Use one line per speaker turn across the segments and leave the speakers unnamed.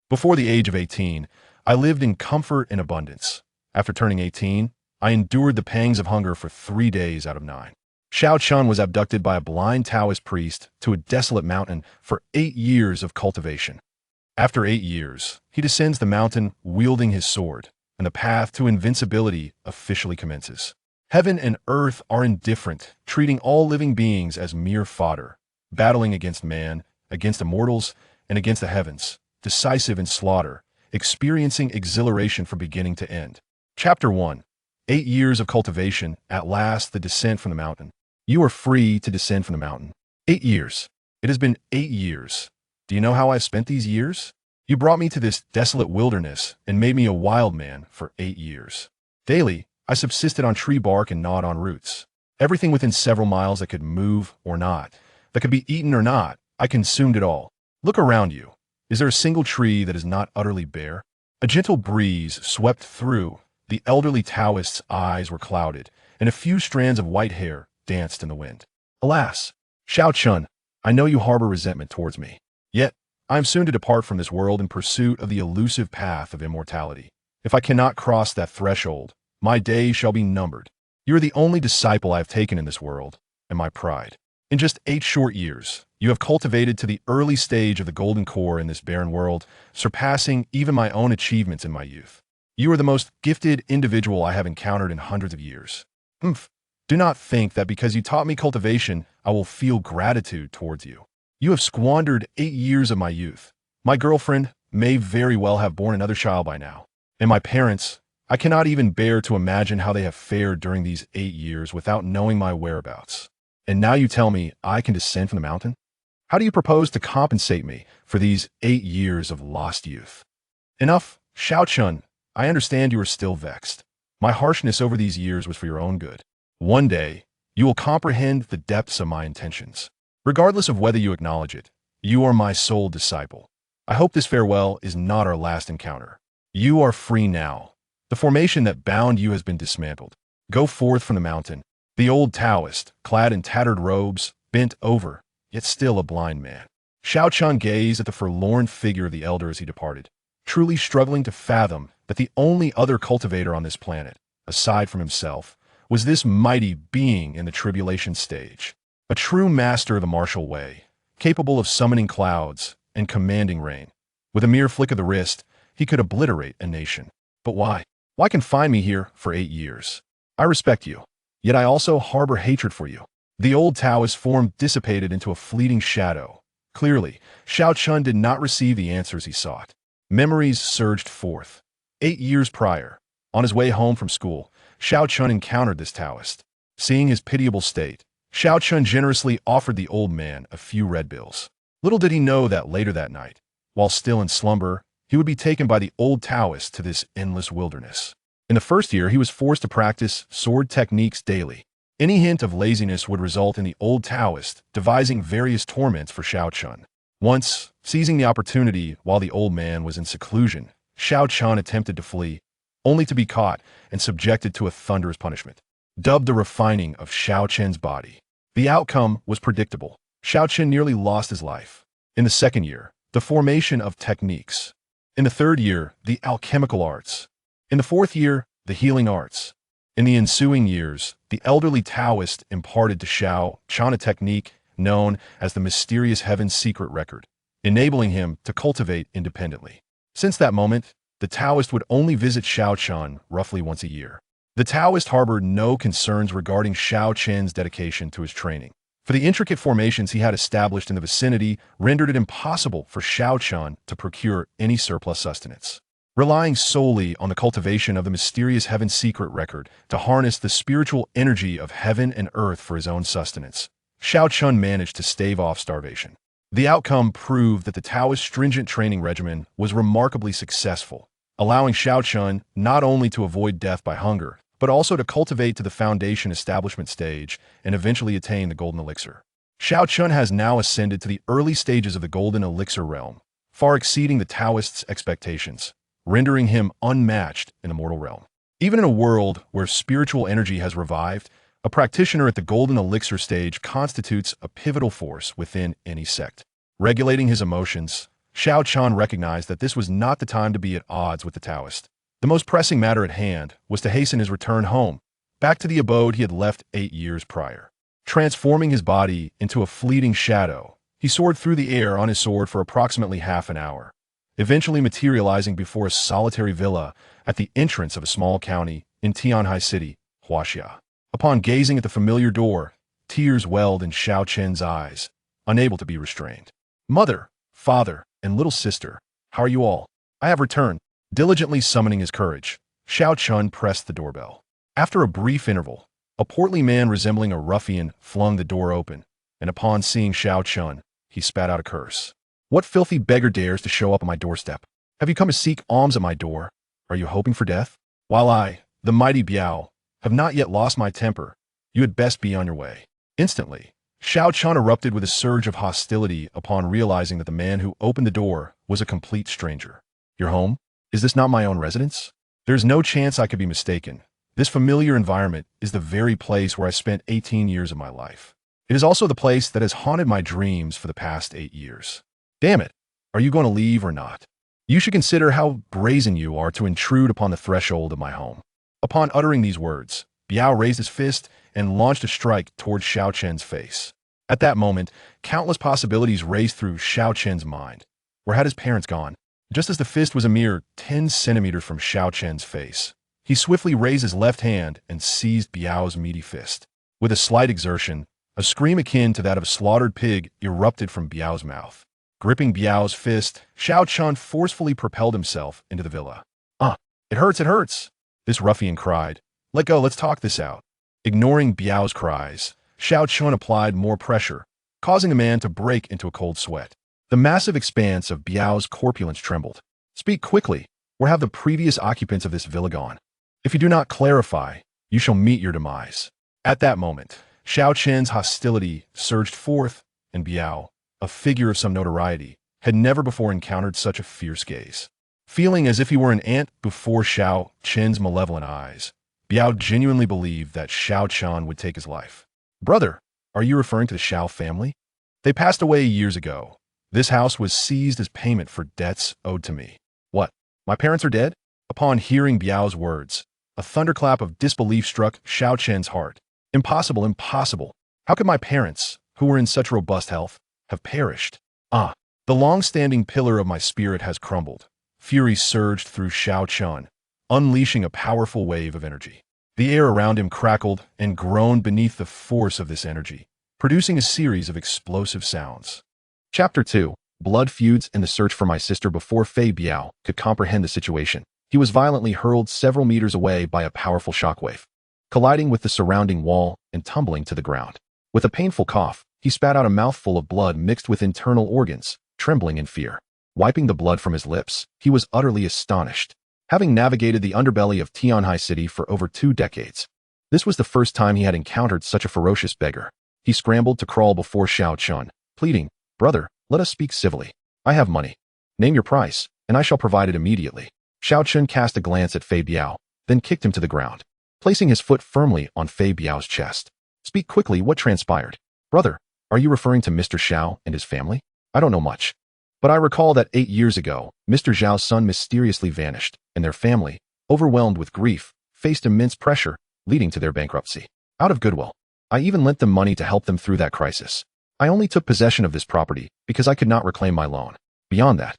Before the age of 18, I lived in comfort and abundance. After turning 18, I endured the pangs of hunger for 3 days out of 9. Xiao Chen was abducted by a blind Taoist priest to a desolate mountain for 8 years of cultivation. After 8 years, he descends the mountain wielding his sword, and the path to invincibility officially commences. Heaven and earth are indifferent, treating all living beings as mere fodder, battling against man, against immortals, and against the heavens, decisive in slaughter, experiencing exhilaration from beginning to end. Chapter 1. 8 years of cultivation, at last the descent from the mountain. You are free to descend from the mountain. 8 years. It has been 8 years. Do you know how I've spent these years? You brought me to this desolate wilderness and made me a wild man for 8 years. Daily, I subsisted on tree bark and gnawed on roots. Everything within several miles that could move or not, that could be eaten or not, I consumed it all. Look around you. Is there a single tree that is not utterly bare? A gentle breeze swept through. The elderly Taoist's eyes were clouded, and a few strands of white hair danced in the wind. Alas, Xiao Chen, I know you harbor resentment towards me. Yet, I am soon to depart from this world in pursuit of the elusive path of immortality. If I cannot cross that threshold, my days shall be numbered. You are the only disciple I have taken in this world, and my pride. In just 8 short years, you have cultivated to the early stage of the golden core in this barren world, surpassing even my own achievements in my youth. You are the most gifted individual I have encountered in hundreds of years. Do not think that because you taught me cultivation, I will feel gratitude towards you. You have squandered 8 years of my youth. My girlfriend may very well have borne another child by now. And my parents, I cannot even bear to imagine how they have fared during these 8 years without knowing my whereabouts. And now you tell me I can descend from the mountain? How do you propose to compensate me for these 8 years of lost youth? Enough, Xiao Chen. I understand you are still vexed. My harshness over these years was for your own good. One day, you will comprehend the depths of my intentions. Regardless of whether you acknowledge it, you are my sole disciple. I hope this farewell is not our last encounter. You are free now. The formation that bound you has been dismantled. Go forth from the mountain. The old Taoist, clad in tattered robes, bent over, yet still a blind man. Xiao Chen gazed at the forlorn figure of the elder as he departed, truly struggling to fathom that the only other cultivator on this planet, aside from himself, was this mighty being in the tribulation stage. A true master of the martial way, capable of summoning clouds and commanding rain. With a mere flick of the wrist, he could obliterate a nation. But why? Why confine me here for 8 years? I respect you, yet I also harbor hatred for you. The old Taoist form dissipated into a fleeting shadow. Clearly, Xiao Chen did not receive the answers he sought. Memories surged forth. 8 years prior, on his way home from school, Xiao Chen encountered this Taoist. Seeing his pitiable state, Xiao Chen generously offered the old man a few red bills. Little did he know that later that night, while still in slumber, he would be taken by the old Taoist to this endless wilderness. In the first year, he was forced to practice sword techniques daily. Any hint of laziness would result in the old Taoist devising various torments for Xiao Chen. Once, seizing the opportunity while the old man was in seclusion, Xiao Chen attempted to flee, only to be caught and subjected to a thunderous punishment. Dubbed the refining of Xiao Chen's body. The outcome was predictable. Xiao Chen nearly lost his life. In the second year, the formation of techniques. In the third year, the alchemical arts. In the fourth year, the healing arts. In the ensuing years, the elderly Taoist imparted to Xiao Chen a technique known as the mysterious heaven's secret record, enabling him to cultivate independently. Since that moment, the Taoist would only visit Xiao Chen roughly once a year. The Taoist harbored no concerns regarding Xiao Chen's dedication to his training, for the intricate formations he had established in the vicinity rendered it impossible for Xiao Chen to procure any surplus sustenance. Relying solely on the cultivation of the mysterious heaven's secret record to harness the spiritual energy of heaven and earth for his own sustenance, Xiao Chen managed to stave off starvation. The outcome proved that the Taoist stringent training regimen was remarkably successful, allowing Xiao Chen not only to avoid death by hunger, but also to cultivate to the foundation establishment stage and eventually attain the golden elixir. Xiao Chen has now ascended to the early stages of the golden elixir realm, far exceeding the Taoist's expectations, rendering him unmatched in the mortal realm. Even in a world where spiritual energy has revived, a practitioner at the golden elixir stage constitutes a pivotal force within any sect. Regulating his emotions, Xiao Chen recognized that this was not the time to be at odds with the Daoist. The most pressing matter at hand was to hasten his return home, back to the abode he had left 8 years prior. Transforming his body into a fleeting shadow, he soared through the air on his sword for approximately half an hour, eventually materializing before a solitary villa at the entrance of a small county in Tianhai City, Huaxia. Upon gazing at the familiar door, tears welled in Xiao Chen's eyes, unable to be restrained. "Mother, father, and little sister, how are you all? I have returned." Diligently summoning his courage, Xiao Chen pressed the doorbell. After a brief interval, a portly man resembling a ruffian flung the door open, and upon seeing Xiao Chen, he spat out a curse. "What filthy beggar dares to show up on my doorstep? Have you come to seek alms at my door? Are you hoping for death? While I, the mighty Biao, have not yet lost my temper, you had best be on your way." Instantly, Xiao Chen erupted with a surge of hostility upon realizing that the man who opened the door was a complete stranger. "Your home? Is this not my own residence? There's no chance I could be mistaken. This familiar environment is the very place where I spent 18 years of my life. It is also the place that has haunted my dreams for the past 8 years. Damn it, are you going to leave or not? You should consider how brazen you are to intrude upon the threshold of my home." Upon uttering these words, Biao raised his fist and launched a strike towards Xiao Chen's face. At that moment, countless possibilities raced through Xiao Chen's mind. Where had his parents gone? Just as the fist was a mere 10 centimeters from Xiao Chen's face, he swiftly raised his left hand and seized Biao's meaty fist. With a slight exertion, a scream akin to that of a slaughtered pig erupted from Biao's mouth. Gripping Biao's fist, Xiao Chen forcefully propelled himself into the villa. It hurts, it hurts!" this ruffian cried. "Let go, let's talk this out." Ignoring Biao's cries, Xiao Chen applied more pressure, causing the man to break into a cold sweat. The massive expanse of Biao's corpulence trembled. "Speak quickly, where have the previous occupants of this villa gone? If you do not clarify, you shall meet your demise." At that moment, Xiao Chen's hostility surged forth, and Biao, a figure of some notoriety, had never before encountered such a fierce gaze. Feeling as if he were an ant before Xiao Chen's malevolent eyes, Biao genuinely believed that Xiao Chen would take his life. "Brother, are you referring to the Xiao family? They passed away years ago. This house was seized as payment for debts owed to me." "What? My parents are dead?" Upon hearing Biao's words, a thunderclap of disbelief struck Xiao Chen's heart. "Impossible, impossible. How could my parents, who were in such robust health, have perished? The long-standing pillar of my spirit has crumbled." Fury surged through Xiao Chen, unleashing a powerful wave of energy. The air around him crackled and groaned beneath the force of this energy, producing a series of explosive sounds. Chapter 2. Blood feuds and the search for my sister. Before Fei Biao could comprehend the situation, he was violently hurled several meters away by a powerful shockwave, colliding with the surrounding wall and tumbling to the ground. With a painful cough, he spat out a mouthful of blood mixed with internal organs, trembling in fear. Wiping the blood from his lips, he was utterly astonished. Having navigated the underbelly of Tianhai City for over 2 decades, this was the first time he had encountered such a ferocious beggar. He scrambled to crawl before Xiao Chen, pleading, "Brother, let us speak civilly. I have money. Name your price, and I shall provide it immediately." Xiao Chen cast a glance at Fei Biao, then kicked him to the ground, placing his foot firmly on Fei Biao's chest. "Speak quickly, what transpired? Brother, are you referring to Mr. Xiao and his family? I don't know much, but I recall that 8 years ago, Mr. Zhao's son mysteriously vanished, and their family, overwhelmed with grief, faced immense pressure, leading to their bankruptcy. Out of goodwill, I even lent them money to help them through that crisis. I only took possession of this property because I could not reclaim my loan. Beyond that,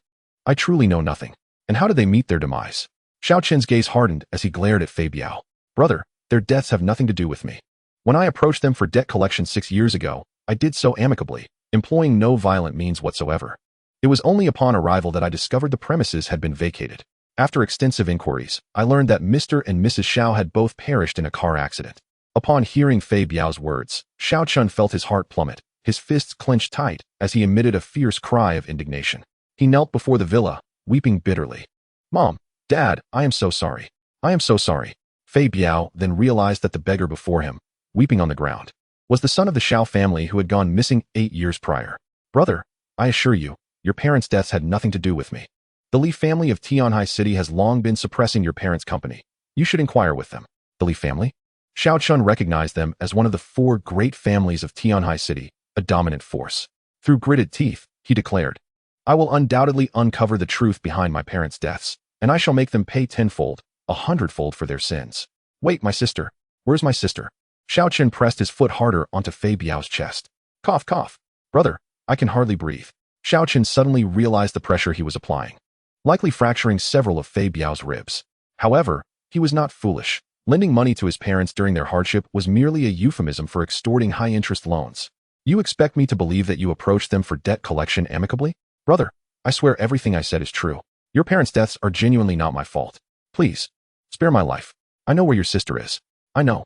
I truly know nothing." "And how did they meet their demise?" Xiao Chen's gaze hardened as he glared at Fei Biao. "Brother, their deaths have nothing to do with me. When I approached them for debt collection 6 years ago, I did so amicably, employing no violent means whatsoever. It was only upon arrival that I discovered the premises had been vacated. After extensive inquiries, I learned that Mr. and Mrs. Xiao had both perished in a car accident." Upon hearing Fei Biao's words, Xiao Chen felt his heart plummet, his fists clenched tight as he emitted a fierce cry of indignation. He knelt before the villa, weeping bitterly. "Mom, Dad, I am so sorry. I am so sorry." Fei Biao then realized that the beggar before him, weeping on the ground, was the son of the Xiao family who had gone missing 8 years prior. "Brother, I assure you, your parents' deaths had nothing to do with me. The Li family of Tianhai City has long been suppressing your parents' company. You should inquire with them." "The Li family?" Xiao Chen recognized them as one of the 4 great families of Tianhai City, a dominant force. Through gritted teeth, he declared, I will undoubtedly uncover the truth behind my parents' deaths, and I shall make them pay tenfold, 100-fold for their sins. Wait, my sister. Where's my sister? Xiao Chen pressed his foot harder onto Fei Biao's chest. Cough, cough. Brother, I can hardly breathe. Xiao Chen suddenly realized the pressure he was applying, likely fracturing several of Fei Biao's ribs. However, he was not foolish. Lending money to his parents during their hardship was merely a euphemism for extorting high-interest loans. You expect me to believe that you approached them for debt collection amicably? Brother, I swear everything I said is true. Your parents' deaths are genuinely not my fault. Please, spare my life. I know where your sister is. I know.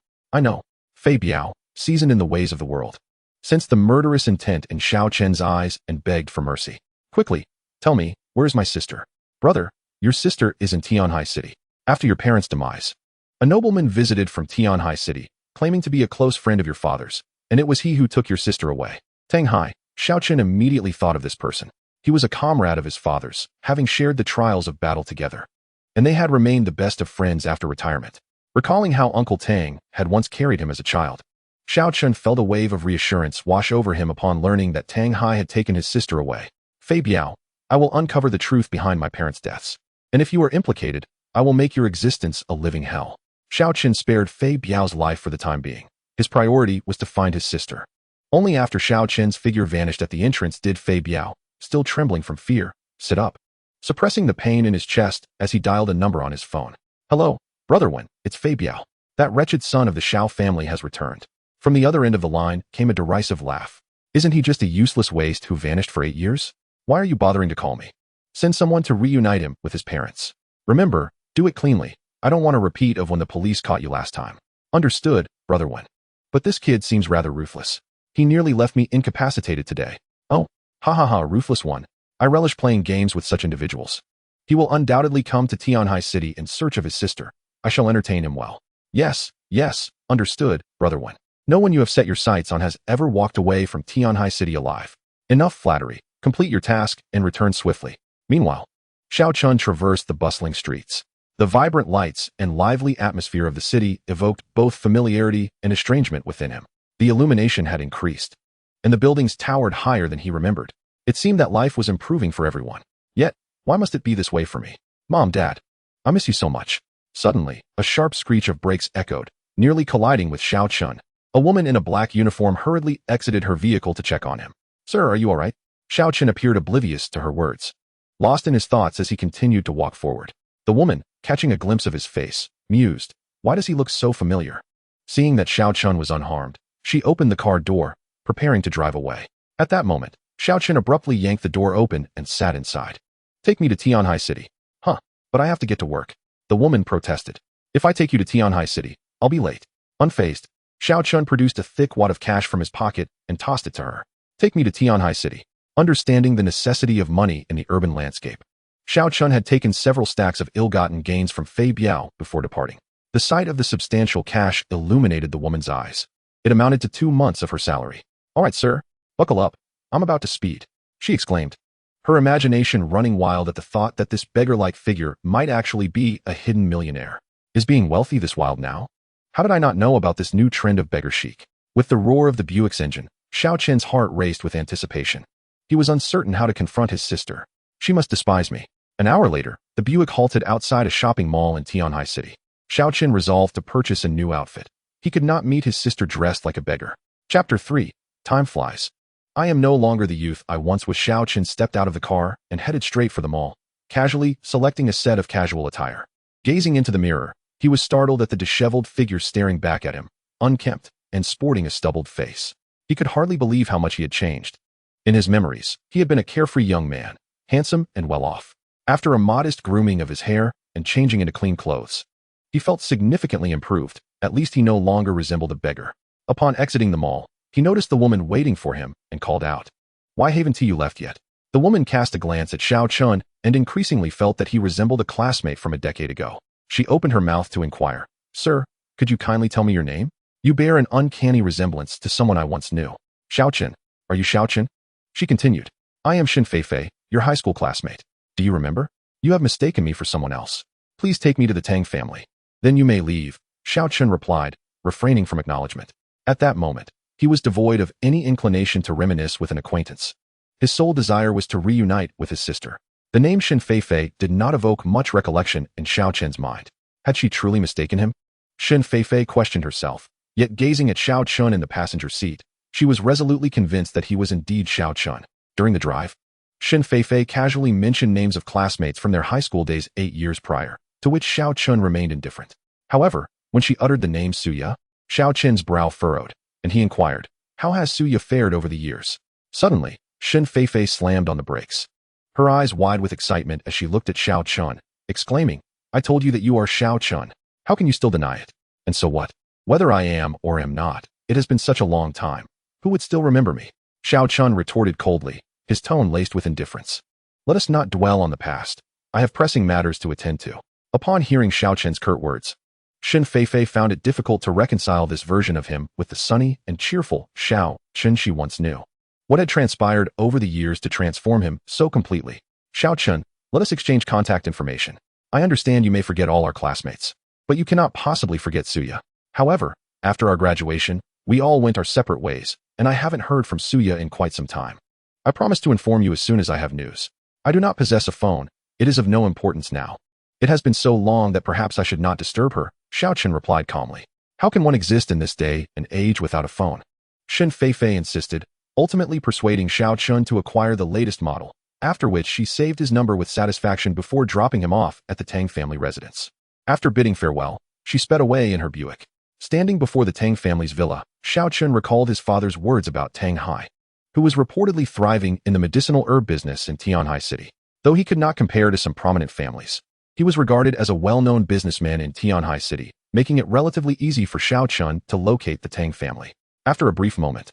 Fei Biao, seasoned in the ways of the world, sensed the murderous intent in Xiao Chen's eyes and begged for mercy. Quickly, tell me, where is my sister? Brother, your sister is in Tianhai City. After your parents' demise, a nobleman visited from Tianhai City, claiming to be a close friend of your father's, and it was he who took your sister away. Tang Hai, Xiao Chen immediately thought of this person. He was a comrade of his father's, having shared the trials of battle together, and they had remained the best of friends after retirement. Recalling how Uncle Tang had once carried him as a child, Xiao Chen felt a wave of reassurance wash over him upon learning that Tang Hai had taken his sister away. Fei Biao, I will uncover the truth behind my parents' deaths, and if you are implicated, I will make your existence a living hell. Xiao Chen spared Fei Biao's life for the time being. His priority was to find his sister. Only after Xiao Chen's figure vanished at the entrance did Fei Biao, still trembling from fear, sit up, suppressing the pain in his chest as he dialed a number on his phone. Hello, Brother Wen, it's Fei Biao. That wretched son of the Xiao family has returned. From the other end of the line came a derisive laugh. Isn't he just a useless waste who vanished for 8 years? Why are you bothering to call me? Send someone to reunite him with his parents. Remember, do it cleanly. I don't want a repeat of when the police caught you last time. Understood, Brother Wen. But this kid seems rather ruthless. He nearly left me incapacitated today. Oh, ruthless one. I relish playing games with such individuals. He will undoubtedly come to Tianhai City in search of his sister. I shall entertain him well. Yes, understood, Brother Wen. No one you have set your sights on has ever walked away from Tianhai City alive. Enough flattery. Complete your task and return swiftly. Meanwhile, Xiao Chen traversed the bustling streets. The vibrant lights and lively atmosphere of the city evoked both familiarity and estrangement within him. The illumination had increased, and the buildings towered higher than he remembered. It seemed that life was improving for everyone. Yet, why must it be this way for me? Mom, Dad, I miss you so much. Suddenly, a sharp screech of brakes echoed, nearly colliding with Xiao Chen. A woman in a black uniform hurriedly exited her vehicle to check on him. Sir, are you all right? Xiao Chen appeared oblivious to her words, lost in his thoughts as he continued to walk forward. The woman, catching a glimpse of his face, mused, why does he look so familiar? Seeing that Xiao Chen was unharmed, she opened the car door, preparing to drive away. At that moment, Xiao Chen abruptly yanked the door open and sat inside. Take me to Tianhai City. Huh, but I have to get to work. The woman protested. If I take you to Tianhai City, I'll be late. Unfazed, Xiao Chen produced a thick wad of cash from his pocket and tossed it to her. Take me to Tianhai City. Understanding the necessity of money in the urban landscape, Xiao Chen had taken several stacks of ill-gotten gains from Fei Biao before departing. The sight of the substantial cash illuminated the woman's eyes. It amounted to 2 months of her salary. All right, sir, buckle up. I'm about to speed, she exclaimed, her imagination running wild at the thought that this beggar-like figure might actually be a hidden millionaire. Is being wealthy this wild now? How did I not know about this new trend of beggar chic? With the roar of the Buick's engine, Xiao Chen's heart raced with anticipation. He was uncertain how to confront his sister. She must despise me. An hour later, the Buick halted outside a shopping mall in Tianhai City. Xiao Chen resolved to purchase a new outfit. He could not meet his sister dressed like a beggar. Chapter 3. Time flies. I am no longer the youth I once was. Xiao Chen stepped out of the car and headed straight for the mall, casually selecting a set of casual attire. Gazing into the mirror, he was startled at the disheveled figure staring back at him, unkempt and sporting a stubbled face. He could hardly believe how much he had changed. In his memories, he had been a carefree young man, handsome and well-off. After a modest grooming of his hair and changing into clean clothes, he felt significantly improved. At least he no longer resembled a beggar. Upon exiting the mall, he noticed the woman waiting for him and called out, "Why haven't you left yet?" The woman cast a glance at Xiao Chen and increasingly felt that he resembled a classmate from a decade ago. She opened her mouth to inquire, "Sir, could you kindly tell me your name? You bear an uncanny resemblance to someone I once knew." "Xiao Chen, are you Xiao Chen?" She continued, "I am Xin Feifei, your high school classmate. Do you remember? You have mistaken me for someone else. Please take me to the Tang family. Then you may leave," Xiao Chen replied, refraining from acknowledgement. At that moment, he was devoid of any inclination to reminisce with an acquaintance. His sole desire was to reunite with his sister. The name Shin Feifei did not evoke much recollection in Xiao Chen's mind. Had she truly mistaken him? Shin Feifei questioned herself, yet gazing at Xiao Chen in the passenger seat, she was resolutely convinced that he was indeed Xiao Chen. During the drive, Shin Feifei casually mentioned names of classmates from their high school days 8 years prior, to which Xiao Chen remained indifferent. However, when she uttered the name Suya, Xiao Chen's brow furrowed, and he inquired, "How has Suya fared over the years?" Suddenly, Shin Feifei slammed on the brakes, her eyes wide with excitement as she looked at Xiao Chen, exclaiming, "I told you that you are Xiao Chen. How can you still deny it? And so what? Whether I am or am not, it has been such a long time. Who would still remember me?" Xiao Chen retorted coldly, his tone laced with indifference. "Let us not dwell on the past. I have pressing matters to attend to." Upon hearing Xiao Chen's curt words, Shin Feifei found it difficult to reconcile this version of him with the sunny and cheerful Xiao Chen she once knew. What had transpired over the years to transform him so completely? "Xiao Chen, let us exchange contact information. I understand you may forget all our classmates, but you cannot possibly forget Suya. However, after our graduation, we all went our separate ways, and I haven't heard from Suya in quite some time. I promise to inform you as soon as I have news. I do not possess a phone. It is of no importance now. It has been so long that perhaps I should not disturb her," Xiao Chen replied calmly. "How can one exist in this day and age without a phone?" Shin Feifei insisted, ultimately persuading Xiao Chen to acquire the latest model, after which she saved his number with satisfaction before dropping him off at the Tang family residence. After bidding farewell, she sped away in her Buick. Standing before the Tang family's villa, Xiao Chen recalled his father's words about Tang Hai, who was reportedly thriving in the medicinal herb business in Tianhai City. Though he could not compare to some prominent families, he was regarded as a well-known businessman in Tianhai City, making it relatively easy for Xiao Chen to locate the Tang family. After a brief moment,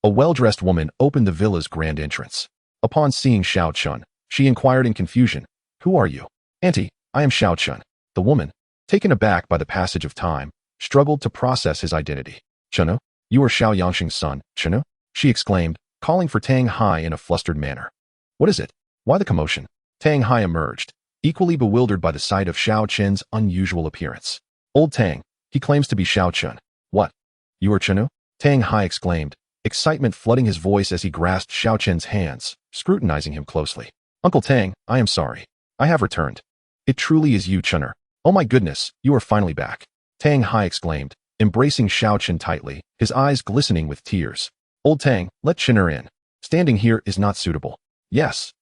a well-dressed woman opened the villa's grand entrance. Upon seeing Xiao Chen, she inquired in confusion, "Who are you?" "Auntie, I am Xiao Chen." The woman, taken aback by the passage of time, struggled to process his identity. "Chenu, you are Xiao Yangxing's son, Chenu?" she exclaimed, calling for Tang Hai in a flustered manner. "What is it? Why the commotion?" Tang Hai emerged, equally bewildered by the sight of Xiao Chen's unusual appearance. "Old Tang, he claims to be Xiao Chen." "What? You are Chenu?" Tang Hai exclaimed, excitement flooding his voice as he grasped Xiao Chen's hands, scrutinizing him closely. "Uncle Tang, I am sorry. I have returned. It truly is you, Chener. Oh my goodness, you are finally back." Tang Hai exclaimed, embracing Xiao Chen tightly, his eyes glistening with tears. "Old Tang, let Chener in. Standing here is not suitable." Yes,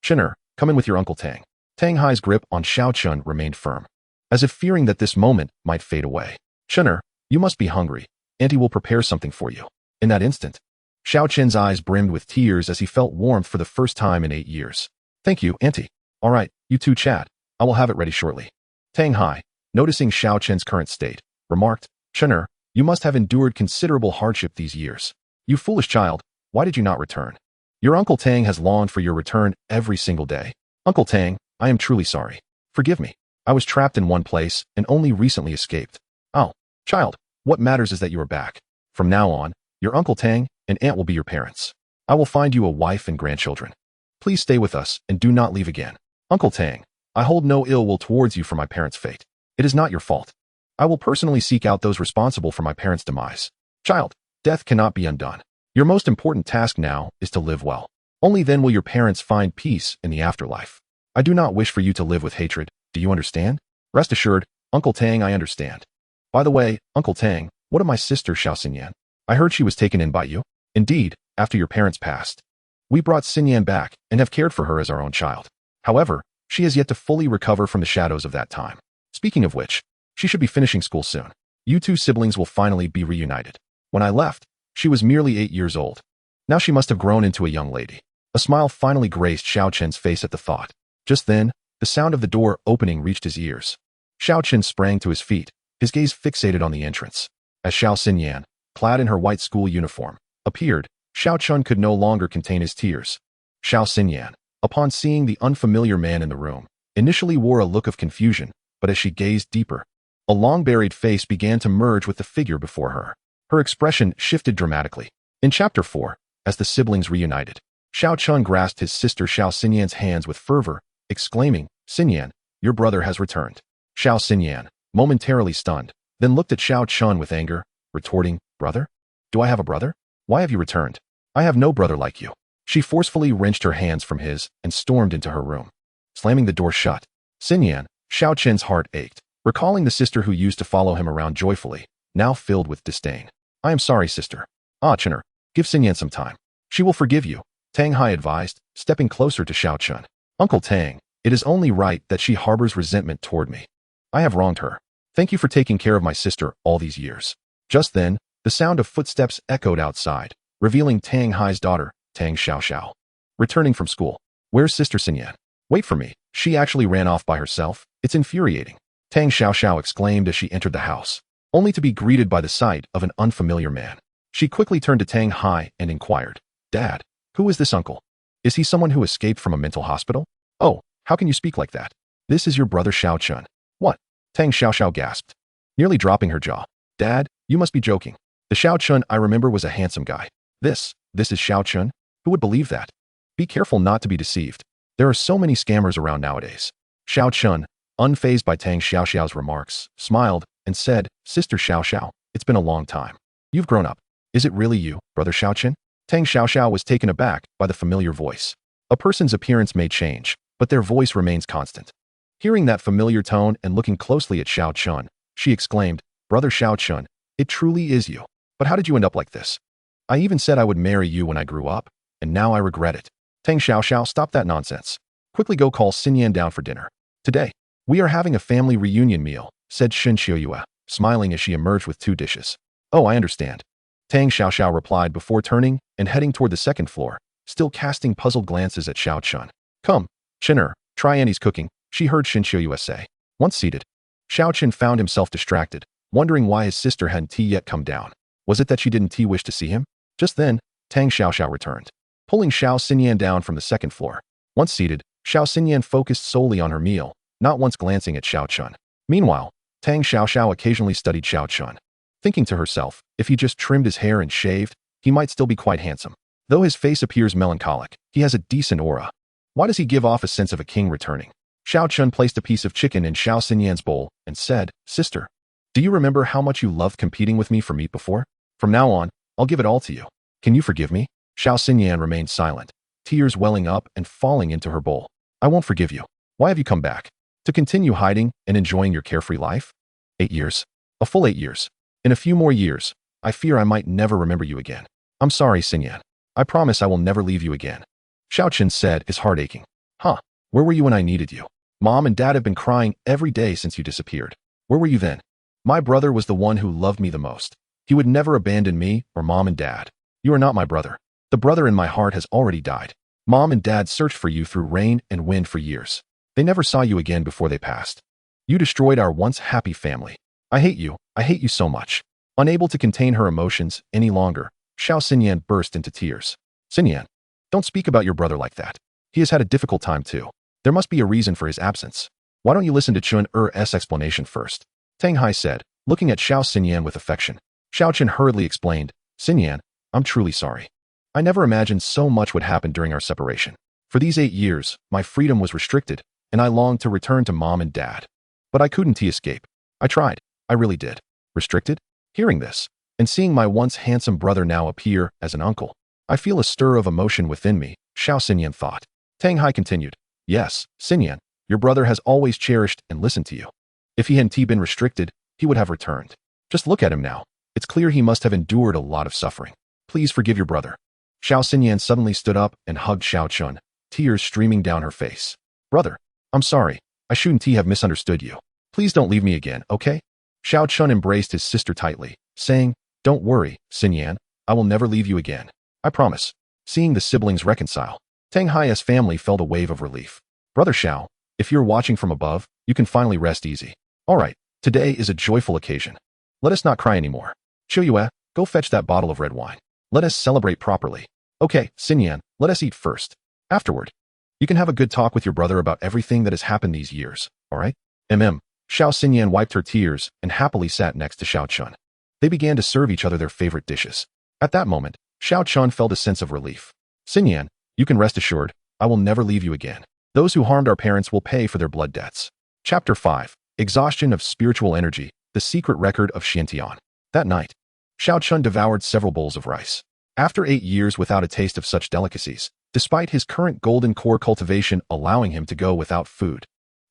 Chener, come in with your Uncle Tang." Tang Hai's grip on Xiao Chen remained firm, as if fearing that this moment might fade away. "Chener, you must be hungry. Auntie will prepare something for you." In that instant, Xiao Chen's eyes brimmed with tears as he felt warmth for the first time in 8 years. "Thank you, Auntie. All right, you two chat. I will have it ready shortly." Tang Hai, noticing Xiao Chen's current state, remarked, "Chener, you must have endured considerable hardship these years. You foolish child, why did you not return? Your Uncle Tang has longed for your return every single day." "Uncle Tang, I am truly sorry. Forgive me. I was trapped in one place and only recently escaped." "Oh, child, what matters is that you are back. From now on, your Uncle Tang and aunt will be your parents. I will find you a wife and grandchildren. Please stay with us and do not leave again. Uncle Tang, I hold no ill will towards you for my parents' fate. It is not your fault. I will personally seek out those responsible for my parents' demise. Child, death cannot be undone. Your most important task now is to live well. Only then will your parents find peace in the afterlife. I do not wish for you to live with hatred. Do you understand?" "Rest assured, Uncle Tang, I understand. By the way, Uncle Tang, what of my sister Xiao Xinyan? I heard she was taken in by you." "Indeed, after your parents passed. We brought Xinyan back and have cared for her as our own child. However, she has yet to fully recover from the shadows of that time. Speaking of which, she should be finishing school soon. You two siblings will finally be reunited. When I left, she was merely 8 years old. Now she must have grown into a young lady." A smile finally graced Xiao Chen's face at the thought. Just then, the sound of the door opening reached his ears. Xiao Chen sprang to his feet, his gaze fixated on the entrance. As Xiao Xinyan, clad in her white school uniform, appeared, Xiao Chen could no longer contain his tears. Xiao Xinyan, upon seeing the unfamiliar man in the room, initially wore a look of confusion, but as she gazed deeper, a long-buried face began to merge with the figure before her. Her expression shifted dramatically. In Chapter 4, as the siblings reunited, Xiao Chen grasped his sister Xiao Xinyan's hands with fervor, exclaiming, "Xinyan, your brother has returned." Xiao Xinyan, momentarily stunned, then looked at Xiao Chen with anger, retorting, "Brother? Do I have a brother? Why have you returned? I have no brother like you." She forcefully wrenched her hands from his and stormed into her room, slamming the door shut. Xinyan, Xiao Chen's heart ached, recalling the sister who used to follow him around joyfully, now filled with disdain. I am sorry, sister. Ah, Chener, give Xinyan some time. She will forgive you, Tang Hai advised, stepping closer to Xiao Chen. Uncle Tang, it is only right that she harbors resentment toward me. I have wronged her. Thank you for taking care of my sister all these years. Just then, the sound of footsteps echoed outside, revealing Tang Hai's daughter, Tang Xiaoxiao. Returning from school. Where's Sister Xinyan? Wait for me. She actually ran off by herself. It's infuriating. Tang Xiaoxiao exclaimed as she entered the house, only to be greeted by the sight of an unfamiliar man. She quickly turned to Tang Hai and inquired, Dad, who is this uncle? Is he someone who escaped from a mental hospital? Oh, how can you speak like that? This is your brother Xiao Chen. What? Tang Xiaoxiao gasped, nearly dropping her jaw. Dad, you must be joking. The Xiao Chen I remember was a handsome guy. This is Xiao Chen? Who would believe that? Be careful not to be deceived. There are so many scammers around nowadays. Xiao Chen, unfazed by Tang Xiaoxiao's remarks, smiled and said, Sister Xiaoxiao, it's been a long time. You've grown up. Is it really you, brother Xiao Chen? Tang Xiaoxiao was taken aback by the familiar voice. A person's appearance may change, but their voice remains constant. Hearing that familiar tone and looking closely at Xiao Chen, she exclaimed, Brother Xiao Chen, it truly is you. But how did you end up like this? I even said I would marry you when I grew up, and now I regret it. Tang Xiaoxiao, stop that nonsense. Quickly go call Xinyan down for dinner. Today, we are having a family reunion meal, said Xianxiaaudiobooks, smiling as she emerged with 2 dishes. Oh, I understand. Tang Xiaoxiao replied before turning and heading toward the second floor, still casting puzzled glances at Xiao Chen. Come, Chener, try Annie's cooking, she heard Xianxiaaudiobooks say. Once seated, Xiao Chen found himself distracted, wondering why his sister hadn't yet come down. Was it that she didn't wish to see him? Just then, Tang Xiaoxiao returned, pulling Xiao Xinyan down from the second floor. Once seated, Xiao Xinyan focused solely on her meal, not once glancing at Xiao Chen. Meanwhile, Tang Xiaoxiao occasionally studied Xiao Chen, thinking to herself, if he just trimmed his hair and shaved, he might still be quite handsome. Though his face appears melancholic, he has a decent aura. Why does he give off a sense of a king returning? Xiao Chen placed a piece of chicken in Xiao Xinyan's bowl and said, Sister, do you remember how much you loved competing with me for meat before? From now on, I'll give it all to you. Can you forgive me? Xiao Xinyan remained silent, tears welling up and falling into her bowl. I won't forgive you. Why have you come back? To continue hiding and enjoying your carefree life? 8 years. A full 8 years. In a few more years, I fear I might never remember you again. I'm sorry, Xinyan. I promise I will never leave you again. Xiao Chen said, his heart aching. Huh, where were you when I needed you? Mom and Dad have been crying every day since you disappeared. Where were you then? My brother was the one who loved me the most. He would never abandon me or Mom and Dad. You are not my brother. The brother in my heart has already died. Mom and Dad searched for you through rain and wind for years. They never saw you again before they passed. You destroyed our once happy family. I hate you so much. Unable to contain her emotions any longer, Xiao Xinyan burst into tears. Xinyan, don't speak about your brother like that. He has had a difficult time too. There must be a reason for his absence. Why don't you listen to Chun's explanation first? Tang Hai said, looking at Xiao Xinyan with affection. Xiao Chen hurriedly explained, Xinyan, I'm truly sorry. I never imagined so much would happen during our separation. For these 8 years, my freedom was restricted, and I longed to return to Mom and Dad. But I couldn't escape. I tried. I really did. Restricted? Hearing this, and seeing my once handsome brother now appear as an uncle, I feel a stir of emotion within me, Xiao Xinyan thought. Tang Hai continued, Yes, Xinyan, your brother has always cherished and listened to you. If he hadn't been restricted, he would have returned. Just look at him now. It's clear he must have endured a lot of suffering. Please forgive your brother. Xiao Xinyan suddenly stood up and hugged Xiao Chen, tears streaming down her face. Brother, I'm sorry. I shouldn't have misunderstood you. Please don't leave me again, okay? Xiao Chen embraced his sister tightly, saying, Don't worry, Xinyan. I will never leave you again. I promise. Seeing the siblings reconcile, Tang Hai's family felt a wave of relief. Brother Xiao, if you're watching from above, you can finally rest easy. All right, today is a joyful occasion. Let us not cry anymore. Qiuyue, go fetch that bottle of red wine. Let us celebrate properly. Okay, Xinyan, let us eat first. Afterward, you can have a good talk with your brother about everything that has happened these years, all right? Xiao Xinyan wiped her tears and happily sat next to Xiao Chen. They began to serve each other their favorite dishes. At that moment, Xiao Chen felt a sense of relief. Xinyan, you can rest assured, I will never leave you again. Those who harmed our parents will pay for their blood debts. Chapter 5. Exhaustion of Spiritual Energy, The Secret Record of Xiantian. That night, Xiao Chen devoured several bowls of rice. After 8 years without a taste of such delicacies, despite his current golden core cultivation allowing him to go without food.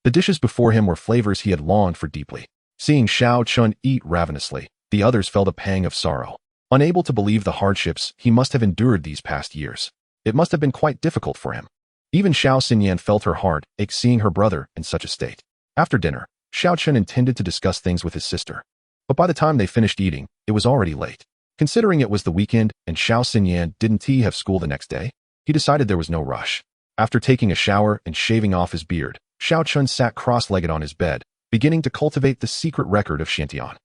The dishes before him were flavors he had longed for deeply. Seeing Xiao Chen eat ravenously, the others felt a pang of sorrow. Unable to believe the hardships he must have endured these past years, it must have been quite difficult for him. Even Xiao Xinyan felt her heart ache seeing her brother in such a state. After dinner, Xiao Chen intended to discuss things with his sister. But by the time they finished eating, it was already late. Considering it was the weekend and Xiao Xinyan didn't have school the next day, he decided there was no rush. After taking a shower and shaving off his beard, Xiao Chen sat cross-legged on his bed, beginning to cultivate the secret record of Xianxian.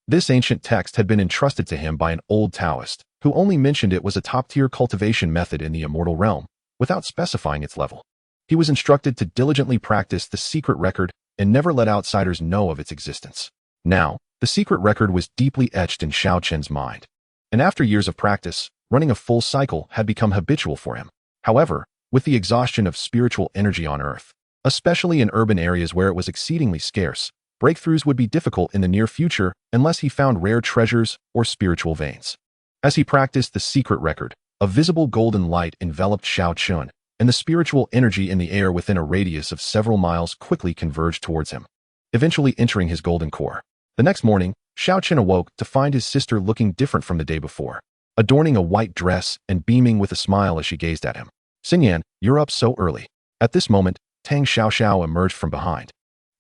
This ancient text had been entrusted to him by an old Daoist, who only mentioned it was a top-tier cultivation method in the immortal realm, without specifying its level. He was instructed to diligently practice the secret record and never let outsiders know of its existence. Now, the secret record was deeply etched in Xiao Chen's mind. And after years of practice, running a full cycle had become habitual for him. However, with the exhaustion of spiritual energy on Earth, especially in urban areas where it was exceedingly scarce, breakthroughs would be difficult in the near future unless he found rare treasures or spiritual veins. As he practiced the secret record, a visible golden light enveloped Xiao Chen, and the spiritual energy in the air within a radius of several miles quickly converged towards him, eventually entering his golden core. The next morning, Xiao Chen awoke to find his sister looking different from the day before, adorning a white dress and beaming with a smile as she gazed at him. "Xinyan, you're up so early." At this moment, Tang Xiaoxiao emerged from behind,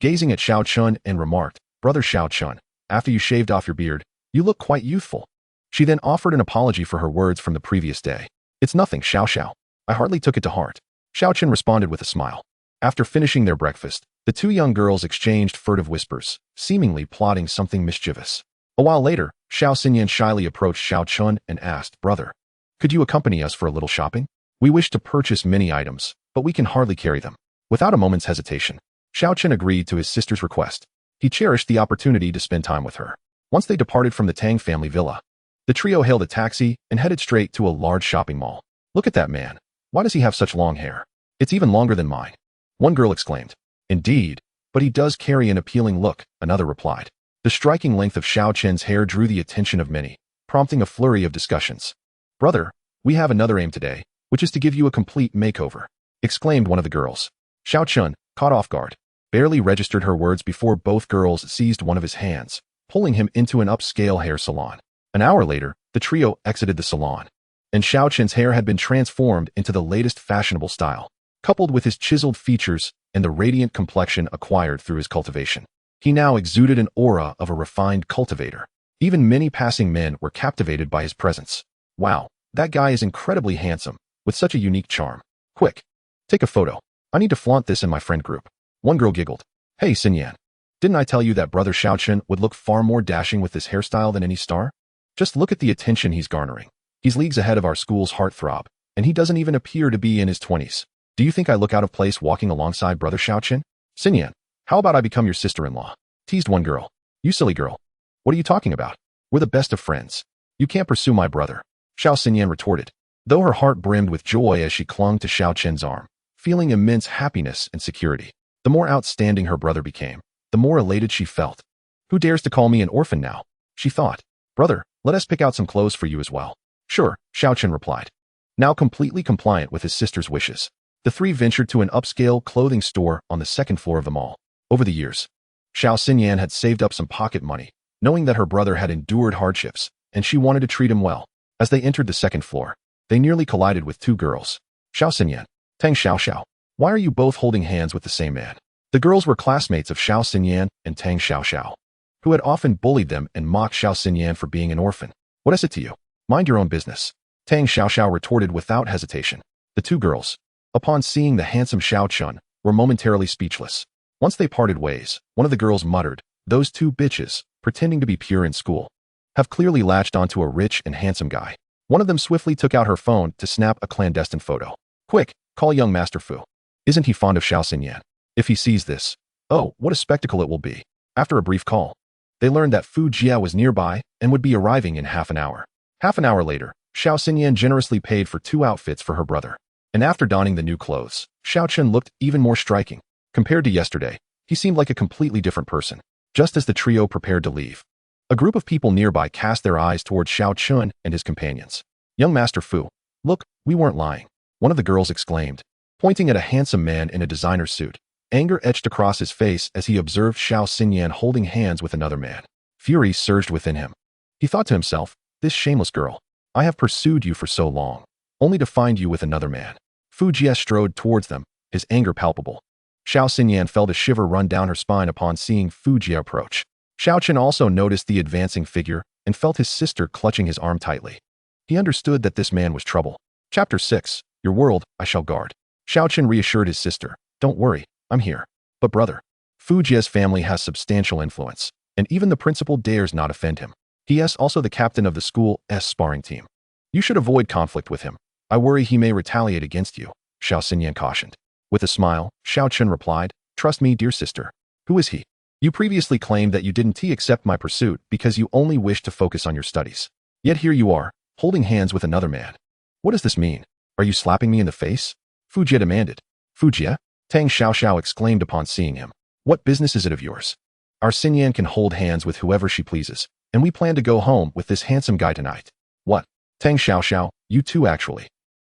gazing at Xiao Chen and remarked, "Brother Xiao Chen, after you shaved off your beard, you look quite youthful." She then offered an apology for her words from the previous day. "It's nothing, Xiao Xiao. I hardly took it to heart." Xiao Chen responded with a smile. After finishing their breakfast, the two young girls exchanged furtive whispers, seemingly plotting something mischievous. A while later, Xiao Xinyan shyly approached Xiao Chen and asked, "Brother, could you accompany us for a little shopping? We wish to purchase many items, but we can hardly carry them." Without a moment's hesitation, Xiao Chen agreed to his sister's request. He cherished the opportunity to spend time with her. Once they departed from the Tang family villa, the trio hailed a taxi and headed straight to a large shopping mall. "Look at that man. Why does he have such long hair? It's even longer than mine," one girl exclaimed. "Indeed, but he does carry an appealing look," another replied. The striking length of Xiao Chen's hair drew the attention of many, prompting a flurry of discussions. "Brother, we have another aim today, which is to give you a complete makeover," exclaimed one of the girls. Xiao Chen, caught off guard, barely registered her words before both girls seized one of his hands, pulling him into an upscale hair salon. An hour later, the trio exited the salon, and Xiao Chen's hair had been transformed into the latest fashionable style. Coupled with his chiseled features and the radiant complexion acquired through his cultivation, he now exuded an aura of a refined cultivator. Even many passing men were captivated by his presence. "Wow, that guy is incredibly handsome, with such a unique charm. Quick, take a photo. I need to flaunt this in my friend group." One girl giggled. "Hey, Xinyan, didn't I tell you that brother Xiao Chen would look far more dashing with this hairstyle than any star? Just look at the attention he's garnering. He's leagues ahead of our school's heartthrob, and he doesn't even appear to be in his 20s. Do you think I look out of place walking alongside brother Xiao Chen? Xinyan, how about I become your sister-in-law?" teased one girl. "You silly girl. What are you talking about? We're the best of friends. You can't pursue my brother," Xiao Xinyan retorted, though her heart brimmed with joy as she clung to Xiao Chen's arm, feeling immense happiness and security. The more outstanding her brother became, the more elated she felt. "Who dares to call me an orphan now?" she thought. "Brother, let us pick out some clothes for you as well." "Sure," Xiao Chen replied, now completely compliant with his sister's wishes. The three ventured to an upscale clothing store on the second floor of the mall. Over the years, Xiao Xinyan had saved up some pocket money, knowing that her brother had endured hardships, and she wanted to treat him well. As they entered the second floor, they nearly collided with two girls. "Xiao Xinyan, Tang Xiaoxiao, why are you both holding hands with the same man?" The girls were classmates of Xiao Xinyan and Tang Xiaoxiao, who had often bullied them and mocked Xiao Xinyan for being an orphan. "What is it to you? Mind your own business," Tang Xiaoxiao retorted without hesitation. The two girls, upon seeing the handsome Xiao Chen, were momentarily speechless. Once they parted ways, one of the girls muttered, "Those two bitches, pretending to be pure in school, have clearly latched onto a rich and handsome guy." One of them swiftly took out her phone to snap a clandestine photo. "Quick, call young Master Fu. Isn't he fond of Xiao Xinyan? If he sees this, oh, what a spectacle it will be." After a brief call, they learned that Fu Jia was nearby and would be arriving in half an hour. Half an hour later, Xiao Xinyan generously paid for 2 outfits for her brother. And after donning the new clothes, Xiao Chen looked even more striking. Compared to yesterday, he seemed like a completely different person. Just as the trio prepared to leave, a group of people nearby cast their eyes towards Xiao Chen and his companions. "Young Master Fu, look, we weren't lying. one of the girls exclaimed, pointing at a handsome man in a designer suit. Anger etched across his face as he observed Xiao Xinyan holding hands with another man. Fury surged within him. He thought to himself, this shameless girl. I have pursued you for so long, only to find you with another man. Fu Jie strode towards them, his anger palpable. Xiao Xinyan felt a shiver run down her spine upon seeing Fu Jie approach. Xiao Chen also noticed the advancing figure and felt his sister clutching his arm tightly. He understood that this man was trouble. Chapter 6. Your world, I shall guard. Xiao Chen reassured his sister. Don't worry, I'm here. But brother, Fu Jie's family has substantial influence, and even the principal dares not offend him. He is also the captain of the school's sparring team. You should avoid conflict with him. I worry he may retaliate against you, Xiao Xinyan cautioned. With a smile, Xiao Chen replied, trust me, dear sister. Who is he? You previously claimed that you didn't accept my pursuit because you only wished to focus on your studies. Yet here you are, holding hands with another man. What does this mean? Are you slapping me in the face? Fu Jie demanded. Fu Jie? Tang Xiaoxiao exclaimed upon seeing him. What business is it of yours? Our Xinyan can hold hands with whoever she pleases, and we plan to go home with this handsome guy tonight. What? Tang Xiaoxiao, you too actually.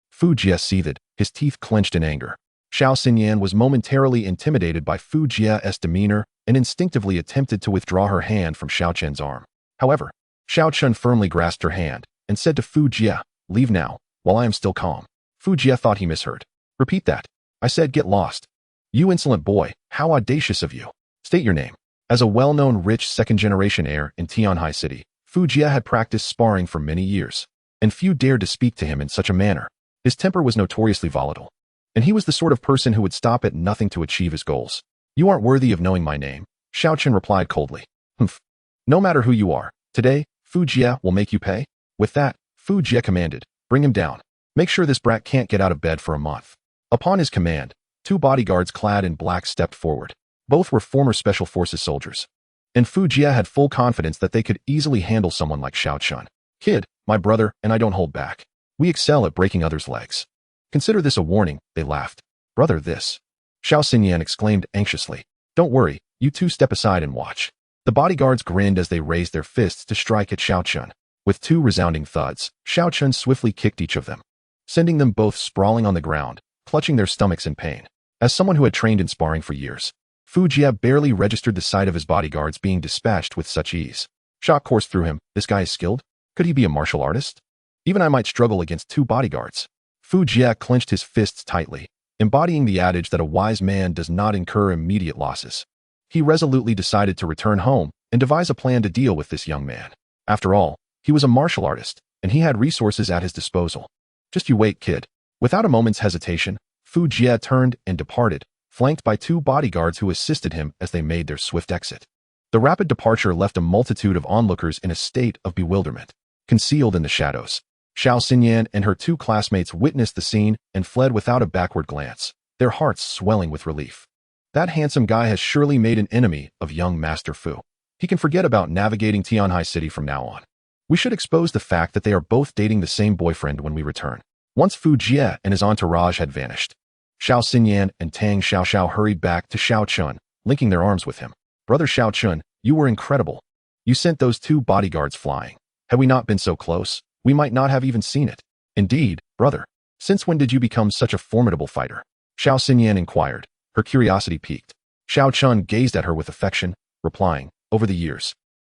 Fu Jie seethed, his teeth clenched in anger. Xiao Xinyan was momentarily intimidated by Fu Jie's demeanor and instinctively attempted to withdraw her hand from Xiao Chen's arm. However, Xiao Chen firmly grasped her hand and said to Fu Jie, leave now, while I am still calm. Fu Jie thought he misheard. Repeat that. I said get lost. You insolent boy, how audacious of you. State your name. As a well-known rich second-generation heir in Tianhai City, Fu Jie had practiced sparring for many years, and few dared to speak to him in such a manner. His temper was notoriously volatile, and he was the sort of person who would stop at nothing to achieve his goals. You aren't worthy of knowing my name, Xiao Chen replied coldly. Humph. No matter who you are, today, Fu Jie will make you pay. With that, Fu Jie commanded, bring him down. Make sure this brat can't get out of bed for a month. Upon his command, 2 bodyguards clad in black stepped forward. Both were former Special Forces soldiers. And Fu Jie had full confidence that they could easily handle someone like Xiao Chen. Kid, my brother, and I don't hold back. We excel at breaking others' legs. Consider this a warning, they laughed. Brother, this. Xiao Xinyan exclaimed anxiously. Don't worry, you two step aside and watch. The bodyguards grinned as they raised their fists to strike at Xiao Chen. With 2 resounding thuds, Xiao Chen swiftly kicked each of them, sending them both sprawling on the ground, clutching their stomachs in pain. As someone who had trained in sparring for years, Fu Jie barely registered the sight of his bodyguards being dispatched with such ease. Shock coursed through him. This guy is skilled? Could he be a martial artist? Even I might struggle against 2 bodyguards. Fu Jie clenched his fists tightly, embodying the adage that a wise man does not incur immediate losses. He resolutely decided to return home and devise a plan to deal with this young man. After all, he was a martial artist, and he had resources at his disposal. Just you wait, kid. Without a moment's hesitation, Fu Jie turned and departed, flanked by 2 bodyguards who assisted him as they made their swift exit. The rapid departure left a multitude of onlookers in a state of bewilderment. Concealed in the shadows, Xiao Xinyan and her 2 classmates witnessed the scene and fled without a backward glance, their hearts swelling with relief. That handsome guy has surely made an enemy of young Master Fu. He can forget about navigating Tianhai City from now on. We should expose the fact that they are both dating the same boyfriend when we return. Once Fu Jie and his entourage had vanished, Xiao Xinyan and Tang Xiaoxiao hurried back to Xiao Chen, linking their arms with him. Brother Xiao Chen, you were incredible. You sent those 2 bodyguards flying. Had we not been so close, we might not have even seen it. Indeed, brother. Since when did you become such a formidable fighter? Xiao Xinyan inquired, her curiosity piqued. Xiao Chen gazed at her with affection, replying, over the years,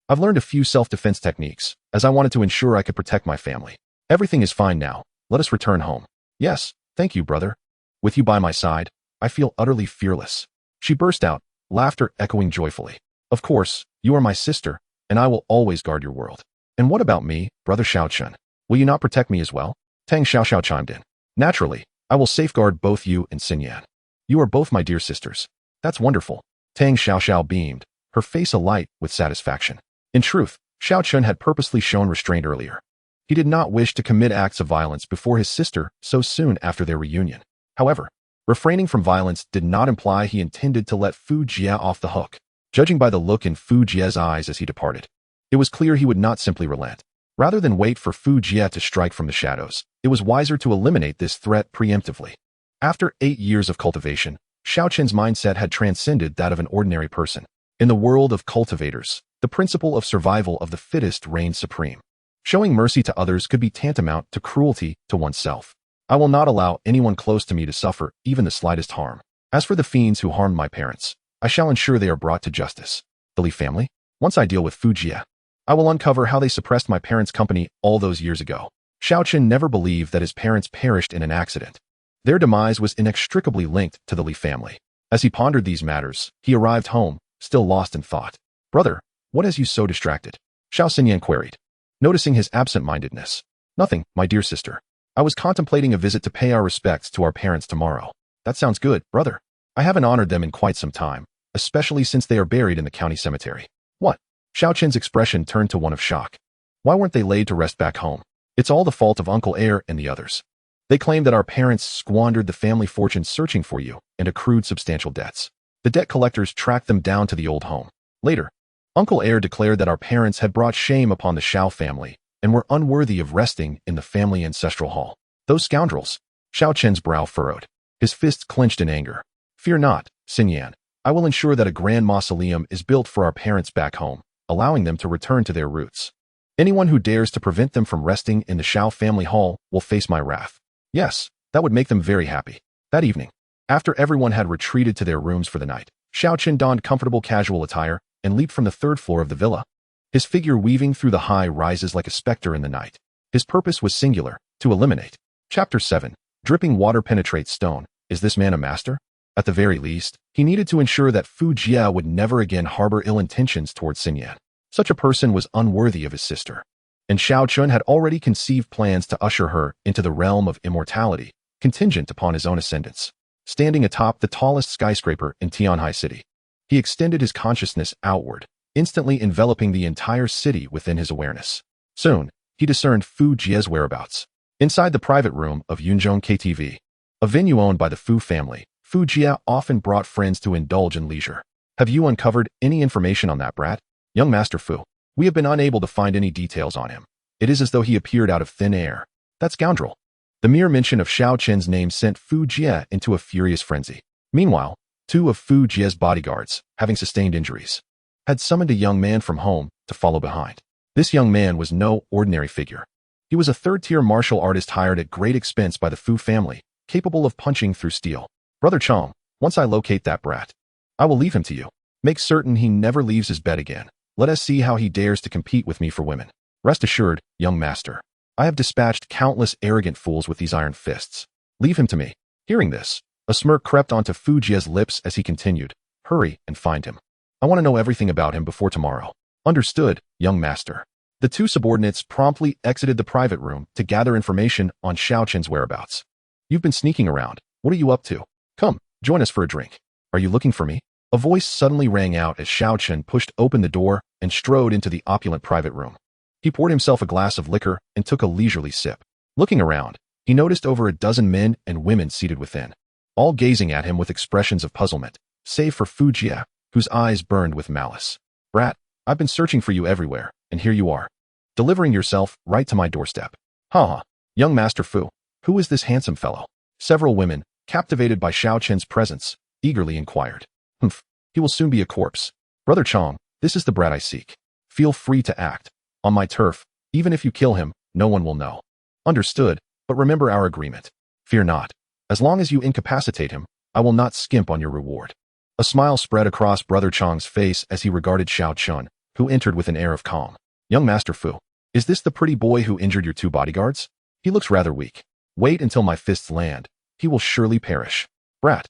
I've learned a few self-defense techniques, as I wanted to ensure I could protect my family. Everything is fine now. Let us return home. Yes, thank you, brother. With you by my side, I feel utterly fearless. She burst out, laughter echoing joyfully. Of course, you are my sister, and I will always guard your world. And what about me, brother Xiao Chen? Will you not protect me as well? Tang Xiaoxiao chimed in. Naturally, I will safeguard both you and Xinyan. You are both my dear sisters. That's wonderful. Tang Xiaoxiao beamed, her face alight with satisfaction. In truth, Xiao Chen had purposely shown restraint earlier. He did not wish to commit acts of violence before his sister so soon after their reunion. However, refraining from violence did not imply he intended to let Fu Jie off the hook. Judging by the look in Fu Jie's eyes as he departed, it was clear he would not simply relent. Rather than wait for Fu Jie to strike from the shadows, it was wiser to eliminate this threat preemptively. After 8 years of cultivation, Xiao Chen's mindset had transcended that of an ordinary person. In the world of cultivators, the principle of survival of the fittest reigned supreme. Showing mercy to others could be tantamount to cruelty to oneself. I will not allow anyone close to me to suffer even the slightest harm. As for the fiends who harmed my parents, I shall ensure they are brought to justice. The Li family? Once I deal with Fu Jie, I will uncover how they suppressed my parents' company all those years ago. Xiao Chen never believed that his parents perished in an accident. Their demise was inextricably linked to the Li family. As he pondered these matters, he arrived home, still lost in thought. Brother, what has you so distracted? Xiao Xinyan queried, noticing his absent-mindedness. Nothing, my dear sister. I was contemplating a visit to pay our respects to our parents tomorrow. That sounds good, brother. I haven't honored them in quite some time, especially since they are buried in the county cemetery. What? Xiao Chen's expression turned to one of shock. Why weren't they laid to rest back home? It's all the fault of Uncle Air and the others. They claim that our parents squandered the family fortune searching for you and accrued substantial debts. The debt collectors tracked them down to the old home. Later, Uncle Air declared that our parents had brought shame upon the Xiao family and were unworthy of resting in the family ancestral hall. Those scoundrels! Xiao Chen's brow furrowed. His fists clenched in anger. Fear not, Xinyan. I will ensure that a grand mausoleum is built for our parents back home, allowing them to return to their roots. Anyone who dares to prevent them from resting in the Xiao family hall will face my wrath. Yes, that would make them very happy. That evening, after everyone had retreated to their rooms for the night, Xiao Chen donned comfortable casual attire and leaped from the third floor of the villa. His figure weaving through the high rises like a specter in the night. His purpose was singular, to eliminate. Chapter 7. Dripping water penetrates stone. Is this man a master? At the very least, he needed to ensure that Fu Jie would never again harbor ill intentions towards Xinyan. Such a person was unworthy of his sister. And Xiao Chen had already conceived plans to usher her into the realm of immortality, contingent upon his own ascendance. Standing atop the tallest skyscraper in Tianhai City, he extended his consciousness outward, instantly enveloping the entire city within his awareness. Soon, he discerned Fu Jie's whereabouts. Inside the private room of Yunzhong KTV, a venue owned by the Fu family, Fu Jie often brought friends to indulge in leisure. Have you uncovered any information on that brat? Young Master Fu, we have been unable to find any details on him. It is as though he appeared out of thin air. That scoundrel. The mere mention of Xiao Chen's name sent Fu Jie into a furious frenzy. Meanwhile, two of Fu Jie's bodyguards, having sustained injuries, had summoned a young man from home to follow behind. This young man was no ordinary figure. He was a third-tier martial artist hired at great expense by the Fu family, capable of punching through steel. Brother Chong, once I locate that brat, I will leave him to you. Make certain he never leaves his bed again. Let us see how he dares to compete with me for women. Rest assured, young master, I have dispatched countless arrogant fools with these iron fists. Leave him to me. Hearing this, a smirk crept onto Fu Jie's lips as he continued, hurry and find him. I want to know everything about him before tomorrow. Understood, young master. The two subordinates promptly exited the private room to gather information on Xiao Chen's whereabouts. You've been sneaking around. What are you up to? Come, join us for a drink. Are you looking for me? A voice suddenly rang out as Xiao Chen pushed open the door and strode into the opulent private room. He poured himself a glass of liquor and took a leisurely sip. Looking around, he noticed over a dozen men and women seated within, all gazing at him with expressions of puzzlement, save for Fu Jie, whose eyes burned with malice. Brat, I've been searching for you everywhere, and here you are, delivering yourself right to my doorstep. Ha! Young Master Fu, who is this handsome fellow? Several women, captivated by Xiao Chen's presence, eagerly inquired. Humph, he will soon be a corpse. Brother Chong, this is the brat I seek. Feel free to act. On my turf, even if you kill him, no one will know. Understood, but remember our agreement. Fear not. As long as you incapacitate him, I will not skimp on your reward. A smile spread across Brother Chong's face as he regarded Xiao Chen, who entered with an air of calm. Young Master Fu, is this the pretty boy who injured your two bodyguards? He looks rather weak. Wait until my fists land. He will surely perish. Brat,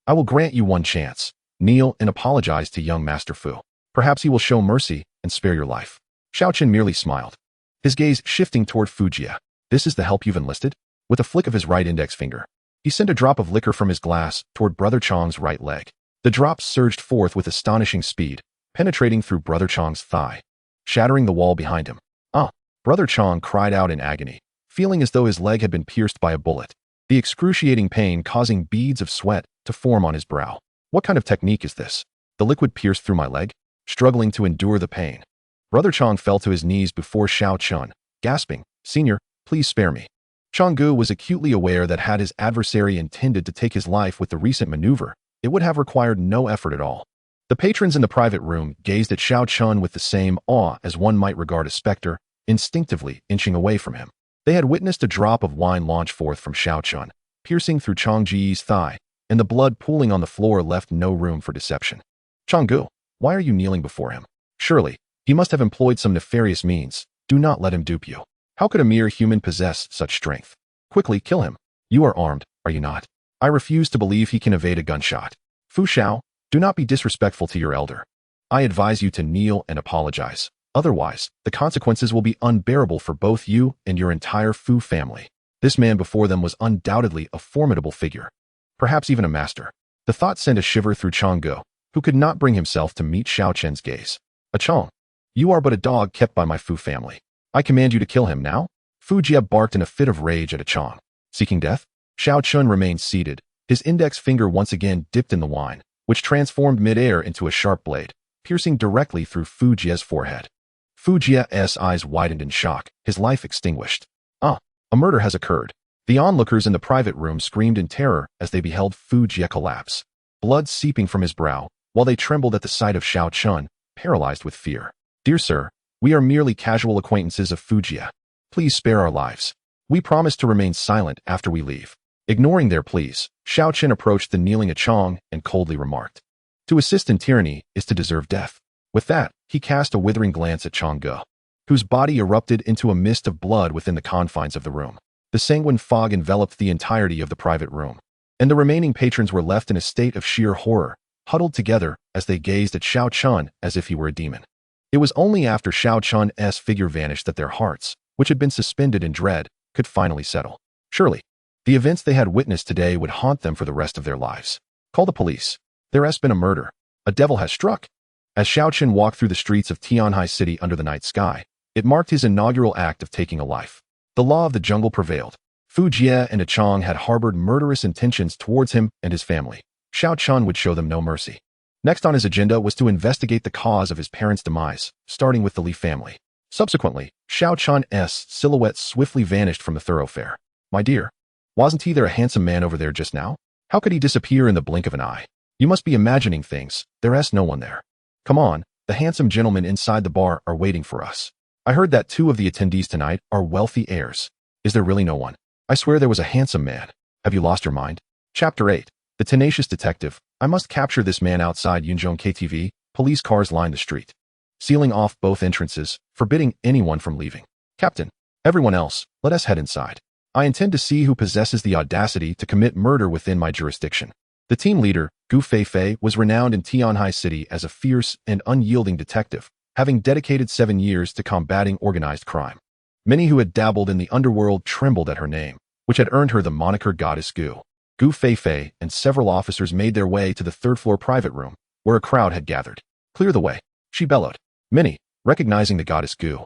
I will grant you one chance. Kneel and apologize to young Master Fu. Perhaps he will show mercy and spare your life. Xiao Chen merely smiled, his gaze shifting toward Fu Jie. This is the help you've enlisted? With a flick of his right index finger, he sent a drop of liquor from his glass toward Brother Chong's right leg. The drop surged forth with astonishing speed, penetrating through Brother Chong's thigh, shattering the wall behind him. Ah! Brother Chong cried out in agony, feeling as though his leg had been pierced by a bullet, the excruciating pain causing beads of sweat to form on his brow. What kind of technique is this? The liquid pierced through my leg? Struggling to endure the pain, Brother Chong fell to his knees before Xiao Chen, gasping, Senior, please spare me. Changgu was acutely aware that had his adversary intended to take his life with the recent maneuver, it would have required no effort at all. The patrons in the private room gazed at Xiao Chen with the same awe as one might regard a specter, instinctively inching away from him. They had witnessed a drop of wine launch forth from Xiao Chen, piercing through Chang Ji's thigh, and the blood pooling on the floor left no room for deception. Changgu, why are you kneeling before him? Surely, he must have employed some nefarious means. Do not let him dupe you. How could a mere human possess such strength? Quickly kill him. You are armed, are you not? I refuse to believe he can evade a gunshot. Fu Xiao, do not be disrespectful to your elder. I advise you to kneel and apologize. Otherwise, the consequences will be unbearable for both you and your entire Fu family. This man before them was undoubtedly a formidable figure, perhaps even a master. The thought sent a shiver through Changgu, who could not bring himself to meet Xiao Chen's gaze. A Chong, you are but a dog kept by my Fu family. I command you to kill him now? Fu Jie barked in a fit of rage at a Chong. Seeking death? Xiao Chen remained seated, his index finger once again dipped in the wine, which transformed mid-air into a sharp blade, piercing directly through Fu Jie's forehead. Fu Jie's eyes widened in shock, his life extinguished. A murder has occurred. The onlookers in the private room screamed in terror as they beheld Fu Jie collapse, blood seeping from his brow, while they trembled at the sight of Xiao Chen, paralyzed with fear. Dear sir, we are merely casual acquaintances of Fu Jie. Please spare our lives. We promise to remain silent after we leave. Ignoring their pleas, Xiao Chen approached the kneeling Achong and coldly remarked, to assist in tyranny is to deserve death. With that, he cast a withering glance at Changgu, whose body erupted into a mist of blood within the confines of the room. The sanguine fog enveloped the entirety of the private room, and the remaining patrons were left in a state of sheer horror, huddled together as they gazed at Xiao Chen as if he were a demon. It was only after Xiao Chen's figure vanished that their hearts, which had been suspended in dread, could finally settle. Surely, the events they had witnessed today would haunt them for the rest of their lives. Call the police. There has been a murder. A devil has struck. As Xiao Chen walked through the streets of Tianhai City under the night sky, it marked his inaugural act of taking a life. The law of the jungle prevailed. Fu Jie and Achong had harbored murderous intentions towards him and his family. Xiao Chen would show them no mercy. Next on his agenda was to investigate the cause of his parents' demise, starting with the Li family. Subsequently, Xiao Chen's silhouette swiftly vanished from the thoroughfare. My dear, wasn't he there a handsome man over there just now? How could he disappear in the blink of an eye? You must be imagining things. There's no one there. Come on, the handsome gentlemen inside the bar are waiting for us. I heard that 2 of the attendees tonight are wealthy heirs. Is there really no one? I swear there was a handsome man. Have you lost your mind? Chapter 8. The tenacious detective. I must capture this man outside Yunzhong KTV. Police cars line the street, sealing off both entrances, forbidding anyone from leaving. Captain, everyone else, let us head inside. I intend to see who possesses the audacity to commit murder within my jurisdiction. The team leader, Gu Feifei, was renowned in Tianhai City as a fierce and unyielding detective, having dedicated 7 years to combating organized crime. Many who had dabbled in the underworld trembled at her name, which had earned her the moniker Goddess Gu. Gu Feifei and several officers made their way to the third-floor private room, where a crowd had gathered. Clear the way, she bellowed. Many, recognizing the Goddess Gu,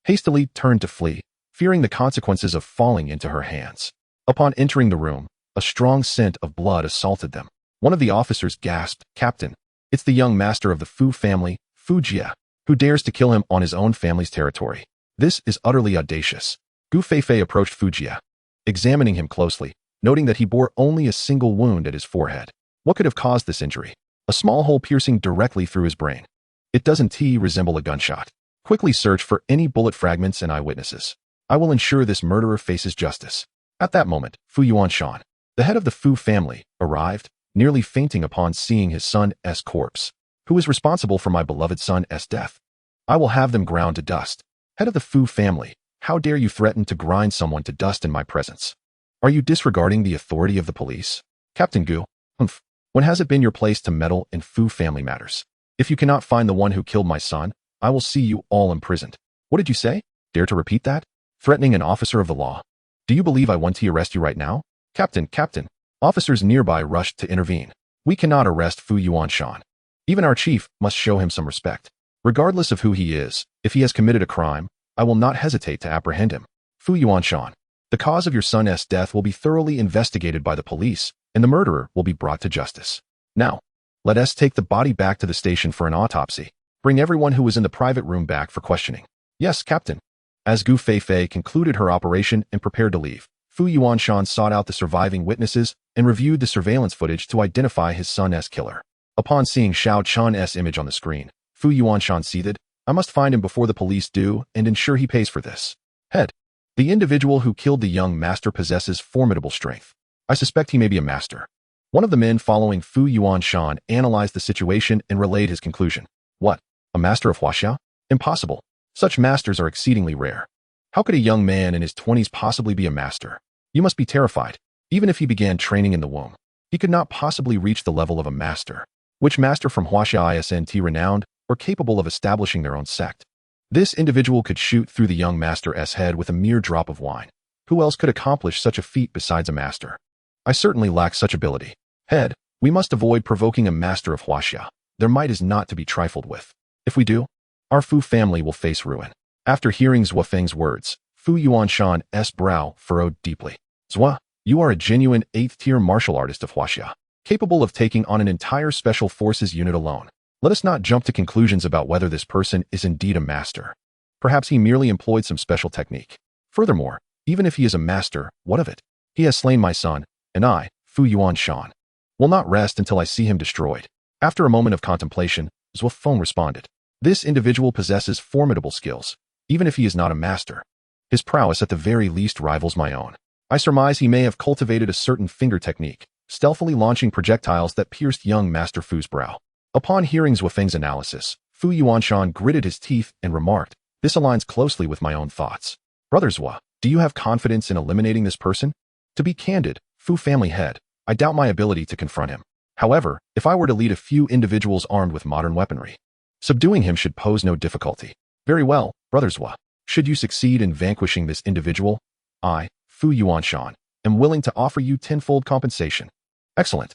hastily turned to flee, fearing the consequences of falling into her hands. Upon entering the room, a strong scent of blood assaulted them. One of the officers gasped, Captain, it's the young master of the Fu family, Fu Jie, who dares to kill him on his own family's territory. This is utterly audacious. Gu Feifei approached Fu Jie, examining him closely, noting that he bore only a single wound at his forehead. What could have caused this injury? A small hole piercing directly through his brain. It doesn't resemble a gunshot. Quickly search for any bullet fragments and eyewitnesses. I will ensure this murderer faces justice. At that moment, Fu Yuanshan, the head of the Fu family, arrived, nearly fainting upon seeing his son's corpse. Who is responsible for my beloved son's death? I will have them ground to dust. Head of the Fu family, how dare you threaten to grind someone to dust in my presence? Are you disregarding the authority of the police? Captain Gu, when has it been your place to meddle in Fu family matters? If you cannot find the one who killed my son, I will see you all imprisoned. What did you say? Dare to repeat that? Threatening an officer of the law. Do you believe I want to arrest you right now? Captain, officers nearby rushed to intervene. We cannot arrest Fu Yuanshan. Even our chief must show him some respect. Regardless of who he is, if he has committed a crime, I will not hesitate to apprehend him. Fu Yuanshan, the cause of your son's death will be thoroughly investigated by the police, and the murderer will be brought to justice. Now, let us take the body back to the station for an autopsy. Bring everyone who was in the private room back for questioning. Yes, Captain. As Gu Feifei concluded her operation and prepared to leave, Fu Yuanshan sought out the surviving witnesses and reviewed the surveillance footage to identify his son's killer. Upon seeing Xiao Chen's image on the screen, Fu Yuanshan seethed, I must find him before the police do and ensure he pays for this. Head. The individual who killed the young master possesses formidable strength. I suspect he may be a master. One of the men following Fu Yuanshan analyzed the situation and relayed his conclusion. What? A master of Huaxia? Impossible. Such masters are exceedingly rare. How could a young man in his 20s possibly be a master? You must be terrified. Even if he began training in the womb, he could not possibly reach the level of a master. Which master from Huaxia isn't renowned or capable of establishing their own sect? This individual could shoot through the young master's head with a mere drop of wine. Who else could accomplish such a feat besides a master? I certainly lack such ability. Head, we must avoid provoking a master of Huaxia. Their might is not to be trifled with. If we do, our Fu family will face ruin. After hearing Zhua Feng's words, Fu Yuanshan's brow furrowed deeply. Zhua, you are a genuine 8th-tier martial artist of Huaxia, capable of taking on an entire special forces unit alone. Let us not jump to conclusions about whether this person is indeed a master. Perhaps he merely employed some special technique. Furthermore, even if he is a master, what of it? He has slain my son, and I, Fu Yuanshan, will not rest until I see him destroyed. After a moment of contemplation, Zhua Feng responded. This individual possesses formidable skills, even if he is not a master. His prowess at the very least rivals my own. I surmise he may have cultivated a certain finger technique, stealthily launching projectiles that pierced young Master Fu's brow. Upon hearing Zhua Feng's analysis, Fu Yuanshan gritted his teeth and remarked, this aligns closely with my own thoughts. Brother Zhua, do you have confidence in eliminating this person? To be candid, Fu family head, I doubt my ability to confront him. However, if I were to lead a few individuals armed with modern weaponry, subduing him should pose no difficulty. Very well, Brother Zhua. Should you succeed in vanquishing this individual, I, Fu Yuanshan, am willing to offer you tenfold compensation. Excellent.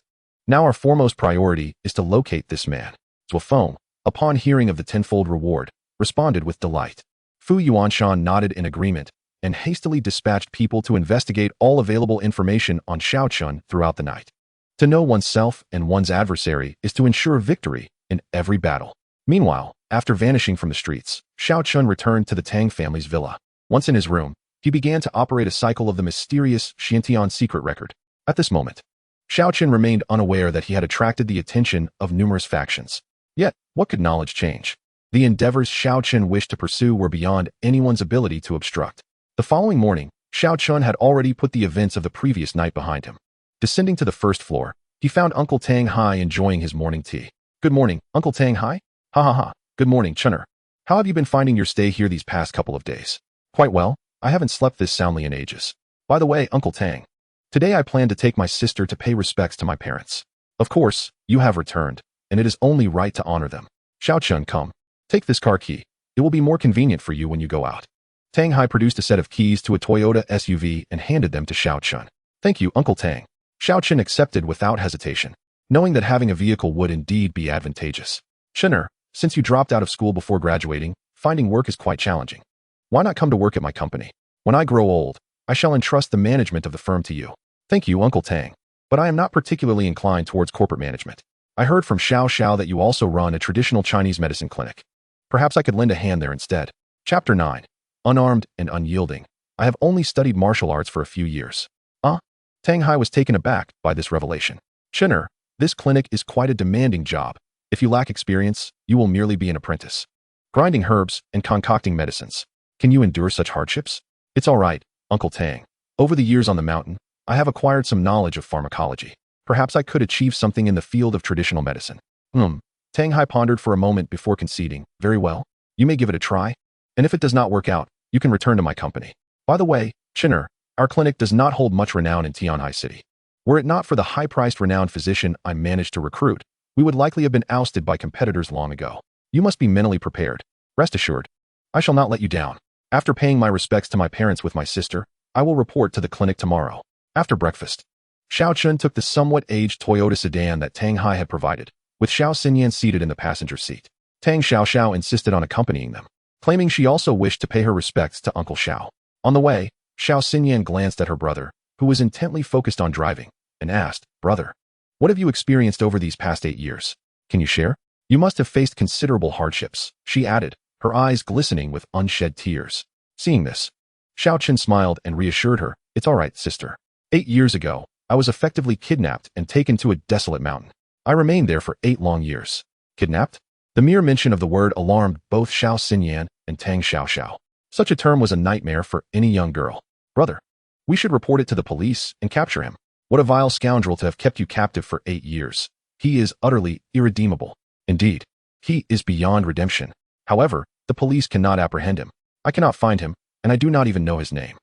Now our foremost priority is to locate this man. Zhua Feng, upon hearing of the tenfold reward, responded with delight. Fu Yuanshan nodded in agreement and hastily dispatched people to investigate all available information on Xiao Chen throughout the night. To know oneself and one's adversary is to ensure victory in every battle. Meanwhile, after vanishing from the streets, Xiao Chen returned to the Tang family's villa. Once in his room, he began to operate a cycle of the mysterious Xiantian secret record. At this moment, Xiao Chen remained unaware that he had attracted the attention of numerous factions. Yet, what could knowledge change? The endeavors Xiao Chen wished to pursue were beyond anyone's ability to obstruct. The following morning, Xiao Chen had already put the events of the previous night behind him. Descending to the first floor, he found Uncle Tang Hai enjoying his morning tea. Good morning, Uncle Tang Hai? Ha ha ha. Good morning, Chener. How have you been finding your stay here these past couple of days? Quite well. I haven't slept this soundly in ages. By the way, Uncle Tang, today I plan to take my sister to pay respects to my parents. Of course, you have returned, and it is only right to honor them. Xiao Chen, come. Take this car key. It will be more convenient for you when you go out. Tang Hai produced a set of keys to a Toyota SUV and handed them to Xiao Chen. Thank you, Uncle Tang. Xiao Chen accepted without hesitation, knowing that having a vehicle would indeed be advantageous. Chener, since you dropped out of school before graduating, finding work is quite challenging. Why not come to work at my company? When I grow old, I shall entrust the management of the firm to you. Thank you, Uncle Tang. But I am not particularly inclined towards corporate management. I heard from Xiao that you also run a traditional Chinese medicine clinic. Perhaps I could lend a hand there instead. Chapter 9. Unarmed and unyielding. I have only studied martial arts for a few years. Tang Hai was taken aback by this revelation. Chener, this clinic is quite a demanding job. If you lack experience, you will merely be an apprentice. Grinding herbs and concocting medicines. Can you endure such hardships? It's all right, Uncle Tang. Over the years on the mountain, I have acquired some knowledge of pharmacology. Perhaps I could achieve something in the field of traditional medicine. Tang Hai pondered for a moment before conceding. Very well. You may give it a try. And if it does not work out, you can return to my company. By the way, Chener, our clinic does not hold much renown in Tianhai City. Were it not for the high-priced renowned physician I managed to recruit, we would likely have been ousted by competitors long ago. You must be mentally prepared. Rest assured, I shall not let you down. After paying my respects to my parents with my sister, I will report to the clinic tomorrow. After breakfast, Xiao Chen took the somewhat aged Toyota sedan that Tang Hai had provided, with Xiao Xinyan seated in the passenger seat. Tang Xiao insisted on accompanying them, claiming she also wished to pay her respects to Uncle Xiao. On the way, Xiao Xinyan glanced at her brother, who was intently focused on driving, and asked, Brother, what have you experienced over these past 8 years? Can you share? You must have faced considerable hardships, she added, her eyes glistening with unshed tears. Seeing this, Xiao Chen smiled and reassured her, It's all right, sister. 8 years ago, I was effectively kidnapped and taken to a desolate mountain. I remained there for 8 long years. Kidnapped? The mere mention of the word alarmed both Xiao Xinyan and Tang Xiao. Such a term was a nightmare for any young girl. Brother, we should report it to the police and capture him. What a vile scoundrel to have kept you captive for 8 years. He is utterly irredeemable. Indeed, he is beyond redemption. However, the police cannot apprehend him. I cannot find him, and I do not even know his name.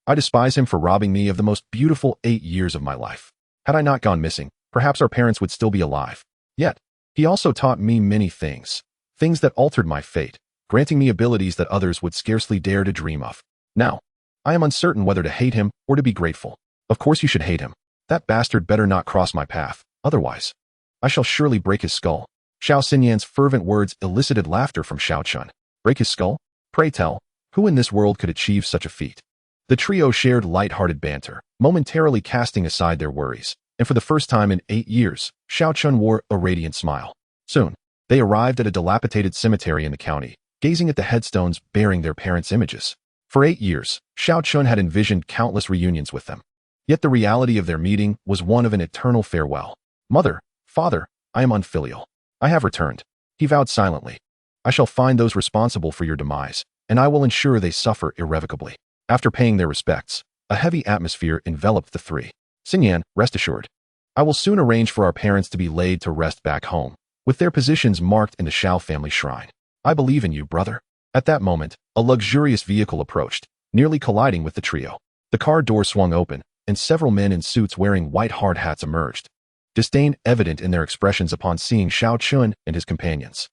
I despise him for robbing me of the most beautiful 8 years of my life. Had I not gone missing, perhaps our parents would still be alive. Yet, he also taught me many things that altered my fate, granting me abilities that others would scarcely dare to dream of. Now, I am uncertain whether to hate him or to be grateful. Of course you should hate him. That bastard better not cross my path, otherwise I shall surely break his skull. Xiao Xinyan's fervent words elicited laughter from Xiao Chen. Break his skull? Pray tell, who in this world could achieve such a feat? The trio shared light-hearted banter, momentarily casting aside their worries, and for the first time in 8 years, Xiao Chen wore a radiant smile. Soon, they arrived at a dilapidated cemetery in the county, gazing at the headstones bearing their parents' images. For 8 years, Xiao Chen had envisioned countless reunions with them. Yet the reality of their meeting was one of an eternal farewell. Mother, father, I am unfilial. I have returned. He vowed silently. I shall find those responsible for your demise, and I will ensure they suffer irrevocably. After paying their respects, a heavy atmosphere enveloped the three. Xinyan, rest assured. I will soon arrange for our parents to be laid to rest back home, with their positions marked in the Xiao family shrine. I believe in you, brother. At that moment, a luxurious vehicle approached, nearly colliding with the trio. The car door swung open, and several men in suits wearing white hard hats emerged, disdain evident in their expressions upon seeing Xiao Chen and his companions.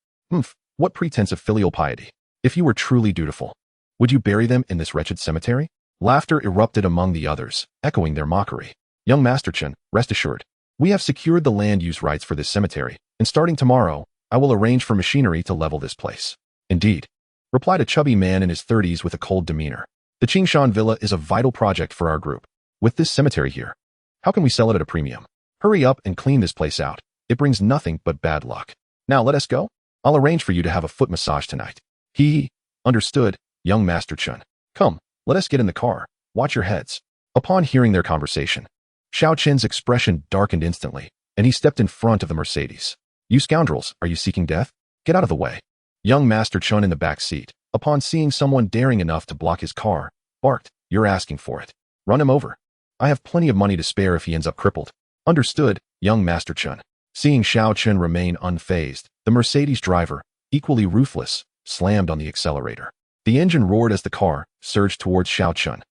What pretense of filial piety? If you were truly dutiful, would you bury them in this wretched cemetery? Laughter erupted among the others, echoing their mockery. Young Master Chen, rest assured. We have secured the land use rights for this cemetery, and starting tomorrow, I will arrange for machinery to level this place. Indeed, replied a chubby man in his 30s with a cold demeanor. The Qingshan Villa is a vital project for our group. With this cemetery here, how can we sell it at a premium? Hurry up and clean this place out. It brings nothing but bad luck. Now let us go. I'll arrange for you to have a foot massage tonight. Understood, young Master Chen. Come, let us get in the car. Watch your heads. Upon hearing their conversation, Xiao Chen's expression darkened instantly, and he stepped in front of the Mercedes. You scoundrels, are you seeking death? Get out of the way. Young Master Chen in the back seat, upon seeing someone daring enough to block his car, barked, You're asking for it. Run him over. I have plenty of money to spare if he ends up crippled. Understood, young Master Chen. Seeing Xiao Chen remain unfazed, the Mercedes driver, equally ruthless, slammed on the accelerator. The engine roared as the car surged towards Xiao Chen.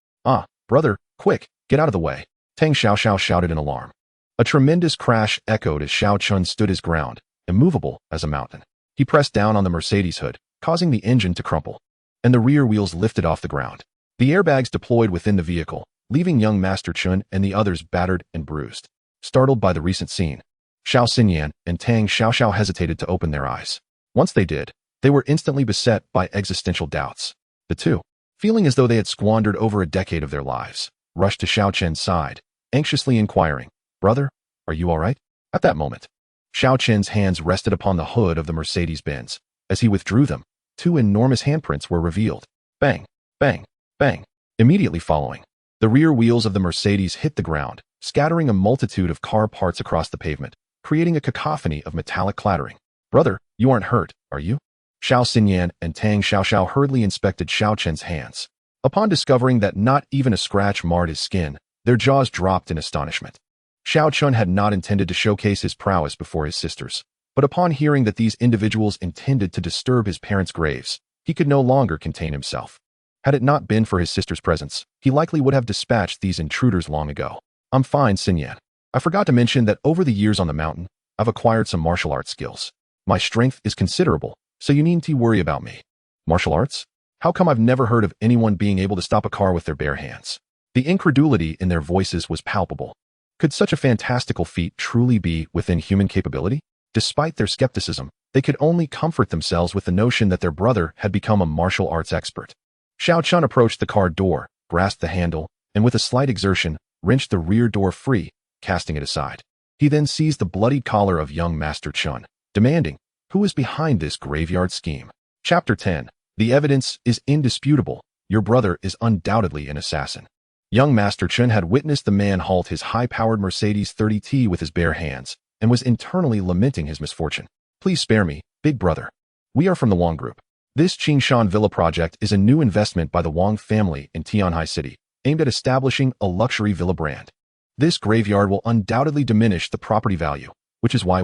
Brother, quick, get out of the way. Tang Xiao shouted in alarm. A tremendous crash echoed as Xiao Chen stood his ground, immovable as a mountain. He pressed down on the Mercedes hood, causing the engine to crumple, and the rear wheels lifted off the ground. The airbags deployed within the vehicle, leaving young Master Chen and the others battered and bruised. Startled by the recent scene, Xiao Xinyan and Tang Xiao hesitated to open their eyes. Once they did, they were instantly beset by existential doubts. The two, feeling as though they had squandered over a decade of their lives, rushed to Xiao Chen's side, anxiously inquiring, Brother, are you all right? At that moment, Xiao Chen's hands rested upon the hood of the Mercedes-Benz. As he withdrew them, 2 enormous handprints were revealed. Bang, bang, bang. Immediately following, the rear wheels of the Mercedes hit the ground, scattering a multitude of car parts across the pavement, creating a cacophony of metallic clattering. Brother, you aren't hurt, are you? Xiao Xinyan and Tang Xiao hurriedly inspected Xiao Chen's hands. Upon discovering that not even a scratch marred his skin, their jaws dropped in astonishment. Xiao Chen had not intended to showcase his prowess before his sisters, but upon hearing that these individuals intended to disturb his parents' graves, he could no longer contain himself. Had it not been for his sister's presence, he likely would have dispatched these intruders long ago. I'm fine, Xinyan. I forgot to mention that over the years on the mountain, I've acquired some martial arts skills. My strength is considerable, so you needn't worry about me. Martial arts? How come I've never heard of anyone being able to stop a car with their bare hands? The incredulity in their voices was palpable. Could such a fantastical feat truly be within human capability? Despite their skepticism, they could only comfort themselves with the notion that their brother had become a martial arts expert. Xiao Chen approached the car door, grasped the handle, and with a slight exertion, wrenched the rear door free, casting it aside. He then seized the bloodied collar of young Master Chen, demanding, Who is behind this graveyard scheme? Chapter 10. The evidence is indisputable. Your brother is undoubtedly an assassin. Young Master Chen had witnessed the man halt his high-powered Mercedes 30T with his bare hands, and was internally lamenting his misfortune. Please spare me, big brother. We are from the Wang group. This Qingshan Villa project is a new investment by the Wang family in Tianhai City, aimed at establishing a luxury villa brand. This graveyard will undoubtedly diminish the property value, which is why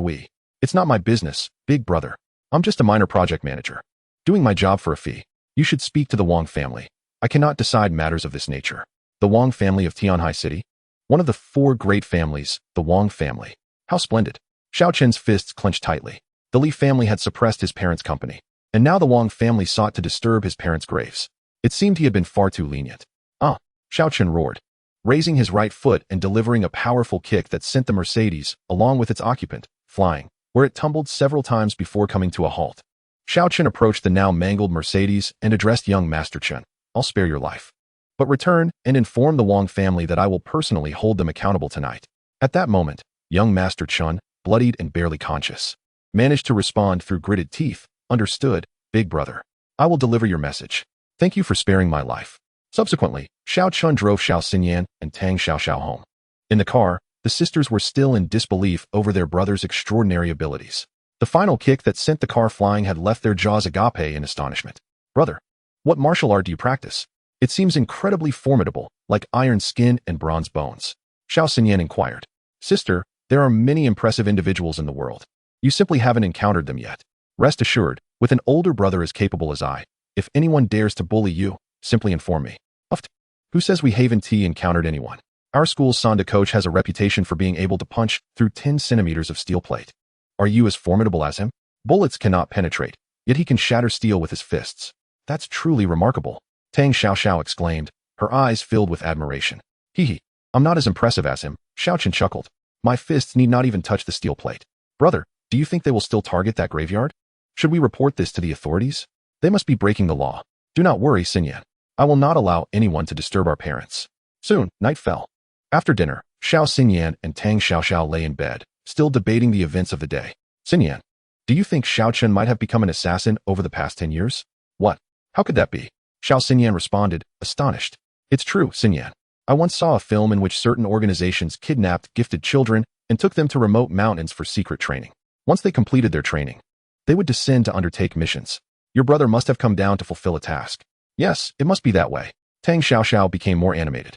It's not my business, big brother. I'm just a minor project manager. Doing my job for a fee. You should speak to the Wang family. I cannot decide matters of this nature. The Wang family of Tianhai City? One of the 4 great families, the Wang family. How splendid. Xiao Chen's fists clenched tightly. The Li family had suppressed his parents' company, and now the Wang family sought to disturb his parents' graves. It seemed he had been far too lenient. Ah, Xiao Chen roared, raising his right foot and delivering a powerful kick that sent the Mercedes, along with its occupant, flying, where it tumbled several times before coming to a halt. Xiao Chen approached the now mangled Mercedes and addressed young Master Chen. I'll spare your life. But return and inform the Wang family that I will personally hold them accountable tonight. At that moment, young Master Chen, bloodied and barely conscious, managed to respond through gritted teeth. Understood, big brother. I will deliver your message. Thank you for sparing my life. Subsequently, Xiao Chen drove Xiao Xinyan and Tang Xiaoxiao home. In the car, the sisters were still in disbelief over their brother's extraordinary abilities. The final kick that sent the car flying had left their jaws agape in astonishment. Brother, what martial art do you practice? It seems incredibly formidable, like iron skin and bronze bones. Xiao Xinyan inquired. Sister, there are many impressive individuals in the world. You simply haven't encountered them yet. Rest assured, with an older brother as capable as I, if anyone dares to bully you, simply inform me. Uft. Who says we Haven T encountered anyone? Our school's Sonda coach has a reputation for being able to punch through 10 centimeters of steel plate. Are you as formidable as him? Bullets cannot penetrate, yet he can shatter steel with his fists. That's truly remarkable. Tang Xiaoxiao exclaimed, her eyes filled with admiration. Hee, I'm not as impressive as him, Xiao Chen chuckled. My fists need not even touch the steel plate. Brother, do you think they will still target that graveyard? Should we report this to the authorities? They must be breaking the law. Do not worry, Xinyan. I will not allow anyone to disturb our parents. Soon, night fell. After dinner, Xiao Xinyan and Tang Xiaoxiao lay in bed, still debating the events of the day. Xinyan, do you think Xiao Chen might have become an assassin over the past 10 years? What? How could that be? Xiao Xinyan responded, astonished. It's true, Xinyan. I once saw a film in which certain organizations kidnapped gifted children and took them to remote mountains for secret training. Once they completed their training, they would descend to undertake missions. Your brother must have come down to fulfill a task. Yes, it must be that way. Tang Xiaoxiao became more animated.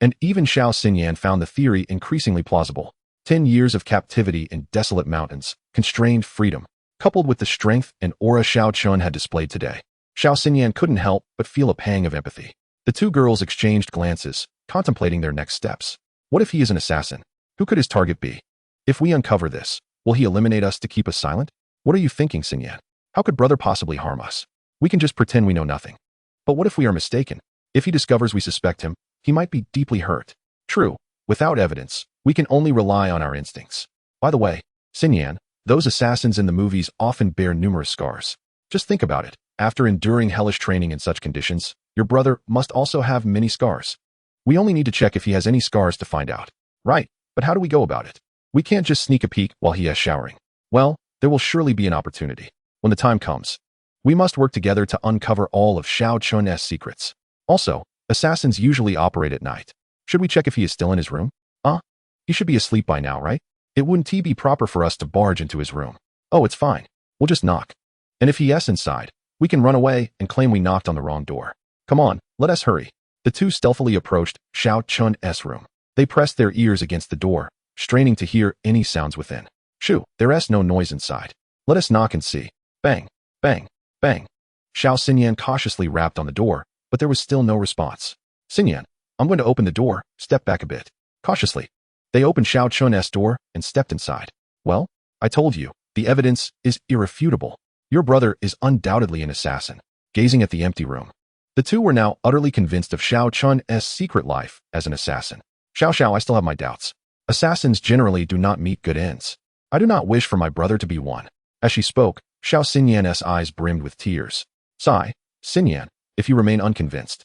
And even Xiao Xinyan found the theory increasingly plausible. 10 years of captivity in desolate mountains, constrained freedom, coupled with the strength and aura Xiao Chen had displayed today. Xiao Xinyan couldn't help but feel a pang of empathy. The 2 girls exchanged glances, contemplating their next steps. What if he is an assassin? Who could his target be? If we uncover this, will he eliminate us to keep us silent? What are you thinking, Xinyan? How could brother possibly harm us? We can just pretend we know nothing. But what if we are mistaken? If he discovers we suspect him, he might be deeply hurt. True, without evidence, we can only rely on our instincts. By the way, Xinyan, those assassins in the movies often bear numerous scars. Just think about it. After enduring hellish training in such conditions, your brother must also have many scars. We only need to check if he has any scars to find out. Right, but how do we go about it? We can't just sneak a peek while he is showering. Well, there will surely be an opportunity. When the time comes, we must work together to uncover all of Xiao Chen's secrets. Also, assassins usually operate at night. Should we check if he is still in his room? He should be asleep by now, right? It wouldn't be proper for us to barge into his room. Oh, it's fine. We'll just knock. And if he is inside, we can run away and claim we knocked on the wrong door. Come on, let us hurry. The 2 stealthily approached Xiao Chen's room. They pressed their ears against the door, straining to hear any sounds within. Shoo, there is no noise inside. Let us knock and see. Bang, bang, bang. Xiao Xinyan cautiously rapped on the door, but there was still no response. Xinyan, I'm going to open the door, step back a bit. Cautiously. They opened Xiao Chen's door and stepped inside. Well, I told you, the evidence is irrefutable. Your brother is undoubtedly an assassin. Gazing at the empty room, the 2 were now utterly convinced of Xiao Chen's secret life as an assassin. Xiao, I still have my doubts. Assassins generally do not meet good ends. I do not wish for my brother to be one. As she spoke, Xiao Xinyan's eyes brimmed with tears. Sigh, Xinyan, if you remain unconvinced,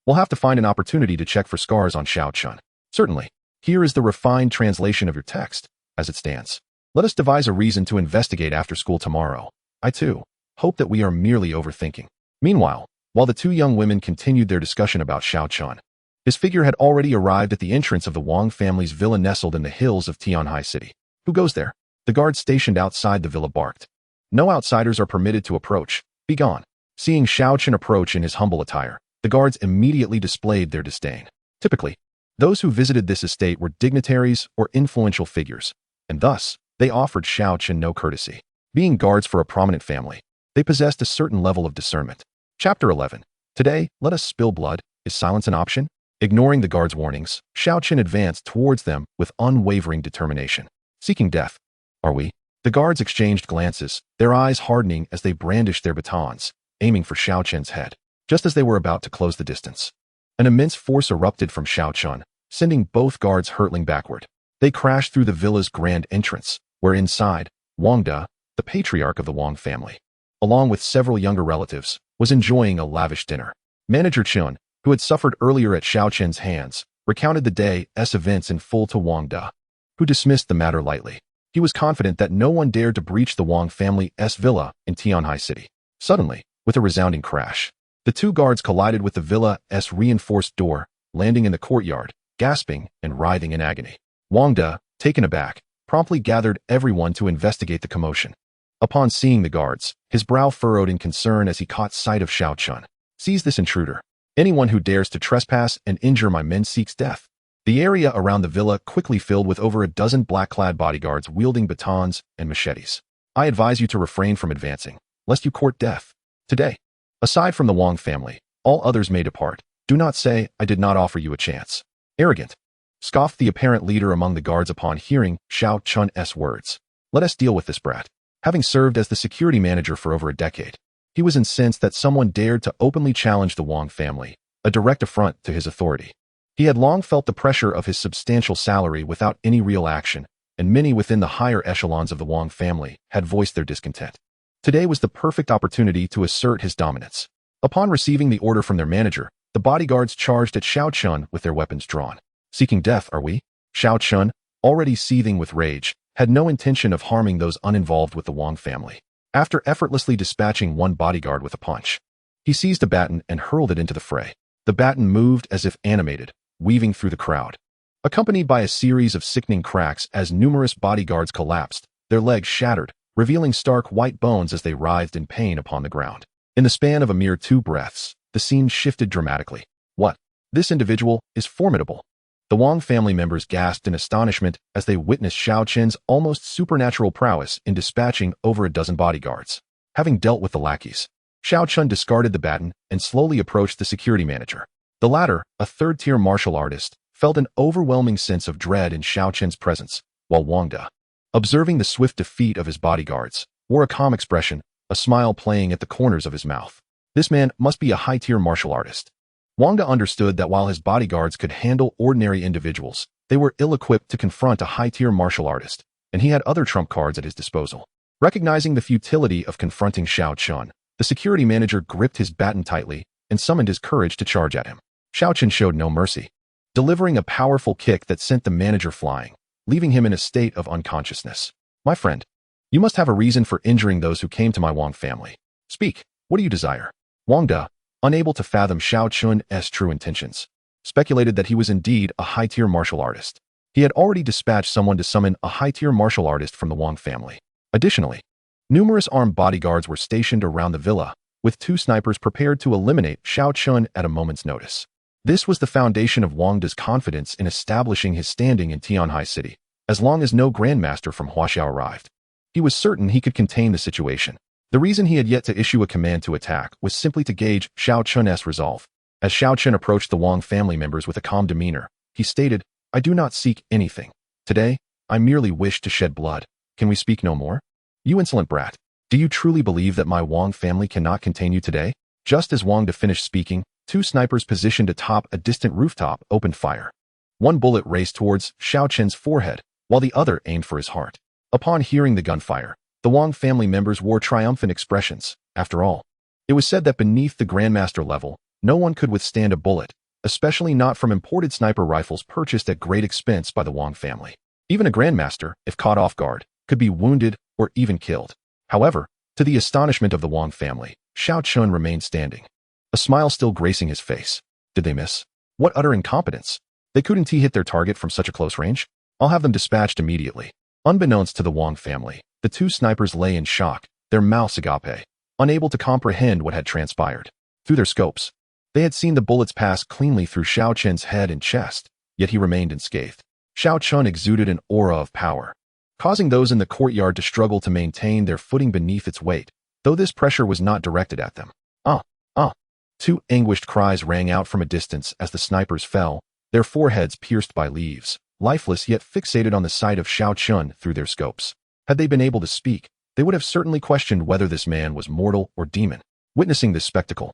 we'll have to find an opportunity to check for scars on Xiao Chen. Certainly. Here is the refined translation of your text, as it stands. Let us devise a reason to investigate after school tomorrow. I, too, hope that we are merely overthinking. Meanwhile, while the 2 young women continued their discussion about Xiao Chen, his figure had already arrived at the entrance of the Wang family's villa nestled in the hills of Tianhai City. Who goes there? The guards stationed outside the villa barked. No outsiders are permitted to approach. Be gone. Seeing Xiao Chen approach in his humble attire, the guards immediately displayed their disdain. Typically, those who visited this estate were dignitaries or influential figures, and thus, they offered Xiao Chen no courtesy. Being guards for a prominent family, they possessed a certain level of discernment. Chapter 11. Today, let us spill blood. Is silence an option? Ignoring the guards' warnings, Xiao Chen advanced towards them with unwavering determination. Seeking death. Are we? The guards exchanged glances, their eyes hardening as they brandished their batons, aiming for Xiao Chen's head. Just as they were about to close the distance, an immense force erupted from Xiao Chen, sending both guards hurtling backward. They crashed through the villa's grand entrance, where inside, Wang De, the patriarch of the Wang family, along with several younger relatives, was enjoying a lavish dinner. Manager Chun, who had suffered earlier at Xiao Chen's hands, recounted the day's events in full to Wang De, who dismissed the matter lightly. He was confident that no one dared to breach the Wang family's villa in Tianhai City. Suddenly, with a resounding crash, the two guards collided with the villa's reinforced door, landing in the courtyard, gasping and writhing in agony. Wang De, taken aback, promptly gathered everyone to investigate the commotion. Upon seeing the guards, his brow furrowed in concern as he caught sight of Xiao Chen. Seize this intruder. Anyone who dares to trespass and injure my men seeks death. The area around the villa quickly filled with over a dozen black-clad bodyguards wielding batons and machetes. I advise you to refrain from advancing, lest you court death. Today, aside from the Wang family, all others may depart. Do not say, I did not offer you a chance. Arrogant. Scoffed the apparent leader among the guards upon hearing Xiao Chen's words. Let us deal with this brat. Having served as the security manager for over a decade, he was incensed that someone dared to openly challenge the Wang family, a direct affront to his authority. He had long felt the pressure of his substantial salary without any real action, and many within the higher echelons of the Wang family had voiced their discontent. Today was the perfect opportunity to assert his dominance. Upon receiving the order from their manager, the bodyguards charged at Xiao Chen with their weapons drawn. Seeking death, are we? Xiao Chen, already seething with rage, had no intention of harming those uninvolved with the Wang family. After effortlessly dispatching one bodyguard with a punch, he seized a baton and hurled it into the fray. The baton moved as if animated, weaving through the crowd, accompanied by a series of sickening cracks as numerous bodyguards collapsed, their legs shattered, revealing stark white bones as they writhed in pain upon the ground. In the span of a mere 2 breaths, the scene shifted dramatically. What? This individual is formidable. The Wang family members gasped in astonishment as they witnessed Xiao Chen's almost supernatural prowess in dispatching over a dozen bodyguards. Having dealt with the lackeys, Xiao Chen discarded the baton and slowly approached the security manager. The latter, a third-tier martial artist, felt an overwhelming sense of dread in Xiao Chen's presence, while Wang De, observing the swift defeat of his bodyguards, wore a calm expression, a smile playing at the corners of his mouth. This man must be a high-tier martial artist. Wang De understood that while his bodyguards could handle ordinary individuals, they were ill-equipped to confront a high-tier martial artist, and he had other trump cards at his disposal. Recognizing the futility of confronting Xiao Chen, the security manager gripped his baton tightly and summoned his courage to charge at him. Xiao Chen showed no mercy, delivering a powerful kick that sent the manager flying, leaving him in a state of unconsciousness. My friend, you must have a reason for injuring those who came to my Wang family. Speak, what do you desire? Wang De, unable to fathom Xiao Chen's true intentions, speculated that he was indeed a high-tier martial artist. He had already dispatched someone to summon a high-tier martial artist from the Wang family. Additionally, numerous armed bodyguards were stationed around the villa, with 2 snipers prepared to eliminate Xiao Chen at a moment's notice. This was the foundation of Wang De's confidence in establishing his standing in Tianhai City. As long as no grandmaster from Huaxiao arrived, he was certain he could contain the situation. The reason he had yet to issue a command to attack was simply to gauge Xiao Chen's resolve. As Xiao Chen approached the Wang family members with a calm demeanor, he stated, I do not seek anything. Today, I merely wish to shed blood. Can we speak no more? You insolent brat. Do you truly believe that my Wang family cannot contain you today? Just as Wang De finished speaking, 2 snipers positioned atop a distant rooftop opened fire. One bullet raced towards Xiao Chen's forehead, while the other aimed for his heart. Upon hearing the gunfire, the Wang family members wore triumphant expressions. After all, it was said that beneath the Grandmaster level, no one could withstand a bullet, especially not from imported sniper rifles purchased at great expense by the Wang family. Even a Grandmaster, if caught off guard, could be wounded or even killed. However, to the astonishment of the Wang family, Xiao Chen remained standing, a smile still gracing his face. Did they miss? What utter incompetence! They couldn't hit their target from such a close range? I'll have them dispatched immediately. Unbeknownst to the Wang family, the 2 snipers lay in shock, their mouths agape, unable to comprehend what had transpired. Through their scopes, they had seen the bullets pass cleanly through Xiao Chen's head and chest, yet he remained unscathed. Xiao Chen exuded an aura of power, causing those in the courtyard to struggle to maintain their footing beneath its weight, though this pressure was not directed at them. Ah! Ah! Two anguished cries rang out from a distance as the snipers fell, their foreheads pierced by leaves, lifeless yet fixated on the sight of Xiao Chen through their scopes. Had they been able to speak, they would have certainly questioned whether this man was mortal or demon. Witnessing this spectacle,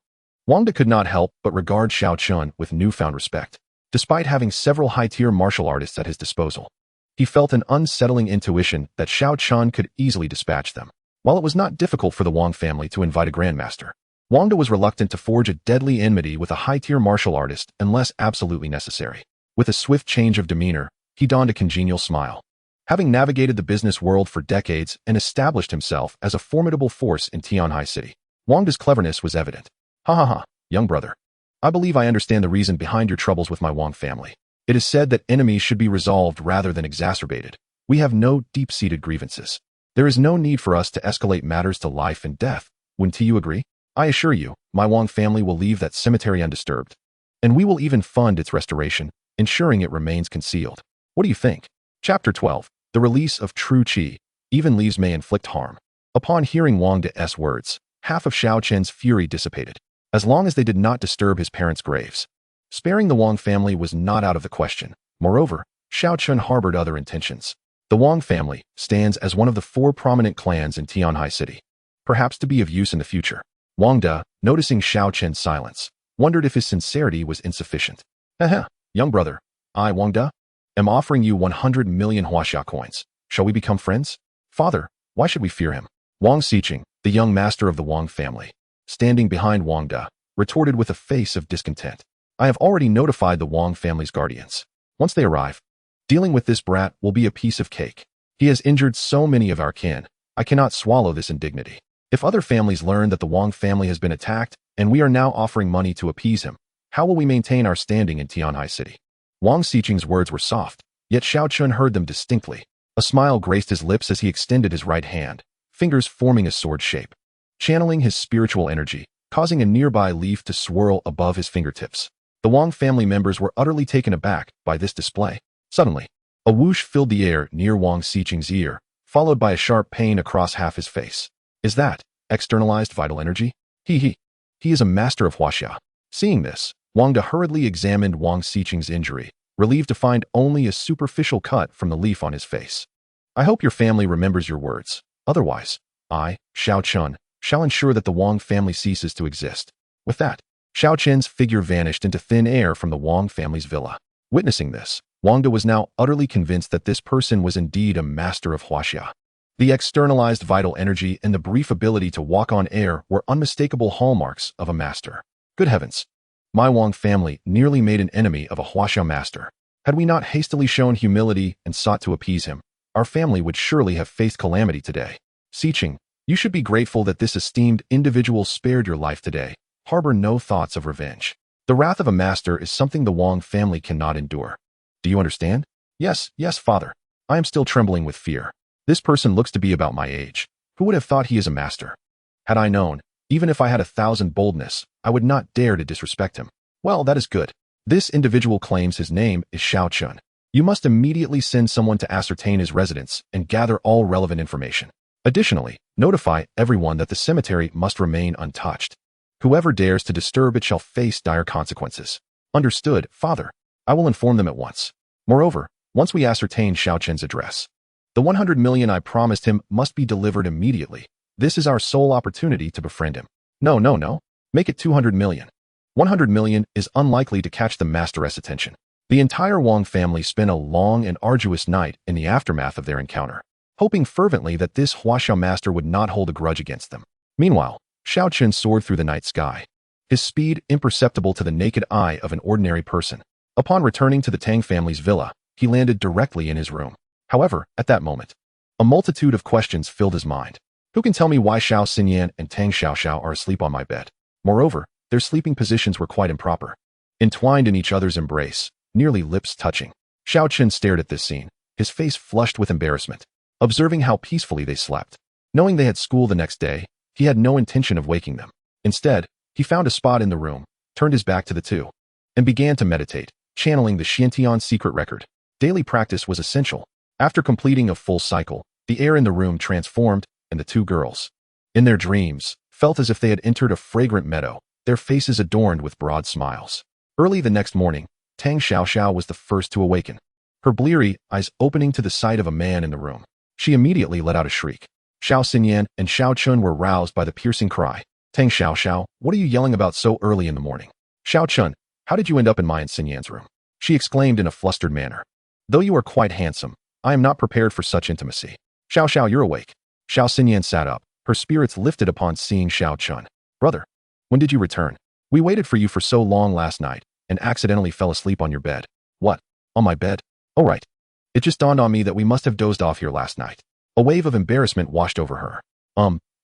Wangda could not help but regard Xiao Chen with newfound respect. Despite having several high-tier martial artists at his disposal, he felt an unsettling intuition that Xiao Chen could easily dispatch them. While it was not difficult for the Wang family to invite a grandmaster, Wangda was reluctant to forge a deadly enmity with a high-tier martial artist unless absolutely necessary. With a swift change of demeanor, he donned a congenial smile. Having navigated the business world for decades and established himself as a formidable force in Tianhai City, Wangda's cleverness was evident. Ha ha ha, young brother. I believe I understand the reason behind your troubles with my Wang family. It is said that enemies should be resolved rather than exacerbated. We have no deep-seated grievances. There is no need for us to escalate matters to life and death. Wouldn't you agree? I assure you, my Wang family will leave that cemetery undisturbed. And we will even fund its restoration, ensuring it remains concealed. What do you think? Chapter 12. The release of true qi. Even leaves may inflict harm. Upon hearing Wangda's words, half of Xiao Chen's fury dissipated. As long as they did not disturb his parents' graves, sparing the Wang family was not out of the question. Moreover, Xiao Chen harbored other intentions. The Wang family stands as one of the 4 prominent clans in Tianhai City, perhaps to be of use in the future. Wangda, noticing Xiao Chen's silence, wondered if his sincerity was insufficient. Young brother, I, Wangda, am offering you 100 million huaxia coins. Shall we become friends? Father, why should we fear him? Wang Xiqing, the young master of the Wang family, standing behind Wangda, retorted with a face of discontent. I have already notified the Wang family's guardians. Once they arrive, dealing with this brat will be a piece of cake. He has injured so many of our kin. I cannot swallow this indignity. If other families learn that the Wang family has been attacked and we are now offering money to appease him, how will we maintain our standing in Tianhai City? Wang Xiqing's words were soft, yet Xiao Chen heard them distinctly. A smile graced his lips as he extended his right hand, fingers forming a sword shape, channeling his spiritual energy, causing a nearby leaf to swirl above his fingertips. The Wang family members were utterly taken aback by this display. Suddenly, a whoosh filled the air near Wang Xiqing's ear, followed by a sharp pain across half his face. Is that externalized vital energy? He is a master of huaxia. Seeing this, Wangda hurriedly examined Wang Xiqing's injury, relieved to find only a superficial cut from the leaf on his face. I hope your family remembers your words. Otherwise, I, Xiao Chen, shall ensure that the Wang family ceases to exist. With that, Xiao Chen's figure vanished into thin air from the Wang family's villa. Witnessing this, Wangda was now utterly convinced that this person was indeed a master of huaxia. The externalized vital energy and the brief ability to walk on air were unmistakable hallmarks of a master. Good heavens! My Wang family nearly made an enemy of a huaxia master. Had we not hastily shown humility and sought to appease him, our family would surely have faced calamity today. Xiqing, you should be grateful that this esteemed individual spared your life today. Harbor no thoughts of revenge. The wrath of a master is something the Wang family cannot endure. Do you understand? Yes, father. I am still trembling with fear. This person looks to be about my age. Who would have thought he is a master? Had I known, even if I had 1,000 boldness, I would not dare to disrespect him. Well, that is good. This individual claims his name is Xiao Chen. You must immediately send someone to ascertain his residence and gather all relevant information. Additionally, notify everyone that the cemetery must remain untouched. Whoever dares to disturb it shall face dire consequences. Understood, father. I will inform them at once. Moreover, once we ascertain Xiao Chen's address, the 100 million I promised him must be delivered immediately. This is our sole opportunity to befriend him. No. Make it 200 million. 100 million is unlikely to catch the masteress' attention. The entire Wang family spent a long and arduous night in the aftermath of their encounter, hoping fervently that this huaxia master would not hold a grudge against them. Meanwhile, Xiao Chen soared through the night sky, his speed imperceptible to the naked eye of an ordinary person. Upon returning to the Tang family's villa, he landed directly in his room. However, at that moment, a multitude of questions filled his mind. Who can tell me why Xiao Xinyan and Tang Xiaoxiao are asleep on my bed? Moreover, their sleeping positions were quite improper, entwined in each other's embrace, nearly lips touching. Xiao Chen stared at this scene, his face flushed with embarrassment, observing how peacefully they slept. Knowing they had school the next day, He had no intention of waking them. Instead, he found a spot in the room, turned his back to the two, and began to meditate, channeling the Xiantian secret record. Daily practice was essential. After completing a full cycle, the air in the room transformed, and the two girls, in their dreams, felt as if they had entered a fragrant meadow, their faces adorned with broad smiles. Early the next morning, Tang Xiaoxiao was the first to awaken, her bleary eyes opening to the sight of a man in the room. She immediately let out a shriek. Xiao Xinyan and Xiao Chen were roused by the piercing cry. Tang Xiaoxiao, what are you yelling about so early in the morning? Xiao Chen, how did you end up in my and Xinyan's room? She exclaimed in a flustered manner. Though you are quite handsome, I am not prepared for such intimacy. Xiao Xiao, you're awake. Xiao Xinyan sat up, her spirits lifted upon seeing Xiao Chen. Brother, when did you return? We waited for you for so long last night, and accidentally fell asleep on your bed. What? On my bed? Oh right. It just dawned on me that we must have dozed off here last night. A wave of embarrassment washed over her.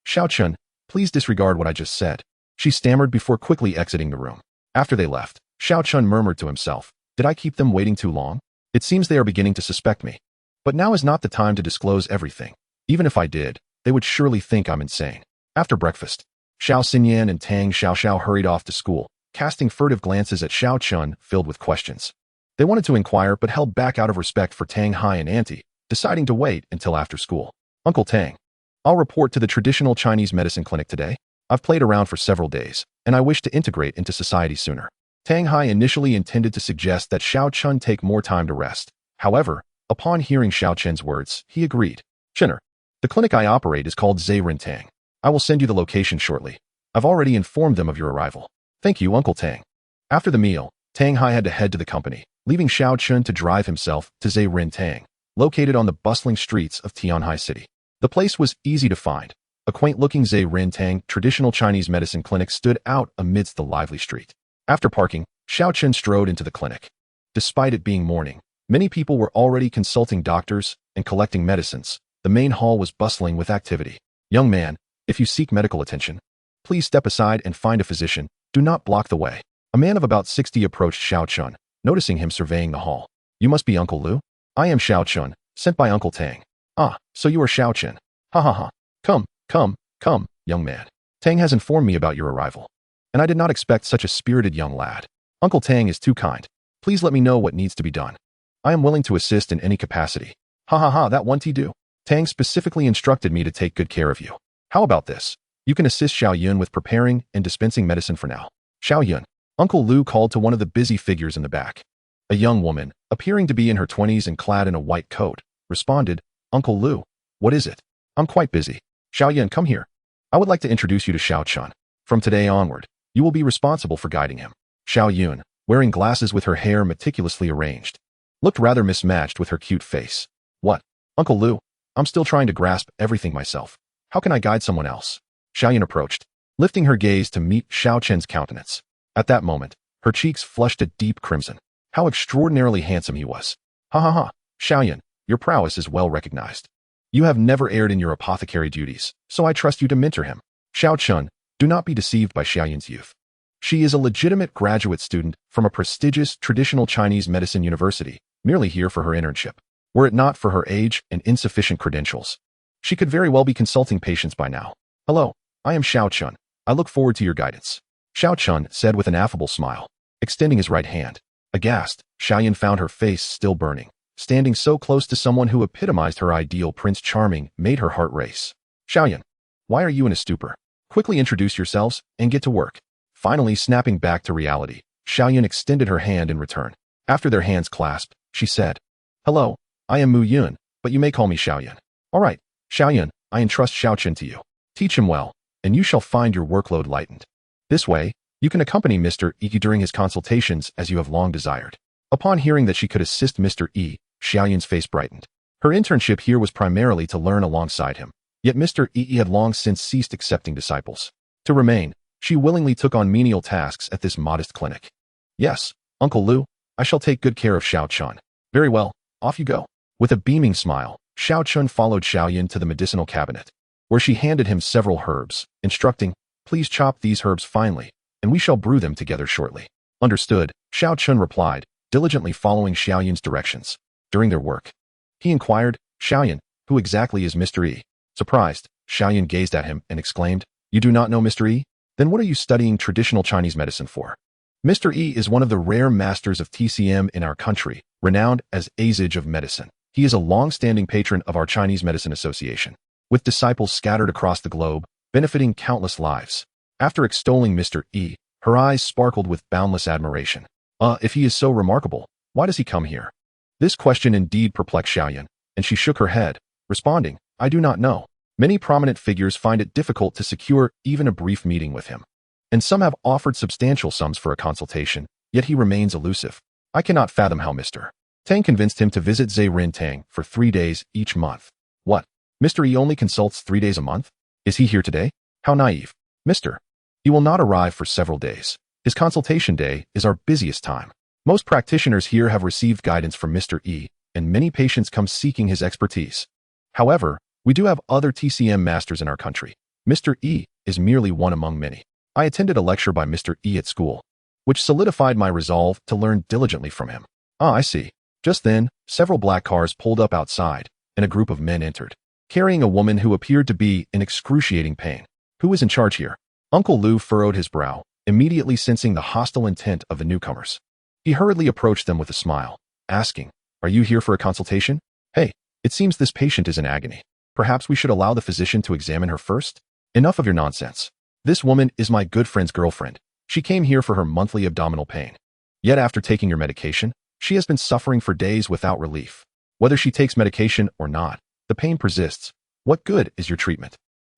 Xiao Chen, please disregard what I just said. She stammered before quickly exiting the room. After they left, Xiao Chen murmured to himself, did I keep them waiting too long? It seems they are beginning to suspect me. But now is not the time to disclose everything. Even if I did, they would surely think I'm insane. After breakfast, Xiao Xinyan and Tang Xiaoxiao hurried off to school, casting furtive glances at Xiao Chen filled with questions. They wanted to inquire but held back out of respect for Tang Hai and Auntie, deciding to wait until after school. Uncle Tang, I'll report to the traditional Chinese medicine clinic today. I've played around for several days, and I wish to integrate into society sooner. Tang Hai initially intended to suggest that Xiao Chen take more time to rest. However, upon hearing Xiao Chen's words, he agreed. Chinner, the clinic I operate is called Zai Rintang. I will send you the location shortly. I've already informed them of your arrival. Thank you, Uncle Tang. After the meal, Tang Hai had to head to the company, leaving Xiao Chen to drive himself to Zai Rintang, located on the bustling streets of Tianhai City. The place was easy to find. A quaint-looking Zai Rintang traditional Chinese medicine clinic stood out amidst the lively street. After parking, Xiao Chen strode into the clinic. Despite it being morning, many people were already consulting doctors and collecting medicines. The main hall was bustling with activity. Young man, if you seek medical attention, please step aside and find a physician. Do not block the way. A man of about 60 approached Xiao Chen, noticing him surveying the hall. You must be Uncle Lu? I am Xiao Chen, sent by Uncle Tang. Ah, so you are Xiao Chen. Ha ha ha. Come, young man. Tang has informed me about your arrival, and I did not expect such a spirited young lad. Uncle Tang is too kind. Please let me know what needs to be done. I am willing to assist in any capacity. Ha ha ha, that won't he do? Tang specifically instructed me to take good care of you. How about this? You can assist Xiao Yun with preparing and dispensing medicine for now. Xiao Yun. Uncle Lu called to one of the busy figures in the back. A young woman, appearing to be in her 20s and clad in a white coat, responded, Uncle Lu, what is it? I'm quite busy. Xiao Yun, come here. I would like to introduce you to Xiao Chen. From today onward, you will be responsible for guiding him. Xiao Yun, wearing glasses with her hair meticulously arranged, looked rather mismatched with her cute face. What? Uncle Lu, I'm still trying to grasp everything myself. How can I guide someone else? Xiao Yun approached, lifting her gaze to meet Xiao Chen's countenance. At that moment, her cheeks flushed a deep crimson. How extraordinarily handsome he was. Ha ha ha, Xiao Yun, your prowess is well recognized. You have never erred in your apothecary duties, so I trust you to mentor him. Xiao Chen, do not be deceived by Xiao Yun's youth. She is a legitimate graduate student from a prestigious traditional Chinese medicine university, merely here for her internship. Were it not for her age and insufficient credentials, she could very well be consulting patients by now. Hello, I am Xiao Chen. I look forward to your guidance. Xiao Chen said with an affable smile, extending his right hand. Aghast, Xiao Yun found her face still burning. Standing so close to someone who epitomized her ideal Prince Charming made her heart race. Xiao Yun, why are you in a stupor? Quickly introduce yourselves and get to work. Finally snapping back to reality, Xiao Yun extended her hand in return. After their hands clasped, she said, Hello, I am Mu Yun, but you may call me Xiao Yun. All right, Xiao Yun, I entrust Xiao Chen to you. Teach him well, and you shall find your workload lightened. This way, you can accompany Mr. E during his consultations as you have long desired. Upon hearing that she could assist Mr. E, Xiao Yun's face brightened. Her internship here was primarily to learn alongside him, yet Mr. E had long since ceased accepting disciples. To remain, she willingly took on menial tasks at this modest clinic. Yes, Uncle Lu, I shall take good care of Xiao Chen. Very well, off you go. With a beaming smile, Xiao Chen followed Xiao Yun to the medicinal cabinet, where she handed him several herbs, instructing, please chop these herbs finely, and we shall brew them together shortly. Understood, Xiao Chen replied, diligently following Xiao Yun's directions. During their work, he inquired, Xiao Yun, who exactly is Mr. E? Surprised, Xiao Yun gazed at him and exclaimed, You do not know Mr. E? Then what are you studying traditional Chinese medicine for? Mr. E is one of the rare masters of TCM in our country, renowned as Azage of Medicine. He is a long-standing patron of our Chinese Medicine Association, with disciples scattered across the globe, benefiting countless lives. After extolling Mr. E, her eyes sparkled with boundless admiration. If he is so remarkable, why does he come here? This question indeed perplexed Xiaoyan, and she shook her head, responding, I do not know. Many prominent figures find it difficult to secure even a brief meeting with him. And some have offered substantial sums for a consultation, yet he remains elusive. I cannot fathom how Mr. Tang convinced him to visit Zhe Rin Tang for 3 days each month. What? Mr. E only consults 3 days a month? Is he here today? How naive. Mr. He will not arrive for several days. His consultation day is our busiest time. Most practitioners here have received guidance from Mr. E, and many patients come seeking his expertise. However, we do have other TCM masters in our country. Mr. E is merely one among many. I attended a lecture by Mr. E at school, which solidified my resolve to learn diligently from him. I see. Just then, several black cars pulled up outside, and a group of men entered, carrying a woman who appeared to be in excruciating pain. Who is in charge here? Uncle Lu furrowed his brow, immediately sensing the hostile intent of the newcomers. He hurriedly approached them with a smile, asking, Are you here for a consultation? Hey, it seems this patient is in agony. Perhaps we should allow the physician to examine her first? Enough of your nonsense. This woman is my good friend's girlfriend. She came here for her monthly abdominal pain. Yet after taking your medication, she has been suffering for days without relief. Whether she takes medication or not, the pain persists. What good is your treatment?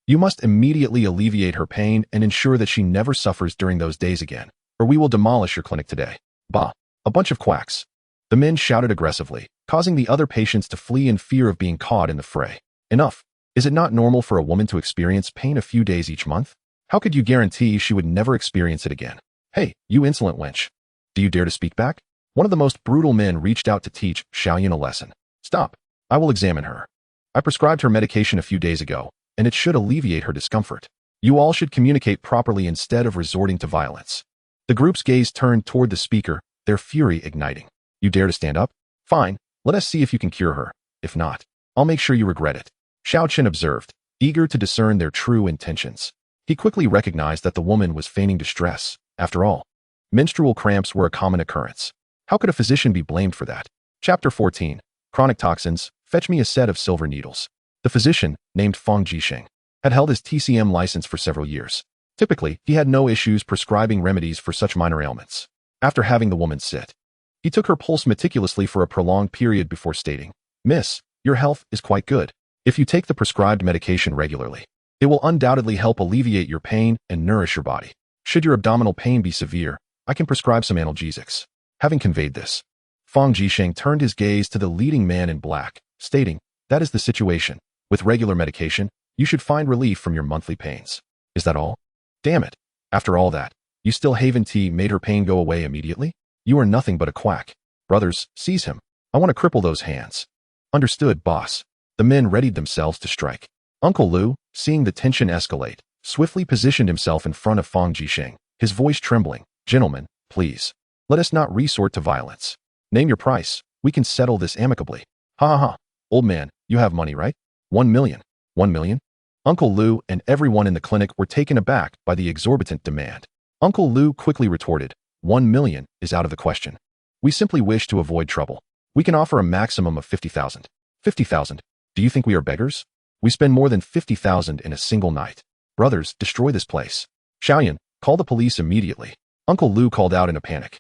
You must immediately alleviate her pain and ensure that she never suffers during those days again, or we will demolish your clinic today. Bah, a bunch of quacks. The men shouted aggressively, causing the other patients to flee in fear of being caught in the fray. Enough. Is it not normal for a woman to experience pain a few days each month? How could you guarantee she would never experience it again? Hey, you insolent wench. Do you dare to speak back? One of the most brutal men reached out to teach Xiaoyan a lesson. Stop. I will examine her. I prescribed her medication a few days ago, and it should alleviate her discomfort. You all should communicate properly instead of resorting to violence. The group's gaze turned toward the speaker, their fury igniting. You dare to stand up? Fine, let us see if you can cure her. If not, I'll make sure you regret it. Xiao Chen observed, eager to discern their true intentions. He quickly recognized that the woman was feigning distress. After all, menstrual cramps were a common occurrence. How could a physician be blamed for that? Chapter 14. Chronic Toxins. Fetch me a set of silver needles. The physician, named Feng Jisheng, had held his TCM license for several years. Typically, he had no issues prescribing remedies for such minor ailments. After having the woman sit, he took her pulse meticulously for a prolonged period before stating, Miss, your health is quite good. If you take the prescribed medication regularly, it will undoubtedly help alleviate your pain and nourish your body. Should your abdominal pain be severe, I can prescribe some analgesics. Having conveyed this, Feng Jisheng turned his gaze to the leading man in black, stating, That is the situation. With regular medication, you should find relief from your monthly pains. Is that all? Damn it. After all that, you still Haven Tea made her pain go away immediately? You are nothing but a quack. Brothers, seize him. I want to cripple those hands. Understood, boss. The men readied themselves to strike. Uncle Lu, seeing the tension escalate, swiftly positioned himself in front of Feng Jisheng, his voice trembling. Gentlemen, please. Let us not resort to violence. Name your price. We can settle this amicably. Ha ha ha. Old man, you have money, right? 1 million. 1 million? Uncle Lu and everyone in the clinic were taken aback by the exorbitant demand. Uncle Lu quickly retorted, 1 million is out of the question. We simply wish to avoid trouble. We can offer a maximum of 50,000. 50,000? Do you think we are beggars? We spend more than 50,000 in a single night. Brothers, destroy this place. Xiaoyan, call the police immediately. Uncle Lu called out in a panic.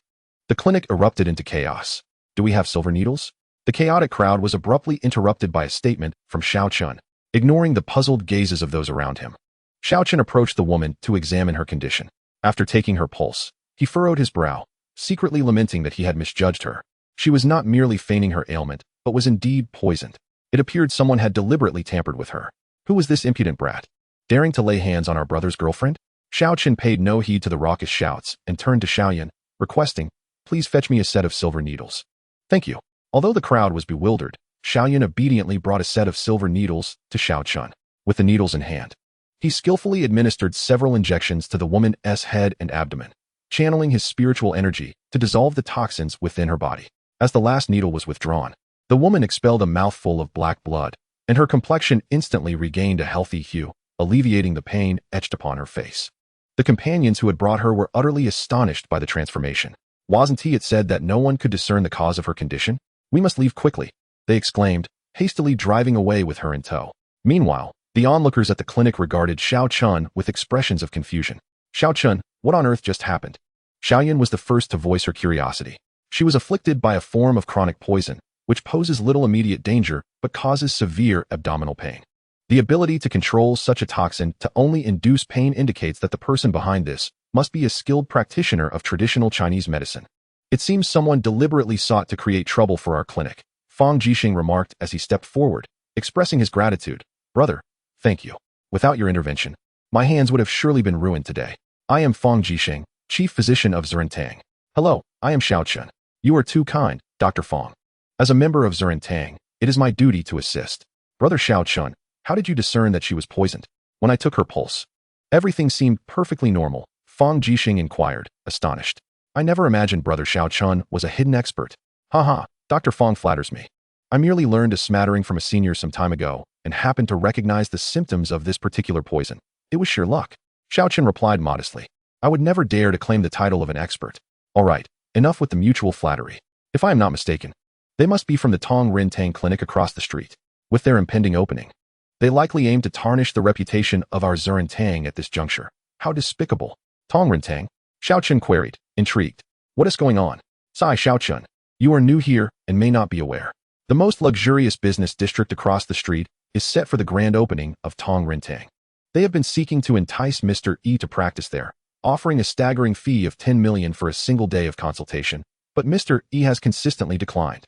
The clinic erupted into chaos. Do we have silver needles? The chaotic crowd was abruptly interrupted by a statement from Xiao Chen, ignoring the puzzled gazes of those around him. Xiao Chen approached the woman to examine her condition. After taking her pulse, he furrowed his brow, secretly lamenting that he had misjudged her. She was not merely feigning her ailment, but was indeed poisoned. It appeared someone had deliberately tampered with her. Who was this impudent brat, daring to lay hands on our brother's girlfriend? Xiao Chen paid no heed to the raucous shouts and turned to Xiaoyan, requesting, Please fetch me a set of silver needles. Thank you. Although the crowd was bewildered, Xiaoyan obediently brought a set of silver needles to Xiao Chen. With the needles in hand, he skillfully administered several injections to the woman's head and abdomen, channeling his spiritual energy to dissolve the toxins within her body. As the last needle was withdrawn, the woman expelled a mouthful of black blood, and her complexion instantly regained a healthy hue. alleviating the pain etched upon her face. The companions who had brought her were utterly astonished by the transformation. Wasn't it said that no one could discern the cause of her condition? We must leave quickly, they exclaimed, hastily driving away with her in tow. Meanwhile, the onlookers at the clinic regarded Xiao Chen with expressions of confusion. Xiao Chen, what on earth just happened? Xiaoyan was the first to voice her curiosity. She was afflicted by a form of chronic poison, which poses little immediate danger but causes severe abdominal pain. The ability to control such a toxin to only induce pain indicates that the person behind this must be a skilled practitioner of traditional Chinese medicine. It seems someone deliberately sought to create trouble for our clinic, Fang Jixing remarked as he stepped forward, expressing his gratitude. Brother, thank you. Without your intervention, my hands would have surely been ruined today. I am Fang Jixing, chief physician of Zurintang. Hello, I am Xiao Chen. You are too kind, Dr. Fang. As a member of Zurintang, it is my duty to assist. Brother Xiao Chen, how did you discern that she was poisoned? When I took her pulse, everything seemed perfectly normal, Fang Jixing inquired, astonished. I never imagined Brother Xiao Chen was a hidden expert. Haha, Dr. Fang flatters me. I merely learned a smattering from a senior some time ago and happened to recognize the symptoms of this particular poison. It was sheer luck. Xiao Chen replied modestly. I would never dare to claim the title of an expert. All right, enough with the mutual flattery. If I am not mistaken, they must be from the Tong Rin Tang clinic across the street. With their impending opening, they likely aim to tarnish the reputation of our Zurintang at this juncture. How despicable. Tong Rin Tang? Xiao Chen queried, intrigued. What is going on? Sigh Xiao Chen. You are new here and may not be aware. The most luxurious business district across the street is set for the grand opening of Tong Rin Tang. They have been seeking to entice Mr. E to practice there, offering a staggering fee of 10 million for a single day of consultation, but Mr. E has consistently declined.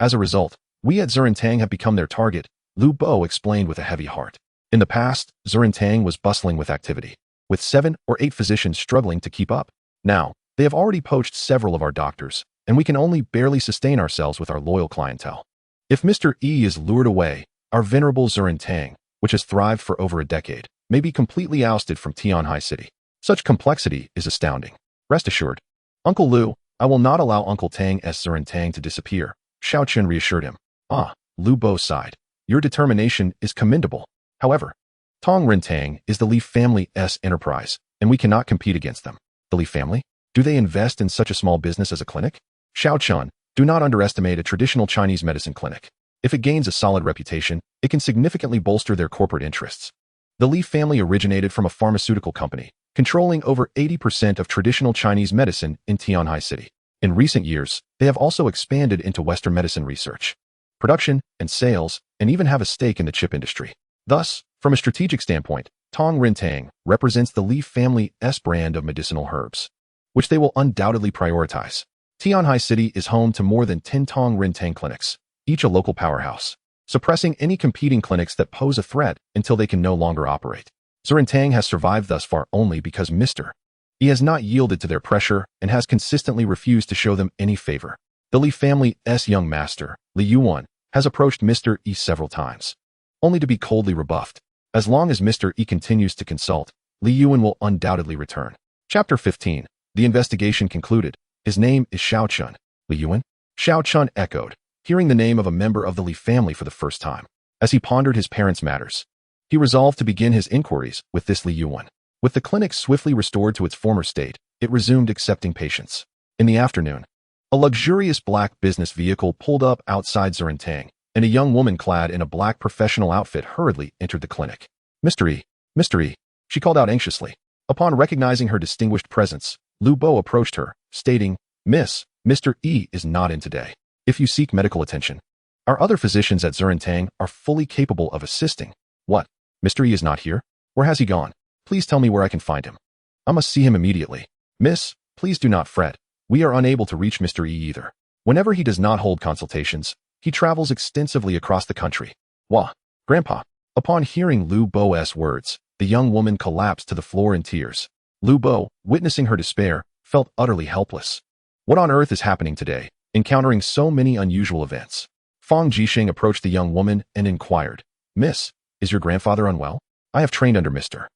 As a result, we at Zurintang have become their target, Lu Bo explained with a heavy heart. In the past, Zurintang was bustling with activity, with 7 or 8 physicians struggling to keep up. Now, they have already poached several of our doctors, and we can only barely sustain ourselves with our loyal clientele. If Mr. E is lured away, our venerable Zurintang, which has thrived for over a decade, may be completely ousted from Tianhai City. Such complexity is astounding. Rest assured, Uncle Lu, I will not allow Uncle Tang S. Zurintang to disappear, Xiao Chen reassured him. Ah, Lu Bo sighed. Your determination is commendable. However, Tong Rin Tang is the Li family's enterprise, and we cannot compete against them. The Li family? Do they invest in such a small business as a clinic? Xiao Chen, do not underestimate a traditional Chinese medicine clinic. If it gains a solid reputation, it can significantly bolster their corporate interests. The Li family originated from a pharmaceutical company, controlling over 80% of traditional Chinese medicine in Tianhai City. In recent years, they have also expanded into Western medicine research, production, and sales, and even have a stake in the chip industry. Thus, from a strategic standpoint, Tong Rin Tang represents the Li family's brand of medicinal herbs, which they will undoubtedly prioritize. Tianhai City is home to more than 10 Tong Rin Tang clinics, each a local powerhouse, suppressing any competing clinics that pose a threat until they can no longer operate. Zurintang has survived thus far only because Mr. E has not yielded to their pressure and has consistently refused to show them any favor. The Li family's young master, Li Yuan, has approached Mr. E several times, only to be coldly rebuffed. As long as Mr. E continues to consult, Li Yuan will undoubtedly return. Chapter 15. The investigation concluded. His name is Xiao Chen. Li Yuan? Xiao Chen echoed, hearing the name of a member of the Li family for the first time. As he pondered his parents' matters, he resolved to begin his inquiries with this Li Yuan. With the clinic swiftly restored to its former state, it resumed accepting patients. In the afternoon, a luxurious black business vehicle pulled up outside Zurintang, and a young woman clad in a black professional outfit hurriedly entered the clinic. Mr. E, she called out anxiously. Upon recognizing her distinguished presence, Lu Bo approached her, stating, Miss, Mr. E is not in today. If you seek medical attention, our other physicians at Zurintang are fully capable of assisting. What? Mr. E is not here? Where has he gone? Please tell me where I can find him. I must see him immediately. Miss, please do not fret. We are unable to reach Mr. E either. Whenever he does not hold consultations, he travels extensively across the country. Wah, Grandpa. Upon hearing Lu Bo's words, the young woman collapsed to the floor in tears. Lu Bo, witnessing her despair, felt utterly helpless. What on earth is happening today, encountering so many unusual events? Fang Jixing approached the young woman and inquired, Miss, is your grandfather unwell? I have trained under Mr.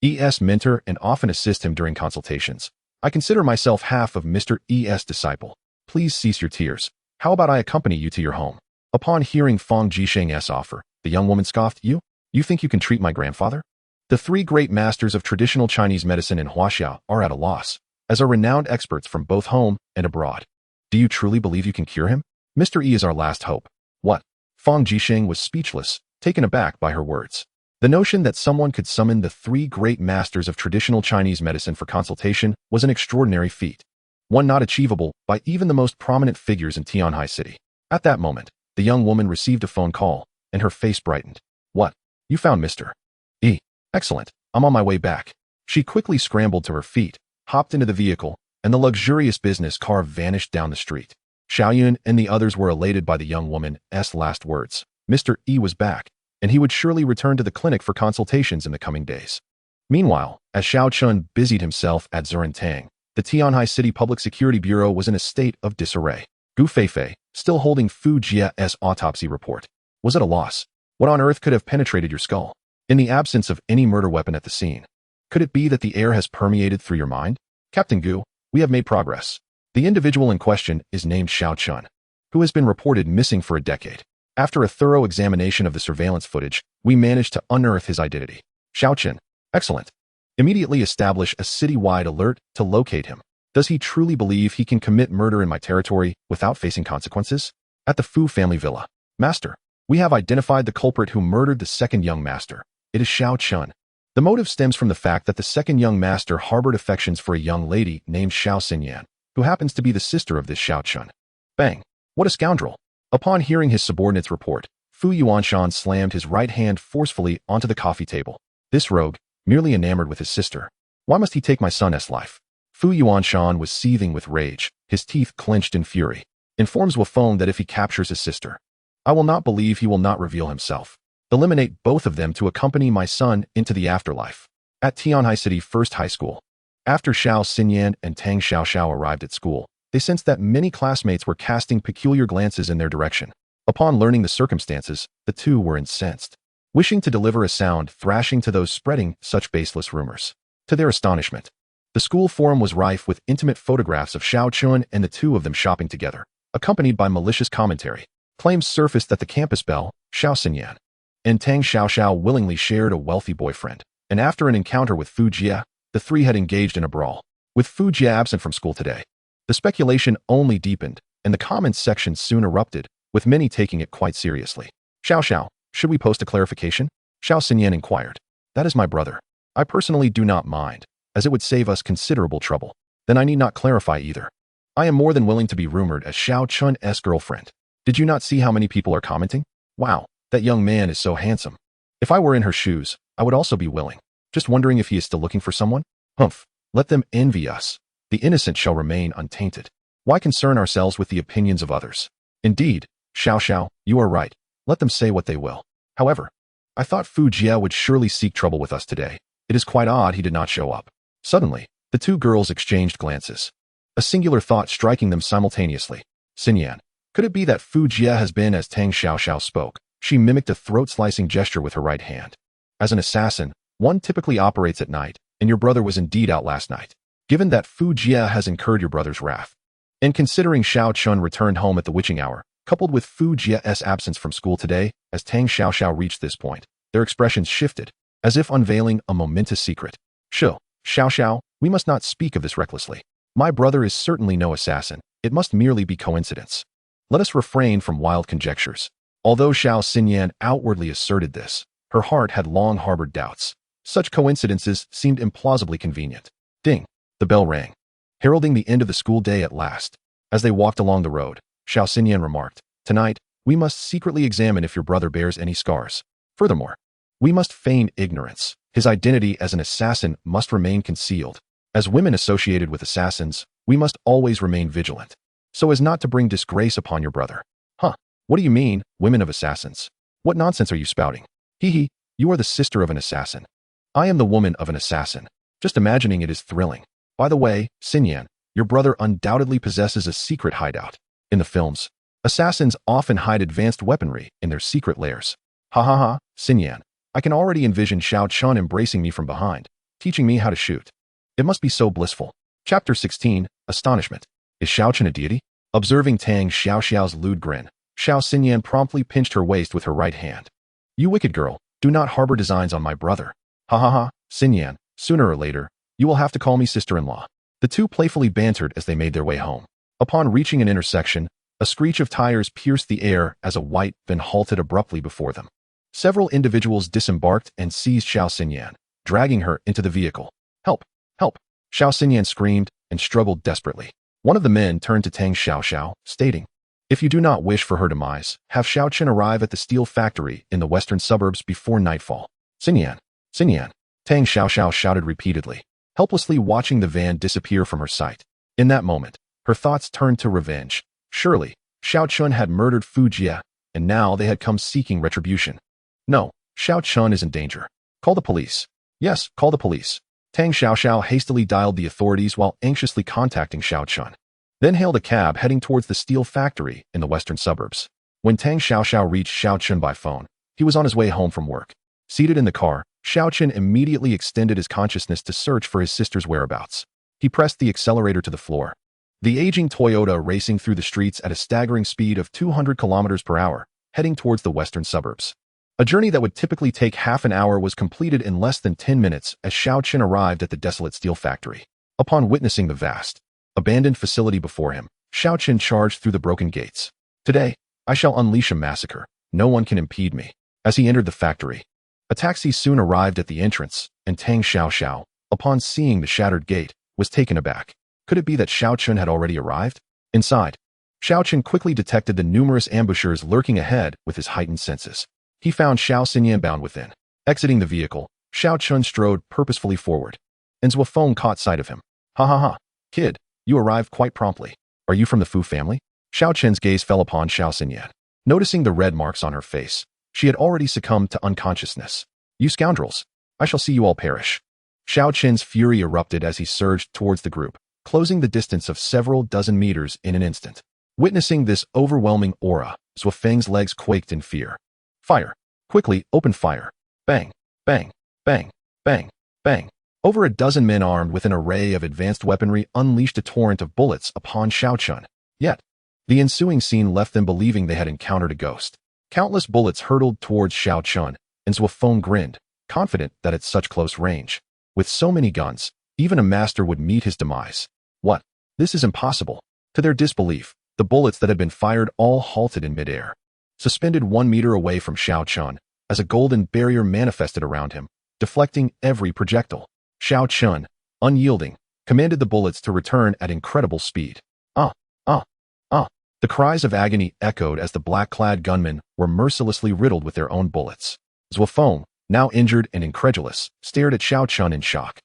E.'s mentor and often assist him during consultations. I consider myself half of Mr. E.'s disciple. Please cease your tears. How about I accompany you to your home? Upon hearing Fang Jixing's offer, the young woman scoffed, You think you can treat my grandfather? The three great masters of traditional Chinese medicine in Huaxia are at a loss, as are renowned experts from both home and abroad. Do you truly believe you can cure him? Mr. E is our last hope. What? Fang Jisheng was speechless, taken aback by her words. The notion that someone could summon the three great masters of traditional Chinese medicine for consultation was an extraordinary feat, one not achievable by even the most prominent figures in Tianhai City. At that moment, the young woman received a phone call, and her face brightened. What? You found Mr. E. Excellent. I'm on my way back. She quickly scrambled to her feet, hopped into the vehicle, and the luxurious business car vanished down the street. Xiaoyun and the others were elated by the young woman's last words. Mr. E was back, and he would surely return to the clinic for consultations in the coming days. Meanwhile, as Xiao Chen busied himself at Zurintang, the Tianhai City Public Security Bureau was in a state of disarray. Gu Feifei, still holding Fu Jia's autopsy report, was at a loss. What on earth could have penetrated your skull? In the absence of any murder weapon at the scene, could it be that the air has permeated through your mind? Captain Gu, we have made progress. The individual in question is named Xiao Chen, who has been reported missing for a decade. After a thorough examination of the surveillance footage, we managed to unearth his identity. Xiao Chen. Excellent. Immediately establish a city-wide alert to locate him. Does he truly believe he can commit murder in my territory without facing consequences? At the Fu family villa. Master, we have identified the culprit who murdered the second young master. It is Xiao Chen. The motive stems from the fact that the second young master harbored affections for a young lady named Xiao Xinyan, who happens to be the sister of this Xiao Chen. Bang! What a scoundrel! Upon hearing his subordinate's report, Fu Yuanshan slammed his right hand forcefully onto the coffee table. This rogue, merely enamored with his sister. Why must he take my son's life? Fu Yuanshan was seething with rage, his teeth clenched in fury. Informs Wafeng that if he captures his sister, I will not believe he will not reveal himself. Eliminate both of them to accompany my son into the afterlife. At Tianhai City First High School. After Xiao Xinyan and Tang Xiaoxiao arrived at school, they sensed that many classmates were casting peculiar glances in their direction. Upon learning the circumstances, the two were incensed, wishing to deliver a sound thrashing to those spreading such baseless rumors. To their astonishment, the school forum was rife with intimate photographs of Xiao Chen and the two of them shopping together, accompanied by malicious commentary. Claims surfaced that the campus belle, Xiao Xinyan, and Tang Xiaoxiao willingly shared a wealthy boyfriend, and after an encounter with Fu Jia, the three had engaged in a brawl. With Fu Jia absent from school today, the speculation only deepened, and the comments section soon erupted, with many taking it quite seriously. Xiao, should we post a clarification? Xiao Xinyan inquired. That is my brother. I personally do not mind, as it would save us considerable trouble. Then I need not clarify either. I am more than willing to be rumored as Xiao Chen's girlfriend. Did you not see how many people are commenting? Wow, that young man is so handsome. If I were in her shoes, I would also be willing. Just wondering if he is still looking for someone? Humph, let them envy us. The innocent shall remain untainted. Why concern ourselves with the opinions of others? Indeed, Xiao, you are right. Let them say what they will. However, I thought Fu Jia would surely seek trouble with us today. It is quite odd he did not show up. Suddenly, the two girls exchanged glances, a singular thought striking them simultaneously. Xinyan, could it be that Fu Jia has been as Tang Xiaoxiao spoke? She mimicked a throat-slicing gesture with her right hand. As an assassin, one typically operates at night, and your brother was indeed out last night. Given that Fu Jia has incurred your brother's wrath, and considering Xiao Chen returned home at the witching hour, coupled with Fu Jia's absence from school today, as Tang Xiaoxiao reached this point, their expressions shifted, as if unveiling a momentous secret. Xiao, we must not speak of this recklessly. My brother is certainly no assassin. It must merely be coincidence. Let us refrain from wild conjectures. Although Xiao Xinyan outwardly asserted this, her heart had long harbored doubts. Such coincidences seemed implausibly convenient. Ding! The bell rang, heralding the end of the school day at last. As they walked along the road, Xiao Xinyan remarked, Tonight, we must secretly examine if your brother bears any scars. Furthermore, we must feign ignorance. His identity as an assassin must remain concealed. As women associated with assassins, we must always remain vigilant, so as not to bring disgrace upon your brother. Huh? What do you mean, women of assassins? What nonsense are you spouting? Hee, you are the sister of an assassin. I am the woman of an assassin. Just imagining it is thrilling. By the way, Xinyan, your brother undoubtedly possesses a secret hideout. In the films, assassins often hide advanced weaponry in their secret lairs. Ha, Xinyan, I can already envision Xiao Chen embracing me from behind, teaching me how to shoot. It must be so blissful. Chapter 16, Astonishment. Is Xiao Chen a deity? Observing Tang Xiaoxiao's lewd grin, Xiao Xinyan promptly pinched her waist with her right hand. You wicked girl, do not harbor designs on my brother. Ha ha ha, Xinyan, sooner or later, you will have to call me sister-in-law. The two playfully bantered as they made their way home. Upon reaching an intersection, a screech of tires pierced the air as a white van halted abruptly before them. Several individuals disembarked and seized Xiao Xinyan, dragging her into the vehicle. Help! Help! Xiao Xinyan screamed and struggled desperately. One of the men turned to Tang Xiaoxiao, stating, "If you do not wish for her demise, have Xiao Chen arrive at the steel factory in the western suburbs before nightfall." Xinyan! Xinyan! Tang Xiaoxiao shouted repeatedly, helplessly watching the van disappear from her sight. In that moment, her thoughts turned to revenge. Surely, Xiao Chen had murdered Fu Jie, and now they had come seeking retribution. No, Xiao Chen is in danger. Call the police. Yes, call the police. Tang Xiaoxiao hastily dialed the authorities while anxiously contacting Xiao Chen. Then hailed a cab heading towards the steel factory in the western suburbs. When Tang Xiaoxiao reached Xiao Chen by phone, he was on his way home from work. Seated in the car, Xiao Chen immediately extended his consciousness to search for his sister's whereabouts. He pressed the accelerator to the floor. The aging Toyota racing through the streets at a staggering speed of 200 kilometers per hour, heading towards the western suburbs. A journey that would typically take half an hour was completed in less than 10 minutes as Xiao Chen arrived at the desolate steel factory. Upon witnessing the vast, abandoned facility before him, Xiao Chen charged through the broken gates. Today, I shall unleash a massacre. No one can impede me. As he entered the factory, a taxi soon arrived at the entrance, and Tang Xiaoxiao, upon seeing the shattered gate, was taken aback. Could it be that Xiao Chen had already arrived? Inside, Xiao Chen quickly detected the numerous ambushers lurking ahead with his heightened senses. He found Xiao Xinyan bound within. Exiting the vehicle, Xiao Chen strode purposefully forward. And Zuofeng caught sight of him. Ha ha ha, kid, you arrived quite promptly. Are you from the Fu family? Xiao Chen's gaze fell upon Xiao Xinyan. Noticing the red marks on her face, she had already succumbed to unconsciousness. You scoundrels, I shall see you all perish. Xiao Chen's fury erupted as he surged towards the group, closing the distance of several dozen meters in an instant. Witnessing this overwhelming aura, Zuofeng's legs quaked in fear. Fire! Quickly, open fire! Bang! Bang! Bang! Bang! Bang! Over a dozen men armed with an array of advanced weaponry unleashed a torrent of bullets upon Xiao Chen. Yet, the ensuing scene left them believing they had encountered a ghost. Countless bullets hurtled towards Xiao Chen, and Zuofeng grinned, confident that at such close range, with so many guns, even a master would meet his demise. What? This is impossible. To their disbelief, the bullets that had been fired all halted in midair. Suspended 1 meter away from Xiao Chen, as a golden barrier manifested around him, deflecting every projectile. Xiao Chen, unyielding, commanded the bullets to return at incredible speed. Ah! Ah! Ah! The cries of agony echoed as the black-clad gunmen were mercilessly riddled with their own bullets. Zuofeng, now injured and incredulous, stared at Xiao Chen in shock.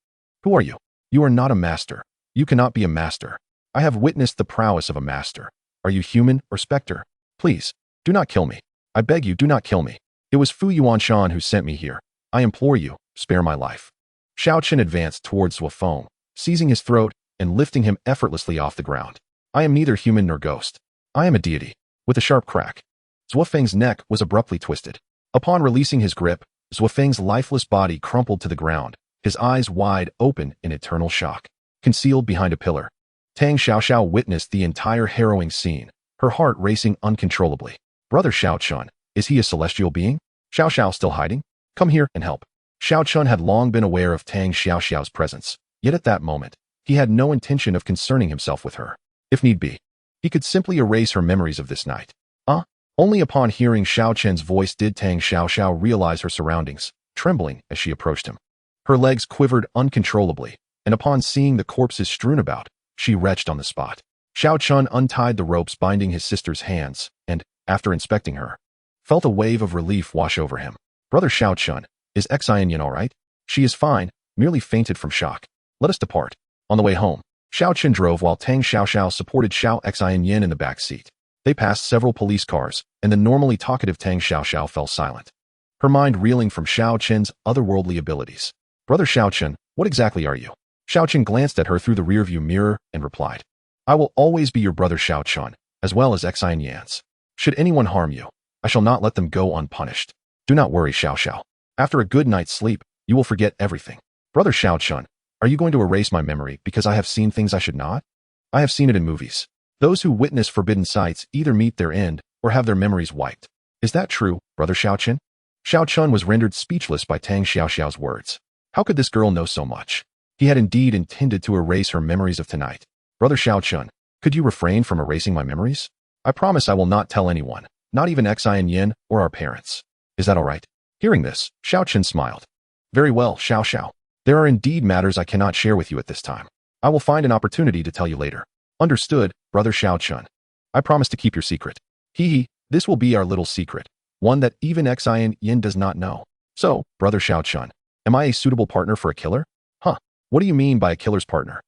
Who are you? You are not a master. You cannot be a master. I have witnessed the prowess of a master. Are you human or specter? Please, do not kill me. I beg you, do not kill me. It was Fu Yuanshan who sent me here. I implore you, spare my life. Xiao Chen advanced towards Zuofeng, seizing his throat and lifting him effortlessly off the ground. I am neither human nor ghost. I am a deity. With a sharp crack, Zuofeng's neck was abruptly twisted. Upon releasing his grip, Zuofeng's lifeless body crumpled to the ground, his eyes wide open in eternal shock. Concealed behind a pillar, Tang Xiaoxiao witnessed the entire harrowing scene, her heart racing uncontrollably. Brother Xiao Chen, is he a celestial being? Xiaoxiao still hiding? Come here and help. Xiao Chen had long been aware of Tang Xiaoxiao's presence, yet at that moment, he had no intention of concerning himself with her. If need be, he could simply erase her memories of this night. Only upon hearing Xiao Chen's voice did Tang Xiaoxiao realize her surroundings, trembling as she approached him. Her legs quivered uncontrollably, and upon seeing the corpses strewn about, she retched on the spot. Xiao Chen untied the ropes binding his sister's hands, and, after inspecting her, felt a wave of relief wash over him. Brother Xiao Chen, is Xianxian all right? She is fine, merely fainted from shock. Let us depart. On the way home, Xiao Chen drove while Tang Xiaoxiao supported Xianxian in the back seat. They passed several police cars, and the normally talkative Tang Xiaoxiao fell silent, her mind reeling from Xiao Chen's otherworldly abilities. Brother Xiao Chen, what exactly are you? Xiao Chen glanced at her through the rearview mirror and replied, I will always be your brother Xiao Chen, as well as Xianxians. Should anyone harm you, I shall not let them go unpunished. Do not worry, Xiao. After a good night's sleep, you will forget everything. Brother Xiao Chen, are you going to erase my memory because I have seen things I should not? I have seen it in movies. Those who witness forbidden sights either meet their end or have their memories wiped. Is that true, Brother Xiao Chen? Xiao Chen was rendered speechless by Tang Xiaoxiao's words. How could this girl know so much? He had indeed intended to erase her memories of tonight. Brother Xiao Chen, could you refrain from erasing my memories? I promise I will not tell anyone, not even Xian or our parents. Is that all right? Hearing this, Xiao Chen smiled. Very well, Xiao. There are indeed matters I cannot share with you at this time. I will find an opportunity to tell you later. Understood, Brother Xiao Chen. I promise to keep your secret. This will be our little secret, one that even Xian does not know. So, Brother Xiao Chen, am I a suitable partner for a killer? Huh, what do you mean by a killer's partner?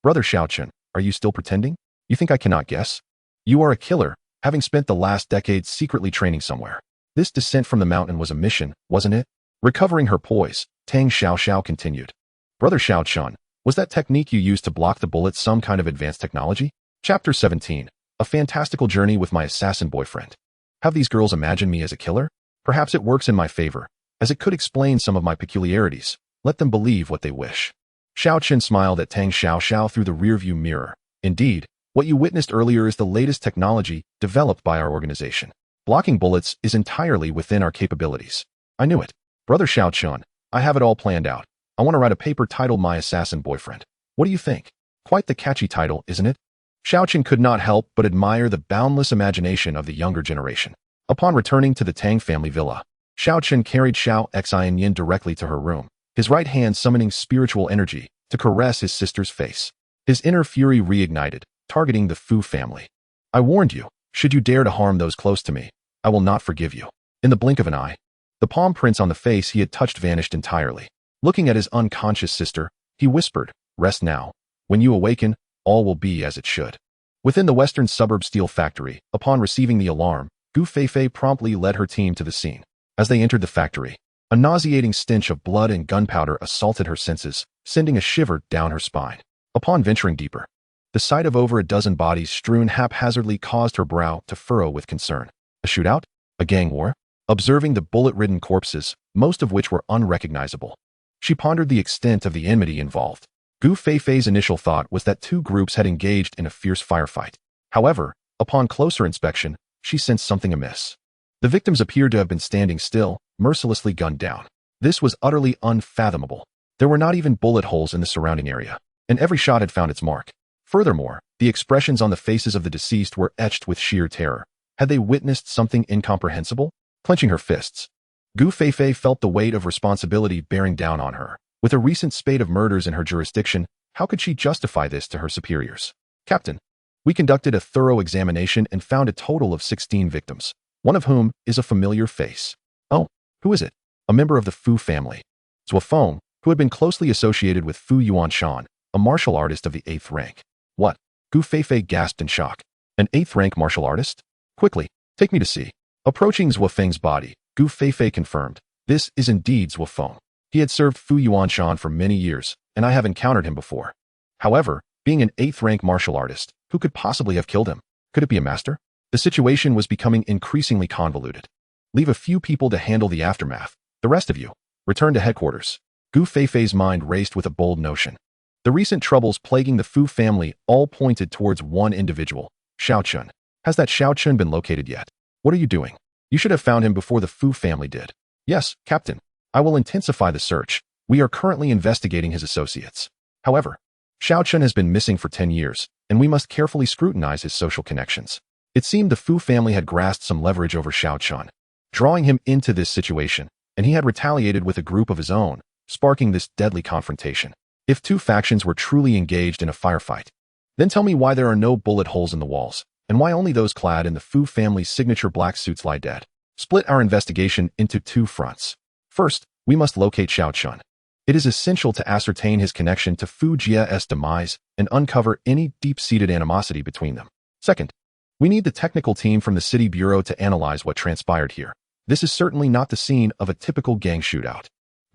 Brother Xiao Chen, are you still pretending? You think I cannot guess? You are a killer, having spent the last decade secretly training somewhere. This descent from the mountain was a mission, wasn't it? Recovering her poise, Tang Xiao continued. Brother Xiao Chen, was that technique you used to block the bullets some kind of advanced technology? Chapter 17. A fantastical journey with my assassin boyfriend. Have these girls imagined me as a killer? Perhaps it works in my favor, as it could explain some of my peculiarities. Let them believe what they wish. Xiao Chen smiled at Tang Xiao through the rearview mirror. Indeed, what you witnessed earlier is the latest technology developed by our organization. Blocking bullets is entirely within our capabilities. I knew it. Brother Xiao Chen, I have it all planned out. I want to write a paper titled My Assassin Boyfriend. What do you think? Quite the catchy title, isn't it? Xiao Chen could not help but admire the boundless imagination of the younger generation. Upon returning to the Tang family villa, Xiao Chen carried Xian directly to her room, his right hand summoning spiritual energy to caress his sister's face. His inner fury reignited, targeting the Fu family. I warned you, should you dare to harm those close to me, I will not forgive you. In the blink of an eye, the palm prints on the face he had touched vanished entirely. Looking at his unconscious sister, he whispered, rest now. When you awaken, all will be as it should. Within the western suburb steel factory, upon receiving the alarm, Gu Feifei promptly led her team to the scene. As they entered the factory, a nauseating stench of blood and gunpowder assaulted her senses, sending a shiver down her spine. Upon venturing deeper, the sight of over a dozen bodies strewn haphazardly caused her brow to furrow with concern. A shootout? A gang war? Observing the bullet-ridden corpses, most of which were unrecognizable, she pondered the extent of the enmity involved. Gu Feifei's initial thought was that two groups had engaged in a fierce firefight. However, upon closer inspection, she sensed something amiss. The victims appeared to have been standing still, mercilessly gunned down. This was utterly unfathomable. There were not even bullet holes in the surrounding area, and every shot had found its mark. Furthermore, the expressions on the faces of the deceased were etched with sheer terror. Had they witnessed something incomprehensible? Clenching her fists, Gu Feifei felt the weight of responsibility bearing down on her. With a recent spate of murders in her jurisdiction, how could she justify this to her superiors? Captain, we conducted a thorough examination and found a total of 16 victims, one of whom is a familiar face. Oh, who is it? A member of the Fu family. Zhuo Feng, who had been closely associated with Fu Yuanshan, a martial artist of the 8th rank. What? Gu Feifei gasped in shock. An 8th rank martial artist? Quickly, take me to see. Approaching Zhuo Feng's body, Gu Feifei confirmed, this is indeed Zhuo Feng. He had served Fu Yuanshan for many years, and I have encountered him before. However, being an 8th rank martial artist, who could possibly have killed him? Could it be a master? The situation was becoming increasingly convoluted. Leave a few people to handle the aftermath. The rest of you, return to headquarters. Gu Feifei's mind raced with a bold notion. The recent troubles plaguing the Fu family all pointed towards one individual, Xiao Chen. Has that Xiao Chen been located yet? What are you doing? You should have found him before the Fu family did. Yes, Captain. I will intensify the search. We are currently investigating his associates. However, Xiao Chen has been missing for 10 years, and we must carefully scrutinize his social connections. It seemed the Fu family had grasped some leverage over Xiao Chen, drawing him into this situation, and he had retaliated with a group of his own, sparking this deadly confrontation. If two factions were truly engaged in a firefight, then tell me why there are no bullet holes in the walls, and why only those clad in the Fu family's signature black suits lie dead. Split our investigation into two fronts. First, we must locate Xiao Chen. It is essential to ascertain his connection to Fu Jia's demise and uncover any deep-seated animosity between them. Second, we need the technical team from the city bureau to analyze what transpired here. This is certainly not the scene of a typical gang shootout.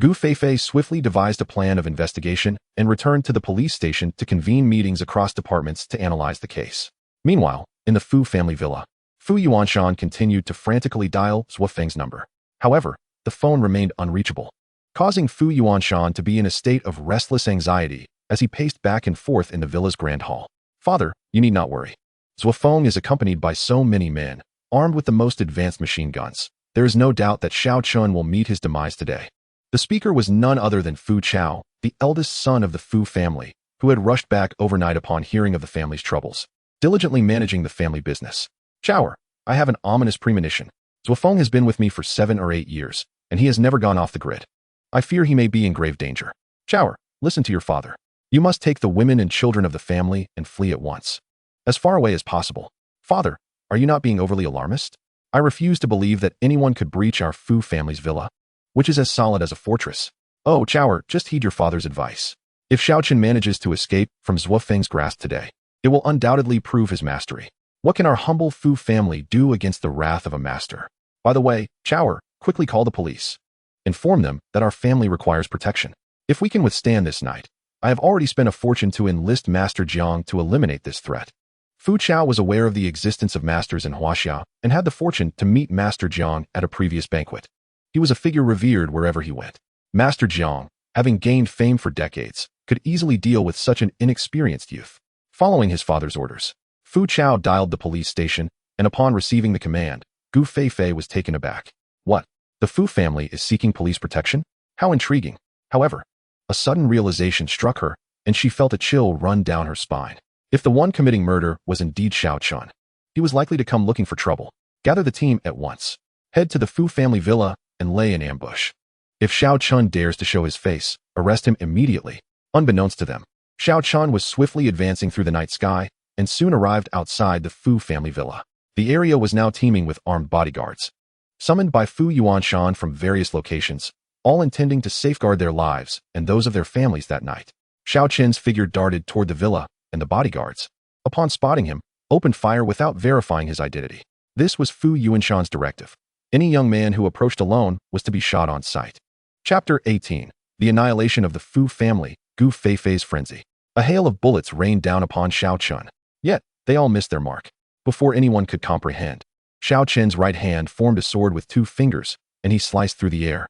Gu Feifei swiftly devised a plan of investigation and returned to the police station to convene meetings across departments to analyze the case. Meanwhile, in the Fu family villa, Fu Yuanshan continued to frantically dial Zhuo Feng's number. However, the phone remained unreachable, causing Fu Yuanshan to be in a state of restless anxiety as he paced back and forth in the villa's grand hall. Father, you need not worry. Zhuo Feng is accompanied by so many men, armed with the most advanced machine guns. There is no doubt that Xiao Chen will meet his demise today. The speaker was none other than Fu Chao, the eldest son of the Fu family, who had rushed back overnight upon hearing of the family's troubles, diligently managing the family business. Chao, I have an ominous premonition. Zuofeng has been with me for 7 or 8 years, and he has never gone off the grid. I fear he may be in grave danger. Chao, listen to your father. You must take the women and children of the family and flee at once, as far away as possible. Father, are you not being overly alarmist? I refuse to believe that anyone could breach our Fu family's villa, which is as solid as a fortress. Oh, Chao, just heed your father's advice. If Xiao Chen manages to escape from Zuofeng's grasp today, it will undoubtedly prove his mastery. What can our humble Fu family do against the wrath of a master? By the way, Chao, quickly call the police. Inform them that our family requires protection. If we can withstand this night, I have already spent a fortune to enlist Master Jiang to eliminate this threat. Fu Chao was aware of the existence of masters in Huaxia and had the fortune to meet Master Jiang at a previous banquet. He was a figure revered wherever he went. Master Jiang, having gained fame for decades, could easily deal with such an inexperienced youth. Following his father's orders, Fu Chao dialed the police station, and upon receiving the command, Gu Feifei was taken aback. What? The Fu family is seeking police protection? How intriguing. However, a sudden realization struck her, and she felt a chill run down her spine. If the one committing murder was indeed Xiao Chen, he was likely to come looking for trouble. Gather the team at once. Head to the Fu family villa and lay in ambush. If Xiao Chen dares to show his face, arrest him immediately. Unbeknownst to them, Xiao Chen was swiftly advancing through the night sky and soon arrived outside the Fu family villa. The area was now teeming with armed bodyguards, summoned by Fu Yuanshan from various locations, all intending to safeguard their lives and those of their families that night. Xiao Chen's figure darted toward the villa, and the bodyguards, upon spotting him, opened fire without verifying his identity. This was Fu Yuanshan's directive. Any young man who approached alone was to be shot on sight. Chapter 18. The Annihilation of the Fu Family, Gu Feifei's Frenzy. A hail of bullets rained down upon Xiao Chen. Yet, they all missed their mark. Before anyone could comprehend, Xiao Chen's right hand formed a sword with 2 fingers, and he sliced through the air,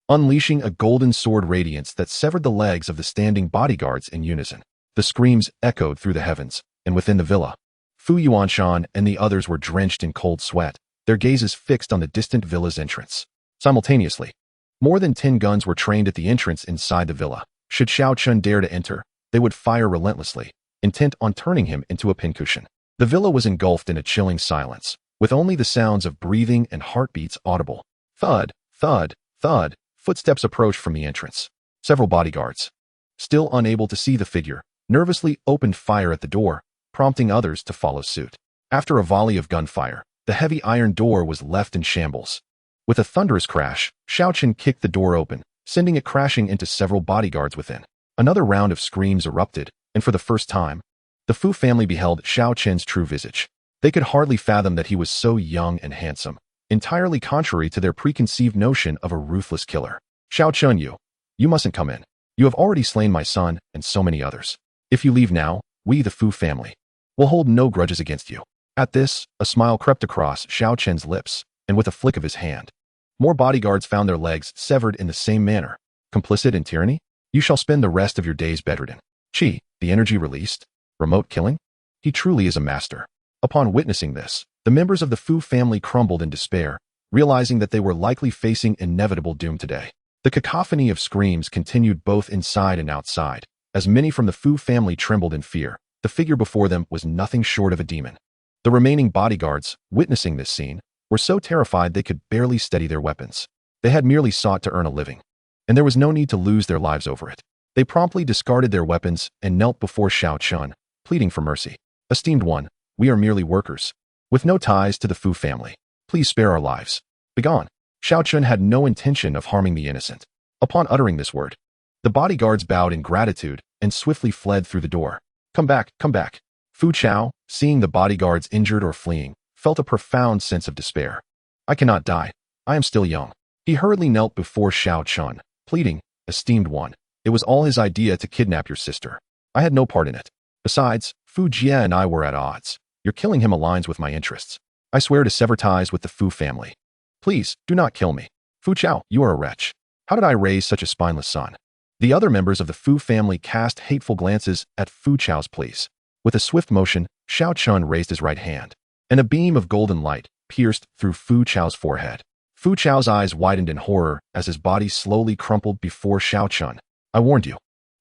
unleashing a golden sword radiance that severed the legs of the standing bodyguards in unison. The screams echoed through the heavens, and within the villa, Fu Yuanshan and the others were drenched in cold sweat, their gazes fixed on the distant villa's entrance. Simultaneously, more than 10 guns were trained at the entrance inside the villa. Should Xiao Chen dare to enter, they would fire relentlessly, intent on turning him into a pincushion. The villa was engulfed in a chilling silence, with only the sounds of breathing and heartbeats audible. Thud, thud, thud, footsteps approached from the entrance. Several bodyguards, still unable to see the figure, nervously opened fire at the door, prompting others to follow suit. After a volley of gunfire, the heavy iron door was left in shambles. With a thunderous crash, Xiao Chen kicked the door open, sending it crashing into several bodyguards within. Another round of screams erupted, and for the first time, the Fu family beheld Xiao Chen's true visage. They could hardly fathom that he was so young and handsome, entirely contrary to their preconceived notion of a ruthless killer. Xiao Chen, you mustn't come in. You have already slain my son and so many others. If you leave now, we, the Fu family, will hold no grudges against you. At this, a smile crept across Xiao Chen's lips, and with a flick of his hand, more bodyguards found their legs severed in the same manner. Complicit in tyranny? You shall spend the rest of your days bedridden. Qi, the energy released? Remote killing? He truly is a master. Upon witnessing this, the members of the Fu family crumbled in despair, realizing that they were likely facing inevitable doom today. The cacophony of screams continued both inside and outside. As many from the Fu family trembled in fear, the figure before them was nothing short of a demon. The remaining bodyguards, witnessing this scene, were so terrified they could barely steady their weapons. They had merely sought to earn a living, and there was no need to lose their lives over it. They promptly discarded their weapons and knelt before Xiao Chen, pleading for mercy. Esteemed one, we are merely workers, with no ties to the Fu family. Please spare our lives. Begone. Xiao Chen had no intention of harming the innocent. Upon uttering this word, the bodyguards bowed in gratitude and swiftly fled through the door. Come back, come back. Fu Chao, seeing the bodyguards injured or fleeing, felt a profound sense of despair. I cannot die. I am still young. He hurriedly knelt before Xiao Chen, pleading, esteemed one, it was all his idea to kidnap your sister. I had no part in it. Besides, Fu Jie and I were at odds. Your killing him aligns with my interests. I swear to sever ties with the Fu family. Please, do not kill me. Fu Chao, you are a wretch. How did I raise such a spineless son? The other members of the Fu family cast hateful glances at Fu Chao's pleas. With a swift motion, Xiao Chen raised his right hand, and a beam of golden light pierced through Fu Chao's forehead. Fu Chao's eyes widened in horror as his body slowly crumpled before Xiao Chen. I warned you.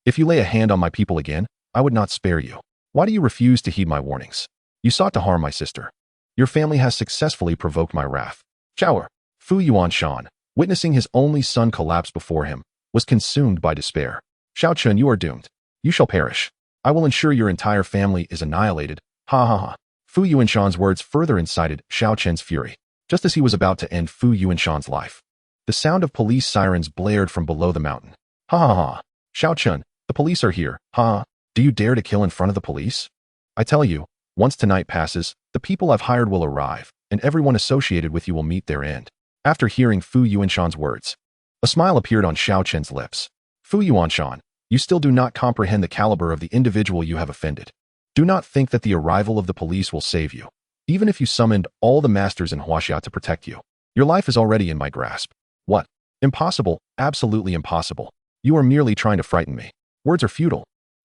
If you lay a hand on my people again, I would not spare you. Why do you refuse to heed my warnings? You sought to harm my sister. Your family has successfully provoked my wrath. Chaoer, Fu Yuanshan, witnessing his only son collapse before him, was consumed by despair. Xiao Chen, you are doomed. You shall perish. I will ensure your entire family is annihilated. Ha ha ha. Fu Yuanshan's words further incited Xiao Chen's fury. Just as he was about to end Fu Yuanshan's life, the sound of police sirens blared from below the mountain. Ha ha ha. Xiao Chen, the police are here. Ha. Do you dare to kill in front of the police? I tell you, once tonight passes, the people I've hired will arrive, and everyone associated with you will meet their end. After hearing Fu Yuanshan's words, a smile appeared on Xiao Chen's lips. Fu Yuanshan, you still do not comprehend the caliber of the individual you have offended. Do not think that the arrival of the police will save you. Even if you summoned all the masters in Huaxia to protect you, your life is already in my grasp. What? Impossible, absolutely impossible. You are merely trying to frighten me. Words are futile.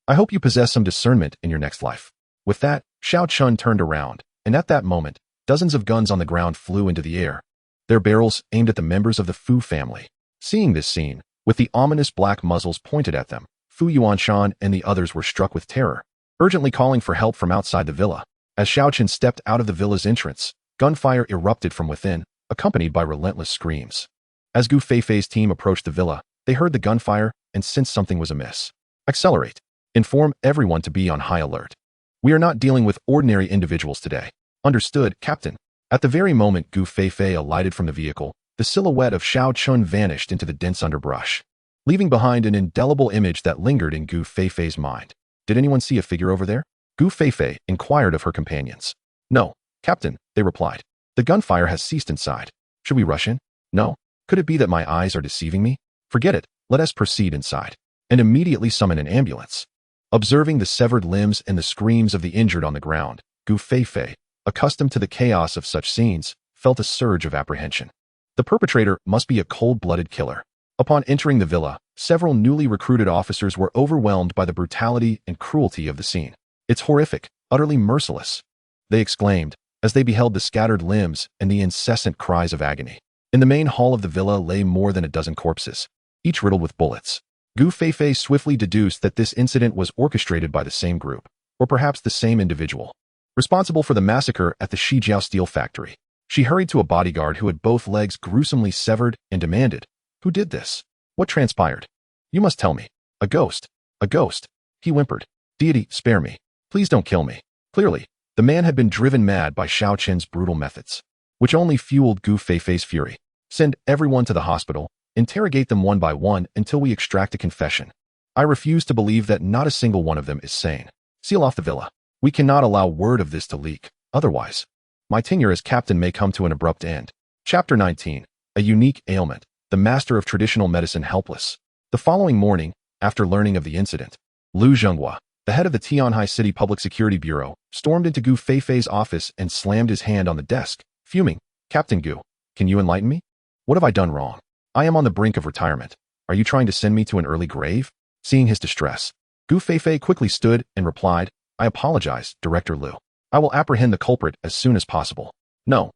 I hope you possess some discernment in your next life. With that, Xiao Chen turned around, and at that moment, dozens of guns on the ground flew into the air, their barrels aimed at the members of the Fu family. Seeing this scene, with the ominous black muzzles pointed at them, Fu Yuanshan and the others were struck with terror, urgently calling for help from outside the villa. As Xiao Chen stepped out of the villa's entrance, gunfire erupted from within, accompanied by relentless screams. As Gu Feifei's team approached the villa, they heard the gunfire and sensed something was amiss. Accelerate. Inform everyone to be on high alert. We are not dealing with ordinary individuals today. Understood, Captain. At the very moment Gu Feifei alighted from the vehicle, the silhouette of Xiao Chen vanished into the dense underbrush, leaving behind an indelible image that lingered in Gu Feifei's mind. Did anyone see a figure over there? Gu Feifei inquired of her companions. No, Captain, they replied. The gunfire has ceased inside. Should we rush in? No. Could it be that my eyes are deceiving me? Forget it. Let us proceed inside. And immediately summon an ambulance. Observing the severed limbs and the screams of the injured on the ground, Gu Feifei, accustomed to the chaos of such scenes, felt a surge of apprehension. The perpetrator must be a cold-blooded killer. Upon entering the villa, several newly recruited officers were overwhelmed by the brutality and cruelty of the scene. It's horrific, utterly merciless, they exclaimed, as they beheld the scattered limbs and the incessant cries of agony. In the main hall of the villa lay more than a dozen corpses, each riddled with bullets. Gu Feifei swiftly deduced that this incident was orchestrated by the same group, or perhaps the same individual, responsible for the massacre at the Shijiao steel factory. She hurried to a bodyguard who had both legs gruesomely severed and demanded, "Who did this? What transpired? You must tell me." "A ghost. A ghost," he whimpered. "Deity, spare me. Please don't kill me." Clearly, the man had been driven mad by Xiao Chen's brutal methods, which only fueled Gu Feifei's fury. "Send everyone to the hospital. Interrogate them one by one until we extract a confession. I refuse to believe that not a single one of them is sane. Seal off the villa. We cannot allow word of this to leak. Otherwise, my tenure as captain may come to an abrupt end." Chapter 19. A unique ailment. The master of traditional medicine helpless. The following morning, after learning of the incident, Lu Zhenghua, the head of the Tianhai City Public Security Bureau, stormed into Gu Feifei's office and slammed his hand on the desk, fuming. "Captain Gu, can you enlighten me? What have I done wrong? I am on the brink of retirement. Are you trying to send me to an early grave?" Seeing his distress, Gu Feifei quickly stood and replied, "I apologize, Director Lu. I will apprehend the culprit as soon as possible." No,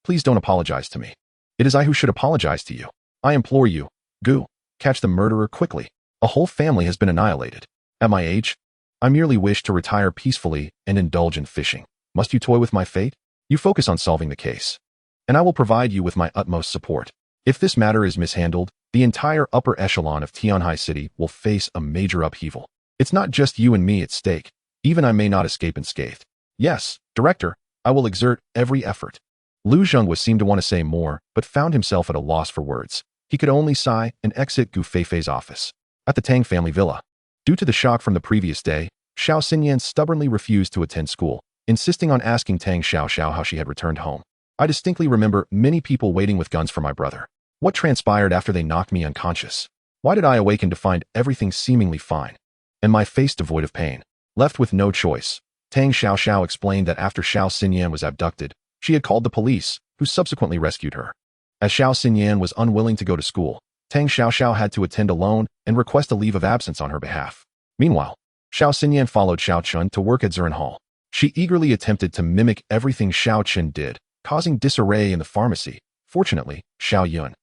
please don't apologize to me. It is I who should apologize to you. I implore you, Gu, catch the murderer quickly. A whole family has been annihilated. At my age, I merely wish to retire peacefully and indulge in fishing. Must you toy with my fate? You focus on solving the case, and I will provide you with my utmost support. If this matter is mishandled, the entire upper echelon of Tianhai City will face a major upheaval. It's not just you and me at stake. Even I may not escape unscathed. Yes, Director, I will exert every effort. Lu Zhenghua seemed to want to say more, but found himself at a loss for words. He could only sigh and exit Gu Feifei's office. At the Tang family villa, due to the shock from the previous day, Xiao Xinyan stubbornly refused to attend school, insisting on asking Tang Xiao how she had returned home. I distinctly remember many people waiting with guns for my brother. What transpired after they knocked me unconscious? Why did I awaken to find everything seemingly fine, and my face devoid of pain? Left with no choice, Tang Xiao explained that after Xiao Xinyan was abducted, she had called the police, who subsequently rescued her. As Xiao Xinyan was unwilling to go to school, Tang Xiao had to attend alone and request a leave of absence on her behalf. Meanwhile, Xiao Xinyan followed Xiao Chen to work at Zuran Hall. She eagerly attempted to mimic everything Xiao Chen did, causing disarray in the pharmacy, Fortunately, Xiao Yun,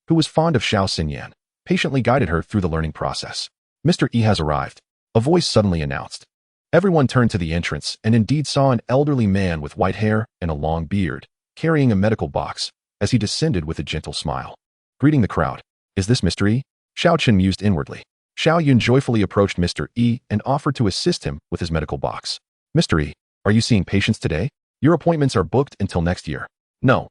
who was fond of Xiao Xinyan, patiently guided her through the learning process. Mr. E has arrived, a voice suddenly announced. Everyone turned to the entrance and indeed saw an elderly man with white hair and a long beard, carrying a medical box, as he descended with a gentle smile. Greeting the crowd. Is this Mr. E? Xiao Chen mused inwardly. Xiao Yun joyfully approached Mr. E and offered to assist him with his medical box. Mr. E, are you seeing patients today? Your appointments are booked until next year. No.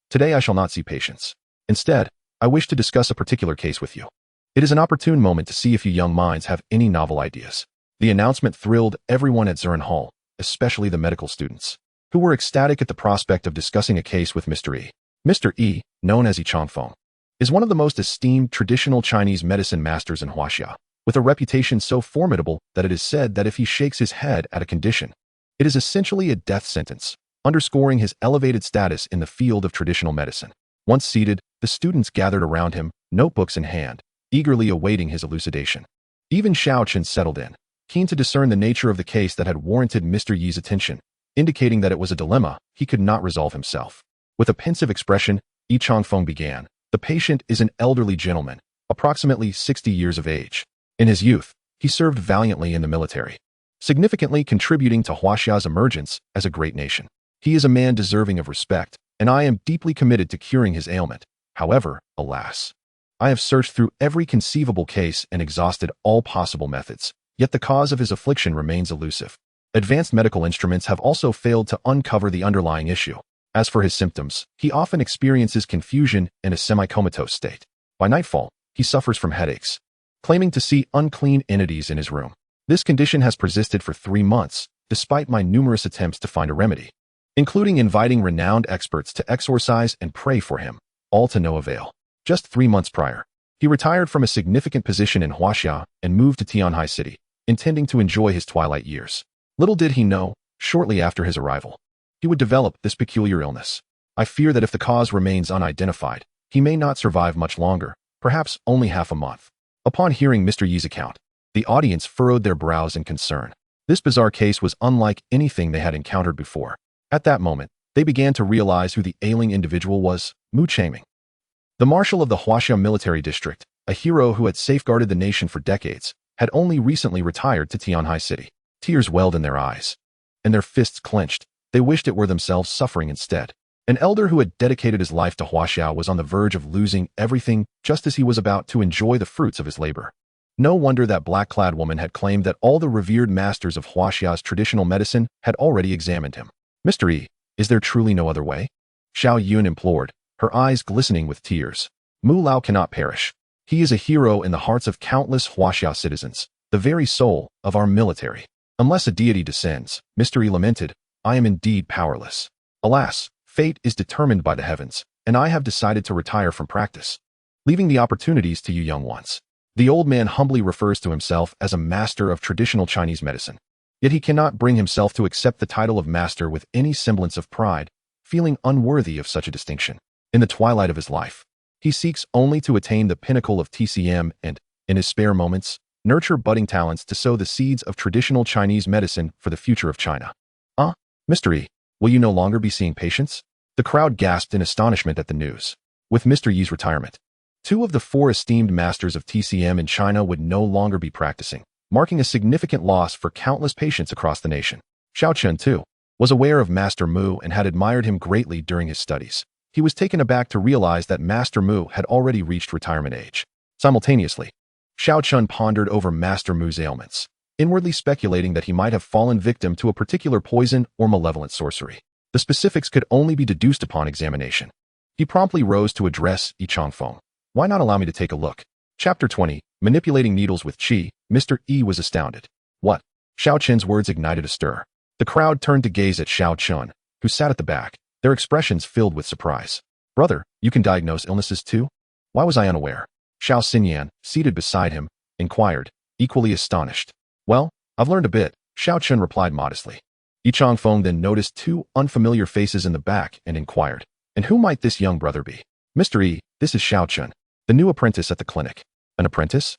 Today I shall not see patients. Instead, I wish to discuss a particular case with you. It is an opportune moment to see if you young minds have any novel ideas. The announcement thrilled everyone at Zuren Hall, especially the medical students, who were ecstatic at the prospect of discussing a case with Mr. E. Mr. E, known as Yichangfeng, is one of the most esteemed traditional Chinese medicine masters in Huaxia, with a reputation so formidable that it is said that if he shakes his head at a condition, it is essentially a death sentence, underscoring his elevated status in the field of traditional medicine. Once seated, the students gathered around him, notebooks in hand, eagerly awaiting his elucidation. Even Xiao Chen settled in, keen to discern the nature of the case that had warranted Mr. Yi's attention, indicating that it was a dilemma he could not resolve himself. With a pensive expression, Yichangfeng began. The patient is an elderly gentleman, approximately 60 years of age. In his youth, he served valiantly in the military, significantly contributing to Huaxia's emergence as a great nation. He is a man deserving of respect, and I am deeply committed to curing his ailment. However, alas, I have searched through every conceivable case and exhausted all possible methods, yet the cause of his affliction remains elusive. Advanced medical instruments have also failed to uncover the underlying issue. As for his symptoms, he often experiences confusion in a semi-comatose state. By nightfall, he suffers from headaches, claiming to see unclean entities in his room. This condition has persisted for 3 months, despite my numerous attempts to find a remedy, including inviting renowned experts to exorcise and pray for him, all to no avail. Just 3 months prior, he retired from a significant position in Huaxia and moved to Tianhai City, intending to enjoy his twilight years. Little did he know, shortly after his arrival, he would develop this peculiar illness. I fear that if the cause remains unidentified, he may not survive much longer, perhaps only half a month. Upon hearing Mr. Yi's account, the audience furrowed their brows in concern. This bizarre case was unlike anything they had encountered before. At that moment, they began to realize who the ailing individual was, Mu Changming, the marshal of the Huaxia military district, a hero who had safeguarded the nation for decades, had only recently retired to Tianhai City. Tears welled in their eyes, and their fists clenched. They wished it were themselves suffering instead. An elder who had dedicated his life to Huaxia was on the verge of losing everything just as he was about to enjoy the fruits of his labor. No wonder that black-clad woman had claimed that all the revered masters of Huaxia's traditional medicine had already examined him. Mr. E, is there truly no other way? Xiao Yun implored, her eyes glistening with tears. Mu Lao cannot perish. He is a hero in the hearts of countless Huaxia citizens, the very soul of our military. Unless a deity descends, Mr. E lamented, I am indeed powerless. Alas, fate is determined by the heavens, and I have decided to retire from practice, leaving the opportunities to you young ones. The old man humbly refers to himself as a master of traditional Chinese medicine. Yet he cannot bring himself to accept the title of master with any semblance of pride, feeling unworthy of such a distinction. In the twilight of his life, he seeks only to attain the pinnacle of TCM and, in his spare moments, nurture budding talents to sow the seeds of traditional Chinese medicine for the future of China. Mr. E, will you no longer be seeing patients? The crowd gasped in astonishment at the news. With Mr. Yi's retirement, 2 of the 4 esteemed masters of TCM in China would no longer be practicing, marking a significant loss for countless patients across the nation. Xiao Chen, too, was aware of Master Mu and had admired him greatly during his studies. He was taken aback to realize that Master Mu had already reached retirement age. Simultaneously, Xiao Chen pondered over Master Mu's ailments, inwardly speculating that he might have fallen victim to a particular poison or malevolent sorcery. The specifics could only be deduced upon examination. He promptly rose to address Yichangfeng. Why not allow me to take a look? Chapter 20, Manipulating Needles with Qi. Mr. E was astounded. What? Xiao Chen's words ignited a stir. The crowd turned to gaze at Xiao Chen, who sat at the back, their expressions filled with surprise. Brother, you can diagnose illnesses too? Why was I unaware? Xiao Xinyan, seated beside him, inquired, equally astonished. Well, I've learned a bit, Xiao Chen replied modestly. Yichangfeng then noticed 2 unfamiliar faces in the back and inquired, and who might this young brother be? Mr. E, this is Xiao Chen, the new apprentice at the clinic. An apprentice?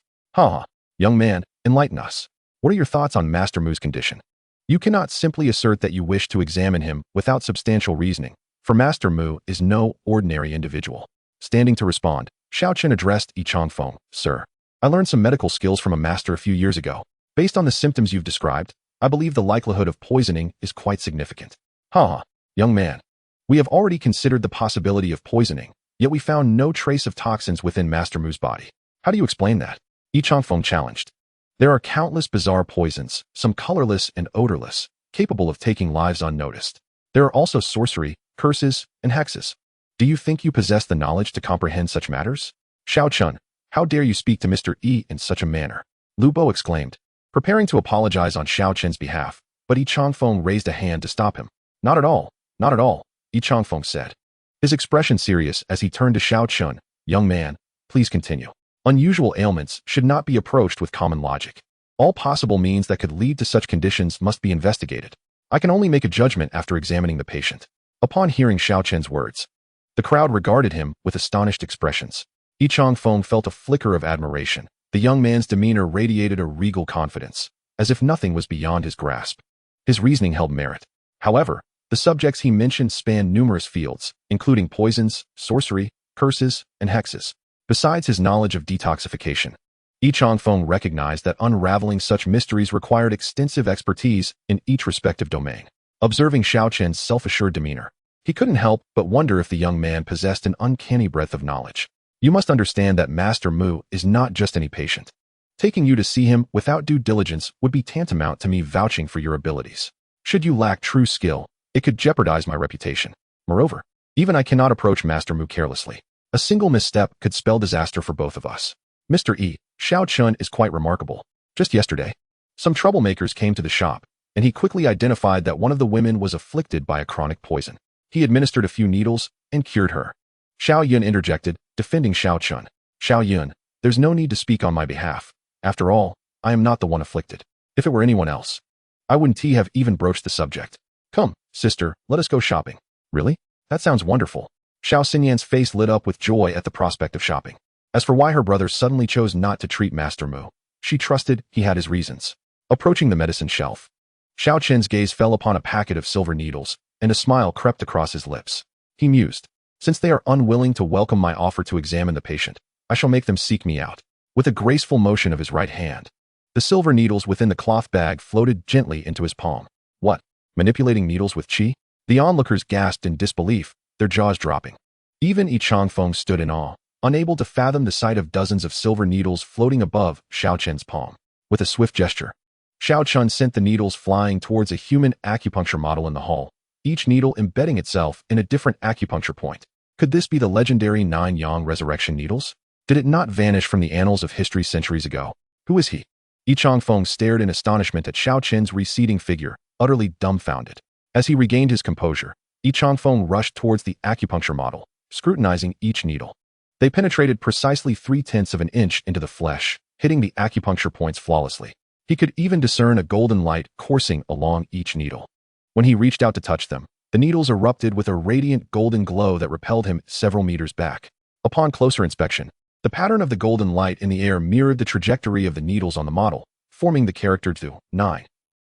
Young man, enlighten us. What are your thoughts on Master Mu's condition? You cannot simply assert that you wish to examine him without substantial reasoning. For Master Mu is no ordinary individual. Standing to respond, Xiao Chen addressed Yi Changfeng, "Sir, I learned some medical skills from a master a few years ago. Based on the symptoms you've described, I believe the likelihood of poisoning is quite significant." "Ha, young man. We have already considered the possibility of poisoning, yet we found no trace of toxins within Master Mu's body. How do you explain that?" Yi Changfeng challenged. "There are countless bizarre poisons, some colorless and odorless, capable of taking lives unnoticed. There are also sorcery, curses, and hexes. Do you think you possess the knowledge to comprehend such matters?" "Xiao Chen, how dare you speak to Mr. Yi in such a manner?" Lu Bo exclaimed, preparing to apologize on Xiao Chen's behalf, but Yi Changfeng raised a hand to stop him. "Not at all, not at all," Yi Changfeng said, his expression serious as he turned to Xiao Chen. "Young man, please continue. Unusual ailments should not be approached with common logic. All possible means that could lead to such conditions must be investigated. I can only make a judgment after examining the patient." Upon hearing Xiao Chen's words, the crowd regarded him with astonished expressions. Yi Changfeng felt a flicker of admiration. The young man's demeanor radiated a regal confidence, as if nothing was beyond his grasp. His reasoning held merit. However, the subjects he mentioned spanned numerous fields, including poisons, sorcery, curses, and hexes. Besides his knowledge of detoxification, Yi Changfeng recognized that unraveling such mysteries required extensive expertise in each respective domain. Observing Xiao Chen's self-assured demeanor, he couldn't help but wonder if the young man possessed an uncanny breadth of knowledge. "You must understand that Master Mu is not just any patient. Taking you to see him without due diligence would be tantamount to me vouching for your abilities. Should you lack true skill, it could jeopardize my reputation. Moreover, even I cannot approach Master Mu carelessly. A single misstep could spell disaster for both of us. Mr. Yi, Xiao Chen is quite remarkable. Just yesterday, some troublemakers came to the shop, and he quickly identified that one of the women was afflicted by a chronic poison. He administered a few needles and cured her." Xiao Yun interjected, defending Xiao Chen. "Xiao Yun, there's no need to speak on my behalf. After all, I am not the one afflicted. If it were anyone else, I wouldn't have even broached the subject. Come, sister, let us go shopping." "Really? That sounds wonderful." Xiao Xinyan's face lit up with joy at the prospect of shopping. As for why her brother suddenly chose not to treat Master Mu, she trusted he had his reasons. Approaching the medicine shelf, Xiao Chen's gaze fell upon a packet of silver needles, and a smile crept across his lips. He mused, "Since they are unwilling to welcome my offer to examine the patient, I shall make them seek me out." With a graceful motion of his right hand, the silver needles within the cloth bag floated gently into his palm. "What? Manipulating needles with qi?" The onlookers gasped in disbelief, their jaws dropping. Even Yi Changfeng stood in awe, unable to fathom the sight of dozens of silver needles floating above Xiao Chen's palm. With a swift gesture, Xiao Chen sent the needles flying towards a human acupuncture model in the hall, each needle embedding itself in a different acupuncture point. Could this be the legendary 9-yang resurrection needles? Did it not vanish from the annals of history centuries ago? Who is he? Yi Changfeng stared in astonishment at Xiao Chen's receding figure, utterly dumbfounded. As he regained his composure, Yi Changfeng rushed towards the acupuncture model, scrutinizing each needle. They penetrated precisely 3/10 of an inch into the flesh, hitting the acupuncture points flawlessly. He could even discern a golden light coursing along each needle. When he reached out to touch them, the needles erupted with a radiant golden glow that repelled him several meters back. Upon closer inspection, the pattern of the golden light in the air mirrored the trajectory of the needles on the model, forming the character 9.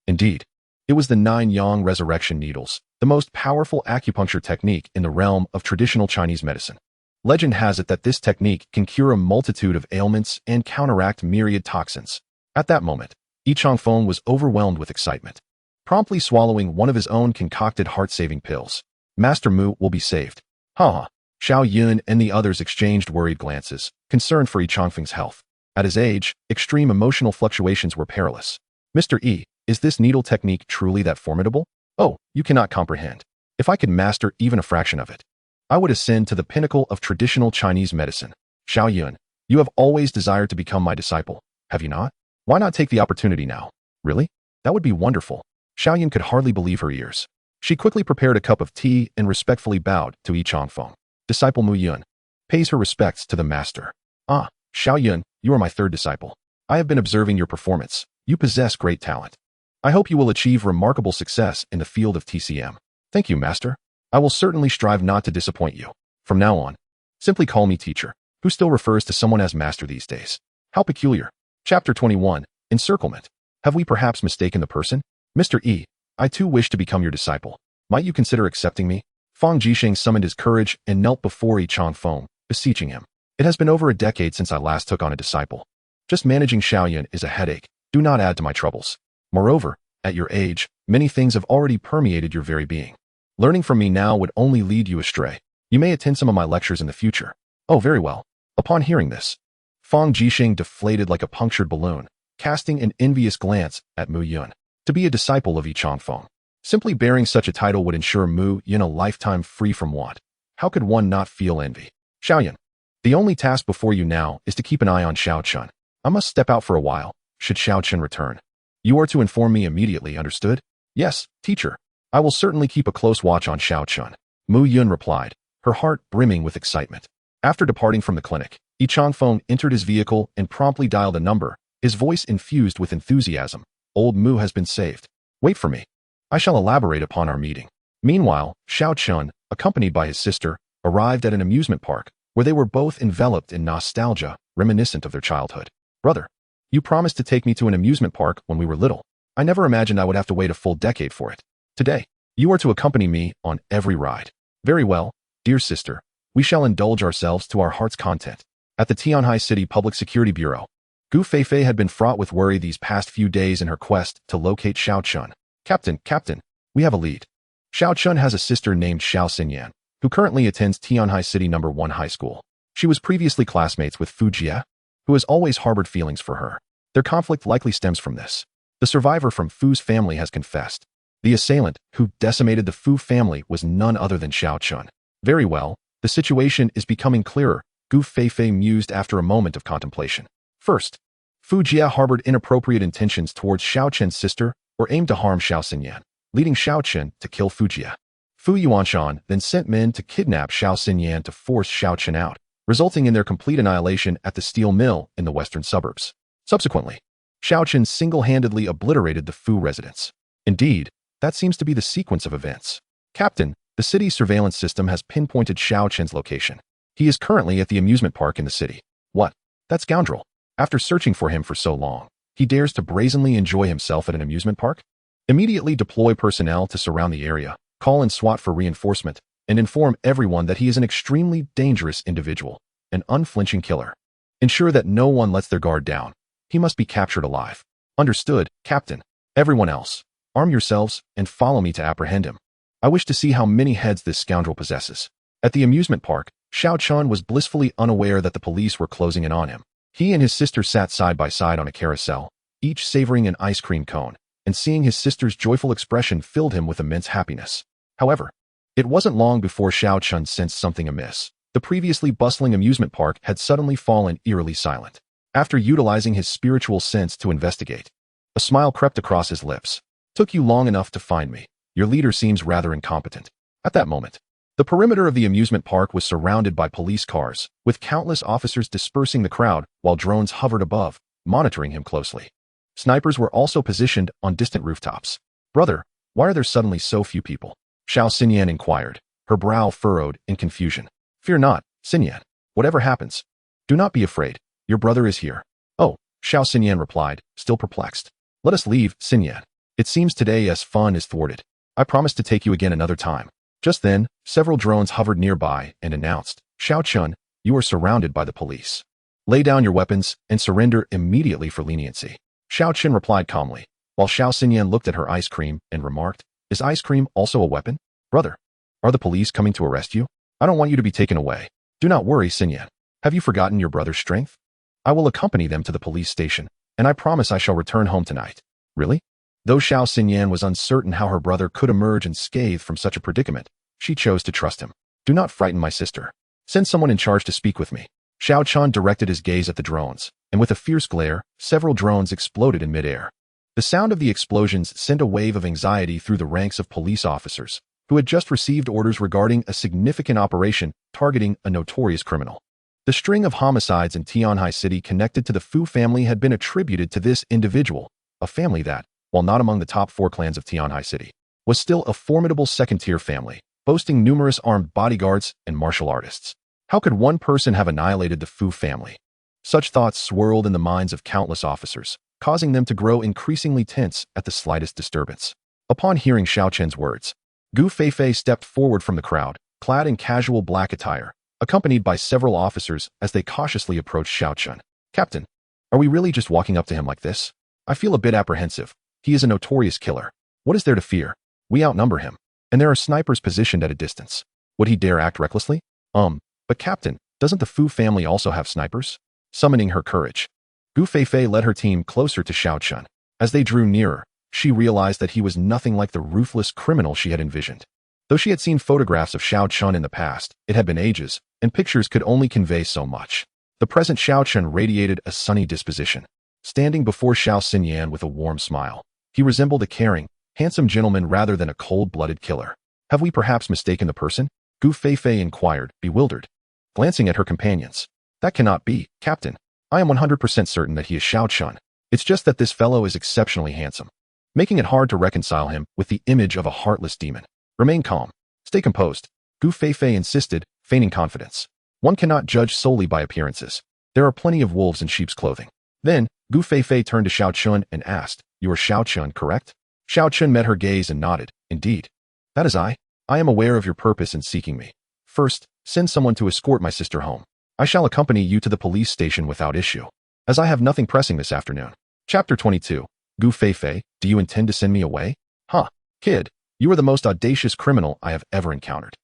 Indeed, it was the 9-yang resurrection needles, the most powerful acupuncture technique in the realm of traditional Chinese medicine. Legend has it that this technique can cure a multitude of ailments and counteract myriad toxins. At that moment, Yi Changfeng was overwhelmed with excitement, promptly swallowing one of his own concocted heart-saving pills. Master Mu will be saved. Ha! Xiao Yun and the others exchanged worried glances, concerned for Yi Changfeng's health. At his age, extreme emotional fluctuations were perilous. "Mr. Yi, is this needle technique truly that formidable? Oh, you cannot comprehend. If I could master even a fraction of it, I would ascend to the pinnacle of traditional Chinese medicine. Xiao Yun, you have always desired to become my disciple, have you not? Why not take the opportunity now? Really? That would be wonderful." Xiao Yun could hardly believe her ears. She quickly prepared a cup of tea and respectfully bowed to Yi Changfeng. Disciple Mu Yun pays her respects to the master. "Ah, Xiao Yun, you are my third disciple. I have been observing your performance. You possess great talent. I hope you will achieve remarkable success in the field of TCM. "Thank you, master. I will certainly strive not to disappoint you. From now on, simply call me teacher." Who still refers to someone as master these days? How peculiar. Chapter 21, Encirclement. Have we perhaps mistaken the person? "Mr. E, I too wish to become your disciple. Might you consider accepting me?" Fang Jisheng summoned his courage and knelt before Yichang Feng, beseeching him. It has been over a decade since I last took on a disciple. Just managing Xiaoyan is a headache. Do not add to my troubles. Moreover, at your age, many things have already permeated your very being. Learning from me now would only lead you astray. You may attend some of my lectures in the future. Oh, very well. Upon hearing this, Fang Jisheng deflated like a punctured balloon, casting an envious glance at Mu Yun. To be a disciple of Yichang Feng. Simply bearing such a title would ensure Mu Yun a lifetime free from want. How could one not feel envy? Xiaoyan, the only task before you now is to keep an eye on Xiao Chen. I must step out for a while, should Xiao Chen return. You are to inform me immediately, understood? Yes, teacher. I will certainly keep a close watch on Xiao Chen. Mu Yun replied, her heart brimming with excitement. After departing from the clinic, Yichang Feng entered his vehicle and promptly dialed a number, his voice infused with enthusiasm. Old Mu has been saved. Wait for me. I shall elaborate upon our meeting. Meanwhile, Xiao Chen, accompanied by his sister, arrived at an amusement park, where they were both enveloped in nostalgia, reminiscent of their childhood. Brother, you promised to take me to an amusement park when we were little. I never imagined I would have to wait a full decade for it. Today, you are to accompany me on every ride. Very well, dear sister. We shall indulge ourselves to our heart's content. At the Tianhai City Public Security Bureau, Gu Feifei had been fraught with worry these past few days in her quest to locate Xiao Chen. Captain, we have a lead. Xiao Chen has a sister named Xiao Xinyan, who currently attends Tianhai City No. 1 High School. She was previously classmates with Fu Jie, who has always harbored feelings for her. Their conflict likely stems from this. The survivor from Fu's family has confessed. The assailant, who decimated the Fu family, was none other than Xiao Chen. Very well, the situation is becoming clearer, Gu Feifei mused after a moment of contemplation. First, Fu Jie harbored inappropriate intentions towards Xiao Chen's sister or aimed to harm Xiao Xinyan, leading Xiao Chen to kill Fu Jie. Fu Yuanshan then sent men to kidnap Xiao Xinyan to force Xiao Chen out, resulting in their complete annihilation at the steel mill in the western suburbs. Subsequently, Xiao Chen single-handedly obliterated the Fu residents. Indeed, that seems to be the sequence of events. Captain, the city's surveillance system has pinpointed Xiao Chen's location. He is currently at the amusement park in the city. What? That scoundrel. After searching for him for so long, he dares to brazenly enjoy himself at an amusement park? Immediately deploy personnel to surround the area, call in SWAT for reinforcement, and inform everyone that he is an extremely dangerous individual, an unflinching killer. Ensure that no one lets their guard down. He must be captured alive. Understood, Captain. Everyone else, arm yourselves and follow me to apprehend him. I wish to see how many heads this scoundrel possesses. At the amusement park, Xiao Chen was blissfully unaware that the police were closing in on him. He and his sister sat side by side on a carousel, each savoring an ice cream cone, and seeing his sister's joyful expression filled him with immense happiness. However, it wasn't long before Xiao Chen sensed something amiss. The previously bustling amusement park had suddenly fallen eerily silent. After utilizing his spiritual sense to investigate, a smile crept across his lips. Took you long enough to find me. Your leader seems rather incompetent. At that moment, the perimeter of the amusement park was surrounded by police cars, with countless officers dispersing the crowd while drones hovered above, monitoring him closely. Snipers were also positioned on distant rooftops. Brother, why are there suddenly so few people? Xiao Xinyan inquired, her brow furrowed in confusion. Fear not, Xinyan. Whatever happens, do not be afraid. Your brother is here. Oh, Xiao Xinyan replied, still perplexed. Let us leave, Xinyan. It seems today as fun is thwarted. I promise to take you again another time. Just then, several drones hovered nearby and announced, Xiao Chen, you are surrounded by the police. Lay down your weapons and surrender immediately for leniency. Xiao Chen replied calmly, while Xiao Xinyan looked at her ice cream and remarked, is ice cream also a weapon? Brother, are the police coming to arrest you? I don't want you to be taken away. Do not worry, Xinyan. Have you forgotten your brother's strength? I will accompany them to the police station, and I promise I shall return home tonight. Really? Though Xiao Xinyan was uncertain how her brother could emerge unscathed from such a predicament, she chose to trust him. Do not frighten my sister. Send someone in charge to speak with me. Xiao Chen directed his gaze at the drones, and with a fierce glare, several drones exploded in midair. The sound of the explosions sent a wave of anxiety through the ranks of police officers, who had just received orders regarding a significant operation targeting a notorious criminal. The string of homicides in Tianhai City connected to the Fu family had been attributed to this individual, a family that, while not among the top 4 clans of Tianhai City, was still a formidable second-tier family, boasting numerous armed bodyguards and martial artists. How could one person have annihilated the Fu family? Such thoughts swirled in the minds of countless officers, causing them to grow increasingly tense at the slightest disturbance. Upon hearing Xiao Chen's words, Gu Feifei stepped forward from the crowd, clad in casual black attire, accompanied by several officers as they cautiously approached Xiao Chen. Captain, are we really just walking up to him like this? I feel a bit apprehensive. He is a notorious killer. What is there to fear? We outnumber him, and there are snipers positioned at a distance. Would he dare act recklessly? But Captain, doesn't the Fu family also have snipers? Summoning her courage, Gu Feifei led her team closer to Xiao Chen. As they drew nearer, she realized that he was nothing like the ruthless criminal she had envisioned. Though she had seen photographs of Xiao Chen in the past, it had been ages, and pictures could only convey so much. The present Xiao Chen radiated a sunny disposition. Standing before Xiao Xinyan with a warm smile, he resembled a caring, handsome gentleman rather than a cold-blooded killer. Have we perhaps mistaken the person? Gu Feifei inquired, bewildered. Glancing at her companions. That cannot be, Captain. I am 100% certain that he is Xiao Chen. It's just that this fellow is exceptionally handsome, making it hard to reconcile him with the image of a heartless demon. Remain calm. Stay composed. Gu Feifei insisted, feigning confidence. One cannot judge solely by appearances. There are plenty of wolves in sheep's clothing. Then, Gu Feifei turned to Xiao Chen and asked, You are Xiao Chen, correct? Xiao Chen met her gaze and nodded. Indeed. That is I. I am aware of your purpose in seeking me. First, send someone to escort my sister home. I shall accompany you to the police station without issue, as I have nothing pressing this afternoon. Chapter 22. Gu Feifei, do you intend to send me away? Huh, kid, you are the most audacious criminal I have ever encountered.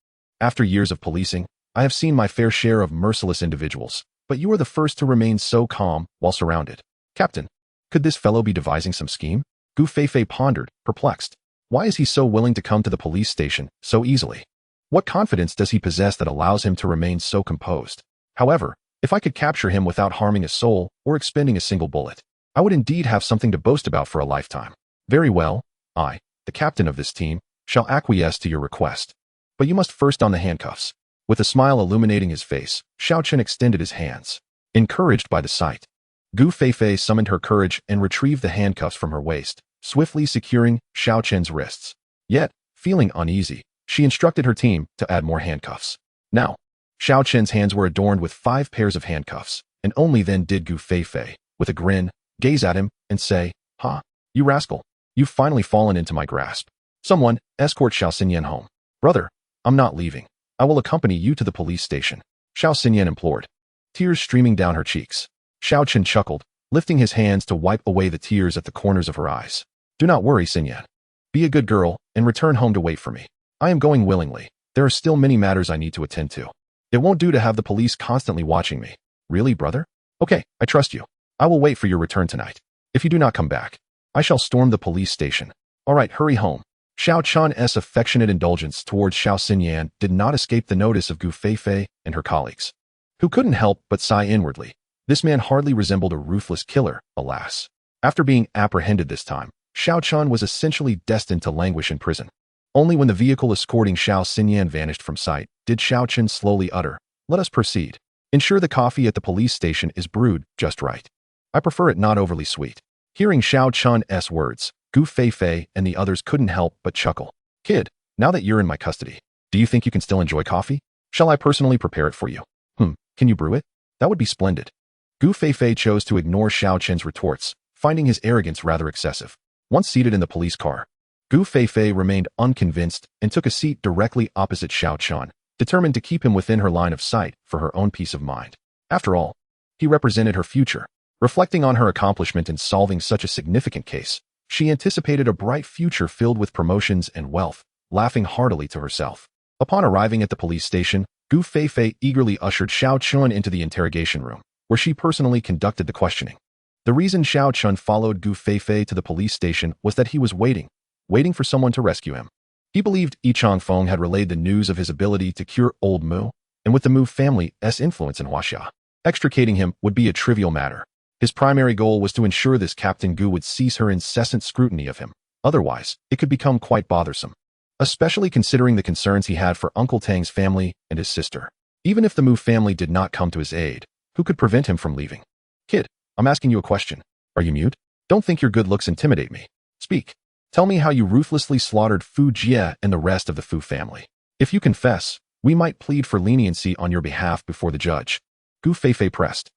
After years of policing, I have seen my fair share of merciless individuals, but you are the first to remain so calm while surrounded. Captain, could this fellow be devising some scheme? Gu Feifei pondered, perplexed. Why is he so willing to come to the police station so easily? What confidence does he possess that allows him to remain so composed? However, if I could capture him without harming a soul or expending a single bullet, I would indeed have something to boast about for a lifetime. Very well, I, the captain of this team, shall acquiesce to your request. But you must first don the handcuffs. With a smile illuminating his face, Xiao Chen extended his hands. Encouraged by the sight, Gu Feifei summoned her courage and retrieved the handcuffs from her waist, swiftly securing Xiao Chen's wrists. Yet, feeling uneasy, she instructed her team to add more handcuffs. Now, Xiao Chen's hands were adorned with 5 pairs of handcuffs, and only then did Gu Feifei, with a grin, gaze at him and say, Ha, you rascal, you've finally fallen into my grasp. Someone, escort Xiao Xinyan home. Brother, I'm not leaving. I will accompany you to the police station, Xiao Xinyan implored, tears streaming down her cheeks. Xiao Chen chuckled, lifting his hands to wipe away the tears at the corners of her eyes. Do not worry, Xinyan. Be a good girl and return home to wait for me. I am going willingly. There are still many matters I need to attend to. It won't do to have the police constantly watching me. Really, brother? Okay, I trust you. I will wait for your return tonight. If you do not come back, I shall storm the police station. All right, hurry home. Xiao Chen's affectionate indulgence towards Xiao Xinyan did not escape the notice of Gu Feifei and her colleagues, who couldn't help but sigh inwardly. This man hardly resembled a ruthless killer, alas. After being apprehended this time, Xiao Chen was essentially destined to languish in prison. Only when the vehicle escorting Xiao Xinyan vanished from sight did Xiao Chen slowly utter, Let us proceed. Ensure the coffee at the police station is brewed just right. I prefer it not overly sweet. Hearing Xiao Chen's words, Gu Feifei and the others couldn't help but chuckle. Kid, now that you're in my custody, do you think you can still enjoy coffee? Shall I personally prepare it for you? Can you brew it? That would be splendid. Gu Feifei chose to ignore Xiao Chen's retorts, finding his arrogance rather excessive. Once seated in the police car, Gu Feifei remained unconvinced and took a seat directly opposite Xiao Chen, determined to keep him within her line of sight for her own peace of mind. After all, he represented her future. Reflecting on her accomplishment in solving such a significant case, she anticipated a bright future filled with promotions and wealth, laughing heartily to herself. Upon arriving at the police station, Gu Feifei eagerly ushered Xiao Chen into the interrogation room, where she personally conducted the questioning. The reason Xiao Chen followed Gu Feifei to the police station was that he was waiting for someone to rescue him. He believed Yi Changfeng had relayed the news of his ability to cure old Mu, and with the Mu family's influence in Huaxia, extricating him would be a trivial matter. His primary goal was to ensure this Captain Gu would cease her incessant scrutiny of him. Otherwise, it could become quite bothersome, especially considering the concerns he had for Uncle Tang's family and his sister. Even if the Mu family did not come to his aid, who could prevent him from leaving? Kid, I'm asking you a question. Are you mute? Don't think your good looks intimidate me. Speak. Tell me how you ruthlessly slaughtered Fu Jie and the rest of the Fu family. If you confess, we might plead for leniency on your behalf before the judge. Gu Feifei pressed.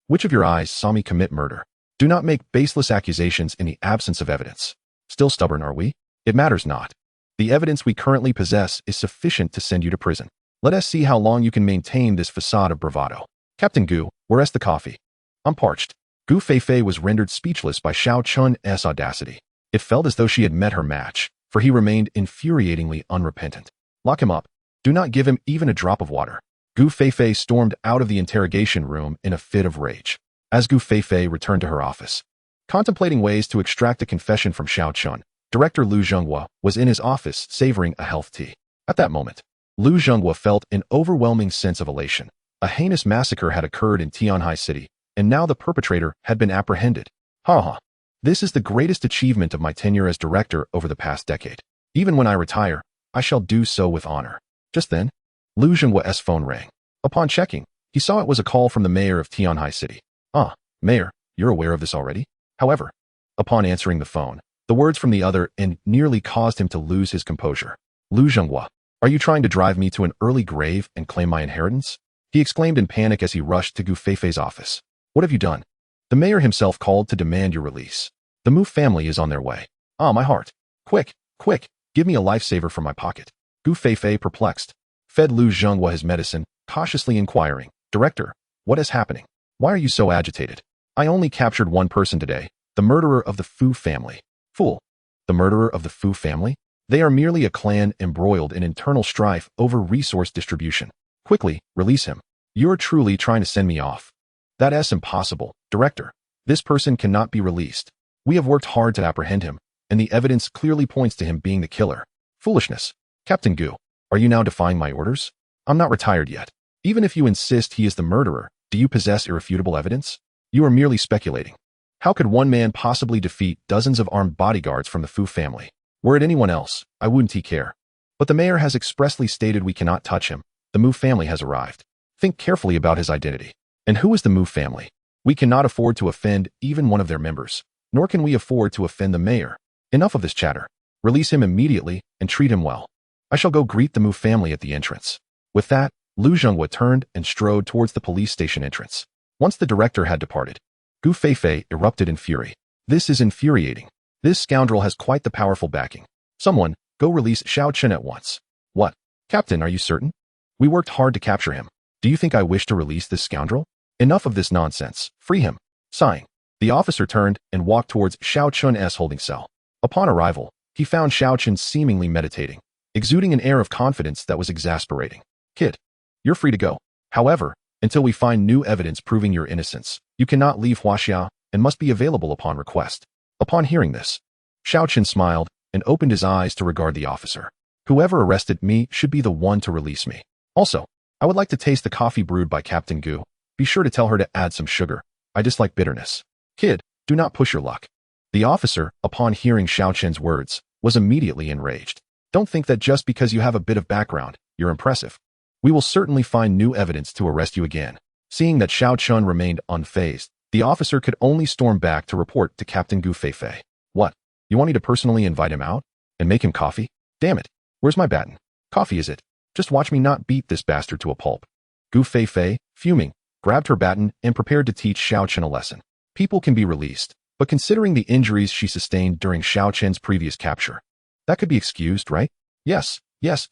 Which of your eyes saw me commit murder? Do not make baseless accusations in the absence of evidence. Still stubborn, are we? It matters not. The evidence we currently possess is sufficient to send you to prison. Let us see how long you can maintain this facade of bravado. Captain Gu, where's the coffee? I'm parched. Gu Feifei was rendered speechless by Xiao Chen's audacity. It felt as though she had met her match, for he remained infuriatingly unrepentant. Lock him up. Do not give him even a drop of water. Gu Feifei stormed out of the interrogation room in a fit of rage. As Gu Feifei returned to her office, contemplating ways to extract a confession from Xiao Chen, Director Lu Zhenghua was in his office savoring a health tea. At that moment, Lu Zhenghua felt an overwhelming sense of elation. A heinous massacre had occurred in Tianhai City, and now the perpetrator had been apprehended. Ha ha. This is the greatest achievement of my tenure as director over the past decade. Even when I retire, I shall do so with honor. Just then, Lu Zhenghua's phone rang. Upon checking, he saw it was a call from the mayor of Tianhai City. Ah, mayor, you're aware of this already? However, upon answering the phone, the words from the other end nearly caused him to lose his composure. Lu Zhenghua, are you trying to drive me to an early grave and claim my inheritance? He exclaimed in panic as he rushed to Gu Feifei's office. What have you done? The mayor himself called to demand your release. The Mu family is on their way. Ah, my heart. Quick, quick, give me a lifesaver from my pocket. Gu Feifei, perplexed, fed Lu Zhenghua his medicine, cautiously inquiring, Director, what is happening? Why are you so agitated? I only captured one person today, the murderer of the Fu family. Fool. The murderer of the Fu family? They are merely a clan embroiled in internal strife over resource distribution. Quickly, release him. You're truly trying to send me off. That's impossible, Director. This person cannot be released. We have worked hard to apprehend him, and the evidence clearly points to him being the killer. Foolishness. Captain Gu, are you now defying my orders? I'm not retired yet. Even if you insist he is the murderer, do you possess irrefutable evidence? You are merely speculating. How could one man possibly defeat dozens of armed bodyguards from the Fu family? Were it anyone else, I wouldn't care. But the mayor has expressly stated we cannot touch him. The Mu family has arrived. Think carefully about his identity. And who is the Mu family? We cannot afford to offend even one of their members, nor can we afford to offend the mayor. Enough of this chatter. Release him immediately and treat him well. I shall go greet the Mu family at the entrance. With that, Lu Zhenghua turned and strode towards the police station entrance. Once the director had departed, Gu Feifei erupted in fury. This is infuriating. This scoundrel has quite the powerful backing. Someone, go release Xiao Chen at once. What? Captain, are you certain? We worked hard to capture him. Do you think I wish to release this scoundrel? Enough of this nonsense. Free him. Sighing, the officer turned and walked towards Xiao Chen's holding cell. Upon arrival, he found Xiao Chen seemingly meditating, exuding an air of confidence that was exasperating. Kid, you're free to go. However, until we find new evidence proving your innocence, you cannot leave Huaxia and must be available upon request. Upon hearing this, Xiao Chen smiled and opened his eyes to regard the officer. Whoever arrested me should be the one to release me. Also, I would like to taste the coffee brewed by Captain Gu. Be sure to tell her to add some sugar. I dislike bitterness. Kid, do not push your luck. The officer, upon hearing Xiao Chen's words, was immediately enraged. Don't think that just because you have a bit of background, you're impressive. We will certainly find new evidence to arrest you again. Seeing that Xiao Chen remained unfazed, the officer could only storm back to report to Captain Gu Feifei. What? You want me to personally invite him out? And make him coffee? Damn it. Where's my baton? Coffee is it? Just watch me not beat this bastard to a pulp. Gu Feifei, fuming, grabbed her baton and prepared to teach Xiao Chen a lesson. People can be released, but considering the injuries she sustained during Xiao Chen's previous capture, that could be excused, right? Yes,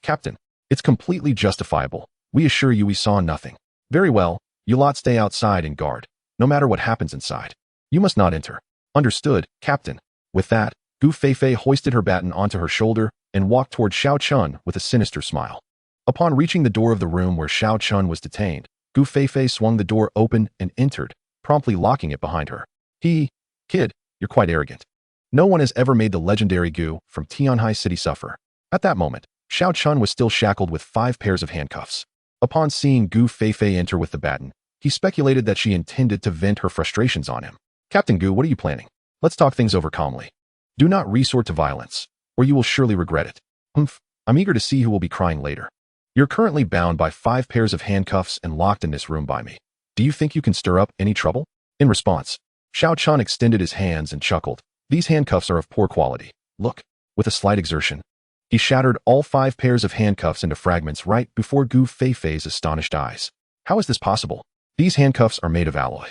Captain. It's completely justifiable. We assure you we saw nothing. Very well, you lot stay outside and guard, no matter what happens inside. You must not enter. Understood, Captain. With that, Gu Feifei hoisted her baton onto her shoulder and walked toward Xiao Chen with a sinister smile. Upon reaching the door of the room where Xiao Chen was detained, Gu Feifei swung the door open and entered, promptly locking it behind her. Kid, you're quite arrogant. No one has ever made the legendary Gu from Tianhai City suffer. At that moment, Xiao Chen was still shackled with 5 pairs of handcuffs. Upon seeing Gu Feifei enter with the baton, he speculated that she intended to vent her frustrations on him. Captain Gu, what are you planning? Let's talk things over calmly. Do not resort to violence, or you will surely regret it. I'm eager to see who will be crying later. You're currently bound by 5 pairs of handcuffs and locked in this room by me. Do you think you can stir up any trouble? In response, Xiao Chen extended his hands and chuckled. These handcuffs are of poor quality. Look, with a slight exertion, he shattered all 5 pairs of handcuffs into fragments right before Gu Feifei's astonished eyes. How is this possible? These handcuffs are made of alloy.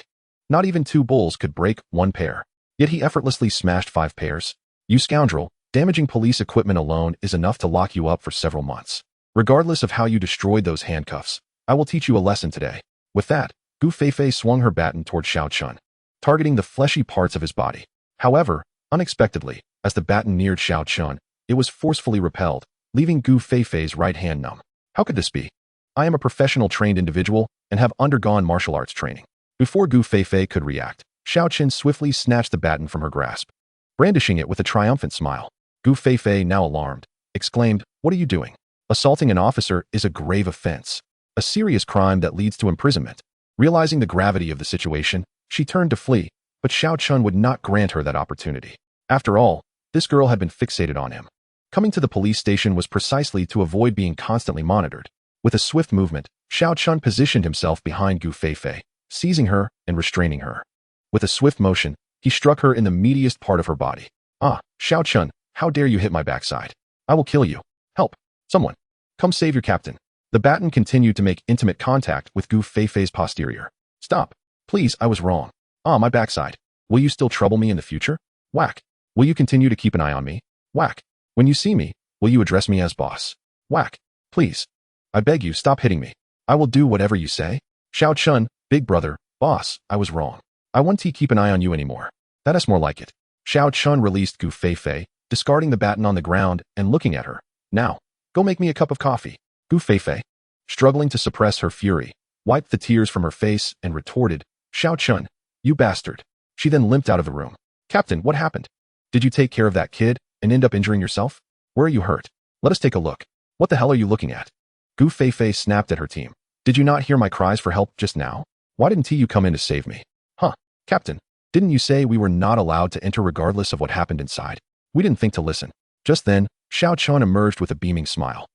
Not even 2 bulls could break 1 pair. Yet he effortlessly smashed 5 pairs. You scoundrel, Damaging police equipment alone is enough to lock you up for several months. Regardless of how you destroyed those handcuffs, I will teach you a lesson today. With that, Gu Feifei swung her baton toward Xiao Chen, targeting the fleshy parts of his body. However, unexpectedly, as the baton neared Xiao Chen, it was forcefully repelled, leaving Gu Feifei's right hand numb. How could this be? I am a professional trained individual and have undergone martial arts training. Before Gu Feifei could react, Xiao Chen swiftly snatched the baton from her grasp, brandishing it with a triumphant smile. Gu Feifei, now alarmed, exclaimed, "What are you doing? Assaulting an officer is a grave offense, a serious crime that leads to imprisonment." Realizing the gravity of the situation, she turned to flee, but Xiao Chen would not grant her that opportunity. After all, this girl had been fixated on him. Coming to the police station was precisely to avoid being constantly monitored. With a swift movement, Xiao Chen positioned himself behind Gu Feifei, seizing her and restraining her. With a swift motion, he struck her in the meatiest part of her body. "Ah, Xiao Chen, how dare you hit my backside? I will kill you. Help! Someone! Come save your captain." The baton continued to make intimate contact with Gu Feifei's posterior. "Stop! Please, I was wrong. Ah, my backside. Will you still trouble me in the future? Whack! Will you continue to keep an eye on me? Whack! When you see me, will you address me as boss? Whack! Please! I beg you, stop hitting me. I will do whatever you say." "Xiao Chen, big brother, boss, I was wrong. I won't keep an eye on you anymore. That is more like it." Xiao Chen released Gu Feifei, discarding the baton on the ground and looking at her. "Now, go make me a cup of coffee." Gu Feifei, struggling to suppress her fury, wiped the tears from her face and retorted, "Xiao Chen, you bastard." She then limped out of the room. "Captain, what happened? Did you take care of that kid and end up injuring yourself? Where are you hurt? Let us take a look. What the hell are you looking at?" Gu Feifei snapped at her team. "Did you not hear my cries for help just now? Why didn't you come in to save me?" "Huh, Captain, didn't you say we were not allowed to enter regardless of what happened inside? We didn't think to listen." Just then, Xiao Chen emerged with a beaming smile.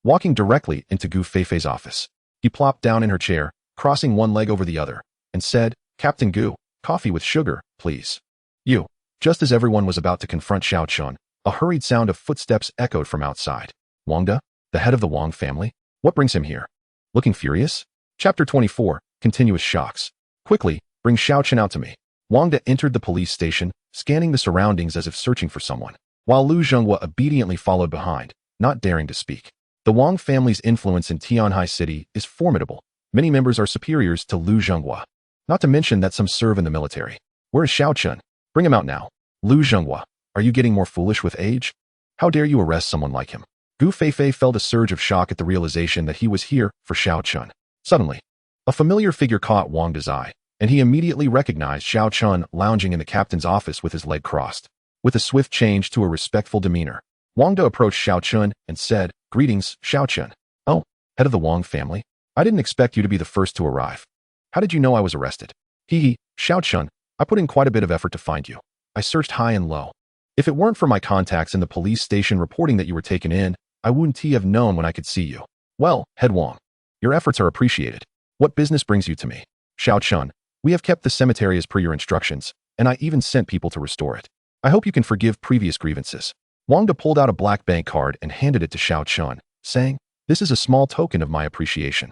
Walking directly into Gu Feifei's office, he plopped down in her chair, crossing one leg over the other, and said, "Captain Gu, coffee with sugar, please." "You." Just as everyone was about to confront Xiao Chen, a hurried sound of footsteps echoed from outside. "Wangda, the head of the Wang family? What brings him here? Looking furious?" Chapter 24, Continuous Shocks. "Quickly, bring Xiao Chen out to me." Wangda entered the police station, scanning the surroundings as if searching for someone, while Lu Zhenghua obediently followed behind, not daring to speak. The Wang family's influence in Tianhai City is formidable. Many members are superiors to Lu Zhenghua, not to mention that some serve in the military. "Where is Xiao Chen? Bring him out now." "Lu Zhenghua, are you getting more foolish with age? How dare you arrest someone like him?" Gu Feifei felt a surge of shock at the realization that he was here for Xiao Chen. Suddenly, a familiar figure caught Wangda's eye, and he immediately recognized Xiao Chen lounging in the captain's office with his leg crossed. With a swift change to a respectful demeanor, Wangda approached Xiao Chen and said, "Greetings, Xiao Chen. Oh, head of the Wang family? I didn't expect you to be the first to arrive. How did you know I was arrested?" "Hee, Xiao Chen, I put in quite a bit of effort to find you. I searched high and low. If it weren't for my contacts in the police station reporting that you were taken in, I wouldn't have known when I could see you." "Well, head Wang, your efforts are appreciated. What business brings you to me?" "Xiao Chen, we have kept the cemetery as per your instructions, and I even sent people to restore it. I hope you can forgive previous grievances." Wangda pulled out a black bank card and handed it to Xiao Chen, saying, "This is a small token of my appreciation.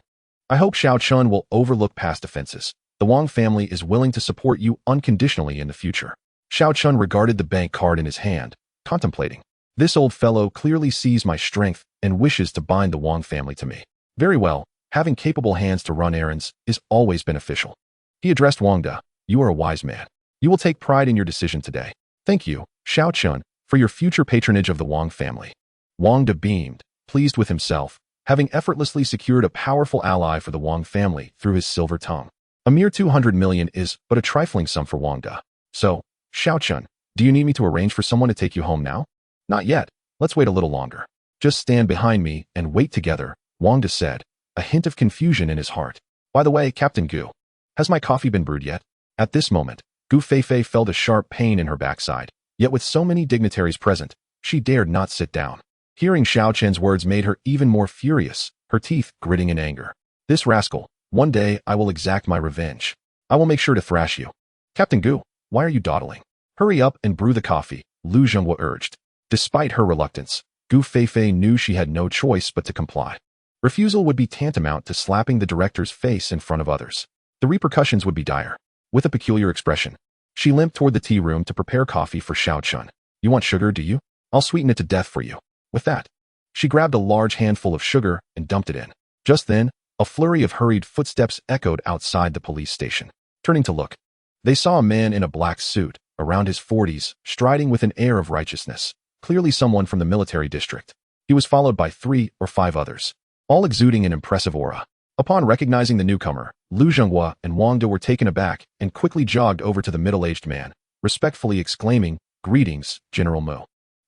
I hope Xiao Chen will overlook past offenses. The Wang family is willing to support you unconditionally in the future." Xiao Chen regarded the bank card in his hand, contemplating. "This old fellow clearly sees my strength and wishes to bind the Wang family to me. Very well, having capable hands to run errands is always beneficial." He addressed Wangda, "You are a wise man. You will take pride in your decision today. Thank you, Xiao Chen, for your future patronage of the Wang family." Wangda beamed, pleased with himself, having effortlessly secured a powerful ally for the Wang family through his silver tongue. A mere 200 million is but a trifling sum for Wangda. "So, Xiao Chen, do you need me to arrange for someone to take you home now?" "Not yet. Let's wait a little longer. Just stand behind me and wait together," Wangda said, a hint of confusion in his heart. "By the way, Captain Gu, has my coffee been brewed yet?" At this moment, Gu Feifei felt a sharp pain in her backside. Yet with so many dignitaries present, she dared not sit down. Hearing Xiao Chen's words made her even more furious, her teeth gritting in anger. "This rascal, one day I will exact my revenge. I will make sure to thrash you." "Captain Gu, why are you dawdling? Hurry up and brew the coffee," Lu Zhenghua urged. Despite her reluctance, Gu Feifei knew she had no choice but to comply. Refusal would be tantamount to slapping the director's face in front of others. The repercussions would be dire. With a peculiar expression, she limped toward the tea room to prepare coffee for Xiao Chen. "You want sugar, do you?" I'll sweeten it to death for you. With that, she grabbed a large handful of sugar and dumped it in. Just then, a flurry of hurried footsteps echoed outside the police station. Turning to look, they saw a man in a black suit, around his 40s, striding with an air of righteousness, clearly someone from the military district. He was followed by 3 or 5 others, all exuding an impressive aura. Upon recognizing the newcomer, Lu Zhenghua and Wang De were taken aback and quickly jogged over to the middle-aged man, respectfully exclaiming, "Greetings, General Mu.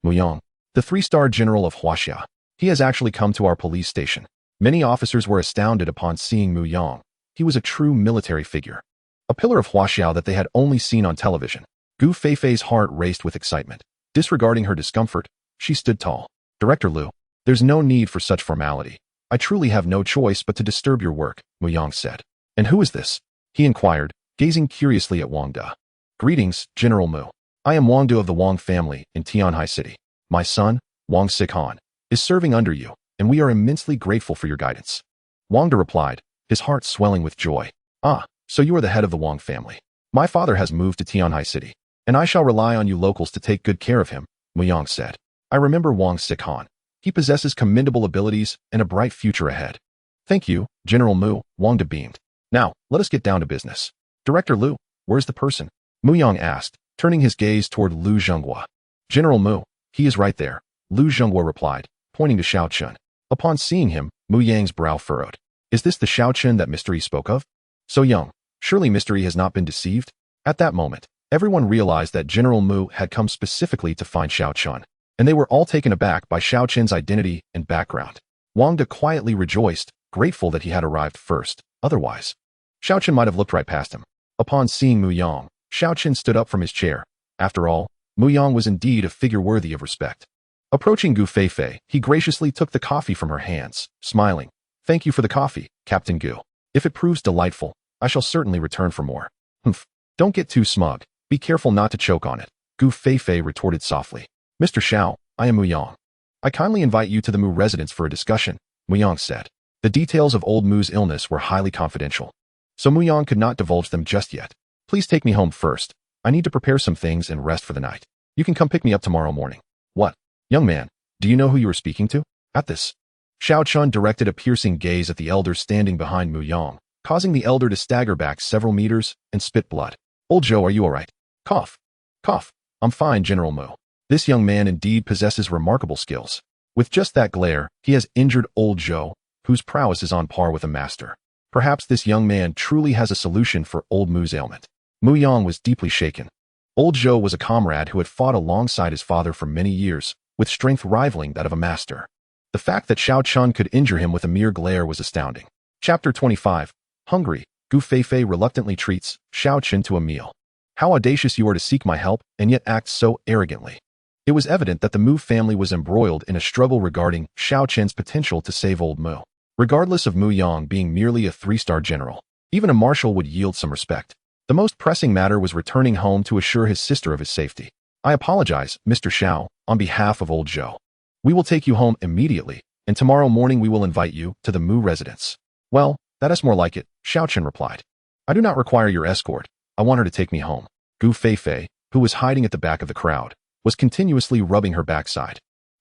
Mu Yang, the 3-star general of Huaxia. He has actually come to our police station." Many officers were astounded upon seeing Mu Yang. He was a true military figure, a pillar of Huaxia that they had only seen on television. Gu Feifei's heart raced with excitement. Disregarding her discomfort, she stood tall. "Director Lu, there's no need for such formality. I truly have no choice but to disturb your work," Mu Yang said. "And who is this?" he inquired, gazing curiously at Wang De. "Greetings, General Mu. I am Wang De of the Wang family in Tianhai City. My son, Wang Sikan, is serving under you, and we are immensely grateful for your guidance." Wang De replied, his heart swelling with joy. "Ah, so you are the head of the Wang family. My father has moved to Tianhai City, and I shall rely on you locals to take good care of him," Mu Yang said. "I remember Wang Sikan. He possesses commendable abilities and a bright future ahead." "Thank you, General Mu," Wang De beamed. "Now, let us get down to business. Director Lu, where's the person?" Mu Yang asked, turning his gaze toward Lu Zhenghua. "General Mu, he is right there," Lu Zhenghua replied, pointing to Xiao Chen. Upon seeing him, Mu Yang's brow furrowed. "Is this the Xiao Chen that Mystery spoke of? So young, surely Mystery has not been deceived?" At that moment, everyone realized that General Mu had come specifically to find Xiao Chen, and they were all taken aback by Xiao Chen's identity and background. Wang De quietly rejoiced, grateful that he had arrived first. Otherwise, Xiao Chen might have looked right past him. Upon seeing Mu Yang, Xiao Chen stood up from his chair. After all, Mu Yang was indeed a figure worthy of respect. Approaching Gu Feifei, he graciously took the coffee from her hands, smiling. "Thank you for the coffee, Captain Gu. If it proves delightful, I shall certainly return for more." "Humph, don't get too smug. Be careful not to choke on it," Gu Feifei retorted softly. "Mr. Xiao, I am Mu Yang. I kindly invite you to the Mu residence for a discussion," Mu Yang said. The details of old Mu's illness were highly confidential, so Mu Yang could not divulge them just yet. "Please take me home first. I need to prepare some things and rest for the night. You can come pick me up tomorrow morning." "What? Young man, do you know who you are speaking to?" At this, Xiao Chen directed a piercing gaze at the elder standing behind Mu Yang, causing the elder to stagger back several meters and spit blood. "Old Zhou, are you all right?" "Cough. Cough. I'm fine, General Mu. This young man indeed possesses remarkable skills. With just that glare, he has injured old Zhou, whose prowess is on par with a master. Perhaps this young man truly has a solution for old Mu's ailment." Mu Yang was deeply shaken. Old Zhou was a comrade who had fought alongside his father for many years, with strength rivaling that of a master. The fact that Xiao Chen could injure him with a mere glare was astounding. Chapter 25. Hungry, Gu Feifei reluctantly treats Xiao Chen to a meal. "How audacious you are to seek my help and yet act so arrogantly." It was evident that the Mu family was embroiled in a struggle regarding Xiao Chen's potential to save old Mu. Regardless of Mu Yang being merely a 3-star general, even a marshal would yield some respect. The most pressing matter was returning home to assure his sister of his safety. "I apologize, Mr. Xiao, on behalf of old Zhou. We will take you home immediately, and tomorrow morning we will invite you to the Mu residence." "Well, that is more like it," Xiao Chen replied. "I do not require your escort. I want her to take me home." Gu Feifei, who was hiding at the back of the crowd, was continuously rubbing her backside,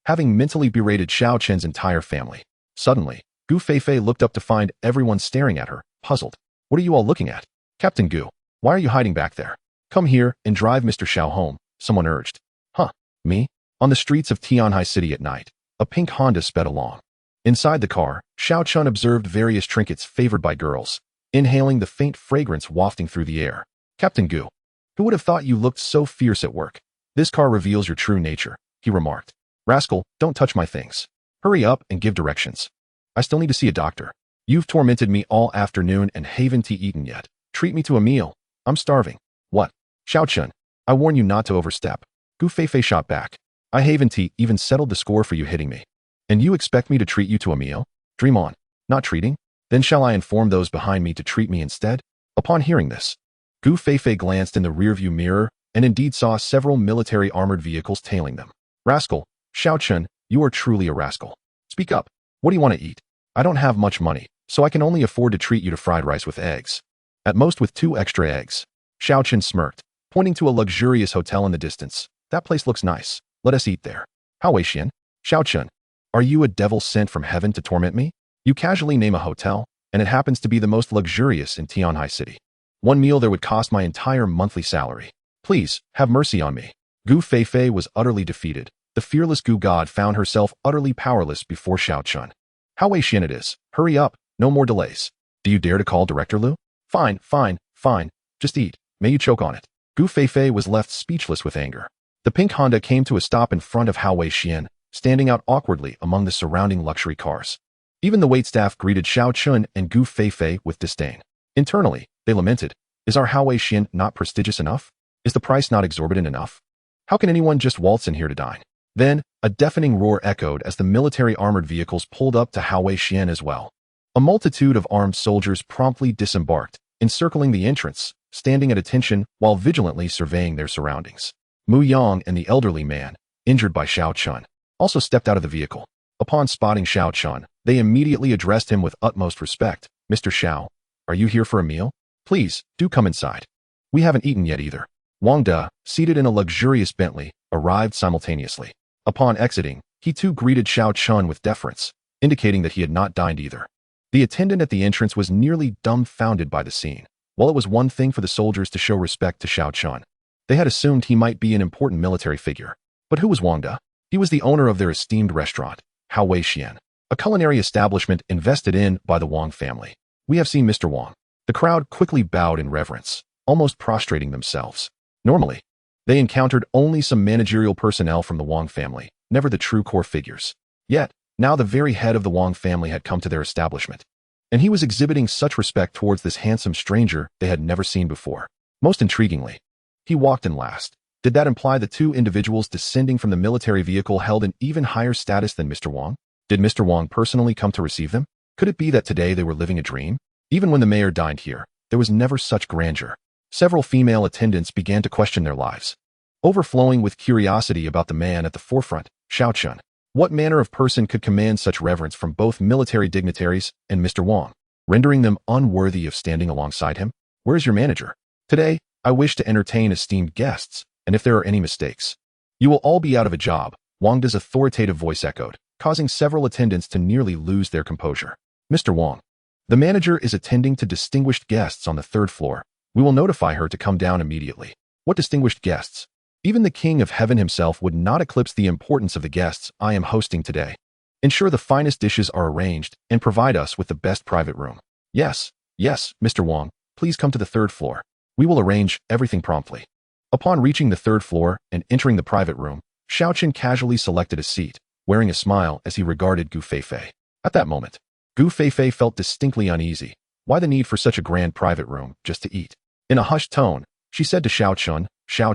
having mentally berated Xiao Chen's entire family. Suddenly, Gu Feifei looked up to find everyone staring at her, puzzled. "What are you all looking at? Captain Gu, why are you hiding back there? Come here and drive Mr. Xiao home," someone urged. "Huh, me?" On the streets of Tianhai City at night, a pink Honda sped along. Inside the car, Xiao Chen observed various trinkets favored by girls, inhaling the faint fragrance wafting through the air. "Captain Gu, who would have thought you looked so fierce at work? This car reveals your true nature," he remarked. "Rascal, don't touch my things. Hurry up and give directions. I still need to see a doctor. You've tormented me all afternoon and haven't eaten yet. Treat me to a meal. I'm starving." "What? Xiao Chen, I warn you not to overstep." Gu Feifei shot back. "I haven't even settled the score for you hitting me. And you expect me to treat you to a meal? Dream on. Not treating? Then shall I inform those behind me to treat me instead?" Upon hearing this, Gu Feifei glanced in the rearview mirror and indeed saw several military armored vehicles tailing them. "Rascal, Xiao Chen, you are truly a rascal. Speak up. What do you want to eat?" "I don't have much money, so I can only afford to treat you to fried rice with eggs. At most with 2 extra eggs." Xiao Chen smirked, pointing to a luxurious hotel in the distance. "That place looks nice. Let us eat there." How Wei Xian? Xiao Chen. Are you a devil sent from heaven to torment me? You casually name a hotel, and it happens to be the most luxurious in Tianhai City. One meal there would cost my entire monthly salary. Please, have mercy on me. Gu Feifei was utterly defeated. The fearless Gu god found herself utterly powerless before Xiao Chen. How Wei Xian it is. Hurry up, no more delays. Do you dare to call Director Lu? Fine, fine, fine. Just eat. May you choke on it. Gu Feifei was left speechless with anger. The pink Honda came to a stop in front of How Wei Xian, standing out awkwardly among the surrounding luxury cars. Even the waitstaff greeted Xiao Chen and Gu Feifei with disdain. Internally, they lamented, is our How Wei Xian not prestigious enough? Is the price not exorbitant enough? How can anyone just waltz in here to dine? Then, a deafening roar echoed as the military armored vehicles pulled up to How Wei Xian as well. A multitude of armed soldiers promptly disembarked, encircling the entrance, standing at attention while vigilantly surveying their surroundings. Mu Yang and the elderly man, injured by Xiao Chen, also stepped out of the vehicle. Upon spotting Xiao Chen, they immediately addressed him with utmost respect. Mr. Xiao, are you here for a meal? Please, do come inside. We haven't eaten yet either. Wang De, seated in a luxurious Bentley, arrived simultaneously. Upon exiting, he too greeted Xiao Chen with deference, indicating that he had not dined either. The attendant at the entrance was nearly dumbfounded by the scene. While it was one thing for the soldiers to show respect to Xiao Chen, they had assumed he might be an important military figure. But who was Wang De? He was the owner of their esteemed restaurant, How Wei Xian, a culinary establishment invested in by the Wang family. We have seen Mr. Wang. The crowd quickly bowed in reverence, almost prostrating themselves. Normally, they encountered only some managerial personnel from the Wang family, never the true core figures. Yet, now the very head of the Wang family had come to their establishment, and he was exhibiting such respect towards this handsome stranger they had never seen before. Most intriguingly, he walked in last. Did that imply the two individuals descending from the military vehicle held an even higher status than Mr. Wang? Did Mr. Wang personally come to receive them? Could it be that today they were living a dream? Even when the mayor dined here, there was never such grandeur. Several female attendants began to question their lives, overflowing with curiosity about the man at the forefront, Xiao Chen. What manner of person could command such reverence from both military dignitaries and Mr. Wang, rendering them unworthy of standing alongside him? Where is your manager? Today, I wish to entertain esteemed guests, and if there are any mistakes, you will all be out of a job, Wang De's authoritative voice echoed, causing several attendants to nearly lose their composure. Mr. Wang, the manager is attending to distinguished guests on the third floor. We will notify her to come down immediately. What distinguished guests? Even the King of Heaven himself would not eclipse the importance of the guests I am hosting today. Ensure the finest dishes are arranged and provide us with the best private room. Yes, Mr. Wang, please come to the third floor. We will arrange everything promptly. Upon reaching the third floor and entering the private room, Xiao Chen casually selected a seat, wearing a smile as he regarded Gu Feifei. At that moment, Gu Feifei felt distinctly uneasy. Why the need for such a grand private room just to eat? In a hushed tone, she said to Xiao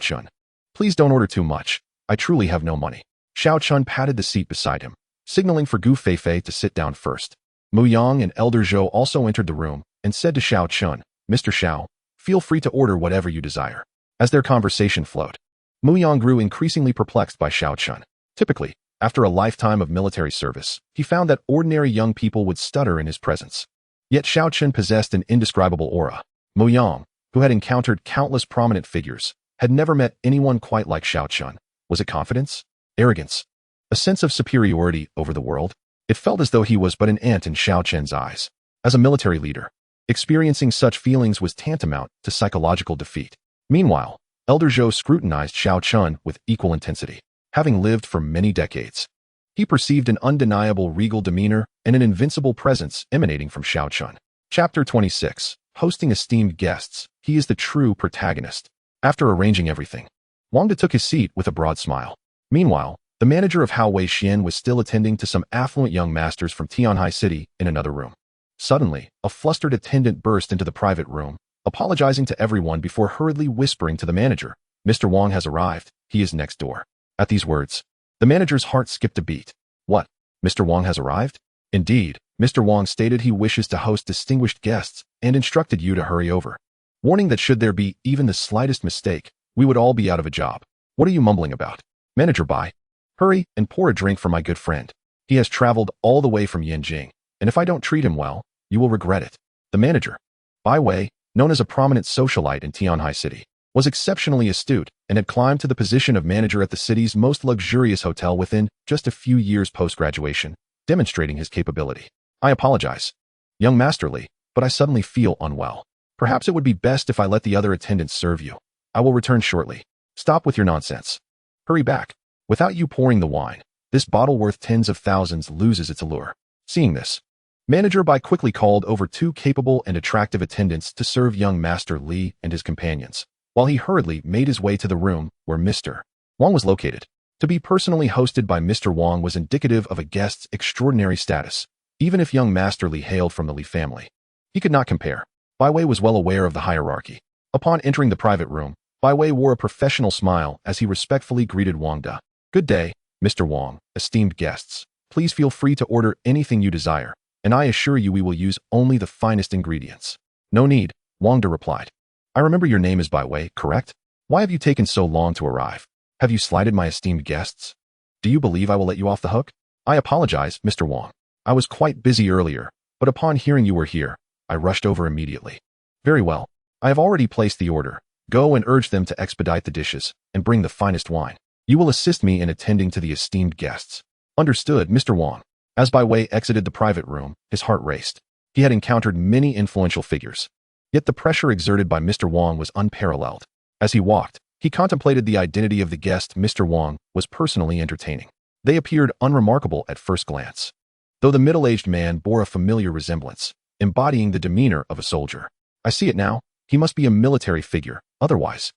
Chen, please don't order too much. I truly have no money. Xiao Chen patted the seat beside him, signaling for Gu Feifei to sit down first. Mu Yang and Elder Zhou also entered the room and said to Xiao Chen, Mr. Xiao, feel free to order whatever you desire. As their conversation flowed, Mu Yang grew increasingly perplexed by Xiao Chen. Typically, after a lifetime of military service, he found that ordinary young people would stutter in his presence. Yet Xiao Chen possessed an indescribable aura. Mu Yang, who had encountered countless prominent figures, had never met anyone quite like Xiao Chen. Was it confidence? Arrogance? A sense of superiority over the world? It felt as though he was but an ant in Xiao Chen's eyes. As a military leader, experiencing such feelings was tantamount to psychological defeat. Meanwhile, Elder Zhou scrutinized Xiao Chen with equal intensity. Having lived for many decades, he perceived an undeniable regal demeanor and an invincible presence emanating from Xiao Chen. Chapter 26. Hosting esteemed guests. He is the true protagonist. After arranging everything, Wang De took his seat with a broad smile. Meanwhile, the manager of How Wei Xian was still attending to some affluent young masters from Tianhai City in another room. Suddenly, a flustered attendant burst into the private room, apologizing to everyone before hurriedly whispering to the manager, Mr. Wang has arrived, he is next door. At these words, the manager's heart skipped a beat. What? Mr. Wang has arrived? Indeed, Mr. Wang stated he wishes to host distinguished guests and instructed you to hurry over, warning that should there be even the slightest mistake, we would all be out of a job. What are you mumbling about? Manager Bai, hurry and pour a drink for my good friend. He has traveled all the way from Yanjing, and if I don't treat him well, you will regret it. The manager, Bai Wei, known as a prominent socialite in Tianhai City, was exceptionally astute and had climbed to the position of manager at the city's most luxurious hotel within just a few years post-graduation, demonstrating his capability. I apologize, young Masterly, but I suddenly feel unwell. Perhaps it would be best if I let the other attendants serve you. I will return shortly. Stop with your nonsense. Hurry back. Without you pouring the wine, this bottle worth tens of thousands loses its allure. Seeing this, Manager Bai quickly called over 2 capable and attractive attendants to serve young Master Li and his companions, while he hurriedly made his way to the room where Mr. Wang was located. To be personally hosted by Mr. Wang was indicative of a guest's extraordinary status, even if young Master Li hailed from the Li family. He could not compare. Bai Wei was well aware of the hierarchy. Upon entering the private room, Bai Wei wore a professional smile as he respectfully greeted Wang De. Good day, Mr. Wang, esteemed guests. Please feel free to order anything you desire, and I assure you we will use only the finest ingredients. No need, Wang De replied. I remember your name is Bai Wei, correct? Why have you taken so long to arrive? Have you slighted my esteemed guests? Do you believe I will let you off the hook? I apologize, Mr. Wang. I was quite busy earlier, but upon hearing you were here, I rushed over immediately. Very well. I have already placed the order. Go and urge them to expedite the dishes and bring the finest wine. You will assist me in attending to the esteemed guests. Understood, Mr. Wang. As Bai Wei exited the private room, his heart raced. He had encountered many influential figures. Yet the pressure exerted by Mr. Wang was unparalleled. As he walked, he contemplated the identity of the guest Mr. Wang was personally entertaining. They appeared unremarkable at first glance, though the middle-aged man bore a familiar resemblance, embodying the demeanor of a soldier. I see it now. He must be a military figure, otherwise.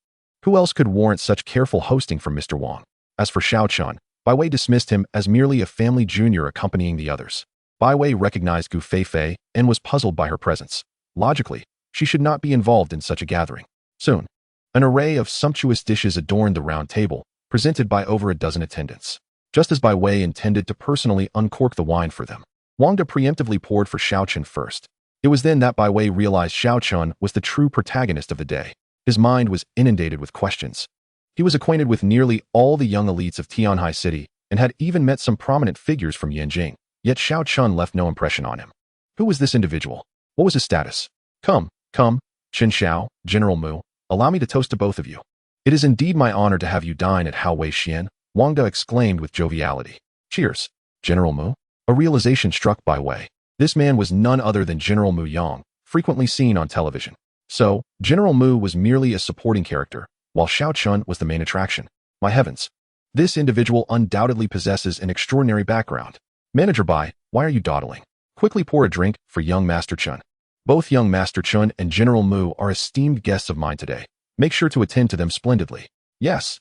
Who else could warrant such careful hosting from Mr. Wang? As for Xiao Chen, Bai Wei dismissed him as merely a family junior accompanying the others. Bai Wei recognized Gu Feifei and was puzzled by her presence. Logically, she should not be involved in such a gathering. Soon, an array of sumptuous dishes adorned the round table, presented by over a dozen attendants. Just as Bai Wei intended to personally uncork the wine for them, Wang De preemptively poured for Xiao Chen first. It was then that Bai Wei realized Xiao Chen was the true protagonist of the day. His mind was inundated with questions. He was acquainted with nearly all the young elites of Tianhai City and had even met some prominent figures from Yanjing, yet Xiao Chen left no impression on him. Who was this individual? What was his status? Come, Chen Xiao, General Mu, allow me to toast to both of you. It is indeed my honor to have you dine at Hao Wei Xian, Wang De exclaimed with joviality. Cheers, General Mu. A realization struck Bai Wei. This man was none other than General Mu Yang, frequently seen on television. So, General Mu was merely a supporting character, while Xiao Chen was the main attraction. My heavens. This individual undoubtedly possesses an extraordinary background. Manager Bai, why are you dawdling? Quickly pour a drink for young Master Chen. Both young Master Chen and General Mu are esteemed guests of mine today. Make sure to attend to them splendidly. Yes,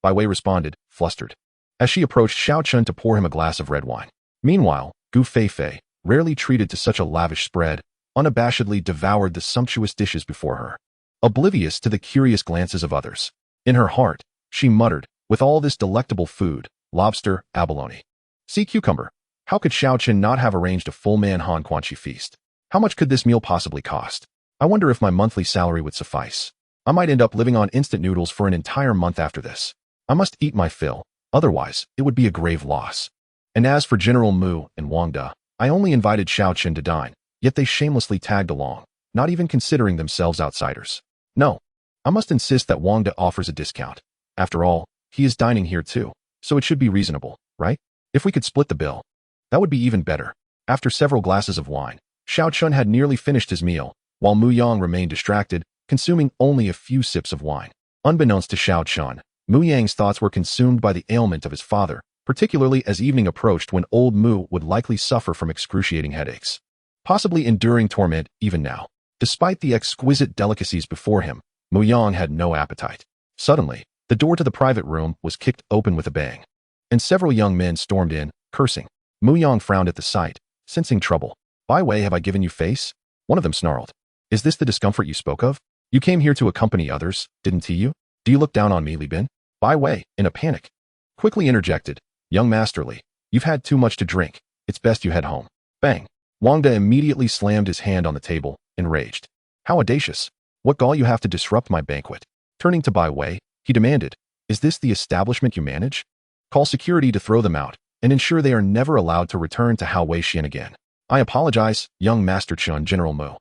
Bai Wei responded, flustered, as she approached Xiao Chen to pour him a glass of red wine. Meanwhile, Gu Feifei, rarely treated to such a lavish spread, unabashedly devoured the sumptuous dishes before her, oblivious to the curious glances of others. In her heart, she muttered, with all this delectable food, lobster, abalone, sea cucumber, how could Xiao Chen not have arranged a full man Han Quanchi feast? How much could this meal possibly cost? I wonder if my monthly salary would suffice. I might end up living on instant noodles for an entire month after this. I must eat my fill, otherwise it would be a grave loss. And as for General Mu and Wang De, I only invited Xiao Chen to dine, yet they shamelessly tagged along, not even considering themselves outsiders. No, I must insist that Wang De offers a discount. After all, he is dining here too, so it should be reasonable, right? If we could split the bill, that would be even better. After several glasses of wine, Xiao Chen had nearly finished his meal, while Mu Yang remained distracted, consuming only a few sips of wine. Unbeknownst to Xiao Chen, Mu Yang's thoughts were consumed by the ailment of his father, particularly as evening approached when old Mu would likely suffer from excruciating headaches, possibly enduring torment even now. Despite the exquisite delicacies before him, Mu Yang had no appetite. Suddenly, the door to the private room was kicked open with a bang, and several young men stormed in, cursing. Mu Yang frowned at the sight, sensing trouble. Bai Wei, have I given you face? One of them snarled. Is this the discomfort you spoke of? You came here to accompany others, didn't you? Do you look down on me, Li Bin? Bai Wei, in a panic, quickly interjected. Young Master Li, you've had too much to drink. It's best you head home. Bang. Wang De immediately slammed his hand on the table, enraged. How audacious. What gall you have to disrupt my banquet. Turning to Bai Wei, he demanded, is this the establishment you manage? Call security to throw them out, and ensure they are never allowed to return to Hao Wei Xian again. I apologize, young Master Chen, General Mu.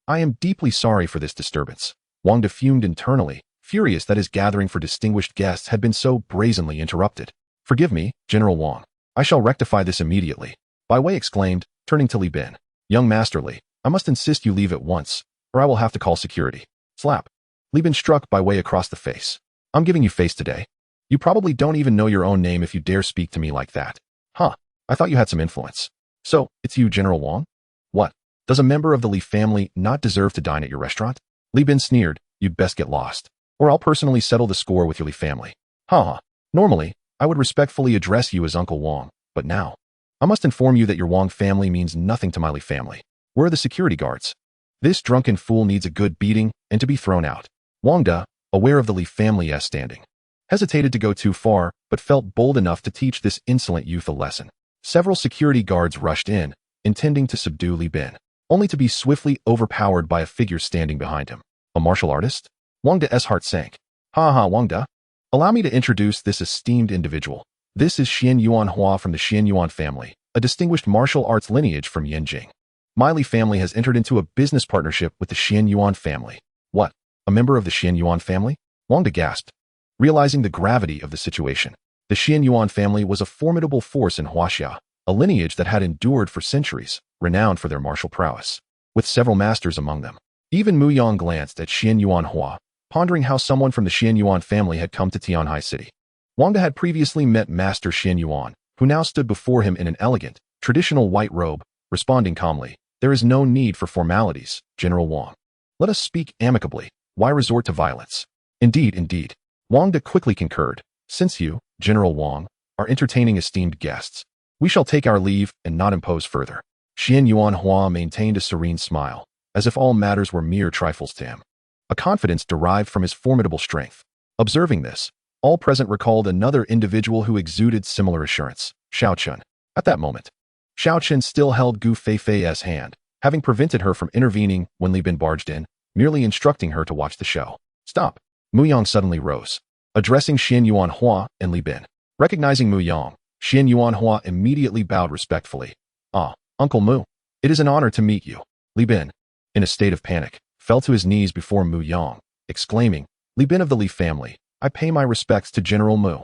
I am deeply sorry for this disturbance. Wang De fumed internally, furious that his gathering for distinguished guests had been so brazenly interrupted. Forgive me, General Wang. I shall rectify this immediately. Bai Wei exclaimed, turning to Li Bin. Young Master Li, I must insist you leave at once, or I will have to call security. Slap. Li Bin struck Bai Wei across the face. I'm giving you face today. You probably don't even know your own name if you dare speak to me like that. Huh, I thought you had some influence. So, it's you, General Wang? What? Does a member of the Li family not deserve to dine at your restaurant? Li Bin sneered, you'd best get lost, or I'll personally settle the score with your Li family. Haha. Normally, I would respectfully address you as Uncle Wang, but now, I must inform you that your Wang family means nothing to my Li family. Where are the security guards? This drunken fool needs a good beating and to be thrown out. Wang De, aware of the Li family's standing, hesitated to go too far, but felt bold enough to teach this insolent youth a lesson. Several security guards rushed in, intending to subdue Li Bin, only to be swiftly overpowered by a figure standing behind him. A martial artist? Wang De's heart sank. Wang De. Allow me to introduce this esteemed individual. This is Xianxiaaudiobooks from the Xianxiaaudiobooks family, a distinguished martial arts lineage from Yanjing. My Li family has entered into a business partnership with the Xianxiaaudiobooks family. What? A member of the Xianxiaaudiobooks family? Wang De gasped, realizing the gravity of the situation. The Xianxiaaudiobooks family was a formidable force in Huaxia, a lineage that had endured for centuries, renowned for their martial prowess, with several masters among them. Even Mu Yang glanced at Xianxiaaudiobooks, pondering how someone from the Xianxiaaudiobooks family had come to Tianhai City. Wang De had previously met Master Xianxiaaudiobooks, who now stood before him in an elegant, traditional white robe, responding calmly, there is no need for formalities, General Wang. Let us speak amicably. Why resort to violence? Indeed. Wang De quickly concurred. Since you, General Wang, are entertaining esteemed guests, we shall take our leave and not impose further. Xianxiaaudiobooks maintained a serene smile, as if all matters were mere trifles to him. A confidence derived from his formidable strength. Observing this, all present recalled another individual who exuded similar assurance, Xiao Chen. At that moment, Xiao Chen still held Gu Feifei's hand, having prevented her from intervening when Li Bin barged in, merely instructing her to watch the show. Stop. Mu Yang suddenly rose, addressing Xianxiaaudiobooks and Li Bin. Recognizing Mu Yang, Xianxiaaudiobooks immediately bowed respectfully. Ah, Uncle Mu, it is an honor to meet you. Li Bin, in a state of panic, fell to his knees before Mu Yang, exclaiming, Li Bin of the Li family, I pay my respects to General Mu.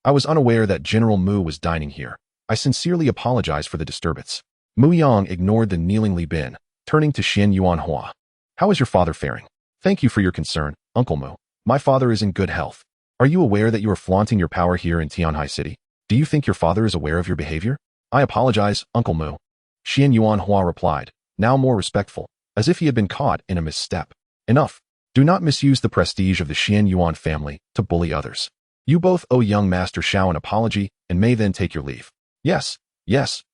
I was unaware that General Mu was dining here. I sincerely apologize for the disturbance. Mu Yang ignored the kneeling Li Bin, turning to Xianxiaaudiobooks. How is your father faring? Thank you for your concern, Uncle Mu. My father is in good health. Are you aware that you are flaunting your power here in Tianhai City? Do you think your father is aware of your behavior? I apologize, Uncle Mu. Xianxiaaudiobooks replied, now more respectful, as if he had been caught in a misstep. Enough. Do not misuse the prestige of the Xianxiaaudiobooks family to bully others. You both owe young Master Xiao an apology and may then take your leave. Yes,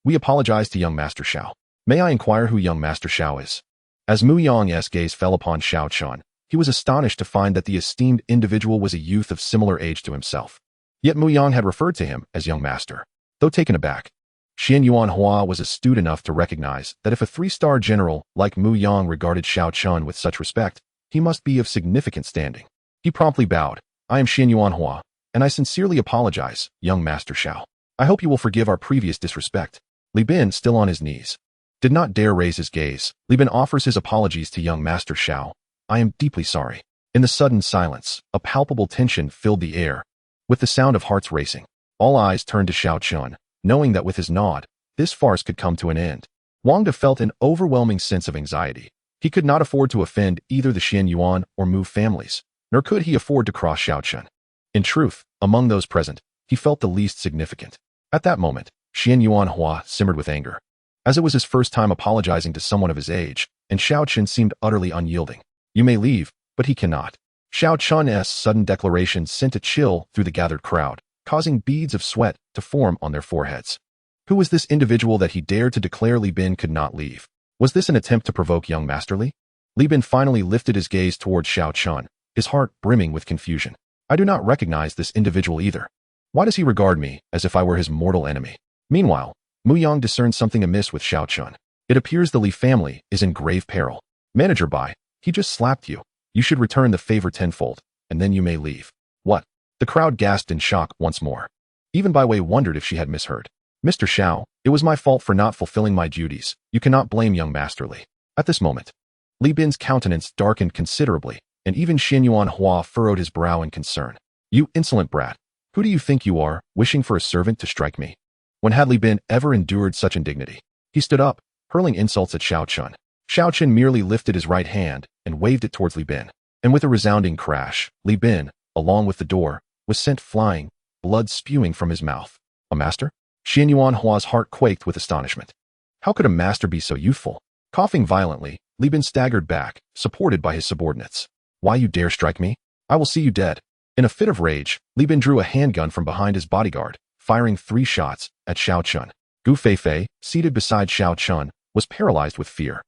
we apologize to young Master Xiao. May I inquire who young Master Xiao is? As Mu Yang's gaze fell upon Xiao Chen, he was astonished to find that the esteemed individual was a youth of similar age to himself. Yet Mu Yang had referred to him as young master. Though taken aback, Xianxiaaudiobooks was astute enough to recognize that if a three-star general like Mu Yang regarded Xiao Chen with such respect, he must be of significant standing. He promptly bowed. I am Xianxiaaudiobooks, and I sincerely apologize, young Master Xiao. I hope you will forgive our previous disrespect. Li Bin, still on his knees, did not dare raise his gaze. Li Bin offers his apologies to young Master Xiao. I am deeply sorry. In the sudden silence, a palpable tension filled the air. With the sound of hearts racing, all eyes turned to Xiao Chen, knowing that with his nod, this farce could come to an end. Wang De felt an overwhelming sense of anxiety. He could not afford to offend either the Xianxiaaudiobooks or Mu families, nor could he afford to cross Xiao Chen. In truth, among those present, he felt the least significant. At that moment, Xianxiaaudiobooks simmered with anger, as it was his first time apologizing to someone of his age, and Xiao Chen seemed utterly unyielding. You may leave, but he cannot. Xiao Chen's sudden declaration sent a chill through the gathered crowd, causing beads of sweat to form on their foreheads. Who was this individual that he dared to declare Li Bin could not leave? Was this an attempt to provoke young Master Li? Li Bin finally lifted his gaze towards Xiao Chen, his heart brimming with confusion. I do not recognize this individual either. Why does he regard me as if I were his mortal enemy? Meanwhile, Mu Yang discerned something amiss with Xiao Chen. It appears the Li family is in grave peril. Manager Bai, he just slapped you. You should return the favor tenfold, and then you may leave. What? The crowd gasped in shock once more. Even Bai Wei wondered if she had misheard. Mr. Xiao, it was my fault for not fulfilling my duties. You cannot blame young Master Li. At this moment, Li Bin's countenance darkened considerably, and even Xianxiaaudiobooks furrowed his brow in concern. "You insolent brat! Who do you think you are, wishing for a servant to strike me? When had Li Bin ever endured such indignity?" He stood up, hurling insults at Xiao Chen. Xiao Chen merely lifted his right hand and waved it towards Li Bin. And with a resounding crash, Li Bin, along with the door, was sent flying, blood spewing from his mouth. A master? Xianxiaaudiobooks' heart quaked with astonishment. How could a master be so youthful? Coughing violently, Li Bin staggered back, supported by his subordinates. "Why you dare strike me? I will see you dead." In a fit of rage, Li Bin drew a handgun from behind his bodyguard, firing 3 shots at Xiao Chen. Gu Feifei, seated beside Xiao Chen, was paralyzed with fear.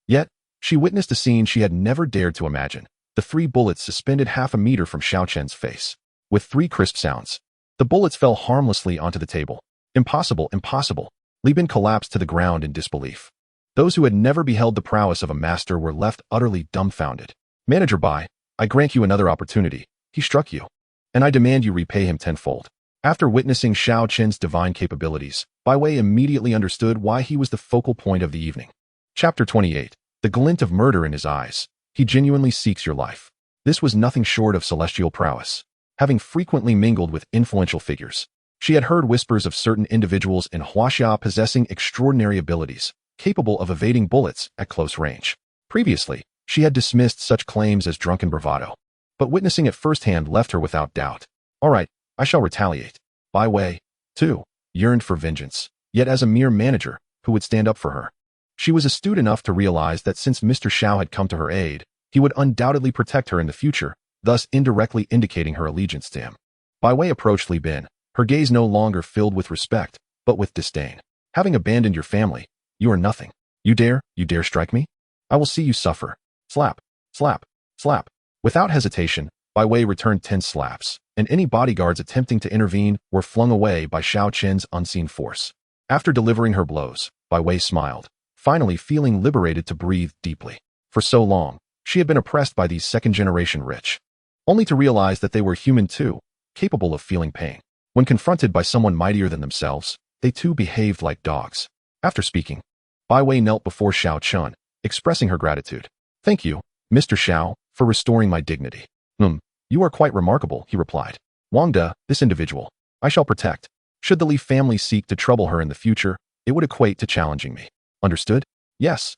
Yet, she witnessed a scene she had never dared to imagine. The 3 bullets suspended half a meter from Xiao Chen's face. With 3 crisp sounds, the bullets fell harmlessly onto the table. Impossible, impossible. Li Bin collapsed to the ground in disbelief. Those who had never beheld the prowess of a master were left utterly dumbfounded. "Manager Bai, I grant you another opportunity. He struck you, and I demand you repay him tenfold." After witnessing Xiao Chen's divine capabilities, Bai Wei immediately understood why he was the focal point of the evening. Chapter 28. The glint of murder in his eyes. He genuinely seeks your life. This was nothing short of celestial prowess. Having frequently mingled with influential figures, she had heard whispers of certain individuals in Huaxia possessing extraordinary abilities, capable of evading bullets at close range. Previously, she had dismissed such claims as drunken bravado, but witnessing it firsthand left her without doubt. "All right, I shall retaliate." Bai Wei, too, yearned for vengeance, yet as a mere manager, who would stand up for her? She was astute enough to realize that since Mr. Xiao had come to her aid, he would undoubtedly protect her in the future, thus indirectly indicating her allegiance to him. Bai Wei approached Li Bin, her gaze no longer filled with respect, but with disdain. "Having abandoned your family, you are nothing. You dare strike me? I will see you suffer." Slap, slap, slap. Without hesitation, Bai Wei returned 10 slaps, and any bodyguards attempting to intervene were flung away by Xiao Chen's unseen force. After delivering her blows, Bai Wei smiled, finally feeling liberated to breathe deeply. For so long, she had been oppressed by these second-generation rich, only to realize that they were human too, capable of feeling pain. When confronted by someone mightier than themselves, they too behaved like dogs. After speaking, Bai Wei knelt before Xiao Chen, expressing her gratitude. "Thank you, Mr. Xiao, for restoring my dignity." You are quite remarkable," he replied. "Wang De, this individual, I shall protect. Should the Li family seek to trouble her in the future, it would equate to challenging me. Understood?" Yes,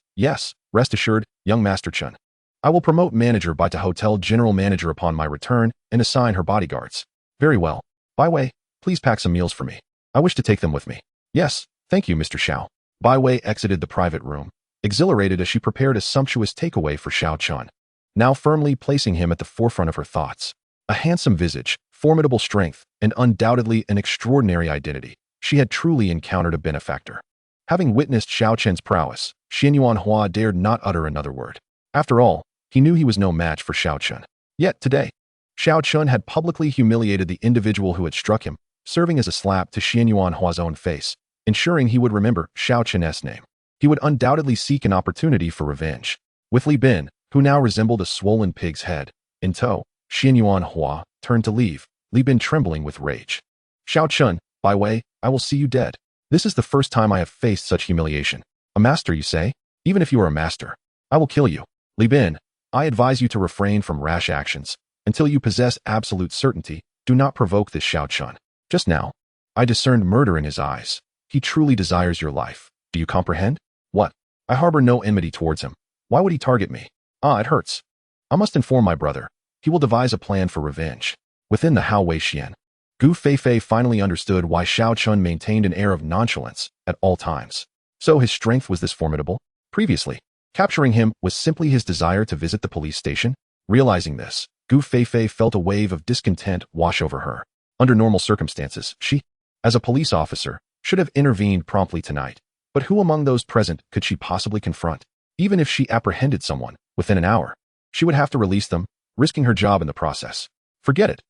rest assured, young Master Chen. I will promote Manager Bai to Hotel General Manager upon my return and assign her bodyguards." "Very well. Bai Wei, please pack some meals for me. I wish to take them with me." "Yes, thank you, Mr. Xiao." Bai Wei exited the private room, exhilarated as she prepared a sumptuous takeaway for Xiao Chen, now firmly placing him at the forefront of her thoughts. A handsome visage, formidable strength, and undoubtedly an extraordinary identity, she had truly encountered a benefactor. Having witnessed Xiao Chen's prowess, Xianxiaaudiobooks dared not utter another word. After all, he knew he was no match for Xiao Chen. Yet today, Xiao Chen had publicly humiliated the individual who had struck him, serving as a slap to Xianxiaaudiobooks' own face, ensuring he would remember Xiao Chen's name. He would undoubtedly seek an opportunity for revenge. With Li Bin, who now resembled a swollen pig's head, in tow, Xianxiaaudiobooks turned to leave, Li Bin trembling with rage. "Xiao Chen, Bai Wei, I will see you dead. This is the first time I have faced such humiliation. A master, you say? Even if you are a master, I will kill you. Li Bin, I advise you to refrain from rash actions. Until you possess absolute certainty, do not provoke this Xiao Chen. Just now, I discerned murder in his eyes. He truly desires your life. Do you comprehend?" "What? I harbor no enmity towards him. Why would he target me? Ah, it hurts. I must inform my brother. He will devise a plan for revenge." Within the Hao Wei Xian, Gu Feifei finally understood why Xiao Chen maintained an air of nonchalance at all times. So his strength was this formidable? Previously, capturing him was simply his desire to visit the police station? Realizing this, Gu Feifei felt a wave of discontent wash over her. Under normal circumstances, she, as a police officer, should have intervened promptly tonight. But who among those present could she possibly confront? Even if she apprehended someone, within an hour, she would have to release them, risking her job in the process. Forget it.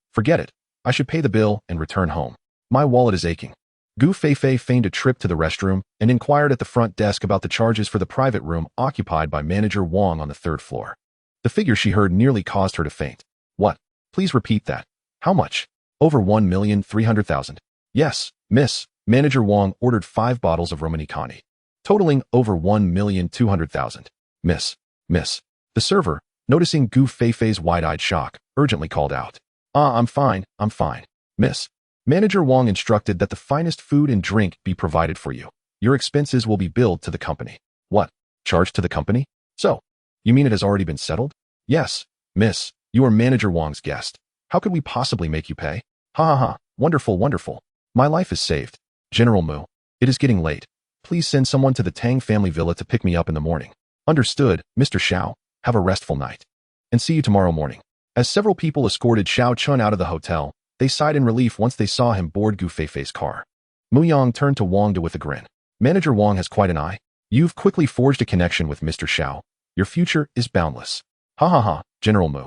I should pay the bill and return home. My wallet is aching." Gu Feifei feigned a trip to the restroom and inquired at the front desk about the charges for the private room occupied by Manager Wang on the 3rd floor. The figure she heard nearly caused her to faint. "What? Please repeat that. How much?" "Over 1,300,000. Yes, miss." Manager Wang ordered 5 bottles of Romanicani, totaling over 1,200,000. Miss. The server, Noticing Gu Feifei's wide-eyed shock, urgently called out. I'm fine, miss. Manager Wang instructed that the finest food and drink be provided for you. Your expenses will be billed to the company. What? Charged to the company? So, you mean it has already been settled? Yes, miss. You are Manager Wang's guest. How could we possibly make you pay? Ha ha ha. Wonderful, wonderful. My life is saved. General Mu, it is getting late. Please send someone to the Tang family villa to pick me up in the morning. Understood, Mr. Xiao. Have a restful night. And see you tomorrow morning. As several people escorted Xiao Chen out of the hotel, they sighed in relief once they saw him board Gu Feifei's car. Mu Yang turned to Wang De with a grin. Manager Wang has quite an eye. You've quickly forged a connection with Mr. Xiao. Your future is boundless. Ha ha ha, General Mu.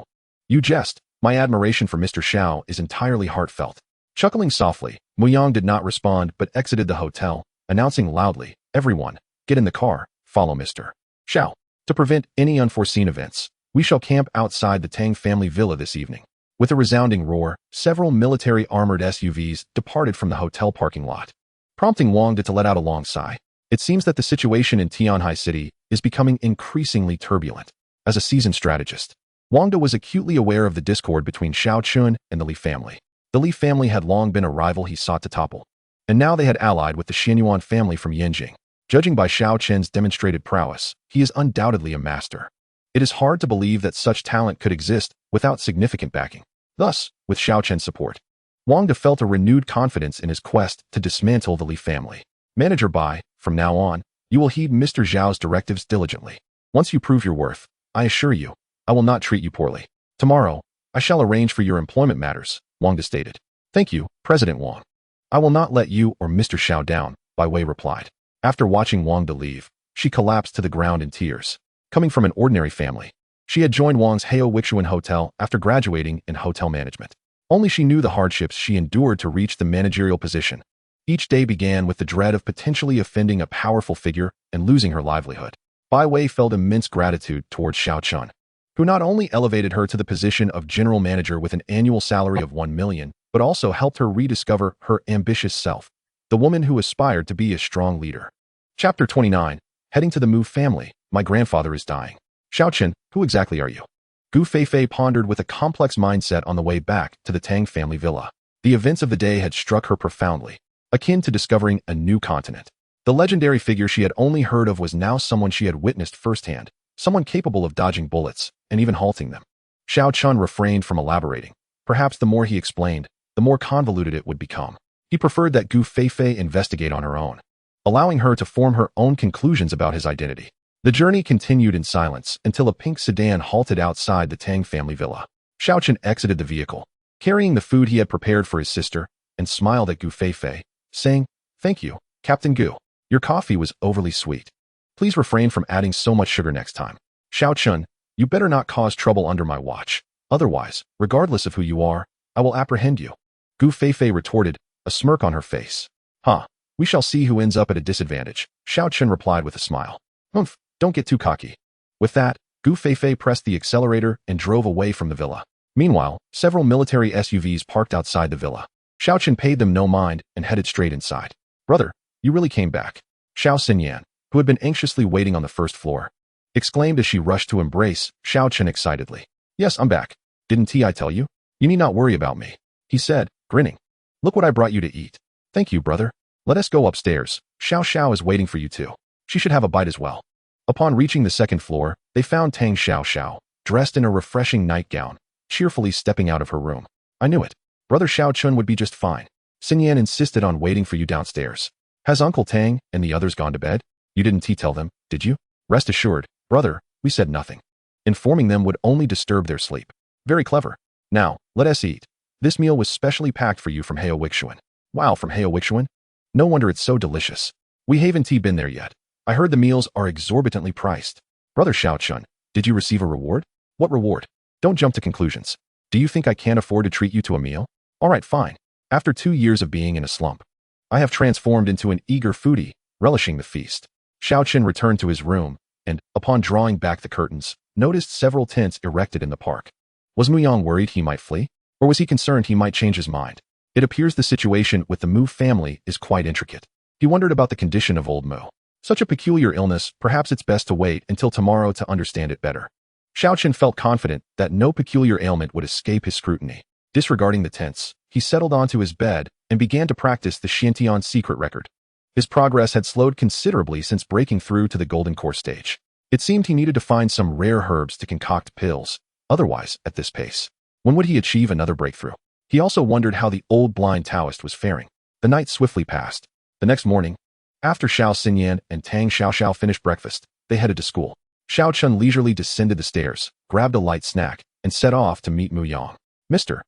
You jest. My admiration for Mr. Xiao is entirely heartfelt. Chuckling softly, Mu Yang did not respond but exited the hotel, announcing loudly, everyone, get in the car, follow Mr. Xiao. To prevent any unforeseen events, we shall camp outside the Tang family villa this evening. With a resounding roar, several military armored SUVs departed from the hotel parking lot, prompting Wang De to let out a long sigh. It seems that the situation in Tianhai City is becoming increasingly turbulent. As a seasoned strategist, Wang De was acutely aware of the discord between Xiao Chen and the Li family. The Li family had long been a rival he sought to topple, and now they had allied with the Xianyuan family from Yanjing. Judging by Xiao Chen's demonstrated prowess, he is undoubtedly a master. It is hard to believe that such talent could exist without significant backing. Thus, with Xiao Chen's support, Wang De felt a renewed confidence in his quest to dismantle the Li family. Manager Bai, from now on, you will heed Mr. Zhao's directives diligently. Once you prove your worth, I assure you, I will not treat you poorly. Tomorrow, I shall arrange for your employment matters, Wang De stated. Thank you, President Wang. I will not let you or Mr. Xiao down, Bai Wei replied. After watching Wang De leave, she collapsed to the ground in tears. Coming from an ordinary family, she had joined Wang's Heyo Wixuan Hotel after graduating in hotel management. Only she knew the hardships she endured to reach the managerial position. Each day began with the dread of potentially offending a powerful figure and losing her livelihood. Bai Wei felt immense gratitude towards Xiao Chen, who not only elevated her to the position of general manager with an annual salary of 1 million, but also helped her rediscover her ambitious self, the woman who aspired to be a strong leader. Chapter 29. Heading to the Mu family. My grandfather is dying. Xiao Chen, who exactly are you? Gu Feifei pondered with a complex mindset on the way back to the Tang family villa. The events of the day had struck her profoundly, akin to discovering a new continent. The legendary figure she had only heard of was now someone she had witnessed firsthand, someone capable of dodging bullets and even halting them. Xiao Chen refrained from elaborating. Perhaps the more he explained, the more convoluted it would become. He preferred that Gu Feifei investigate on her own, allowing her to form her own conclusions about his identity. The journey continued in silence until a pink sedan halted outside the Tang family villa. Xiao Chen exited the vehicle, carrying the food he had prepared for his sister, and smiled at Gu Feifei, saying, "Thank you, Captain Gu. Your coffee was overly sweet. Please refrain from adding so much sugar next time. Xiao Chen, you better not cause trouble under my watch. Otherwise, regardless of who you are, I will apprehend you." Gu Feifei retorted, a smirk on her face. "Huh, we shall see who ends up at a disadvantage," Xiao Chen replied with a smile. "Humph, don't get too cocky." With that, Gu Feifei pressed the accelerator and drove away from the villa. Meanwhile, several military SUVs parked outside the villa. Xiao Chen paid them no mind and headed straight inside. "Brother, you really came back," Xiao Xinyan, who had been anxiously waiting on the first floor, exclaimed as she rushed to embrace Xiao Chen excitedly. "Yes, I'm back. Didn't I tell you? You need not worry about me," he said, grinning. "Look what I brought you to eat." "Thank you, brother. Let us go upstairs. Xiao Xiao is waiting for you too. She should have a bite as well." Upon reaching the second floor, they found Tang Xiao Xiao, dressed in a refreshing nightgown, cheerfully stepping out of her room. "I knew it. Brother Xiao Chen would be just fine. Xinyan insisted on waiting for you downstairs. Has Uncle Tang and the others gone to bed? You didn't tell them, did you?" "Rest assured, brother, we said nothing. Informing them would only disturb their sleep." "Very clever. Now, let us eat. This meal was specially packed for you from Heyo Wixuan." "Wow, from Heyo Wixuan? No wonder it's so delicious. We haven't been there yet. I heard the meals are exorbitantly priced." "Brother Xiao Chen, did you receive a reward?" "What reward? Don't jump to conclusions. Do you think I can't afford to treat you to a meal?" "All right, fine. After 2 years of being in a slump, I have transformed into an eager foodie, relishing the feast." Xiao Chen returned to his room, and, upon drawing back the curtains, noticed several tents erected in the park. Was Mu Yang worried he might flee? Or was he concerned he might change his mind? It appears the situation with the Mu family is quite intricate. He wondered about the condition of old Mu. Such a peculiar illness, perhaps it's best to wait until tomorrow to understand it better. Xiao Chen felt confident that no peculiar ailment would escape his scrutiny. Disregarding the tents, he settled onto his bed and began to practice the Xiantian secret record. His progress had slowed considerably since breaking through to the golden core stage. It seemed he needed to find some rare herbs to concoct pills. Otherwise, at this pace, when would he achieve another breakthrough? He also wondered how the old blind Taoist was faring. The night swiftly passed. The next morning, after Xiao Xinyan and Tang Xiaoxiao finished breakfast, they headed to school. Xiao Chen leisurely descended the stairs, grabbed a light snack, and set off to meet Mu Yang. Mr.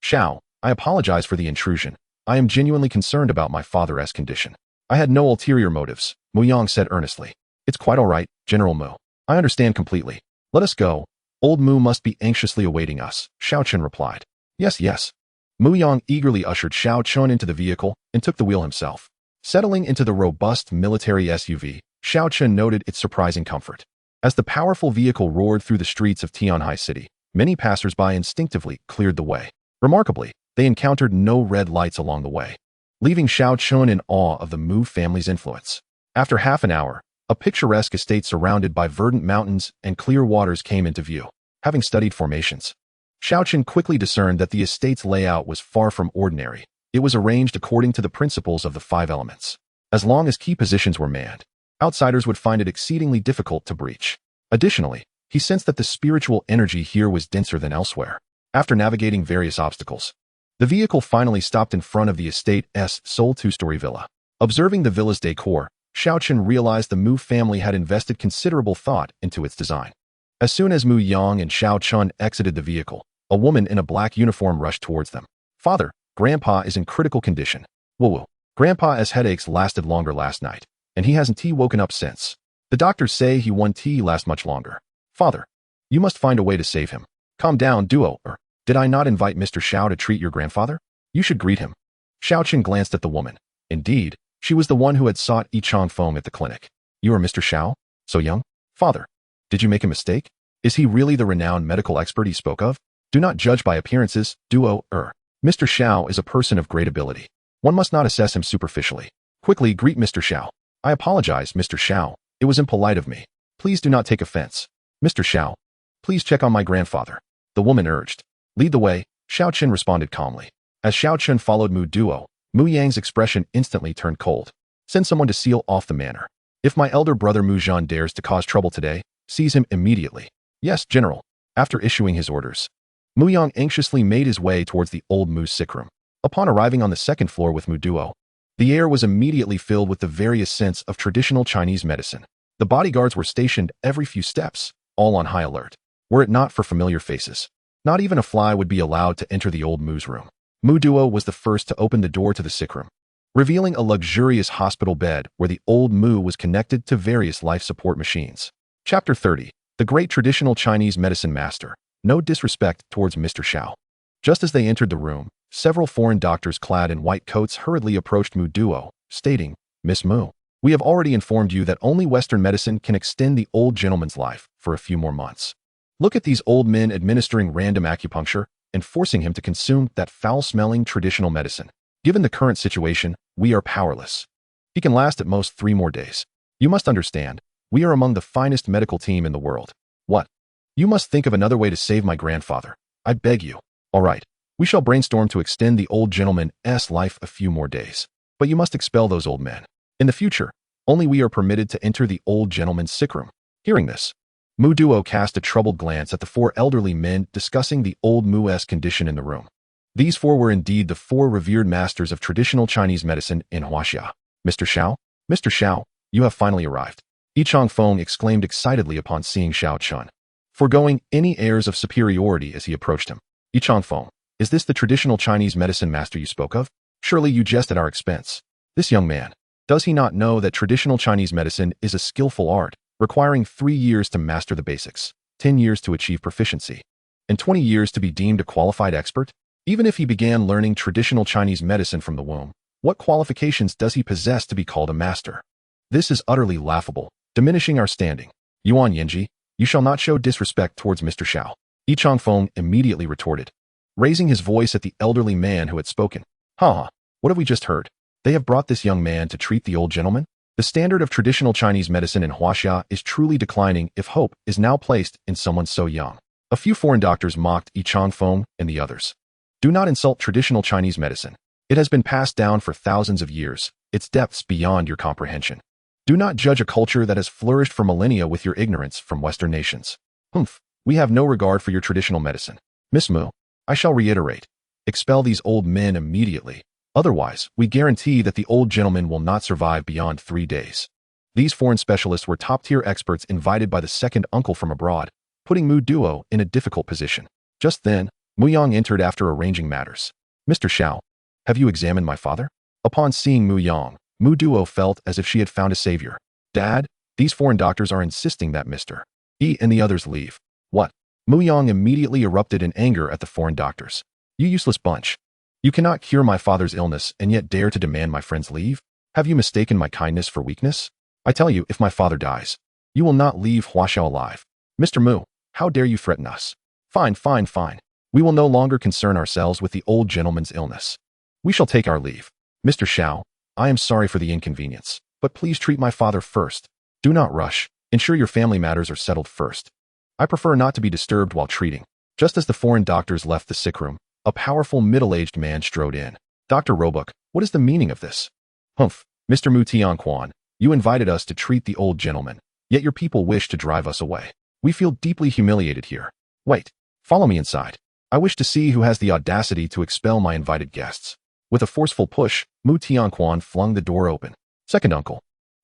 Xiao, I apologize for the intrusion. I am genuinely concerned about my father's condition. I had no ulterior motives, Mu Yang said earnestly. It's quite all right, General Mu. I understand completely. Let us go. Old Mu must be anxiously awaiting us, Xiao Chen replied. Yes, yes. Mu Yang eagerly ushered Xiao Chen into the vehicle and took the wheel himself. Settling into the robust military SUV, Xiao Chen noted its surprising comfort. As the powerful vehicle roared through the streets of Tianhai City, many passers-by instinctively cleared the way. Remarkably, they encountered no red lights along the way, leaving Xiao Chen in awe of the Mu family's influence. After half an hour, a picturesque estate surrounded by verdant mountains and clear waters came into view. Having studied formations, Xiao Chen quickly discerned that the estate's layout was far from ordinary. It was arranged according to the principles of the 5 elements. As long as key positions were manned, outsiders would find it exceedingly difficult to breach. Additionally, he sensed that the spiritual energy here was denser than elsewhere. After navigating various obstacles, the vehicle finally stopped in front of the estate's sole 2-story villa. Observing the villa's decor, Xiao Chen realized the Mu family had invested considerable thought into its design. As soon as Mu Yang and Xiao Chen exited the vehicle, a woman in a black uniform rushed towards them. Father, Grandpa is in critical condition. Woo-woo. Grandpa's headaches lasted longer last night, and he hasn't woken up since. The doctors say he won't last much longer. Father, you must find a way to save him. Calm down, duo, did I not invite Mr. Xiao to treat your grandfather? You should greet him. Xiao Chen glanced at the woman. Indeed, she was the one who had sought Yi Changfeng at the clinic. You are Mr. Xiao? So young? Father, did you make a mistake? Is he really the renowned medical expert he spoke of? Do not judge by appearances, duo, Mr. Xiao is a person of great ability. One must not assess him superficially. Quickly greet Mr. Xiao. I apologize, Mr. Xiao. It was impolite of me. Please do not take offense. Mr. Xiao, please check on my grandfather. The woman urged. Lead the way, Xiao Chen responded calmly. As Xiao Chen followed Mu Duo, Mu Yang's expression instantly turned cold. Send someone to seal off the manor. If my elder brother Mu Zhan dares to cause trouble today, seize him immediately. Yes, General. After issuing his orders, Mu Yang anxiously made his way towards the old Mu's sick room. Upon arriving on the 2nd floor with Mu Duo, the air was immediately filled with the various scents of traditional Chinese medicine. The bodyguards were stationed every few steps, all on high alert. Were it not for familiar faces, not even a fly would be allowed to enter the old Mu's room. Mu Duo was the first to open the door to the sick room, revealing a luxurious hospital bed where the old Mu was connected to various life support machines. Chapter 30. The Great Traditional Chinese Medicine Master. No disrespect towards Mr. Xiao. Just as they entered the room, several foreign doctors clad in white coats hurriedly approached Mu Duo, stating, Miss Mu, we have already informed you that only Western medicine can extend the old gentleman's life for a few more months. Look at these old men administering random acupuncture and forcing him to consume that foul-smelling traditional medicine. Given the current situation, we are powerless. He can last at most 3 more days. You must understand, we are among the finest medical team in the world. What? You must think of another way to save my grandfather. I beg you. All right, we shall brainstorm to extend the old gentleman's life a few more days. But you must expel those old men. In the future, only we are permitted to enter the old gentleman's sick room. Hearing this, Mu Duo cast a troubled glance at the 4 elderly men discussing the old Mu's condition in the room. These 4 were indeed the 4 revered masters of traditional Chinese medicine in Huaxia. Mr. Xiao? Mr. Xiao, you have finally arrived. Yi Changfeng exclaimed excitedly upon seeing Xiao Chen, foregoing any airs of superiority as he approached him. Yi Changfeng, is this the traditional Chinese medicine master you spoke of? Surely you jest at our expense. This young man, does he not know that traditional Chinese medicine is a skillful art, requiring 3 years to master the basics, 10 years to achieve proficiency, and 20 years to be deemed a qualified expert? Even if he began learning traditional Chinese medicine from the womb, what qualifications does he possess to be called a master? This is utterly laughable, diminishing our standing. Yuan Yanji, you shall not show disrespect towards Mr. Xiao. Yi Changfeng immediately retorted, raising his voice at the elderly man who had spoken. Ha! What have we just heard? They have brought this young man to treat the old gentleman? The standard of traditional Chinese medicine in Huaxia is truly declining if hope is now placed in someone so young. A few foreign doctors mocked Yi Changfeng and the others. Do not insult traditional Chinese medicine. It has been passed down for thousands of years, its depths beyond your comprehension. Do not judge a culture that has flourished for millennia with your ignorance from Western nations. Humph, we have no regard for your traditional medicine. Miss Mu, I shall reiterate. Expel these old men immediately. Otherwise, we guarantee that the old gentleman will not survive beyond 3 days. These foreign specialists were top-tier experts invited by the second uncle from abroad, putting Mu Duo in a difficult position. Just then, Mu Yang entered after arranging matters. Mr. Xiao, have you examined my father? Upon seeing Mu Yang, Mu Duo felt as if she had found a savior. Dad, these foreign doctors are insisting that Mr. E and the others leave. What? Mu Yang immediately erupted in anger at the foreign doctors. You useless bunch. You cannot cure my father's illness and yet dare to demand my friend's leave? Have you mistaken my kindness for weakness? I tell you, if my father dies, you will not leave Huaxiao alive. Mr. Mu, how dare you threaten us? Fine, fine, fine. We will no longer concern ourselves with the old gentleman's illness. We shall take our leave. Mr. Xiao, I am sorry for the inconvenience, but please treat my father first. Do not rush. Ensure your family matters are settled first. I prefer not to be disturbed while treating. Just as the foreign doctors left the sick room, a powerful middle-aged man strode in. Dr. Roebuck, what is the meaning of this? Humph, Mr. Mu Tianquan, you invited us to treat the old gentleman, yet your people wish to drive us away. We feel deeply humiliated here. Wait, follow me inside. I wish to see who has the audacity to expel my invited guests. With a forceful push, Mu Tianquan flung the door open. Second uncle.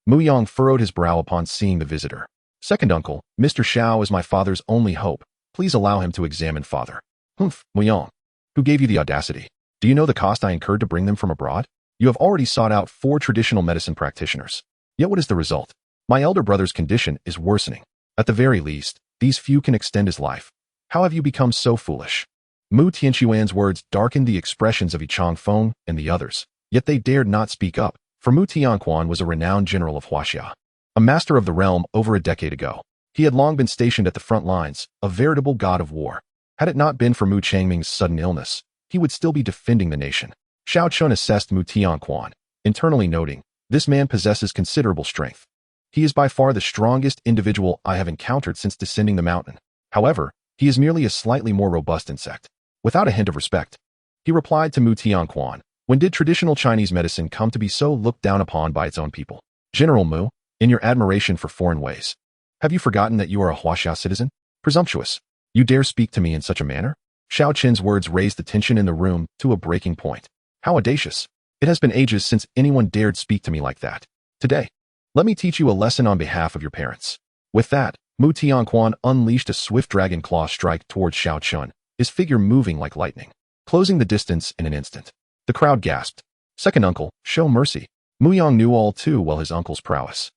Mu Yang furrowed his brow upon seeing the visitor. Second uncle, Mr. Xiao is my father's only hope. Please allow him to examine father. Humph, Mu Yang. Who gave you the audacity? Do you know the cost I incurred to bring them from abroad? You have already sought out 4 traditional medicine practitioners. Yet what is the result? My elder brother's condition is worsening. At the very least, these few can extend his life. How have you become so foolish? Mu Tianxuan's words darkened the expressions of Yi Changfeng and the others, yet they dared not speak up, for Mu Tianquan was a renowned general of Huaxia, a master of the realm over a decade ago. He had long been stationed at the front lines, a veritable god of war. Had it not been for Mu Changming's sudden illness, he would still be defending the nation. Xiao Chen assessed Mu Tianquan, internally noting, this man possesses considerable strength. He is by far the strongest individual I have encountered since descending the mountain. However, he is merely a slightly more robust insect. Without a hint of respect, he replied to Mu Tianquan, when did traditional Chinese medicine come to be so looked down upon by its own people? General Mu, in your admiration for foreign ways, have you forgotten that you are a Huaxia citizen? Presumptuous. You dare speak to me in such a manner? Xiao Chen's words raised the tension in the room to a breaking point. How audacious. It has been ages since anyone dared speak to me like that. Today, let me teach you a lesson on behalf of your parents. With that, Mu Tianquan unleashed a swift dragon claw strike towards Xiao Chen, his figure moving like lightning, closing the distance in an instant. The crowd gasped. Second uncle, show mercy. Mu Yang knew all too well his uncle's prowess.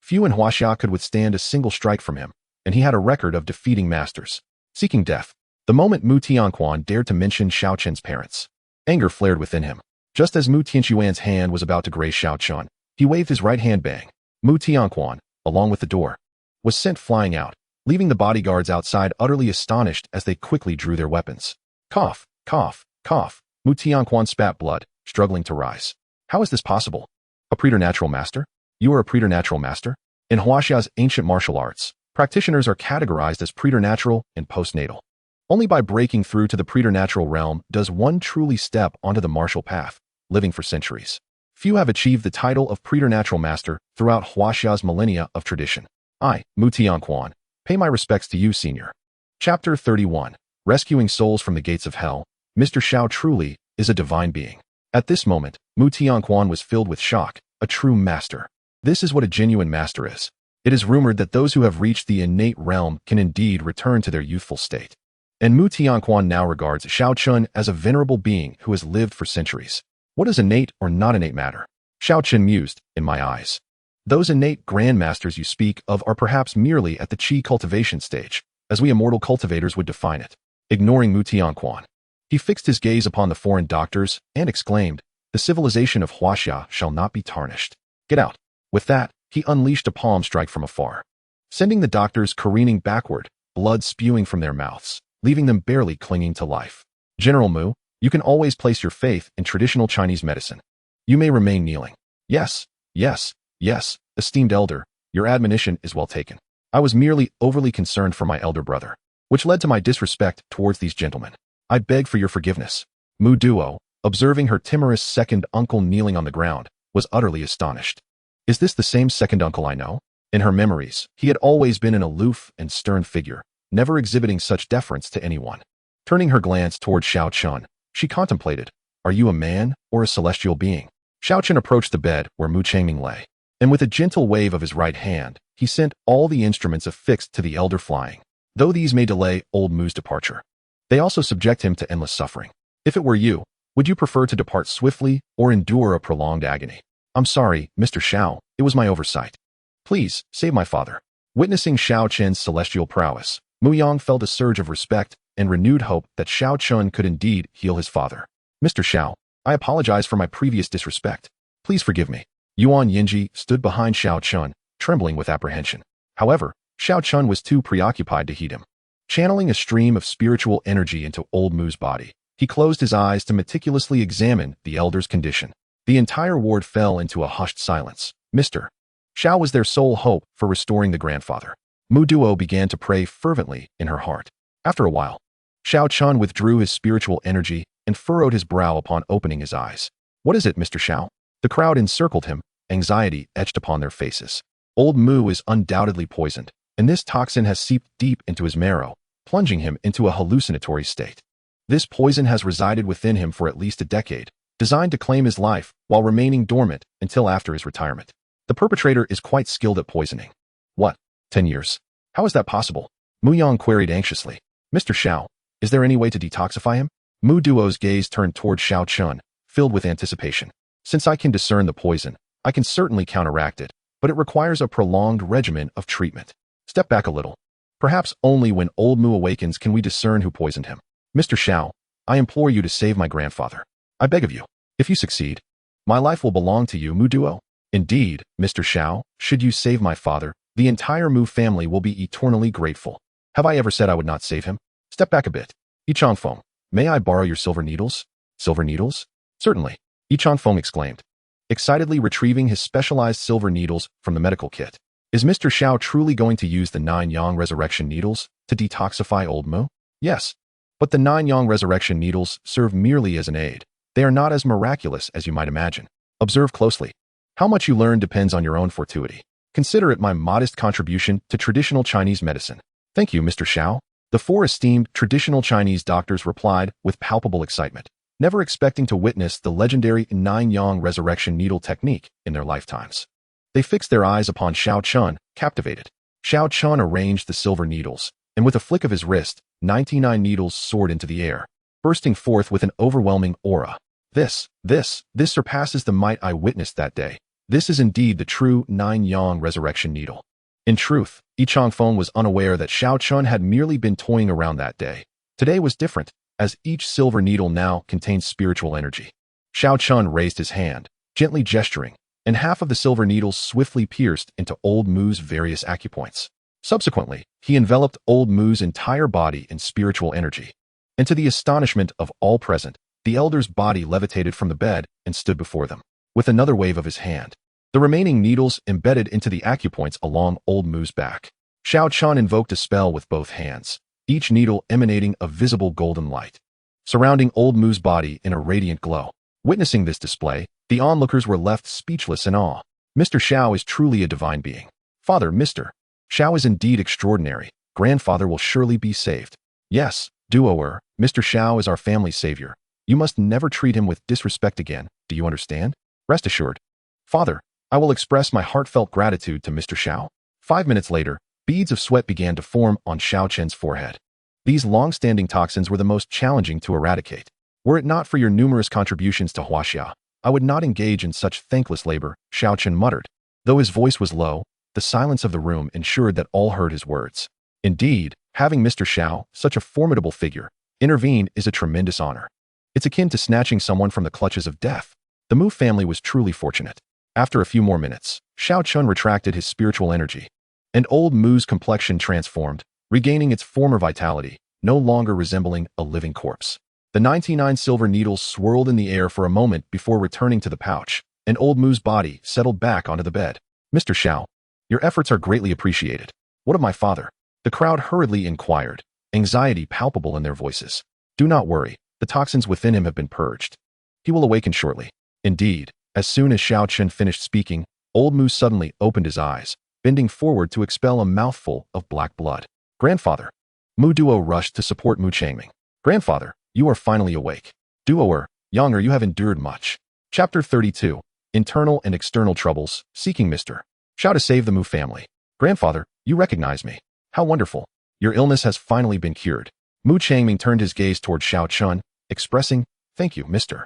Few in Huaxia could withstand a single strike from him, and he had a record of defeating masters. Seeking death. The moment Mu Tianquan dared to mention Xiao Chen's parents, anger flared within him. Just as Mu Tianquan's hand was about to graze Xiao Chen, he waved his right hand bang. Mu Tianquan, along with the door, was sent flying out, leaving the bodyguards outside utterly astonished as they quickly drew their weapons. Cough, cough, cough. Mu Tianquan spat blood, struggling to rise. How is this possible? A preternatural master? You are a preternatural master? In Huaxia's ancient martial arts, practitioners are categorized as preternatural and postnatal. Only by breaking through to the preternatural realm does one truly step onto the martial path, living for centuries. Few have achieved the title of preternatural master throughout Huaxia's millennia of tradition. I, Mu Tianquan, pay my respects to you, senior. Chapter 31. Rescuing Souls from the Gates of Hell. Mr. Xiao truly is a divine being. At this moment, Mu Tianquan was filled with shock, a true master. This is what a genuine master is. It is rumored that those who have reached the innate realm can indeed return to their youthful state. And Mu Tianquan now regards Xiao Chen as a venerable being who has lived for centuries. What does innate or not innate matter? Xiao Chen mused, in my eyes. Those innate grandmasters you speak of are perhaps merely at the qi cultivation stage, as we immortal cultivators would define it. Ignoring Mu Tianquan, he fixed his gaze upon the foreign doctors and exclaimed, the civilization of Huaxia shall not be tarnished. Get out. With that, he unleashed a palm strike from afar, sending the doctors careening backward, blood spewing from their mouths, leaving them barely clinging to life. General Mu, you can always place your faith in traditional Chinese medicine. You may remain kneeling. Yes, yes, yes, Esteemed elder, your admonition is well taken. I was merely overly concerned for my elder brother, which led to my disrespect towards these gentlemen. I beg for your forgiveness. Mu Duo, observing her timorous second uncle kneeling on the ground, was utterly astonished. Is this the same second uncle I know? In her memories, he had always been an aloof and stern figure, never exhibiting such deference to anyone. Turning her glance toward Xiao Chen, she contemplated, are you a man or a celestial being? Xiao Chen approached the bed where Mu Changming lay, and with a gentle wave of his right hand, he sent all the instruments affixed to the elder flying. Though these may delay old Mu's departure, they also subject him to endless suffering. If it were you, would you prefer to depart swiftly or endure a prolonged agony? I'm sorry, Mr. Xiao, it was my oversight. Please, save my father. Witnessing Xiao Chen's celestial prowess, Mu Yang felt a surge of respect and renewed hope that Xiao Chen could indeed heal his father. Mr. Xiao, I apologize for my previous disrespect. Please forgive me. Yuan Yinji stood behind Xiao Chen, trembling with apprehension. However, Xiao Chen was too preoccupied to heed him. Channeling a stream of spiritual energy into old Mu's body, he closed his eyes to meticulously examine the elder's condition. The entire ward fell into a hushed silence. Mr. Xiao was their sole hope for restoring the grandfather. Mu Duo began to pray fervently in her heart. After a while, Xiao Chen withdrew his spiritual energy and furrowed his brow upon opening his eyes. What is it, Mr. Xiao? The crowd encircled him, anxiety etched upon their faces. Old Mu is undoubtedly poisoned, and this toxin has seeped deep into his marrow, plunging him into a hallucinatory state. This poison has resided within him for at least a decade, designed to claim his life while remaining dormant until after his retirement. The perpetrator is quite skilled at poisoning. What? 10 years? How is that possible? Mu Yang queried anxiously. Mr. Xiao, is there any way to detoxify him? Mu Duo's gaze turned toward Xiao Chen, filled with anticipation. Since I can discern the poison, I can certainly counteract it, but it requires a prolonged regimen of treatment. Step back a little. Perhaps only when old Mu awakens can we discern who poisoned him. Mr. Xiao, I implore you to save my grandfather. I beg of you. If you succeed, my life will belong to you, Mu Duo. Indeed, Mr. Xiao, should you save my father, the entire Mu family will be eternally grateful. Have I ever said I would not save him? Step back a bit. Yichangfeng, may I borrow your silver needles? Silver needles? Certainly, Yichangfeng exclaimed, excitedly retrieving his specialized silver needles from the medical kit. Is Mr. Xiao truly going to use the 9 Yang resurrection needles to detoxify old Mu? Yes, but the 9 Yang resurrection needles serve merely as an aid. They are not as miraculous as you might imagine. Observe closely. How much you learn depends on your own fortuity. Consider it my modest contribution to traditional Chinese medicine. Thank you, Mr. Xiao. The 4 esteemed traditional Chinese doctors replied with palpable excitement, never expecting to witness the legendary 9 Yang resurrection needle technique in their lifetimes. They fixed their eyes upon Xiao Chen, captivated. Xiao Chen arranged the silver needles, and with a flick of his wrist, 99 needles soared into the air, bursting forth with an overwhelming aura. This surpasses the might I witnessed that day. This is indeed the true 9 Yang resurrection needle. In truth, Yichangfeng was unaware that Xiao Chen had merely been toying around that day. Today was different, as each silver needle now contained spiritual energy. Xiao Chen raised his hand, gently gesturing, and half of the silver needles swiftly pierced into old Mu's various acupoints. Subsequently, he enveloped old Mu's entire body in spiritual energy. And to the astonishment of all present, the elder's body levitated from the bed and stood before them. With another wave of his hand, the remaining needles embedded into the acupoints along old Mu's back. Xiao Chen invoked a spell with both hands, each needle emanating a visible golden light, surrounding old Mu's body in a radiant glow. Witnessing this display, the onlookers were left speechless in awe. Mr. Xiao is truly a divine being. Father, Mr. Xiao is indeed extraordinary. Grandfather will surely be saved. Yes, Duoer, Mr. Xiao is our family's savior. You must never treat him with disrespect again. Do you understand? Rest assured. Father, I will express my heartfelt gratitude to Mr. Xiao. 5 minutes later, beads of sweat began to form on Xiao Chen's forehead. These long-standing toxins were the most challenging to eradicate. Were it not for your numerous contributions to Huaxia, I would not engage in such thankless labor, Xiao Chen muttered. Though his voice was low, the silence of the room ensured that all heard his words. Indeed, having Mr. Xiao, such a formidable figure, intervene is a tremendous honor. It's akin to snatching someone from the clutches of death. The Mu family was truly fortunate. After a few more minutes, Xiao Chen retracted his spiritual energy, and old Mu's complexion transformed, regaining its former vitality, no longer resembling a living corpse. The 99 silver needles swirled in the air for a moment before returning to the pouch, and old Mu's body settled back onto the bed. Mr. Xiao, your efforts are greatly appreciated. What of my father? The crowd hurriedly inquired, anxiety palpable in their voices. Do not worry, the toxins within him have been purged. He will awaken shortly. Indeed, as soon as Xiao Chen finished speaking, old Mu suddenly opened his eyes, bending forward to expel a mouthful of black blood. Grandfather. Mu Duo rushed to support Mu Changming. Grandfather, you are finally awake. Duoer, Younger, you have endured much. Chapter 32. Internal and External Troubles, Seeking Mr. Xiao to save the Mu family. Grandfather, you recognize me. How wonderful. Your illness has finally been cured. Mu Changming turned his gaze toward Xiao Chen, expressing, Thank you, Mr.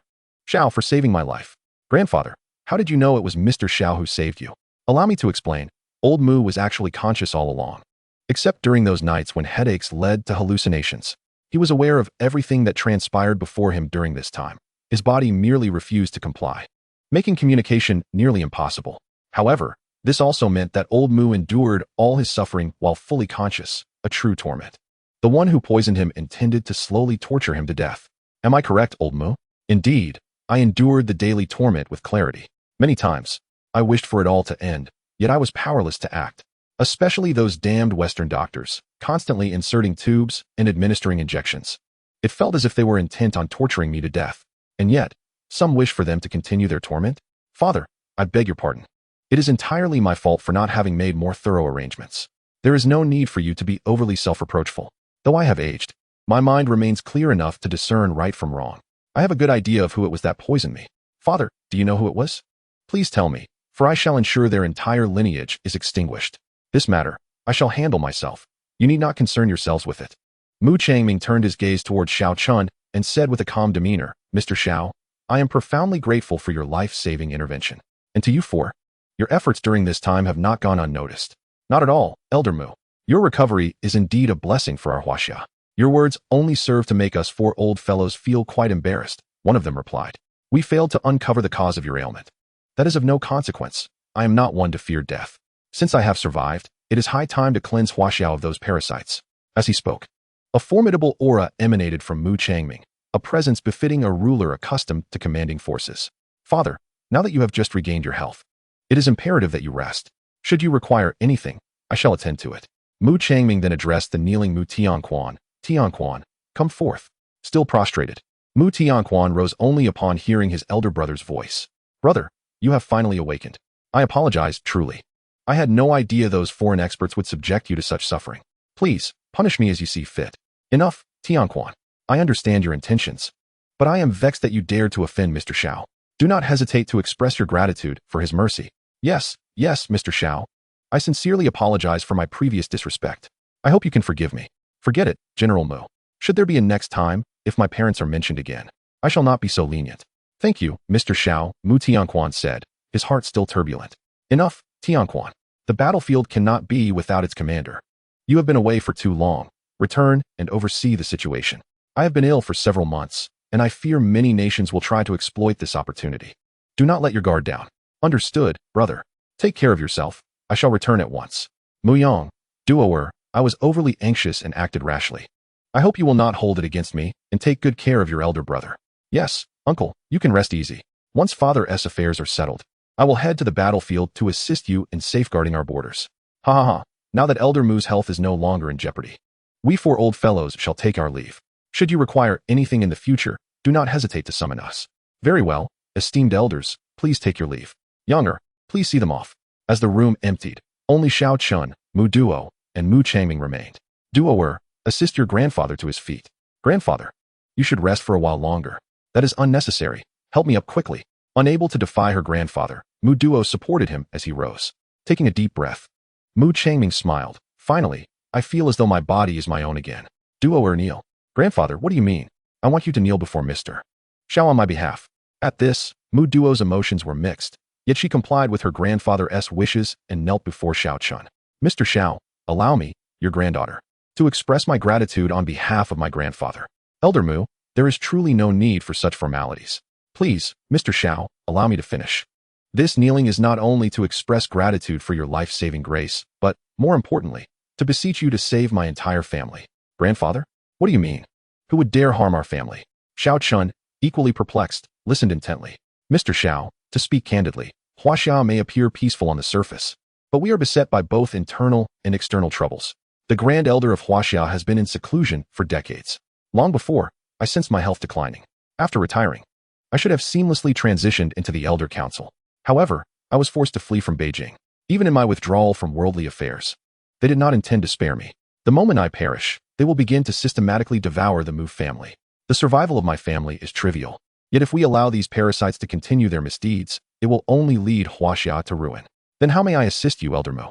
Xiao, for saving my life. Grandfather, how did you know it was Mr. Xiao who saved you? Allow me to explain. Old Mu was actually conscious all along. Except during those nights when headaches led to hallucinations. He was aware of everything that transpired before him during this time. His body merely refused to comply, making communication nearly impossible. However, this also meant that old Mu endured all his suffering while fully conscious, a true torment. The one who poisoned him intended to slowly torture him to death. Am I correct, old Mu? Indeed, I endured the daily torment with clarity. Many times, I wished for it all to end, yet I was powerless to act. Especially those damned Western doctors, constantly inserting tubes and administering injections. It felt as if they were intent on torturing me to death. And yet, some wish for them to continue their torment? Father, I beg your pardon. It is entirely my fault for not having made more thorough arrangements. There is no need for you to be overly self-reproachful. Though I have aged, my mind remains clear enough to discern right from wrong. I have a good idea of who it was that poisoned me. Father, do you know who it was? Please tell me, for I shall ensure their entire lineage is extinguished. This matter, I shall handle myself. You need not concern yourselves with it. Mu Changming turned his gaze toward Xiao Chen and said with a calm demeanor, Mr. Xiao, I am profoundly grateful for your life-saving intervention. And to you four, your efforts during this time have not gone unnoticed. Not at all, Elder Mu. Your recovery is indeed a blessing for our Huaxia. Your words only serve to make us four old fellows feel quite embarrassed, one of them replied. We failed to uncover the cause of your ailment. That is of no consequence. I am not one to fear death. Since I have survived, it is high time to cleanse Huaxiao of those parasites. As he spoke, a formidable aura emanated from Mu Changming, a presence befitting a ruler accustomed to commanding forces. Father, now that you have just regained your health, it is imperative that you rest. Should you require anything, I shall attend to it. Mu Changming then addressed the kneeling Mu Tianquan. Tianquan, come forth. Still prostrated, Mu Tianquan rose only upon hearing his elder brother's voice. Brother, you have finally awakened. I apologize, truly. I had no idea those foreign experts would subject you to such suffering. Please, punish me as you see fit. Enough, Tianquan. I understand your intentions, but I am vexed that you dared to offend Mr. Xiao. Do not hesitate to express your gratitude for his mercy. Yes, Mr. Xiao. I sincerely apologize for my previous disrespect. I hope you can forgive me. Forget it, General Mu. Should there be a next time, if my parents are mentioned again, I shall not be so lenient. Thank you, Mr. Xiao, Mu Tianquan said, his heart still turbulent. Enough, Tianquan. The battlefield cannot be without its commander. You have been away for too long. Return and oversee the situation. I have been ill for several months, and I fear many nations will try to exploit this opportunity. Do not let your guard down. Understood, brother. Take care of yourself. I shall return at once. Mu Yang, Duoer, I was overly anxious and acted rashly. I hope you will not hold it against me and take good care of your elder brother. Yes, uncle, you can rest easy. Once Father's affairs are settled, I will head to the battlefield to assist you in safeguarding our borders. Ha ha ha, now that Elder Mu's health is no longer in jeopardy, we four old fellows shall take our leave. Should you require anything in the future, do not hesitate to summon us. Very well, esteemed elders, please take your leave. Younger, please see them off. As the room emptied, only Xiao Chen, Mu Duo, and Mu Changming remained. Duoer, assist your grandfather to his feet. Grandfather, you should rest for a while longer. That is unnecessary. Help me up quickly. Unable to defy her grandfather, Mu Duo supported him as he rose. Taking a deep breath, Mu Changming smiled. Finally, I feel as though my body is my own again. Duoer kneel. Grandfather, what do you mean? I want you to kneel before Mr. Xiao on my behalf. At this, Mu Duo's emotions were mixed, yet she complied with her grandfather's wishes and knelt before Xiao Chen. Mr. Xiao, allow me, your granddaughter, to express my gratitude on behalf of my grandfather. Elder Mu, there is truly no need for such formalities. Please, Mr. Xiao, allow me to finish. This kneeling is not only to express gratitude for your life-saving grace, but, more importantly, to beseech you to save my entire family. Grandfather? What do you mean? Who would dare harm our family? Xiao Chen, equally perplexed, listened intently. Mr. Xiao, to speak candidly, Huaxia may appear peaceful on the surface, but we are beset by both internal and external troubles. The Grand Elder of Huaxia has been in seclusion for decades. Long before, I sensed my health declining. After retiring, I should have seamlessly transitioned into the Elder Council. However, I was forced to flee from Beijing. Even in my withdrawal from worldly affairs, they did not intend to spare me. The moment I perish, they will begin to systematically devour the Mu family. The survival of my family is trivial. Yet if we allow these parasites to continue their misdeeds, it will only lead Huaxia to ruin. Then how may I assist you, Elder Mu?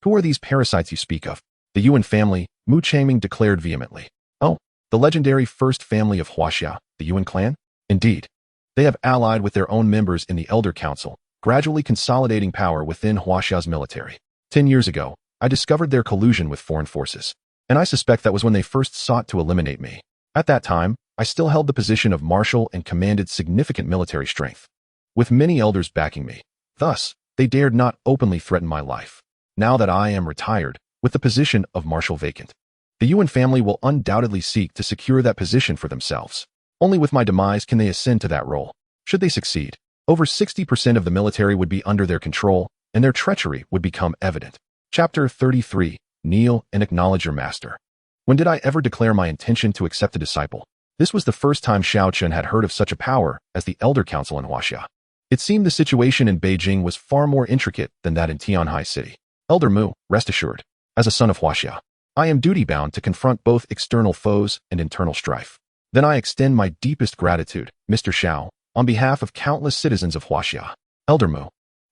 Who are these parasites you speak of? The Yuan family, Mu Changming declared vehemently. Oh, the legendary first family of Huaxia, the Yuan clan? Indeed. They have allied with their own members in the Elder Council, gradually consolidating power within Huaxia's military. 10 years ago, I discovered their collusion with foreign forces, and I suspect that was when they first sought to eliminate me. At that time, I still held the position of marshal and commanded significant military strength, with many elders backing me. Thus, they dared not openly threaten my life. Now that I am retired, with the position of marshal vacant, the Yuan family will undoubtedly seek to secure that position for themselves. Only with my demise can they ascend to that role. Should they succeed, over 60% of the military would be under their control, and their treachery would become evident. Chapter 33. Kneel and acknowledge your master. When did I ever declare my intention to accept a disciple? This was the first time Xiao Chen had heard of such a power as the Elder Council in Huaxia. It seemed the situation in Beijing was far more intricate than that in Tianhai City. Elder Mu, rest assured, as a son of Huaxia, I am duty-bound to confront both external foes and internal strife. Then I extend my deepest gratitude, Mr. Xiao, on behalf of countless citizens of Huaxia. Elder Mu,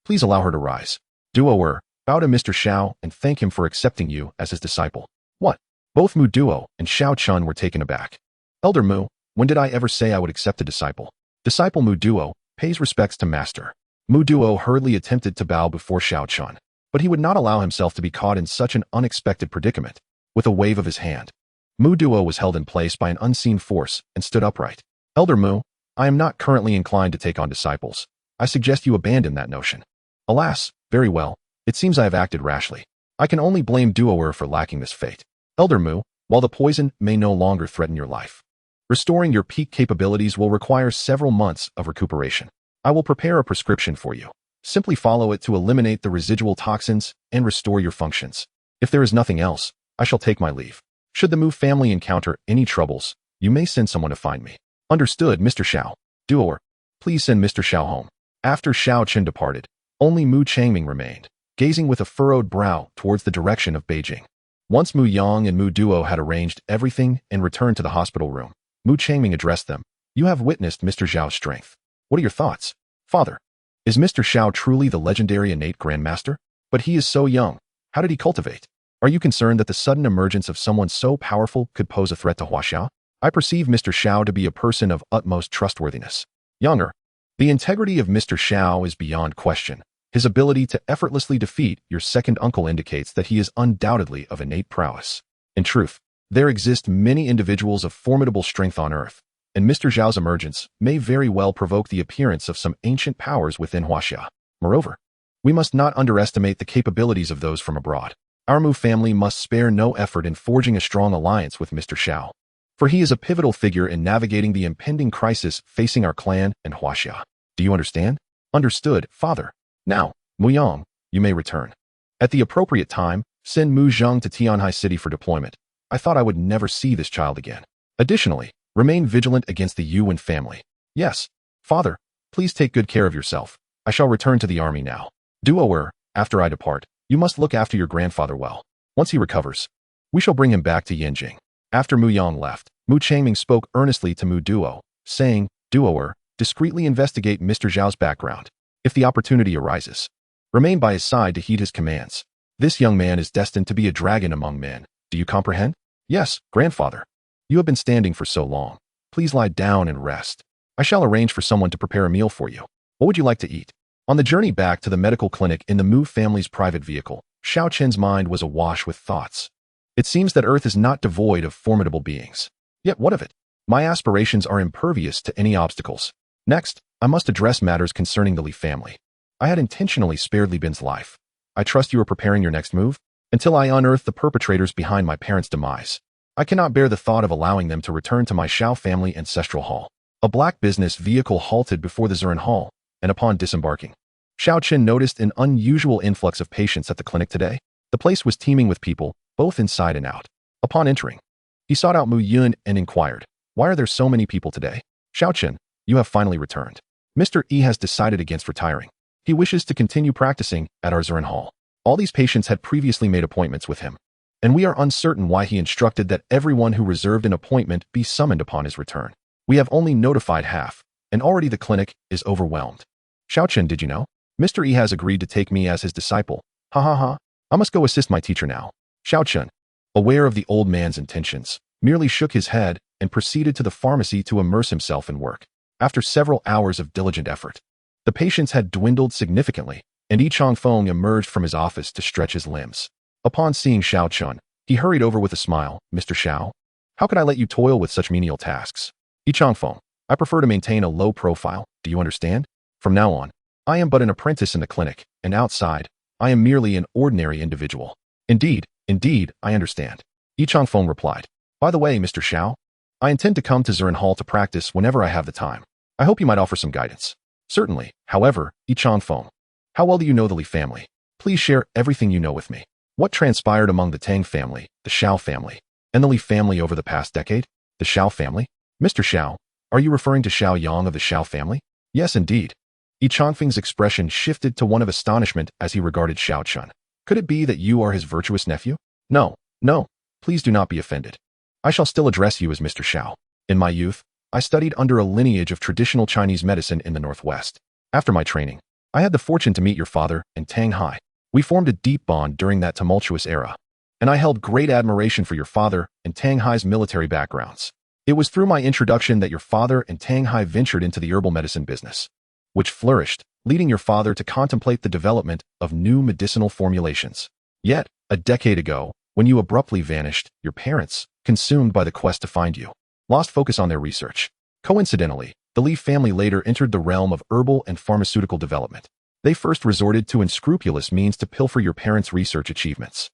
please allow her to rise. Duo bow to Mr. Xiao and thank him for accepting you as his disciple. What? Both Mu Duo and Xiao Chen were taken aback. Elder Mu, when did I ever say I would accept a disciple? Disciple Mu Duo pays respects to master. Mu Duo hurriedly attempted to bow before Xiao Chen, but he would not allow himself to be caught in such an unexpected predicament. With a wave of his hand, Mu Duo was held in place by an unseen force and stood upright. Elder Mu, I am not currently inclined to take on disciples. I suggest you abandon that notion. Alas, very well, it seems I have acted rashly. I can only blame Duo for lacking this fate. Elder Mu, while the poison may no longer threaten your life, restoring your peak capabilities will require several months of recuperation. I will prepare a prescription for you. Simply follow it to eliminate the residual toxins and restore your functions. If there is nothing else, I shall take my leave. Should the Mu family encounter any troubles, you may send someone to find me. Understood, Mr. Xiao. Duo, please send Mr. Xiao home. After Xiao Chen departed, only Mu Changming remained, gazing with a furrowed brow towards the direction of Beijing. Once Mu Yang and Mu Duo had arranged everything and returned to the hospital room, Mu Changming addressed them. You have witnessed Mr. Xiao's strength. What are your thoughts? Father, is Mr. Xiao truly the legendary innate grandmaster? But he is so young. How did he cultivate? Are you concerned that the sudden emergence of someone so powerful could pose a threat to Huaxia? I perceive Mr. Xiao to be a person of utmost trustworthiness. Younger. The integrity of Mr. Xiao is beyond question. His ability to effortlessly defeat your second uncle indicates that he is undoubtedly of innate prowess. In truth, there exist many individuals of formidable strength on Earth, and Mr. Xiao's emergence may very well provoke the appearance of some ancient powers within Huaxia. Moreover, we must not underestimate the capabilities of those from abroad. Our Mu family must spare no effort in forging a strong alliance with Mr. Xiao, for he is a pivotal figure in navigating the impending crisis facing our clan and Huaxia. Do you understand? Understood, Father. Now, Mu Yang, you may return. At the appropriate time, send Mu Zheng to Tianhai City for deployment. I thought I would never see this child again. Additionally, remain vigilant against the Yuan family. Yes, Father, please take good care of yourself. I shall return to the army now. Duo, after I depart, you must look after your grandfather well. Once he recovers, we shall bring him back to Yanjing. After Mu Yang left, Mu Changming spoke earnestly to Mu Duo, saying, Duo, discreetly investigate Mr. Zhao's background. If the opportunity arises, remain by his side to heed his commands. This young man is destined to be a dragon among men. Do you comprehend? Yes, grandfather. You have been standing for so long. Please lie down and rest. I shall arrange for someone to prepare a meal for you. What would you like to eat? On the journey back to the medical clinic in the Mu family's private vehicle, Xiao Chen's mind was awash with thoughts. It seems that Earth is not devoid of formidable beings. Yet what of it? My aspirations are impervious to any obstacles. Next, I must address matters concerning the Li family. I had intentionally spared Li Bin's life. I trust you are preparing your next move? Until I unearth the perpetrators behind my parents' demise, I cannot bear the thought of allowing them to return to my Xiao family ancestral hall. A black business vehicle halted before the Zuran Hall, and upon disembarking, Xiao Chen noticed an unusual influx of patients at the clinic today. The place was teeming with people, both inside and out. Upon entering, he sought out Mu Yun and inquired, "Why are there so many people today?" "Xiao Chen, you have finally returned. Mr. E has decided against retiring. He wishes to continue practicing at our Zuran Hall. All these patients had previously made appointments with him, and we are uncertain why he instructed that everyone who reserved an appointment be summoned upon his return. We have only notified half, and already the clinic is overwhelmed. Xiao Chen, did you know? Mr. E has agreed to take me as his disciple. Ha ha ha. I must go assist my teacher now." Xiao Chen, aware of the old man's intentions, merely shook his head and proceeded to the pharmacy to immerse himself in work. After several hours of diligent effort, the patients had dwindled significantly, and Yi Changfeng emerged from his office to stretch his limbs. Upon seeing Xiao Chen, he hurried over with a smile. "Mr. Xiao, how could I let you toil with such menial tasks?" "Yi Changfeng, I prefer to maintain a low profile, do you understand? From now on, I am but an apprentice in the clinic, and outside, I am merely an ordinary individual." Indeed, I understand," Yi Changfeng replied. "By the way, Mr. Xiao, I intend to come to Zuran Hall to practice whenever I have the time. I hope you might offer some guidance." "Certainly. However, Yi Changfeng, how well do you know the Li family? Please share everything you know with me. What transpired among the Tang family, the Xiao family, and the Li family over the past decade?" "The Xiao family? Mr. Xiao, are you referring to Xiao Yang of the Xiao family?" "Yes, indeed." Yi Changfeng's expression shifted to one of astonishment as he regarded Xiao Chen. "Could it be that you are his virtuous nephew?" No, please do not be offended. I shall still address you as Mr. Xiao. In my youth, I studied under a lineage of traditional Chinese medicine in the Northwest. After my training, I had the fortune to meet your father and Tang Hai. We formed a deep bond during that tumultuous era, and I held great admiration for your father and Tang Hai's military backgrounds. It was through my introduction that your father and Tang Hai ventured into the herbal medicine business, which flourished, leading your father to contemplate the development of new medicinal formulations. Yet, a decade ago, when you abruptly vanished, your parents, consumed by the quest to find you, lost focus on their research. Coincidentally, the Li family later entered the realm of herbal and pharmaceutical development. They first resorted to unscrupulous means to pilfer your parents' research achievements,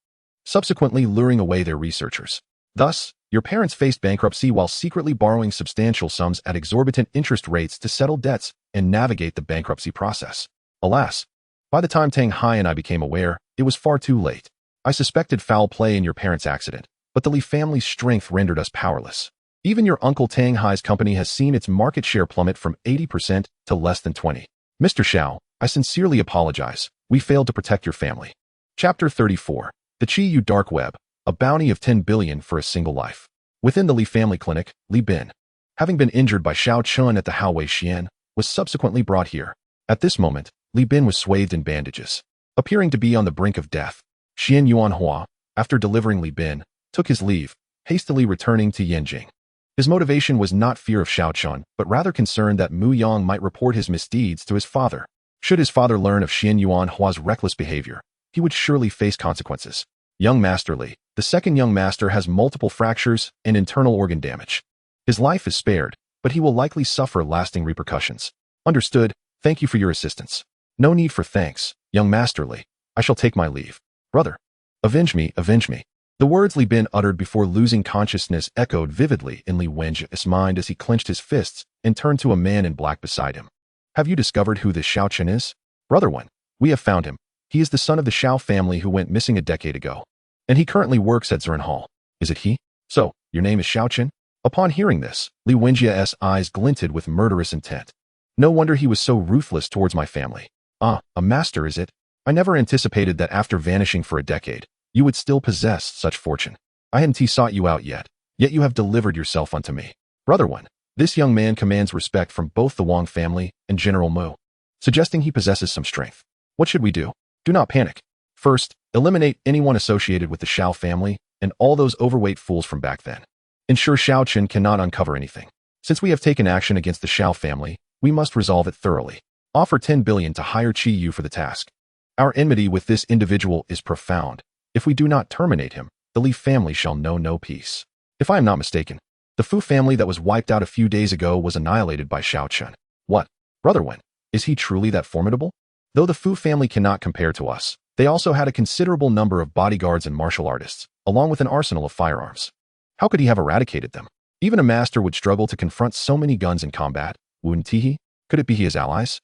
subsequently luring away their researchers. Thus, your parents faced bankruptcy while secretly borrowing substantial sums at exorbitant interest rates to settle debts and navigate the bankruptcy process. Alas, by the time Tang Hai and I became aware, it was far too late. I suspected foul play in your parents' accident, but the Li family's strength rendered us powerless. Even your uncle Tang Hai's company has seen its market share plummet from 80% to less than 20%. Mr. Xiao, I sincerely apologize. We failed to protect your family. Chapter 34. The Qi Yu Dark Web, a bounty of 10 billion for a single life. Within the Li family clinic, Li Bin, having been injured by Xiao Chen at the Haowei Xian, was subsequently brought here. At this moment, Li Bin was swathed in bandages, appearing to be on the brink of death. Xian Yuanhua, after delivering Li Bin, took his leave, hastily returning to Yanjing. His motivation was not fear of Xiao Chen, but rather concern that Mu Yang might report his misdeeds to his father. Should his father learn of Xian Yuanhua's reckless behavior, he would surely face consequences. Young Master Li, the second young master, has multiple fractures and internal organ damage. His life is spared, but he will likely suffer lasting repercussions. Understood. Thank you for your assistance. No need for thanks, young Master Li. I shall take my leave. Brother, avenge me, avenge me. The words Li Bin uttered before losing consciousness echoed vividly in Li Wenji's mind as he clenched his fists and turned to a man in black beside him. Have you discovered who this Xiao Chen is? Brother Wen, we have found him. He is the son of the Xiao family who went missing a decade ago, and he currently works at Zuran Hall. Is it he? So, your name is Xiao Chen? Upon hearing this, Li Wenjia's eyes glinted with murderous intent. No wonder he was so ruthless towards my family. Ah, a master is it? I never anticipated that after vanishing for a decade, you would still possess such fortune. I hadn't sought you out yet you have delivered yourself unto me. Brother Wen, this young man commands respect from both the Wang family and General Mu, suggesting he possesses some strength. What should we do? Do not panic. First, eliminate anyone associated with the Xiao family and all those overweight fools from back then. Ensure Xiao Chen cannot uncover anything. Since we have taken action against the Xiao family, we must resolve it thoroughly. Offer 10 billion to hire Qi Yu for the task. Our enmity with this individual is profound. If we do not terminate him, the Li family shall know no peace. If I am not mistaken, the Fu family that was wiped out a few days ago was annihilated by Xiao Chen. What? Brother Wen, is he truly that formidable? Though the Fu family cannot compare to us, they also had a considerable number of bodyguards and martial artists, along with an arsenal of firearms. How could he have eradicated them? Even a master would struggle to confront so many guns in combat. Wouldn't he? Could it be his allies?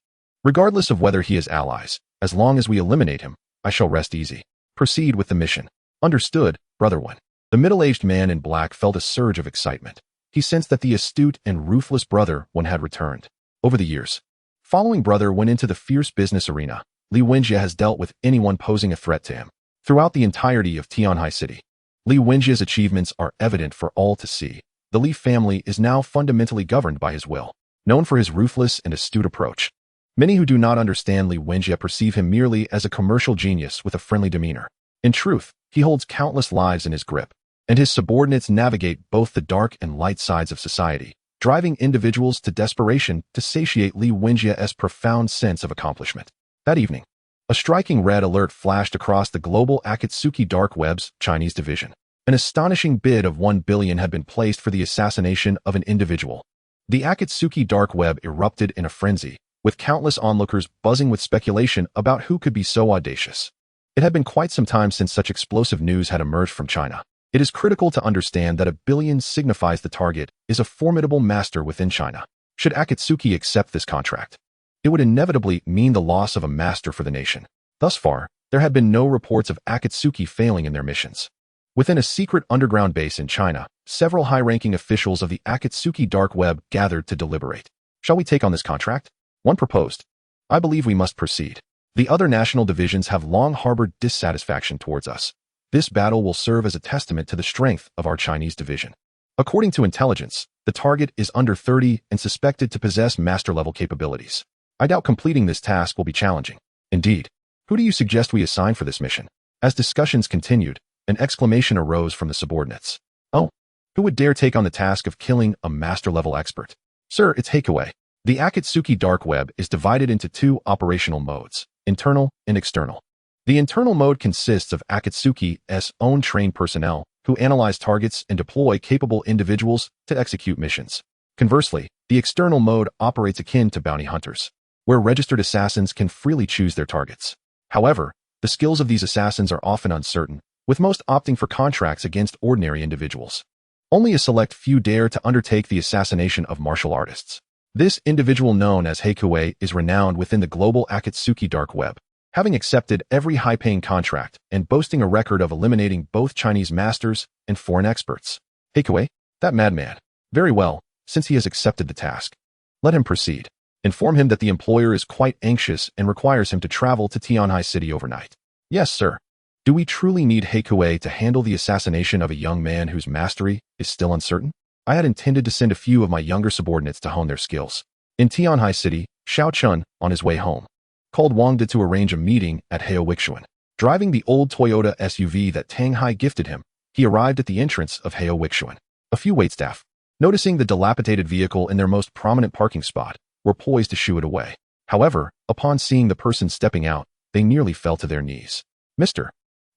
Regardless of whether he is allies, as long as we eliminate him, I shall rest easy. Proceed with the mission. Understood, Brother One. The middle-aged man in black felt a surge of excitement. He sensed that the astute and ruthless Brother One had returned. Over the years, following Brother One into the fierce business arena, Li Wenjie has dealt with anyone posing a threat to him. Throughout the entirety of Tianhai City, Li Wenjie's achievements are evident for all to see. The Li family is now fundamentally governed by his will, known for his ruthless and astute approach. Many who do not understand Li Wenjie perceive him merely as a commercial genius with a friendly demeanor. In truth, he holds countless lives in his grip, and his subordinates navigate both the dark and light sides of society, driving individuals to desperation to satiate Li Wenjie's profound sense of accomplishment. That evening, a striking red alert flashed across the global Akatsuki Dark Web's Chinese division. An astonishing bid of 1 billion had been placed for the assassination of an individual. The Akatsuki Dark Web erupted in a frenzy, with countless onlookers buzzing with speculation about who could be so audacious. It had been quite some time since such explosive news had emerged from China. It is critical to understand that 1 billion signifies the target is a formidable master within China. Should Akatsuki accept this contract, it would inevitably mean the loss of a master for the nation. Thus far, there had been no reports of Akatsuki failing in their missions. Within a secret underground base in China, several high-ranking officials of the Akatsuki Dark Web gathered to deliberate. Shall we take on this contract? One proposed. I believe we must proceed. The other national divisions have long harbored dissatisfaction towards us. This battle will serve as a testament to the strength of our Chinese division. According to intelligence, the target is under 30 and suspected to possess master-level capabilities. I doubt completing this task will be challenging. Indeed. Who do you suggest we assign for this mission? As discussions continued, an exclamation arose from the subordinates. Oh, who would dare take on the task of killing a master-level expert? Sir, it's Heikuei. The Akatsuki Dark Web is divided into 2 operational modes, internal and external. The internal mode consists of Akatsuki's own trained personnel who analyze targets and deploy capable individuals to execute missions. Conversely, the external mode operates akin to bounty hunters, where registered assassins can freely choose their targets. However, the skills of these assassins are often uncertain, with most opting for contracts against ordinary individuals. Only a select few dare to undertake the assassination of martial artists. This individual, known as Heikuei, is renowned within the global Akatsuki Dark Web, having accepted every high-paying contract and boasting a record of eliminating both Chinese masters and foreign experts. Heikuei, that madman. Very well, since he has accepted the task. Let him proceed. Inform him that the employer is quite anxious and requires him to travel to Tianhai City overnight. Yes, sir. Do we truly need Heikuei to handle the assassination of a young man whose mastery is still uncertain? I had intended to send a few of my younger subordinates to hone their skills. In Tianhai City, Xiao Chen, on his way home, called Wang De to arrange a meeting at Heowixuan. Driving the old Toyota SUV that Tang Hai gifted him, he arrived at the entrance of Heowixuan. A few waitstaff, noticing the dilapidated vehicle in their most prominent parking spot, were poised to shoo it away. However, upon seeing the person stepping out, they nearly fell to their knees. Mr.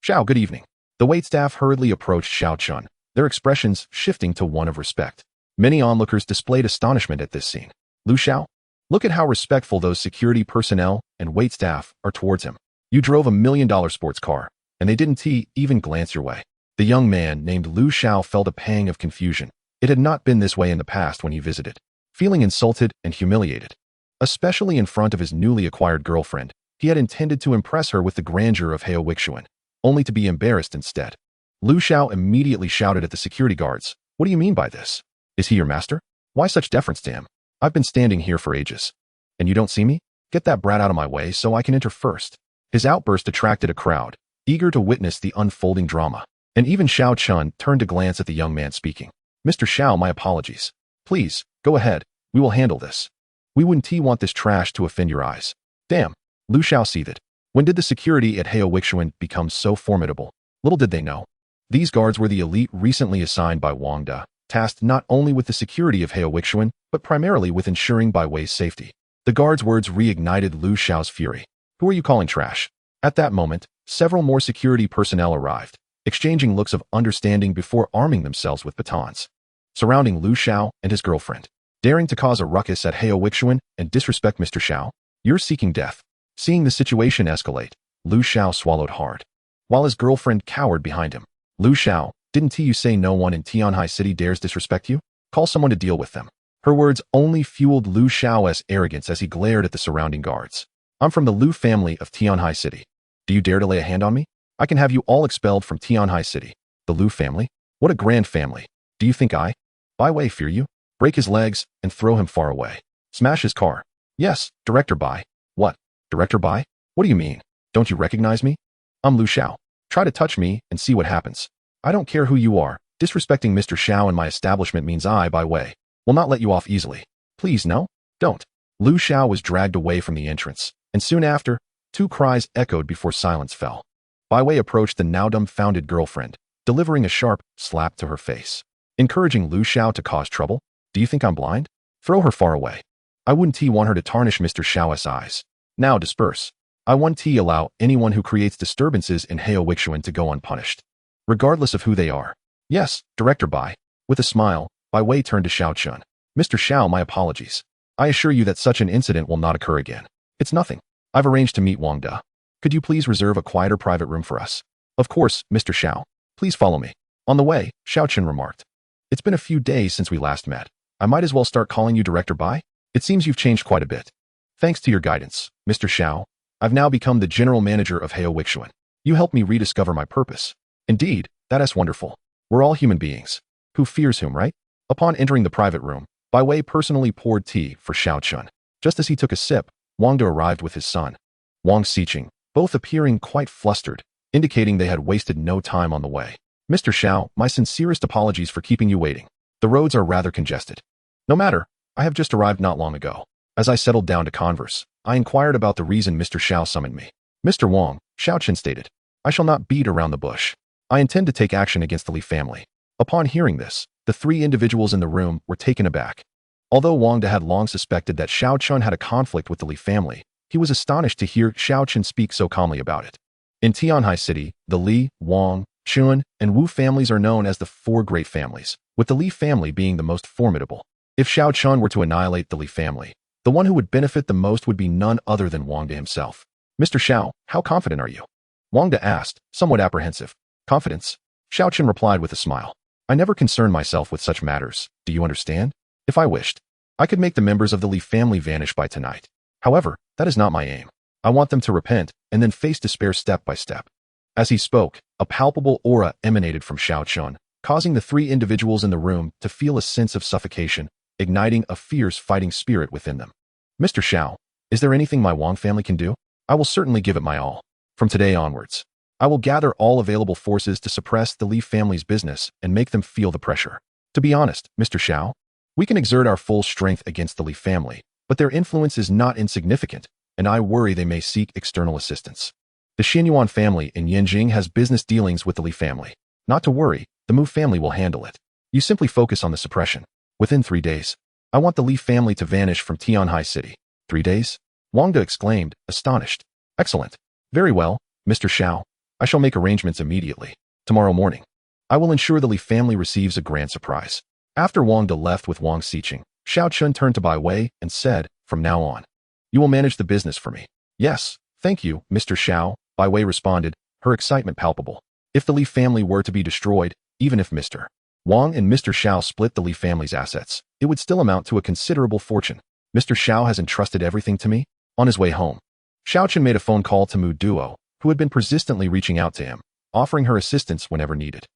Xiao, good evening. The waitstaff hurriedly approached Xiao Chen, their expressions shifting to one of respect. Many onlookers displayed astonishment at this scene. Lu Xiao, look at how respectful those security personnel and waitstaff are towards him. You drove $1 million sports car, and they didn't even glance your way. The young man named Lu Xiao felt a pang of confusion. It had not been this way in the past when he visited. Feeling insulted and humiliated, especially in front of his newly acquired girlfriend, he had intended to impress her with the grandeur of Heowixuan, only to be embarrassed instead. Lu Xiao immediately shouted at the security guards, "What do you mean by this? Is he your master? Why such deference to him? I've been standing here for ages. And you don't see me? Get that brat out of my way so I can enter first." His outburst attracted a crowd, eager to witness the unfolding drama. And even Xiao Chen turned to glance at the young man speaking. "Mr. Xiao, my apologies. Please, go ahead. We will handle this. We wouldn't want this trash to offend your eyes." Damn. Lu Xiao seethed. When did the security at Heowixuan become so formidable? Little did they know. These guards were the elite recently assigned by Wang De, tasked not only with the security of Heowixuan, but primarily with ensuring Bai Wei's safety. The guards' words reignited Lu Xiao's fury. Who are you calling trash? At that moment, several more security personnel arrived, exchanging looks of understanding before arming themselves with batons. Surrounding Lu Xiao and his girlfriend, daring to cause a ruckus at Heowixuan and disrespect Mr. Xiao? You're seeking death. Seeing the situation escalate, Lu Xiao swallowed hard. While his girlfriend cowered behind him. Lu Xiao, didn't you say no one in Tianhai City dares disrespect you? Call someone to deal with them. Her words only fueled Lu Xiao's arrogance as he glared at the surrounding guards. I'm from the Lu family of Tianhai City. Do you dare to lay a hand on me? I can have you all expelled from Tianhai City. The Lu family? What a grand family. Do you think I, Bai Wei, fear you? Break his legs and throw him far away. Smash his car. Yes, Director Bai. What? Director Bai? What do you mean? Don't you recognize me? I'm Lu Xiao. Try to touch me and see what happens. I don't care who you are. Disrespecting Mr. Xiao and my establishment means I, Bai Wei, will not let you off easily. Please, no? Don't. Lu Xiao was dragged away from the entrance, and soon after, two cries echoed before silence fell. Bai Wei approached the now dumbfounded girlfriend, delivering a sharp slap to her face. Encouraging Lu Xiao to cause trouble? Do you think I'm blind? Throw her far away. I wouldn't want her to tarnish Mr. Xiao's eyes. Now disperse. I won't allow anyone who creates disturbances in Xiao Wixuan to go unpunished, regardless of who they are. Yes, Director Bai. With a smile, Bai Wei turned to Xiao Chen. Mr. Xiao, my apologies. I assure you that such an incident will not occur again. It's nothing. I've arranged to meet Wang De. Could you please reserve a quieter private room for us? Of course, Mr. Xiao. Please follow me. On the way, Xiao Chen remarked. It's been a few days since we last met. I might as well start calling you Director Bai. It seems you've changed quite a bit. Thanks to your guidance, Mr. Xiao, I've now become the general manager of Xiao Wixuan. You helped me rediscover my purpose. Indeed, that is wonderful. We're all human beings. Who fears whom, right? Upon entering the private room, Bai Wei personally poured tea for Xiao Chen. Just as he took a sip, Wang De arrived with his son, Wang Xiqing, both appearing quite flustered, indicating they had wasted no time on the way. Mr. Xiao, my sincerest apologies for keeping you waiting. The roads are rather congested. No matter, I have just arrived not long ago. As I settled down to converse, I inquired about the reason Mr. Xiao summoned me. Mr. Wang, Xiao Chen stated, I shall not beat around the bush. I intend to take action against the Li family. Upon hearing this, the three individuals in the room were taken aback. Although Wang De had long suspected that Xiao Chen had a conflict with the Li family, he was astonished to hear Xiao Chen speak so calmly about it. In Tianhai City, the Li, Wang, Chun, and Wu families are known as the four great families, with the Li family being the most formidable. If Xiao Chen were to annihilate the Li family, the one who would benefit the most would be none other than Wang De himself. Mr. Xiao, how confident are you? Wang De asked, somewhat apprehensive. Confidence? Xiao Chen replied with a smile. I never concern myself with such matters, do you understand? If I wished, I could make the members of the Li family vanish by tonight. However, that is not my aim. I want them to repent and then face despair step by step. As he spoke, a palpable aura emanated from Xiao Chen, causing the three individuals in the room to feel a sense of suffocation, igniting a fierce fighting spirit within them. Mr. Xiao, is there anything my Wang family can do? I will certainly give it my all. From today onwards, I will gather all available forces to suppress the Li family's business and make them feel the pressure. To be honest, Mr. Xiao, we can exert our full strength against the Li family, but their influence is not insignificant, and I worry they may seek external assistance. The Xianyuan family in Yanjing has business dealings with the Li family. Not to worry, the Mu family will handle it. You simply focus on the suppression. Within 3 days, I want the Li family to vanish from Tianhai City. 3 days? Wang De exclaimed, astonished. Excellent. Very well, Mr. Xiao. I shall make arrangements immediately. Tomorrow morning, I will ensure the Li family receives a grand surprise. After Wang De left with Wang Xiqing, Xiao Chen turned to Bai Wei and said, from now on, you will manage the business for me. Yes, thank you, Mr. Xiao, Bai Wei responded, her excitement palpable. If the Li family were to be destroyed, even if Mr. Wang and Mr. Xiao split the Li family's assets, it would still amount to a considerable fortune. Mr. Xiao has entrusted everything to me. On his way home, Xiao Chen made a phone call to Mu Duo, who had been persistently reaching out to him, offering her assistance whenever needed.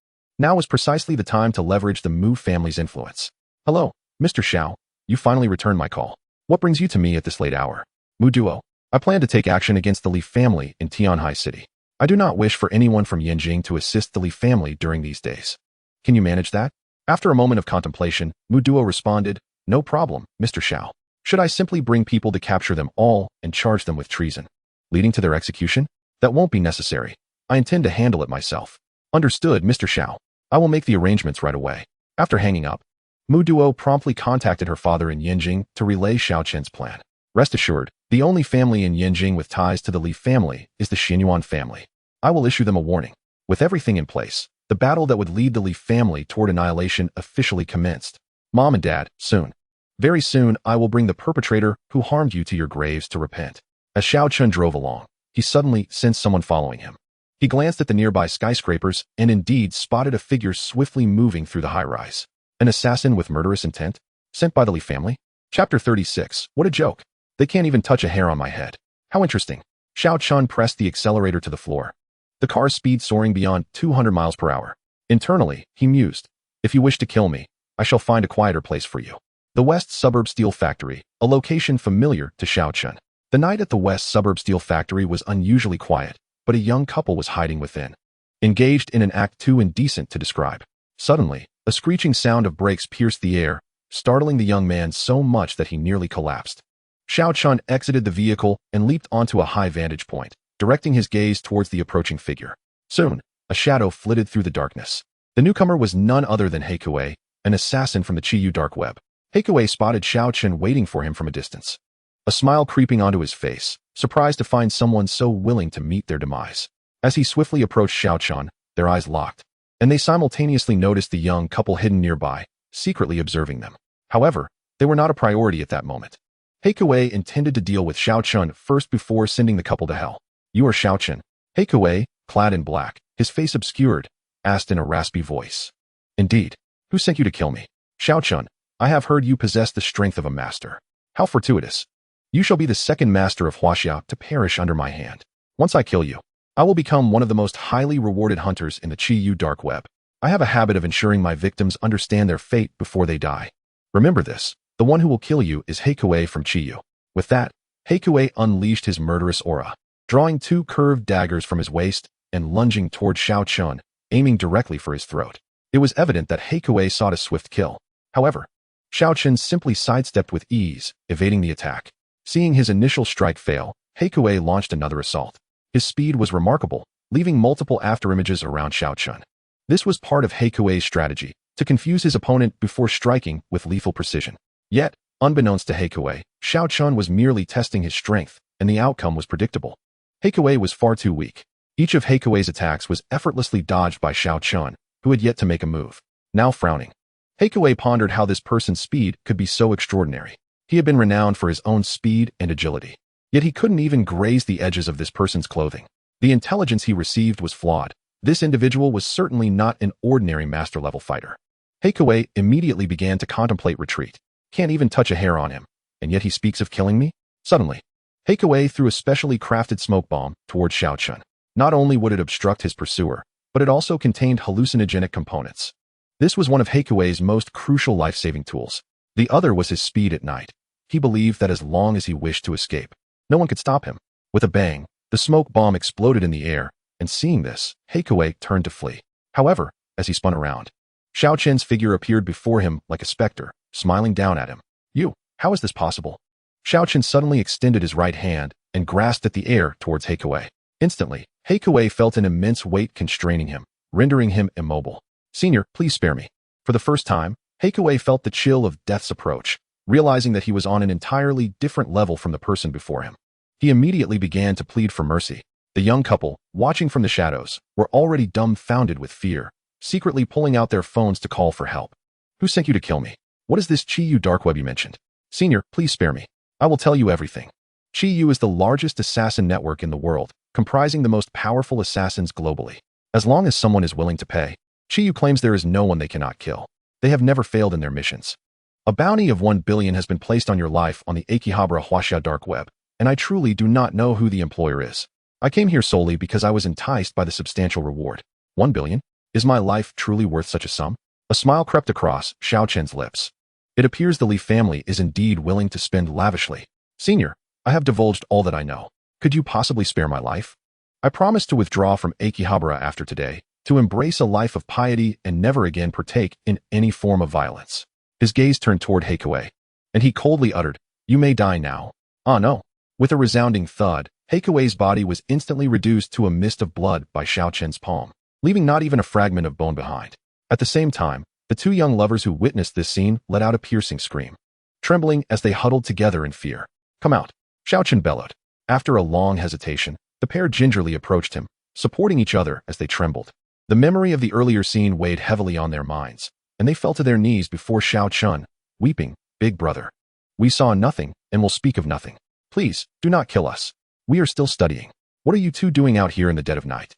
Now was precisely the time to leverage the Mu family's influence. Hello, Mr. Xiao, you finally returned my call. What brings you to me at this late hour? Mu Duo, I plan to take action against the Li family in Tianhai City. I do not wish for anyone from Yanjing to assist the Li family during these days. Can you manage that? After a moment of contemplation, Mu Duo responded, no problem, Mr. Xiao. Should I simply bring people to capture them all and charge them with treason, leading to their execution? That won't be necessary. I intend to handle it myself. Understood, Mr. Xiao. I will make the arrangements right away. After hanging up, Mu Duo promptly contacted her father in Yanjing to relay Xiao Chen's plan. Rest assured, the only family in Yanjing with ties to the Li family is the Xianyuan family. I will issue them a warning. With everything in place, the battle that would lead the Li family toward annihilation officially commenced. Mom and Dad, soon. Very soon, I will bring the perpetrator who harmed you to your graves to repent. As Xiao Chen drove along, he suddenly sensed someone following him. He glanced at the nearby skyscrapers and indeed spotted a figure swiftly moving through the high-rise. An assassin with murderous intent? Sent by the Li family? Chapter 36. What a joke. They can't even touch a hair on my head. How interesting. Xiao Chen pressed the accelerator to the floor. The car's speed soaring beyond 200 miles per hour. Internally, he mused. If you wish to kill me, I shall find a quieter place for you. The West Suburb Steel Factory, a location familiar to Xiao Chen. The night at the West Suburb Steel Factory was unusually quiet, but a young couple was hiding within, engaged in an act too indecent to describe. Suddenly, a screeching sound of brakes pierced the air, startling the young man so much that he nearly collapsed. Xiao Chen exited the vehicle and leaped onto a high vantage point, directing his gaze towards the approaching figure. Soon, a shadow flitted through the darkness. The newcomer was none other than He Kuei, an assassin from the Qiyu dark web. He Kuei spotted Xiao Chen waiting for him from a distance. A smile creeping onto his face, surprised to find someone so willing to meet their demise. As he swiftly approached Xiao Chen, their eyes locked, and they simultaneously noticed the young couple hidden nearby, secretly observing them. However, they were not a priority at that moment. He Kuei intended to deal with Xiao Chen first before sending the couple to hell. You are Xiao Chen? He Kuei, clad in black, his face obscured, asked in a raspy voice. Indeed. Who sent you to kill me? Xiao Chen, I have heard you possess the strength of a master. How fortuitous. You shall be the second master of Huaxia to perish under my hand. Once I kill you, I will become one of the most highly rewarded hunters in the Qiyu dark web. I have a habit of ensuring my victims understand their fate before they die. Remember this. The one who will kill you is He Kuei from Qiyu. With that, He Kuei unleashed his murderous aura, drawing two curved daggers from his waist and lunging toward Xiao Chen, aiming directly for his throat. It was evident that He Kuei sought a swift kill. However, Xiao Chen simply sidestepped with ease, evading the attack. Seeing his initial strike fail, He Kuei launched another assault. His speed was remarkable, leaving multiple afterimages around Xiao Chen. This was part of He Kuei's strategy, to confuse his opponent before striking with lethal precision. Yet, unbeknownst to He Kuei, Xiao Chen was merely testing his strength, and the outcome was predictable. He Kuei was far too weak. Each of He Kuei's attacks was effortlessly dodged by Xiao Chen, who had yet to make a move. Now frowning, He Kuei pondered how this person's speed could be so extraordinary. He had been renowned for his own speed and agility. Yet he couldn't even graze the edges of this person's clothing. The intelligence he received was flawed. This individual was certainly not an ordinary master-level fighter. He Kuei immediately began to contemplate retreat. Can't even touch a hair on him, and yet he speaks of killing me? Suddenly, He Kuei threw a specially crafted smoke bomb toward Xiao Chen. Not only would it obstruct his pursuer, but it also contained hallucinogenic components. This was one of He Kuei's most crucial life-saving tools. The other was his speed at night. He believed that as long as he wished to escape, no one could stop him. With a bang, the smoke bomb exploded in the air, and seeing this, He Kuei turned to flee. However, as he spun around, Xiao Chen's figure appeared before him like a specter, smiling down at him. You, how is this possible? Xiao Chen suddenly extended his right hand and grasped at the air towards He Kuei. Instantly, He Kuei felt an immense weight constraining him, rendering him immobile. Senior, please spare me. For the first time, He Kuei felt the chill of death's approach, realizing that he was on an entirely different level from the person before him. He immediately began to plead for mercy. The young couple, watching from the shadows, were already dumbfounded with fear, secretly pulling out their phones to call for help. Who sent you to kill me? What is this Qiyu dark web you mentioned? Senior, please spare me. I will tell you everything. Qiyu is the largest assassin network in the world, comprising the most powerful assassins globally. As long as someone is willing to pay, Qiyu claims there is no one they cannot kill. They have never failed in their missions. A bounty of 1 billion has been placed on your life on the Akihabara Huaxia dark web, and I truly do not know who the employer is. I came here solely because I was enticed by the substantial reward. 1 billion? Is my life truly worth such a sum? A smile crept across Xiao Chen's lips. It appears the Li family is indeed willing to spend lavishly. Senior, I have divulged all that I know. Could you possibly spare my life? I promise to withdraw from Akihabara after today, to embrace a life of piety and never again partake in any form of violence. His gaze turned toward He Kuei, and he coldly uttered, You may die now. Ah no. With a resounding thud, He Kuei's body was instantly reduced to a mist of blood by Xiao Chen's palm, leaving not even a fragment of bone behind. At the same time, the two young lovers who witnessed this scene let out a piercing scream, trembling as they huddled together in fear. Come out, Xiao Chen bellowed. After a long hesitation, the pair gingerly approached him, supporting each other as they trembled. The memory of the earlier scene weighed heavily on their minds, and they fell to their knees before Xiao Chen, weeping, Big brother. We saw nothing, and will speak of nothing. Please, do not kill us. We are still studying. What are you two doing out here in the dead of night?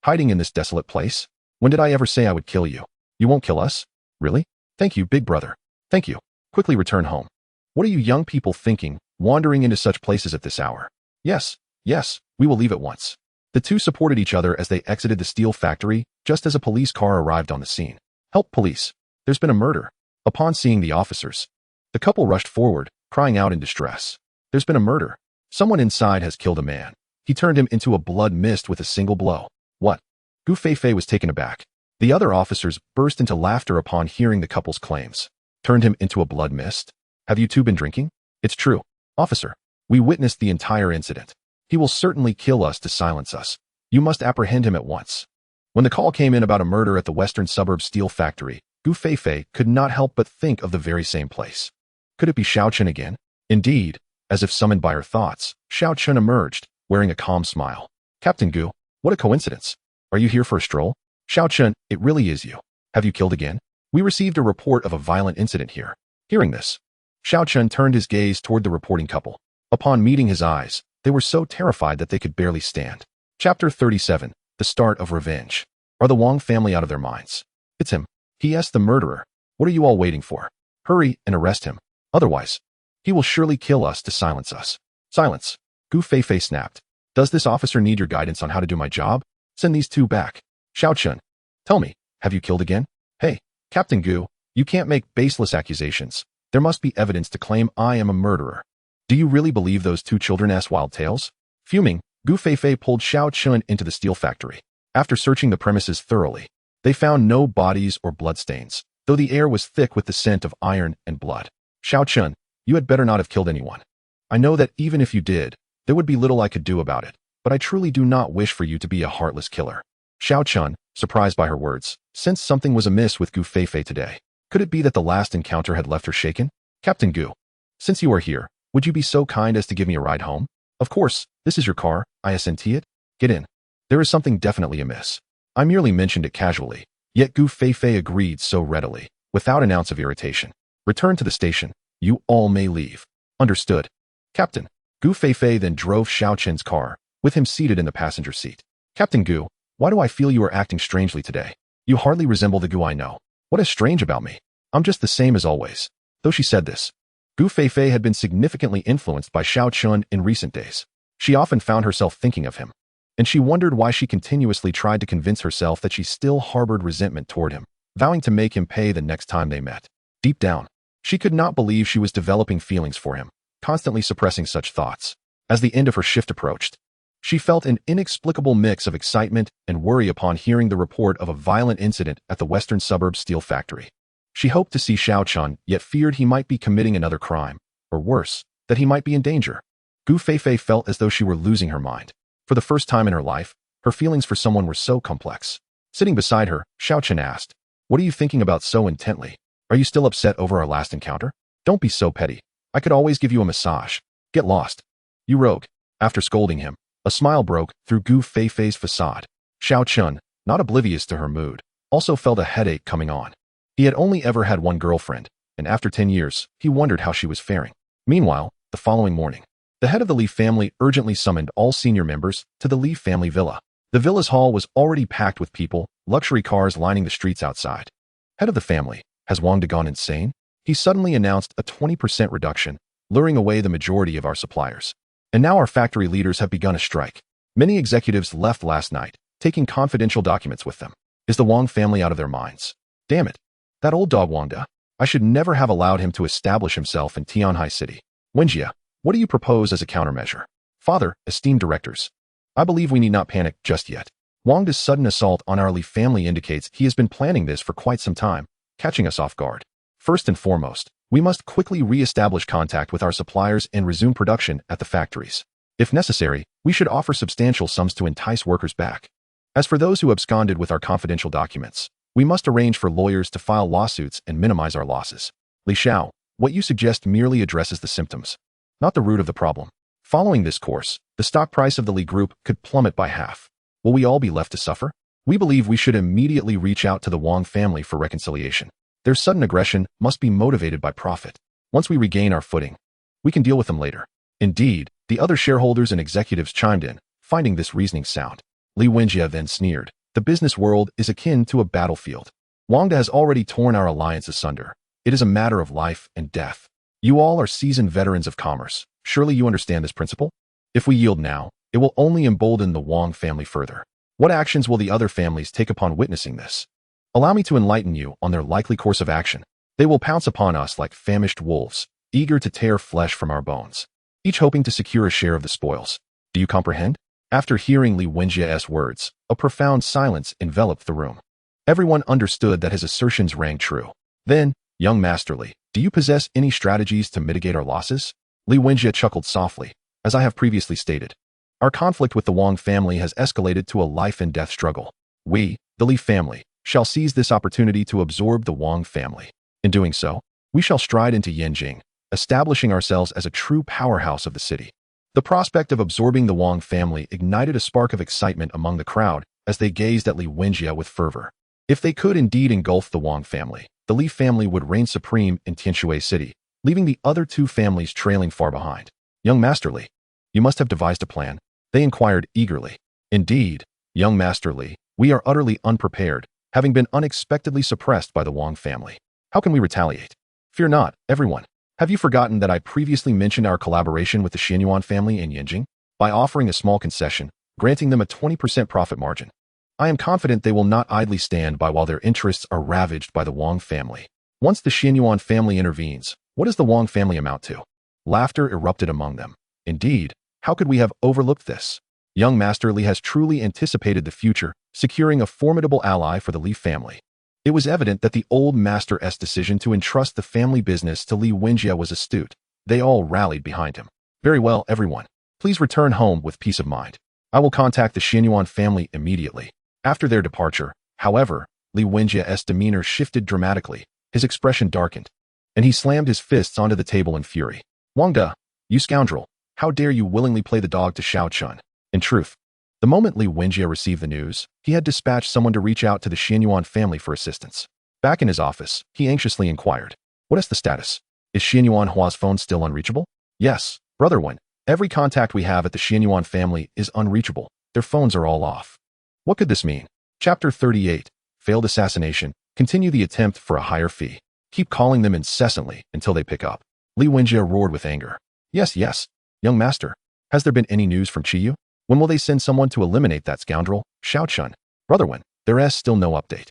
Hiding in this desolate place? When did I ever say I would kill you? You won't kill us? Really? Thank you, big brother. Thank you. Quickly return home. What are you young people thinking, wandering into such places at this hour? Yes, yes, we will leave at once. The two supported each other as they exited the steel factory, just as a police car arrived on the scene. Help, police. There's been a murder. Upon seeing the officers, the couple rushed forward, crying out in distress. There's been a murder. Someone inside has killed a man. He turned him into a blood mist with a single blow. What? Gu Feifei was taken aback. The other officers burst into laughter upon hearing the couple's claims. Turned him into a blood mist? Have you two been drinking? It's true, officer. We witnessed the entire incident. He will certainly kill us to silence us. You must apprehend him at once. When the call came in about a murder at the western suburbs steel factory, Gu Feifei could not help but think of the very same place. Could it be Xiao Chen again? Indeed, as if summoned by her thoughts, Xiao Chen emerged, wearing a calm smile. Captain Gu, what a coincidence. Are you here for a stroll? Xiao Chen, it really is you. Have you killed again? We received a report of a violent incident here. Hearing this, Xiao Chen turned his gaze toward the reporting couple. Upon meeting his eyes, they were so terrified that they could barely stand. Chapter 37, The Start of Revenge. Are the Wang family out of their minds? It's him. He asked the murderer. What are you all waiting for? Hurry and arrest him. Otherwise, he will surely kill us to silence us. Silence. Gu Feifei snapped. Does this officer need your guidance on how to do my job? Send these two back. Xiao Chen, tell me, have you killed again? Hey, Captain Gu, you can't make baseless accusations. There must be evidence to claim I am a murderer. Do you really believe those two children asked wild tales? Fuming, Gu Feifei pulled Xiao Chen into the steel factory. After searching the premises thoroughly, they found no bodies or bloodstains, though the air was thick with the scent of iron and blood. Xiao Chen, you had better not have killed anyone. I know that even if you did, there would be little I could do about it, but I truly do not wish for you to be a heartless killer. Xiao Chen, surprised by her words, sensed something was amiss with Gu Feifei today. Could it be that the last encounter had left her shaken? Captain Gu, since you are here, would you be so kind as to give me a ride home? Of course, this is your car, I assent it. Get in. There is something definitely amiss. I merely mentioned it casually, yet Gu Feifei agreed so readily, without an ounce of irritation. Return to the station. You all may leave. Understood. Captain. Gu Feifei then drove Xiao Chen's car, with him seated in the passenger seat. Captain Gu, why do I feel you are acting strangely today? You hardly resemble the Gu I know. What is strange about me? I'm just the same as always. Though she said this, Gu Feifei had been significantly influenced by Xiao Chen in recent days. She often found herself thinking of him, and she wondered why she continuously tried to convince herself that she still harbored resentment toward him, vowing to make him pay the next time they met. Deep down, she could not believe she was developing feelings for him, constantly suppressing such thoughts. As the end of her shift approached, she felt an inexplicable mix of excitement and worry upon hearing the report of a violent incident at the western suburbs steel factory. She hoped to see Xiao Chen, yet feared he might be committing another crime, or worse, that he might be in danger. Gu Feifei felt as though she were losing her mind. For the first time in her life, her feelings for someone were so complex. Sitting beside her, Xiao Chen asked, "What are you thinking about so intently? Are you still upset over our last encounter? Don't be so petty. I could always give you a massage. Get lost. You rogue." After scolding him, a smile broke through Gu Feifei's facade. Xiao Chen, not oblivious to her mood, also felt a headache coming on. He had only ever had one girlfriend, and after 10 years, he wondered how she was faring. Meanwhile, the following morning, the head of the Li family urgently summoned all senior members to the Li family villa. The villa's hall was already packed with people, luxury cars lining the streets outside. Head of the family, has Wang De gone insane? He suddenly announced a 20% reduction, luring away the majority of our suppliers. And now our factory leaders have begun a strike. Many executives left last night, taking confidential documents with them. Is the Wang family out of their minds? Damn it. That old dog Wang De. I should never have allowed him to establish himself in Tianhai City. Wenjia, what do you propose as a countermeasure? Father, esteemed directors, I believe we need not panic just yet. Wang De's sudden assault on our Li family indicates he has been planning this for quite some time, catching us off guard. First and foremost, we must quickly re-establish contact with our suppliers and resume production at the factories. If necessary, we should offer substantial sums to entice workers back. As for those who absconded with our confidential documents, we must arrange for lawyers to file lawsuits and minimize our losses. Li Xiao, what you suggest merely addresses the symptoms, not the root of the problem. Following this course, the stock price of the Li Group could plummet by half. Will we all be left to suffer? We believe we should immediately reach out to the Wang family for reconciliation. Their sudden aggression must be motivated by profit. Once we regain our footing, we can deal with them later. Indeed, the other shareholders and executives chimed in, finding this reasoning sound. Li Wenjia then sneered. The business world is akin to a battlefield. Wang De has already torn our alliance asunder. It is a matter of life and death. You all are seasoned veterans of commerce. Surely you understand this principle? If we yield now, it will only embolden the Wang family further. What actions will the other families take upon witnessing this? Allow me to enlighten you on their likely course of action. They will pounce upon us like famished wolves, eager to tear flesh from our bones, each hoping to secure a share of the spoils. Do you comprehend? After hearing Li Wenjie's words, a profound silence enveloped the room. Everyone understood that his assertions rang true. Then, young Master Li, do you possess any strategies to mitigate our losses? Li Wenjie chuckled softly. As I have previously stated, our conflict with the Wang family has escalated to a life-and-death struggle. We, the Li family, shall seize this opportunity to absorb the Wang family. In doing so, we shall stride into Yanjing, establishing ourselves as a true powerhouse of the city. The prospect of absorbing the Wang family ignited a spark of excitement among the crowd as they gazed at Li Wenjie with fervor. If they could indeed engulf the Wang family, the Li family would reign supreme in Tianshui City, leaving the other two families trailing far behind. Young Master Li, you must have devised a plan, they inquired eagerly. Indeed, young Master Li, we are utterly unprepared, having been unexpectedly suppressed by the Wang family. How can we retaliate? Fear not, everyone. Have you forgotten that I previously mentioned our collaboration with the Xianyuan family in Yanjing? By offering a small concession, granting them a 20% profit margin, I am confident they will not idly stand by while their interests are ravaged by the Wang family. Once the Xianyuan family intervenes, what does the Wang family amount to? Laughter erupted among them. Indeed, how could we have overlooked this? Young Master Li has truly anticipated the future, securing a formidable ally for the Li family. It was evident that the old Master's decision to entrust the family business to Li Wenjie was astute. They all rallied behind him. Very well, everyone. Please return home with peace of mind. I will contact the Xianyuan family immediately. After their departure, however, Li Wenjie's demeanor shifted dramatically. His expression darkened, and he slammed his fists onto the table in fury. Wang De, you scoundrel, how dare you willingly play the dog to Xiao Chen? In truth, the moment Li Wenjie received the news, he had dispatched someone to reach out to the Xianyuan family for assistance. Back in his office, he anxiously inquired, what is the status? Is Xianyuan Hua's phone still unreachable? Yes, brother one. Every contact we have at the Xianyuan family is unreachable. Their phones are all off. What could this mean? Chapter 38. Failed assassination. Continue the attempt for a higher fee. Keep calling them incessantly until they pick up. Li Wenjie roared with anger. Yes, yes. Young master, has there been any news from Chiyu? When will they send someone to eliminate that scoundrel, Xiao Chen? Brother Wen, there is still no update.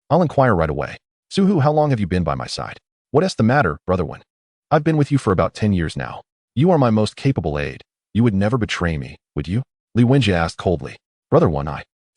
I'll inquire right away. Suhu, how long have you been by my side? What is the matter, Brother Wen? I've been with you for about 10 years now. You are my most capable aide. You would never betray me, would you? Li Wenjie asked coldly. Brother Wen,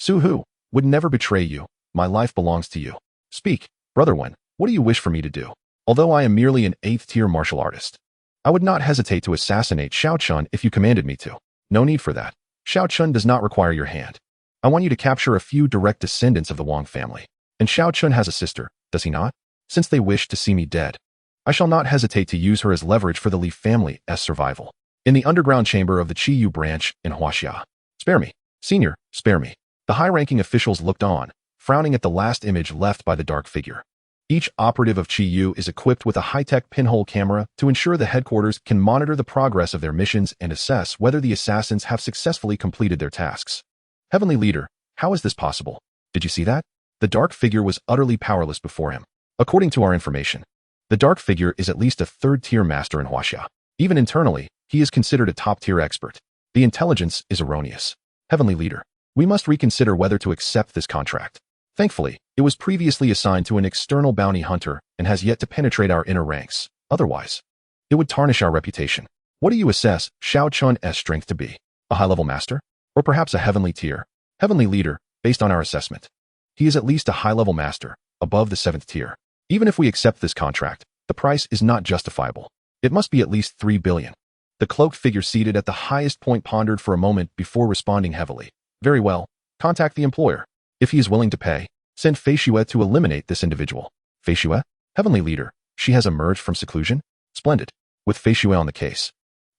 Suhu, would never betray you. My life belongs to you. Speak, Brother Wen, what do you wish for me to do? Although I am merely an 8th-tier martial artist, I would not hesitate to assassinate Xiao Chen if you commanded me to. No need for that. Xiao Chen does not require your hand. I want you to capture a few direct descendants of the Wang family. And Xiao Chen has a sister, does he not? Since they wish to see me dead, I shall not hesitate to use her as leverage for the Li family's survival. In the underground chamber of the Qiyu branch in Huaxia. Spare me, senior, spare me. The high-ranking officials looked on, frowning at the last image left by the dark figure. Each operative of Qiyu is equipped with a high-tech pinhole camera to ensure the headquarters can monitor the progress of their missions and assess whether the assassins have successfully completed their tasks. Heavenly Leader, how is this possible? Did you see that? The dark figure was utterly powerless before him. According to our information, the dark figure is at least a 3rd-tier master in Huaxia. Even internally, he is considered a top-tier expert. The intelligence is erroneous. Heavenly Leader, we must reconsider whether to accept this contract. Thankfully, it was previously assigned to an external bounty hunter and has yet to penetrate our inner ranks. Otherwise, it would tarnish our reputation. What do you assess Xiao Chen's strength to be? A high-level master? Or perhaps a heavenly tier? Heavenly Leader, based on our assessment, he is at least a high-level master, above the 7th tier. Even if we accept this contract, the price is not justifiable. It must be at least 3 billion. The cloaked figure seated at the highest point pondered for a moment before responding heavily. Very well, contact the employer. If he is willing to pay, send Fei Xue to eliminate this individual. Fei Xue? Heavenly Leader, she has emerged from seclusion? Splendid. With Fei Xue on the case.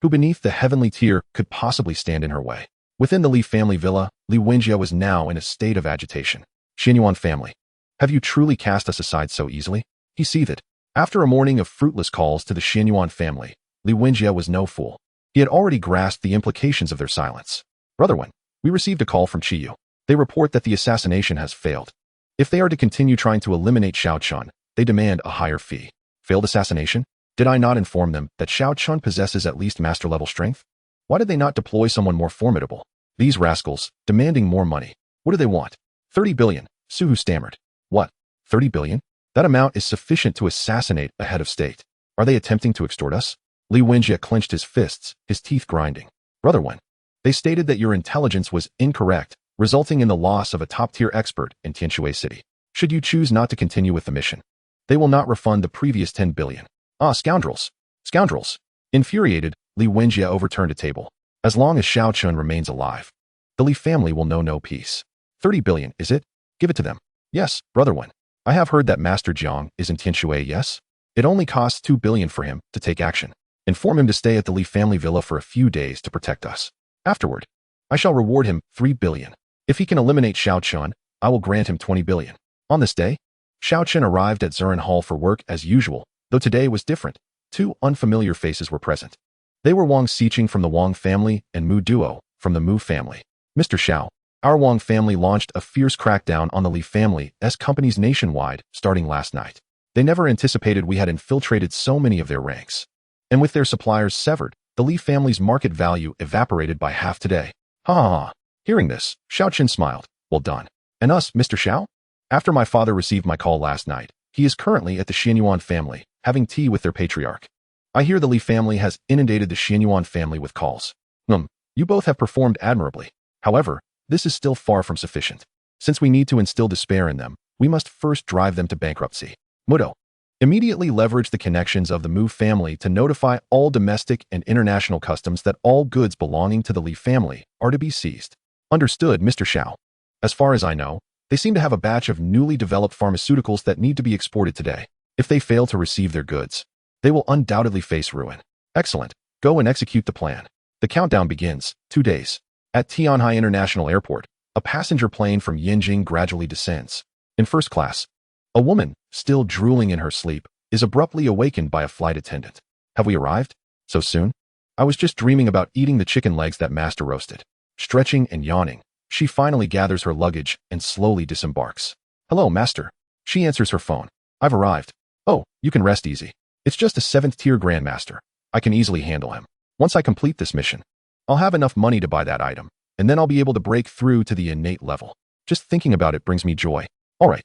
Who beneath the heavenly tier could possibly stand in her way? Within the Li family villa, Li Wenjie was now in a state of agitation. Xianyuan family, have you truly cast us aside so easily? He seethed. After a morning of fruitless calls to the Xianyuan family, Li Wenjie was no fool. He had already grasped the implications of their silence. Brother Wen, we received a call from Qiyu. They report that the assassination has failed. If they are to continue trying to eliminate Xiao Chen, they demand a higher fee. Failed assassination? Did I not inform them that Xiao Chen possesses at least master-level strength? Why did they not deploy someone more formidable? These rascals, demanding more money. What do they want? 30 billion, Suhu stammered. What? 30 billion? That amount is sufficient to assassinate a head of state. Are they attempting to extort us? Li Wenjie clenched his fists, his teeth grinding. Brother Wen, they stated that your intelligence was incorrect, resulting in the loss of a top-tier expert in Tianshui City. Should you choose not to continue with the mission, they will not refund the previous 10 billion. Ah, scoundrels! Scoundrels! Infuriated, Li Wenjie overturned a table. As long as Xiao Chen remains alive, the Li family will know no peace. 30 billion, is it? Give it to them. Yes, Brother Wen. I have heard that Master Jiang is in Tianshui, yes? It only costs 2 billion for him to take action. Inform him to stay at the Li family villa for a few days to protect us. Afterward, I shall reward him 3 billion. If he can eliminate Xiao Chen, I will grant him 20 billion. On this day, Xiao Chen arrived at Zuran Hall for work as usual, though today was different. 2 unfamiliar faces were present. They were Wang Xiqing from the Wang family and Mu Duo from the Mu family. Mr. Xiao, our Wang family launched a fierce crackdown on the Li family's companies nationwide starting last night. They never anticipated we had infiltrated so many of their ranks. And with their suppliers severed, the Li family's market value evaporated by half today. Ha ha ha. Hearing this, Xiao Chen smiled. Well done. And us, Mr. Xiao? After my father received my call last night, he is currently at the Xianyuan family, having tea with their patriarch. I hear the Li family has inundated the Xianyuan family with calls. You both have performed admirably. However, this is still far from sufficient. Since we need to instill despair in them, we must first drive them to bankruptcy. Mudo. Immediately leverage the connections of the Mu family to notify all domestic and international customs that all goods belonging to the Li family are to be seized. Understood, Mr. Xiao. As far as I know, they seem to have a batch of newly developed pharmaceuticals that need to be exported today. If they fail to receive their goods, they will undoubtedly face ruin. Excellent. Go and execute the plan. The countdown begins. 2 days. At Tianhai International Airport, a passenger plane from Yanjing gradually descends. In first class, a woman, still drooling in her sleep, is abruptly awakened by a flight attendant. Have we arrived? So soon? I was just dreaming about eating the chicken legs that Master roasted. Stretching and yawning, she finally gathers her luggage and slowly disembarks. Hello, Master. She answers her phone. I've arrived. Oh, you can rest easy. It's just a 7th-tier Grandmaster. I can easily handle him. Once I complete this mission, I'll have enough money to buy that item, and then I'll be able to break through to the innate level. Just thinking about it brings me joy. All right.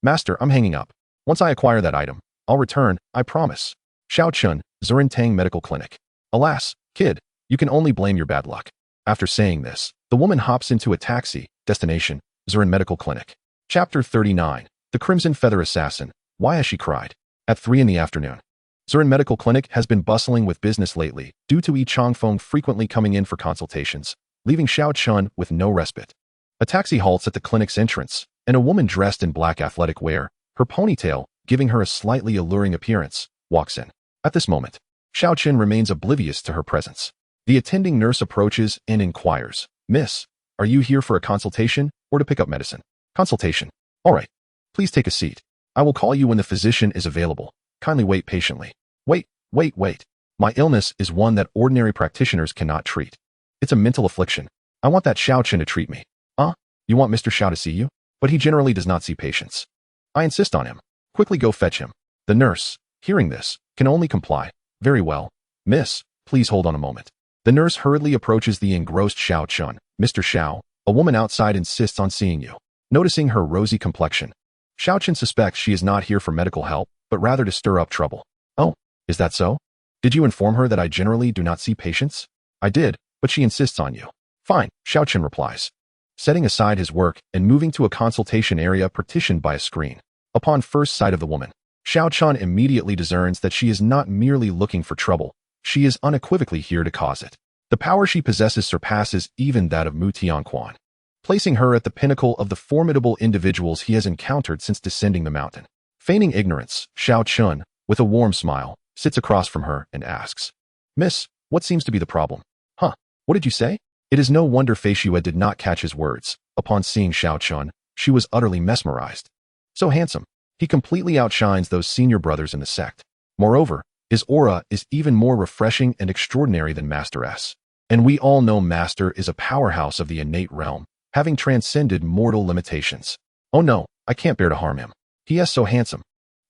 Master, I'm hanging up. Once I acquire that item, I'll return, I promise. Xiao Chen, Zurintang Medical Clinic. Alas, kid, you can only blame your bad luck. After saying this, the woman hops into a taxi, destination, Zurin Medical Clinic. Chapter 39, The Crimson Feather Assassin. Why has she cried? At 3 in the afternoon. Zurin Medical Clinic has been bustling with business lately due to Yi Changfeng frequently coming in for consultations, leaving Xiao Chen with no respite. A taxi halts at the clinic's entrance, and a woman dressed in black athletic wear, her ponytail giving her a slightly alluring appearance, walks in. At this moment, Xiao Chen remains oblivious to her presence. The attending nurse approaches and inquires, Miss, are you here for a consultation or to pick up medicine? Consultation. All right. Please take a seat. I will call you when the physician is available. Kindly wait patiently. Wait. My illness is one that ordinary practitioners cannot treat. It's a mental affliction. I want that Xiao Chen to treat me. You want Mr. Xiao to see you? But he generally does not see patients. I insist on him. Quickly go fetch him. The nurse, hearing this, can only comply. Very well. Miss, please hold on a moment. The nurse hurriedly approaches the engrossed Xiao Chen. Mr. Xiao, a woman outside insists on seeing you. Noticing her rosy complexion, Xiao Chen suspects she is not here for medical help, but rather to stir up trouble. Oh, is that so? Did you inform her that I generally do not see patients? I did, but she insists on you. Fine, Xiao Chen replies, setting aside his work and moving to a consultation area partitioned by a screen. Upon first sight of the woman, Xiao Chen immediately discerns that she is not merely looking for trouble. She is unequivocally here to cause it. The power she possesses surpasses even that of Mu Tianquan, placing her at the pinnacle of the formidable individuals he has encountered since descending the mountain. Feigning ignorance, Xiao Chen, with a warm smile, sits across from her and asks, Miss, what seems to be the problem? What did you say? It is no wonder Fei Xue did not catch his words. Upon seeing Xiao Chen, she was utterly mesmerized. So handsome, he completely outshines those senior brothers in the sect. Moreover, his aura is even more refreshing and extraordinary than Master S. And we all know Master is a powerhouse of the innate realm, having transcended mortal limitations. Oh no, I can't bear to harm him. He is so handsome.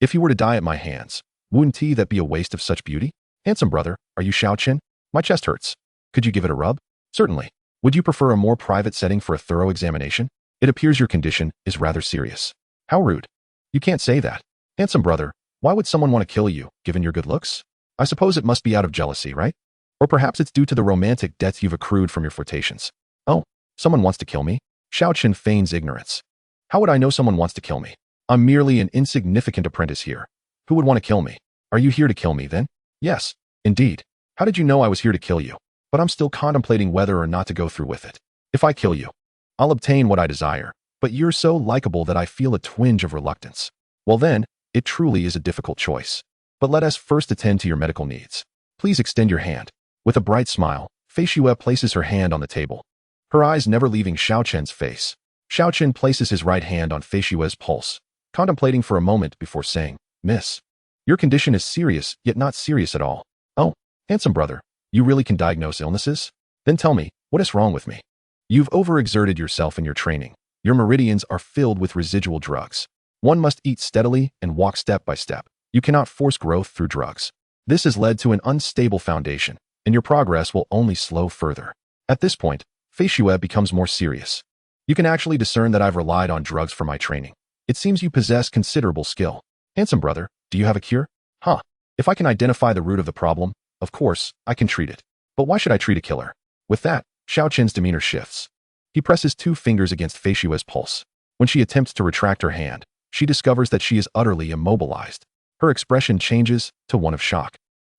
If he were to die at my hands, Wouldn't that be a waste of such beauty? Handsome brother, are you Xiao Chen? My chest hurts. Could you give it a rub? Certainly. Would you prefer a more private setting for a thorough examination? It appears your condition is rather serious. How rude. You can't say that. Handsome brother, why would someone want to kill you, given your good looks? I suppose it must be out of jealousy, right? Or perhaps it's due to the romantic debts you've accrued from your flirtations. Oh, someone wants to kill me? Xiao Chen feigns ignorance. How would I know someone wants to kill me? I'm merely an insignificant apprentice here. Who would want to kill me? Are you here to kill me, then? Yes, indeed. How did you know I was here to kill you? But I'm still contemplating whether or not to go through with it. If I kill you, I'll obtain what I desire, but you're so likable that I feel a twinge of reluctance. Well then, it truly is a difficult choice. But let us first attend to your medical needs. Please extend your hand. With a bright smile, Fei Xue places her hand on the table, her eyes never leaving Xiao Chen's face. Xiao Chen places his right hand on Fei Xue's pulse, contemplating for a moment before saying, Miss, your condition is serious, yet not serious at all. Oh, handsome brother, you really can diagnose illnesses? Then tell me, what is wrong with me? You've overexerted yourself in your training. Your meridians are filled with residual drugs. One must eat steadily and walk step by step. You cannot force growth through drugs. This has led to an unstable foundation, and your progress will only slow further. At this point, Fei Xue becomes more serious. You can actually discern that I've relied on drugs for my training. It seems you possess considerable skill. Handsome brother, do you have a cure? Huh. If I can identify the root of the problem, of course, I can treat it. But why should I treat a killer? With that, Xiao Chen's demeanor shifts. He presses 2 fingers against Fei Xue's pulse. When she attempts to retract her hand, she discovers that she is utterly immobilized. Her expression changes to one of shock.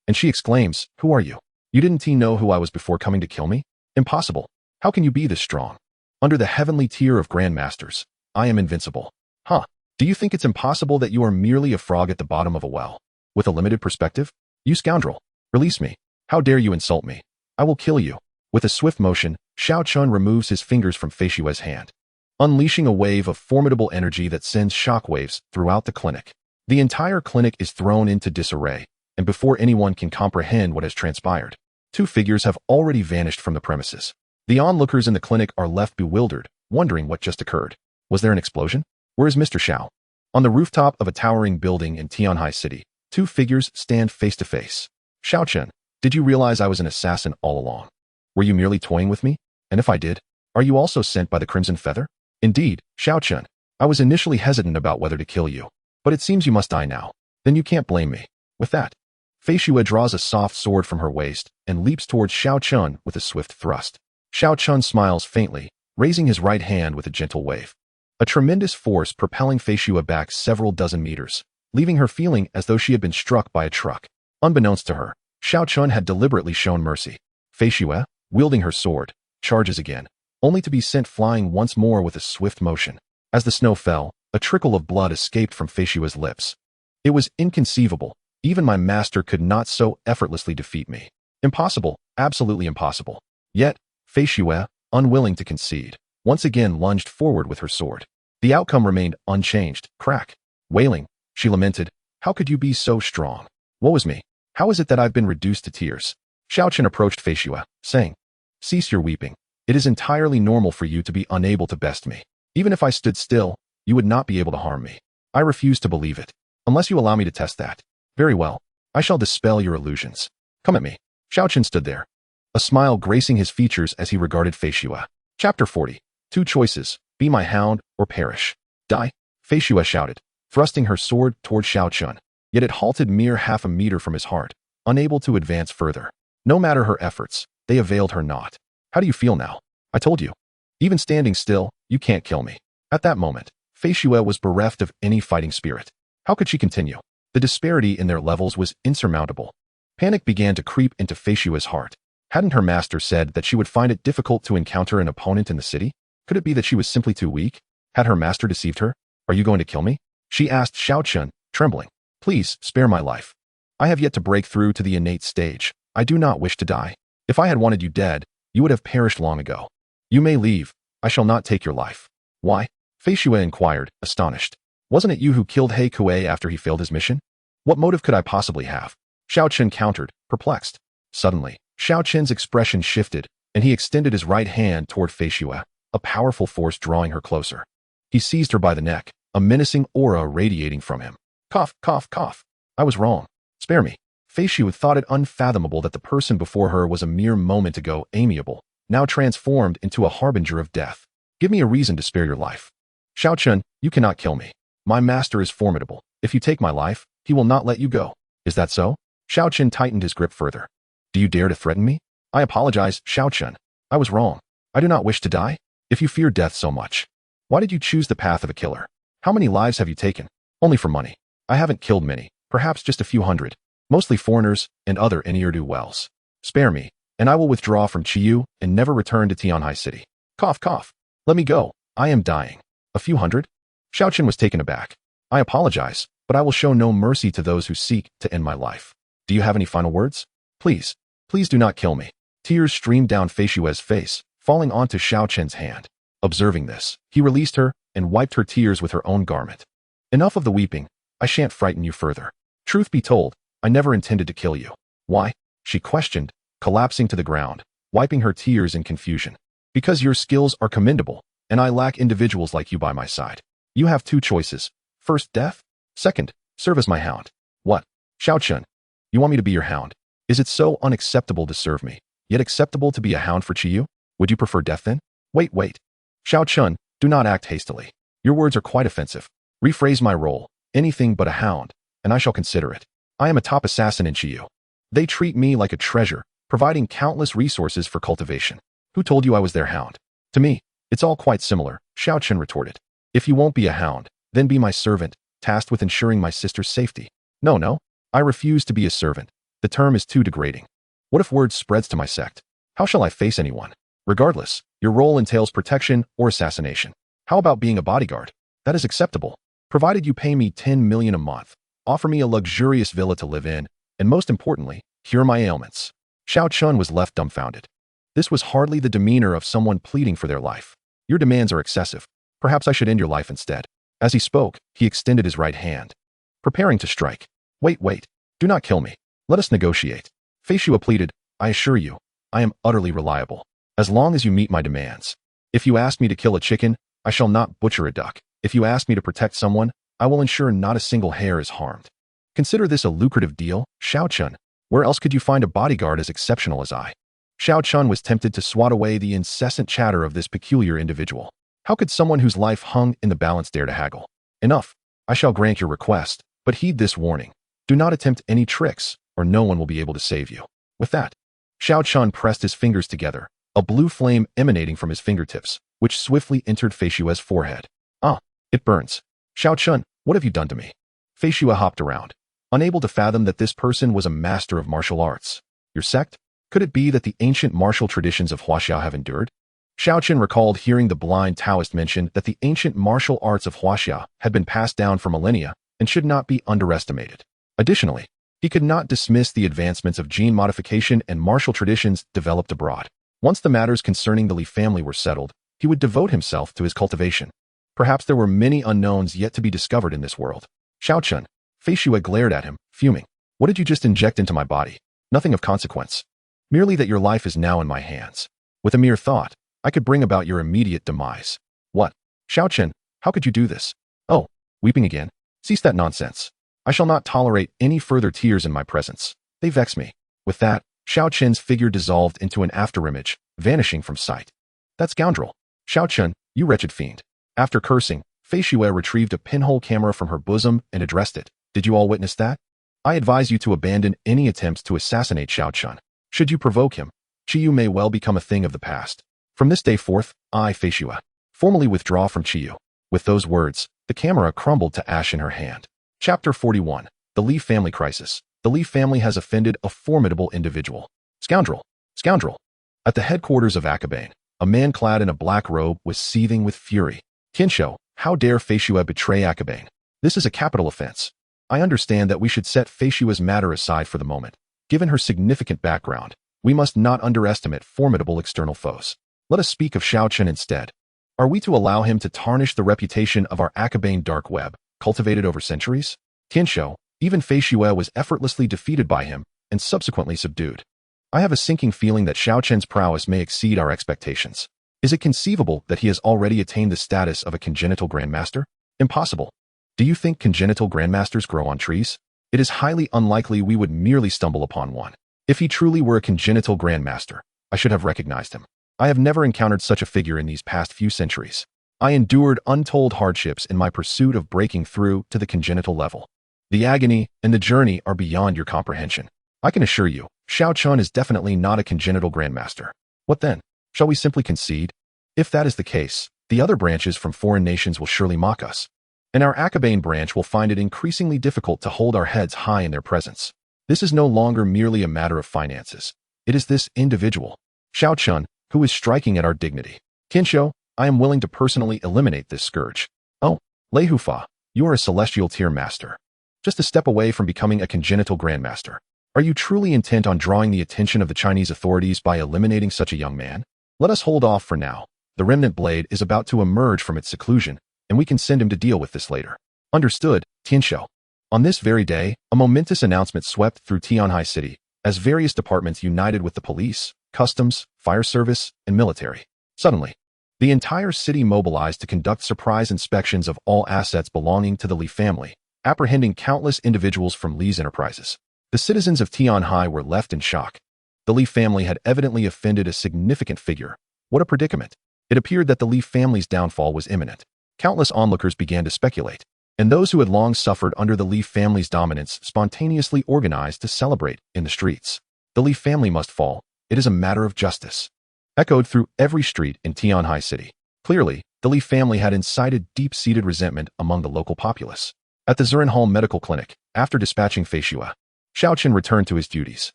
And she exclaims, Who are you? You didn't know who I was before coming to kill me? Impossible. How can you be this strong? Under the heavenly tier of grandmasters, I am invincible. Huh. Do you think it's impossible that you are merely a frog at the bottom of a well? With a limited perspective? You scoundrel. Release me. How dare you insult me? I will kill you. With a swift motion, Xiao Chen removes his fingers from Fei Xue's hand, unleashing a wave of formidable energy that sends shockwaves throughout the clinic. The entire clinic is thrown into disarray, and before anyone can comprehend what has transpired, 2 figures have already vanished from the premises. The onlookers in the clinic are left bewildered, wondering what just occurred. Was there an explosion? Where is Mr. Xiao? On the rooftop of a towering building in Tianhai City, 2 figures stand face to face. Xiao Chen, did you realize I was an assassin all along? Were you merely toying with me? And if I did, are you also sent by the Crimson Feather? Indeed, Xiao Chen, I was initially hesitant about whether to kill you, but it seems you must die now. Then you can't blame me. With that, Fei Xue draws a soft sword from her waist and leaps towards Xiao Chen with a swift thrust. Xiao Chen smiles faintly, raising his right hand with a gentle wave. A tremendous force propelling Fei Xue back several dozen meters, leaving her feeling as though she had been struck by a truck. Unbeknownst to her, Xiao Chen had deliberately shown mercy. Fei Xue, wielding her sword, charges again, only to be sent flying once more with a swift motion. As the snow fell, a trickle of blood escaped from Fei Xue's lips. It was inconceivable. Even my master could not so effortlessly defeat me. Impossible, absolutely impossible. Yet, Fei Xue, unwilling to concede, once again lunged forward with her sword. The outcome remained unchanged. Crack. Wailing, she lamented, How could you be so strong? Woe is me. How is it that I've been reduced to tears? Xiao Chen approached Fei Xue, saying, Cease your weeping. It is entirely normal for you to be unable to best me. Even if I stood still, you would not be able to harm me. I refuse to believe it. Unless you allow me to test that. Very well. I shall dispel your illusions. Come at me. Xiao Chen stood there, a smile gracing his features as he regarded Fei Xue. Chapter 40. 2 choices. Be my hound or perish. Die. Fei Xue shouted, thrusting her sword toward Xiao Chen. Yet it halted mere half a meter from his heart, unable to advance further. No matter her efforts, they availed her not. How do you feel now? I told you. Even standing still, you can't kill me. At that moment, Fei Xue was bereft of any fighting spirit. How could she continue? The disparity in their levels was insurmountable. Panic began to creep into Fei Xue's heart. Hadn't her master said that she would find it difficult to encounter an opponent in the city? Could it be that she was simply too weak? Had her master deceived her? Are you going to kill me? She asked Xiao Chen, trembling. Please, spare my life. I have yet to break through to the innate stage. I do not wish to die. If I had wanted you dead, you would have perished long ago. You may leave. I shall not take your life. Why? Fei Xue inquired, astonished. Wasn't it you who killed He Kuei after he failed his mission? What motive could I possibly have? Xiao Chen countered, perplexed. Suddenly, Xiao Chen's expression shifted, and he extended his right hand toward Fei Xue, a powerful force drawing her closer. He seized her by the neck, a menacing aura radiating from him. Cough, cough, cough. I was wrong. Spare me. Fei Xue thought it unfathomable that the person before her was a mere moment ago amiable, now transformed into a harbinger of death. Give me a reason to spare your life. Xiao Chen, you cannot kill me. My master is formidable. If you take my life, he will not let you go. Is that so? Xiao Chen tightened his grip further. Do you dare to threaten me? I apologize, Xiao Chen. I was wrong. I do not wish to die. If you fear death so much, why did you choose the path of a killer? How many lives have you taken? Only for money. I haven't killed many, perhaps just a few hundred, mostly foreigners and other ne'er-do-wells. Spare me, and I will withdraw from Qiyu and never return to Tianhai City. Cough, cough. Let me go. I am dying. A few hundred? Xiao Chen was taken aback. I apologize, but I will show no mercy to those who seek to end my life. Do you have any final words? Please, please do not kill me. Tears streamed down Fei Xue's face, falling onto Xiao Chen's hand. Observing this, he released her and wiped her tears with her own garment. Enough of the weeping. I shan't frighten you further. Truth be told, I never intended to kill you. Why? She questioned, collapsing to the ground, wiping her tears in confusion. Because your skills are commendable, and I lack individuals like you by my side. You have two choices. First, death. Second, serve as my hound. What? Xiao Chen, you want me to be your hound? Is it so unacceptable to serve me, yet acceptable to be a hound for Qiyu? Would you prefer death then? Wait. Xiao Chen, do not act hastily. Your words are quite offensive. Rephrase my role, anything but a hound, and I shall consider it. I am a top assassin in Qiyu. They treat me like a treasure, providing countless resources for cultivation. Who told you I was their hound? To me, it's all quite similar, Xiao Chen retorted. If you won't be a hound, then be my servant, tasked with ensuring my sister's safety. No, I refuse to be a servant. The term is too degrading. What if word spreads to my sect? How shall I face anyone? Regardless, your role entails protection or assassination. How about being a bodyguard? That is acceptable, provided you pay me 10 million a month, offer me a luxurious villa to live in, and most importantly, cure my ailments. Xiao Chen was left dumbfounded. This was hardly the demeanor of someone pleading for their life. Your demands are excessive. Perhaps I should end your life instead. As he spoke, he extended his right hand, preparing to strike. Wait. Do not kill me. Let us negotiate. Fei Xue pleaded, I assure you, I am utterly reliable. As long as you meet my demands. If you ask me to kill a chicken, I shall not butcher a duck. If you ask me to protect someone, I will ensure not a single hair is harmed. Consider this a lucrative deal, Xiao Chen. Where else could you find a bodyguard as exceptional as I? Xiao Chen was tempted to swat away the incessant chatter of this peculiar individual. How could someone whose life hung in the balance dare to haggle? Enough. I shall grant your request, but heed this warning. Do not attempt any tricks, or no one will be able to save you. With that, Xiao Chen pressed his fingers together, a blue flame emanating from his fingertips, which swiftly entered Fei Xue's forehead. Ah, it burns. Xiao Chen, what have you done to me? Fei Xue hopped around, unable to fathom that this person was a master of martial arts. Your sect? Could it be that the ancient martial traditions of Huaxiao have endured? Xiao Chen recalled hearing the blind Daoist mention that the ancient martial arts of Huaxiao had been passed down for millennia and should not be underestimated. Additionally, he could not dismiss the advancements of gene modification and martial traditions developed abroad. Once the matters concerning the Li family were settled, he would devote himself to his cultivation. Perhaps there were many unknowns yet to be discovered in this world. Xiao Chen, Fei Xue glared at him, fuming. What did you just inject into my body? Nothing of consequence. Merely that your life is now in my hands. With a mere thought, I could bring about your immediate demise. What? Xiao Chen, how could you do this? Oh, weeping again? Cease that nonsense. I shall not tolerate any further tears in my presence. They vex me. With that, Xiao Chen's figure dissolved into an afterimage, vanishing from sight. That scoundrel. Xiao Chen, you wretched fiend. After cursing, Fei Xue retrieved a pinhole camera from her bosom and addressed it. Did you all witness that? I advise you to abandon any attempts to assassinate Xiao Chen. Should you provoke him, Qiyu may well become a thing of the past. From this day forth, I, Fei Xue, formally withdraw from Qiyu. With those words, the camera crumbled to ash in her hand. Chapter 41. The Li Family Crisis. The Li family has offended a formidable individual. Scoundrel! Scoundrel! At the headquarters of Akabane, a man clad in a black robe was seething with fury. Tianshou, how dare Fei Xue betray Akabane? This is a capital offense. I understand that we should set Fei Xue's matter aside for the moment. Given her significant background, we must not underestimate formidable external foes. Let us speak of Xiao Chen instead. Are we to allow him to tarnish the reputation of our Akabane dark web, cultivated over centuries? Tianshou, even Fei Xue was effortlessly defeated by him and subsequently subdued. I have a sinking feeling that Xiao Chen's prowess may exceed our expectations. Is it conceivable that he has already attained the status of a congenital grandmaster? Impossible. Do you think congenital grandmasters grow on trees? It is highly unlikely we would merely stumble upon one. If he truly were a congenital grandmaster, I should have recognized him. I have never encountered such a figure in these past few centuries. I endured untold hardships in my pursuit of breaking through to the congenital level. The agony and the journey are beyond your comprehension. I can assure you, Xiao Chen is definitely not a congenital grandmaster. What then? Shall we simply concede? If that is the case, the other branches from foreign nations will surely mock us. And our Akabane branch will find it increasingly difficult to hold our heads high in their presence. This is no longer merely a matter of finances. It is this individual, Xiao Chen, who is striking at our dignity. Kinshou, I am willing to personally eliminate this scourge. Oh, Lei Hufa, you are a celestial tier master. Just a step away from becoming a congenital grandmaster. Are you truly intent on drawing the attention of the Chinese authorities by eliminating such a young man? Let us hold off for now. The remnant blade is about to emerge from its seclusion, and we can send him to deal with this later. Understood, Tianshou. On this very day, a momentous announcement swept through Tianhai City, as various departments united with the police, customs, fire service, and military. Suddenly, the entire city mobilized to conduct surprise inspections of all assets belonging to the Li family, apprehending countless individuals from Li's enterprises. The citizens of Tianhai were left in shock. The Li family had evidently offended a significant figure. What a predicament. It appeared that the Li family's downfall was imminent. Countless onlookers began to speculate, and those who had long suffered under the Li family's dominance spontaneously organized to celebrate in the streets. The Li family must fall. It is a matter of justice. Echoed through every street in Tianhai City. Clearly, the Li family had incited deep-seated resentment among the local populace. At the Zurenhall Medical Clinic, after dispatching Fei Xue, Xiao Chen returned to his duties.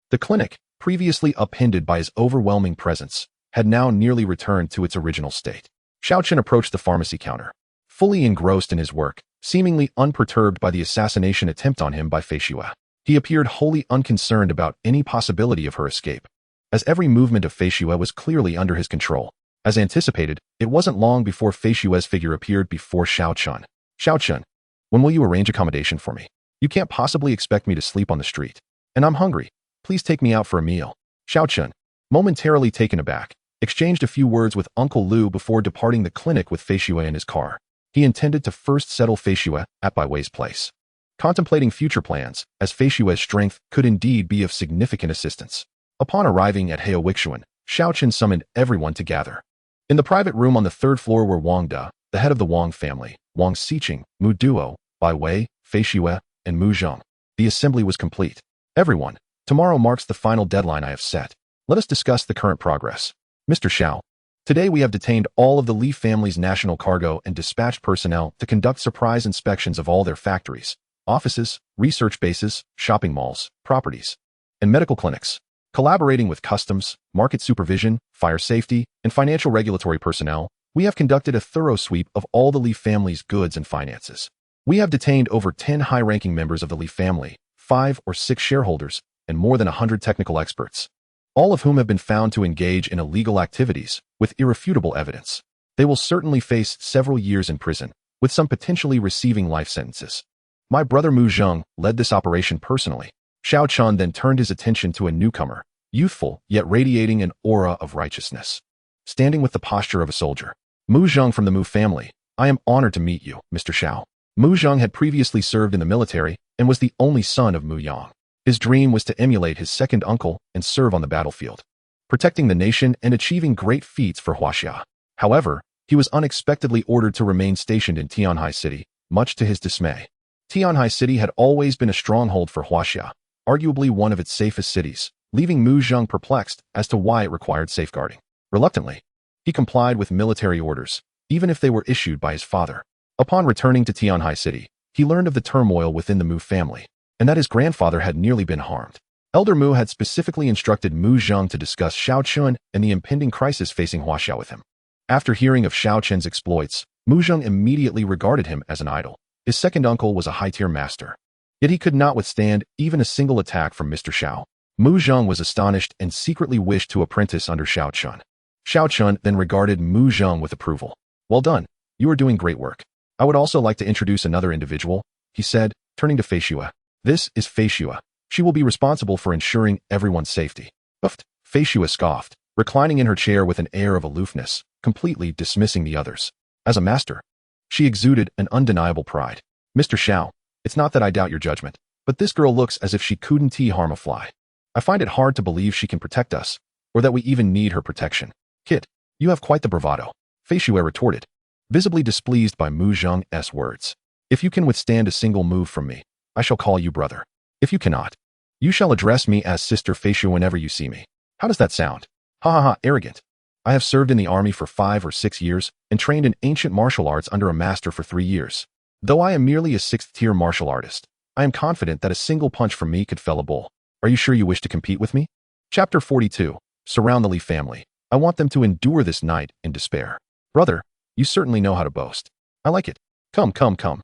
The clinic, previously upended by his overwhelming presence, had now nearly returned to its original state. Xiao Chen approached the pharmacy counter, fully engrossed in his work, seemingly unperturbed by the assassination attempt on him by Fei Xue. He appeared wholly unconcerned about any possibility of her escape, as every movement of Fei Xue was clearly under his control. As anticipated, it wasn't long before Fei Xue's figure appeared before Xiao Chen. Xiao Chen, when will you arrange accommodation for me? You can't possibly expect me to sleep on the street. And I'm hungry. Please take me out for a meal. Xiao Chen, momentarily taken aback, exchanged a few words with Uncle Lu before departing the clinic with Fei Xue in his car. He intended to first settle Fei Xue at Bai Wei's place, contemplating future plans, as Fei Xue's strength could indeed be of significant assistance. Upon arriving at Heo Wixuan, Xiao Chen summoned everyone to gather. In the private room on the third floor were Wang De, the head of the Wang family, Wang Xiqing, Mu Duo, Bai Wei, Fei Xue, and Mu Zheng. The assembly was complete. Everyone, tomorrow marks the final deadline I have set. Let us discuss the current progress. Mr. Xiao, today we have detained all of the Li family's national cargo and dispatched personnel to conduct surprise inspections of all their factories, offices, research bases, shopping malls, properties, and medical clinics. Collaborating with customs, market supervision, fire safety, and financial regulatory personnel, we have conducted a thorough sweep of all the Li family's goods and finances. We have detained over 10 high-ranking members of the Li family, 5 or 6 shareholders, and more than 100 technical experts, all of whom have been found to engage in illegal activities with irrefutable evidence. They will certainly face several years in prison, with some potentially receiving life sentences. My brother Mu Zheng led this operation personally. Xiao Chen then turned his attention to a newcomer, youthful yet radiating an aura of righteousness. Standing with the posture of a soldier. Mu Zheng from the Mu family. I am honored to meet you, Mr. Xiao. Mu Zheng had previously served in the military and was the only son of Mu Yang. His dream was to emulate his second uncle and serve on the battlefield, protecting the nation and achieving great feats for Huaxia. However, he was unexpectedly ordered to remain stationed in Tianhai City, much to his dismay. Tianhai City had always been a stronghold for Huaxia, arguably one of its safest cities, leaving Mu Zheng perplexed as to why it required safeguarding. Reluctantly, he complied with military orders, even if they were issued by his father. Upon returning to Tianhai City, he learned of the turmoil within the Mu family, and that his grandfather had nearly been harmed. Elder Mu had specifically instructed Mu Zheng to discuss Xiao Chen and the impending crisis facing Huaxia with him. After hearing of Xiao Chen's exploits, Mu Zheng immediately regarded him as an idol. His second uncle was a high-tier master, yet he could not withstand even a single attack from Mr. Xiao. Mu Zheng was astonished and secretly wished to apprentice under Xiao Chen. Xiao Chen then regarded Mu Zheng with approval. Well done. You are doing great work. I would also like to introduce another individual, he said, turning to Fei Xue. This is Fei Xue. She will be responsible for ensuring everyone's safety. Puffed. Fei Xue scoffed, reclining in her chair with an air of aloofness, completely dismissing the others. As a master, she exuded an undeniable pride. Mr. Xiao, it's not that I doubt your judgment. But this girl looks as if she couldn't harm a fly. I find it hard to believe she can protect us, or that we even need her protection. Kid, you have quite the bravado, Fei Xue retorted, visibly displeased by Mu Zheng's words. If you can withstand a single move from me, I shall call you brother. If you cannot, you shall address me as Sister Fei Xue whenever you see me. How does that sound? Ha ha ha, arrogant. I have served in the army for 5 or 6 years and trained in ancient martial arts under a master for 3 years. Though I am merely a 6th-tier martial artist, I am confident that a single punch from me could fell a bull. Are you sure you wish to compete with me? Chapter 42. Surround the Li family. I want them to endure this night in despair. Brother, you certainly know how to boast. I like it. Come, come, come.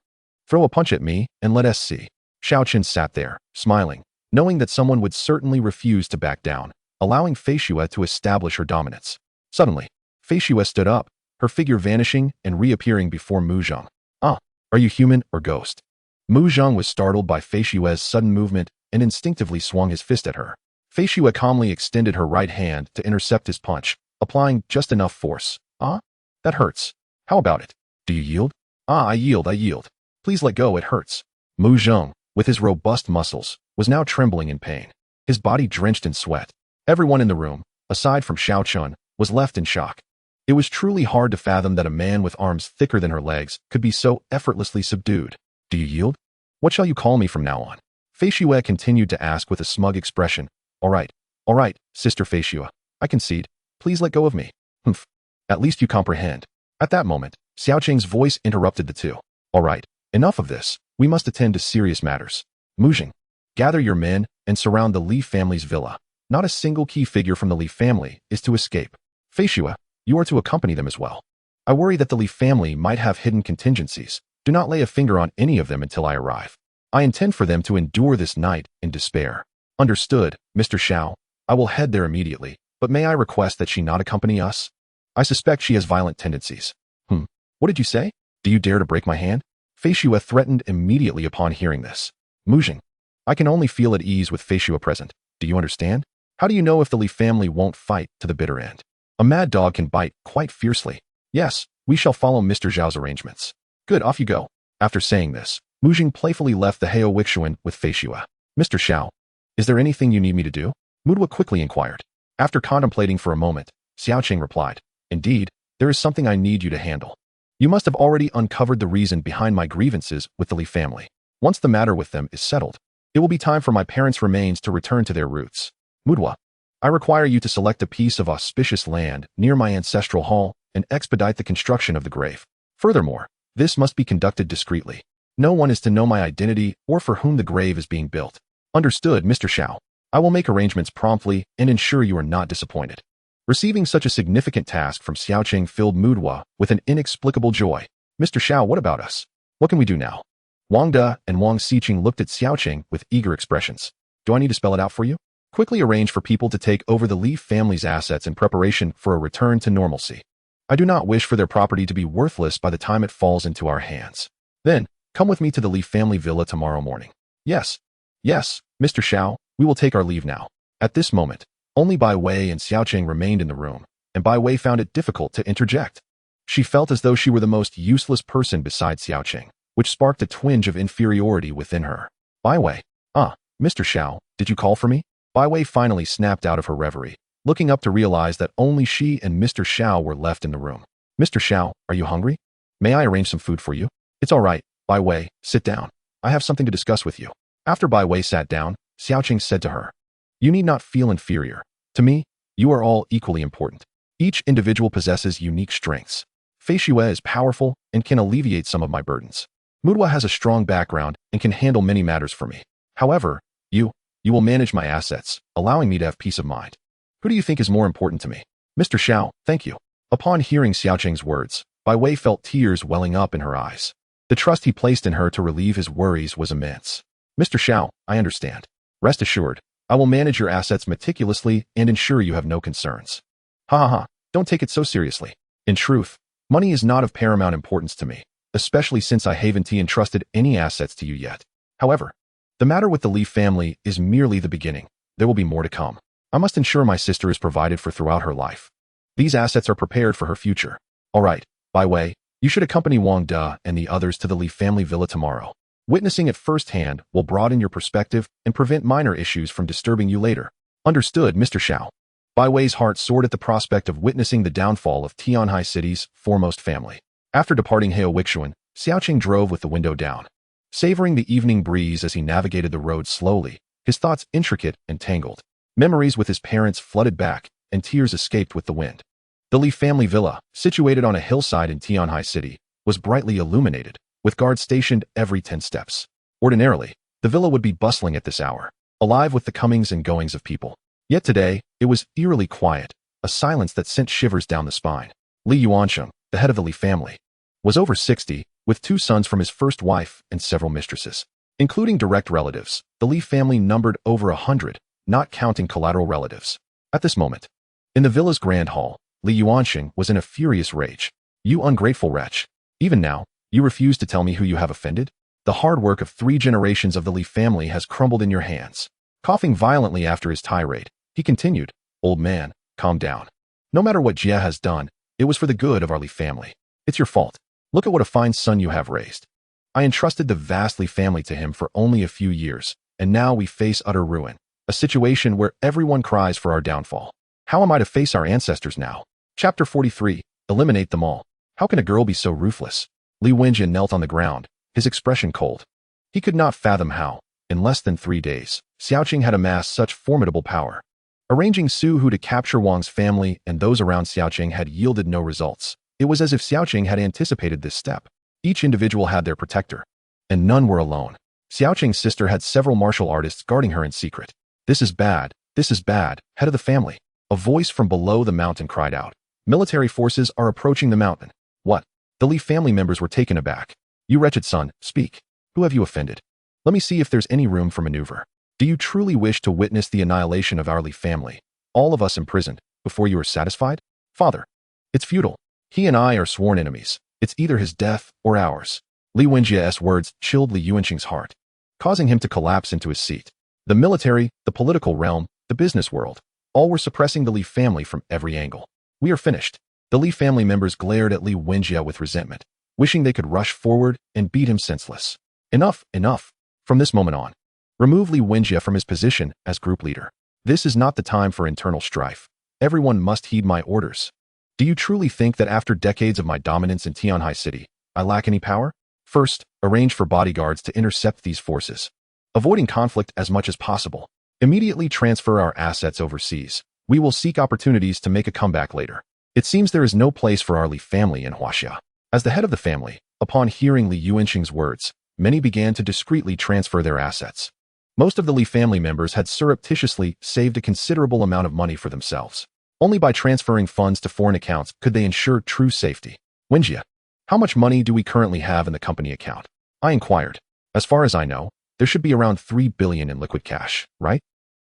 Throw a punch at me and let us see. Xiao Chen sat there, smiling, knowing that someone would certainly refuse to back down, allowing Fei Xue to establish her dominance. Suddenly, Fei Xue stood up, her figure vanishing and reappearing before Mu Zheng. Ah, are you human or ghost? Mu Zheng was startled by Fei Xue's sudden movement and instinctively swung his fist at her. Fei Xue calmly extended her right hand to intercept his punch, applying just enough force. Ah? That hurts. How about it? Do you yield? Ah, I yield. Please let go, it hurts. Mu Zheng, with his robust muscles, was now trembling in pain, his body drenched in sweat. Everyone in the room, aside from Xiao Chen, was left in shock. It was truly hard to fathom that a man with arms thicker than her legs could be so effortlessly subdued. Do you yield? What shall you call me from now on? Fei Xue continued to ask with a smug expression. All right, Sister Fei Xue. I concede. Please let go of me. Humph. At least you comprehend. At that moment, Xiao Cheng's voice interrupted the two. All right, enough of this. We must attend to serious matters. Mu Zheng, gather your men and surround the Li family's villa. Not a single key figure from the Li family is to escape. Fei Xue, you are to accompany them as well. I worry that the Li family might have hidden contingencies. Do not lay a finger on any of them until I arrive. I intend for them to endure this night in despair. Understood, Mr. Xiao. I will head there immediately, but may I request that she not accompany us? I suspect she has violent tendencies. What did you say? Do you dare to break my hand? Fei Xue threatened immediately upon hearing this. Mu Zheng, I can only feel at ease with Fei Xue present. Do you understand? How do you know if the Li family won't fight to the bitter end? A mad dog can bite quite fiercely. Yes, we shall follow Mr. Zhao's arrangements. Good, off you go. After saying this, Mu Zheng playfully left the Heo Wixuan with Fei Xue. Mr. Xiao, is there anything you need me to do? Mudwa quickly inquired. After contemplating for a moment, Xiao Cheng replied, Indeed, there is something I need you to handle. You must have already uncovered the reason behind my grievances with the Li family. Once the matter with them is settled, it will be time for my parents' remains to return to their roots. Mudwa, I require you to select a piece of auspicious land near my ancestral hall and expedite the construction of the grave. Furthermore, this must be conducted discreetly. No one is to know my identity or for whom the grave is being built. Understood, Mr. Xiao. I will make arrangements promptly and ensure you are not disappointed. Receiving such a significant task from Xiao Cheng filled Mudwa with an inexplicable joy. Mr. Xiao, what about us? What can we do now? Wang De and Wang Xiqing looked at Xiao Cheng with eager expressions. Do I need to spell it out for you? Quickly arrange for people to take over the Li family's assets in preparation for a return to normalcy. I do not wish for their property to be worthless by the time it falls into our hands. Then, come with me to the Li family villa tomorrow morning. Yes, Mr. Xiao, we will take our leave now. At this moment, only Bai Wei and Xiao Cheng remained in the room, and Bai Wei found it difficult to interject. She felt as though she were the most useless person besides Xiao Cheng, which sparked a twinge of inferiority within her. Bai Wei, Mr. Xiao, did you call for me? Bai Wei finally snapped out of her reverie, looking up to realize that only she and Mr. Xiao were left in the room. Mr. Xiao, are you hungry? May I arrange some food for you? It's all right, Bai Wei, sit down. I have something to discuss with you. After Bai Wei sat down, Xiao Cheng said to her, You need not feel inferior. To me, you are all equally important. Each individual possesses unique strengths. Fei Xue is powerful and can alleviate some of my burdens. Mudwa has a strong background and can handle many matters for me. However, you will manage my assets, allowing me to have peace of mind. Who do you think is more important to me? Mr. Xiao, thank you. Upon hearing Xiao Cheng's words, Bai Wei felt tears welling up in her eyes. The trust he placed in her to relieve his worries was immense. Mr. Xiao, I understand. Rest assured, I will manage your assets meticulously and ensure you have no concerns. Ha, don't take it so seriously. In truth, money is not of paramount importance to me, especially since I haven't entrusted any assets to you yet. However, the matter with the Li family is merely the beginning. There will be more to come. I must ensure my sister is provided for throughout her life. These assets are prepared for her future. All right, Bai Wei, you should accompany Wang De and the others to the Li family villa tomorrow. Witnessing it firsthand will broaden your perspective and prevent minor issues from disturbing you later. Understood, Mr. Xiao. Bai Wei's heart soared at the prospect of witnessing the downfall of Tianhai City's foremost family. After departing Heo Wixuan, Xiao Chen drove with the window down. Savoring the evening breeze as he navigated the road slowly, his thoughts intricate and tangled. Memories with his parents flooded back, and tears escaped with the wind. The Li family villa, situated on a hillside in Tianhai City, was brightly illuminated, with guards stationed every 10 steps. Ordinarily, the villa would be bustling at this hour, alive with the comings and goings of people. Yet today, it was eerily quiet, a silence that sent shivers down the spine. Li Yuansheng, the head of the Li family, was over 60, with 2 sons from his first wife and several mistresses. Including direct relatives, the Li family numbered over 100, not counting collateral relatives. At this moment, in the villa's grand hall, Li Yuansheng was in a furious rage. You ungrateful wretch. Even now, you refuse to tell me who you have offended? The hard work of 3 generations of the Li family has crumbled in your hands. Coughing violently after his tirade, he continued, Old man, calm down. No matter what Jia has done, it was for the good of our Li family. It's your fault. Look at what a fine son you have raised. I entrusted the vast Li family to him for only a few years, and now we face utter ruin, a situation where everyone cries for our downfall. How am I to face our ancestors now? Chapter 43, Eliminate them all. How can a girl be so ruthless? Li Wenjie knelt on the ground, his expression cold. He could not fathom how, in less than 3 days, Xiao Chen had amassed such formidable power. Arranging Su Hu to capture Wang's family and those around Xiao Chen had yielded no results. It was as if Xiao Chen had anticipated this step. Each individual had their protector, and none were alone. Xiao Chen's sister had several martial artists guarding her in secret. This is bad, head of the family. A voice from below the mountain cried out. Military forces are approaching the mountain. What? The Li family members were taken aback. You wretched son, speak. Who have you offended? Let me see if there's any room for maneuver. Do you truly wish to witness the annihilation of our Li family, all of us imprisoned, before you are satisfied? Father, it's futile. He and I are sworn enemies. It's either his death or ours. Li Wenjie's words chilled Li Yuansheng's heart, causing him to collapse into his seat. The military, the political realm, the business world, all were suppressing the Li family from every angle. We are finished. The Li family members glared at Li Wenjie with resentment, wishing they could rush forward and beat him senseless. Enough, enough. From this moment on, remove Li Wenjie from his position as group leader. This is not the time for internal strife. Everyone must heed my orders. Do you truly think that after decades of my dominance in Tianhai City, I lack any power? First, arrange for bodyguards to intercept these forces. Avoiding conflict as much as possible. Immediately transfer our assets overseas. We will seek opportunities to make a comeback later. It seems there is no place for our Li family in Huaxia. As the head of the family, upon hearing Li Yuansheng's words, many began to discreetly transfer their assets. Most of the Li family members had surreptitiously saved a considerable amount of money for themselves. Only by transferring funds to foreign accounts could they ensure true safety. Wenjie, how much money do we currently have in the company account? I inquired. As far as I know, there should be around 3 billion in liquid cash, right?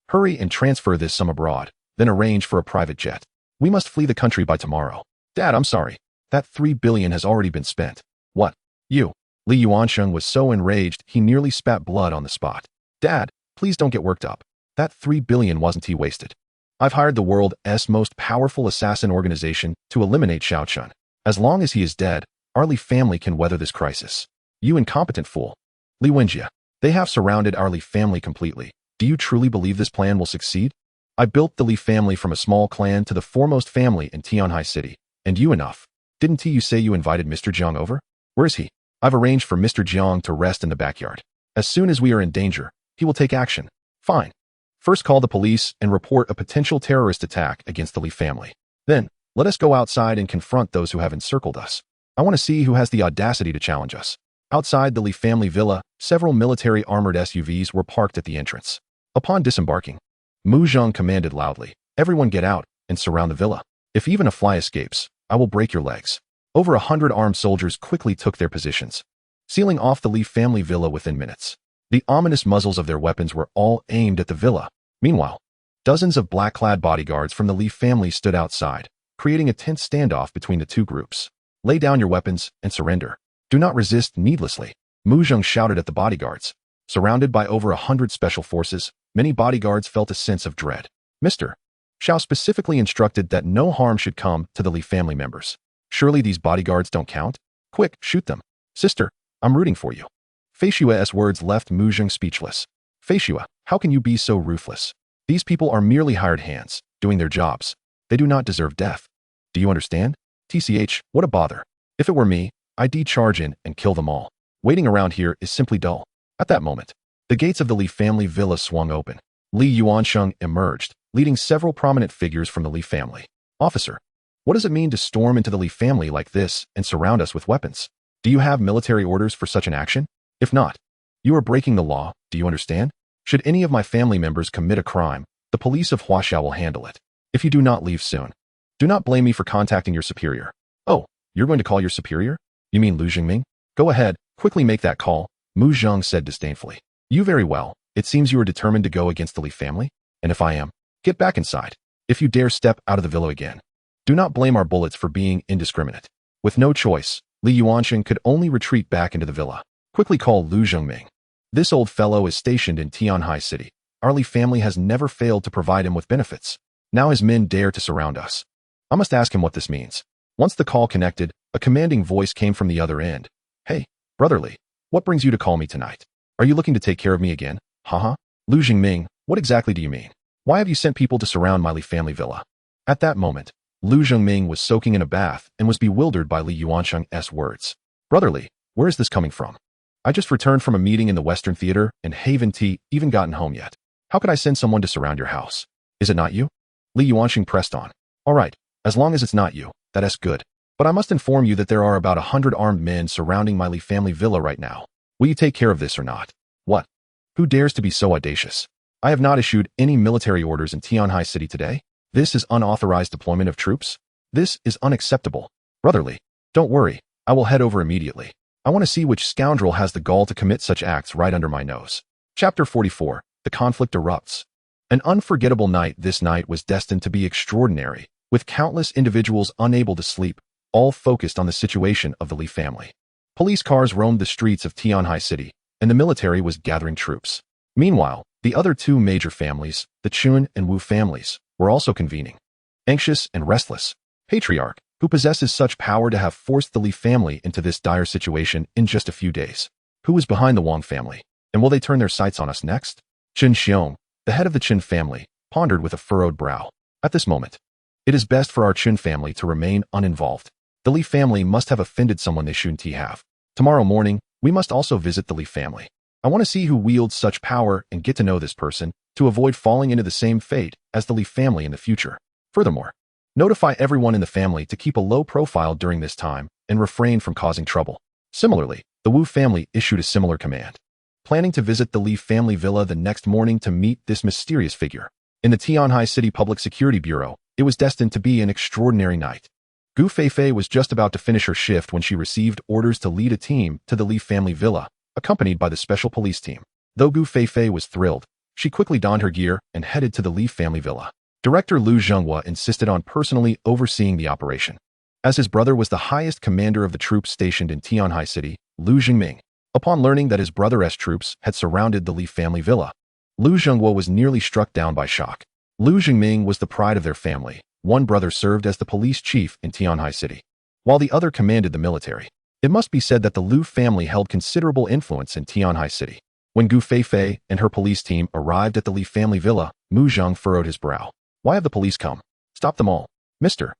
Hurry and transfer this sum abroad, then arrange for a private jet. We must flee the country by tomorrow. Dad, I'm sorry. That 3 billion has already been spent. What? You? Li Yuansheng was so enraged he nearly spat blood on the spot. Dad, please don't get worked up. That 3 billion wasn't he wasted. I've hired the world's most powerful assassin organization to eliminate Xiao Chen. As long as he is dead, our Li family can weather this crisis. You incompetent fool. Li Wenjie, they have surrounded our Li family completely. Do you truly believe this plan will succeed? I built the Li family from a small clan to the foremost family in Tianhai City. And you enough. Didn't you say you invited Mr. Jiang over? Where is he? I've arranged for Mr. Jiang to rest in the backyard. As soon as we are in danger, he will take action. Fine. First call the police and report a potential terrorist attack against the Li family. Then, let us go outside and confront those who have encircled us. I want to see who has the audacity to challenge us. Outside the Li family villa, several military armored SUVs were parked at the entrance. Upon disembarking, Mu Zheng commanded loudly, everyone get out and surround the villa. If even a fly escapes, I will break your legs. Over 100 armed soldiers quickly took their positions, sealing off the Li family villa within minutes. The ominous muzzles of their weapons were all aimed at the villa. Meanwhile, dozens of black-clad bodyguards from the Li family stood outside, creating a tense standoff between the two groups. Lay down your weapons and surrender. Do not resist needlessly. Mu Zheng shouted at the bodyguards. Surrounded by over 100 special forces, many bodyguards felt a sense of dread. Mr. Xiao specifically instructed that no harm should come to the Li family members. Surely these bodyguards don't count? Quick, shoot them. Sister, I'm rooting for you. Fei Xue's words left Mu Zheng speechless. Fei Xue, how can you be so ruthless? These people are merely hired hands, doing their jobs. They do not deserve death. Do you understand? TCH, what a bother. If it were me, I'd charge in and kill them all. Waiting around here is simply dull. At that moment, the gates of the Li family villa swung open. Li Yuansheng emerged, leading several prominent figures from the Li family. Officer, what does it mean to storm into the Li family like this and surround us with weapons? Do you have military orders for such an action? If not, you are breaking the law, do you understand? Should any of my family members commit a crime, the police of Huaxiao will handle it. If you do not leave soon, do not blame me for contacting your superior. Oh, you're going to call your superior? You mean Lu Jingming? Go ahead, quickly make that call, Mu Zheng said disdainfully. You very well. It seems you are determined to go against the Li family? And if I am, get back inside. If you dare step out of the villa again, do not blame our bullets for being indiscriminate. With no choice, Li Yuansheng could only retreat back into the villa. Quickly call Lu Zhengming. This old fellow is stationed in Tianhai City. Our Li family has never failed to provide him with benefits. Now his men dare to surround us. I must ask him what this means. Once the call connected, a commanding voice came from the other end. Hey, brotherly, what brings you to call me tonight? Are you looking to take care of me again? Haha. Lu Jingming, what exactly do you mean? Why have you sent people to surround my Li family villa? At that moment, Lu Zhengming was soaking in a bath and was bewildered by Li Yuansheng's words. Brotherly, where is this coming from? I just returned from a meeting in the Western Theater and haven't even gotten home yet. How could I send someone to surround your house? Is it not you? Li Yuansheng pressed on. All right, as long as it's not you, that's good. But I must inform you that there are about 100 armed men surrounding my Li family villa right now. Will you take care of this or not? What? Who dares to be so audacious? I have not issued any military orders in Tianhai City today. This is unauthorized deployment of troops. This is unacceptable. Brotherly, don't worry, I will head over immediately. I want to see which scoundrel has the gall to commit such acts right under my nose. Chapter 44. The conflict erupts. An unforgettable night. This night was destined to be extraordinary, with countless individuals unable to sleep, all focused on the situation of the Li family. Police cars roamed the streets of Tianhai City, and the military was gathering troops. Meanwhile, the other two major families, the Chun and Wu families, were also convening. Anxious and restless, Patriarch, who possesses such power to have forced the Li family into this dire situation in just a few days. Who is behind the Wang family, and will they turn their sights on us next? Chen Xiong, the head of the Chen family, pondered with a furrowed brow. At this moment, it is best for our Chen family to remain uninvolved. The Li family must have offended someone they shouldn't have. Tomorrow morning, we must also visit the Li family. I want to see who wields such power and get to know this person, to avoid falling into the same fate as the Li family in the future. Furthermore, notify everyone in the family to keep a low profile during this time and refrain from causing trouble. Similarly, the Wu family issued a similar command, planning to visit the Li family villa the next morning to meet this mysterious figure. In the Tianhai City Public Security Bureau, it was destined to be an extraordinary night. Gu Feifei was just about to finish her shift when she received orders to lead a team to the Li family villa, accompanied by the special police team. Though Gu Feifei was thrilled, she quickly donned her gear and headed to the Li family villa. Director Lu Zhenghua insisted on personally overseeing the operation. As his brother was the highest commander of the troops stationed in Tianhai City, Lu Jingming, upon learning that his brother's troops had surrounded the Li family villa, Lu Zhenghua was nearly struck down by shock. Lu Jingming was the pride of their family. One brother served as the police chief in Tianhai City, while the other commanded the military. It must be said that the Lu family held considerable influence in Tianhai City. When Gu Feifei and her police team arrived at the Li family villa, Mu Zheng furrowed his brow. Why have the police come? Stop them all. Mr.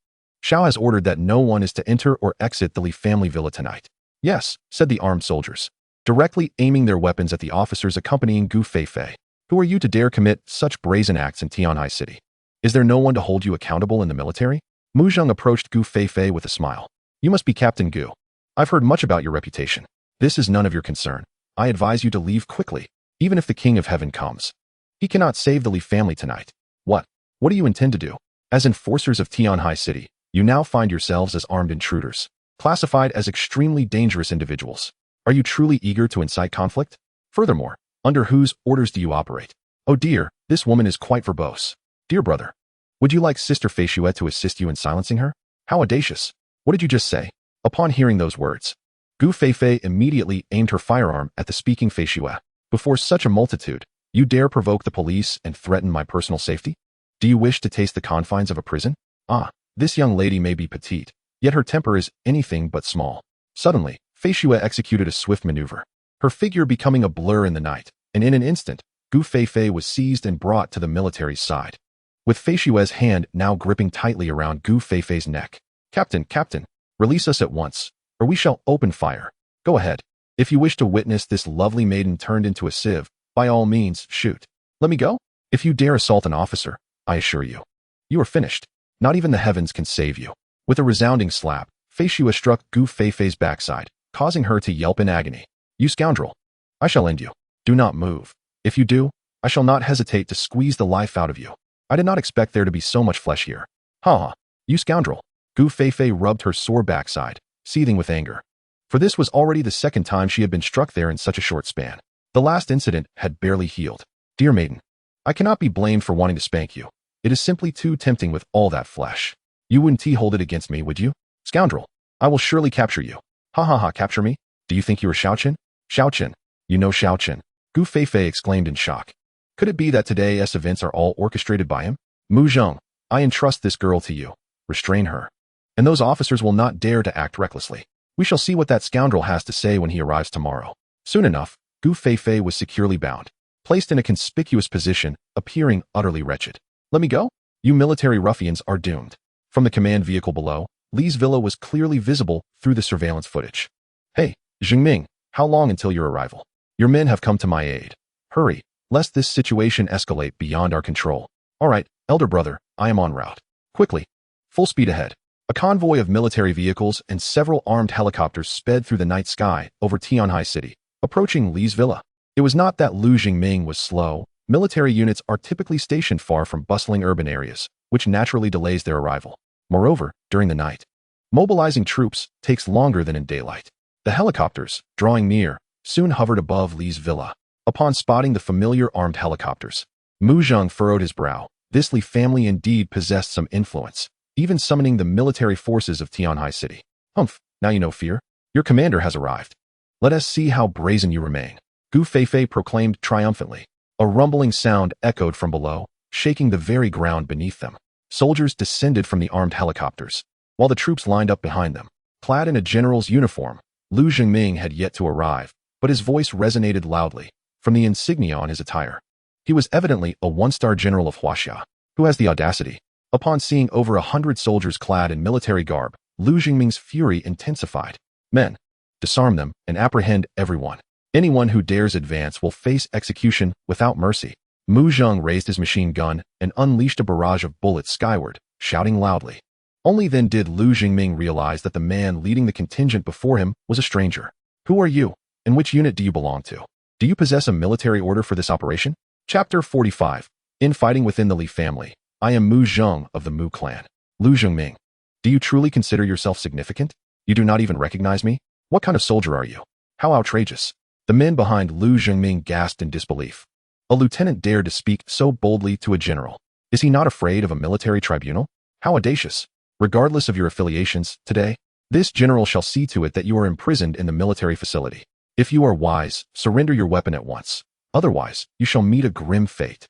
Xiao has ordered that no one is to enter or exit the Li family villa tonight. Yes, said the armed soldiers, directly aiming their weapons at the officers accompanying Gu Feifei. Who are you to dare commit such brazen acts in Tianhai City? Is there no one to hold you accountable in the military? Mu Zheng approached Gu Feifei with a smile. You must be Captain Gu. I've heard much about your reputation. This is none of your concern. I advise you to leave quickly, even if the King of Heaven comes. He cannot save the Li family tonight. What? What do you intend to do? As enforcers of Tianhai City, you now find yourselves as armed intruders, classified as extremely dangerous individuals. Are you truly eager to incite conflict? Furthermore, under whose orders do you operate? Oh dear, this woman is quite verbose. Dear brother, would you like Sister Fei Xue to assist you in silencing her? How audacious. What did you just say? Upon hearing those words, Gu Feifei immediately aimed her firearm at the speaking Fei Xue. Before such a multitude, you dare provoke the police and threaten my personal safety? Do you wish to taste the confines of a prison? Ah, this young lady may be petite, yet her temper is anything but small. Suddenly, Fei Xue executed a swift maneuver. her figure becoming a blur in the night, and in an instant, Gu Feifei was seized and brought to the military's side, with Fei Xue's hand now gripping tightly around Gu Feifei's neck. Captain, release us at once, or we shall open fire. Go ahead. If you wish to witness this lovely maiden turned into a sieve, by all means, shoot. Let me go? If you dare assault an officer, I assure you, you are finished. Not even the heavens can save you. With a resounding slap, Fei Xue struck Gu Feifei's backside, causing her to yelp in agony. You scoundrel! I shall end you. Do not move. If you do, I shall not hesitate to squeeze the life out of you. I did not expect there to be so much flesh here. Ha! You scoundrel! Gu Feifei rubbed her sore backside, seething with anger. For this was already the second time she had been struck there in such a short span. The last incident had barely healed. Dear maiden, I cannot be blamed for wanting to spank you. It is simply too tempting with all that flesh. You wouldn't hold it against me, would you? Scoundrel! I will surely capture you. Ha, capture me? Do you think you are Xiao Chen? Xiao Chen. You know Xiao Chen. Gu Feifei exclaimed in shock. Could it be that today's events are all orchestrated by him? Mu Zheng, I entrust this girl to you. Restrain her. And those officers will not dare to act recklessly. We shall see what that scoundrel has to say when he arrives tomorrow. Soon enough, Gu Feifei was securely bound, placed in a conspicuous position, appearing utterly wretched. Let me go? You military ruffians are doomed. From the command vehicle below, Li's villa was clearly visible through the surveillance footage. Hey, Jingming, how long until your arrival? Your men have come to my aid. Hurry, lest this situation escalate beyond our control. All right, elder brother, I am en route. Quickly. Full speed ahead. A convoy of military vehicles and several armed helicopters sped through the night sky over Tianhai City, approaching Li's villa. It was not that Lu Jingming was slow. Military units are typically stationed far from bustling urban areas, which naturally delays their arrival. Moreover, during the night, mobilizing troops takes longer than in daylight. The helicopters, drawing near, soon hovered above Li's villa. Upon spotting the familiar armed helicopters, Mu Zheng furrowed his brow. This Li family indeed possessed some influence, even summoning the military forces of Tianhai City. Humph, now you know fear. Your commander has arrived. Let us see how brazen you remain. Gu Feifei proclaimed triumphantly. A rumbling sound echoed from below, shaking the very ground beneath them. Soldiers descended from the armed helicopters, while the troops lined up behind them. Clad in a general's uniform, Lu Jingming had yet to arrive, but his voice resonated loudly from the insignia on his attire. He was evidently a one-star general of Huaxia, who has the audacity. Upon seeing over 100 soldiers clad in military garb, Lu Jingming's fury intensified. Men, disarm them and apprehend everyone. Anyone who dares advance will face execution without mercy. Mu Zheng raised his machine gun and unleashed a barrage of bullets skyward, shouting loudly. Only then did Lu Jingming realize that the man leading the contingent before him was a stranger. Who are you, and which unit do you belong to? Do you possess a military order for this operation? Chapter 45. Infighting within the Li family. I am Mu Zheng of the Mu clan. Lu Jingming. Do you truly consider yourself significant? You do not even recognize me? What kind of soldier are you? How outrageous. The men behind Lu Jingming gasped in disbelief. A lieutenant dared to speak so boldly to a general. Is he not afraid of a military tribunal? How audacious. Regardless of your affiliations, today, this general shall see to it that you are imprisoned in the military facility. If you are wise, surrender your weapon at once. Otherwise, you shall meet a grim fate.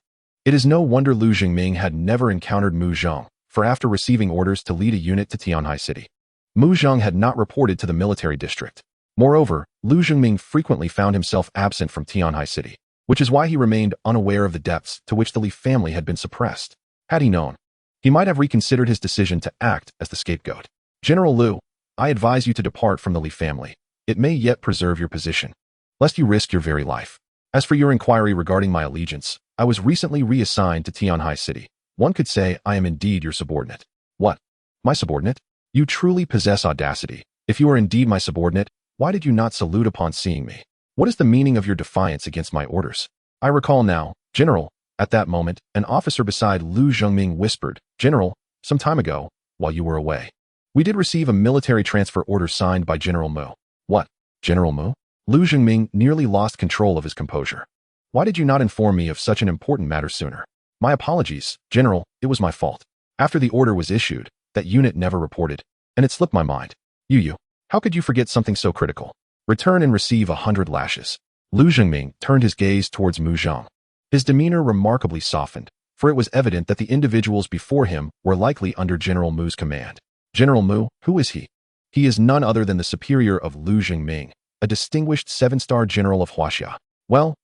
It is no wonder Lu Jingming had never encountered Mu Zheng, for after receiving orders to lead a unit to Tianhai City, Mu Zheng had not reported to the military district. Moreover, Lu Jingming frequently found himself absent from Tianhai City, which is why he remained unaware of the depths to which the Li family had been suppressed. Had he known, he might have reconsidered his decision to act as the scapegoat. General Lu, I advise you to depart from the Li family. It may yet preserve your position, lest you risk your very life. As for your inquiry regarding my allegiance, I was recently reassigned to Tianhai City. One could say I am indeed your subordinate. What? My subordinate? You truly possess audacity. If you are indeed my subordinate, why did you not salute upon seeing me? What is the meaning of your defiance against my orders? I recall now, General. At that moment, an officer beside Lu Jingming whispered, General, some time ago, while you were away, we did receive a military transfer order signed by General Mu. What? General Mu? Lu Jingming nearly lost control of his composure. Why did you not inform me of such an important matter sooner? My apologies, General, it was my fault. After the order was issued, that unit never reported, and it slipped my mind. You, how could you forget something so critical? Return and receive 100 lashes. Lu Jingming turned his gaze towards Mu Zheng. His demeanor remarkably softened, for it was evident that the individuals before him were likely under General Mu's command. General Mu, who is he? He is none other than the superior of Lu Jingming, a distinguished 7-star general of Huaxia. Well,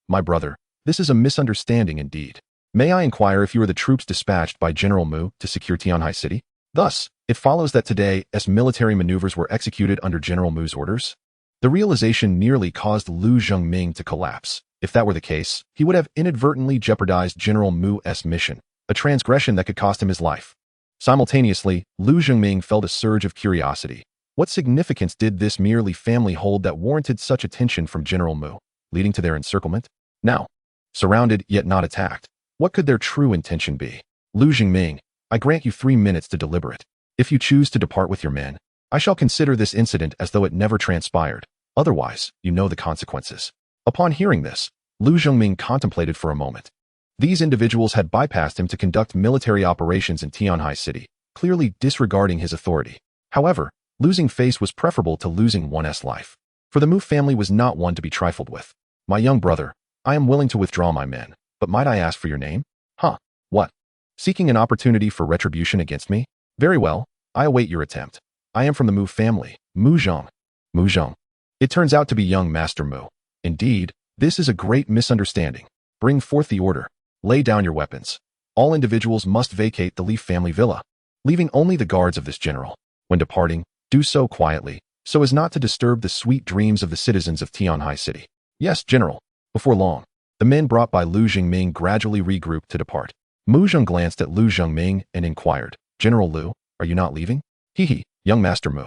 my brother, this is a misunderstanding indeed. May I inquire if you are the troops dispatched by General Mu to secure Tianhai City? Thus, it follows that today's military maneuvers were executed under General Mu's orders? The realization nearly caused Lu Zhengming to collapse. If that were the case, he would have inadvertently jeopardized General Mu's mission, a transgression that could cost him his life. Simultaneously, Lu Zhengming felt a surge of curiosity. What significance did this merely family hold that warranted such attention from General Mu, leading to their encirclement? Now, surrounded yet not attacked, what could their true intention be? Lu Zhengming, I grant you 3 minutes to deliberate. If you choose to depart with your men, I shall consider this incident as though it never transpired. Otherwise, you know the consequences. Upon hearing this, Lu Zhengming contemplated for a moment. These individuals had bypassed him to conduct military operations in Tianhai City, clearly disregarding his authority. However, losing face was preferable to losing one's life. For the Mu family was not one to be trifled with. My young brother, I am willing to withdraw my men, but might I ask for your name? Huh? What? Seeking an opportunity for retribution against me? Very well, I await your attempt. I am from the Mu family, Mu Zhong. Mu Zhong. It turns out to be young Master Mu. Indeed, this is a great misunderstanding. Bring forth the order. Lay down your weapons. All individuals must vacate the Li family villa, leaving only the guards of this general. When departing, do so quietly, so as not to disturb the sweet dreams of the citizens of Tianhai City. Yes, General. Before long, the men brought by Lu Zhengming gradually regrouped to depart. Mu Zhong glanced at Lu Zhengming and inquired, General Lu, are you not leaving? Young Master Mu.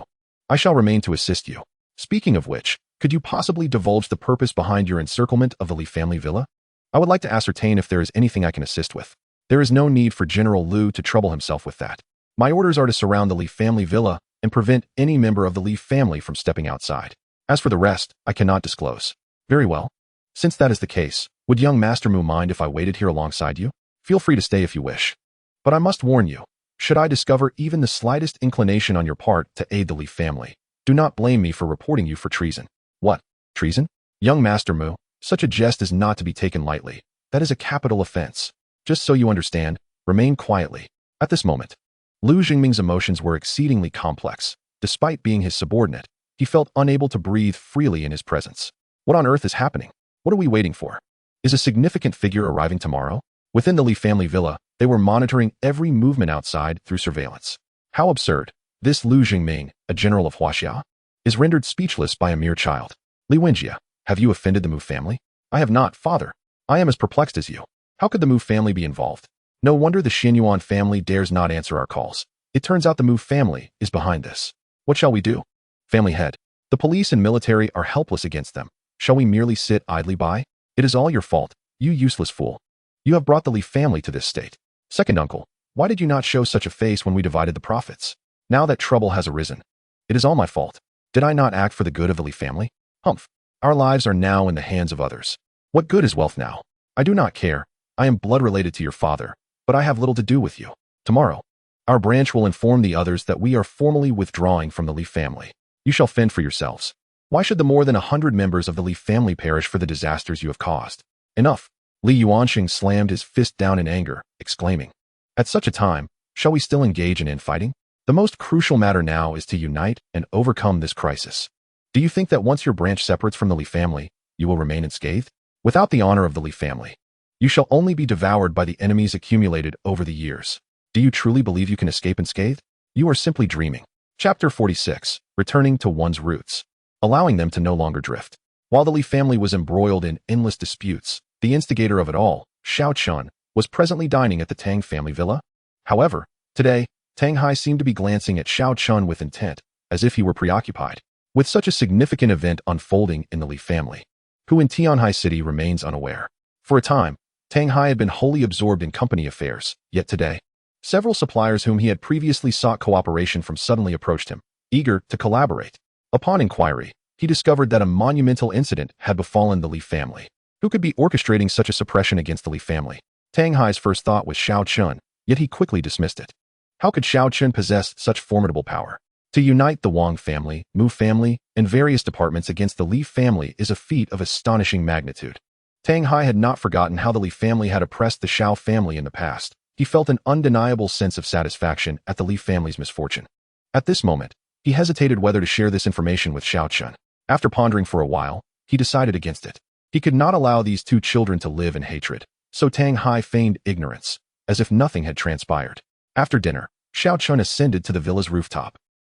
I shall remain to assist you. Speaking of which, could you possibly divulge the purpose behind your encirclement of the Li family villa? I would like to ascertain if there is anything I can assist with. There is no need for General Lu to trouble himself with that. My orders are to surround the Li family villa and prevent any member of the Li family from stepping outside. As for the rest, I cannot disclose. Very well. Since that is the case, would young Master Mu mind if I waited here alongside you? Feel free to stay if you wish. But I must warn you, should I discover even the slightest inclination on your part to aid the Li family, do not blame me for reporting you for treason. What? Treason? Young Master Mu, such a jest is not to be taken lightly. That is a capital offense. Just so you understand, remain quietly. At this moment, Lu Zhengming's emotions were exceedingly complex. Despite being his subordinate, he felt unable to breathe freely in his presence. What on earth is happening? What are we waiting for? Is a significant figure arriving tomorrow? Within the Li family villa, they were monitoring every movement outside through surveillance. How absurd. This Lu Zhengming, a general of Huaxia, is rendered speechless by a mere child. Li Wenjie, have you offended the Mu family? I have not, father. I am as perplexed as you. How could the Mu family be involved? No wonder the Xianyuan family dares not answer our calls. It turns out the Mu family is behind this. What shall we do? Family head. The police and military are helpless against them. Shall we merely sit idly by? It is all your fault, you useless fool. You have brought the Li family to this state. Second uncle, why did you not show such a face when we divided the profits? Now that trouble has arisen. It is all my fault. Did I not act for the good of the Li family? Humph. Our lives are now in the hands of others. What good is wealth now? I do not care. I am blood related to your father, but I have little to do with you. Tomorrow, our branch will inform the others that we are formally withdrawing from the Li family. You shall fend for yourselves. Why should the more than 100 members of the Li family perish for the disasters you have caused? Enough. Li Yuanxing slammed his fist down in anger, exclaiming, at such a time, shall we still engage in infighting? The most crucial matter now is to unite and overcome this crisis. Do you think that once your branch separates from the Li family, you will remain unscathed? Without the honor of the Li family, you shall only be devoured by the enemies accumulated over the years. Do you truly believe you can escape unscathed? You are simply dreaming. Chapter 46. Returning to one's roots. Allowing them to no longer drift. While the Li family was embroiled in endless disputes, the instigator of it all, Xiao Chen, was presently dining at the Tang family villa. However, today, Tang Hai seemed to be glancing at Xiao Chen with intent, as if he were preoccupied with such a significant event unfolding in the Li family, who in Tianhai City remains unaware. For a time, Tang Hai had been wholly absorbed in company affairs, yet today, several suppliers whom he had previously sought cooperation from suddenly approached him, eager to collaborate. Upon inquiry, he discovered that a monumental incident had befallen the Li family. Who could be orchestrating such a suppression against the Li family? Tang Hai's first thought was Xiao Chen, yet he quickly dismissed it. How could Xiao Chen possess such formidable power? To unite the Wang family, Mu family, and various departments against the Li family is a feat of astonishing magnitude. Tang Hai had not forgotten how the Li family had oppressed the Xiao family in the past. He felt an undeniable sense of satisfaction at the Li family's misfortune. At this moment, he hesitated whether to share this information with Xiao Chen. After pondering for a while, he decided against it. He could not allow these two children to live in hatred, so Tang Hai feigned ignorance, as if nothing had transpired. After dinner, Xiao Chen ascended to the villa's rooftop.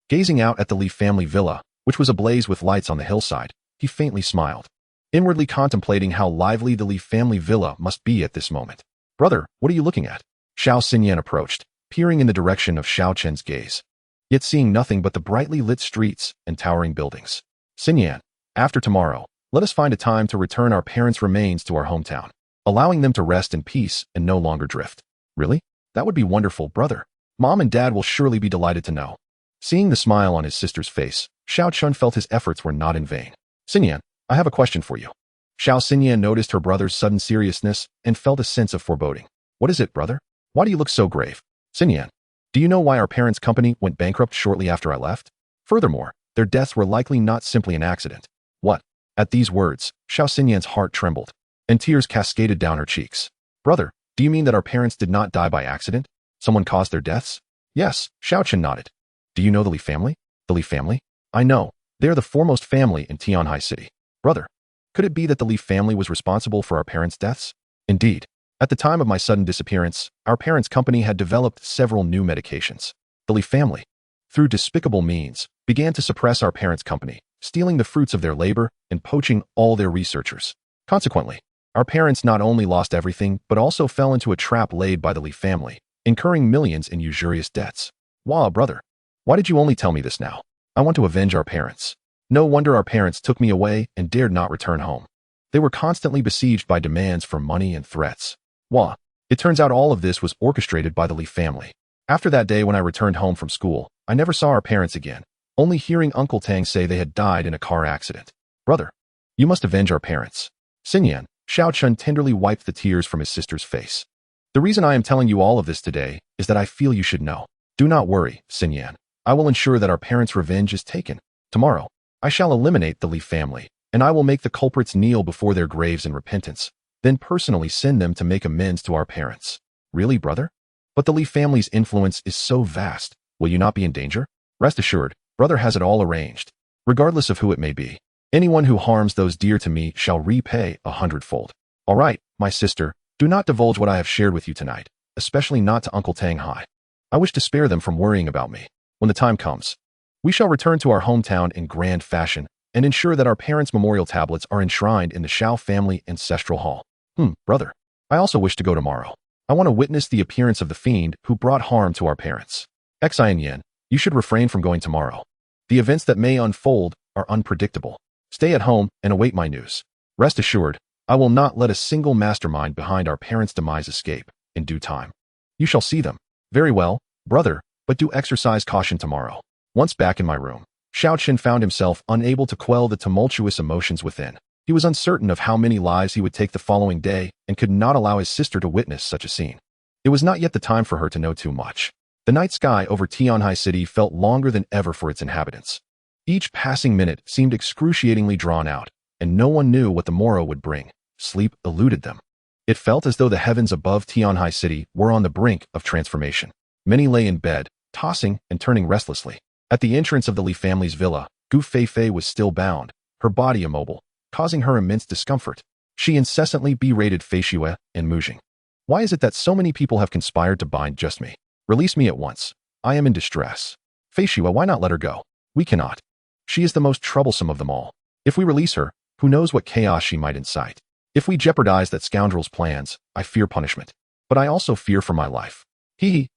Gazing out at the Li family villa, which was ablaze with lights on the hillside, he faintly smiled, inwardly contemplating how lively the Li family villa must be at this moment. "Brother, what are you looking at?" Xiao Xinyan approached, peering in the direction of Xiao Chen's gaze, yet seeing nothing but the brightly lit streets and towering buildings. "Xinyan, after tomorrow, let us find a time to return our parents' remains to our hometown, allowing them to rest in peace and no longer drift." "Really? That would be wonderful, brother. Mom and Dad will surely be delighted to know." Seeing the smile on his sister's face, Xiao Chen felt his efforts were not in vain. "Xinyan, I have a question for you." Xiao Xinyan noticed her brother's sudden seriousness and felt a sense of foreboding. "What is it, brother? Why do you look so grave?" "Xinyan, do you know why our parents' company went bankrupt shortly after I left? Furthermore, their deaths were likely not simply an accident." "What?" At these words, Xiao Xinyan's heart trembled, and tears cascaded down her cheeks. "Brother, do you mean that our parents did not die by accident? Someone caused their deaths?" "Yes," Xiao Chen nodded. "Do you know the Li family?" "The Li family? I know. They are the foremost family in Tianhai City." "Brother, could it be that the Li family was responsible for our parents' deaths?" "Indeed. At the time of my sudden disappearance, our parents' company had developed several new medications. The Li family, through despicable means, began to suppress our parents' company, stealing the fruits of their labor and poaching all their researchers. Consequently, our parents not only lost everything but also fell into a trap laid by the Li family, incurring millions in usurious debts." "Wow, brother. Why did you only tell me this now? I want to avenge our parents. No wonder our parents took me away and dared not return home. They were constantly besieged by demands for money and threats." "Wah. It turns out all of this was orchestrated by the Li family. After that day when I returned home from school, I never saw our parents again, only hearing Uncle Tang say they had died in a car accident." "Brother, you must avenge our parents." "Xinyan," Xiao Chen tenderly wiped the tears from his sister's face. "The reason I am telling you all of this today is that I feel you should know. Do not worry, Xinyan. I will ensure that our parents' revenge is taken. Tomorrow, I shall eliminate the Li family, and I will make the culprits kneel before their graves in repentance, then personally send them to make amends to our parents." "Really, brother? But the Li family's influence is so vast. Will you not be in danger?" "Rest assured, brother has it all arranged. Regardless of who it may be, anyone who harms those dear to me shall repay 100-fold. All right, my sister, do not divulge what I have shared with you tonight, especially not to Uncle Tang Hai. I wish to spare them from worrying about me. When the time comes, we shall return to our hometown in grand fashion and ensure that our parents' memorial tablets are enshrined in the Xiao family ancestral hall." Brother, I also wish to go tomorrow. I want to witness the appearance of the fiend who brought harm to our parents." "Xianxian, you should refrain from going tomorrow. The events that may unfold are unpredictable. Stay at home and await my news. Rest assured, I will not let a single mastermind behind our parents' demise escape. In due time, you shall see them." "Very well, brother, but do exercise caution tomorrow." Once back in my room, Xiao Chen found himself unable to quell the tumultuous emotions within. He was uncertain of how many lives he would take the following day and could not allow his sister to witness such a scene. It was not yet the time for her to know too much. The night sky over Tianhai City felt longer than ever for its inhabitants. Each passing minute seemed excruciatingly drawn out, and no one knew what the morrow would bring. Sleep eluded them. It felt as though the heavens above Tianhai City were on the brink of transformation. Many lay in bed, tossing and turning restlessly. At the entrance of the Li family's villa, Gu Feifei was still bound, her body immobile, causing her immense discomfort. She incessantly berated Feishue and Mujing. "Why is it that so many people have conspired to bind just me? Release me at once. I am in distress." "Feishue, why not let her go?" "We cannot. She is the most troublesome of them all. If we release her, who knows what chaos she might incite. If we jeopardize that scoundrel's plans, I fear punishment. But I also fear for my life."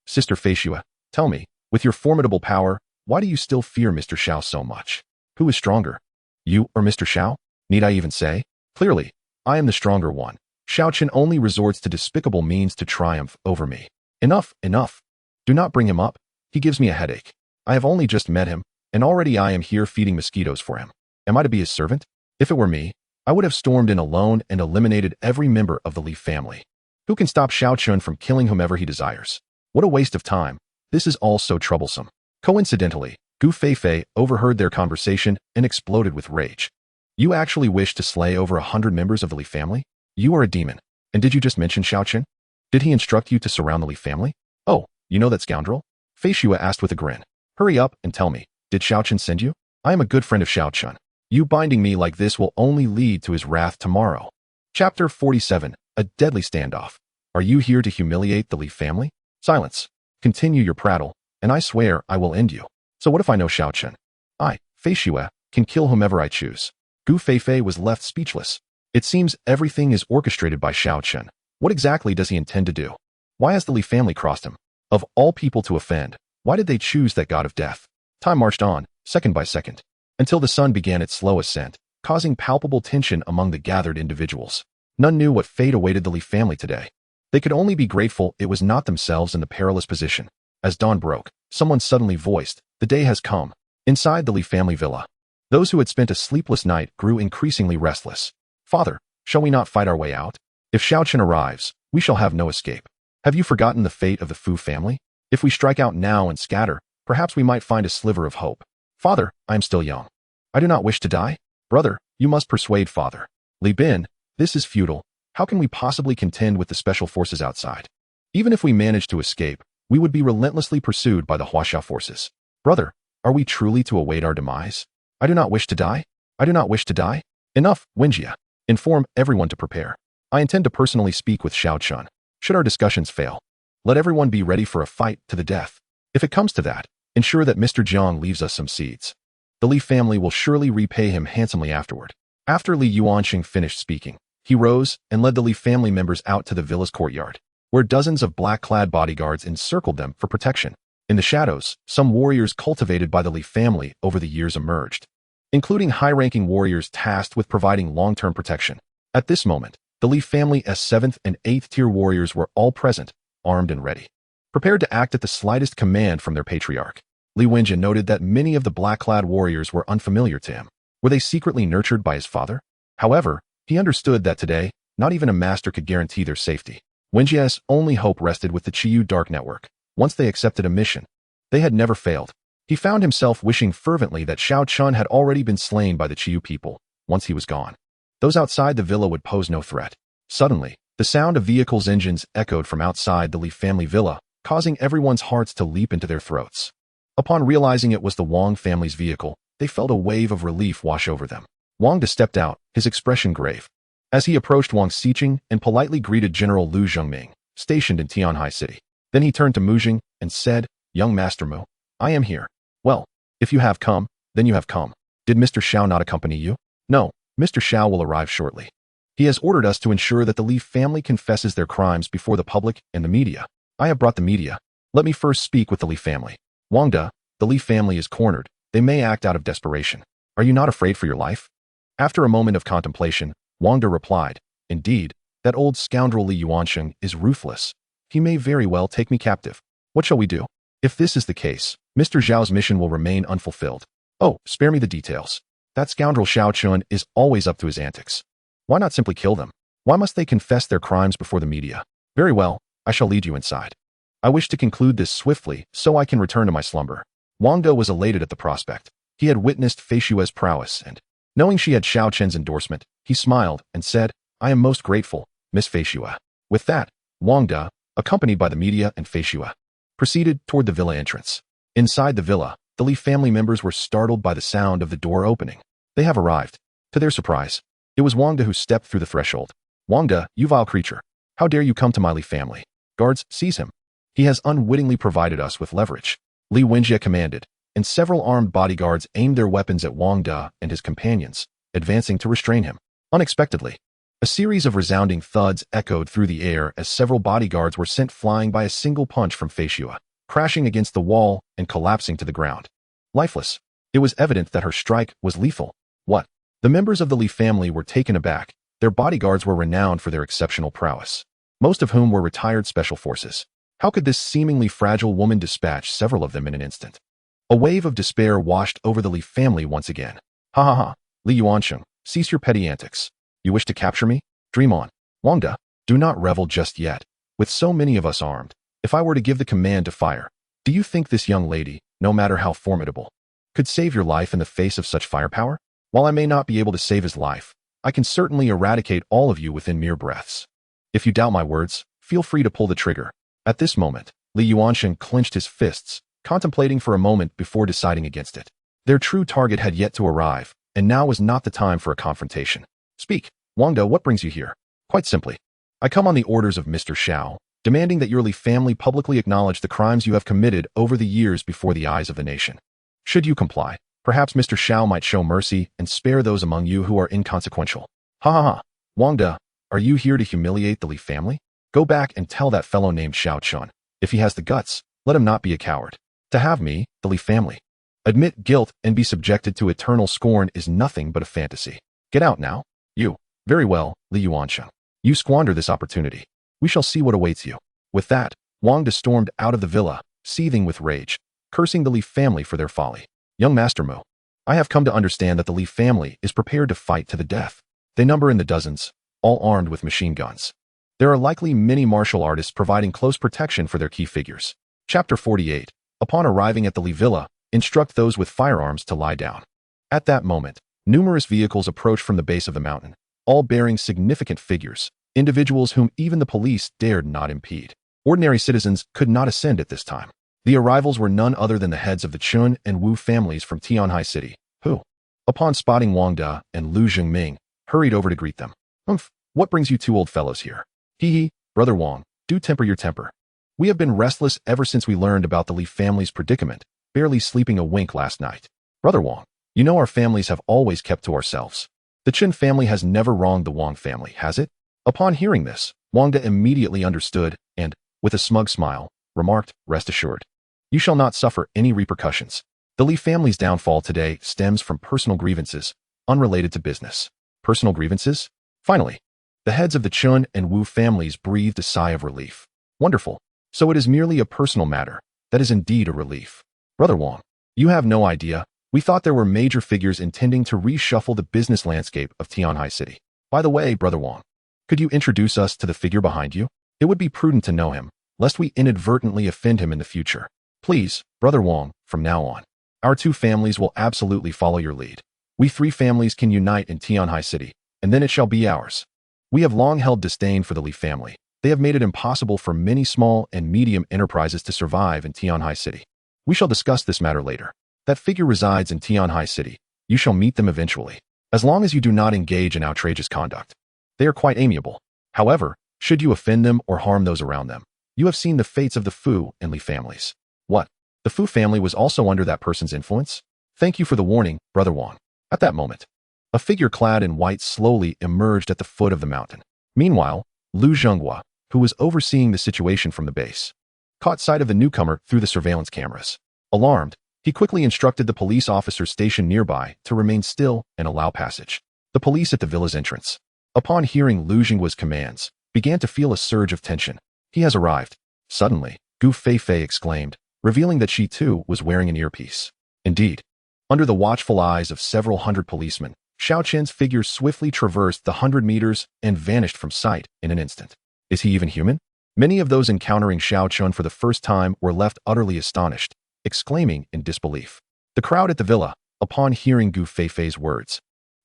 Sister Feishue, tell me, with your formidable power, why do you still fear Mr. Xiao so much? Who is stronger, you or Mr. Xiao? Need I even say? Clearly, I am the stronger one. Xiao Chen only resorts to despicable means to triumph over me. Enough, enough. Do not bring him up. He gives me a headache. I have only just met him, and already I am here feeding mosquitoes for him. Am I to be his servant? If it were me, I would have stormed in alone and eliminated every member of the Li family. Who can stop Xiao Chen from killing whomever he desires? What a waste of time. This is all so troublesome. Coincidentally, Gu Feifei overheard their conversation and exploded with rage. "You actually wish to slay over 100 members of the Li family? You are a demon. And did you just mention Xiao Chen? Did he instruct you to surround the Li family?" "Oh, you know that scoundrel?" Feishue asked with a grin. "Hurry up and tell me, did Xiao Chen send you? I am a good friend of Xiao Chen. You binding me like this will only lead to his wrath tomorrow. Chapter 47. A deadly standoff. Are you here to humiliate the Li family? Silence. Continue your prattle, and I swear I will end you. So what if I know Xiao Chen? I, Fei Xue, can kill whomever I choose. Gu Feifei was left speechless. It seems everything is orchestrated by Xiao Chen. What exactly does he intend to do? Why has the Li family crossed him? Of all people to offend, why did they choose that god of death? Time marched on, second by second, until the sun began its slow ascent, causing palpable tension among the gathered individuals. None knew what fate awaited the Li family today. They could only be grateful it was not themselves in the perilous position. As dawn broke, someone suddenly voiced, "The day has come." Inside the Li family villa, those who had spent a sleepless night grew increasingly restless. "Father, shall we not fight our way out? If Xiao Chen arrives, we shall have no escape. Have you forgotten the fate of the Fu family? If we strike out now and scatter, perhaps we might find a sliver of hope. Father, I am still young. I do not wish to die. Brother, you must persuade father. Li Bin, this is futile. How can we possibly contend with the special forces outside? Even if we manage to escape, we would be relentlessly pursued by the Huaxia forces. Brother, are we truly to await our demise? I do not wish to die. I do not wish to die. Enough, Wenjia. Inform everyone to prepare. I intend to personally speak with Xiao Chen. Should our discussions fail, let everyone be ready for a fight to the death. If it comes to that, ensure that Mr. Jiang leaves us some seeds. The Li family will surely repay him handsomely afterward. After Li Yuanxing finished speaking, he rose and led the Li family members out to the villa's courtyard, where dozens of black-clad bodyguards encircled them for protection. In the shadows, some warriors cultivated by the Li family over the years emerged, including high-ranking warriors tasked with providing long-term protection. At this moment, the Li family as 7th and 8th tier warriors were all present, armed and ready, prepared to act at the slightest command from their patriarch. Li Wenjia noted that many of the black-clad warriors were unfamiliar to him. Were they secretly nurtured by his father? However, he understood that today, not even a master could guarantee their safety. Wenjia's only hope rested with the Qiyu Dark Network. Once they accepted a mission, they had never failed. He found himself wishing fervently that Xiao Chen had already been slain by the Qiyu people. Once he was gone, those outside the villa would pose no threat. Suddenly, the sound of vehicles' engines echoed from outside the Li family villa, causing everyone's hearts to leap into their throats. Upon realizing it was the Wang family's vehicle, they felt a wave of relief wash over them. Wang De stepped out, his expression grave. As he approached Wang Xiqing and politely greeted General Lu Zhengming, stationed in Tianhai City. Then he turned to Mu Jing and said, "Young Master Mu, I am here." "Well, if you have come, then you have come. Did Mr. Xiao not accompany you?" "No, Mr. Xiao will arrive shortly. He has ordered us to ensure that the Li family confesses their crimes before the public and the media." "I have brought the media. Let me first speak with the Li family." "Wang De, the Li family is cornered. They may act out of desperation. Are you not afraid for your life?" After a moment of contemplation, Wang De replied, "Indeed, that old scoundrel Li Yuanxing is ruthless. He may very well take me captive. What shall we do? If this is the case, Mr. Zhao's mission will remain unfulfilled. Oh, spare me the details. That scoundrel Xiao Chen is always up to his antics. Why not simply kill them? Why must they confess their crimes before the media? Very well, I shall lead you inside. I wish to conclude this swiftly so I can return to my slumber." Wang De was elated at the prospect. He had witnessed Fei Xue's prowess and, knowing she had Xiao Chen's endorsement, he smiled and said, "I am most grateful, Miss Fei Xue." With that, Wang De, accompanied by the media and Fei Xue, proceeded toward the villa entrance. Inside the villa, the Li family members were startled by the sound of the door opening. They have arrived. To their surprise, it was Wang De who stepped through the threshold. "Wang De, you vile creature. How dare you come to my Li family? Guards, seize him. He has unwittingly provided us with leverage." Li Wenjia commanded, and several armed bodyguards aimed their weapons at Wang De and his companions, advancing to restrain him. Unexpectedly, a series of resounding thuds echoed through the air as several bodyguards were sent flying by a single punch from Fei Xue, crashing against the wall and collapsing to the ground. Lifeless, it was evident that her strike was lethal. What? The members of the Li family were taken aback. Their bodyguards were renowned for their exceptional prowess, most of whom were retired special forces. How could this seemingly fragile woman dispatch several of them in an instant? A wave of despair washed over the Li family once again. "Ha ha ha, Li Yuanxing, cease your petty antics. You wish to capture me? Dream on. Wang De, do not revel just yet. With so many of us armed, if I were to give the command to fire, do you think this young lady, no matter how formidable, could save your life in the face of such firepower? While I may not be able to save his life, I can certainly eradicate all of you within mere breaths. If you doubt my words, feel free to pull the trigger." At this moment, Li Yuanxing clenched his fists, contemplating for a moment before deciding against it. Their true target had yet to arrive, and now is not the time for a confrontation. Speak, Wang De, what brings you here? Quite simply, I come on the orders of Mr. Xiao, demanding that your Li family publicly acknowledge the crimes you have committed over the years before the eyes of the nation. Should you comply, perhaps Mr. Xiao might show mercy and spare those among you who are inconsequential. Ha ha ha. Wang De, are you here to humiliate the Li family? Go back and tell that fellow named Xiao Chen, if he has the guts, let him not be a coward. To have me, the Li family, admit guilt and be subjected to eternal scorn is nothing but a fantasy. Get out now. You. Very well, Li Yuansheng. You squander this opportunity. We shall see what awaits you. With that, Wang De stormed out of the villa, seething with rage, cursing the Li family for their folly. Young Master Mu, I have come to understand that the Li family is prepared to fight to the death. They number in the dozens, all armed with machine guns. There are likely many martial artists providing close protection for their key figures. Chapter 48. Upon arriving at the Li villa, instruct those with firearms to lie down. At that moment, numerous vehicles approached from the base of the mountain, all bearing significant figures, individuals whom even the police dared not impede. Ordinary citizens could not ascend at this time. The arrivals were none other than the heads of the Chun and Wu families from Tianhai City, who, upon spotting Wang De and Lu Zhengming, hurried over to greet them. What brings you two old fellows here? Hee, Brother Wang, do temper your temper. We have been restless ever since we learned about the Li family's predicament, barely sleeping a wink last night. Brother Wang, you know our families have always kept to ourselves. The Chen family has never wronged the Wang family, has it? Upon hearing this, Wang De immediately understood and, with a smug smile, remarked, rest assured. You shall not suffer any repercussions. The Li family's downfall today stems from personal grievances, unrelated to business. Personal grievances? Finally, the heads of the Chun and Wu families breathed a sigh of relief. Wonderful. So it is merely a personal matter. That is indeed a relief. Brother Wang, you have no idea. We thought there were major figures intending to reshuffle the business landscape of Tianhai City. By the way, Brother Wang, could you introduce us to the figure behind you? It would be prudent to know him, lest we inadvertently offend him in the future. Please, Brother Wang, from now on, our two families will absolutely follow your lead. We three families can unite in Tianhai City, and then it shall be ours. We have long held disdain for the Li family. They have made it impossible for many small and medium enterprises to survive in Tianhai City. We shall discuss this matter later. That figure resides in Tianhai City. You shall meet them eventually, as long as you do not engage in outrageous conduct. They are quite amiable. However, should you offend them or harm those around them, you have seen the fates of the Fu and Li families. What? The Fu family was also under that person's influence? Thank you for the warning, Brother Wang. At that moment, a figure clad in white slowly emerged at the foot of the mountain. Meanwhile, Lu Zhenghua, who was overseeing the situation from the base, caught sight of the newcomer through the surveillance cameras. Alarmed, he quickly instructed the police officers stationed nearby to remain still and allow passage. The police at the villa's entrance, upon hearing Lu Zhenghua's commands, began to feel a surge of tension. He has arrived. Suddenly, Gu Feifei exclaimed, revealing that she too was wearing an earpiece. Indeed, under the watchful eyes of several hundred policemen, Xiao Chen's figure swiftly traversed the 100 meters and vanished from sight in an instant. Is he even human? Many of those encountering Xiao Chen for the first time were left utterly astonished, exclaiming in disbelief. The crowd at the villa, upon hearing Gu Feifei's words,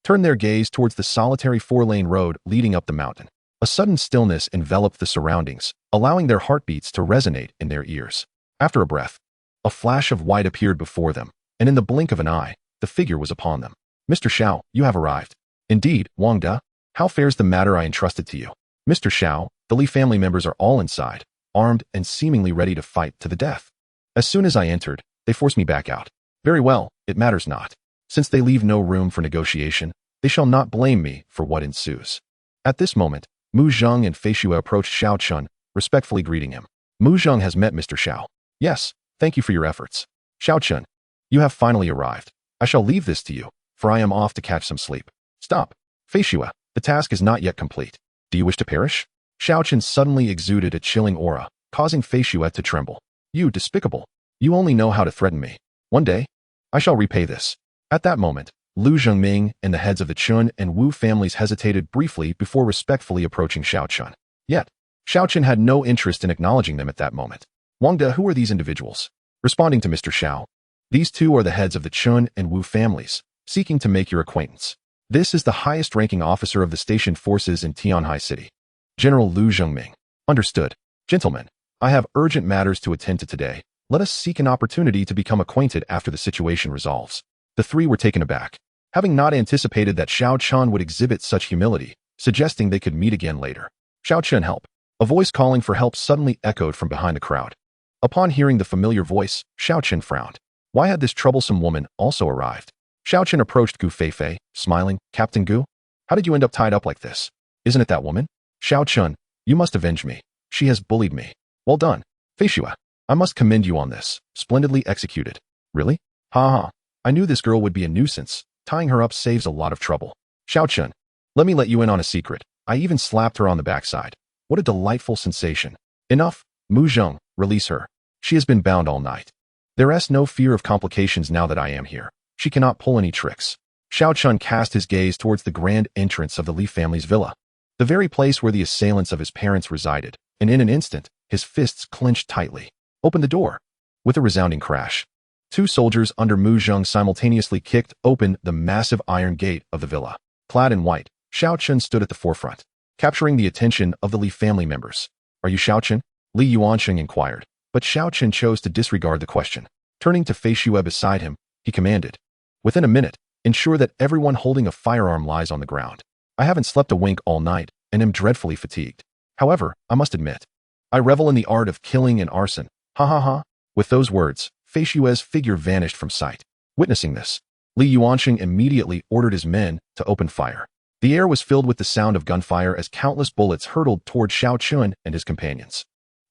turned their gaze towards the solitary 4-lane road leading up the mountain. A sudden stillness enveloped the surroundings, allowing their heartbeats to resonate in their ears. After a breath, a flash of white appeared before them, and in the blink of an eye, the figure was upon them. Mr. Xiao, you have arrived. Indeed, Wang De, how fares the matter I entrusted to you? Mr. Xiao, the Li family members are all inside, armed and seemingly ready to fight to the death. As soon as I entered, they forced me back out. Very well, it matters not. Since they leave no room for negotiation, they shall not blame me for what ensues. At this moment, Mu Zheng and Fei Xue approached Xiao Chen, respectfully greeting him. Mu Zheng has met Mr. Xiao. Yes, thank you for your efforts. Xiao Chen, you have finally arrived. I shall leave this to you, for I am off to catch some sleep. Stop. Fei Xue, the task is not yet complete. Do you wish to perish? Xiao Chen suddenly exuded a chilling aura, causing Fei Xue to tremble. You despicable. You only know how to threaten me. One day, I shall repay this. At that moment, Lu Zhengming and the heads of the Chun and Wu families hesitated briefly before respectfully approaching Xiao Chen. Yet, Xiao Chen had no interest in acknowledging them at that moment. Wang De, who are these individuals? Responding to Mr. Xiao, these two are the heads of the Chun and Wu families, seeking to make your acquaintance. This is the highest-ranking officer of the station forces in Tianhai City, General Lu Zhengming. Understood. Gentlemen, I have urgent matters to attend to today. Let us seek an opportunity to become acquainted after the situation resolves. The three were taken aback. having not anticipated that Xiao Chen would exhibit such humility, suggesting they could meet again later. Xiao Chen, help. A voice calling for help suddenly echoed from behind the crowd. Upon hearing the familiar voice, Xiao Chen frowned. Why had this troublesome woman also arrived? Xiao Chen approached Gu Feifei, smiling. Captain Gu? How did you end up tied up like this? Isn't it that woman? Xiao Chen, you must avenge me. She has bullied me. Well done. Feishua, I must commend you on this. Splendidly executed. Really? Ha ha. I knew this girl would be a nuisance. Tying her up saves a lot of trouble. Xiao Chen, let me let you in on a secret. I even slapped her on the backside. What a delightful sensation. Enough. Mu Zheng, release her. She has been bound all night. There is no fear of complications now that I am here. She cannot pull any tricks. Xiao Chen cast his gaze towards the grand entrance of the Li family's villa, the very place where the assailants of his parents resided, and in an instant, his fists clenched tightly. Open the door. With a resounding crash, two soldiers under Mu Zheng simultaneously kicked open the massive iron gate of the villa. Clad in white, Xiao Chen stood at the forefront, capturing the attention of the Li family members. Are you Xiao Chen? Li Yuansheng inquired, but Xiao Chen chose to disregard the question. Turning to Feishua beside him, he commanded, within a minute, ensure that everyone holding a firearm lies on the ground. I haven't slept a wink all night and am dreadfully fatigued. However, I must admit, I revel in the art of killing and arson. Ha ha ha. With those words, Feishua's figure vanished from sight. Witnessing this, Li Yuansheng immediately ordered his men to open fire. The air was filled with the sound of gunfire as countless bullets hurtled toward Xiao Chen and his companions.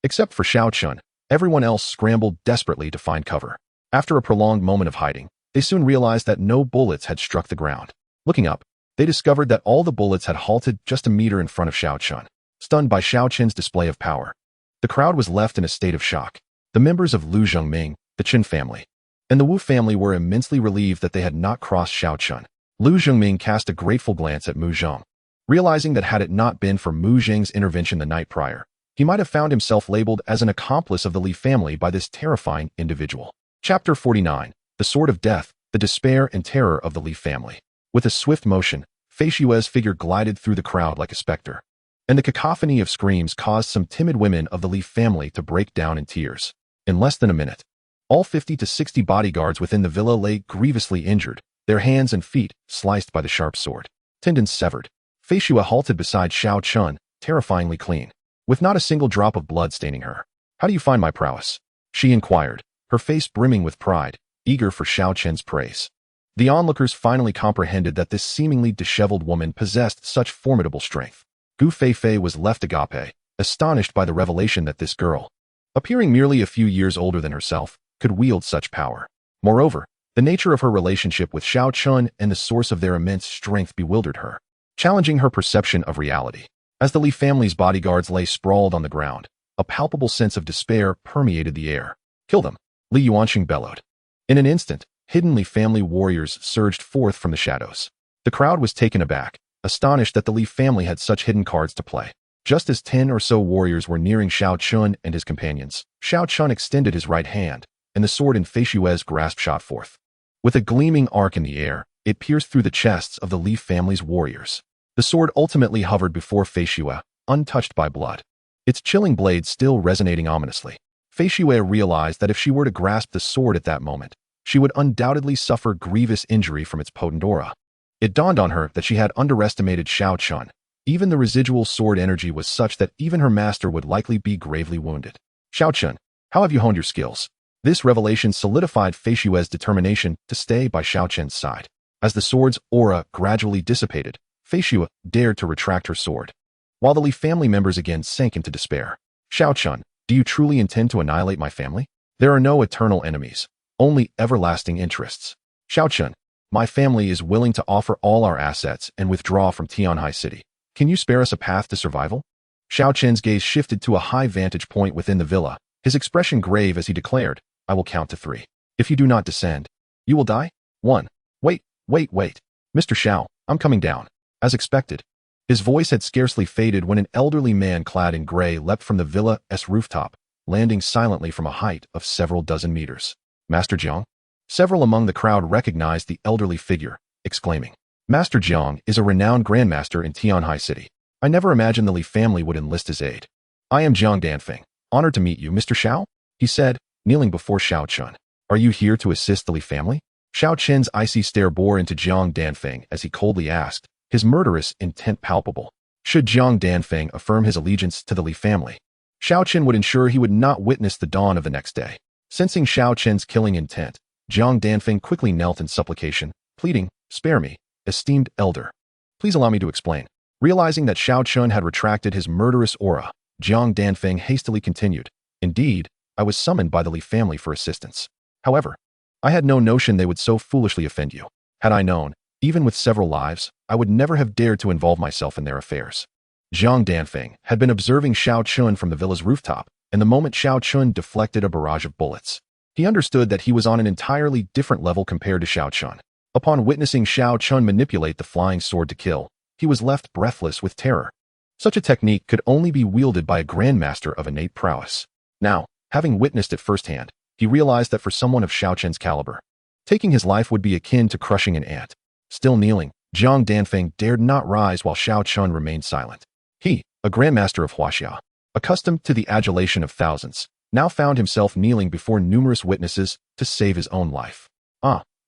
Except for Xiao Chen, everyone else scrambled desperately to find cover. After a prolonged moment of hiding, they soon realized that no bullets had struck the ground. Looking up, they discovered that all the bullets had halted just a meter in front of Xiao Chen. Stunned by Xiao Chen's display of power, the crowd was left in a state of shock. The members of Lu Zhengming, the Chen family, and the Wu family were immensely relieved that they had not crossed Xiao Chen. Lu Zhengming cast a grateful glance at Mu Zheng, realizing that had it not been for Mu Zheng's intervention the night prior, he might have found himself labeled as an accomplice of the Li family by this terrifying individual. Chapter 49. The Sword of Death, the Despair and Terror of the Li family. With a swift motion, Feishua's figure glided through the crowd like a specter, and the cacophony of screams caused some timid women of the Li family to break down in tears. In less than a minute, all 50 to 60 bodyguards within the villa lay grievously injured, their hands and feet sliced by the sharp sword, tendons severed. Feishua halted beside Xiao Chen, terrifyingly clean, with not a single drop of blood staining her. How do you find my prowess? She inquired, her face brimming with pride, eager for Xiao Chen's praise. The onlookers finally comprehended that this seemingly disheveled woman possessed such formidable strength. Gu Feifei was left agape, astonished by the revelation that this girl, appearing merely a few years older than herself, could wield such power. Moreover, the nature of her relationship with Xiao Chen and the source of their immense strength bewildered her, challenging her perception of reality. As the Li family's bodyguards lay sprawled on the ground, a palpable sense of despair permeated the air. Kill them, Li Yuansheng bellowed. In an instant, hidden Li family warriors surged forth from the shadows. The crowd was taken aback, astonished that the Li family had such hidden cards to play. Just as 10 or so warriors were nearing Xiao Chen and his companions, Xiao Chen extended his right hand, and the sword in Feishua's grasp shot forth. With a gleaming arc in the air, it pierced through the chests of the Li family's warriors. The sword ultimately hovered before Feishua, untouched by blood, its chilling blade still resonating ominously. Feishua realized that if she were to grasp the sword at that moment, she would undoubtedly suffer grievous injury from its potent aura. It dawned on her that she had underestimated Xiao Chen. Even the residual sword energy was such that even her master would likely be gravely wounded. Xiao Chen, how have you honed your skills? This revelation solidified Feishua's determination to stay by Xiao Chen's side. As the sword's aura gradually dissipated, Feishua dared to retract her sword, while the Li family members again sank into despair. Xiao Chen, do you truly intend to annihilate my family? There are no eternal enemies, only everlasting interests. Xiao Chen, my family is willing to offer all our assets and withdraw from Tianhai City. Can you spare us a path to survival? Xiao Chen's gaze shifted to a high vantage point within the villa, his expression grave as he declared, I will count to 3. If you do not descend, you will die. 1. Wait. Mr. Xiao, I'm coming down. As expected, his voice had scarcely faded when an elderly man clad in gray leapt from the villa's rooftop, landing silently from a height of several dozen meters. Master Jiang? Several among the crowd recognized the elderly figure, exclaiming, Master Jiang is a renowned grandmaster in Tianhai City. I never imagined the Li family would enlist his aid. I am Jiang Danfeng. Honored to meet you, Mr. Xiao, he said, kneeling before Xiao Chen. Are you here to assist the Li family? Xiao Chen's icy stare bore into Jiang Danfeng as he coldly asked, his murderous intent palpable. Should Jiang Danfeng affirm his allegiance to the Li family, Xiao Chen would ensure he would not witness the dawn of the next day. Sensing Xiao Chen's killing intent, Jiang Danfeng quickly knelt in supplication, pleading, "Spare me, esteemed elder. Please allow me to explain." Realizing that Xiao Chen had retracted his murderous aura, Jiang Danfeng hastily continued, "Indeed, I was summoned by the Li family for assistance. However, I had no notion they would so foolishly offend you. Had I known, even with several lives, I would never have dared to involve myself in their affairs." Jiang Danfeng had been observing Xiao Chen from the villa's rooftop, and the moment Xiao Chen deflected a barrage of bullets, he understood that he was on an entirely different level compared to Xiao Chen. Upon witnessing Xiao Chen manipulate the flying sword to kill, he was left breathless with terror. Such a technique could only be wielded by a grandmaster of innate prowess. Now, having witnessed it firsthand, he realized that for someone of Xiao Chen's caliber, taking his life would be akin to crushing an ant. Still kneeling, Jiang Danfeng dared not rise while Xiao Chen remained silent. He, a grandmaster of Huaxia, accustomed to the adulation of thousands, now found himself kneeling before numerous witnesses to save his own life.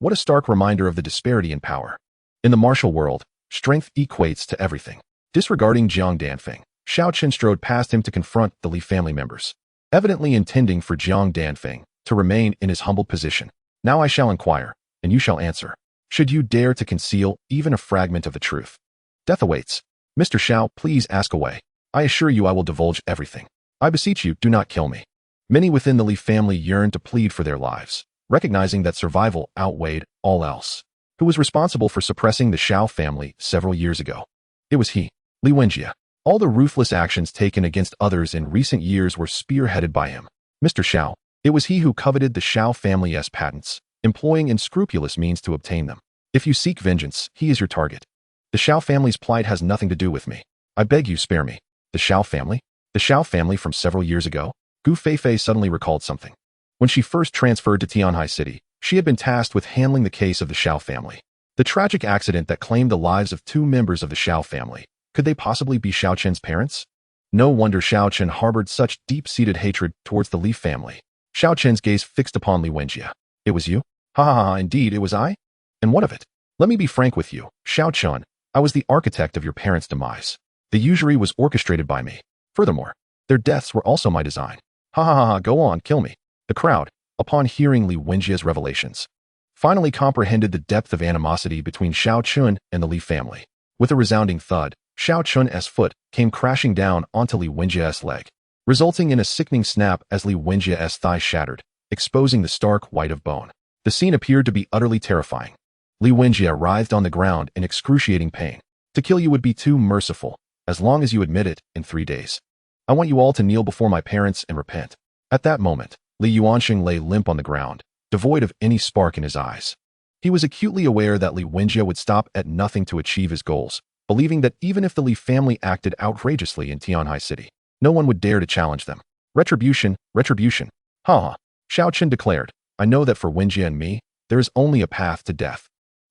What a stark reminder of the disparity in power. In the martial world, strength equates to everything. Disregarding Jiang Danfeng, Xiao Chen strode past him to confront the Li family members, evidently intending for Jiang Danfeng to remain in his humbled position. "Now I shall inquire, and you shall answer. Should you dare to conceal even a fragment of the truth, death awaits. Mr. Xiao, please ask away. I assure you I will divulge everything. I beseech you, do not kill me." Many within the Li family yearned to plead for their lives, recognizing that survival outweighed all else. Who was responsible for suppressing the Xiao family several years ago? It was he, Li Wenjie. All the ruthless actions taken against others in recent years were spearheaded by him. Mr. Xiao, it was he who coveted the Xiao family's patents, employing unscrupulous means to obtain them. If you seek vengeance, he is your target. The Xiao family's plight has nothing to do with me. I beg you, spare me. The Xiao family? The Xiao family from several years ago? Gu Feifei suddenly recalled something. When she first transferred to Tianhai City, she had been tasked with handling the case of the Xiao family. The tragic accident that claimed the lives of 2 members of the Xiao family. Could they possibly be Xiao Chen's parents? No wonder Xiao Chen harbored such deep-seated hatred towards the Li family. Xiao Chen's gaze fixed upon Li Wenjie. "It was you? Ha ha ha, indeed it was I? And what of it? Let me be frank with you, Xiao Chen. I was the architect of your parents' demise. The usury was orchestrated by me. Furthermore, their deaths were also my design. Ha ha ha ha, go on, kill me." The crowd, upon hearing Li Wenjie's revelations, finally comprehended the depth of animosity between Xiao Chen and the Li family. With a resounding thud, Xiao Chen's foot came crashing down onto Li Wenjie's leg, resulting in a sickening snap as Li Wenjie's thigh shattered, exposing the stark white of bone. The scene appeared to be utterly terrifying. Li Wenjie writhed on the ground in excruciating pain. "To kill you would be too merciful, as long as you admit it in 3 days. I want you all to kneel before my parents and repent." At that moment, Li Yuanxing lay limp on the ground, devoid of any spark in his eyes. He was acutely aware that Li Wenjie would stop at nothing to achieve his goals, believing that even if the Li family acted outrageously in Tianhai City, no one would dare to challenge them. Retribution, retribution. Ha ha, Xiao Chen declared. "I know that for Wenjie and me, there is only a path to death.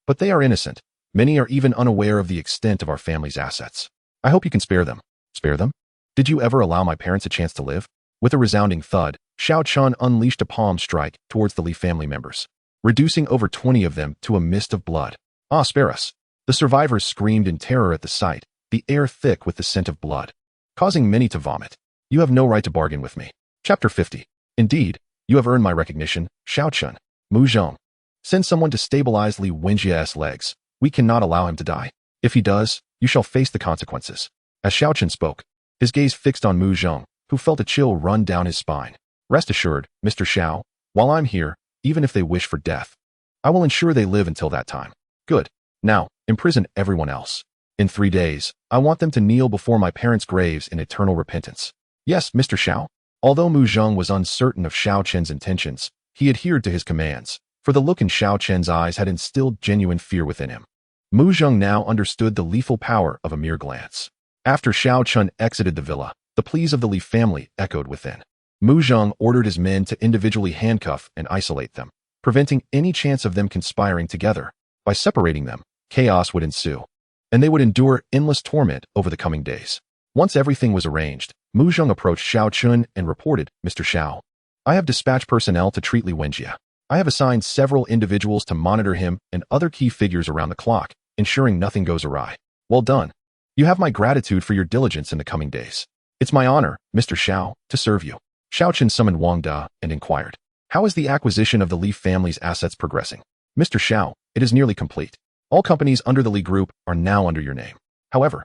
But they are innocent. Many are even unaware of the extent of our family's assets. I hope you can spare them." "Spare them? Did you ever allow my parents a chance to live?" With a resounding thud, Xiao Chen unleashed a palm strike towards the Li family members, reducing over 20 of them to a mist of blood. "Ah, spare us." The survivors screamed in terror at the sight, the air thick with the scent of blood, causing many to vomit. "You have no right to bargain with me." Chapter 50. "Indeed, you have earned my recognition, Xiao Chen. Mu Zhong. Send someone to stabilize Li Wenjie's legs. We cannot allow him to die. If he does, you shall face the consequences." As Xiao Chen spoke, his gaze fixed on Mu Zhong, who felt a chill run down his spine. "Rest assured, Mr. Xiao, while I'm here, even if they wish for death, I will ensure they live until that time." "Good. Now, imprison everyone else. In 3 days, I want them to kneel before my parents' graves in eternal repentance." "Yes, Mr. Xiao." Although Mu Zhong was uncertain of Xiao Chen's intentions, he adhered to his commands, for the look in Xiao Chen's eyes had instilled genuine fear within him. Mu Zhong now understood the lethal power of a mere glance. After Xiao Chen exited the villa, the pleas of the Li family echoed within. Mu Zhong ordered his men to individually handcuff and isolate them, preventing any chance of them conspiring together. By separating them, chaos would ensue, and they would endure endless torment over the coming days. Once everything was arranged, Mu Zhong approached Xiao Chen and reported, "Mr. Xiao, I have dispatched personnel to treat Li Wenjie. I have assigned several individuals to monitor him and other key figures around the clock, ensuring nothing goes awry. Well done. You have my gratitude for your diligence in the coming days. It's my honor, Mr. Xiao, to serve you. Xiao Chen summoned Wang Da and inquired, how is the acquisition of the Li family's assets progressing? Mr. Xiao, it is nearly complete. All companies under the Li Group are now under your name. However,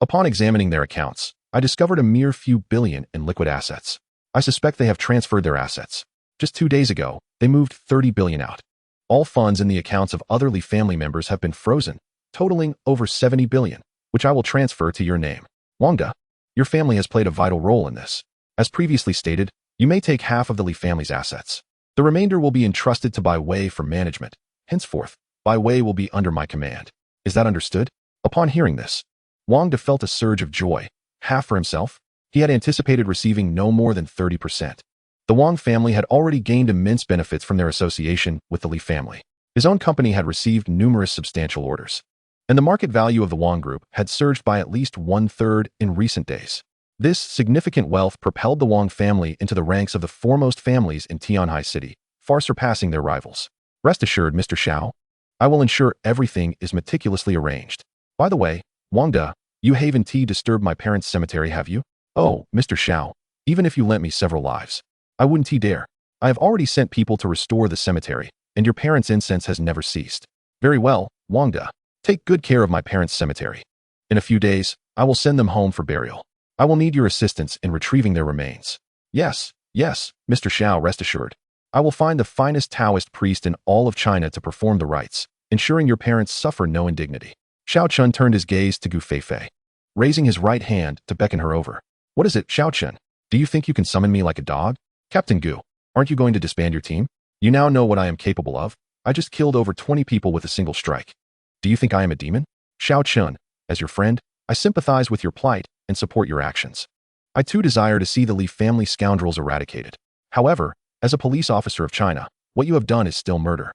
upon examining their accounts, I discovered a mere few billion in liquid assets. I suspect they have transferred their assets. Just 2 days ago, they moved 30 billion out. All funds in the accounts of other Li family members have been frozen, totaling over 70 billion, which I will transfer to your name. Wang Da, your family has played a vital role in this. As previously stated, you may take half of the Li family's assets. The remainder will be entrusted to Bai Wei for management. Henceforth, Bai Wei will be under my command. Is that understood? Upon hearing this, Wang Da felt a surge of joy. Half for himself? He had anticipated receiving no more than 30%. The Wang family had already gained immense benefits from their association with the Li family. His own company had received numerous substantial orders, and the market value of the Wang Group had surged by at least 1/3 in recent days. This significant wealth propelled the Wang family into the ranks of the foremost families in Tianhai City, far surpassing their rivals. Rest assured, Mr. Xiao, I will ensure everything is meticulously arranged. By the way, Wang Da, you haven't disturbed my parents' cemetery, have you? Oh, Mr. Xiao, even if you lent me several lives, I wouldn't dare. I have already sent people to restore the cemetery, and your parents' incense has never ceased. Very well, Wang Da, take good care of my parents' cemetery. In a few days, I will send them home for burial. I will need your assistance in retrieving their remains. Yes, Mr. Xiao, rest assured. I will find the finest Daoist priest in all of China to perform the rites, ensuring your parents suffer no indignity. Xiao Chen turned his gaze to Gu Feifei, raising his right hand to beckon her over. What is it, Xiao Chen? Do you think you can summon me like a dog? Captain Gu, aren't you going to disband your team? You now know what I am capable of. I just killed over 20 people with a single strike. Do you think I am a demon? Xiao Chen, as your friend, I sympathize with your plight and support your actions. I too desire to see the Li family scoundrels eradicated. However, as a police officer of China, what you have done is still murder.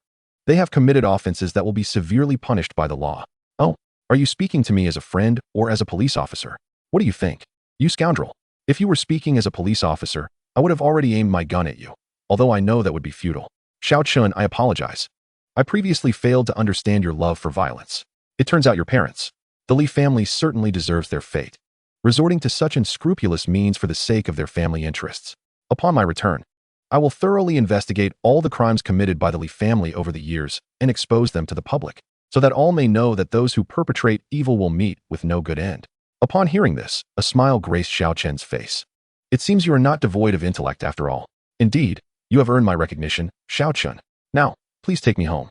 They have committed offenses that will be severely punished by the law. Oh, are you speaking to me as a friend or as a police officer? What do you think? You scoundrel. If you were speaking as a police officer, I would have already aimed my gun at you, although I know that would be futile. Xiao Chen, I apologize. I previously failed to understand your love for violence. It turns out your parents, the Li family, certainly deserves their fate, resorting to such unscrupulous means for the sake of their family interests. Upon my return, I will thoroughly investigate all the crimes committed by the Li family over the years and expose them to the public, so that all may know that those who perpetrate evil will meet with no good end. Upon hearing this, a smile graced Xiao Chen's face. It seems you are not devoid of intellect after all. Indeed, you have earned my recognition, Xiao Chen. Now, please take me home.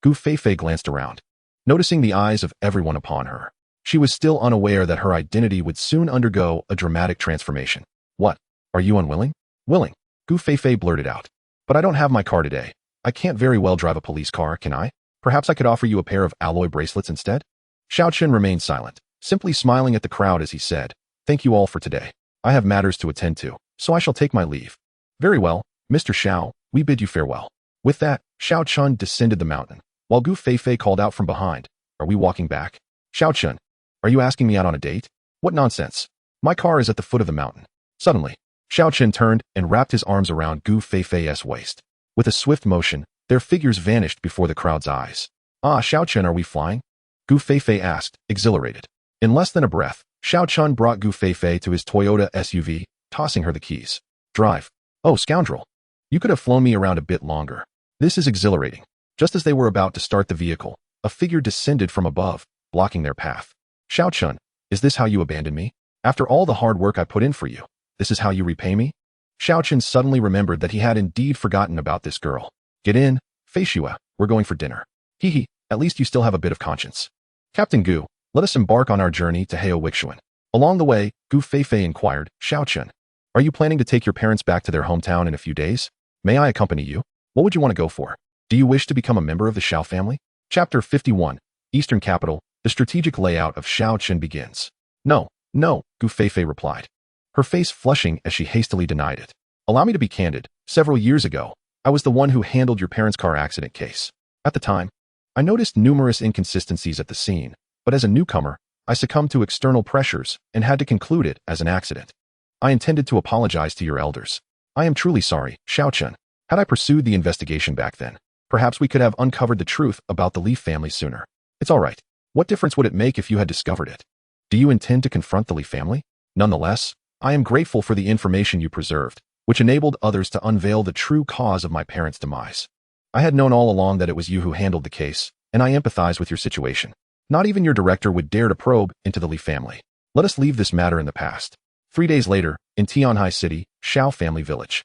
Gu Feifei glanced around, noticing the eyes of everyone upon her. She was still unaware that her identity would soon undergo a dramatic transformation. What? Are you unwilling? Willing, Gu Feifei blurted out. But I don't have my car today. I can't very well drive a police car, can I? Perhaps I could offer you a pair of alloy bracelets instead? Xiao Chen remained silent, simply smiling at the crowd as he said, Thank you all for today. I have matters to attend to, so I shall take my leave. Very well, Mr. Xiao, we bid you farewell. With that, Xiao Chen descended the mountain, while Gu Feifei called out from behind, Are we walking back? Xiao Chen, are you asking me out on a date? What nonsense. My car is at the foot of the mountain. Suddenly, Xiao Chen turned and wrapped his arms around Gu Feifei's waist. With a swift motion, their figures vanished before the crowd's eyes. Xiao Chen, are we flying? Gu Feifei asked, exhilarated. In less than a breath, Xiao Chen brought Gu Feifei to his Toyota SUV, tossing her the keys. Drive. Oh, scoundrel. You could have flown me around a bit longer. This is exhilarating. Just as they were about to start the vehicle, a figure descended from above, blocking their path. Xiao Chen, is this how you abandon me? After all the hard work I put in for you, this is how you repay me? Xiao Chen suddenly remembered that he had indeed forgotten about this girl. Get in, Fei Shua, we're going for dinner. Hee, at least you still have a bit of conscience. Captain Gu, let us embark on our journey to Heao Wixuan. Along the way, Gu Feifei inquired, Xiao Chen, are you planning to take your parents back to their hometown in a few days? May I accompany you? What would you want to go for? Do you wish to become a member of the Xiao family? Chapter 51, Eastern Capital, the strategic layout of Xiao Chen begins. No, Gu Feifei replied, her face flushing as she hastily denied it. Allow me to be candid. Several years ago, I was the one who handled your parents' car accident case. At the time, I noticed numerous inconsistencies at the scene, but as a newcomer, I succumbed to external pressures and had to conclude it as an accident. I intended to apologize to your elders. I am truly sorry, Xiao Chen. Had I pursued the investigation back then, perhaps we could have uncovered the truth about the Leaf family sooner. It's all right. What difference would it make if you had discovered it? Do you intend to confront the Leaf family? Nonetheless, I am grateful for the information you preserved, which enabled others to unveil the true cause of my parents' demise. I had known all along that it was you who handled the case, and I empathize with your situation. Not even your director would dare to probe into the Leaf family. Let us leave this matter in the past. 3 days later, in Tianhai City, Xiao family village.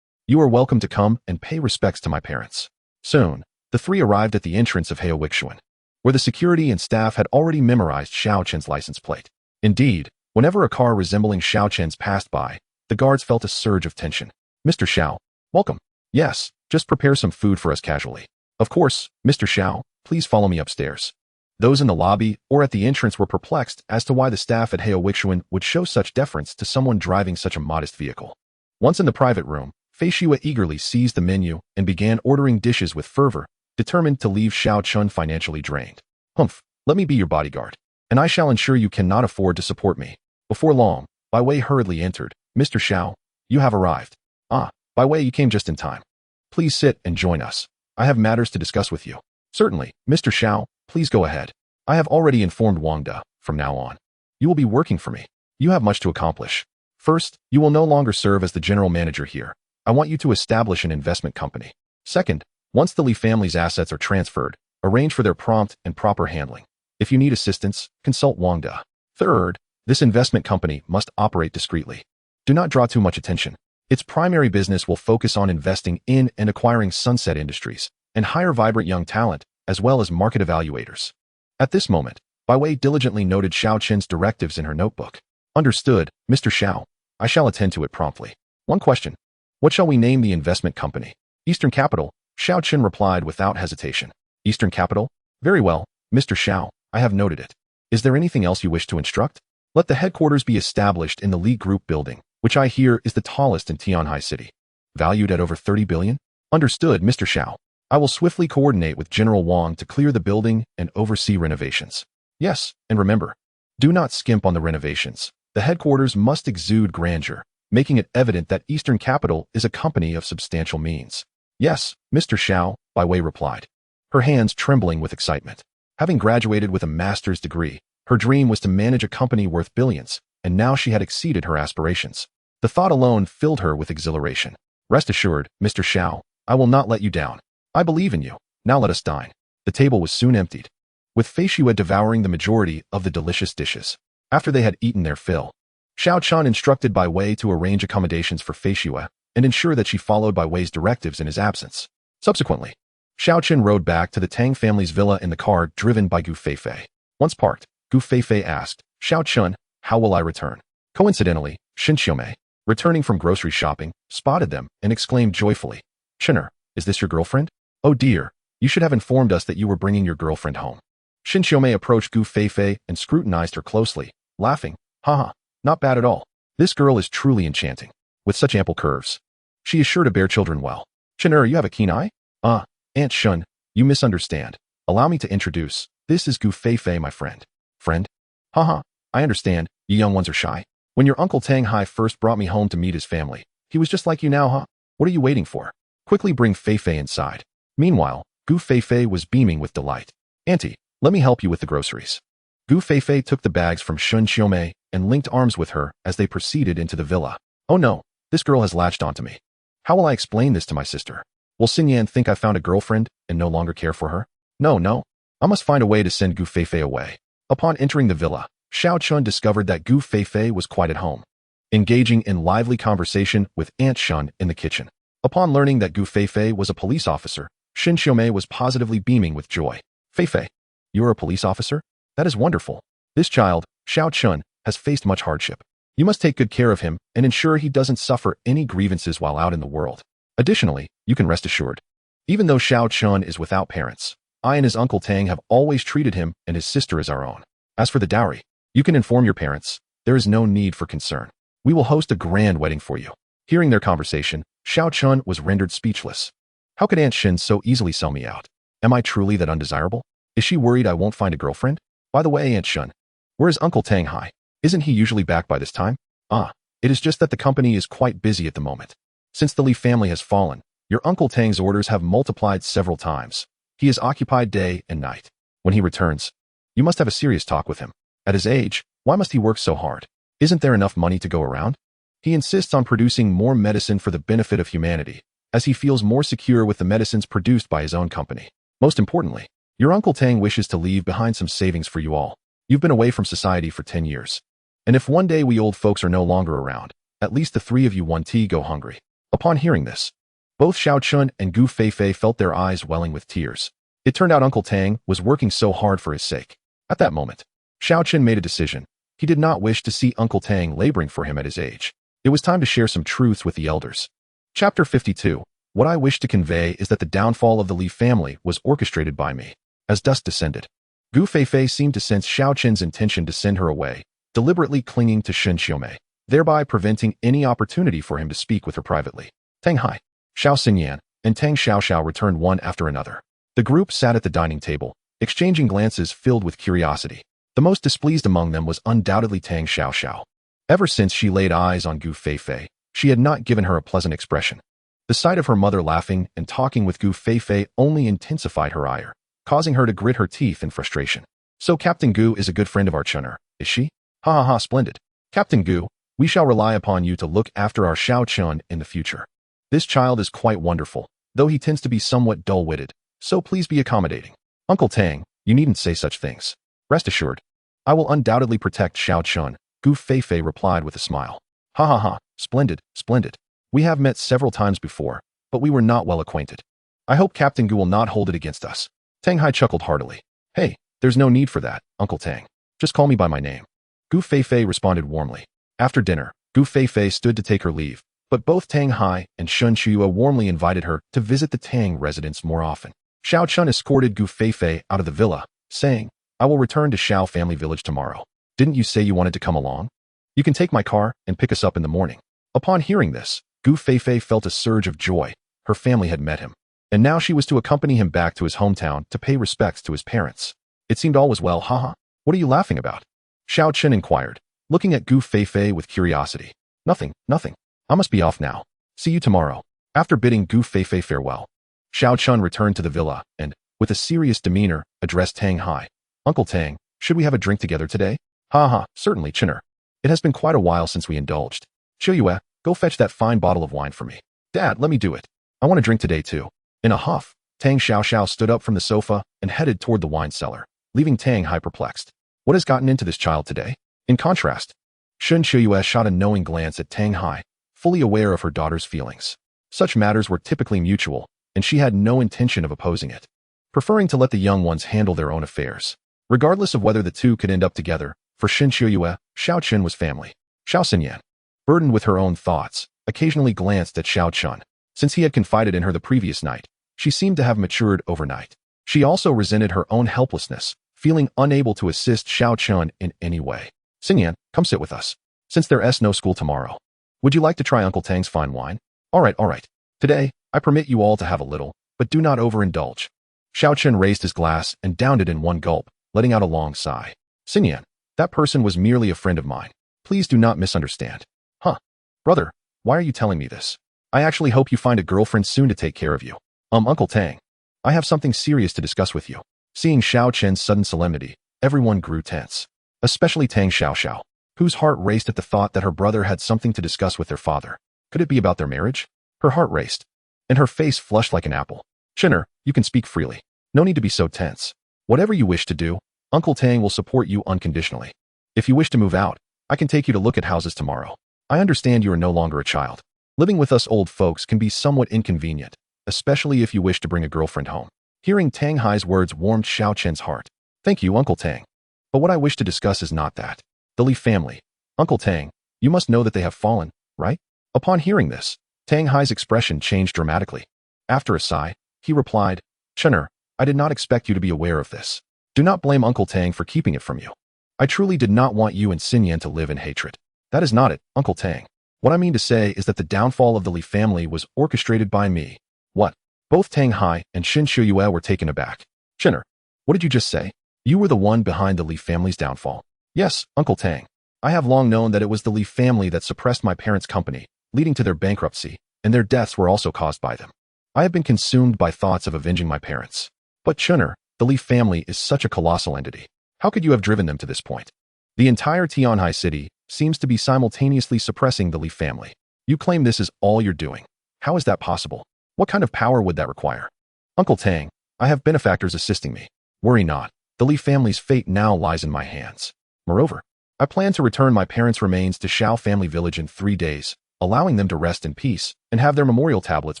You are welcome to come and pay respects to my parents. Soon, the three arrived at the entrance of Heowixuan, where the security and staff had already memorized Xiao Chen's license plate. Indeed, whenever a car resembling Xiao Chen's passed by, the guards felt a surge of tension. Mr. Xiao, welcome. Yes, just prepare some food for us casually. Of course, Mr. Xiao, please follow me upstairs. Those in the lobby or at the entrance were perplexed as to why the staff at Heowixuan would show such deference to someone driving such a modest vehicle. Once in the private room, Fei Shua eagerly seized the menu and began ordering dishes with fervor, determined to leave Xiao Chen financially drained. Humph, let me be your bodyguard, and I shall ensure you cannot afford to support me. Before long, Bai Wei hurriedly entered. Mr. Xiao, you have arrived. Ah, Bai Wei, you came just in time. Please sit and join us. I have matters to discuss with you. Certainly, Mr. Xiao, please go ahead. I have already informed Wang De. From now on, you will be working for me. You have much to accomplish. First, you will no longer serve as the general manager here. I want you to establish an investment company. Second, once the Li family's assets are transferred, arrange for their prompt and proper handling. If you need assistance, consult Wang De. Third, this investment company must operate discreetly. Do not draw too much attention. Its primary business will focus on investing in and acquiring sunset industries and hire vibrant young talent, as well as market evaluators. At this moment, Bai Wei diligently noted Xiao Chen's directives in her notebook. Understood, Mr. Xiao. I shall attend to it promptly. One question. What shall we name the investment company? Eastern Capital, Xiao Chen replied without hesitation. Eastern Capital? Very well, Mr. Xiao, I have noted it. Is there anything else you wish to instruct? Let the headquarters be established in the Li Group building, which I hear is the tallest in Tianhai City. Valued at over 30 billion? Understood, Mr. Xiao. I will swiftly coordinate with General Wang to clear the building and oversee renovations. Yes, and remember, do not skimp on the renovations. The headquarters must exude grandeur, making it evident that Eastern Capital is a company of substantial means. Yes, Mr. Xiao, Bai Wei replied, her hands trembling with excitement. Having graduated with a master's degree, her dream was to manage a company worth billions, and now she had exceeded her aspirations. The thought alone filled her with exhilaration. Rest assured, Mr. Xiao, I will not let you down. I believe in you. Now let us dine. The table was soon emptied, with Fei Shua devouring the majority of the delicious dishes. After they had eaten their fill, Xiao Chen instructed Bai Wei to arrange accommodations for Fei Shua and ensure that she followed Bai Wei's directives in his absence. Subsequently, Xiao Chen rode back to the Tang family's villa in the car driven by Gu Feifei. Once parked, Gu Feifei asked, Xiao Chen, how will I return? Coincidentally, Xin Xiomei, returning from grocery shopping, spotted them and exclaimed joyfully, Chenner, is this your girlfriend? Oh dear, you should have informed us that you were bringing your girlfriend home. Xin Xiomei approached Gu Feifei and scrutinized her closely, laughing, haha, not bad at all. This girl is truly enchanting, with such ample curves. She is sure to bear children well. Chenner, you have a keen eye? Aunt Shun, you misunderstand. Allow me to introduce. This is Gu Feifei, my friend. Friend? Haha, I understand, you young ones are shy. When your Uncle Tang Hai first brought me home to meet his family, he was just like you now, huh? What are you waiting for? Quickly bring Feifei inside. Meanwhile, Gu Feifei was beaming with delight. Auntie, let me help you with the groceries. Gu Feifei took the bags from Xin Xiomei and linked arms with her as they proceeded into the villa. Oh no, this girl has latched onto me. How will I explain this to my sister? Will Xinyan think I found a girlfriend and no longer care for her? No, I must find a way to send Gu Feifei away. Upon entering the villa, Xiao Chen discovered that Gu Feifei was quite at home, engaging in lively conversation with Aunt Shun in the kitchen. Upon learning that Gu Feifei was a police officer, Xin Xiomei was positively beaming with joy. Feifei, you are a police officer? That is wonderful. This child, Xiao Chen, has faced much hardship. You must take good care of him and ensure he doesn't suffer any grievances while out in the world. Additionally, you can rest assured, even though Xiao Chen is without parents, I and his Uncle Tang have always treated him and his sister as our own. As for the dowry, you can inform your parents. There is no need for concern. We will host a grand wedding for you. Hearing their conversation, Xiao Chen was rendered speechless. How could Aunt Shin so easily sell me out? Am I truly that undesirable? Is she worried I won't find a girlfriend? By the way, Aunt Shun, where is Uncle Tang Hai? Isn't he usually back by this time? It is just that the company is quite busy at the moment. Since the Li family has fallen, Your Uncle Tang's orders have multiplied several times. He is occupied day and night. When he returns, you must have a serious talk with him. At his age, why must he work so hard? Isn't there enough money to go around? He insists on producing more medicine for the benefit of humanity, as he feels more secure with the medicines produced by his own company. Most importantly, your Uncle Tang wishes to leave behind some savings for you all. You've been away from society for 10 years. And if one day we old folks are no longer around, at least the three of you won't go hungry. Upon hearing this, both Xiao Chen and Gu Feifei felt their eyes welling with tears. It turned out Uncle Tang was working so hard for his sake. At that moment, Xiao Chen made a decision. He did not wish to see Uncle Tang laboring for him at his age. It was time to share some truths with the elders. Chapter 52. What I wish to convey is that the downfall of the Li family was orchestrated by me. As dusk descended, Gu Feifei seemed to sense Xiao Chen's intention to send her away, deliberately clinging to Shen Xiaomei, thereby preventing any opportunity for him to speak with her privately. Tang Hai, Xiao Xinyan, and Tang Xiaoxiao returned one after another. The group sat at the dining table, exchanging glances filled with curiosity. The most displeased among them was undoubtedly Tang Xiaoxiao. Ever since she laid eyes on Gu Feifei, she had not given her a pleasant expression. The sight of her mother laughing and talking with Gu Feifei only intensified her ire, causing her to grit her teeth in frustration. So Captain Gu is a good friend of our Chener, is she? Ha ha ha, splendid. Captain Gu, we shall rely upon you to look after our Xiao Chen in the future. This child is quite wonderful, though he tends to be somewhat dull-witted, so please be accommodating. Uncle Tang, you needn't say such things. Rest assured, I will undoubtedly protect Xiao Chen, Gu Feifei replied with a smile. Ha ha ha, splendid, splendid. We have met several times before, but we were not well acquainted. I hope Captain Gu will not hold it against us. Tang Hai chuckled heartily. Hey, there's no need for that, Uncle Tang. Just call me by my name. Gu Feifei responded warmly. After dinner, Gu Feifei stood to take her leave, but both Tang Hai and Shen Xiaoxiao warmly invited her to visit the Tang residence more often. Xiao Chen escorted Gu Feifei out of the villa, saying, I will return to Xiao family village tomorrow. Didn't you say you wanted to come along? You can take my car and pick us up in the morning. Upon hearing this, Gu Feifei felt a surge of joy. Her family had met him, and now she was to accompany him back to his hometown to pay respects to his parents. It seemed all was well, haha. What are you laughing about? Xiao Chen inquired, looking at Gu Feifei with curiosity. Nothing, nothing. I must be off now. See you tomorrow. After bidding Gu Feifei farewell, Xiao Chen returned to the villa and, with a serious demeanor, addressed Tang Hai. Uncle Tang, should we have a drink together today? Ha ha, certainly, Chener. It has been quite a while since we indulged. Xiaoyue, go fetch that fine bottle of wine for me. Dad, let me do it. I want to drink today too. In a huff, Tang Xiaoxiao stood up from the sofa and headed toward the wine cellar, leaving Tang Hai perplexed. What has gotten into this child today? In contrast, Shen Xiaoyue shot a knowing glance at Tang Hai, fully aware of her daughter's feelings. Such matters were typically mutual, and she had no intention of opposing it, preferring to let the young ones handle their own affairs. Regardless of whether the two could end up together, for Shen Xiaoyue, Xiao Chen was family. Xiao Xinyan, burdened with her own thoughts, occasionally glanced at Xiao Chen. Since he had confided in her the previous night, she seemed to have matured overnight. She also resented her own helplessness, feeling unable to assist Xiao Chen in any way. Xinyan, come sit with us. Since there's no school tomorrow, would you like to try Uncle Tang's fine wine? All right. Today, I permit you all to have a little, but do not overindulge. Xiao Chen raised his glass and downed it in one gulp, letting out a long sigh. Xinyan, that person was merely a friend of mine. Please do not misunderstand. Huh. Brother, why are you telling me this? I actually hope you find a girlfriend soon to take care of you. Uncle Tang, I have something serious to discuss with you. Seeing Xiao Chen's sudden solemnity, everyone grew tense. Especially Tang Xiaoxiao, whose heart raced at the thought that her brother had something to discuss with their father. Could it be about their marriage? Her heart raced, and her face flushed like an apple. Chener, you can speak freely. No need to be so tense. Whatever you wish to do, Uncle Tang will support you unconditionally. If you wish to move out, I can take you to look at houses tomorrow. I understand you are no longer a child. Living with us old folks can be somewhat inconvenient, especially if you wish to bring a girlfriend home. Hearing Tang Hai's words warmed Xiao Chen's heart. Thank you, Uncle Tang. But what I wish to discuss is not that. The Li family. Uncle Tang, you must know that they have fallen, right? Upon hearing this, Tang Hai's expression changed dramatically. After a sigh, he replied, Chener, I did not expect you to be aware of this. Do not blame Uncle Tang for keeping it from you. I truly did not want you and Xinyan to live in hatred. That is not it, Uncle Tang. What I mean to say is that the downfall of the Li family was orchestrated by me. What? Both Tang Hai and Shen Xiaoyue were taken aback. Chener, what did you just say? You were the one behind the Li family's downfall. Yes, Uncle Tang. I have long known that it was the Li family that suppressed my parents' company, leading to their bankruptcy, and their deaths were also caused by them. I have been consumed by thoughts of avenging my parents. But Chun'er, the Li family is such a colossal entity. How could you have driven them to this point? The entire Tianhai city seems to be simultaneously suppressing the Li family. You claim this is all you're doing. How is that possible? What kind of power would that require? Uncle Tang, I have benefactors assisting me. Worry not. The Li family's fate now lies in my hands. Moreover, I plan to return my parents' remains to Xiao family village in 3 days, allowing them to rest in peace and have their memorial tablets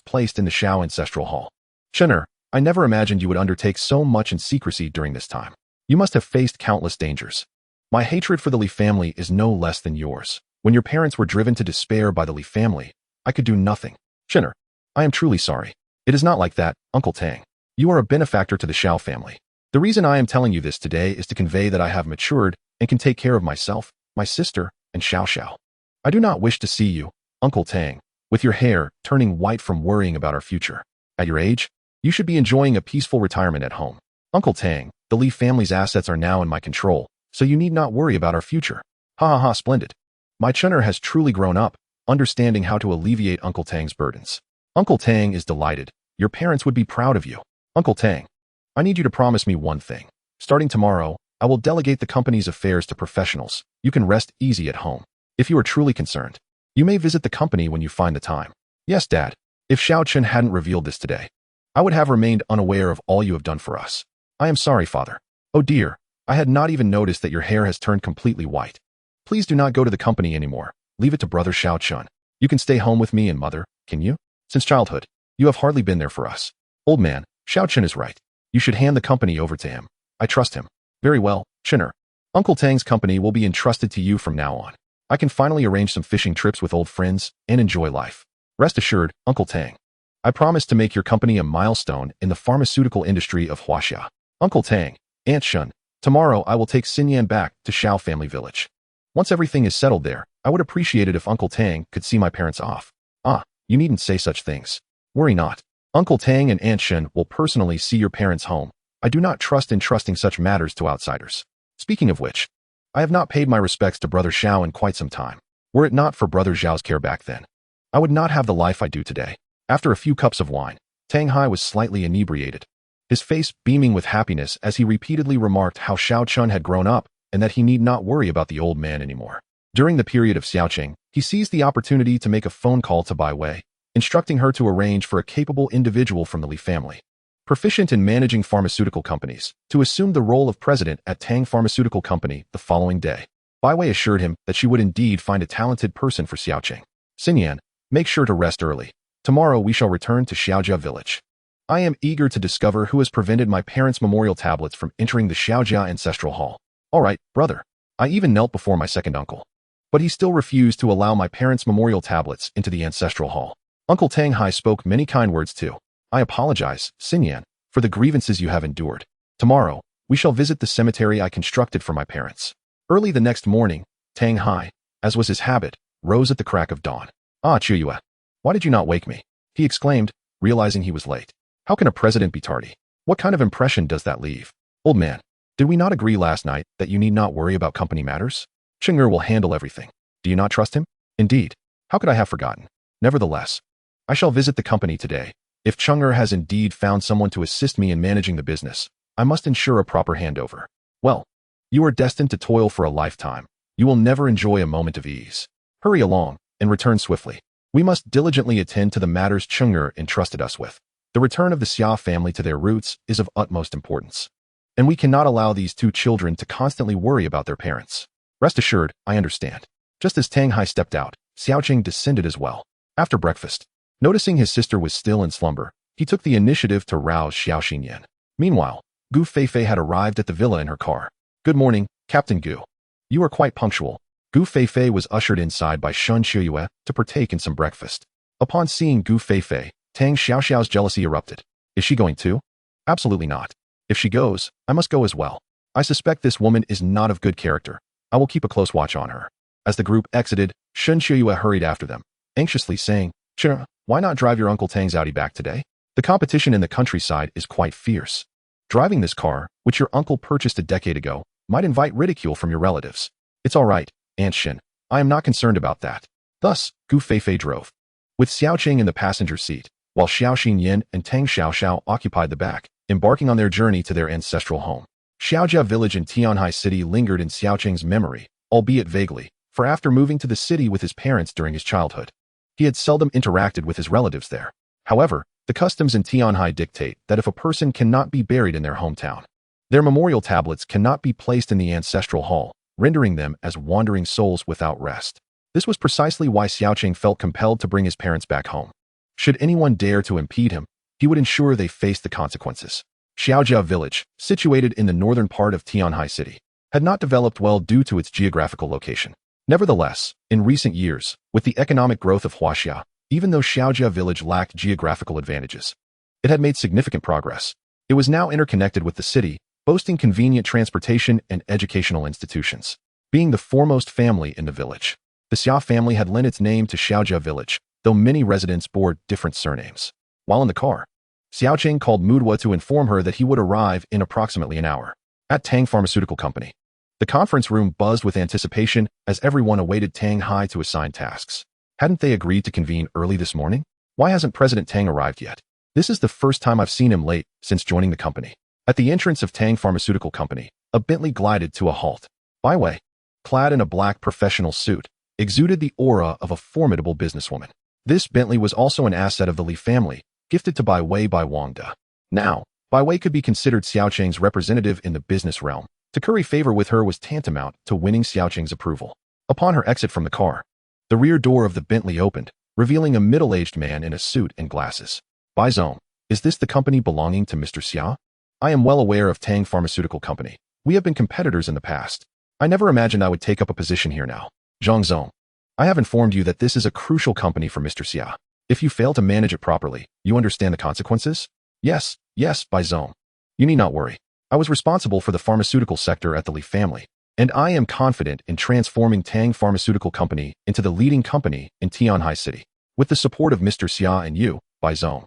placed in the Xiao ancestral hall. Chun'er, I never imagined you would undertake so much in secrecy during this time. You must have faced countless dangers. My hatred for the Li family is no less than yours. When your parents were driven to despair by the Li family, I could do nothing. Chun'er, I am truly sorry. It is not like that, Uncle Tang. You are a benefactor to the Xiao family. The reason I am telling you this today is to convey that I have matured and can take care of myself, my sister, and Xiao. I do not wish to see you, Uncle Tang, with your hair turning white from worrying about our future. At your age, you should be enjoying a peaceful retirement at home. Uncle Tang, the Li family's assets are now in my control, so you need not worry about our future. Ha ha ha, splendid. My Chun'er has truly grown up, understanding how to alleviate Uncle Tang's burdens. Uncle Tang is delighted. Your parents would be proud of you. Uncle Tang, I need you to promise me one thing. Starting tomorrow, I will delegate the company's affairs to professionals. You can rest easy at home. If you are truly concerned, you may visit the company when you find the time. Yes, Dad. If Xiao Chen hadn't revealed this today, I would have remained unaware of all you have done for us. I am sorry, Father. Oh dear, I had not even noticed that your hair has turned completely white. Please do not go to the company anymore. Leave it to Brother Xiao Chen. You can stay home with me and Mother, can you? Since childhood, you have hardly been there for us. Old man, Xiao Chen is right. You should hand the company over to him. I trust him. Very well, Chun'er. Uncle Tang's company will be entrusted to you from now on. I can finally arrange some fishing trips with old friends and enjoy life. Rest assured, Uncle Tang. I promise to make your company a milestone in the pharmaceutical industry of Huaxia. Uncle Tang, Aunt Shun, tomorrow I will take Xinyan back to Xiao family village. Once everything is settled there, I would appreciate it if Uncle Tang could see my parents off. Ah, you needn't say such things. Worry not. Uncle Tang and Aunt Shun will personally see your parents home. I do not trust in trusting such matters to outsiders. Speaking of which, I have not paid my respects to Brother Xiao in quite some time. Were it not for Brother Xiao's care back then, I would not have the life I do today. After a few cups of wine, Tang Hai was slightly inebriated, his face beaming with happiness as he repeatedly remarked how Xiao Chen had grown up and that he need not worry about the old man anymore. During the period of Xiaoqing, he seized the opportunity to make a phone call to Bai Wei, instructing her to arrange for a capable individual from the Li family, proficient in managing pharmaceutical companies, to assume the role of president at Tang Pharmaceutical Company the following day. Bai Wei assured him that she would indeed find a talented person for Xiaoqing. Xinyan, make sure to rest early. Tomorrow we shall return to Xiaojia village. I am eager to discover who has prevented my parents' memorial tablets from entering the Xiaojia ancestral hall. All right, brother. I even knelt before my second uncle. But he still refused to allow my parents' memorial tablets into the ancestral hall. Uncle Tang Hai spoke many kind words too. I apologize, Xinyan, for the grievances you have endured. Tomorrow, we shall visit the cemetery I constructed for my parents. Early the next morning, Tang Hai, as was his habit, rose at the crack of dawn. Ah, Chuyue, why did you not wake me? He exclaimed, realizing he was late. How can a president be tardy? What kind of impression does that leave? Old man, did we not agree last night that you need not worry about company matters? Chun'er will handle everything. Do you not trust him? Indeed. How could I have forgotten? Nevertheless, I shall visit the company today. If Chun'er has indeed found someone to assist me in managing the business, I must ensure a proper handover. Well, you are destined to toil for a lifetime. You will never enjoy a moment of ease. Hurry along and return swiftly. We must diligently attend to the matters Chun'er entrusted us with. The return of the Xia family to their roots is of utmost importance, and we cannot allow these two children to constantly worry about their parents. Rest assured, I understand. Just as Tang Hai stepped out, Xiaoqing descended as well. After breakfast, noticing his sister was still in slumber, he took the initiative to rouse Xiao Xinyan. Meanwhile, Gu Feifei had arrived at the villa in her car. Good morning, Captain Gu. You are quite punctual. Gu Feifei was ushered inside by Shun Chuyue to partake in some breakfast. Upon seeing Gu Feifei, Tang Xiaoxiao's jealousy erupted. Is she going too? Absolutely not. If she goes, I must go as well. I suspect this woman is not of good character. I will keep a close watch on her. As the group exited, Shun Chuyue hurried after them, anxiously saying, Chun'er, why not drive your Uncle Tang's Audi back today? The competition in the countryside is quite fierce. Driving this car, which your uncle purchased a decade ago, might invite ridicule from your relatives. It's all right, Aunt Shin. I am not concerned about that. Thus, Gu Feifei drove, with Xiaoqing in the passenger seat, while Xiao Xinyan and Tang Xiaoxiao occupied the back, embarking on their journey to their ancestral home. Xiaojia village in Tianhai City lingered in Xiao Chen's memory, albeit vaguely, for after moving to the city with his parents during his childhood, he had seldom interacted with his relatives there. However, the customs in Tianhai dictate that if a person cannot be buried in their hometown, their memorial tablets cannot be placed in the ancestral hall, rendering them as wandering souls without rest. This was precisely why Xiao Chen felt compelled to bring his parents back home. Should anyone dare to impede him, he would ensure they faced the consequences. Xiaojia village, situated in the northern part of Tianhai City, had not developed well due to its geographical location. Nevertheless, in recent years, with the economic growth of Huaxia, even though Xiaojia village lacked geographical advantages, it had made significant progress. It was now interconnected with the city, boasting convenient transportation and educational institutions. Being the foremost family in the village, the Xia family had lent its name to Xiaojia village, though many residents bore different surnames. While in the car, Xiao Chen called Mudwa to inform her that he would arrive in approximately an hour. At Tang Pharmaceutical Company, the conference room buzzed with anticipation as everyone awaited Tang Hai to assign tasks. Hadn't they agreed to convene early this morning? Why hasn't President Tang arrived yet? This is the first time I've seen him late since joining the company. At the entrance of Tang Pharmaceutical Company, a Bentley glided to a halt. Bai Wei, clad in a black professional suit, exuded the aura of a formidable businesswoman. This Bentley was also an asset of the Li family, gifted to Bai Wei by Wang De. Now, Bai Wei could be considered Xiao Cheng's representative in the business realm. To curry favor with her was tantamount to winning Xiao Cheng's approval. Upon her exit from the car, the rear door of the Bentley opened, revealing a middle-aged man in a suit and glasses. Bai Zong, is this the company belonging to Mr. Xia? I am well aware of Tang Pharmaceutical Company. We have been competitors in the past. I never imagined I would take up a position here now. Zhang Zong, I have informed you that this is a crucial company for Mr. Xia. If you fail to manage it properly, you understand the consequences? Yes, Bai Zong. You need not worry. I was responsible for the pharmaceutical sector at the Li family, and I am confident in transforming Tang Pharmaceutical Company into the leading company in Tianhai City. With the support of Mr. Xia and you, Bai Zong,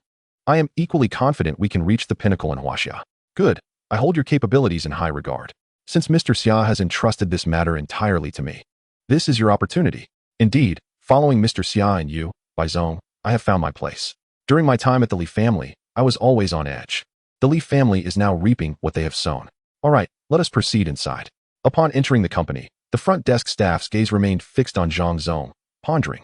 I am equally confident we can reach the pinnacle in Huaxia. Good. I hold your capabilities in high regard. Since Mr. Xia has entrusted this matter entirely to me, this is your opportunity. Indeed, following Mr. Xia and you, Bai Zong, I have found my place. During my time at the Li family, I was always on edge. The Li family is now reaping what they have sown. All right, let us proceed inside. Upon entering the company, the front desk staff's gaze remained fixed on Zhang Zong, pondering.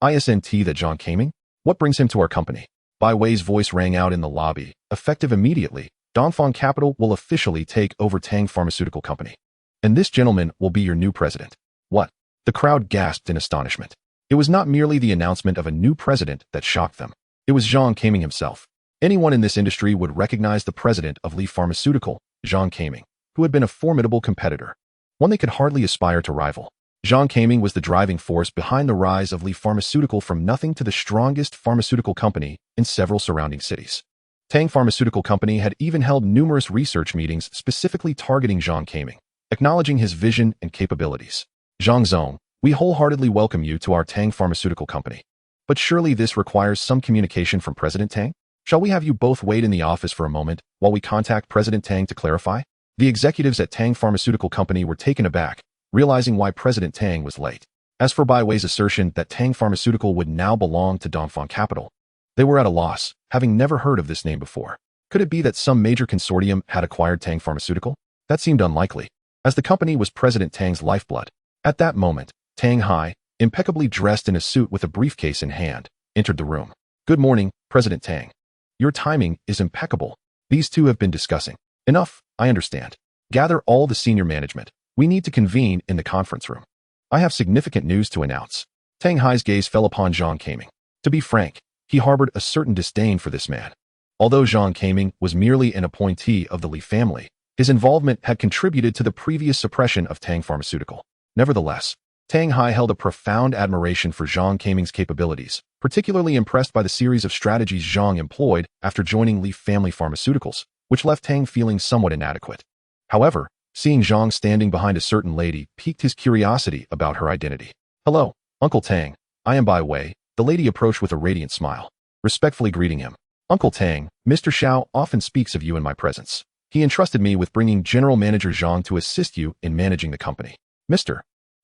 Isn't that Zhang Kaming? What brings him to our company? Bai Wei's voice rang out in the lobby. Effective immediately, Dongfang Capital will officially take over Tang Pharmaceutical Company. And this gentleman will be your new president. What? The crowd gasped in astonishment. It was not merely the announcement of a new president that shocked them. It was Zhang Kaming himself. Anyone in this industry would recognize the president of Li Pharmaceutical, Zhang Kaming, who had been a formidable competitor, one they could hardly aspire to rival. Zhang Kaming was the driving force behind the rise of Li Pharmaceutical from nothing to the strongest pharmaceutical company in several surrounding cities. Tang Pharmaceutical Company had even held numerous research meetings specifically targeting Zhang Kaming, acknowledging his vision and capabilities. Zhang Zong, we wholeheartedly welcome you to our Tang Pharmaceutical Company. But surely this requires some communication from President Tang? Shall we have you both wait in the office for a moment while we contact President Tang to clarify? The executives at Tang Pharmaceutical Company were taken aback, realizing why President Tang was late. As for Bai Wei's assertion that Tang Pharmaceutical would now belong to Dongfang Capital, they were at a loss, having never heard of this name before. Could it be that some major consortium had acquired Tang Pharmaceutical? That seemed unlikely, as the company was President Tang's lifeblood. At that moment, Tang Hai, impeccably dressed in a suit with a briefcase in hand, entered the room. Good morning, President Tang. Your timing is impeccable. These two have been discussing. Enough, I understand. Gather all the senior management. We need to convene in the conference room. I have significant news to announce. Tang Hai's gaze fell upon Zhang Kaming. To be frank, he harbored a certain disdain for this man. Although Zhang Kaming was merely an appointee of the Li family, his involvement had contributed to the previous suppression of Tang Pharmaceutical. Nevertheless, Tang Hai held a profound admiration for Zhang Kaming's capabilities, particularly impressed by the series of strategies Zhang employed after joining Li Family Pharmaceuticals, which left Tang feeling somewhat inadequate. However, seeing Zhang standing behind a certain lady piqued his curiosity about her identity. Hello, Uncle Tang. I am Bai Wei. The lady approached with a radiant smile, respectfully greeting him. Uncle Tang, Mr. Xiao often speaks of you in my presence. He entrusted me with bringing General Manager Zhang to assist you in managing the company. Mr.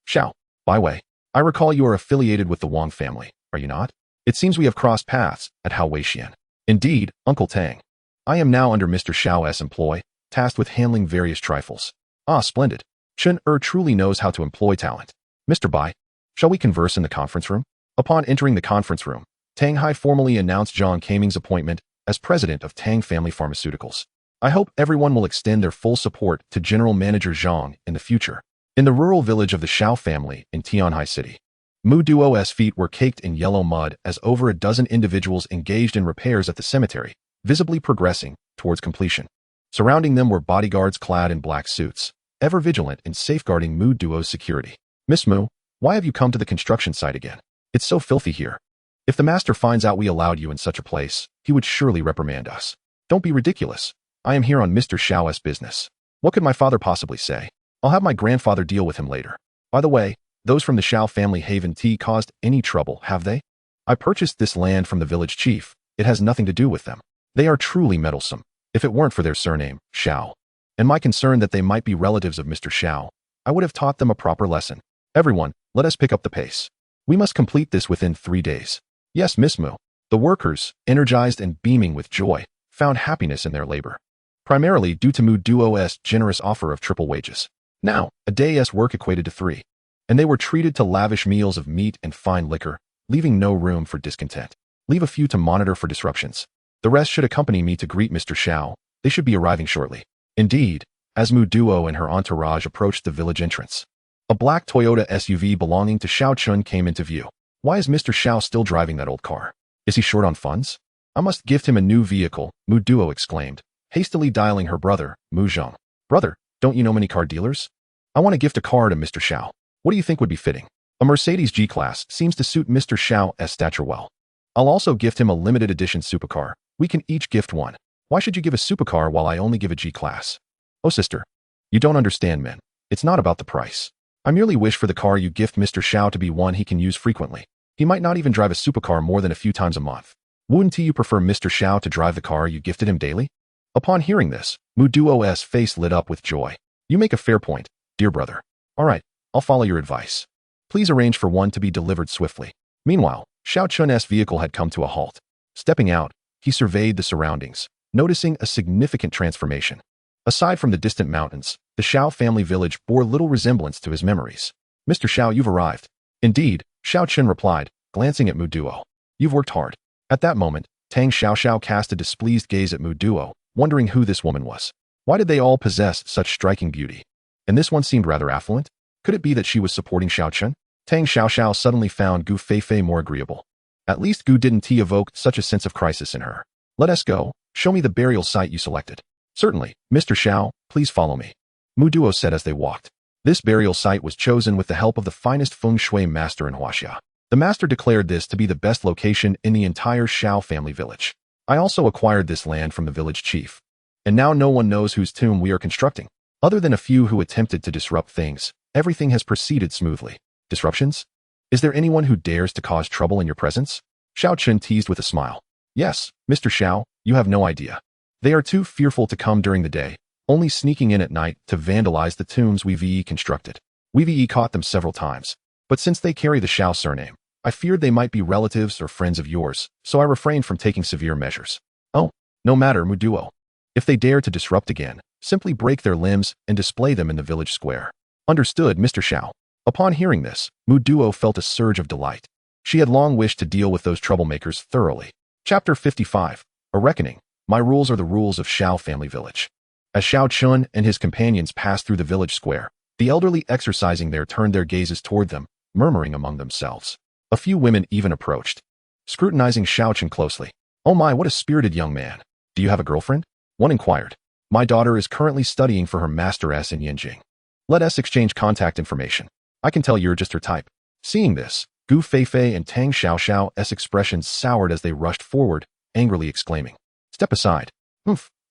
Xiao, Bai Wei, I recall you are affiliated with the Wang family, are you not? It seems we have crossed paths at Hao Weixian. Indeed, Uncle Tang. I am now under Mr. Xiao's employ, tasked with handling various trifles. Ah, splendid. Chen truly knows how to employ talent. Mr. Bai, shall we converse in the conference room? Upon entering the conference room, Tang Hai formally announced Zhang Kaming's appointment as president of Tang Family Pharmaceuticals. I hope everyone will extend their full support to General Manager Zhang in the future. In the rural village of the Xiao family in Tianhai City, Mu Duo's feet were caked in yellow mud as over a dozen individuals engaged in repairs at the cemetery, visibly progressing towards completion. Surrounding them were bodyguards clad in black suits, ever vigilant in safeguarding Mu Duo's security. Miss Mu, why have you come to the construction site again? It's so filthy here. If the master finds out we allowed you in such a place, he would surely reprimand us. Don't be ridiculous. I am here on Mr. Xiao's business. What could my father possibly say? I'll have my grandfather deal with him later. By the way, those from the Xiao family haven't caused any trouble, have they? I purchased this land from the village chief. It has nothing to do with them. They are truly meddlesome, if it weren't for their surname, Xiao. And my concern that they might be relatives of Mr. Xiao, I would have taught them a proper lesson. Everyone, let us pick up the pace. We must complete this within 3 days. Yes, Miss Mu. The workers, energized and beaming with joy, found happiness in their labor, primarily due to Mu Duo's generous offer of triple wages. Now, a day's work equated to 3, and they were treated to lavish meals of meat and fine liquor, leaving no room for discontent. Leave a few to monitor for disruptions. The rest should accompany me to greet Mr. Xiao. They should be arriving shortly. Indeed, as Mu Duo and her entourage approached the village entrance, a black Toyota SUV belonging to Xiao Chen came into view. Why is Mr. Xiao still driving that old car? Is he short on funds? I must gift him a new vehicle, Mu Duo exclaimed, hastily dialing her brother, Mu Zheng. Brother, don't you know many car dealers? I want to gift a car to Mr. Xiao. What do you think would be fitting? A Mercedes G-Class seems to suit Mr. Xiao's stature well. I'll also gift him a limited edition supercar. We can each gift one. Why should you give a supercar while I only give a G-Class? Oh, sister. You don't understand, men. It's not about the price. I merely wish for the car you gift Mr. Xiao to be one he can use frequently. He might not even drive a supercar more than a few times a month. Wouldn't you prefer Mr. Xiao to drive the car you gifted him daily? Upon hearing this, Mu Duo's face lit up with joy. You make a fair point, dear brother. All right, I'll follow your advice. Please arrange for one to be delivered swiftly. Meanwhile, Xiao Chen's vehicle had come to a halt. Stepping out, he surveyed the surroundings, noticing a significant transformation. Aside from the distant mountains, the Xiao family village bore little resemblance to his memories. Mr. Xiao, you've arrived. Indeed, Xiao Chen replied, glancing at Mu Duo. You've worked hard. At that moment, Tang Xiao cast a displeased gaze at Mu Duo, wondering who this woman was. Why did they all possess such striking beauty? And this one seemed rather affluent? Could it be that she was supporting Xiao Chen? Tang Xiao suddenly found Gu Feifei more agreeable. At least Gu didn't evoke such a sense of crisis in her. Let us go. Show me the burial site you selected. Certainly, Mr. Xiao, please follow me. Mu Duo said as they walked. This burial site was chosen with the help of the finest feng shui master in Huaxia. The master declared this to be the best location in the entire Xiao family village. I also acquired this land from the village chief. And now no one knows whose tomb we are constructing. Other than a few who attempted to disrupt things, everything has proceeded smoothly. Disruptions? Is there anyone who dares to cause trouble in your presence? Xiao Chen teased with a smile. Yes, Mr. Xiao, you have no idea. They are too fearful to come during the day, only sneaking in at night to vandalize the tombs we've constructed. We've caught them several times, but since they carry the Xiao surname, I feared they might be relatives or friends of yours, so I refrained from taking severe measures. Oh, no matter, Mu Duo. If they dare to disrupt again, simply break their limbs and display them in the village square. Understood, Mr. Xiao. Upon hearing this, Mu Duo felt a surge of delight. She had long wished to deal with those troublemakers thoroughly. Chapter 55. A Reckoning. My rules are the rules of Xiao family village. As Xiao Chen and his companions passed through the village square, the elderly exercising there turned their gazes toward them, murmuring among themselves. A few women even approached, scrutinizing Xiao Chen closely. Oh my, what a spirited young man. Do you have a girlfriend? One inquired. My daughter is currently studying for her master's in Yinjing. Let us exchange contact information. I can tell you're just her type. Seeing this, Gu Feifei and Tang Xiao's expressions soured as they rushed forward, angrily exclaiming. Step aside.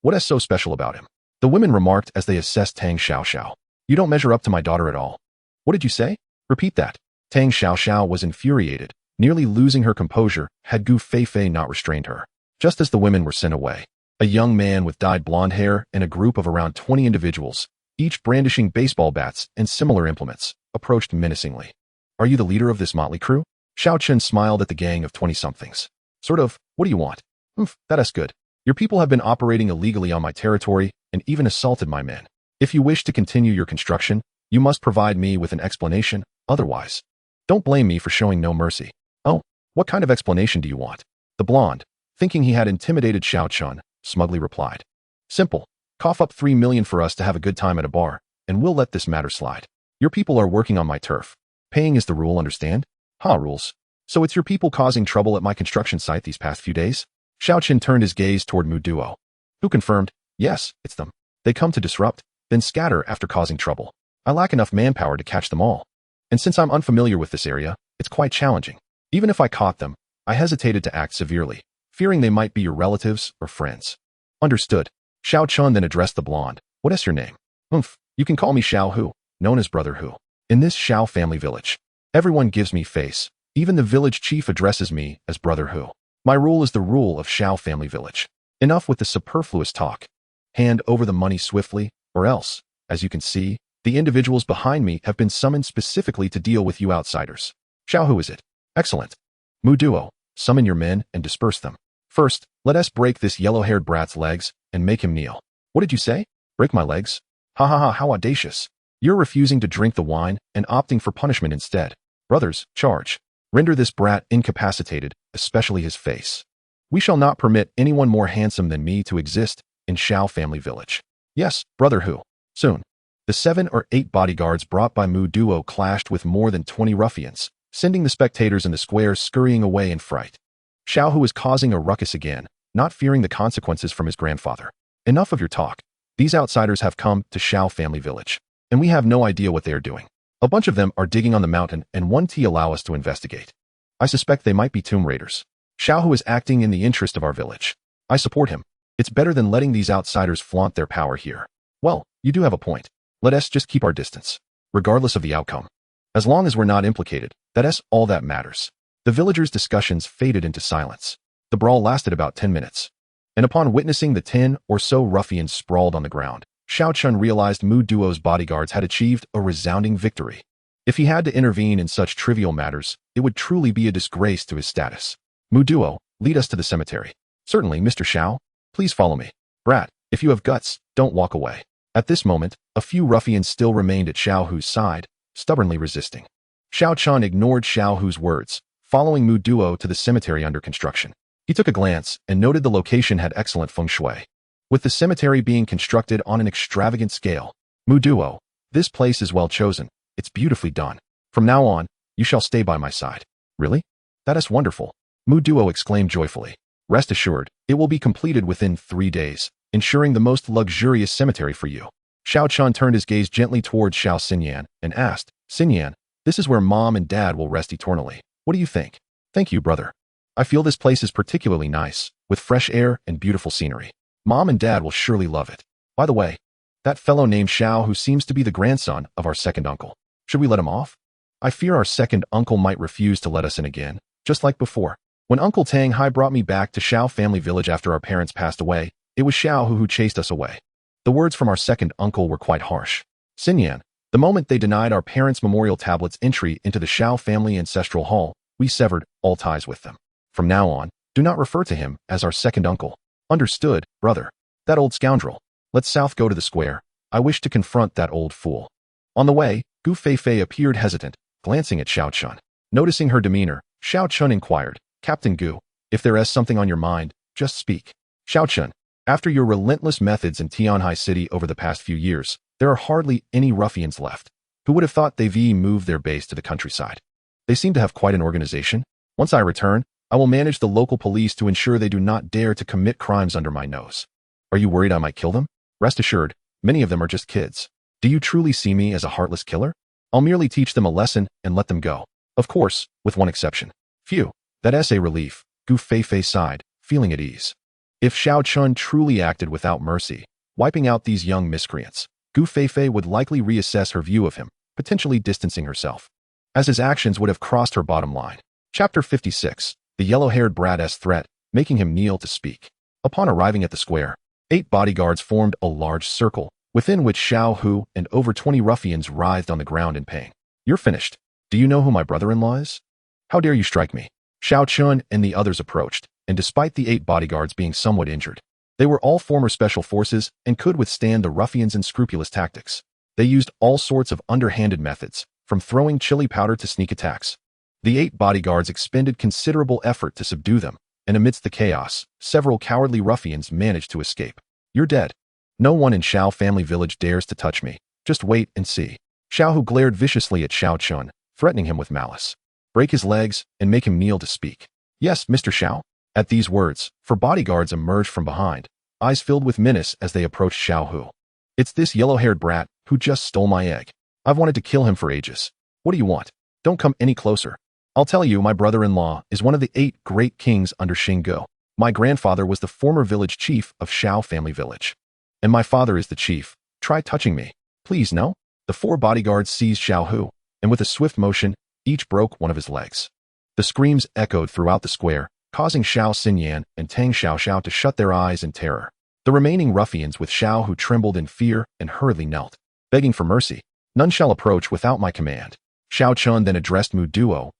What is so special about him? The women remarked as they assessed Tang Xiao. You don't measure up to my daughter at all. What did you say? Repeat that. Tang Xiao was infuriated, nearly losing her composure had Gu Feifei not restrained her. Just as the women were sent away, a young man with dyed blonde hair and a group of around 20 individuals, each brandishing baseball bats and similar implements, approached menacingly. Are you the leader of this motley crew? Xiao Chen smiled at the gang of 20-somethings. Sort of, what do you want? That's good. Your people have been operating illegally on my territory and even assaulted my men. If you wish to continue your construction, you must provide me with an explanation, otherwise. Don't blame me for showing no mercy. Oh, what kind of explanation do you want? The blonde, thinking he had intimidated Xiao Chen, smugly replied. Simple. Cough up 3 million for us to have a good time at a bar, and we'll let this matter slide. Your people are working on my turf. Paying is the rule, understand? Rules. So it's your people causing trouble at my construction site these past few days? Xiao Chen turned his gaze toward Mu Duo, who confirmed, yes, it's them. They come to disrupt, then scatter after causing trouble. I lack enough manpower to catch them all. And since I'm unfamiliar with this area, it's quite challenging. Even if I caught them, I hesitated to act severely, fearing they might be your relatives or friends. Understood. Xiao Chen then addressed the blonde. What is your name? You can call me Xiao Hu, known as Brother Hu. In this Xiao family village, everyone gives me face. Even the village chief addresses me as Brother Hu. My rule is the rule of Xiao family village. Enough with the superfluous talk. Hand over the money swiftly, or else, as you can see, the individuals behind me have been summoned specifically to deal with you outsiders. Xiao, who is it? Excellent. Mu Duo, summon your men and disperse them. First, let us break this yellow-haired brat's legs and make him kneel. What did you say? Break my legs? How audacious. You're refusing to drink the wine and opting for punishment instead. Brothers, charge. Render this brat incapacitated, especially his face. We shall not permit anyone more handsome than me to exist in Xiao family village. Yes, Brother Hu. Soon. The 7 or 8 bodyguards brought by Mu Duo clashed with more than 20 ruffians, sending the spectators in the square scurrying away in fright. Xiao Hu is causing a ruckus again, not fearing the consequences from his grandfather. Enough of your talk. These outsiders have come to Xiao family village, and we have no idea what they are doing. A bunch of them are digging on the mountain and 1T allow us to investigate. I suspect they might be tomb raiders. Xiao Hu is acting in the interest of our village. I support him. It's better than letting these outsiders flaunt their power here. Well, you do have a point. Let us just keep our distance, regardless of the outcome. As long as we're not implicated, that's all that matters. The villagers' discussions faded into silence. The brawl lasted about 10 minutes. And upon witnessing the 10 or so ruffians sprawled on the ground, Xiao Chen realized Mu Duo's bodyguards had achieved a resounding victory. If he had to intervene in such trivial matters, it would truly be a disgrace to his status. Mu Duo, lead us to the cemetery. Certainly, Mr. Xiao. Please follow me. Brat, if you have guts, don't walk away. At this moment, a few ruffians still remained at Xiao Hu's side, stubbornly resisting. Xiao Chen ignored Xiao Hu's words, following Mu Duo to the cemetery under construction. He took a glance and noted the location had excellent feng shui. With the cemetery being constructed on an extravagant scale, Mu Duo, this place is well chosen. It's beautifully done. From now on, you shall stay by my side. Really? That is wonderful. Mu Duo exclaimed joyfully. Rest assured, it will be completed within 3 days, ensuring the most luxurious cemetery for you. Xiao Chen turned his gaze gently towards Xiao Xinyan and asked, Xinyan, this is where Mom and Dad will rest eternally. What do you think? Thank you, brother. I feel this place is particularly nice, with fresh air and beautiful scenery. Mom and Dad will surely love it. By the way, that fellow named Xiao who seems to be the grandson of our second uncle. Should we let him off? I fear our second uncle might refuse to let us in again, just like before. When Uncle Tang Hai brought me back to Xiao family village after our parents passed away, it was Xiao who chased us away. The words from our second uncle were quite harsh. Xinyan, the moment they denied our parents' memorial tablets entry into the Xiao family ancestral hall, we severed all ties with them. From now on, do not refer to him as our second uncle. Understood, brother. That old scoundrel. Let's south go to the square. I wish to confront that old fool. On the way, Gu Feifei appeared hesitant, glancing at Xiao Chen. Noticing her demeanor, Xiao Chen inquired, Captain Gu, if there is something on your mind, just speak. Xiao Chen, after your relentless methods in Tianhai City over the past few years, there are hardly any ruffians left. Who would have thought they've moved their base to the countryside? They seem to have quite an organization. Once I return, I will manage the local police to ensure they do not dare to commit crimes under my nose. Are you worried I might kill them? Rest assured, many of them are just kids. Do you truly see me as a heartless killer? I'll merely teach them a lesson and let them go. Of course, with one exception. Phew, that's a relief, Gu Feifei sighed, feeling at ease. If Xiao Chen truly acted without mercy, wiping out these young miscreants, Gu Feifei would likely reassess her view of him, potentially distancing herself, as his actions would have crossed her bottom line. Chapter 56, the yellow-haired brat's threat, making him kneel to speak. Upon arriving at the square, 8 bodyguards formed a large circle, within which Xiao Hu and over 20 ruffians writhed on the ground in pain. You're finished. Do you know who my brother-in-law is? How dare you strike me? Xiao Chen and the others approached, and despite the 8 bodyguards being somewhat injured, they were all former special forces and could withstand the ruffians' unscrupulous tactics. They used all sorts of underhanded methods, from throwing chili powder to sneak attacks. The 8 bodyguards expended considerable effort to subdue them, and amidst the chaos, several cowardly ruffians managed to escape. You're dead. No one in Xiao family village dares to touch me. Just wait and see. Xiao Hu glared viciously at Xiao Chen, threatening him with malice. Break his legs and make him kneel to speak. Yes, Mr. Xiao. At these words, 4 bodyguards emerged from behind, eyes filled with menace as they approached Xiao Hu. It's this yellow-haired brat who just stole my egg. I've wanted to kill him for ages. What do you want? Don't come any closer. I'll tell you, my brother-in-law is one of the 8 great kings under Xingu. My grandfather was the former village chief of Xiao family village. And my father is the chief. Try touching me. Please, no? The 4 bodyguards seized Xiao Hu, and with a swift motion, each broke one of his legs. The screams echoed throughout the square, causing Xiao Xinyan and Tang Xiaoxiao to shut their eyes in terror. The remaining ruffians with Xiao Hu trembled in fear and hurriedly knelt, begging for mercy. None shall approach without my command. Xiao Chen then addressed Mu Duo.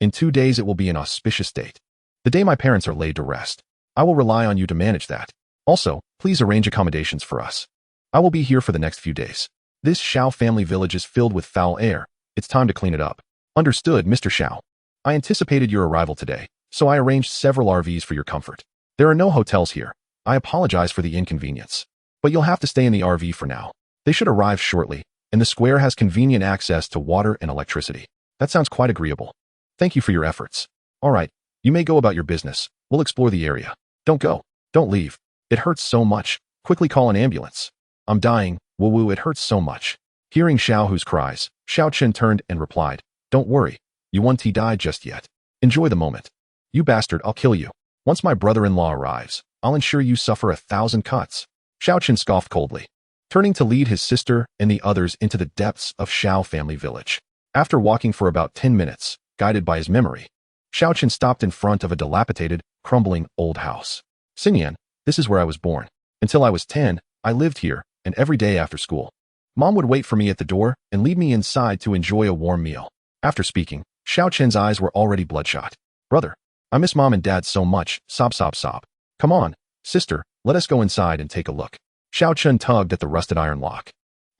In 2 days it will be an auspicious date. The day my parents are laid to rest. I will rely on you to manage that. Also, please arrange accommodations for us. I will be here for the next few days. This Xiao family village is filled with foul air. It's time to clean it up. Understood, Mr. Xiao. I anticipated your arrival today, so I arranged several RVs for your comfort. There are no hotels here. I apologize for the inconvenience. But you'll have to stay in the RV for now. They should arrive shortly, and the square has convenient access to water and electricity. That sounds quite agreeable. Thank you for your efforts. All right, you may go about your business. We'll explore the area. Don't go. Don't leave. It hurts so much. Quickly call an ambulance. I'm dying. Woo-woo, it hurts so much. Hearing Xiao Hu's cries, Xiao Chen turned and replied, Don't worry. You won't die just yet. Enjoy the moment. You bastard, I'll kill you. Once my brother-in-law arrives, I'll ensure you suffer 1,000 cuts. Xiao Chen scoffed coldly, turning to lead his sister and the others into the depths of Xiao family village. After walking for about 10 minutes, guided by his memory, Xiao Chen stopped in front of a dilapidated, crumbling old house. Xinyan, this is where I was born. Until I was 10, I lived here, and every day after school, Mom would wait for me at the door and lead me inside to enjoy a warm meal. After speaking, Xiao Chen's eyes were already bloodshot. Brother, I miss Mom and Dad so much, sob sob sob. Come on, sister, let us go inside and take a look. Xiao Chen tugged at the rusted iron lock,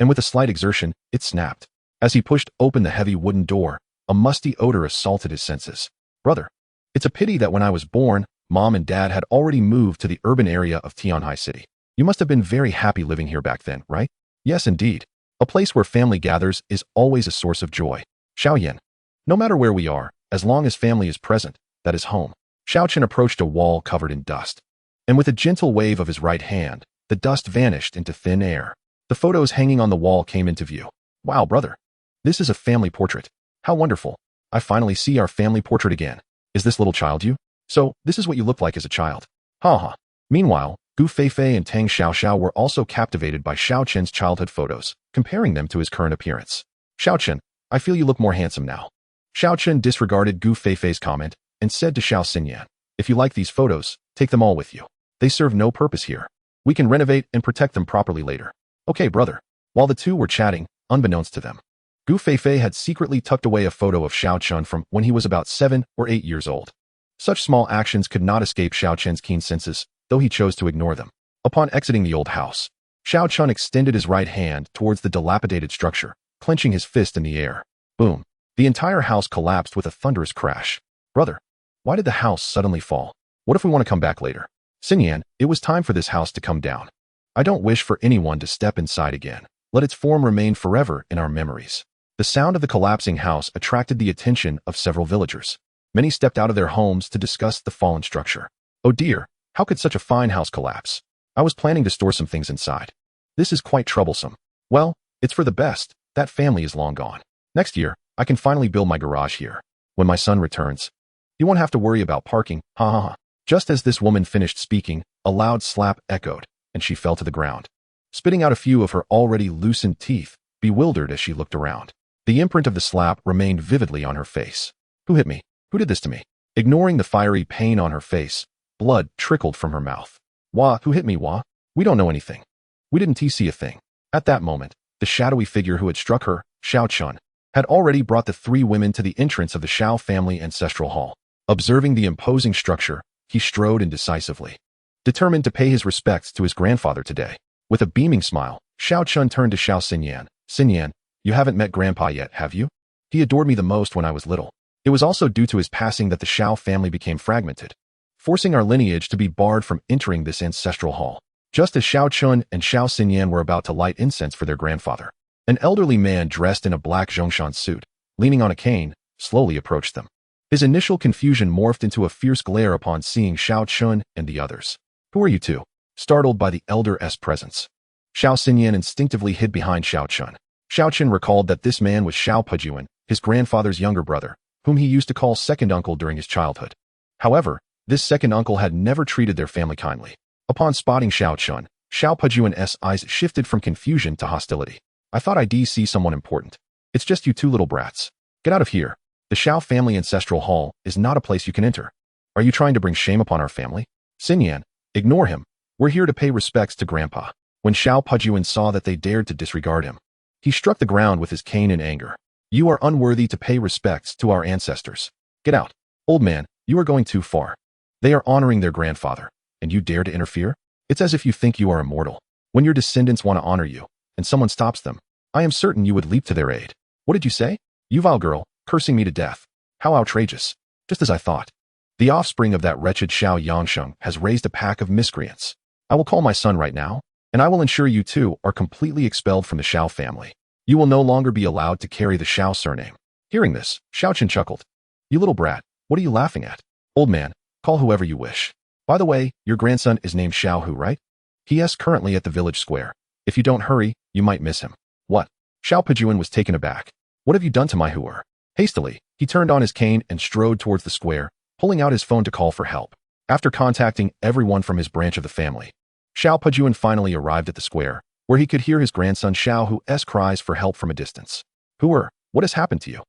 and with a slight exertion, it snapped. As he pushed open the heavy wooden door, a musty odor assaulted his senses. Brother, it's a pity that when I was born, Mom and Dad had already moved to the urban area of Tianhai City. You must have been very happy living here back then, right? Yes, indeed. A place where family gathers is always a source of joy. Xiaoyan. No matter where we are, as long as family is present, that is home. Xiao Chen approached a wall covered in dust, and with a gentle wave of his right hand, the dust vanished into thin air. The photos hanging on the wall came into view. Wow, brother. This is a family portrait. How wonderful. I finally see our family portrait again. Is this little child you? So, this is what you looked like as a child. Ha ha. Meanwhile, Gu Feifei and Tang Xiaoxiao were also captivated by Xiao Chen's childhood photos, comparing them to his current appearance. Xiao Chen, I feel you look more handsome now. Xiao Chen disregarded Gu Feifei's comment and said to Xiao Xinyan, if you like these photos, take them all with you. They serve no purpose here. We can renovate and protect them properly later. Okay, brother. While the two were chatting, unbeknownst to them, Gu Feifei had secretly tucked away a photo of Xiao Chen from when he was about 7 or 8 years old. Such small actions could not escape Xiao Chen's keen senses, though he chose to ignore them. Upon exiting the old house, Xiao Chen extended his right hand towards the dilapidated structure, clenching his fist in the air. Boom. The entire house collapsed with a thunderous crash. Brother, why did the house suddenly fall? What if we want to come back later? Xinyan, it was time for this house to come down. I don't wish for anyone to step inside again. Let its form remain forever in our memories. The sound of the collapsing house attracted the attention of several villagers. Many stepped out of their homes to discuss the fallen structure. Oh dear, how could such a fine house collapse? I was planning to store some things inside. This is quite troublesome. Well, it's for the best. That family is long gone. Next year, I can finally build my garage here. When my son returns, he won't have to worry about parking. Ha ha ha. Just as this woman finished speaking, a loud slap echoed, and she fell to the ground, spitting out a few of her already loosened teeth, bewildered as she looked around. The imprint of the slap remained vividly on her face. Who hit me? Who did this to me? Ignoring the fiery pain on her face, blood trickled from her mouth. Wah, who hit me, wah? We don't know anything. We didn't see a thing. At that moment, the shadowy figure who had struck her, Xiao Chen, had already brought the 3 women to the entrance of the Xiao family ancestral hall. Observing the imposing structure, he strode in decisively, determined to pay his respects to his grandfather today. With a beaming smile, Xiao Chen turned to Xiao Xinyan. Xinyan, you haven't met Grandpa yet, have you? He adored me the most when I was little. It was also due to his passing that the Xiao family became fragmented, forcing our lineage to be barred from entering this ancestral hall. Just as Xiao Chun and Xiao Xinyan were about to light incense for their grandfather, an elderly man dressed in a black zhongshan suit, leaning on a cane, slowly approached them. His initial confusion morphed into a fierce glare upon seeing Xiao Chun and the others. Who are you two? Startled by the elder's presence, Xiao Xinyan instinctively hid behind Xiao Chun. Xiao Chen recalled that this man was Xiao Pejuan, his grandfather's younger brother, whom he used to call second uncle during his childhood. However, this second uncle had never treated their family kindly. Upon spotting Xiao Chun, Xiao Pejuan's eyes shifted from confusion to hostility. I thought I'd see someone important. It's just you two little brats. Get out of here. The Xiao family ancestral hall is not a place you can enter. Are you trying to bring shame upon our family? Xinyan, ignore him. We're here to pay respects to Grandpa. When Xiao Pejuan saw that they dared to disregard him, he struck the ground with his cane in anger. You are unworthy to pay respects to our ancestors. Get out. Old man, you are going too far. They are honoring their grandfather, and you dare to interfere? It's as if you think you are immortal. When your descendants want to honor you, and someone stops them, I am certain you would leap to their aid. What did you say? You vile girl, cursing me to death. How outrageous. Just as I thought. The offspring of that wretched Xiao Yangsheng has raised a pack of miscreants. I will call my son right now, and I will ensure you two are completely expelled from the Xiao family. You will no longer be allowed to carry the Xiao surname. Hearing this, Xiao Chen chuckled. You little brat, what are you laughing at? Old man, call whoever you wish. By the way, your grandson is named Xiao Hu, right? He is currently at the village square. If you don't hurry, you might miss him. What? Xiao Pejuan was taken aback. What have you done to my Huer? Hastily, he turned on his cane and strode towards the square, pulling out his phone to call for help. After contacting everyone from his branch of the family, Xiao Pejuan finally arrived at the square, where he could hear his grandson Xiao Hu's cries for help from a distance. Huer, what has happened to you?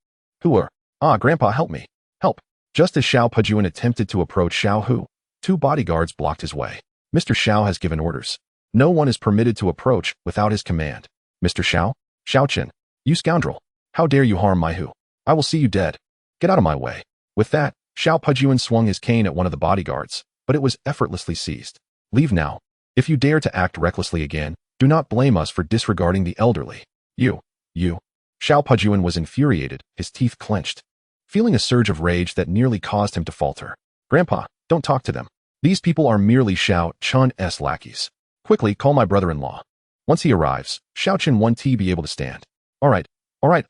Huer, Grandpa, help me. Help. Just as Xiao Pejuan attempted to approach Xiao Hu, two bodyguards blocked his way. Mr. Xiao has given orders. No one is permitted to approach without his command. Mr. Xiao? Xiao Chen, you scoundrel. How dare you harm my Hu? I will see you dead. Get out of my way. With that, Xiao Pejuan swung his cane at one of the bodyguards, but it was effortlessly seized. Leave now. If you dare to act recklessly again, do not blame us for disregarding the elderly. You. Xiao Pejuan was infuriated, his teeth clenched, feeling a surge of rage that nearly caused him to falter. Grandpa, don't talk to them. These people are merely Xiao Chun's lackeys. Quickly call my brother-in-law. Once he arrives, Xiao Chen won't be able to stand. All right,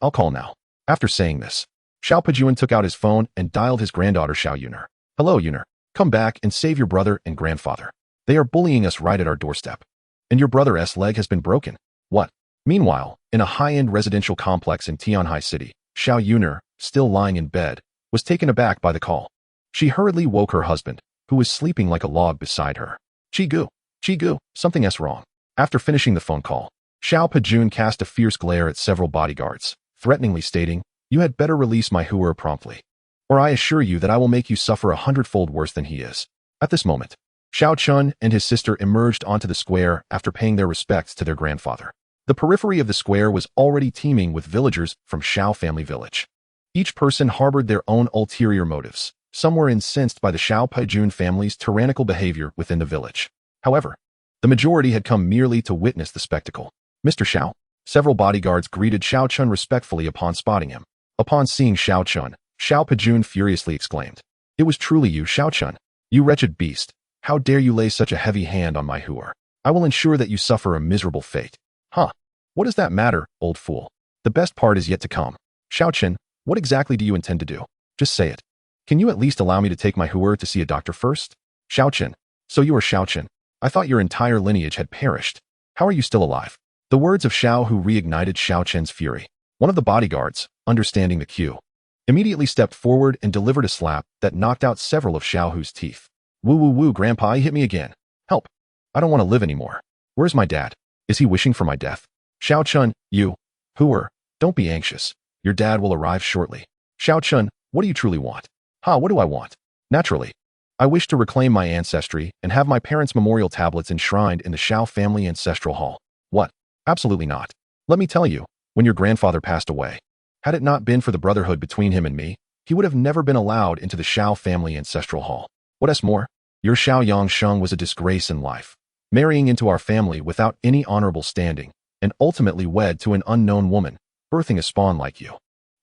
I'll call now. After saying this, Xiao Pejuan took out his phone and dialed his granddaughter Xiao Yuner. Hello, Yuner. Come back and save your brother and grandfather. They are bullying us right at our doorstep. And your brother's leg has been broken. What? Meanwhile, in a high-end residential complex in Tianhai City, Xiao Yuner, still lying in bed, was taken aback by the call. She hurriedly woke her husband, who was sleeping like a log beside her. Chigu, something's wrong. After finishing the phone call, Xiao Pejuan cast a fierce glare at several bodyguards, threateningly stating, you had better release my Huer promptly, or I assure you that I will make you suffer 100-fold worse than he is. At this moment, Xiao Chun and his sister emerged onto the square after paying their respects to their grandfather. The periphery of the square was already teeming with villagers from Xiao family village. Each person harbored their own ulterior motives. Some were incensed by the Xiao Pejuan family's tyrannical behavior within the village. However, the majority had come merely to witness the spectacle. Mr. Xiao. Several bodyguards greeted Xiao Chun respectfully upon spotting him. Upon seeing Xiao Chun, Xiao Pejuan furiously exclaimed, it was truly you, Xiao Chun. You wretched beast. How dare you lay such a heavy hand on my Huer? I will ensure that you suffer a miserable fate. Huh. What does that matter, old fool? The best part is yet to come. Xiao Chen, what exactly do you intend to do? Just say it. Can you at least allow me to take my Huer to see a doctor first? Xiao Chen. So you are Xiao Chen. I thought your entire lineage had perished. How are you still alive? The words of Xiao Hu reignited Xiao Chen's fury. One of the bodyguards, understanding the cue, immediately stepped forward and delivered a slap that knocked out several of Xiao Hu's teeth. Woo, Grandpa, he hit me again. Help. I don't want to live anymore. Where's my dad? Is he wishing for my death? Xiao Chun, you. Huer, don't be anxious. Your dad will arrive shortly. Xiao Chun, what do you truly want? What do I want? Naturally, I wish to reclaim my ancestry and have my parents' memorial tablets enshrined in the Xiao family ancestral hall. What? Absolutely not. Let me tell you, when your grandfather passed away, had it not been for the brotherhood between him and me, he would have never been allowed into the Xiao family ancestral hall. What's more, Your Xiao Yangsheng was a disgrace in life, marrying into our family without any honorable standing, and ultimately wed to an unknown woman, birthing a spawn like you.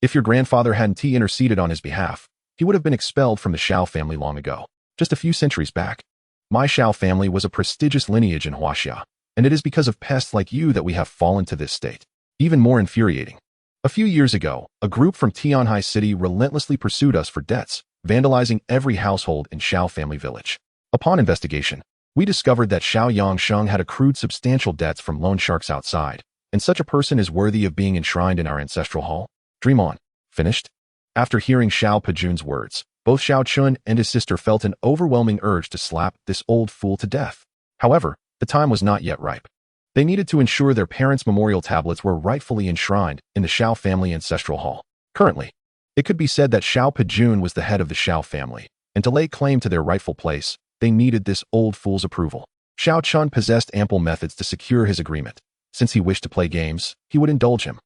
If your grandfather hadn't interceded on his behalf, he would have been expelled from the Xiao family long ago, just a few centuries back. My Xiao family was a prestigious lineage in Huaxia, and it is because of pests like you that we have fallen to this state. Even more infuriating. A few years ago, a group from Tianhai City relentlessly pursued us for debts, vandalizing every household in Xiao family village. Upon investigation, we discovered that Xiao Yangsheng had accrued substantial debts from loan sharks outside, and such a person is worthy of being enshrined in our ancestral hall. Dream on. Finished? After hearing Xiao Pejun's words, both Xiao Chen and his sister felt an overwhelming urge to slap this old fool to death. However, the time was not yet ripe. They needed to ensure their parents' memorial tablets were rightfully enshrined in the Xiao family ancestral hall. Currently, it could be said that Xiao Pejun was the head of the Xiao family, and to lay claim to their rightful place, they needed this old fool's approval. Xiao Chen possessed ample methods to secure his agreement. Since he wished to play games, he would indulge him.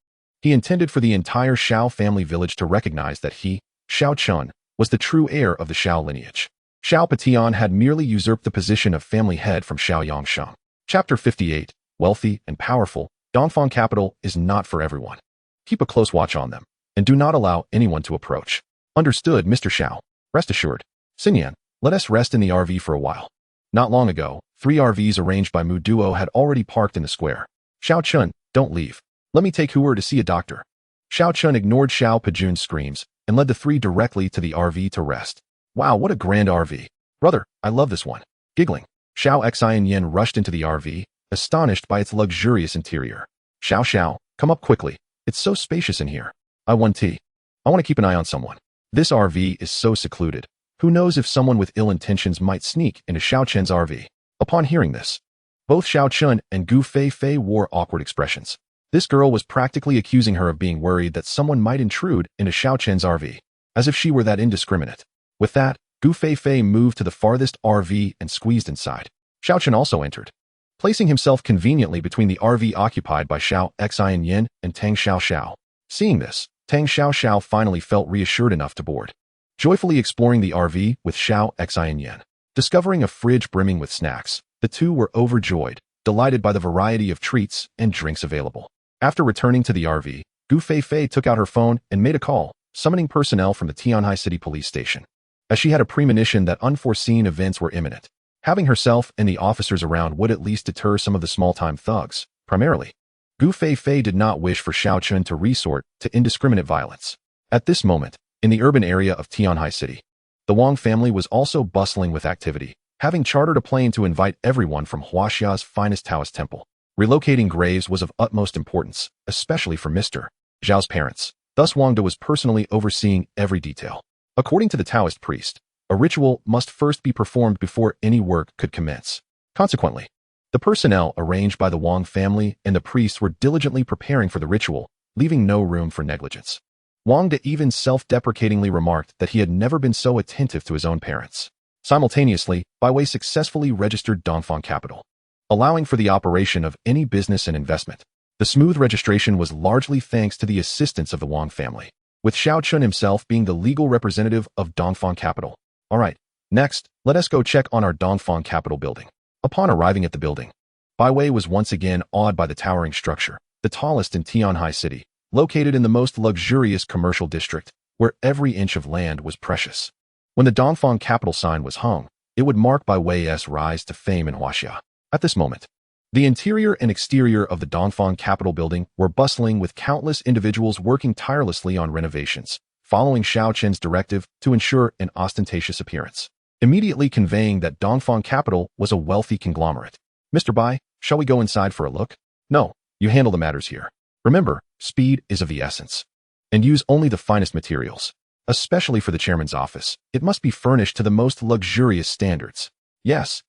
He intended for the entire Xiao family village to recognize that he, Xiao Chen, was the true heir of the Xiao lineage. Xiao Patian had merely usurped the position of family head from Xiao Yangsheng. Chapter 58. Wealthy and powerful, Dongfang capital is not for everyone. Keep a close watch on them, and do not allow anyone to approach. Understood, Mr. Xiao. Rest assured. Xinyan, let us rest in the RV for a while. Not long ago, 3 RVs arranged by Mu Duo had already parked in the square. Xiao Chen, don't leave. Let me take Hooer to see a doctor. Xiao Chen ignored Xiao Pejun's screams and led the 3 directly to the RV to rest. Wow, what a grand RV. Brother, I love this one. Giggling, Xiao Xianxian rushed into the RV, astonished by its luxurious interior. Xiao, come up quickly. It's so spacious in here. I want tea. I want to keep an eye on someone. This RV is so secluded. Who knows if someone with ill intentions might sneak into Xiao Chen's RV. Upon hearing this, both Xiao Chen and Gu Fei wore awkward expressions. This girl was practically accusing her of being worried that someone might intrude into Xiao Chen's RV, as if she were that indiscriminate. With that, Gu Fei moved to the farthest RV and squeezed inside. Xiao Chen also entered, placing himself conveniently between the RV occupied by Xiao Xianxian and Tang Xiao. Seeing this, Tang Xiao finally felt reassured enough to board, joyfully exploring the RV with Xiao Xianxian. Discovering a fridge brimming with snacks, the two were overjoyed, delighted by the variety of treats and drinks available. After returning to the RV, Gu Fei took out her phone and made a call, summoning personnel from the Tianhai City police station, as she had a premonition that unforeseen events were imminent. Having herself and the officers around would at least deter some of the small-time thugs. Primarily, Gu Fei did not wish for Xiao Chen to resort to indiscriminate violence. At this moment, in the urban area of Tianhai City, the Wang family was also bustling with activity, having chartered a plane to invite everyone from Huaxia's finest Taoist temple. Relocating graves was of utmost importance, especially for Mr. Zhao's parents. Thus Wang De was personally overseeing every detail. According to the Taoist priest, a ritual must first be performed before any work could commence. Consequently, the personnel arranged by the Wang family and the priests were diligently preparing for the ritual, leaving no room for negligence. Wang De even self-deprecatingly remarked that he had never been so attentive to his own parents. Simultaneously, Bai Wei successfully registered Dongfang capital, allowing for the operation of any business and investment. The smooth registration was largely thanks to the assistance of the Wang family, with Xiao Chen himself being the legal representative of Dongfang capital. Alright, next, let us go check on our Dongfang capital building. Upon arriving at the building, Bai Wei was once again awed by the towering structure, the tallest in Tianhai City, located in the most luxurious commercial district, where every inch of land was precious. When the Dongfang capital sign was hung, it would mark Bai Wei's rise to fame in Huaxia. At this moment, the interior and exterior of the Dongfang capital building were bustling with countless individuals working tirelessly on renovations, following Xiao Chen's directive to ensure an ostentatious appearance, immediately conveying that Dongfang capital was a wealthy conglomerate. Mr. Bai, shall we go inside for a look? No, you handle the matters here. Remember, speed is of the essence. And use only the finest materials. Especially for the chairman's office, it must be furnished to the most luxurious standards. Yes,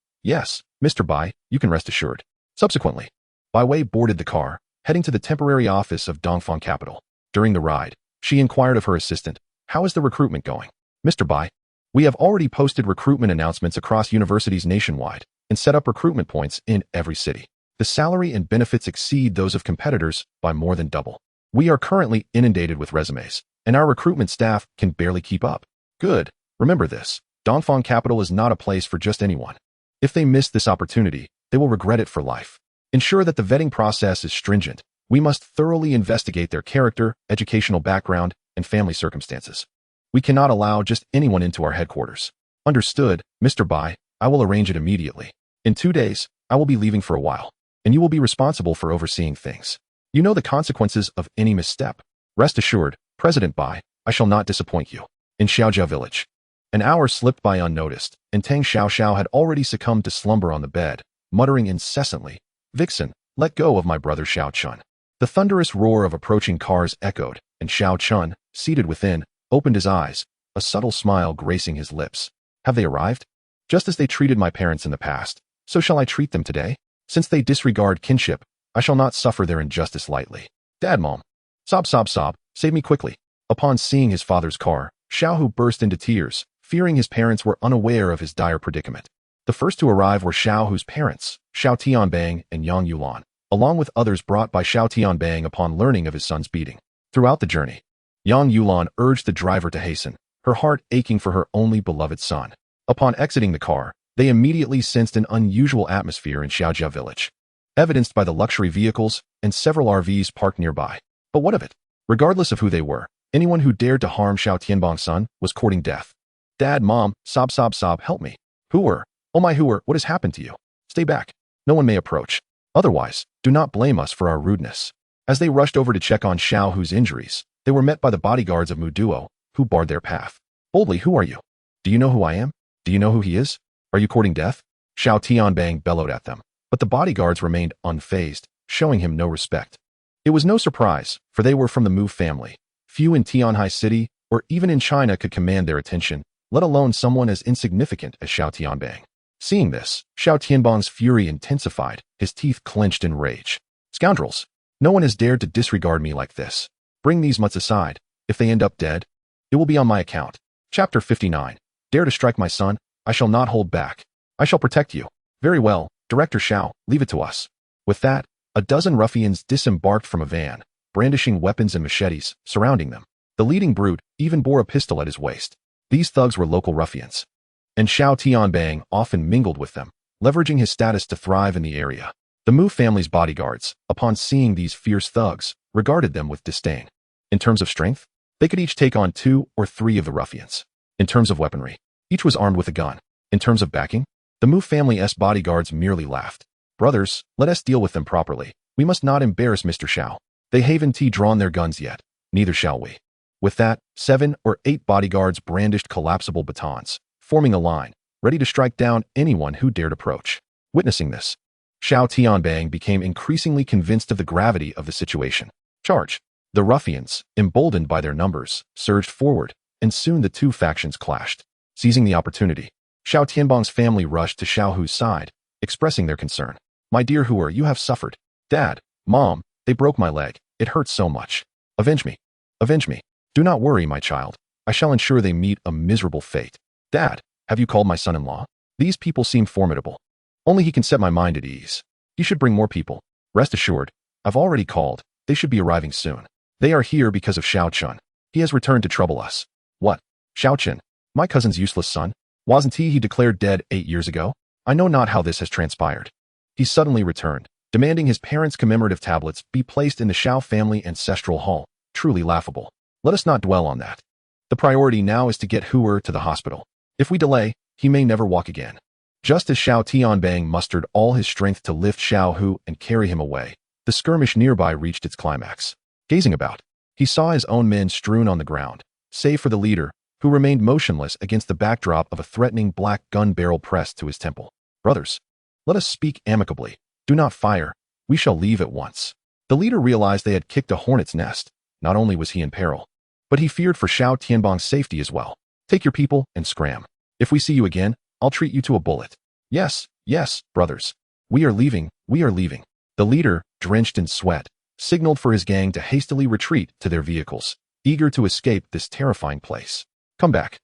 Mr. Bai, you can rest assured. Subsequently, Bai Wei boarded the car, heading to the temporary office of Dongfang capital. During the ride, she inquired of her assistant, "How is the recruitment going?" "Mr. Bai, we have already posted recruitment announcements across universities nationwide and set up recruitment points in every city. The salary and benefits exceed those of competitors by more than double. We are currently inundated with resumes, and our recruitment staff can barely keep up." "Good. Remember this. Dongfang capital is not a place for just anyone. If they miss this opportunity, they will regret it for life. Ensure that the vetting process is stringent. We must thoroughly investigate their character, educational background, and family circumstances. We cannot allow just anyone into our headquarters. Understood, Mr. Bai. I will arrange it immediately. In 2 days, I will be leaving for a while, and you will be responsible for overseeing things. You know the consequences of any misstep. Rest assured, President Bai, I shall not disappoint you. In Xiaojia village. An hour slipped by unnoticed, and Tang Xiao had already succumbed to slumber on the bed, muttering incessantly, "Vixen, let go of my brother Xiao Chen." The thunderous roar of approaching cars echoed, and Xiao Chen, seated within, opened his eyes, a subtle smile gracing his lips. Have they arrived? Just as they treated my parents in the past, so shall I treat them today? Since they disregard kinship, I shall not suffer their injustice lightly. Dad, Mom. Sob, sob, sob, save me quickly. Upon seeing his father's car, Xiao burst into tears, fearing his parents were unaware of his dire predicament. The first to arrive were Xiao's parents, Xiao Tianbang and Yang Yulan, along with others brought by Xiao Tianbang upon learning of his son's beating. Throughout the journey, Yang Yulan urged the driver to hasten, her heart aching for her only beloved son. Upon exiting the car, they immediately sensed an unusual atmosphere in Xiaojia village, evidenced by the luxury vehicles and several RVs parked nearby. But what of it? Regardless of who they were, anyone who dared to harm Xiao Tianbang's son was courting death. Dad, Mom, sob, sob, sob, help me. Hooer, oh my Hooer, what has happened to you? Stay back. No one may approach. Otherwise, do not blame us for our rudeness. As they rushed over to check on Xiao's injuries, they were met by the bodyguards of Muduo, who barred their path. Boldly, who are you? Do you know who I am? Do you know who he is? Are you courting death? Xiao Tianbang bellowed at them, but the bodyguards remained unfazed, showing him no respect. It was no surprise, for they were from the Mu family. Few in Tianhai City, or even in China, could command their attention, let alone someone as insignificant as Xiao Tianbang. Seeing this, Xiao Tianbang's fury intensified, his teeth clenched in rage. Scoundrels! No one has dared to disregard me like this. Bring these mutts aside. If they end up dead, it will be on my account. Chapter 59. Dare to strike my son? I shall not hold back. I shall protect you. Very well, Director Xiao, leave it to us. With that, a dozen ruffians disembarked from a van, brandishing weapons and machetes, surrounding them. The leading brute even bore a pistol at his waist. These thugs were local ruffians, and Xiao Tianbang often mingled with them, leveraging his status to thrive in the area. The Mu family's bodyguards, upon seeing these fierce thugs, regarded them with disdain. In terms of strength, they could each take on 2 or 3 of the ruffians. In terms of weaponry, each was armed with a gun. In terms of backing, the Mu family's bodyguards merely laughed. Brothers, let us deal with them properly. We must not embarrass Mr. Xiao. They haven't drawn their guns yet. Neither shall we. With that, 7 or 8 bodyguards brandished collapsible batons, forming a line, ready to strike down anyone who dared approach. Witnessing this, Xiao Tianbang became increasingly convinced of the gravity of the situation. Charge! The ruffians, emboldened by their numbers, surged forward, and soon the two factions clashed. Seizing the opportunity, Xiao Tianbang's family rushed to Xiao's side, expressing their concern. My dear Hooer, you have suffered. Dad, Mom, they broke my leg. It hurts so much. Avenge me. Avenge me. Do not worry, my child. I shall ensure they meet a miserable fate. Dad, have you called my son-in-law? These people seem formidable. Only he can set my mind at ease. He should bring more people. Rest assured, I've already called. They should be arriving soon. They are here because of Xiao Chen. He has returned to trouble us. What? Xiao Chen? My cousin's useless son? Wasn't he declared dead 8 years ago? I know not how this has transpired. He suddenly returned, demanding his parents' commemorative tablets be placed in the Xiao family ancestral hall. Truly laughable. Let us not dwell on that. The priority now is to get Hooer to the hospital. If we delay, he may never walk again. Just as Xiao Tianbang mustered all his strength to lift Xiao Hu and carry him away, the skirmish nearby reached its climax. Gazing about, he saw his own men strewn on the ground, save for the leader, who remained motionless against the backdrop of a threatening black gun barrel pressed to his temple. Brothers, let us speak amicably. Do not fire. We shall leave at once. The leader realized they had kicked a hornet's nest. Not only was he in peril, but he feared for Xiao Tianbang's safety as well. Take your people and scram. If we see you again, I'll treat you to a bullet. Yes, yes, brothers. We are leaving, we are leaving. The leader, drenched in sweat, signaled for his gang to hastily retreat to their vehicles, eager to escape this terrifying place. Come back.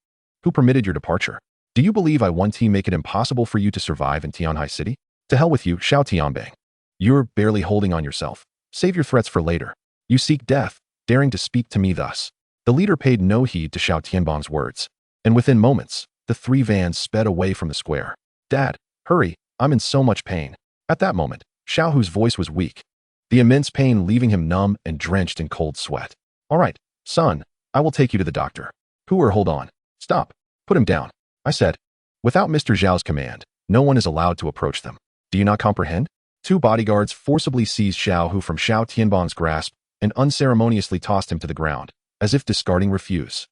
Who permitted your departure? Do you believe I want to make it impossible for you to survive in Tianhai City? To hell with you, Xiao Tianbang. You're barely holding on yourself. Save your threats for later. You seek death, daring to speak to me thus. The leader paid no heed to Xiao Tianbang's words, and within moments, the three vans sped away from the square. "Dad, hurry, I'm in so much pain." At that moment, Xiao Hu's voice was weak, the immense pain leaving him numb and drenched in cold sweat. "All right, son, I will take you to the doctor." Hold on. Stop. Put him down," I said. Without Mr. Zhao's command, no one is allowed to approach them. Do you not comprehend? Two bodyguards forcibly seized Xiao Hu from Xiao Tianbang's grasp and unceremoniously tossed him to the ground, as if discarding refuse.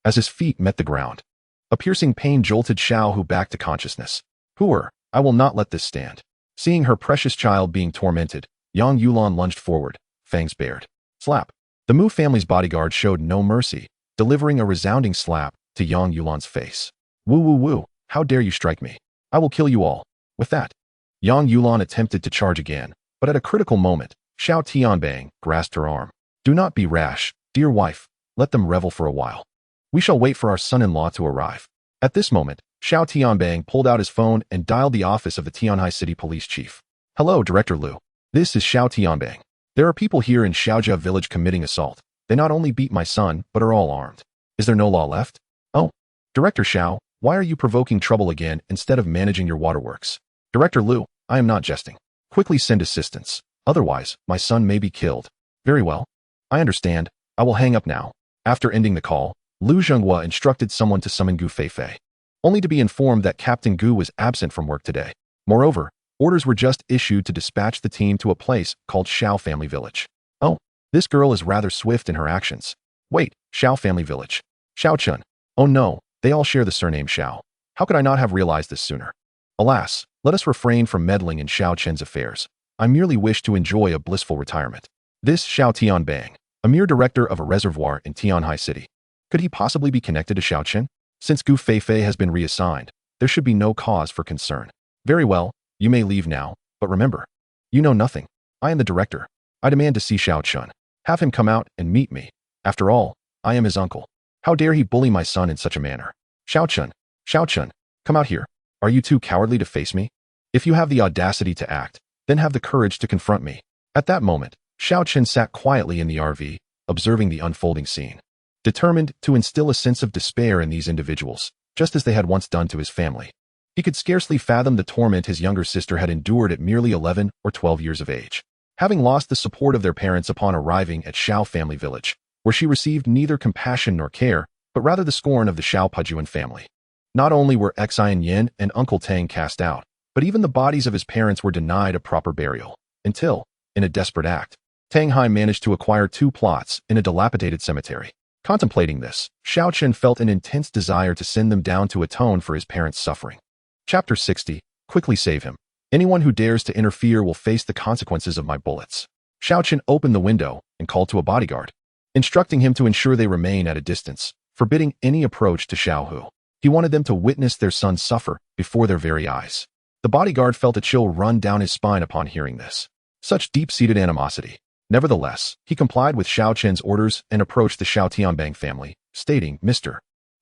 As his feet met the ground, a piercing pain jolted Xiao Hu back to consciousness. I will not let this stand." Seeing her precious child being tormented, Yang Yulan lunged forward, fangs bared. Slap. The Mu family's bodyguard showed no mercy, delivering a resounding slap to Yang Yulan's face. "Woo woo woo, how dare you strike me? I will kill you all." With that, Yang Yulan attempted to charge again, but at a critical moment, Xiao Tianbang grasped her arm. "Do not be rash, dear wife. Let them revel for a while. We shall wait for our son-in-law to arrive." At this moment, Xiao Tianbang pulled out his phone and dialed the office of the Tianhai City Police Chief. "Hello, Director Liu. This is Xiao Tianbang. There are people here in Xiaojia village committing assault. They not only beat my son, but are all armed. Is there no law left?" "Oh, Director Xiao, why are you provoking trouble again instead of managing your waterworks?" "Director Liu, I am not jesting. Quickly send assistance. Otherwise, my son may be killed." "Very well. I understand. I will hang up now." After ending the call, Lu Zhenghua instructed someone to summon Gu Feifei, only to be informed that Captain Gu was absent from work today. Moreover, orders were just issued to dispatch the team to a place called Xiao Family Village. "Oh, this girl is rather swift in her actions. Wait, Xiao Family Village. Xiao Chen. Oh no, they all share the surname Xiao. How could I not have realized this sooner? Alas, let us refrain from meddling in Xiao Chen's affairs. I merely wish to enjoy a blissful retirement." This Xiao Tianbang, a mere director of a reservoir in Tianhai City. Could he possibly be connected to Xiao Chen? Since Gu Feifei has been reassigned, there should be no cause for concern. "Very well, you may leave now, but remember, you know nothing. I am the director. I demand to see Xiao Chen. Have him come out and meet me. After all, I am his uncle. How dare he bully my son in such a manner? Xiao Chen, come out here. Are you too cowardly to face me? If you have the audacity to act, then have the courage to confront me." At that moment, Xiao Chen sat quietly in the RV, observing the unfolding scene, determined to instill a sense of despair in these individuals, just as they had once done to his family. He could scarcely fathom the torment his younger sister had endured at merely 11 or 12 years of age, having lost the support of their parents upon arriving at Xiao Family Village, where she received neither compassion nor care, but rather the scorn of the Xiao Pajuan family. Not only were Xian Yin and Uncle Tang cast out, but even the bodies of his parents were denied a proper burial, until, in a desperate act, Tang Hai managed to acquire 2 plots in a dilapidated cemetery. Contemplating this, Xiao Chen felt an intense desire to send them down to atone for his parents' suffering. Chapter 60. Quickly save him. Anyone who dares to interfere will face the consequences of my bullets. Xiao Chen opened the window and called to a bodyguard, instructing him to ensure they remain at a distance, forbidding any approach to Xiao Hu. He wanted them to witness their son suffer before their very eyes. The bodyguard felt a chill run down his spine upon hearing this. Such deep-seated animosity. Nevertheless, he complied with Xiao Chen's orders and approached the Xiao Tianbang family, stating, "Mr.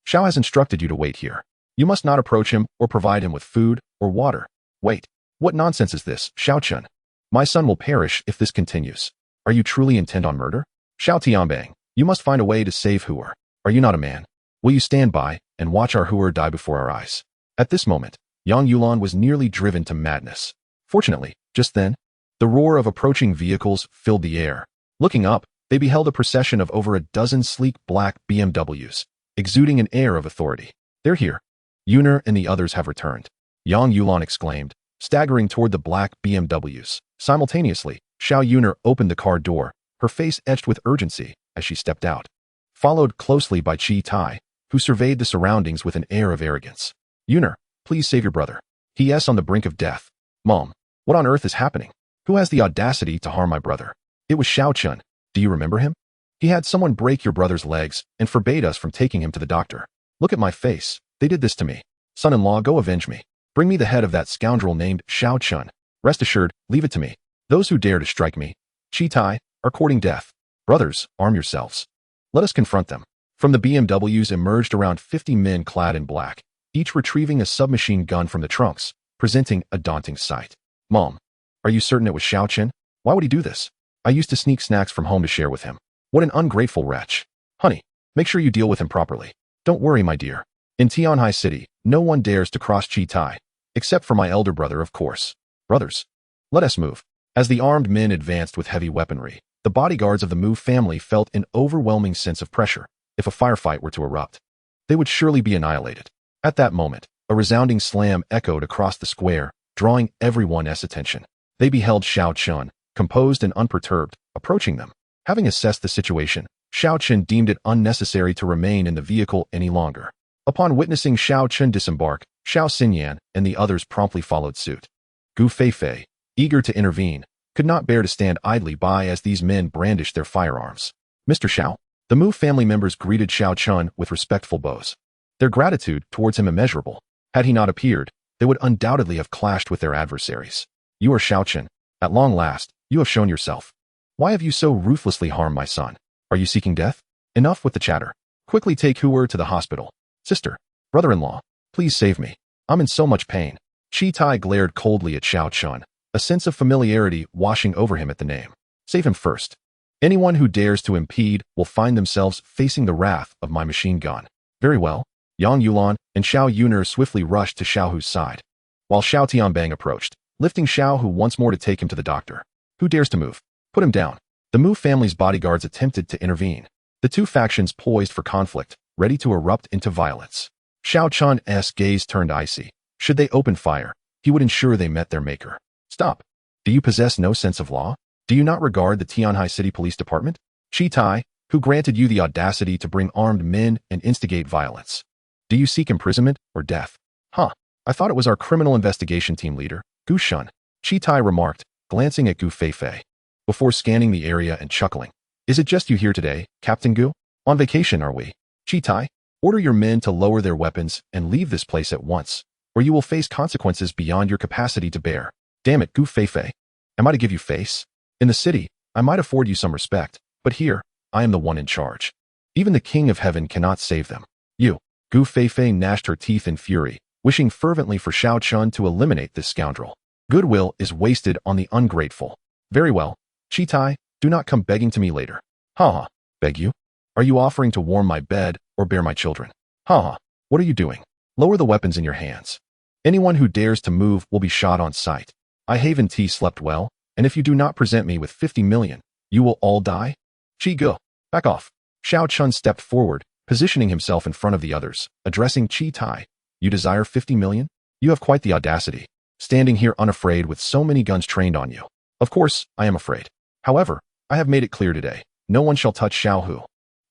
Xiao has instructed you to wait here. You must not approach him or provide him with food or water." "Wait, what nonsense is this, Xiao Chen? My son will perish if this continues. Are you truly intent on murder? Xiao Tianbang, you must find a way to save Huer. Are you not a man? Will you stand by and watch our Huer die before our eyes?" At this moment, Yang Yulan was nearly driven to madness. Fortunately, just then, the roar of approaching vehicles filled the air. Looking up, they beheld a procession of over a dozen sleek black BMWs, exuding an air of authority. "They're here. Yuner and the others have returned," Yang Yulan exclaimed, staggering toward the black BMWs. Simultaneously, Xiao Yuner opened the car door, her face etched with urgency as she stepped out, followed closely by Qi Tai, who surveyed the surroundings with an air of arrogance. "Yuner, please save your brother. He is on the brink of death." "Mom, what on earth is happening? Who has the audacity to harm my brother?" "It was Xiao Chen. Do you remember him? He had someone break your brother's legs and forbade us from taking him to the doctor. Look at my face. They did this to me. Son-in-law, go avenge me. Bring me the head of that scoundrel named Xiao Chen. Rest assured, leave it to me. Those who dare to strike me, Qi Tai, are courting death. Brothers, arm yourselves. Let us confront them." From the BMWs emerged around 50 men clad in black, each retrieving a submachine gun from the trunks, presenting a daunting sight. "Mom, are you certain it was Xiao Chen? Why would he do this? I used to sneak snacks from home to share with him. What an ungrateful wretch. Honey, make sure you deal with him properly. Don't worry, my dear. In Tianhai City, no one dares to cross Chi Tai, except for my elder brother, of course. Brothers, let us move. As the armed men advanced with heavy weaponry, the bodyguards of the Mu family felt an overwhelming sense of pressure. If a firefight were to erupt, they would surely be annihilated. At that moment, a resounding slam echoed across the square, drawing everyone's attention. They beheld Xiao Chen, composed and unperturbed, approaching them. Having assessed the situation, Xiao Chen deemed it unnecessary to remain in the vehicle any longer. Upon witnessing Xiao Chen disembark, Xiao Xinyan and the others promptly followed suit. Gu Feifei, eager to intervene, could not bear to stand idly by as these men brandished their firearms. Mr. Xiao, the Mu family members greeted Xiao Chen with respectful bows. Their gratitude towards him immeasurable. Had he not appeared, they would undoubtedly have clashed with their adversaries. You are Xiao Chen. At long last, you have shown yourself. Why have you so ruthlessly harmed my son? Are you seeking death? Enough with the chatter. Quickly take Huer to the hospital. Sister, brother-in-law, please save me. I'm in so much pain. Chi Tai glared coldly at Xiao Chen, a sense of familiarity washing over him at the name. Save him first. Anyone who dares to impede will find themselves facing the wrath of my machine gun. Very well. Yang Yulan and Xiao Yuner swiftly rushed to Xiao Hu's side, while Xiao Tianbang approached, lifting Xiao Hu once more to take him to the doctor. Who dares to move? Put him down. The Mu family's bodyguards attempted to intervene. The two factions poised for conflict, ready to erupt into violence. Xiao Chen's gaze turned icy. Should they open fire, he would ensure they met their maker. Stop. Do you possess no sense of law? Do you not regard the Tianhai City Police Department? Chi Tai, who granted you the audacity to bring armed men and instigate violence? Do you seek imprisonment or death? Huh. I thought it was our criminal investigation team leader, Gu Shun. Chi Tai remarked, glancing at Gu Feifei, before scanning the area and chuckling. Is it just you here today, Captain Gu? On vacation, are we? Chi Tai, order your men to lower their weapons and leave this place at once, or you will face consequences beyond your capacity to bear. Damn it, Gu Feifei. Am I to give you face? In the city, I might afford you some respect, but here, I am the one in charge. Even the King of Heaven cannot save them. You. Gu Feifei gnashed her teeth in fury, wishing fervently for Xiao Chen to eliminate this scoundrel. Goodwill is wasted on the ungrateful. Very well. Chi Tai, do not come begging to me later. Ha ha. Beg you? Are you offering to warm my bed or bear my children? Ha ha. What are you doing? Lower the weapons in your hands. Anyone who dares to move will be shot on sight. I Haven T slept well, and if you do not present me with 50 million, you will all die? Chi Gu, back off. Xiao Chen stepped forward, positioning himself in front of the others, addressing Chi Tai. You desire 50 million? You have quite the audacity, standing here unafraid with so many guns trained on you. Of course, I am afraid. However, I have made it clear today, no one shall touch Xiao Hu.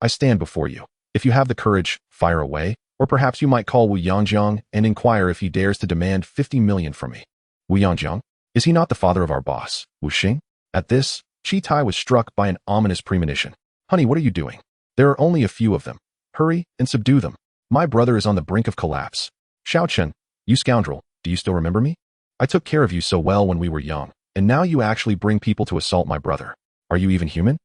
I stand before you. If you have the courage, fire away, or perhaps you might call Wu Yangjiang and inquire if he dares to demand 50 million from me. Wu Yangjiang? Is he not the father of our boss, Wu Xing? At this, Chi Tai was struck by an ominous premonition. Honey, what are you doing? There are only a few of them. Hurry and subdue them. My brother is on the brink of collapse. Xiao Chen, you scoundrel, do you still remember me? I took care of you so well when we were young, and now you actually bring people to assault my brother. Are you even human?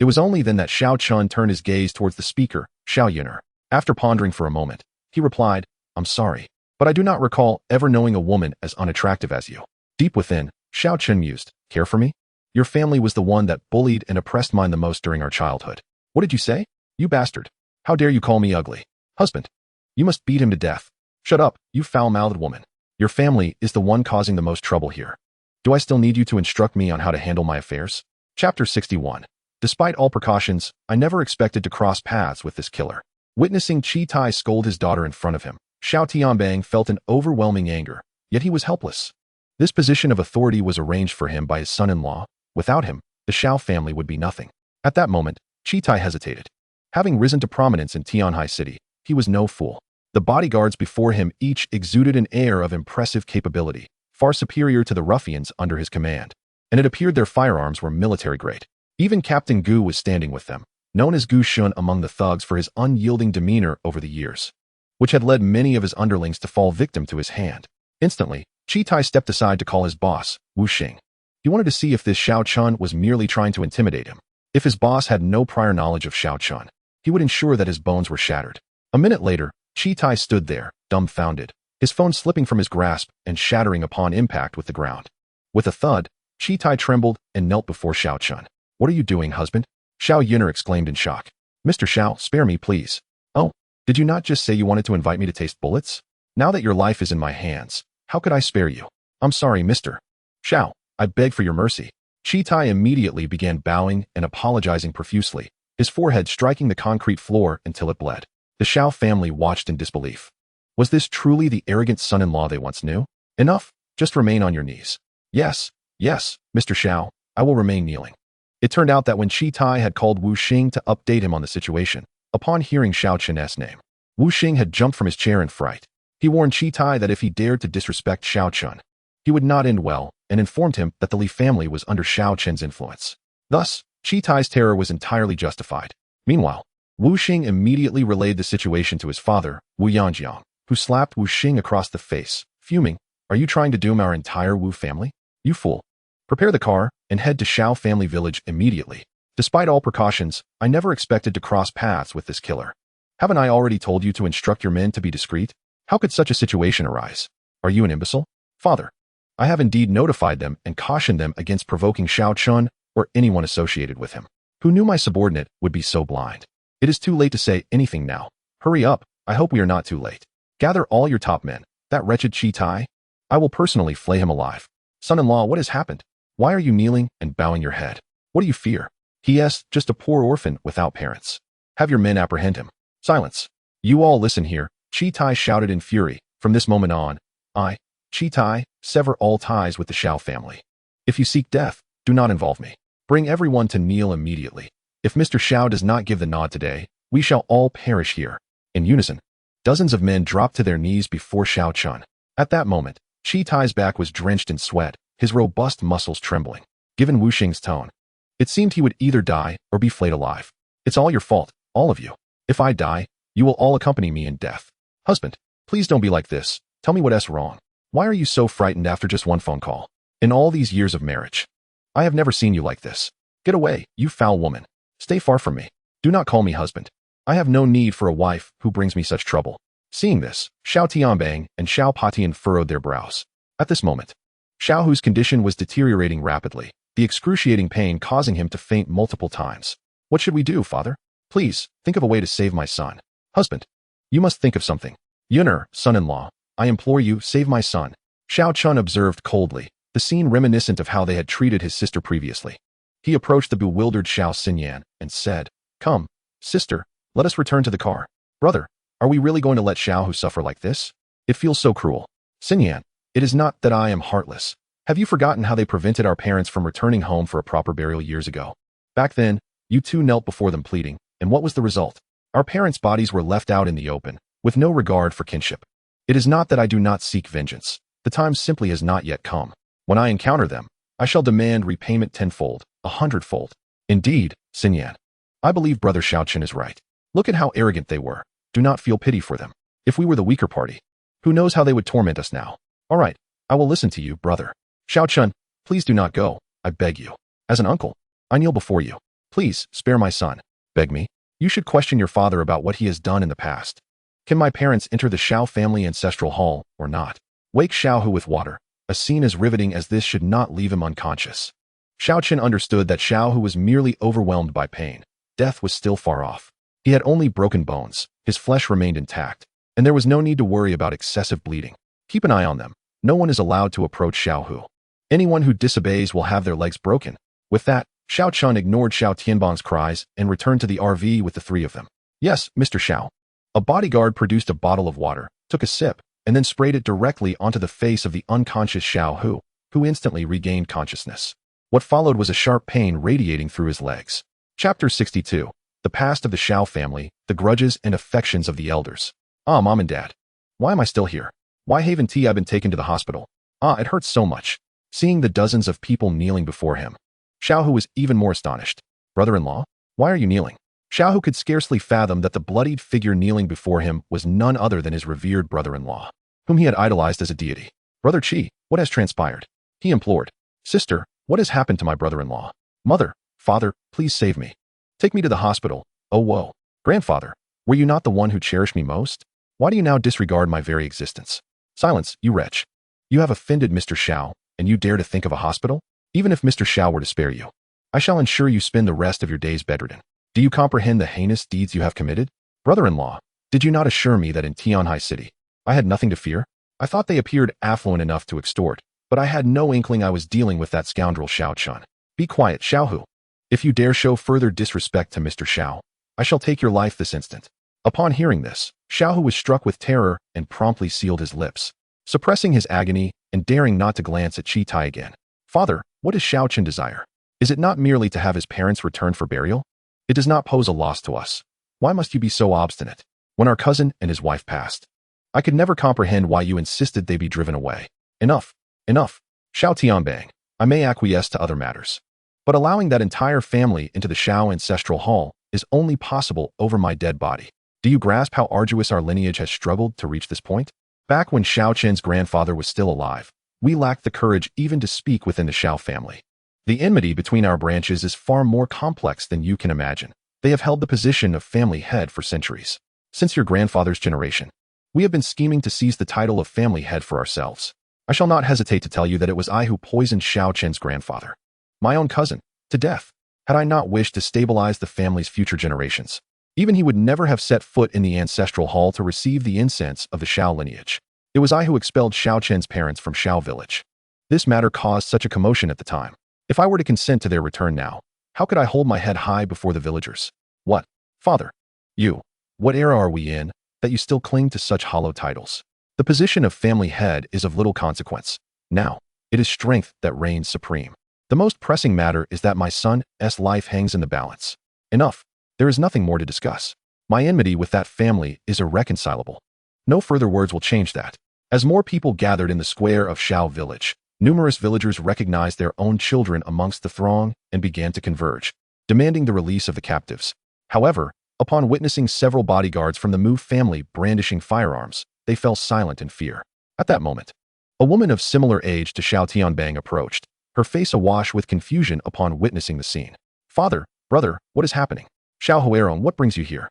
It was only then that Xiao Chen turned his gaze towards the speaker, Xiao Yuner. After pondering for a moment, he replied, I'm sorry, but I do not recall ever knowing a woman as unattractive as you. Deep within, Xiao Chen mused, care for me? Your family was the one that bullied and oppressed mine the most during our childhood. What did you say? You bastard. How dare you call me ugly? Husband. You must beat him to death. Shut up, you foul-mouthed woman. Your family is the one causing the most trouble here. Do I still need you to instruct me on how to handle my affairs? Chapter 61. Despite all precautions, I never expected to cross paths with this killer. Witnessing Chi Tai scold his daughter in front of him, Xiao Tianbang felt an overwhelming anger, yet he was helpless. This position of authority was arranged for him by his son-in-law. Without him, the Xiao family would be nothing. At that moment, Chi Tai hesitated. Having risen to prominence in Tianhai City, he was no fool. The bodyguards before him each exuded an air of impressive capability, far superior to the ruffians under his command, and it appeared their firearms were military-grade. Even Captain Gu was standing with them, known as Gu Shun among the thugs for his unyielding demeanor over the years, which had led many of his underlings to fall victim to his hand. Instantly, Chi Tai stepped aside to call his boss, Wu Xing. He wanted to see if this Xiao Chen was merely trying to intimidate him. If his boss had no prior knowledge of Xiao Chen, he would ensure that his bones were shattered. A minute later, Chi Tai stood there, dumbfounded, his phone slipping from his grasp and shattering upon impact with the ground. With a thud, Chi Tai trembled and knelt before Xiao Chen. What are you doing, husband? Xiao Yuner exclaimed in shock. Mr. Xiao, spare me, please. Oh, Did you not just say you wanted to invite me to taste bullets? Now that your life is in my hands, how could I spare you? I'm sorry, Mr. Xiao, I beg for your mercy. Qitai immediately began bowing and apologizing profusely, his forehead striking the concrete floor until it bled. The Xiao family watched in disbelief. Was this truly the arrogant son-in-law they once knew? Enough, just remain on your knees. Yes, Mr. Xiao, I will remain kneeling. It turned out that when Qitai had called Wu Xing to update him on the situation, upon hearing Xiao Chen's name, Wu Xing had jumped from his chair in fright. He warned Qitai that if he dared to disrespect Xiao Chen, he would not end well, and informed him that the Li family was under Xiao Chen's influence. Thus, Qitai's terror was entirely justified. Meanwhile, Wu Xing immediately relayed the situation to his father, Wu Yanjiang, who slapped Wu Xing across the face, fuming, "Are you trying to doom our entire Wu family? You fool. Prepare the car and head to Xiao family village immediately. Despite all precautions, I never expected to cross paths with this killer. Haven't I already told you to instruct your men to be discreet? How could such a situation arise? Are you an imbecile? Father, I have indeed notified them and cautioned them against provoking Xiao Chen or anyone associated with him. Who knew my subordinate would be so blind? It is too late to say anything now. Hurry up, I hope we are not too late. Gather all your top men. That wretched Qitai, I will personally flay him alive. Son-in-law, what has happened? Why are you kneeling and bowing your head? What do you fear? He is just a poor orphan without parents. Have your men apprehend him." Silence. You all listen here, Qitai shouted in fury. From this moment on, I, Qitai, sever all ties with the Xiao family. If you seek death, do not involve me. Bring everyone to kneel immediately. If Mr. Xiao does not give the nod today, we shall all perish here. In unison, dozens of men dropped to their knees before Xiao Chen. At that moment, Qitai's back was drenched in sweat, his robust muscles trembling. Given Wu Xing's tone, it seemed he would either die or be flayed alive. It's all your fault, all of you. If I die, you will all accompany me in death. Husband, please don't be like this. Tell me what's wrong. Why are you so frightened after just one phone call? In all these years of marriage, I have never seen you like this. Get away, you foul woman. Stay far from me. Do not call me husband. I have no need for a wife who brings me such trouble. Seeing this, Xiao Tianbang and Xiao Patian furrowed their brows. At this moment, Xiao, whose condition was deteriorating rapidly, the excruciating pain causing him to faint multiple times. What should we do, father? Please, think of a way to save my son. Husband, you must think of something. Yuner, son-in-law, I implore you, save my son. Xiao Chen observed coldly, the scene reminiscent of how they had treated his sister previously. He approached the bewildered Xiao Xinyan and said, "Come, sister, let us return to the car. Brother, are we really going to let Xiao suffer like this? It feels so cruel. Xinyan, it is not that I am heartless. Have you forgotten how they prevented our parents from returning home for a proper burial years ago? Back then, you two knelt before them pleading, and what was the result? Our parents' bodies were left out in the open, with no regard for kinship. It is not that I do not seek vengeance. The time simply has not yet come. When I encounter them, I shall demand repayment tenfold, 100-fold. Indeed, Xinyan, I believe Brother Xiao Chen is right. Look at how arrogant they were. Do not feel pity for them. If we were the weaker party, who knows how they would torment us now? All right, I will listen to you, brother. Xiao Chen, please do not go, I beg you. As an uncle, I kneel before you. Please, spare my son. Beg me. You should question your father about what he has done in the past. Can my parents enter the Xiao family ancestral hall, or not? Wake Xiao with water. A scene as riveting as this should not leave him unconscious. Xiao Chen understood that Xiao was merely overwhelmed by pain. Death was still far off. He had only broken bones, his flesh remained intact, and there was no need to worry about excessive bleeding. Keep an eye on them. No one is allowed to approach Xiao. Anyone who disobeys will have their legs broken. With that, Xiao Chen ignored Xiao Tianbang's cries and returned to the RV with the three of them. Yes, Mr. Xiao. A bodyguard produced a bottle of water, took a sip, and then sprayed it directly onto the face of the unconscious Xiao who instantly regained consciousness. What followed was a sharp pain radiating through his legs. Chapter 62. The Past of the Xiao Family, the Grudges and Affections of the Elders. Ah, Mom and Dad. Why am I still here? Why haven't I been taken to the hospital? Ah, it hurts so much. Seeing the dozens of people kneeling before him. Xiao was even more astonished. Brother-in-law? Why are you kneeling? Xiao could scarcely fathom that the bloodied figure kneeling before him was none other than his revered brother-in-law, whom he had idolized as a deity. Brother Qi, what has transpired? He implored. Sister, what has happened to my brother-in-law? Mother, father, please save me. Take me to the hospital. Oh, whoa. Grandfather, were you not the one who cherished me most? Why do you now disregard my very existence? Silence, you wretch. You have offended Mr. Xiao, and you dare to think of a hospital? Even if Mr. Xiao were to spare you, I shall ensure you spend the rest of your days bedridden. Do you comprehend the heinous deeds you have committed? Brother-in-law, Did you not assure me that in Tianhai City, I had nothing to fear? I thought they appeared affluent enough to extort, but I had no inkling I was dealing with that scoundrel Xiao Chen. Be quiet, Xiao Hu. If you dare show further disrespect to Mr. Xiao, I shall take your life this instant. Upon hearing this, Xiao Hu was struck with terror and promptly sealed his lips, suppressing his agony and daring not to glance at Chi Tai again. Father, what does Xiao Chen desire? Is it not merely to have his parents returned for burial? It does not pose a loss to us. Why must you be so obstinate? When our cousin and his wife passed, I could never comprehend why you insisted they be driven away. Enough, enough. Xiao Tianbang, I may acquiesce to other matters, but allowing that entire family into the Xiao ancestral hall is only possible over my dead body. Do you grasp how arduous our lineage has struggled to reach this point? Back when Xiao Chen's grandfather was still alive, we lacked the courage even to speak within the Xiao family. The enmity between our branches is far more complex than you can imagine. They have held the position of family head for centuries. Since your grandfather's generation, we have been scheming to seize the title of family head for ourselves. I shall not hesitate to tell you that it was I who poisoned Xiao Chen's grandfather, my own cousin, to death, had I not wished to stabilize the family's future generations. Even he would never have set foot in the ancestral hall to receive the incense of the Xiao lineage. It was I who expelled Xiao Chen's parents from Xiao village. This matter caused such a commotion at the time. If I were to consent to their return now, how could I hold my head high before the villagers? What? Father? You? What era are we in, that you still cling to such hollow titles? The position of family head is of little consequence. Now, it is strength that reigns supreme. The most pressing matter is that my son's life hangs in the balance. Enough. There is nothing more to discuss. My enmity with that family is irreconcilable. No further words will change that. As more people gathered in the square of Xiao village, numerous villagers recognized their own children amongst the throng and began to converge, demanding the release of the captives. However, upon witnessing several bodyguards from the Mu family brandishing firearms, they fell silent in fear. At that moment, a woman of similar age to Xiao Tianbang approached, her face awash with confusion upon witnessing the scene. Father, brother, what is happening? Xiao Huerong, what brings you here?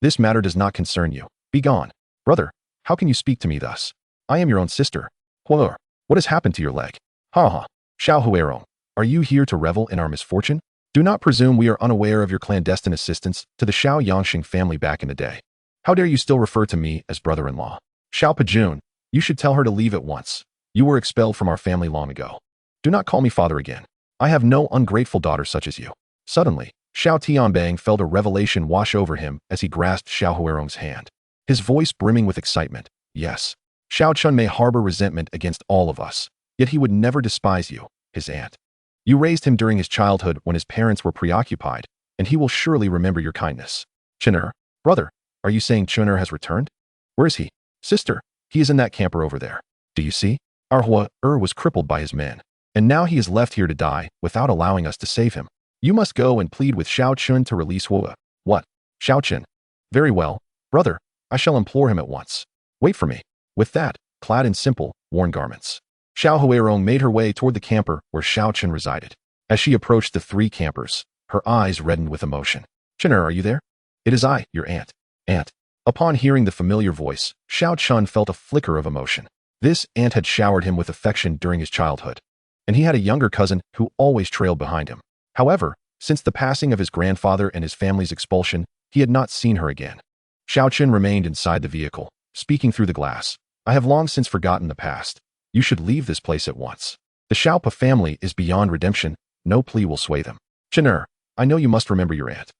This matter does not concern you. Be gone. Brother, how can you speak to me thus? I am your own sister. Huer, what has happened to your leg? Ha ha. Xiao Huerong, are you here to revel in our misfortune? Do not presume we are unaware of your clandestine assistance to the Xiao Yangxing family back in the day. How dare you still refer to me as brother-in-law? Xiao Pajun, you should tell her to leave at once. You were expelled from our family long ago. Do not call me father again. I have no ungrateful daughter such as you. Suddenly, Xiao Tianbang felt a revelation wash over him as he grasped Xiao Huerong's hand, his voice brimming with excitement. Yes, Xiao Chen may harbor resentment against all of us, yet he would never despise you, his aunt. You raised him during his childhood when his parents were preoccupied, and he will surely remember your kindness. Chener, brother, are you saying Chener has returned? Where is he? Sister, he is in that camper over there. Do you see? Our Hua was crippled by his men, and now he is left here to die without allowing us to save him. You must go and plead with Xiao Chen to release Hua. What? Xiao Chen. Very well, brother, I shall implore him at once. Wait for me. With that, clad in simple, worn garments, Xiao Huerong made her way toward the camper where Xiao Chen resided. As she approached the three campers, her eyes reddened with emotion. Chener, are you there? It is I, your aunt. Aunt. Upon hearing the familiar voice, Xiao Chen felt a flicker of emotion. This aunt had showered him with affection during his childhood, and he had a younger cousin who always trailed behind him. However, since the passing of his grandfather and his family's expulsion, he had not seen her again. Xiao Chen remained inside the vehicle, speaking through the glass. I have long since forgotten the past. You should leave this place at once. The Xiaopa family is beyond redemption. No plea will sway them. Chener, I know you must remember your aunt.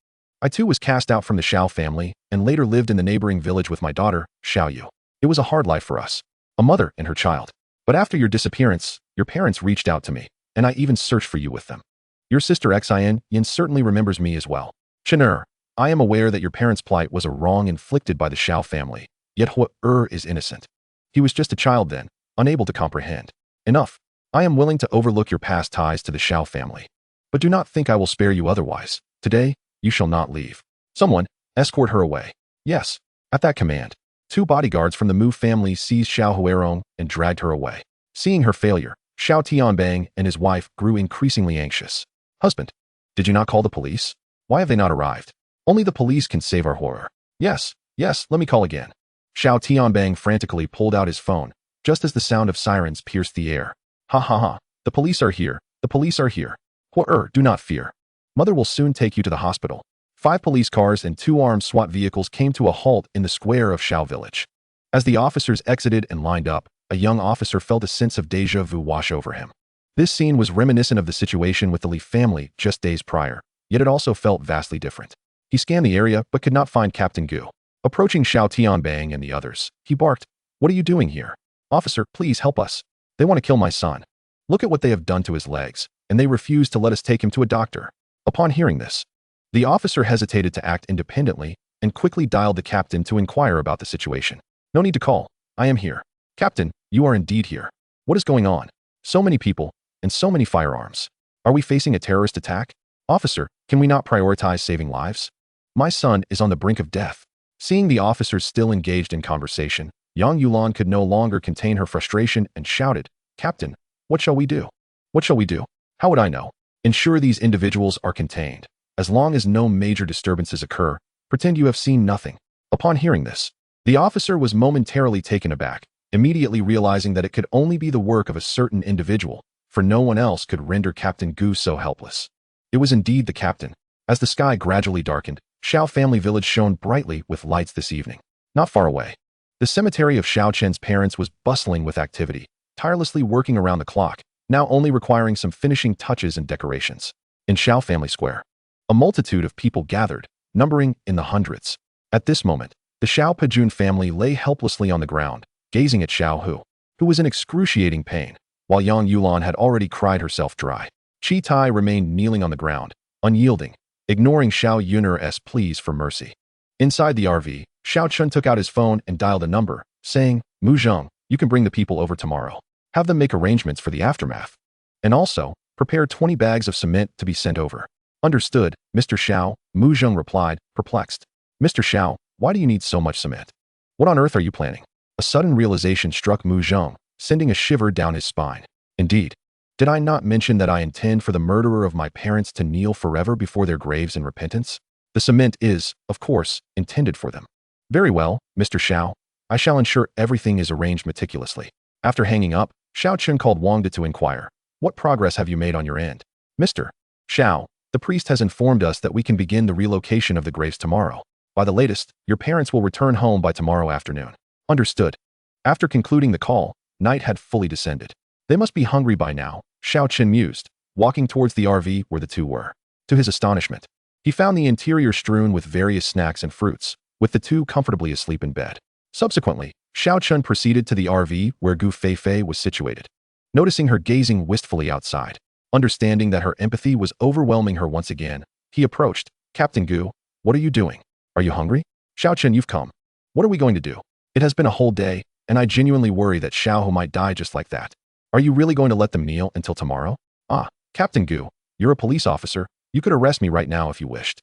I too was cast out from the Xiao family and later lived in the neighboring village with my daughter, Xiao Yu. It was a hard life for us, a mother and her child. But after your disappearance, your parents reached out to me, and I even searched for you with them. Your sister Xian certainly remembers me as well. Chener, I am aware that your parents' plight was a wrong inflicted by the Xiao family, yet Hua is innocent. He was just a child then, unable to comprehend. Enough. I am willing to overlook your past ties to the Xiao family. But do not think I will spare you otherwise. Today, you shall not leave. Someone, escort her away. Yes. At that command, two bodyguards from the Mu family seized Xiao Huerong and dragged her away. Seeing her failure, Xiao Tianbang and his wife grew increasingly anxious. Husband, did you not call the police? Why have they not arrived? Only the police can save our horror. Yes, let me call again. Xiao Tianbang frantically pulled out his phone, just as the sound of sirens pierced the air. Ha ha ha, the police are here, the police are here. Horror, do not fear. Mother will soon take you to the hospital. 5 police cars and 2 armed SWAT vehicles came to a halt in the square of Xiao Village. As the officers exited and lined up, a young officer felt a sense of déjà vu wash over him. This scene was reminiscent of the situation with the Li family just days prior, yet it also felt vastly different. He scanned the area but could not find Captain Gu. Approaching Xiao Tianbang and the others, he barked, "What are you doing here? Officer, please help us. They want to kill my son. Look at what they have done to his legs, and they refuse to let us take him to a doctor." Upon hearing this, the officer hesitated to act independently and quickly dialed the captain to inquire about the situation. "No need to call. I am here." "Captain, you are indeed here. What is going on? So many people, and so many firearms. Are we facing a terrorist attack? Officer, can we not prioritize saving lives? My son is on the brink of death." Seeing the officers still engaged in conversation, Yang Yulan could no longer contain her frustration and shouted, "Captain, what shall we do? What shall we do? How would I know? Ensure these individuals are contained. As long as no major disturbances occur, pretend you have seen nothing." Upon hearing this, the officer was momentarily taken aback, immediately realizing that it could only be the work of a certain individual, for no one else could render Captain Gu so helpless. It was indeed the captain. As the sky gradually darkened, Xiao family village shone brightly with lights this evening. Not far away, the cemetery of Xiao Chen's parents was bustling with activity, tirelessly working around the clock, now only requiring some finishing touches and decorations. In Xiao family square, a multitude of people gathered, numbering in the hundreds. At this moment, the Xiao Pejun family lay helplessly on the ground, gazing at Xiao Hu, who was in excruciating pain, while Yang Yulan had already cried herself dry. Chi Tai remained kneeling on the ground, unyielding, ignoring Xiao Yun'er's pleas for mercy. Inside the RV, Xiao Chen took out his phone and dialed a number, saying, "Mu Zheng, you can bring the people over tomorrow. Have them make arrangements for the aftermath. And also, prepare 20 bags of cement to be sent over." "Understood, Mr. Xiao," Mu Zheng replied, perplexed. "Mr. Xiao, why do you need so much cement? What on earth are you planning?" A sudden realization struck Mu Zheng, sending a shiver down his spine. "Indeed. Did I not mention that I intend for the murderer of my parents to kneel forever before their graves in repentance? The cement is, of course, intended for them." "Very well, Mr. Xiao. I shall ensure everything is arranged meticulously." After hanging up, Xiao Chen called Wang De to inquire, "What progress have you made on your end?" "Mr. Xiao, the priest has informed us that we can begin the relocation of the graves tomorrow. By the latest, your parents will return home by tomorrow afternoon." "Understood." After concluding the call, night had fully descended. "They must be hungry by now," Xiao Chen mused, walking towards the RV where the two were. To his astonishment, he found the interior strewn with various snacks and fruits, with the two comfortably asleep in bed. Subsequently, Xiao Chen proceeded to the RV where Gu Feifei was situated. Noticing her gazing wistfully outside, understanding that her empathy was overwhelming her once again, he approached. "Captain Gu, what are you doing? Are you hungry?" "Xiao Chen, you've come. What are we going to do? It has been a whole day, and I genuinely worry that Xiao Hu might die just like that. Are you really going to let them kneel until tomorrow?" "Ah, Captain Gu, you're a police officer. You could arrest me right now if you wished.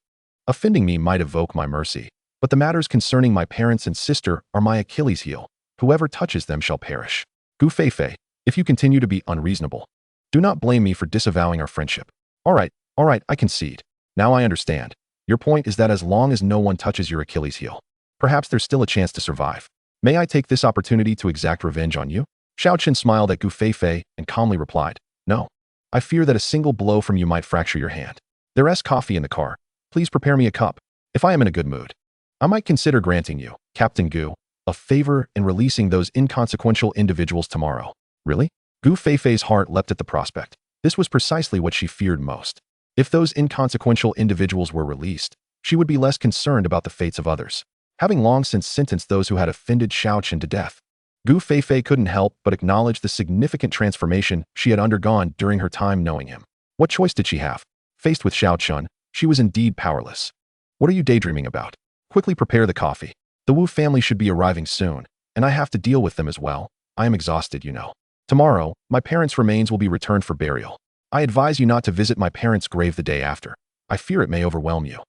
Offending me might evoke my mercy, but the matters concerning my parents and sister are my Achilles heel. Whoever touches them shall perish. Gu Feifei, if you continue to be unreasonable, do not blame me for disavowing our friendship." All right, I concede. Now I understand. Your point is that as long as no one touches your Achilles heel, perhaps there's still a chance to survive. May I take this opportunity to exact revenge on you?" Xiao Chen smiled at Gu Feifei and calmly replied, "No. I fear that a single blow from you might fracture your hand. There's coffee in the car. Please prepare me a cup. If I am in a good mood, I might consider granting you, Captain Gu, a favor in releasing those inconsequential individuals tomorrow." "Really?" Gu Feifei's heart leapt at the prospect. This was precisely what she feared most. If those inconsequential individuals were released, she would be less concerned about the fates of others, having long since sentenced those who had offended Xiao Chen to death. Gu Feifei couldn't help but acknowledge the significant transformation she had undergone during her time knowing him. What choice did she have? Faced with Xiao Chen, she was indeed powerless. "What are you daydreaming about? Quickly prepare the coffee. The Wu family should be arriving soon, and I have to deal with them as well. I am exhausted, you know. Tomorrow, my parents' remains will be returned for burial. I advise you not to visit my parents' grave the day after. I fear it may overwhelm you."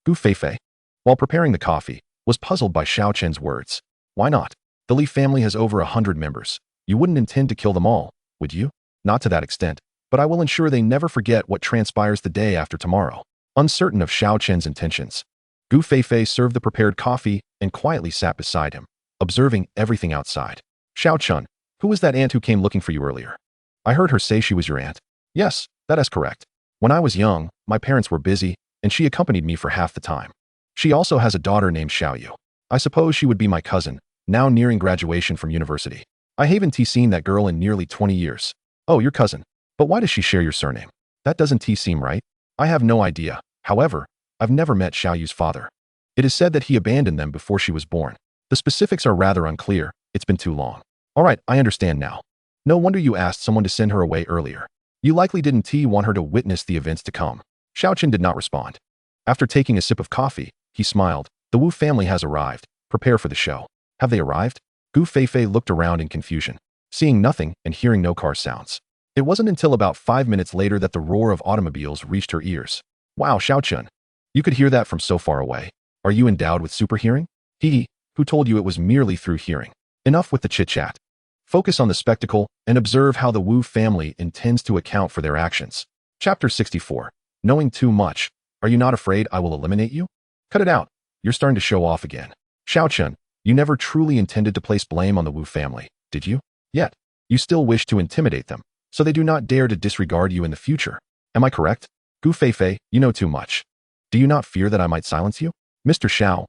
Gu Feifei, while preparing the coffee, was puzzled by Xiao Chen's words. "Why not? The Li family has over 100 members. You wouldn't intend to kill them all, would you?" "Not to that extent, but I will ensure they never forget what transpires the day after tomorrow." Uncertain of Xiao Chen's intentions, Gu Feifei served the prepared coffee and quietly sat beside him, observing everything outside. "Xiao Chen, who was that aunt who came looking for you earlier? I heard her say she was your aunt." "Yes, that is correct. When I was young, my parents were busy, and she accompanied me for half the time. She also has a daughter named Xiaoyu. I suppose she would be my cousin, now nearing graduation from university. I haven't seen that girl in nearly 20 years. Oh, your cousin. But why does she share your surname? That doesn't seem right. I have no idea. However, I've never met Xiaoyu's father. It is said that he abandoned them before she was born. The specifics are rather unclear. It's been too long. All right, I understand now. No wonder you asked someone to send her away earlier. You likely didn't want her to witness the events to come. Xiao Chen did not respond. After taking a sip of coffee, he smiled. The Wu family has arrived. Prepare for the show. Have they arrived? Gu Feifei looked around in confusion, seeing nothing and hearing no car sounds. It wasn't until about 5 minutes later that the roar of automobiles reached her ears. Wow, Xiao Chen. You could hear that from so far away. Are you endowed with super hearing? Hee, who told you it was merely through hearing? Enough with the chit-chat. Focus on the spectacle and observe how the Wu family intends to account for their actions. Chapter 64. Knowing too much. Are you not afraid I will eliminate you? Cut it out. You're starting to show off again. Xiao Chen, you never truly intended to place blame on the Wu family, did you? Yet, you still wish to intimidate them, so they do not dare to disregard you in the future. Am I correct? Gu Feifei, you know too much. Do you not fear that I might silence you? Mr. Xiao,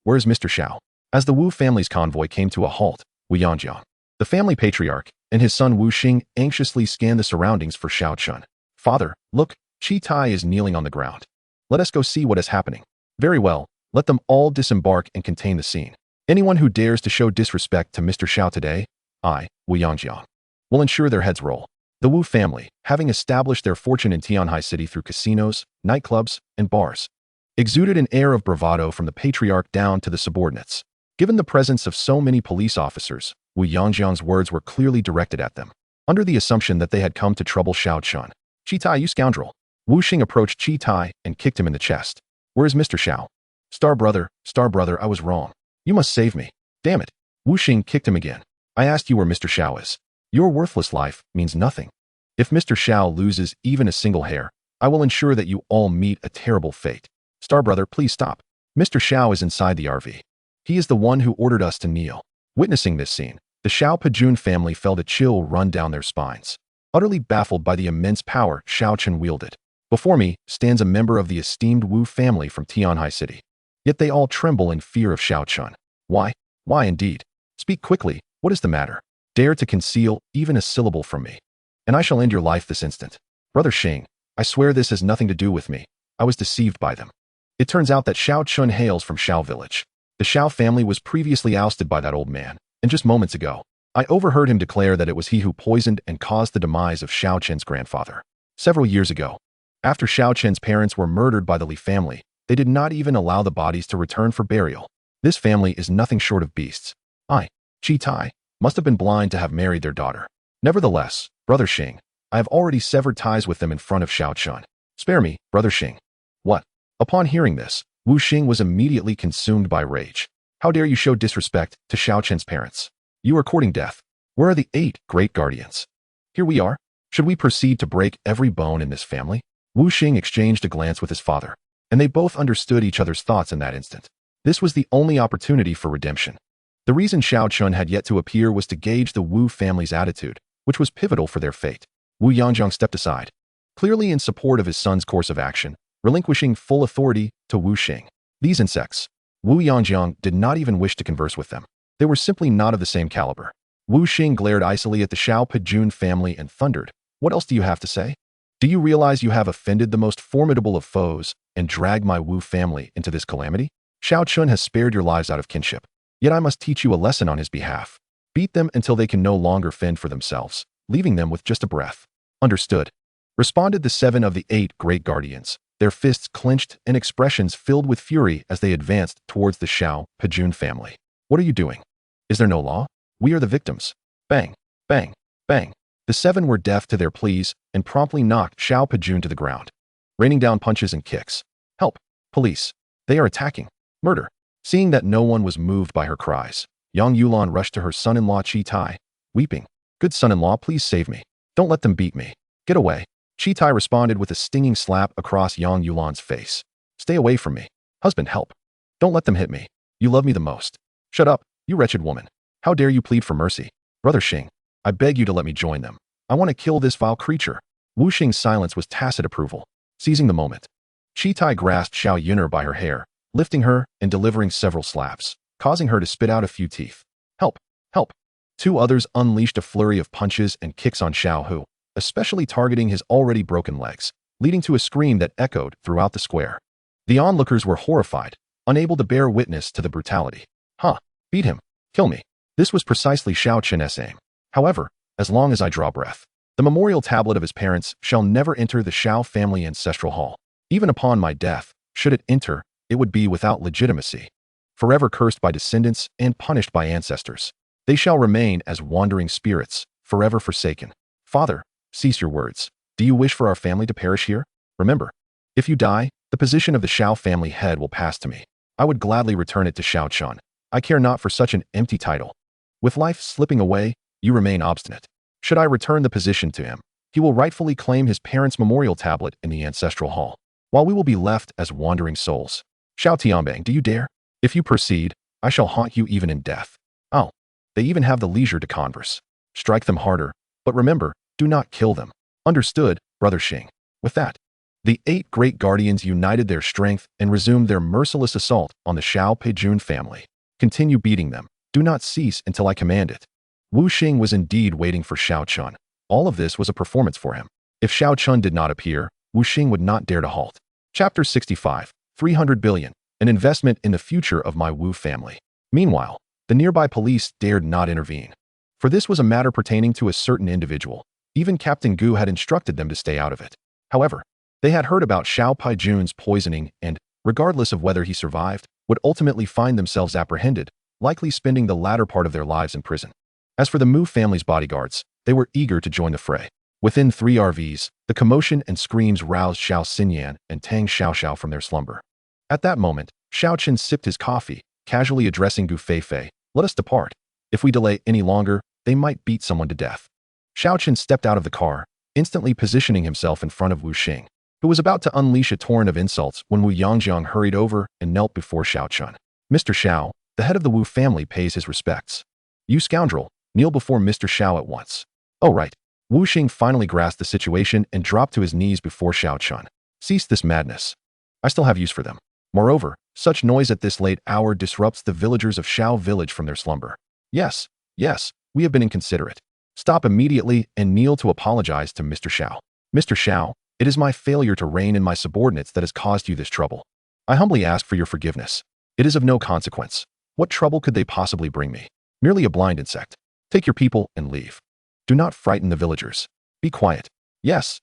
where is Mr. Xiao? As the Wu family's convoy came to a halt, Wu Yangjiang, the family patriarch, and his son Wu Xing anxiously scanned the surroundings for Xiao Chen. Father, look, Chi Tai is kneeling on the ground. Let us go see what is happening. Very well, let them all disembark and contain the scene. Anyone who dares to show disrespect to Mr. Xiao today, I, Wu Yangjiang, will ensure their heads roll. The Wu family, having established their fortune in Tianhai City through casinos, nightclubs, and bars, exuded an air of bravado from the patriarch down to the subordinates. Given the presence of so many police officers, Wu Yangjiang's words were clearly directed at them, under the assumption that they had come to trouble Xiao Chen. Chi Tai, you scoundrel. Wu Xing approached Chi Tai and kicked him in the chest. Where is Mr. Xiao? Star brother, I was wrong. You must save me. Damn it. Wu Xing kicked him again. I asked you where Mr. Xiao is. Your worthless life means nothing. If Mr. Xiao loses even a single hair, I will ensure that you all meet a terrible fate. Star brother, please stop. Mr. Xiao is inside the RV. He is the one who ordered us to kneel. Witnessing this scene, the Xiao Pejun family felt a chill run down their spines, utterly baffled by the immense power Xiao Chen wielded. Before me stands a member of the esteemed Wu family from Tianhai City. Yet they all tremble in fear of Xiao Chen. Why? Why indeed? Speak quickly. What is the matter? Dare to conceal even a syllable from me, and I shall end your life this instant. Brother Xing, I swear this has nothing to do with me. I was deceived by them. It turns out that Xiao Chen hails from Xiao village. The Xiao family was previously ousted by that old man, and just moments ago, I overheard him declare that it was he who poisoned and caused the demise of Xiao Chen's grandfather. Several years ago, after Xiao Chen's parents were murdered by the Li family, they did not even allow the bodies to return for burial. This family is nothing short of beasts. I, Chi Tai, must have been blind to have married their daughter. Nevertheless, Brother Xing, I have already severed ties with them in front of Xiao Chen. Spare me, Brother Xing. What? Upon hearing this, Wu Xing was immediately consumed by rage. How dare you show disrespect to Xiao Chen's parents? You are courting death. Where are the 8 great guardians? Here we are. Should we proceed to break every bone in this family? Wu Xing exchanged a glance with his father, and they both understood each other's thoughts in that instant. This was the only opportunity for redemption. The reason Xiao Chen had yet to appear was to gauge the Wu family's attitude, which was pivotal for their fate. Wu Yangjiang stepped aside, clearly in support of his son's course of action, relinquishing full authority to Wu Xing. These insects, Wu Yangjiang did not even wish to converse with them. They were simply not of the same caliber. Wu Xing glared icily at the Xiao Pejun family and thundered, "What else do you have to say? Do you realize you have offended the most formidable of foes and dragged my Wu family into this calamity? Xiao Chen has spared your lives out of kinship. Yet I must teach you a lesson on his behalf. Beat them until they can no longer fend for themselves, leaving them with just a breath." Understood, responded the 7 of the 8 great guardians, their fists clenched and expressions filled with fury as they advanced towards the Xiao Pejun family. What are you doing? Is there no law? We are the victims. Bang, bang, bang. The 7 were deaf to their pleas and promptly knocked Xiao Pejun to the ground, raining down punches and kicks. Help! Police! They are attacking! Murder! Seeing that no one was moved by her cries, Yang Yulan rushed to her son-in-law Chi Tai, weeping. "Good son-in-law, please save me. Don't let them beat me. Get away." Chi Tai responded with a stinging slap across Yang Yulan's face. "Stay away from me. Husband, help. Don't let them hit me. You love me the most." "Shut up, you wretched woman. How dare you plead for mercy? Brother Xing, I beg you to let me join them. I want to kill this vile creature." Wu Xing's silence was tacit approval. Seizing the moment, Chitai grasped Xiao Yuner by her hair, lifting her and delivering several slaps, causing her to spit out a few teeth. Help! Help! Two others unleashed a flurry of punches and kicks on Xiao Hu, especially targeting his already broken legs, leading to a scream that echoed throughout the square. The onlookers were horrified, unable to bear witness to the brutality. Huh, beat him, kill me. This was precisely Xiao Chen's aim. However, as long as I draw breath, the memorial tablet of his parents shall never enter the Xiao family ancestral hall. Even upon my death, should it enter, it would be without legitimacy. Forever cursed by descendants and punished by ancestors. They shall remain as wandering spirits, forever forsaken. Father, cease your words. Do you wish for our family to perish here? Remember, if you die, the position of the Xiao family head will pass to me. I would gladly return it to Xiao Chen. I care not for such an empty title. With life slipping away, you remain obstinate. Should I return the position to him, he will rightfully claim his parents' memorial tablet in the ancestral hall, while we will be left as wandering souls. Xiao Tianbang, do you dare? If you proceed, I shall haunt you even in death. Oh, they even have the leisure to converse. Strike them harder, but remember, do not kill them. Understood, Brother Xing. With that, the 8 great guardians united their strength and resumed their merciless assault on the Xiao Peijun family. Continue beating them. Do not cease until I command it. Wu Xing was indeed waiting for Xiao Chen. All of this was a performance for him. If Xiao Chen did not appear, Wu Xing would not dare to halt. Chapter 65, 300 billion, an investment in the future of my Wu family. Meanwhile, the nearby police dared not intervene. For this was a matter pertaining to a certain individual. Even Captain Gu had instructed them to stay out of it. However, they had heard about Xiao Peijun's poisoning and, regardless of whether he survived, would ultimately find themselves apprehended, likely spending the latter part of their lives in prison. As for the Mu family's bodyguards, they were eager to join the fray. Within 3 RVs, the commotion and screams roused Xiao Xinyan and Tang Xiaoxiao from their slumber. At that moment, Xiao Chen sipped his coffee, casually addressing Gu Feifei, "Let us depart. If we delay any longer, they might beat someone to death." Xiao Chen stepped out of the car, instantly positioning himself in front of Wu Xing, who was about to unleash a torrent of insults when Wu Yangjiang hurried over and knelt before Xiao Chen. "Mr. Xiao, the head of the Wu family pays his respects. You scoundrel, kneel before Mr. Xiao at once." "Oh right." Wu Xing finally grasped the situation and dropped to his knees before Xiao Chen. "Cease this madness. I still have use for them. Moreover, such noise at this late hour disrupts the villagers of Xiao village from their slumber. Yes, we have been inconsiderate. Stop immediately and kneel to apologize to Mr. Xiao. Mr. Xiao, it is my failure to rein in my subordinates that has caused you this trouble. I humbly ask for your forgiveness. It is of no consequence. What trouble could they possibly bring me? Merely a blind insect. Take your people and leave. Do not frighten the villagers. Be quiet." Yes,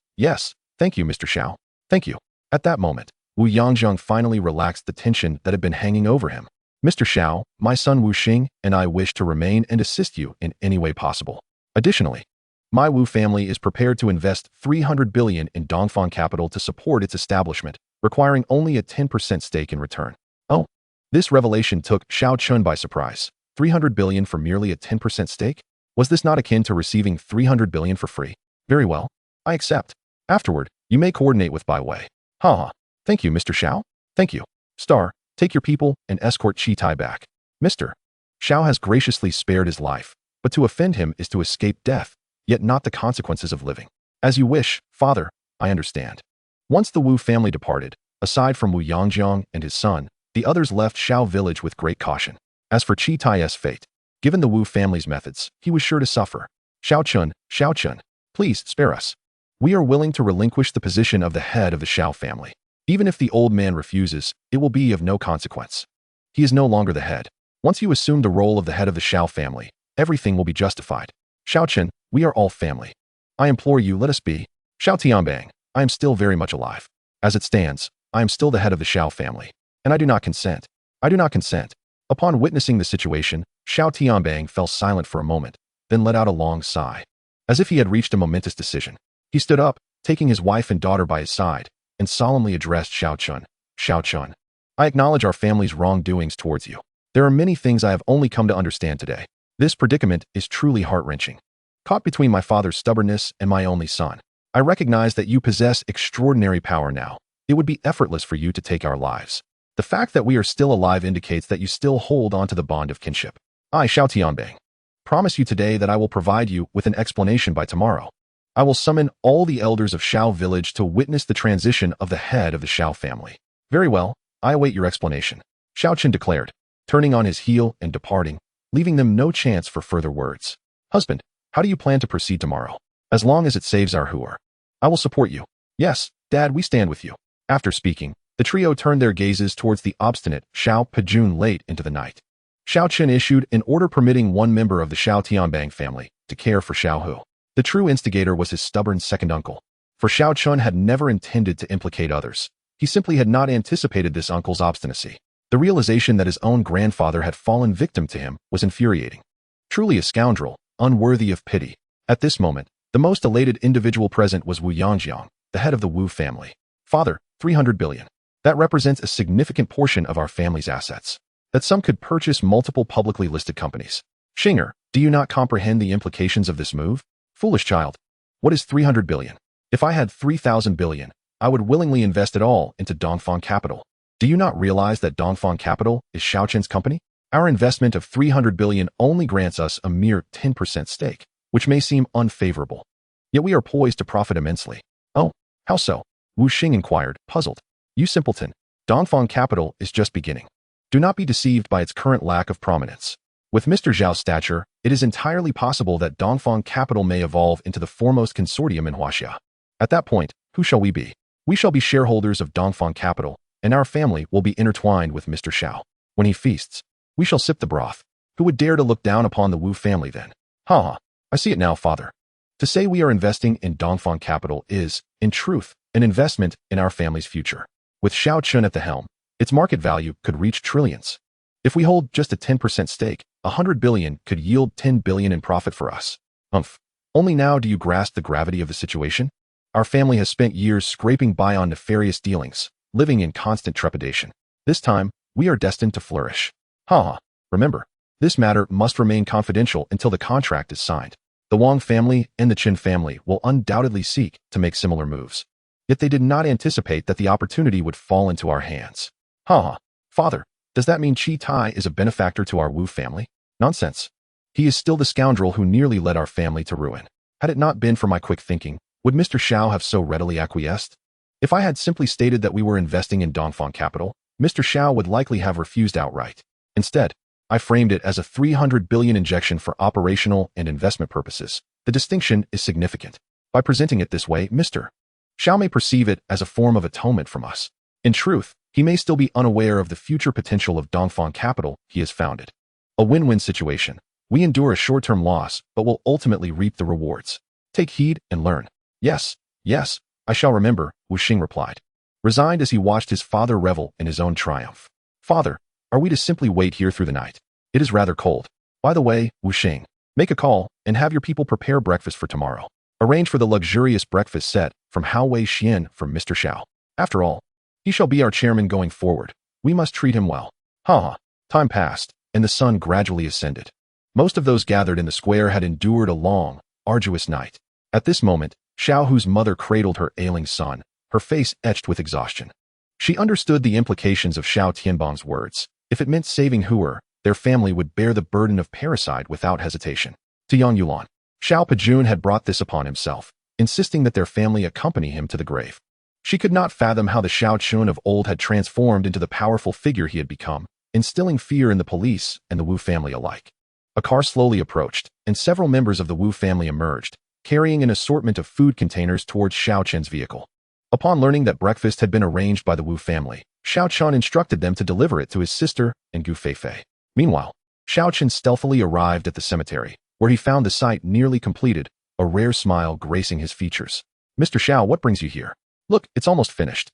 thank you, Mr. Xiao. Thank you." At that moment, Wu Yangjiang finally relaxed the tension that had been hanging over him. "Mr. Xiao, my son Wu Xing and I wish to remain and assist you in any way possible. Additionally, my Wu family is prepared to invest 300 billion in Dongfang capital to support its establishment, requiring only a 10% stake in return." Oh, this revelation took Xiao Chen by surprise. 300 billion for merely a 10% stake? Was this not akin to receiving 300 billion for free? Very well, I accept. Afterward, you may coordinate with Bai Wei. Ha. Thank you, Mr. Xiao. Thank you. Star, take your people and escort Chitai back. Mr. Xiao has graciously spared his life, but to offend him is to escape death, yet not the consequences of living. As you wish, father, I understand. Once the Wu family departed, aside from Wu Yangjiang and his son, the others left Xiao village with great caution. As for Chitai's fate, given the Wu family's methods, he was sure to suffer. Xiao Chen, please spare us. We are willing to relinquish the position of the head of the Xiao family. Even if the old man refuses, it will be of no consequence. He is no longer the head. Once you assume the role of the head of the Xiao family, everything will be justified. Xiao Chen, we are all family. I implore you, let us be. Xiao Tianbang, I am still very much alive. As it stands, I am still the head of the Xiao family, and I do not consent. Upon witnessing the situation, Xiao Tianbang fell silent for a moment, then let out a long sigh. As if he had reached a momentous decision, he stood up, taking his wife and daughter by his side, and solemnly addressed Xiao Chen. "Xiao Chen, I acknowledge our family's wrongdoings towards you. There are many things I have only come to understand today. This predicament is truly heart-wrenching. Caught between my father's stubbornness and my only son, I recognize that you possess extraordinary power now. It would be effortless for you to take our lives. The fact that we are still alive indicates that you still hold on to the bond of kinship. I, Xiao Tianbang, promise you today that I will provide you with an explanation by tomorrow. I will summon all the elders of Xiao village to witness the transition of the head of the Xiao family. Very well, I await your explanation, Xiao Chen declared, turning on his heel and departing, leaving them no chance for further words. Husband, how do you plan to proceed tomorrow? As long as it saves our Huer. I will support you. Yes, Dad, we stand with you. After speaking, the trio turned their gazes towards the obstinate Xiao Pejun late into the night. Xiao Chen issued an order permitting one member of the Xiao Tianbang family to care for Xiao Hu. The true instigator was his stubborn second uncle. For Xiao Chen had never intended to implicate others. He simply had not anticipated this uncle's obstinacy. The realization that his own grandfather had fallen victim to him was infuriating. Truly a scoundrel, unworthy of pity. At this moment, the most elated individual present was Wu Yangjiang, the head of the Wu family. Father, 300 billion. That represents a significant portion of our family's assets. That sum could purchase multiple publicly listed companies. Xinger, do you not comprehend the implications of this move? Foolish child. What is 300 billion? If I had 3,000 billion, I would willingly invest it all into Dongfang Capital. Do you not realize that Dongfang Capital is Xiao Chen's company? Our investment of 300 billion only grants us a mere 10% stake, which may seem unfavorable. Yet we are poised to profit immensely. Oh, how so? Wu Xing inquired, puzzled. You simpleton. Dongfang Capital is just beginning. Do not be deceived by its current lack of prominence. With Mr. Zhao's stature, it is entirely possible that Dongfang Capital may evolve into the foremost consortium in Huaxia. At that point, who shall we be? We shall be shareholders of Dongfang Capital, and our family will be intertwined with Mr. Xiao. When he feasts, we shall sip the broth. Who would dare to look down upon the Wu family then? Ha! I see it now, father. To say we are investing in Dongfang Capital is, in truth, an investment in our family's future. With Xiao Chen at the helm, its market value could reach trillions. If we hold just a 10% stake, 100 billion could yield 10 billion in profit for us. Only now do you grasp the gravity of the situation? Our family has spent years scraping by on nefarious dealings, living in constant trepidation. This time, we are destined to flourish. Remember, this matter must remain confidential until the contract is signed. The Wang family and the Chen family will undoubtedly seek to make similar moves. Yet they did not anticipate that the opportunity would fall into our hands. Father, does that mean Qi Tai is a benefactor to our Wu family? Nonsense. He is still the scoundrel who nearly led our family to ruin. Had it not been for my quick thinking, would Mr. Xiao have so readily acquiesced? If I had simply stated that we were investing in Dongfang Capital, Mr. Xiao would likely have refused outright. Instead, I framed it as a 300 billion injection for operational and investment purposes. The distinction is significant. By presenting it this way, Mr. Xiao may perceive it as a form of atonement from us. In truth, he may still be unaware of the future potential of Dongfang Capital he has founded. A win-win situation. We endure a short-term loss, but will ultimately reap the rewards. Take heed and learn. Yes, I shall remember, Wu Xing replied, resigned as he watched his father revel in his own triumph. Father, are we to simply wait here through the night? It is rather cold. By the way, Wu Xing, make a call and have your people prepare breakfast for tomorrow. Arrange for the luxurious breakfast set from Hao Wei Xian from Mr. Xiao. After all, he shall be our chairman going forward. We must treat him well. Time passed, and the sun gradually ascended. Most of those gathered in the square had endured a long, arduous night. At this moment, Xiao Hu's mother cradled her ailing son, her face etched with exhaustion. She understood the implications of Xiao Tianbang's words. If it meant saving Huer, their family would bear the burden of parricide without hesitation. To Yang Yulan, Xiao Pejun had brought this upon himself, insisting that their family accompany him to the grave. She could not fathom how the Xiao Chun of old had transformed into the powerful figure he had become, instilling fear in the police and the Wu family alike. A car slowly approached, and several members of the Wu family emerged, carrying an assortment of food containers towards Xiao Chen's vehicle. Upon learning that breakfast had been arranged by the Wu family, Xiao Chen instructed them to deliver it to his sister and Gu Feifei. Meanwhile, Xiao Chen stealthily arrived at the cemetery, where he found the site nearly completed, a rare smile gracing his features. Mr. Xiao, what brings you here? Look, it's almost finished.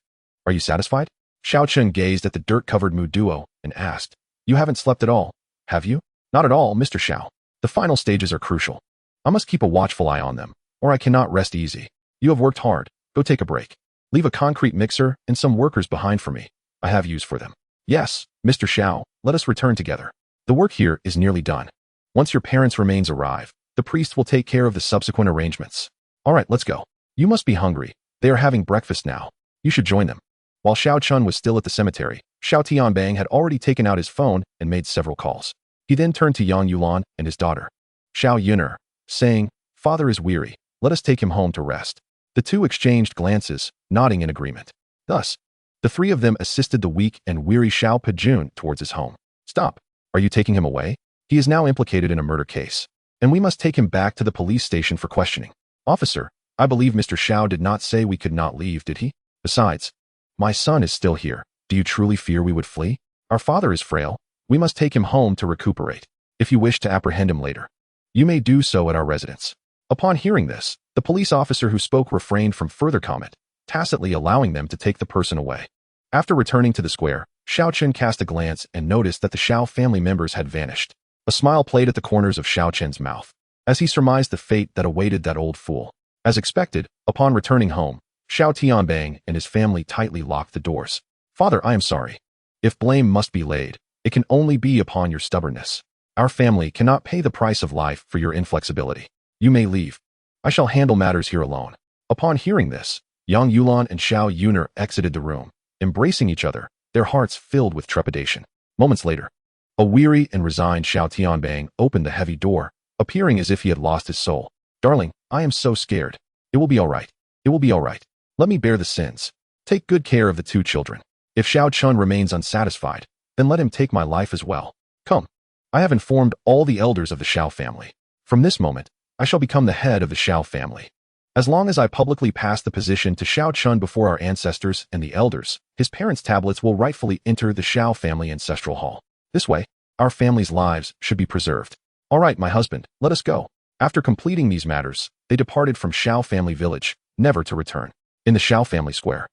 Are you satisfied? Xiao Chen gazed at the dirt-covered Mu duo and asked, You haven't slept at all, have you? Not at all, Mr. Xiao. The final stages are crucial. I must keep a watchful eye on them, or I cannot rest easy. You have worked hard. Go take a break. Leave a concrete mixer and some workers behind for me. I have use for them. Yes, Mr. Xiao, let us return together. The work here is nearly done. Once your parents' remains arrive, the priest will take care of the subsequent arrangements. All right, let's go. You must be hungry. They are having breakfast now. You should join them. While Xiao Chun was still at the cemetery, Xiao Tianbang had already taken out his phone and made several calls. He then turned to Yang Yulan and his daughter, Xiao Yuner, saying, Father is weary. let us take him home to rest." The two exchanged glances, nodding in agreement. Thus, the three of them assisted the weak and weary Xiao Pejun towards his home. "Stop. Are you taking him away? He is now implicated in a murder case, and we must take him back to the police station for questioning." "Officer, I believe Mr. Xiao did not say we could not leave, did he? Besides, my son is still here. Do you truly fear we would flee? Our father is frail. We must take him home to recuperate. If you wish to apprehend him later, you may do so at our residence." Upon hearing this, the police officer who spoke refrained from further comment, tacitly allowing them to take the person away. After returning to the square, Xiao Chen cast a glance and noticed that the Xiao family members had vanished. A smile played at the corners of Xiao Chen's mouth, as he surmised the fate that awaited that old fool. As expected, upon returning home, Xiao Tianbang and his family tightly locked the doors. "Father, I am sorry. If blame must be laid, it can only be upon your stubbornness. Our family cannot pay the price of life for your inflexibility. You may leave. I shall handle matters here alone." Upon hearing this, Yang Yulan and Xiao Yuner exited the room, embracing each other, their hearts filled with trepidation. Moments later, a weary and resigned Xiao Tianbang opened the heavy door, appearing as if he had lost his soul. "Darling, I am so scared. It will be all right. It will be all right. Let me bear the sins. Take good care of the two children. If Xiao Chun remains unsatisfied, then let him take my life as well. Come. I have informed all the elders of the Xiao family. From this moment, I shall become the head of the Xiao family. As long as I publicly pass the position to Xiao Chun before our ancestors and the elders, his parents' tablets will rightfully enter the Xiao family ancestral hall. This way, our family's lives should be preserved. All right, my husband, let us go." After completing these matters, they departed from Xiao family village, never to return. In the Xiao family square,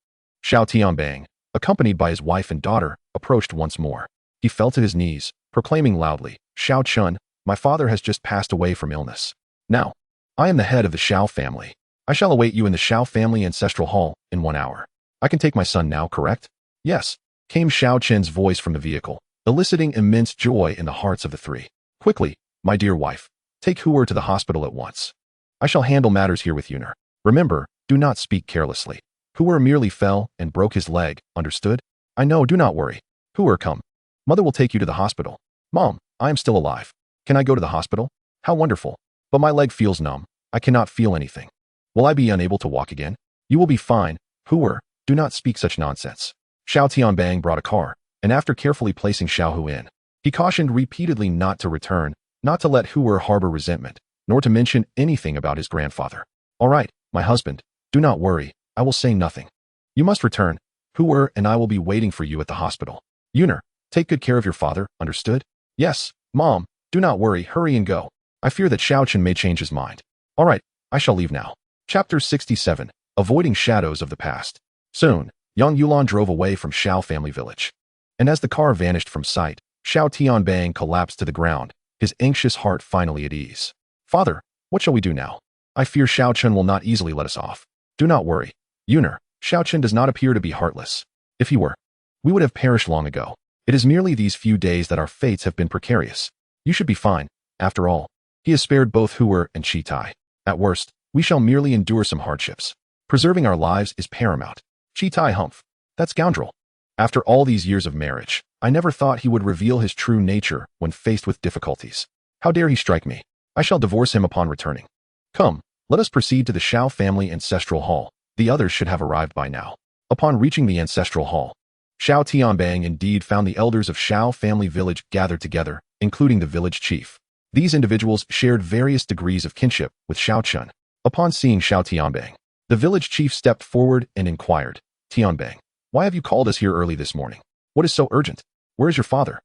Xiao Tianbang, accompanied by his wife and daughter, approached once more. He fell to his knees, proclaiming loudly, "Xiao Chun, my father has just passed away from illness. Now, I am the head of the Xiao family. I shall await you in the Xiao family ancestral hall in 1 hour. I can take my son now, correct?" "Yes," came Xiao Chen's voice from the vehicle, eliciting immense joy in the hearts of the three. "Quickly, my dear wife, take Huer to the hospital at once. I shall handle matters here with Yuner. Remember, do not speak carelessly. Huer merely fell and broke his leg, understood? I know, do not worry. Huer, come. Mother will take you to the hospital." "Mom, I am still alive. Can I go to the hospital?" "How wonderful. But my leg feels numb. I cannot feel anything. Will I be unable to walk again?" "You will be fine. Huer, do not speak such nonsense." Xiao Tianbang brought a car, and after carefully placing Xiao Hu in, he cautioned repeatedly not to return, not to let Huer harbor resentment, nor to mention anything about his grandfather. "All right, my husband, do not worry. I will say nothing. You must return. Huer and I will be waiting for you at the hospital. Yuner, take good care of your father, understood?" "Yes, Mom, do not worry. Hurry and go. I fear that Xiao Chen may change his mind." "All right, I shall leave now." Chapter 67. Avoiding Shadows of the Past. Soon, Yang Yulan drove away from Xiao family village. And as the car vanished from sight, Xiao Tianbang collapsed to the ground, his anxious heart finally at ease. "Father, what shall we do now? I fear Xiao Chen will not easily let us off." "Do not worry. Yuner, Xiao Chen does not appear to be heartless. If he were, we would have perished long ago. It is merely these few days that our fates have been precarious. You should be fine. After all, he has spared both Huer and Chitai. At worst, we shall merely endure some hardships. Preserving our lives is paramount." Chitai humph. That scoundrel. After all these years of marriage, I never thought he would reveal his true nature when faced with difficulties. How dare he strike me? I shall divorce him upon returning. Come, let us proceed to the Xiao family ancestral hall. The others should have arrived by now. Upon reaching the ancestral hall, Xiao Tianbang indeed found the elders of Xiao family village gathered together, including the village chief. These individuals shared various degrees of kinship with Xiao Chun. Upon seeing Xiao Tianbang, the village chief stepped forward and inquired, "Tianbang, why have you called us here early this morning? What is so urgent? Where is your father?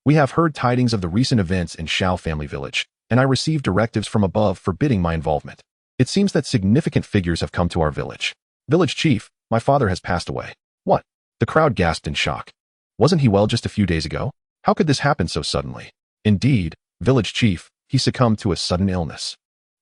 We have heard tidings of the recent events in Xiao family village, and I received directives from above forbidding my involvement. It seems that significant figures have come to our village." "Village chief, my father has passed away." "What?" The crowd gasped in shock. "Wasn't he well just a few days ago? How could this happen so suddenly?" "Indeed, village chief, he succumbed to a sudden illness.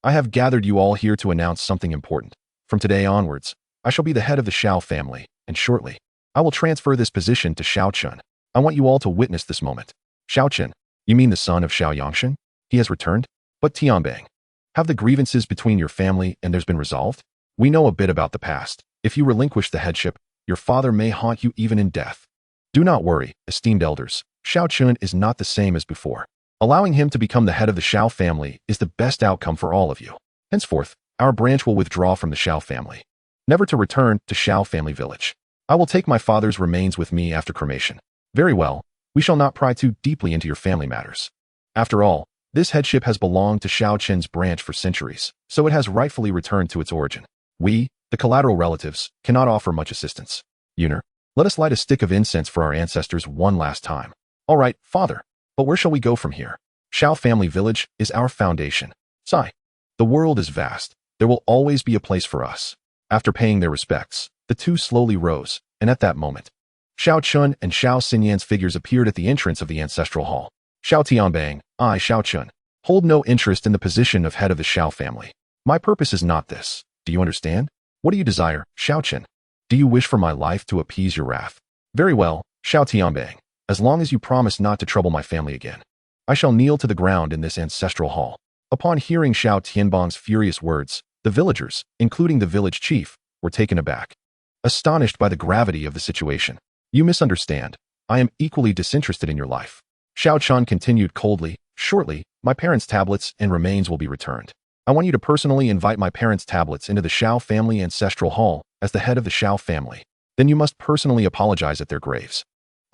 I have gathered you all here to announce something important. From today onwards, I shall be the head of the Xiao family, and shortly, I will transfer this position to Xiao Chen. I want you all to witness this moment." "Xiao Chen, you mean the son of Xiao Yangshan? He has returned?" "But Tianbang, have the grievances between your family and theirs been resolved? We know a bit about the past. If you relinquish the headship, your father may haunt you even in death. Do not worry, esteemed elders. Xiao Chen is not the same as before. Allowing him to become the head of the Xiao family is the best outcome for all of you. Henceforth, Our branch will withdraw from the Xiao family, never to return to Xiao family village. I will take my father's remains with me after cremation. Very well, we shall not pry too deeply into your family matters. After all, this headship has belonged to Xiao Chen's branch for centuries, so it has rightfully returned to its origin. We, the collateral relatives, cannot offer much assistance. Yuner, let us light a stick of incense for our ancestors one last time. All right, father, but where shall we go from here? Xiao family village is our foundation. Sigh. The world is vast. There will always be a place for us. After paying their respects, the two slowly rose, and at that moment, Xiao Chen and Xiao Xinyan's figures appeared at the entrance of the ancestral hall. Xiao Tianbang, I, Xiao Chen, hold no interest in the position of head of the Xiao family. My purpose is not this. Do you understand? What do you desire, Xiao Chen? Do you wish for my life to appease your wrath? Very well, Xiao Tianbang, as long as you promise not to trouble my family again. I shall kneel to the ground in this ancestral hall. Upon hearing Xiao Tianbang's furious words, the villagers, including the village chief, were taken aback, astonished by the gravity of the situation. You misunderstand. I am equally disinterested in your life. Xiao Chen continued coldly, shortly, my parents' tablets and remains will be returned. I want you to personally invite my parents' tablets into the Xiao family ancestral hall as the head of the Xiao family. Then you must personally apologize at their graves.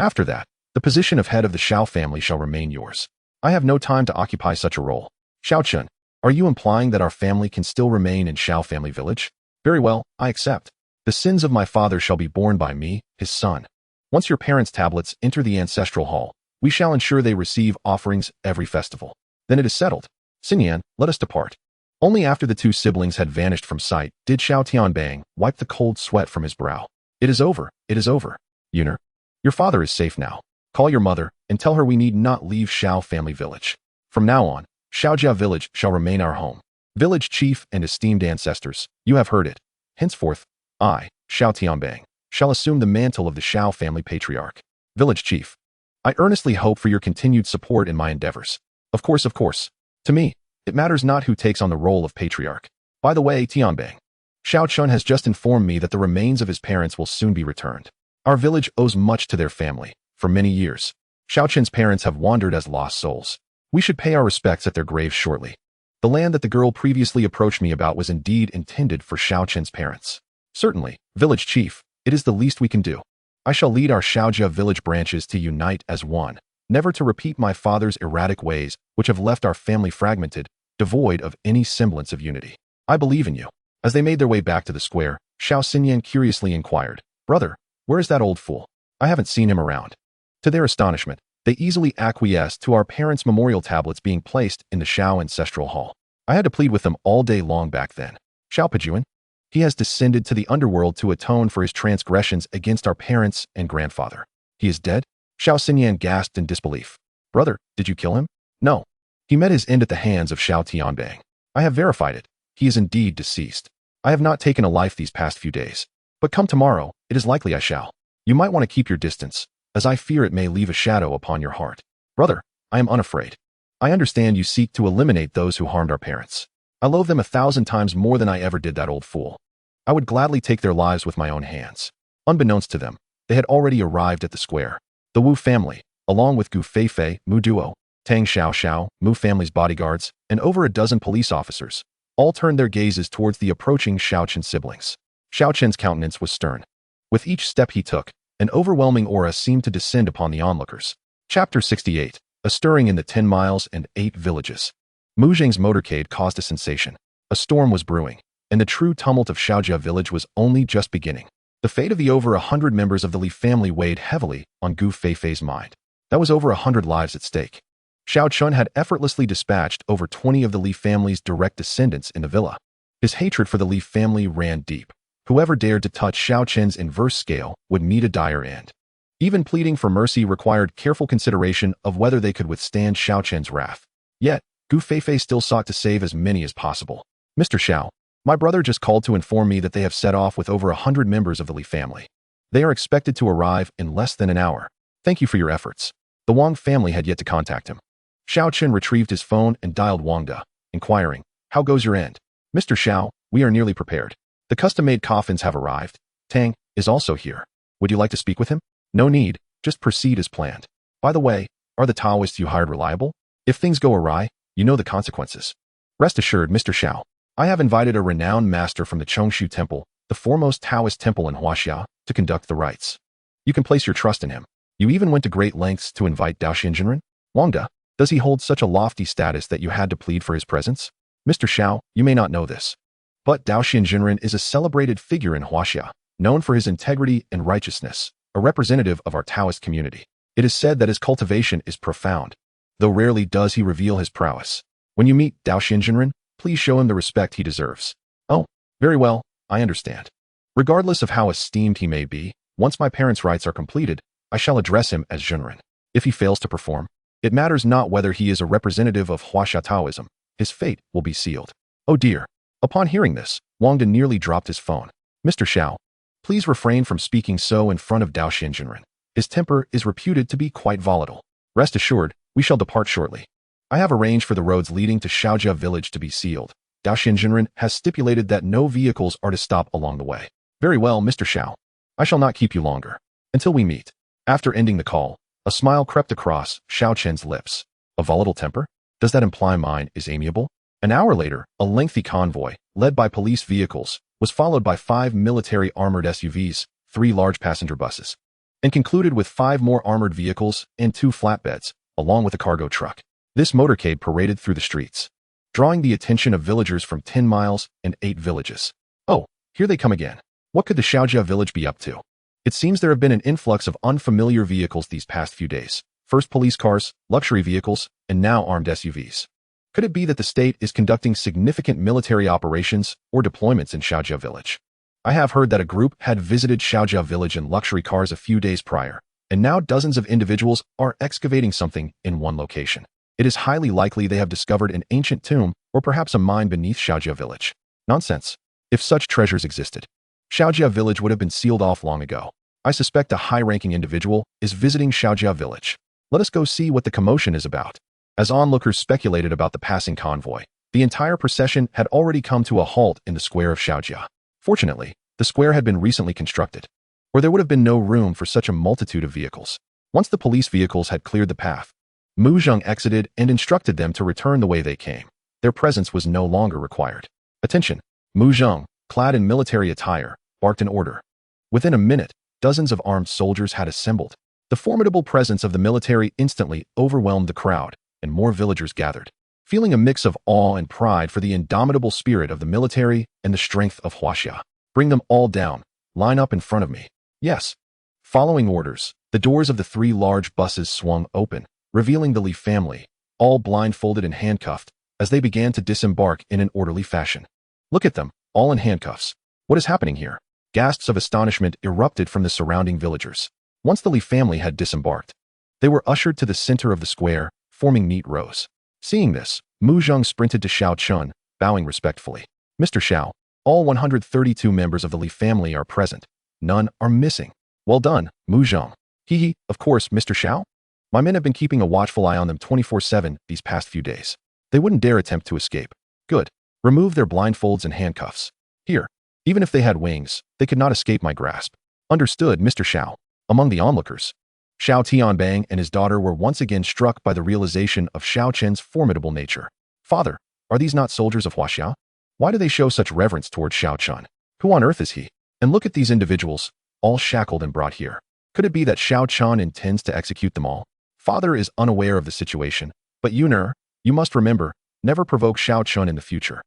After that, the position of head of the Xiao family shall remain yours. I have no time to occupy such a role. Xiao Chen, are you implying that our family can still remain in Xiao family village? Very well, I accept. The sins of my father shall be borne by me, his son. Once your parents' tablets enter the ancestral hall, we shall ensure they receive offerings every festival. Then it is settled. Xinyan, let us depart. Only after the two siblings had vanished from sight did Xiao Tianbang wipe the cold sweat from his brow. It is over, it is over. Yuner, your father is safe now. Call your mother and tell her we need not leave Xiao family village. From now on, Xiaojia village shall remain our home. Village chief and esteemed ancestors, you have heard it. Henceforth, I, Xiao Tianbang, shall assume the mantle of the Xiao family patriarch. Village chief, I earnestly hope for your continued support in my endeavors. Of course. To me, it matters not who takes on the role of patriarch. By the way, Tianbang, Xiao Chen has just informed me that the remains of his parents will soon be returned. Our village owes much to their family. For many years, Xiao Chen's parents have wandered as lost souls. We should pay our respects at their graves shortly. The land that the girl previously approached me about was indeed intended for Xiao Chen's parents. Certainly, village chief, it is the least we can do. I shall lead our Xiaojia village branches to unite as one, never to repeat my father's erratic ways, which have left our family fragmented, devoid of any semblance of unity. I believe in you. As they made their way back to the square, Xiao Xinyan curiously inquired, Brother, where is that old fool? I haven't seen him around. To their astonishment, they easily acquiesced to our parents' memorial tablets being placed in the Xiao ancestral hall. I had to plead with them all day long back then. Xiao Pejuan, he has descended to the underworld to atone for his transgressions against our parents and grandfather. He is dead? Xiao Xinyan gasped in disbelief. Brother, did you kill him? No. He met his end at the hands of Xiao Tianbang. I have verified it. He is indeed deceased. I have not taken a life these past few days. But come tomorrow, it is likely I shall. You might want to keep your distance, as I fear it may leave a shadow upon your heart. Brother, I am unafraid. I understand you seek to eliminate those who harmed our parents. I loathe them 1,000 times more than I ever did that old fool. I would gladly take their lives with my own hands. Unbeknownst to them, they had already arrived at the square. The Wu family, along with Gu Feifei, Mu Duo, Tang Xiao, Mu family's bodyguards, and over a dozen police officers, all turned their gazes towards the approaching Xiao Chen siblings. Xiao Chen's countenance was stern. With each step he took, an overwhelming aura seemed to descend upon the onlookers. Chapter 68, A Stirring in the 10 Miles and 8 Villages. Mu Zheng's motorcade caused a sensation. A storm was brewing, and the true tumult of Xiaojia village was only just beginning. The fate of the over 100 members of the Li family weighed heavily on Gu Feifei's mind. That was over 100 lives at stake. Xiao Chen had effortlessly dispatched over 20 of the Li family's direct descendants in the villa. His hatred for the Li family ran deep. Whoever dared to touch Xiao Chen's inverse scale would meet a dire end. Even pleading for mercy required careful consideration of whether they could withstand Xiao Chen's wrath. Yet, Gu Feifei still sought to save as many as possible. Mr. Xiao, my brother just called to inform me that they have set off with over 100 members of the Li family. They are expected to arrive in less than an hour. Thank you for your efforts. The Wang family had yet to contact him. Xiao Chen retrieved his phone and dialed Wang Da, inquiring, how goes your end? Mr. Xiao, we are nearly prepared. The custom-made coffins have arrived. Tang is also here. Would you like to speak with him? No need, just proceed as planned. By the way, are the Daoists you hired reliable? If things go awry, you know the consequences. Rest assured, Mr. Xiao. I have invited a renowned master from the Chongshu Temple, the foremost Taoist temple in Huaxia, to conduct the rites. You can place your trust in him. You even went to great lengths to invite Dao Xinjinren? Wangda, does he hold such a lofty status that you had to plead for his presence? Mr. Xiao, you may not know this, but Dao Xinjinren is a celebrated figure in Huaxia, known for his integrity and righteousness, a representative of our Taoist community. It is said that his cultivation is profound, though rarely does he reveal his prowess. When you meet Dao Xinjinren, please show him the respect he deserves. Oh, very well, I understand. Regardless of how esteemed he may be, once my parents' rites are completed, I shall address him as Junren. If he fails to perform, it matters not whether he is a representative of Huaxia Taoism, his fate will be sealed. Oh dear. Upon hearing this, Wangda nearly dropped his phone. Mr. Xiao, please refrain from speaking so in front of Dao Xinjinren. His temper is reputed to be quite volatile. Rest assured, we shall depart shortly. I have arranged for the roads leading to Xiaojia village to be sealed. Dao Xinjinren has stipulated that no vehicles are to stop along the way. Very well, Mr. Xiao. I shall not keep you longer. Until we meet. After ending the call, a smile crept across Xiao Chen's lips. A volatile temper? Does that imply mine is amiable? An hour later, a lengthy convoy, led by police vehicles, was followed by 5 military armored SUVs, 3 large passenger buses, and concluded with 5 more armored vehicles and 2 flatbeds, along with a cargo truck. This motorcade paraded through the streets, drawing the attention of villagers from 10 miles and 8 villages. Oh, here they come again. What could the Xiaojia village be up to? It seems there have been an influx of unfamiliar vehicles these past few days. First police cars, luxury vehicles, and now armed SUVs. Could it be that the state is conducting significant military operations or deployments in Xiaojia village? I have heard that a group had visited Xiaojia village in luxury cars a few days prior, and now dozens of individuals are excavating something in one location. It is highly likely they have discovered an ancient tomb or perhaps a mine beneath Xiaojia village. Nonsense. If such treasures existed, Xiaojia village would have been sealed off long ago. I suspect a high-ranking individual is visiting Xiaojia village. Let us go see what the commotion is about. As onlookers speculated about the passing convoy, the entire procession had already come to a halt in the square of Xiaojia. Fortunately, the square had been recently constructed, or there would have been no room for such a multitude of vehicles. Once the police vehicles had cleared the path, Mu Zheng exited and instructed them to return the way they came. Their presence was no longer required. Attention! Mu Zheng, clad in military attire, barked an order. Within a minute, dozens of armed soldiers had assembled. The formidable presence of the military instantly overwhelmed the crowd, and more villagers gathered, feeling a mix of awe and pride for the indomitable spirit of the military and the strength of Huaxia. Bring them all down. Line up in front of me. Yes. Following orders, the doors of the 3 large buses swung open, revealing the Li family, all blindfolded and handcuffed, as they began to disembark in an orderly fashion. Look at them, all in handcuffs. What is happening here? Gasps of astonishment erupted from the surrounding villagers. Once the Li family had disembarked, they were ushered to the center of the square, forming neat rows. Seeing this, Mu Zheng sprinted to Xiao Chen, bowing respectfully. Mr. Xiao, all 132 members of the Li family are present. None are missing. Well done, Mu Zheng. Hee, of course, Mr. Xiao. My men have been keeping a watchful eye on them 24/7 these past few days. They wouldn't dare attempt to escape. Good. Remove their blindfolds and handcuffs. Here. Even if they had wings, they could not escape my grasp. Understood, Mr. Xiao. Among the onlookers, Xiao Tianbang and his daughter were once again struck by the realization of Xiao Chen's formidable nature. Father, are these not soldiers of Huaxia? Why do they show such reverence toward Xiao Chen? Who on earth is he? And look at these individuals, all shackled and brought here. Could it be that Xiao Chen intends to execute them all? Father is unaware of the situation, but you must remember, never provoke Xiao Chen in the future.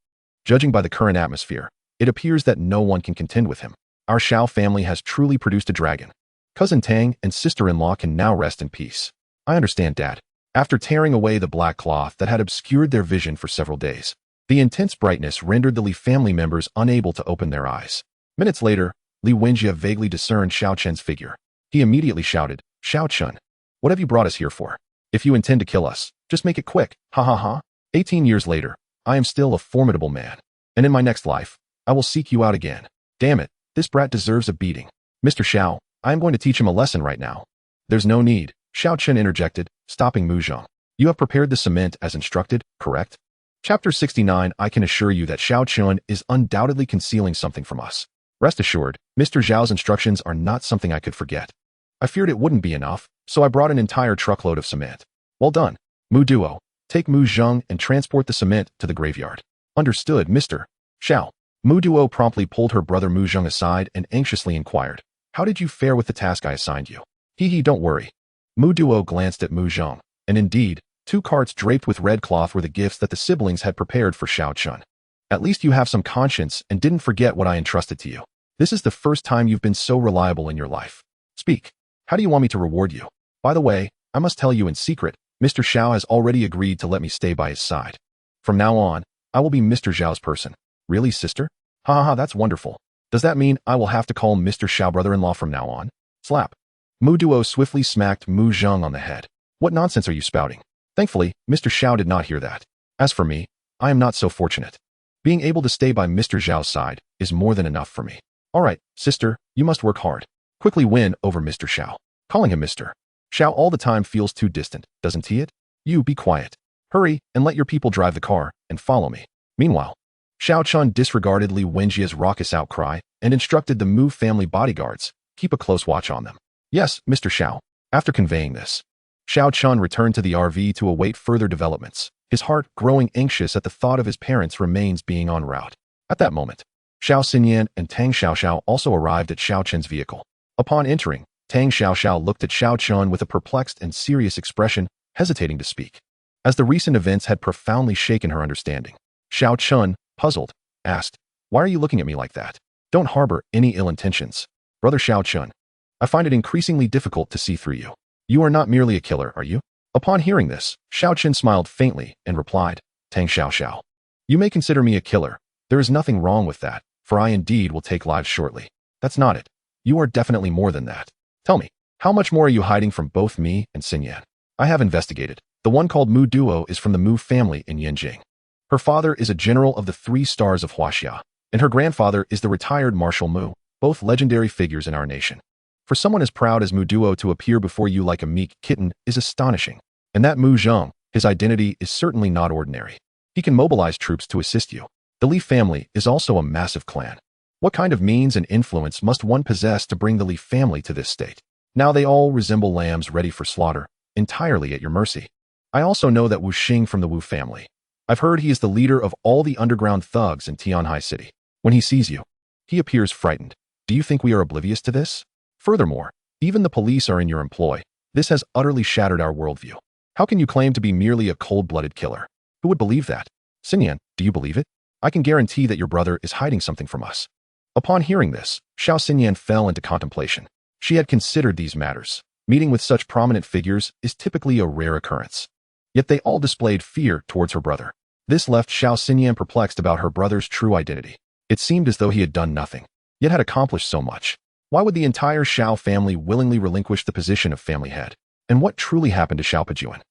Judging by the current atmosphere, it appears that no one can contend with him. Our Xiao family has truly produced a dragon. Cousin Tang and sister-in-law can now rest in peace. I understand, Dad. After tearing away the black cloth that had obscured their vision for several days, the intense brightness rendered the Li family members unable to open their eyes. Minutes later, Li Wenjie vaguely discerned Xiao Chen's figure. He immediately shouted, Xiao Chen, what have you brought us here for? If you intend to kill us, just make it quick, ha ha ha. 18 years later, I am still a formidable man. And in my next life, I will seek you out again. Damn it, this brat deserves a beating. Mr. Xiao, I am going to teach him a lesson right now. There's no need, Xiao Chen interjected, stopping Mu Zheng. You have prepared the cement as instructed, correct? Chapter 69. I can assure you that Xiao Chen is undoubtedly concealing something from us. Rest assured, Mr. Zhao's instructions are not something I could forget. I feared it wouldn't be enough, so I brought an entire truckload of cement. Well done. Mu Duo, take Mu Zheng and transport the cement to the graveyard. Understood, Mr. Xiao. Mu Duo promptly pulled her brother Mu Zheng aside and anxiously inquired, "How did you fare with the task I assigned you?" Hee, don't worry. Mu Duo glanced at Mu Zheng, and indeed, 2 carts draped with red cloth were the gifts that the siblings had prepared for Xiao Chen. At least you have some conscience and didn't forget what I entrusted to you. This is the first time you've been so reliable in your life. Speak. How do you want me to reward you? By the way, I must tell you in secret, Mr. Xiao has already agreed to let me stay by his side. From now on, I will be Mr. Xiao's person. Really, sister? Ha ha ha, that's wonderful. Does that mean I will have to call Mr. Xiao brother-in-law from now on? Slap. Mu Duo swiftly smacked Mu Zheng on the head. What nonsense are you spouting? Thankfully, Mr. Xiao did not hear that. As for me, I am not so fortunate. Being able to stay by Mr. Xiao's side is more than enough for me. All right, sister, you must work hard. Quickly win over Mr. Xiao. Calling him Mr. Xiao all the time feels too distant, doesn't he? You be quiet. Hurry and let your people drive the car and follow me. Meanwhile, Xiao Chen disregarded Li Wenjia's raucous outcry and instructed the Mu family bodyguards, keep a close watch on them. Yes, Mr. Xiao. After conveying this, Xiao Chen returned to the RV to await further developments, his heart growing anxious at the thought of his parents' remains being en route. At that moment, Xiao Xinyan and Tang Xiaoxiao also arrived at Xiao Chen's vehicle. Upon entering, Tang Xiaoxiao looked at Xiao Chen with a perplexed and serious expression, hesitating to speak. As the recent events had profoundly shaken her understanding, Xiao Chen, puzzled, asked, "Why are you looking at me like that? Don't harbor any ill intentions. Brother Xiao Chen, I find it increasingly difficult to see through you. You are not merely a killer, are you?" Upon hearing this, Xiao Chen smiled faintly and replied, "Tang Xiaoxiao, you may consider me a killer. There is nothing wrong with that, for I indeed will take lives shortly. That's not it. You are definitely more than that. Tell me, how much more are you hiding from both me and Xinyan?" "I have investigated. The one called Mu Duo is from the Mu family in Yanjing. Her father is a general of the 3 stars of Huaxia, and her grandfather is the retired Marshal Mu, both legendary figures in our nation. For someone as proud as Mu Duo to appear before you like a meek kitten is astonishing. And that Mu Zheng, his identity is certainly not ordinary. He can mobilize troops to assist you. The Li family is also a massive clan. What kind of means and influence must one possess to bring the Li family to this state? Now they all resemble lambs ready for slaughter, entirely at your mercy. I also know that Wu Xing from the Wu family. I've heard he is the leader of all the underground thugs in Tianhai City. When he sees you, he appears frightened. Do you think we are oblivious to this? Furthermore, even the police are in your employ. This has utterly shattered our worldview. How can you claim to be merely a cold-blooded killer? Who would believe that? Xinyan, do you believe it? I can guarantee that your brother is hiding something from us." Upon hearing this, Xiao Xinyan fell into contemplation. She had considered these matters. Meeting with such prominent figures is typically a rare occurrence. Yet they all displayed fear towards her brother. This left Xiao Xinyan perplexed about her brother's true identity. It seemed as though he had done nothing, yet had accomplished so much. Why would the entire Xiao family willingly relinquish the position of family head? And what truly happened to Xiao Pejuan?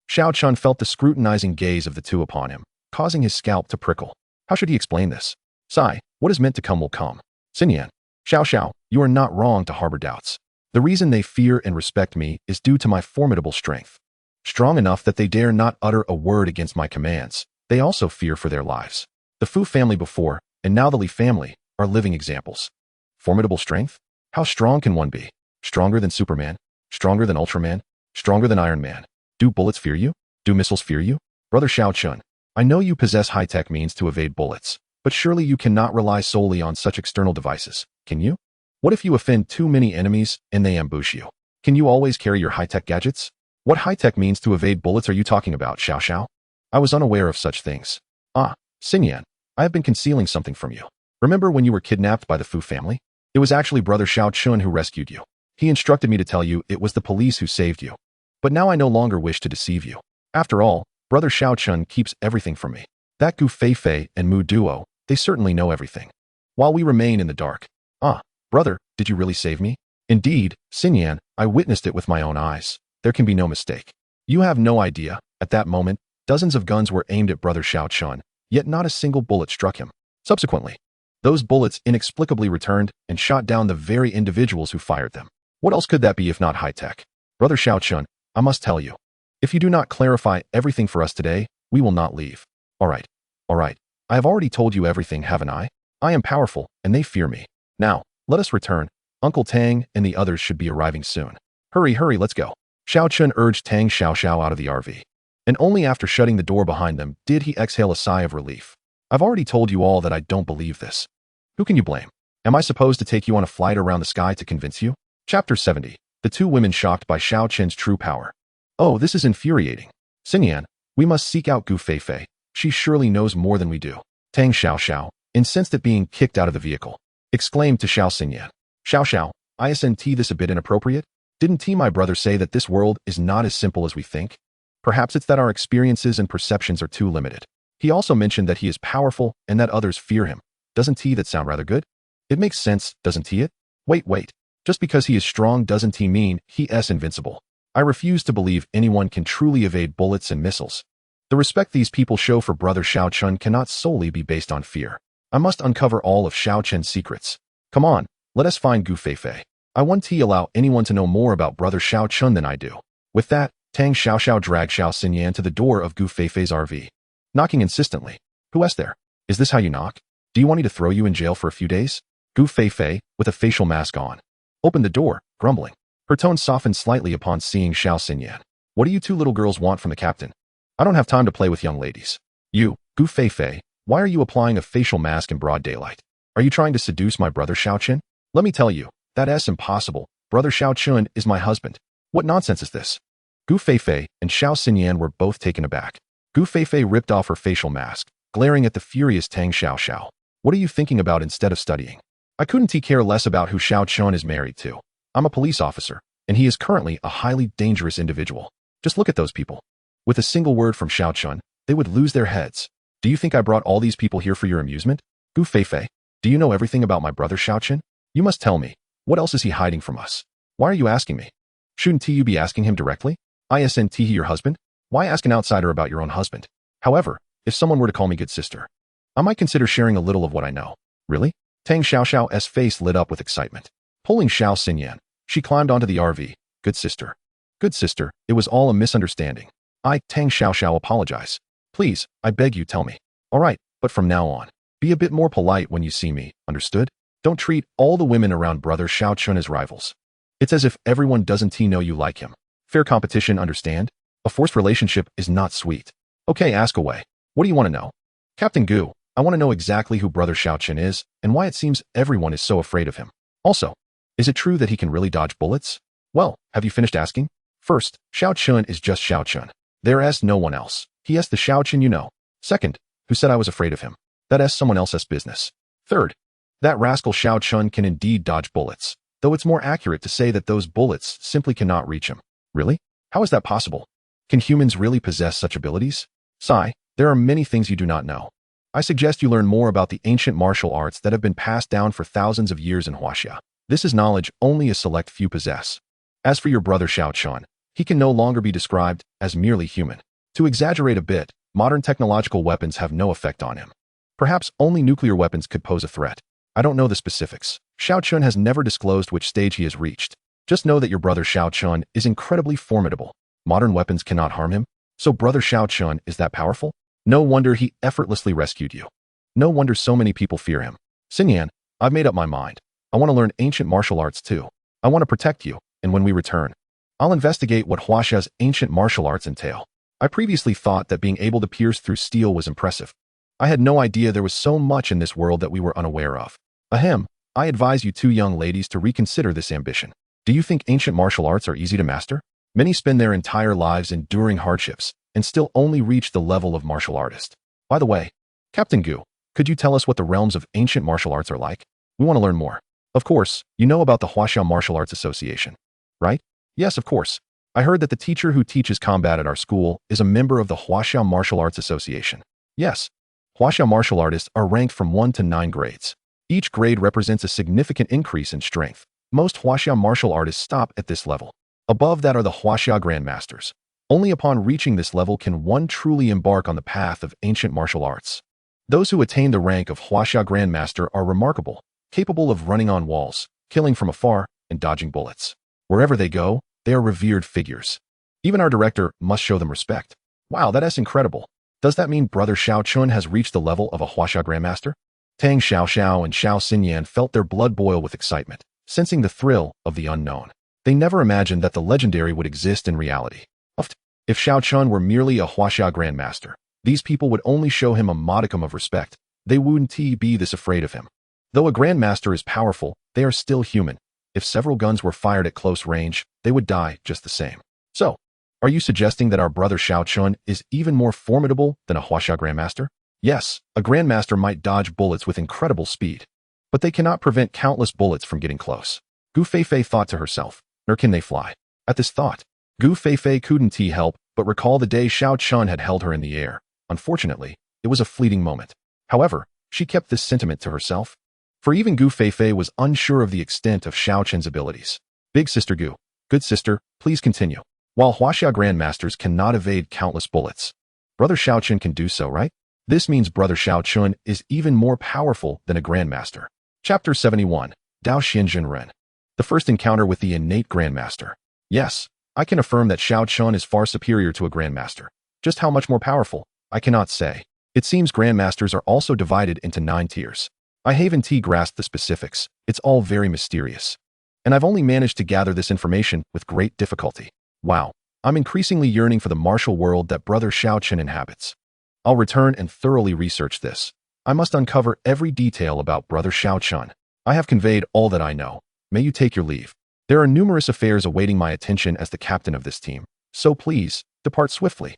Xiao Chen felt the scrutinizing gaze of the two upon him, causing his scalp to prickle. How should he explain this? Sigh, what is meant to come will come. Xinyan, Xiao, you are not wrong to harbor doubts. The reason they fear and respect me is due to my formidable strength. Strong enough that they dare not utter a word against my commands. They also fear for their lives. The Fu family before, and now the Li family, are living examples. Formidable strength? How strong can one be? Stronger than Superman? Stronger than Ultraman? Stronger than Iron Man? Do bullets fear you? Do missiles fear you? Brother Xiao Chen, I know you possess high-tech means to evade bullets, but surely you cannot rely solely on such external devices, can you? What if you offend too many enemies and they ambush you? Can you always carry your high-tech gadgets? What high-tech means to evade bullets are you talking about, Xiao? I was unaware of such things. Ah, Xinyan, I have been concealing something from you. Remember when you were kidnapped by the Fu family? It was actually Brother Xiao Chen who rescued you. He instructed me to tell you it was the police who saved you. But now I no longer wish to deceive you. After all, Brother Xiao Chen keeps everything from me. That Gu Feifei and Mu Duo, they certainly know everything. While we remain in the dark. Ah, brother, did you really save me? Indeed, Xinyan, I witnessed it with my own eyes. There can be no mistake. You have no idea. At that moment, dozens of guns were aimed at Brother Xiao Chen, yet not a single bullet struck him. Subsequently, those bullets inexplicably returned and shot down the very individuals who fired them. What else could that be if not high-tech? Brother Xiao Chen, I must tell you. If you do not clarify everything for us today, we will not leave. All right. I have already told you everything, haven't I? I am powerful, and they fear me. Now, let us return. Uncle Tang and the others should be arriving soon. Hurry, let's go. Xiao Chen urged Tang Xiaoxiao out of the RV. And only after shutting the door behind them did he exhale a sigh of relief. I've already told you all that I don't believe this. Who can you blame? Am I supposed to take you on a flight around the sky to convince you? Chapter 70. The two women shocked by Xiao Chen's true power. Oh, this is infuriating. Xinyan, we must seek out Gu Feifei. She surely knows more than we do. Tang Xiao, incensed at being kicked out of the vehicle, exclaimed to Xiao Xinyan. Xiao, isn't this a bit inappropriate? Didn't my brother say that this world is not as simple as we think? Perhaps it's that our experiences and perceptions are too limited. He also mentioned that he is powerful and that others fear him. Doesn't that sound rather good? It makes sense, doesn't it? Wait. Just because he is strong doesn't mean he is invincible. I refuse to believe anyone can truly evade bullets and missiles. The respect these people show for Brother Xiao Chen cannot solely be based on fear. I must uncover all of Xiao Chen's secrets. Come on, let us find Gu Feifei. I won't allow anyone to know more about Brother Xiao Chen than I do. With that, Tang Xiao dragged Xiao Xinyan to the door of Gu Feifei's RV, knocking insistently. Who is there? Is this how you knock? Do you want me to throw you in jail for a few days? Gu Feifei, with a facial mask on, opened the door, grumbling. Her tone softened slightly upon seeing Xiao Xinyan. What do you two little girls want from the captain? I don't have time to play with young ladies. You, Gu Feifei, why are you applying a facial mask in broad daylight? Are you trying to seduce my brother Xiao Chen? Let me tell you, that is impossible. Brother Xiao Chen is my husband. What nonsense is this? Gu Feifei and Xiao Xinyan were both taken aback. Gu Feifei ripped off her facial mask, glaring at the furious Tang Xiao. What are you thinking about instead of studying? I couldn't care less about who Xiao Chen is married to. I'm a police officer, and he is currently a highly dangerous individual. Just look at those people. With a single word from Xiao Chen, they would lose their heads. Do you think I brought all these people here for your amusement? Gu Feifei, do you know everything about my brother Xiao Chen? You must tell me. What else is he hiding from us? Why are you asking me? Shouldn't you be asking him directly? Isn't he your husband? Why ask an outsider about your own husband? However, if someone were to call me good sister, I might consider sharing a little of what I know. Really? Tang Xiao's face lit up with excitement. Pulling Xiao Xinyan, she climbed onto the RV. Good sister. Good sister, it was all a misunderstanding. Tang Xiao, apologize. Please, I beg you tell me. All right, but from now on, be a bit more polite when you see me, understood? Don't treat all the women around Brother Xiao Chen as rivals. It's as if everyone doesn't know you like him. Fair competition, understand? A forced relationship is not sweet. Okay, ask away. What do you want to know? Captain Gu, I want to know exactly who Brother Xiao Chen is and why it seems everyone is so afraid of him. Also, is it true that he can really dodge bullets? Well, have you finished asking? First, Xiao Chen is just Xiao Chen. There is no one else. He is the Xiao Chen you know. Second, who said I was afraid of him? That is someone else's business. Third, that rascal Xiao Chen can indeed dodge bullets, though it's more accurate to say that those bullets simply cannot reach him. Really? How is that possible? Can humans really possess such abilities? Sai, there are many things you do not know. I suggest you learn more about the ancient martial arts that have been passed down for thousands of years in Huaxia. This is knowledge only a select few possess. As for your brother Xiao Chen, he can no longer be described as merely human. To exaggerate a bit, modern technological weapons have no effect on him. Perhaps only nuclear weapons could pose a threat. I don't know the specifics. Xiao Chen has never disclosed which stage he has reached. Just know that your brother Xiao Chen is incredibly formidable. Modern weapons cannot harm him. So brother Xiao Chen is that powerful? No wonder he effortlessly rescued you. No wonder so many people fear him. Xinyan, I've made up my mind. I want to learn ancient martial arts too. I want to protect you, and when we return, I'll investigate what Huaxia's ancient martial arts entail. I previously thought that being able to pierce through steel was impressive. I had no idea there was so much in this world that we were unaware of. Ahem, I advise you two young ladies to reconsider this ambition. Do you think ancient martial arts are easy to master? Many spend their entire lives enduring hardships and still only reach the level of martial artist. By the way, Captain Gu, could you tell us what the realms of ancient martial arts are like? We want to learn more. Of course, you know about the Huaxia Martial Arts Association, right? Yes, of course. I heard that the teacher who teaches combat at our school is a member of the Huaxia Martial Arts Association. Yes, Huaxia martial artists are ranked from 1 to 9 grades. Each grade represents a significant increase in strength. Most Huaxia martial artists stop at this level. Above that are the Huaxia Grandmasters. Only upon reaching this level can one truly embark on the path of ancient martial arts. Those who attain the rank of Huaxia Grandmaster are remarkable, capable of running on walls, killing from afar, and dodging bullets. Wherever they go, they are revered figures. Even our director must show them respect. Wow, that is incredible. Does that mean Brother Xiao Chen has reached the level of a Huaxia Grandmaster? Tang Xiao and Xiao Xinyan felt their blood boil with excitement, sensing the thrill of the unknown. They never imagined that the legendary would exist in reality. If Xiao Chen were merely a Huaxia Grandmaster, These people would only show him a modicum of respect. They wouldn't be this afraid of him. Though a grandmaster is powerful, they are still human. If several guns were fired at close range, they would die just the same. So, are you suggesting that our brother Xiao Chen is even more formidable than a Huaxia grandmaster? Yes, a grandmaster might dodge bullets with incredible speed, but they cannot prevent countless bullets from getting close. Gu Feifei thought to herself, nor can they fly. At this thought, Gu Feifei couldn't help but recall the day Xiao Chen had held her in the air. Unfortunately, it was a fleeting moment. However, she kept this sentiment to herself. For even Gu Feifei was unsure of the extent of Xiao Chen's abilities. Big sister Gu, good sister, please continue. While Huaxia grandmasters cannot evade countless bullets, brother Xiao Chen can do so, right? This means brother Xiao Chen is even more powerful than a grandmaster. Chapter 71, Dao Xianjin Ren. The first encounter with the innate grandmaster. Yes, I can affirm that Xiao Chen is far superior to a grandmaster. Just how much more powerful, I cannot say. It seems grandmasters are also divided into 9 tiers. I haven't grasped the specifics, it's all very mysterious. And I've only managed to gather this information with great difficulty. Wow, I'm increasingly yearning for the martial world that brother Xiao Chen inhabits. I'll return and thoroughly research this. I must uncover every detail about brother Xiao Chen. I have conveyed all that I know. May you take your leave. There are numerous affairs awaiting my attention as the captain of this team, so please, depart swiftly.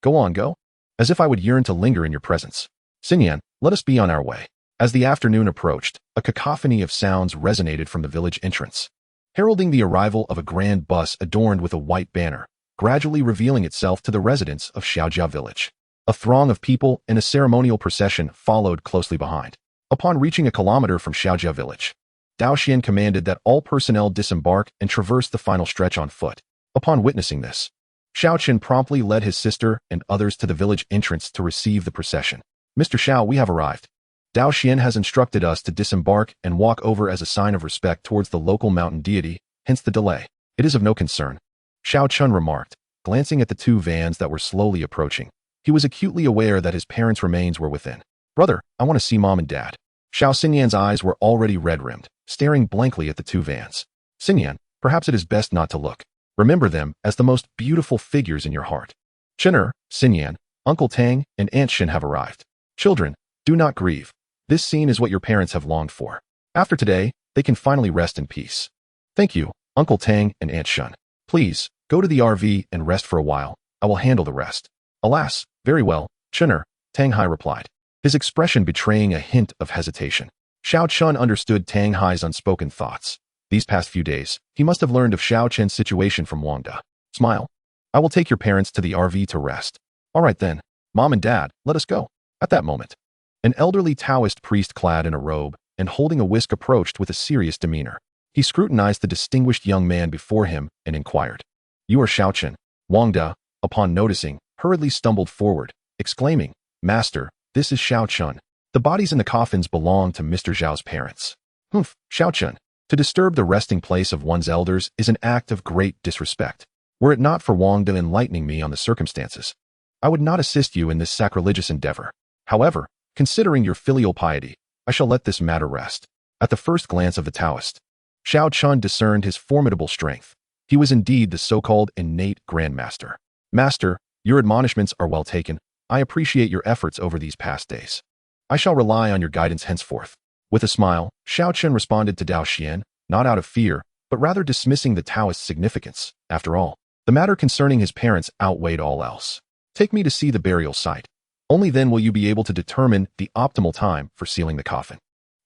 Go on, go. As if I would yearn to linger in your presence. Xinyan, let us be on our way. As the afternoon approached, a cacophony of sounds resonated from the village entrance, heralding the arrival of a grand bus adorned with a white banner, gradually revealing itself to the residents of Xiaojia village. A throng of people in a ceremonial procession followed closely behind. Upon reaching a kilometer from Xiaojia village, Daoist commanded that all personnel disembark and traverse the final stretch on foot. Upon witnessing this, Xiao Chen promptly led his sister and others to the village entrance to receive the procession. Mr. Xiao, we have arrived. Daoist has instructed us to disembark and walk over as a sign of respect towards the local mountain deity, hence the delay. It is of no concern, Xiao Chen remarked, glancing at the 2 vans that were slowly approaching. He was acutely aware that his parents' remains were within. Brother, I want to see mom and dad. Xiao Xinyan's eyes were already red-rimmed, staring blankly at the 2 vans. Xinyan, perhaps it is best not to look. Remember them as the most beautiful figures in your heart. Chener, Xinyan, Uncle Tang, and Aunt Shin have arrived. Children, do not grieve. This scene is what your parents have longed for. After today, they can finally rest in peace. Thank you, Uncle Tang and Aunt Shun. Please, go to the RV and rest for a while. I will handle the rest. Alas, very well, Chener, Tang Hai replied, his expression betraying a hint of hesitation. Xiao Chen understood Tang Hai's unspoken thoughts. These past few days, he must have learned of Xiao Chen's situation from Wang Da. Smile. I will take your parents to the RV to rest. All right then, Mom and Dad, let us go. At that moment, an elderly Taoist priest clad in a robe and holding a whisk approached with a serious demeanor. He scrutinized the distinguished young man before him and inquired, "You are Xiao Chen?" Wang Da, upon noticing, hurriedly stumbled forward, exclaiming, "Master, this is Xiao Chen. The bodies in the coffins belong to Mr. Zhao's parents." Xiao Chen. To disturb the resting place of one's elders is an act of great disrespect. Were it not for Wang Da enlightening me on the circumstances, I would not assist you in this sacrilegious endeavor. However, considering your filial piety, I shall let this matter rest. At the first glance of the Taoist, Xiao Chen discerned his formidable strength. He was indeed the so-called innate grandmaster. Master, your admonishments are well taken. I appreciate your efforts over these past days. I shall rely on your guidance henceforth. With a smile, Xiao Chen responded to Dao Xian, not out of fear, but rather dismissing the Taoist's significance. After all, the matter concerning his parents outweighed all else. Take me to see the burial site. Only then will you be able to determine the optimal time for sealing the coffin.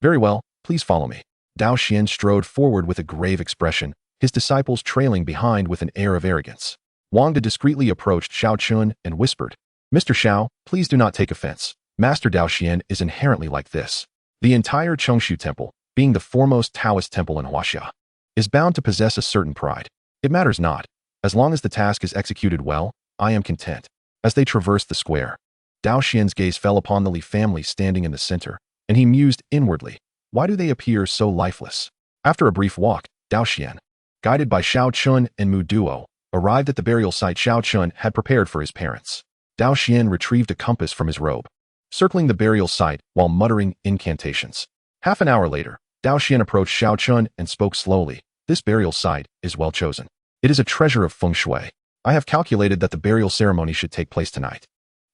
Very well, please follow me. Dao Xian strode forward with a grave expression, his disciples trailing behind with an air of arrogance. Wang Da discreetly approached Xiao Chen and whispered, "Mr. Xiao, please do not take offense. Master Dao Xian is inherently like this. The entire Chengshu Temple, being the foremost Taoist temple in Huaxia, is bound to possess a certain pride. It matters not. As long as the task is executed well, I am content." As they traversed the square, Dao Xian's gaze fell upon the Li family standing in the center, and he mused inwardly, why do they appear so lifeless? After a brief walk, Dao Xian, guided by Xiao Chen and Mu Duo, arrived at the burial site Xiao Chen had prepared for his parents. Dao Xian retrieved a compass from his robe, circling the burial site while muttering incantations. Half an hour later, Dao Xian approached Xiao Chen and spoke slowly. This burial site is well chosen. It is a treasure of feng shui. I have calculated that the burial ceremony should take place tonight.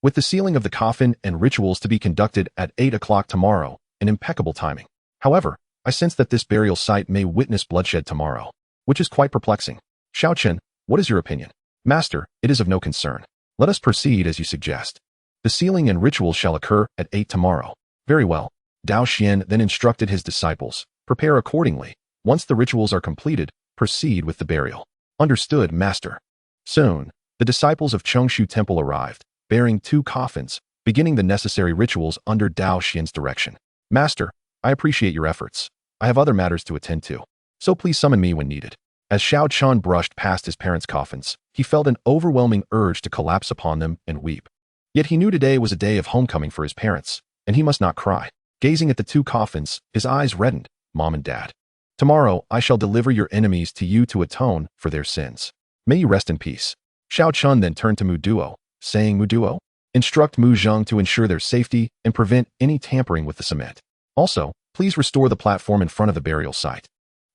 with the sealing of the coffin and rituals to be conducted at 8 o'clock tomorrow, an impeccable timing. However, I sense that this burial site may witness bloodshed tomorrow, which is quite perplexing. Xiao Chen, what is your opinion? Master, it is of no concern. Let us proceed as you suggest. The sealing and rituals shall occur at 8 tomorrow. Very well. Dao Xian then instructed his disciples, prepare accordingly. Once the rituals are completed, proceed with the burial. Understood, Master. Soon, the disciples of Chongshu Temple arrived, bearing 2 coffins, beginning the necessary rituals under Dao Xian's direction. Master, I appreciate your efforts. I have other matters to attend to, so please summon me when needed. As Xiao Chen brushed past his parents' coffins, he felt an overwhelming urge to collapse upon them and weep. Yet he knew today was a day of homecoming for his parents, and he must not cry. Gazing at the 2 coffins, his eyes reddened. Mom and Dad. Tomorrow I shall deliver your enemies to you to atone for their sins. May you rest in peace. Xiao Chen then turned to Mu Duo, saying, Mu Duo, instruct Mu Zheng to ensure their safety and prevent any tampering with the cement. Also, please restore the platform in front of the burial site.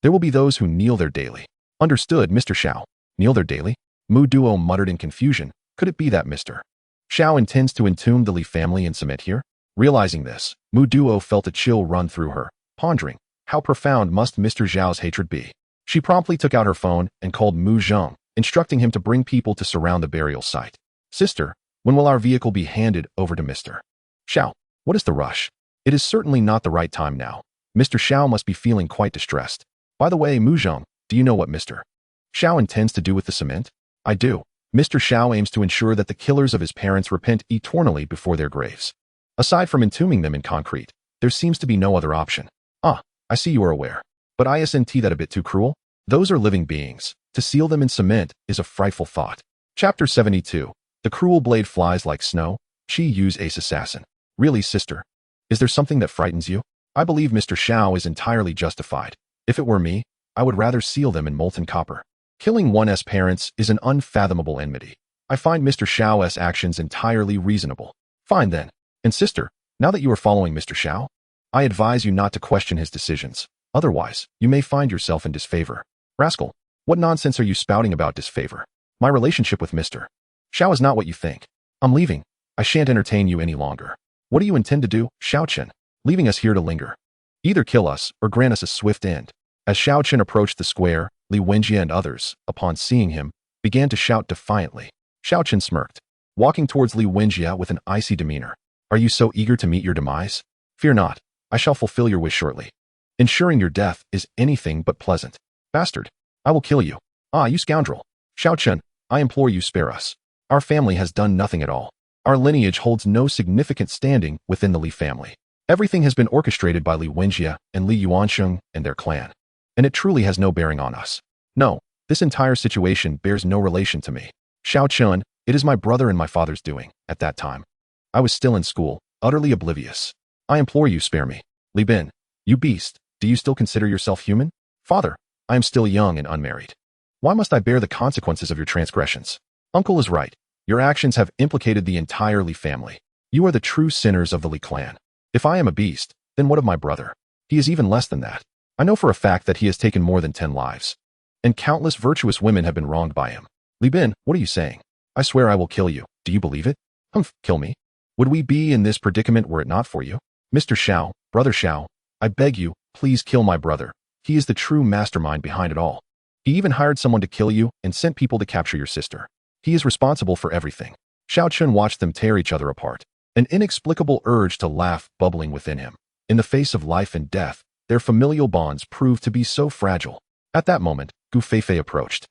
There will be those who kneel there daily. Understood, Mr. Xiao. Kneel there daily? Mu Duo muttered in confusion. Could it be that Mr. Xiao intends to entomb the Li family in cement here? Realizing this, Mu Duo felt a chill run through her, pondering, how profound must Mr. Xiao's hatred be? She promptly took out her phone and called Mu Zheng, instructing him to bring people to surround the burial site. Sister, when will our vehicle be handed over to Mr. Xiao? What is the rush? It is certainly not the right time now. Mr. Xiao must be feeling quite distressed. By the way, Mu Zheng, do you know what Mr. Xiao intends to do with the cement? I do. Mr. Xiao aims to ensure that the killers of his parents repent eternally before their graves. Aside from entombing them in concrete, there seems to be no other option. Ah, I see you are aware. But isn't that a bit too cruel? Those are living beings. To seal them in cement is a frightful thought. Chapter 72. The cruel blade flies like snow. Chi Yu's ace assassin. Really, sister? Is there something that frightens you? I believe Mr. Xiao is entirely justified. If it were me, I would rather seal them in molten copper. Killing one's parents is an unfathomable enmity. I find Mr. Xiao's actions entirely reasonable. Fine then. And sister, now that you are following Mr. Xiao, I advise you not to question his decisions. Otherwise, you may find yourself in disfavor. Rascal, what nonsense are you spouting about disfavor? My relationship with Mr. Xiao is not what you think. I'm leaving. I shan't entertain you any longer. What do you intend to do, Xiao Chen, leaving us here to linger? Either kill us or grant us a swift end. As Xiao Chen approached the square, Li Wenjie and others, upon seeing him, began to shout defiantly. Xiao Chen smirked, walking towards Li Wenjie with an icy demeanor. Are you so eager to meet your demise? Fear not, I shall fulfill your wish shortly. Ensuring your death is anything but pleasant. Bastard, I will kill you. Ah, you scoundrel. Xiao Chen, I implore you spare us. Our family has done nothing at all. Our lineage holds no significant standing within the Li family. Everything has been orchestrated by Li Wenjie and Li Yuansheng and their clan. And it truly has no bearing on us. No, this entire situation bears no relation to me. Xiao Chen, it is my brother and my father's doing, at that time. I was still in school, utterly oblivious. I implore you spare me. Li Bin, you beast, do you still consider yourself human? Father, I am still young and unmarried. Why must I bear the consequences of your transgressions? Uncle is right. Your actions have implicated the entire Li family. You are the true sinners of the Li clan. If I am a beast, then what of my brother? He is even less than that. I know for a fact that he has taken more than 10 lives. And countless virtuous women have been wronged by him. Li Bin, what are you saying? I swear I will kill you. Do you believe it? Humph, kill me? Would we be in this predicament were it not for you? Mr. Xiao, brother Xiao, I beg you, please kill my brother. He is the true mastermind behind it all. He even hired someone to kill you and sent people to capture your sister. He is responsible for everything. Xiao Chen watched them tear each other apart, an inexplicable urge to laugh bubbling within him. In the face of life and death, their familial bonds proved to be so fragile. At that moment, Gu Feifei approached,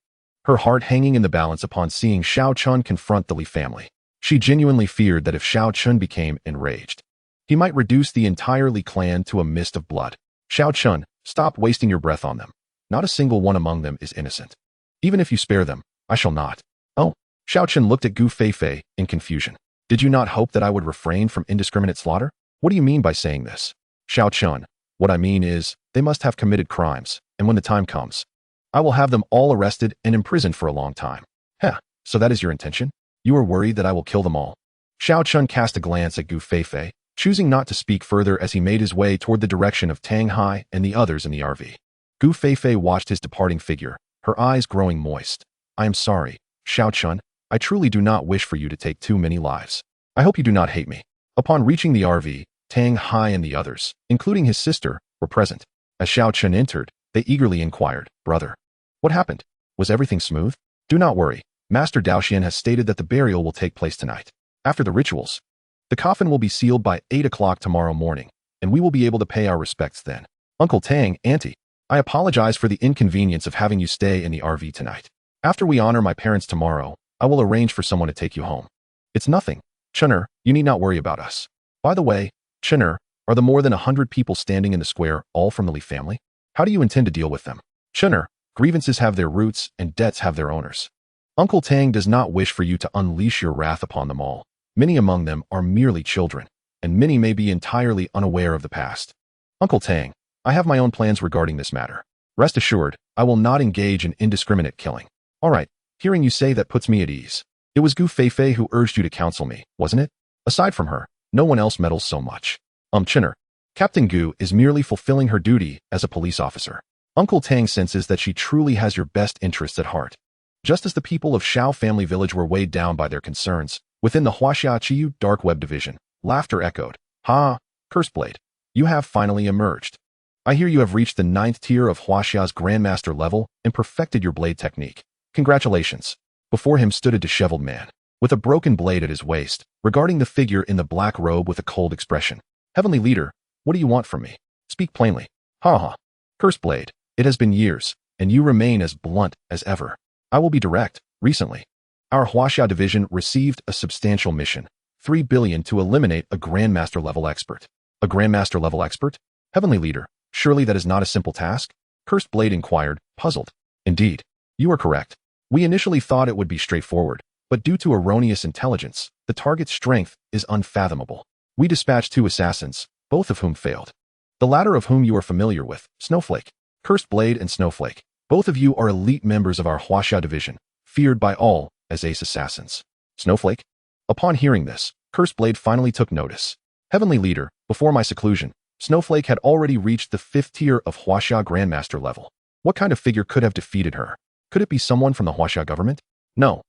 her heart hanging in the balance upon seeing Xiao Chen confront the Li family. She genuinely feared that if Xiao Chen became enraged, he might reduce the entire Li clan to a mist of blood. Xiao Chen, stop wasting your breath on them. Not a single one among them is innocent. Even if you spare them, I shall not. Oh, Xiao Chen looked at Gu Feifei in confusion. Did you not hope that I would refrain from indiscriminate slaughter? What do you mean by saying this? Xiao Chen, what I mean is, they must have committed crimes, and when the time comes, I will have them all arrested and imprisoned for a long time. Heh, so that is your intention? You are worried that I will kill them all? Xiao Chen cast a glance at Gu Feifei, choosing not to speak further as he made his way toward the direction of Tang Hai and the others in the RV. Gu Feifei watched his departing figure, her eyes growing moist. I am sorry, Xiao Chen, I truly do not wish for you to take too many lives. I hope you do not hate me. Upon reaching the RV, Tang Hai and the others, including his sister, were present. As Xiao Chen entered, they eagerly inquired, "Brother, what happened? Was everything smooth?" "Do not worry. Master Daoxian has stated that the burial will take place tonight. After the rituals, the coffin will be sealed by 8 o'clock tomorrow morning, and we will be able to pay our respects then." "Uncle Tang, Auntie, I apologize for the inconvenience of having you stay in the RV tonight. After we honor my parents tomorrow, I will arrange for someone to take you home." "It's nothing. Chener, you need not worry about us. By the way, Chener, are the more than 100 people standing in the square all from the Li family? How do you intend to deal with them?" "Chener, grievances have their roots and debts have their owners. Uncle Tang does not wish for you to unleash your wrath upon them all. Many among them are merely children, and many may be entirely unaware of the past. Uncle Tang, I have my own plans regarding this matter. Rest assured, I will not engage in indiscriminate killing." "All right, hearing you say that puts me at ease. It was Gu Feifei who urged you to counsel me, wasn't it? Aside from her, no one else meddles so much." Chener, Captain Gu is merely fulfilling her duty as a police officer. Uncle Tang senses that she truly has your best interests at heart. Just as the people of Xiao family village were weighed down by their concerns, within the Huaxiaqiu dark web division, laughter echoed. "Ha, Curseblade, you have finally emerged. I hear you have reached the 9th tier of Huaxia's Grandmaster level and perfected your blade technique. Congratulations." Before him stood a disheveled man, with a broken blade at his waist, regarding the figure in the black robe with a cold expression. "Heavenly Leader, what do you want from me? Speak plainly." "Ha ha. Curseblade, it has been years, and you remain as blunt as ever. I will be direct. Recently, our Huaxia division received a substantial mission, 3 billion to eliminate a Grandmaster level expert." "A Grandmaster level expert? Heavenly Leader, surely that is not a simple task?" Curseblade inquired, puzzled. "Indeed, you are correct. We initially thought it would be straightforward, but due to erroneous intelligence, the target's strength is unfathomable. We dispatched 2 assassins, both of whom failed. The latter of whom you are familiar with, Snowflake. Curseblade and Snowflake, both of you are elite members of our Huaxia division, feared by all as ace assassins." "Snowflake?" Upon hearing this, Curseblade finally took notice. "Heavenly Leader, before my seclusion, Snowflake had already reached the 5th tier of Huaxia Grandmaster level. What kind of figure could have defeated her? Could it be someone from the Huaxia government? No,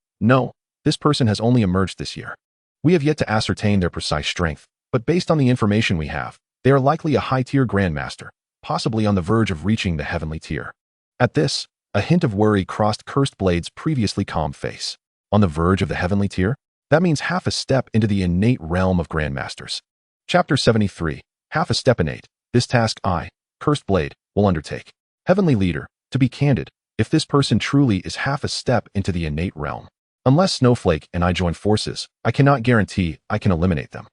this person has only emerged this year. We have yet to ascertain their precise strength, but based on the information we have, they are likely a high-tier Grandmaster, possibly on the verge of reaching the heavenly tier." At this, a hint of worry crossed Cursedblade's previously calm face. On the verge of the heavenly tier? That means half a step into the innate realm of Grandmasters. Chapter 73, Half a Step Innate. This task I, Cursedblade, will undertake. Heavenly Leader, to be candid, if this person truly is half a step into the innate realm, unless Snowflake and I join forces, I cannot guarantee I can eliminate them.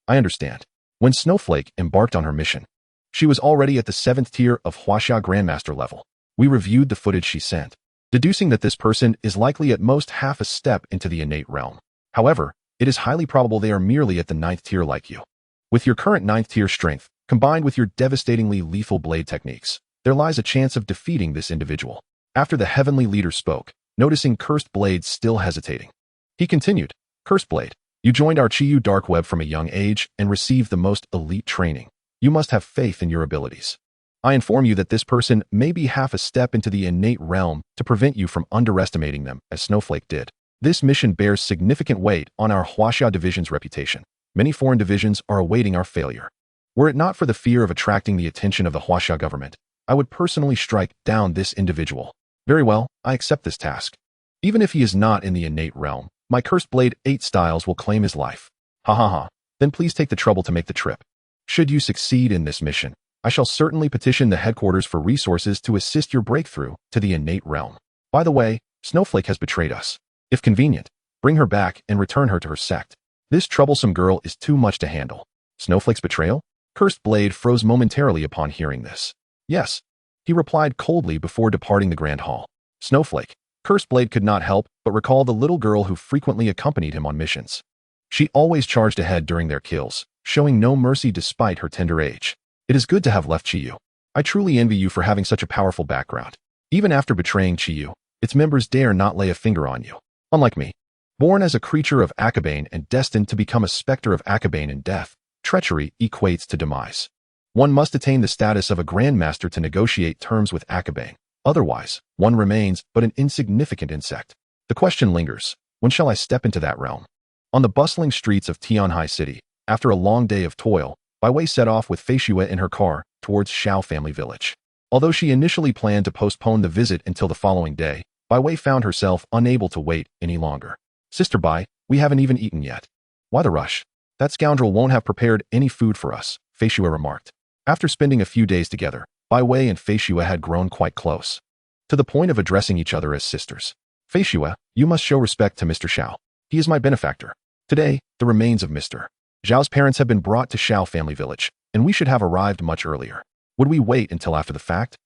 I understand. When Snowflake embarked on her mission, she was already at the 7th tier of Huaxia Grandmaster level. We reviewed the footage she sent, deducing that this person is likely at most half a step into the innate realm. However, it is highly probable they are merely at the 9th tier like you. With your current 9th tier strength, combined with your devastatingly lethal blade techniques, there lies a chance of defeating this individual. After the Heavenly Leader spoke, noticing Curseblade still hesitating, he continued, "Curseblade, you joined our Chiyu dark web from a young age and received the most elite training. You must have faith in your abilities. I inform you that this person may be half a step into the innate realm to prevent you from underestimating them as Snowflake did. This mission bears significant weight on our Huaxia division's reputation. Many foreign divisions are awaiting our failure. Were it not for the fear of attracting the attention of the Huaxia government, I would personally strike down this individual. Very well, I accept this task. Even if he is not in the innate realm, my Curseblade 8 styles will claim his life. Ha ha ha. Then please take the trouble to make the trip. Should you succeed in this mission, I shall certainly petition the headquarters for resources to assist your breakthrough to the innate realm. By the way, Snowflake has betrayed us. If convenient, bring her back and return her to her sect. This troublesome girl is too much to handle." Snowflake's betrayal? Curseblade froze momentarily upon hearing this. "Yes," he replied coldly before departing the Grand Hall. Snowflake. Curseblade could not help but recall the little girl who frequently accompanied him on missions. She always charged ahead during their kills, showing no mercy despite her tender age. It is good to have left Chiyu. I truly envy you for having such a powerful background. Even after betraying Chiyu, its members dare not lay a finger on you. Unlike me, born as a creature of Akabane and destined to become a specter of Akabane in death, treachery equates to demise. One must attain the status of a Grandmaster to negotiate terms with Akabane. Otherwise, one remains but an insignificant insect. The question lingers, when shall I step into that realm? On the bustling streets of Tianhai City, after a long day of toil, Bai Wei set off with Fei Xue in her car towards Xiao family village. Although she initially planned to postpone the visit until the following day, Bai Wei found herself unable to wait any longer. Sister Bai, we haven't even eaten yet. Why the rush? That scoundrel won't have prepared any food for us, Fei Xue remarked. After spending a few days together, Bai Wei and Fei Xue had grown quite close, to the point of addressing each other as sisters. Fei Xue, you must show respect to Mr. Xiao. He is my benefactor. Today, the remains of Mr. Xiao's parents have been brought to Xiao family village, and we should have arrived much earlier. Would we wait until after the fact?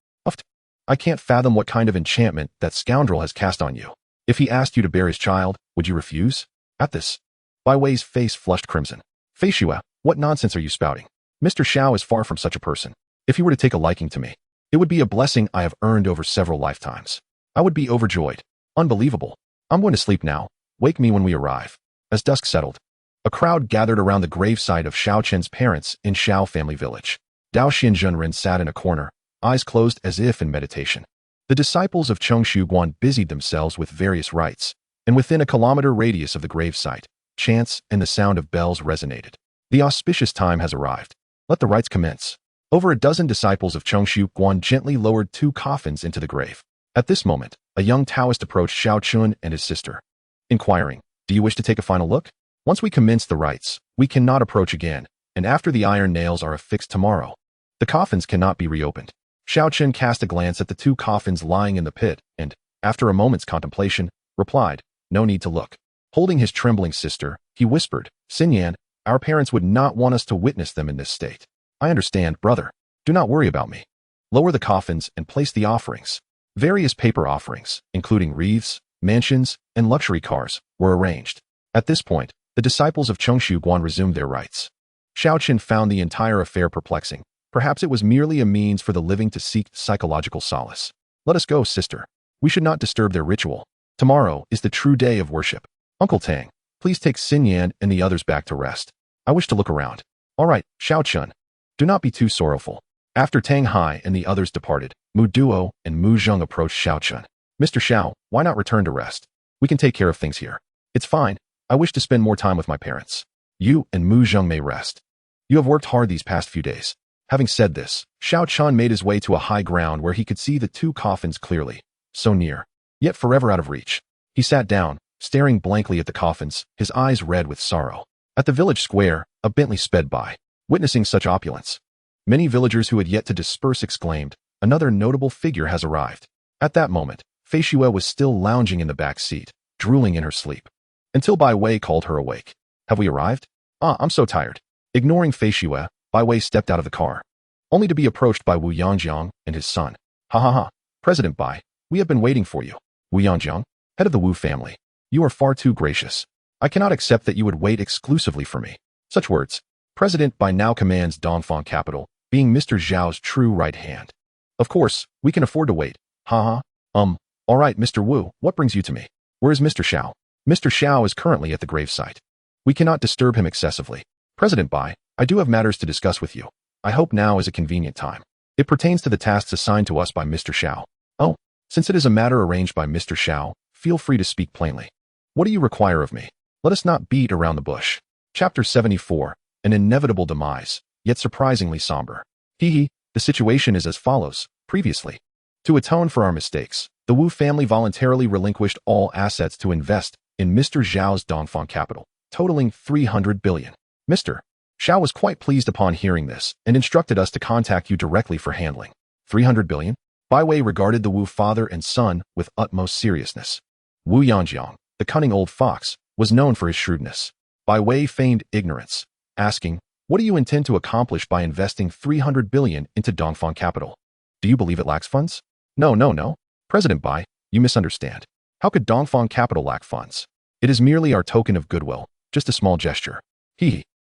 I can't fathom what kind of enchantment that scoundrel has cast on you. If he asked you to bear his child, would you refuse? At this, Bai Wei's face flushed crimson. Fei Xue, what nonsense are you spouting? Mr. Xiao is far from such a person. If he were to take a liking to me, it would be a blessing I have earned over several lifetimes. I would be overjoyed. Unbelievable. I'm going to sleep now. Wake me when we arrive. As dusk settled, a crowd gathered around the gravesite of Xiao Chen's parents in Xiao family village. Daoist Junren sat in a corner, eyes closed as if in meditation. The disciples of Chongshu Guan busied themselves with various rites, and within a kilometer radius of the gravesite, chants and the sound of bells resonated. The auspicious time has arrived. Let the rites commence. Over a dozen disciples of Chongshu Guan gently lowered 2 coffins into the grave. At this moment, a young Taoist approached Xiao Chen and his sister, inquiring, do you wish to take a final look? Once we commence the rites, we cannot approach again, and after the iron nails are affixed tomorrow, the coffins cannot be reopened. Xiao Chen cast a glance at the 2 coffins lying in the pit and, after a moment's contemplation, replied, no need to look. Holding his trembling sister, he whispered, Xinyan, our parents would not want us to witness them in this state. I understand, brother. Do not worry about me. Lower the coffins and place the offerings. Various paper offerings, including wreaths, mansions, and luxury cars, were arranged. At this point, the disciples of Chongshu Guan resumed their rites. Xiao Chen found the entire affair perplexing. Perhaps it was merely a means for the living to seek psychological solace. Let us go, sister. We should not disturb their ritual. Tomorrow is the true day of worship. Uncle Tang, please take Xinyan and the others back to rest. I wish to look around. All right, Xiao Chen. Do not be too sorrowful. After Tang Hai and the others departed, Mu Duo and Mu Zheng approached Xiao Chen. Mr. Xiao, why not return to rest? We can take care of things here. It's fine. I wish to spend more time with my parents. You and Mu Zheng may rest. You have worked hard these past few days. Having said this, Xiao Chen made his way to a high ground where he could see the 2 coffins clearly, so near, yet forever out of reach. He sat down, staring blankly at the coffins, his eyes red with sorrow. At the village square, a Bentley sped by, witnessing such opulence. Many villagers who had yet to disperse exclaimed, another notable figure has arrived. At that moment, Fei Xue was still lounging in the back seat, drooling in her sleep, until Bai Wei called her awake. Have we arrived? I'm so tired. Ignoring Fei Xue, Bai Wei stepped out of the car, only to be approached by Wu Yangjiang and his son. Ha ha ha. President Bai, we have been waiting for you. Wu Yangjiang, head of the Wu family. You are far too gracious. I cannot accept that you would wait exclusively for me. Such words. President Bai now commands Dongfang capital, being Mr. Zhao's true right hand. Of course, we can afford to wait. Ha ha. All right, Mr. Wu, what brings you to me? Where is Mr. Xiao? Mr. Xiao is currently at the gravesite. We cannot disturb him excessively. President Bai, I do have matters to discuss with you. I hope now is a convenient time. It pertains to the tasks assigned to us by Mr. Xiao. Oh, since it is a matter arranged by Mr. Xiao, feel free to speak plainly. What do you require of me? Let us not beat around the bush. Chapter 74, an inevitable demise, yet surprisingly somber. The situation is as follows. Previously, to atone for our mistakes, the Wu family voluntarily relinquished all assets to invest in Mr. Zhao's Dongfang capital, totaling 300 billion. Mr. Xiao was quite pleased upon hearing this and instructed us to contact you directly for handling. 300 billion? Bai Wei regarded the Wu father and son with utmost seriousness. Wu Yangjiang, the cunning old fox, was known for his shrewdness. Bai Wei feigned ignorance, asking, what do you intend to accomplish by investing 300 billion into Dongfang capital? Do you believe it lacks funds? No. President Bai, you misunderstand. How could Dongfang capital lack funds? It is merely our token of goodwill, just a small gesture.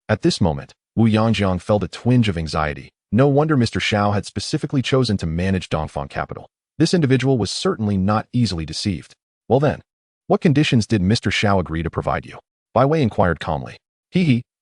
At this moment, Wu Yangjiang felt a twinge of anxiety. No wonder Mr. Xiao had specifically chosen to manage Dongfang capital. This individual was certainly not easily deceived. Well then, what conditions did Mr. Xiao agree to provide you? Bai Wei inquired calmly.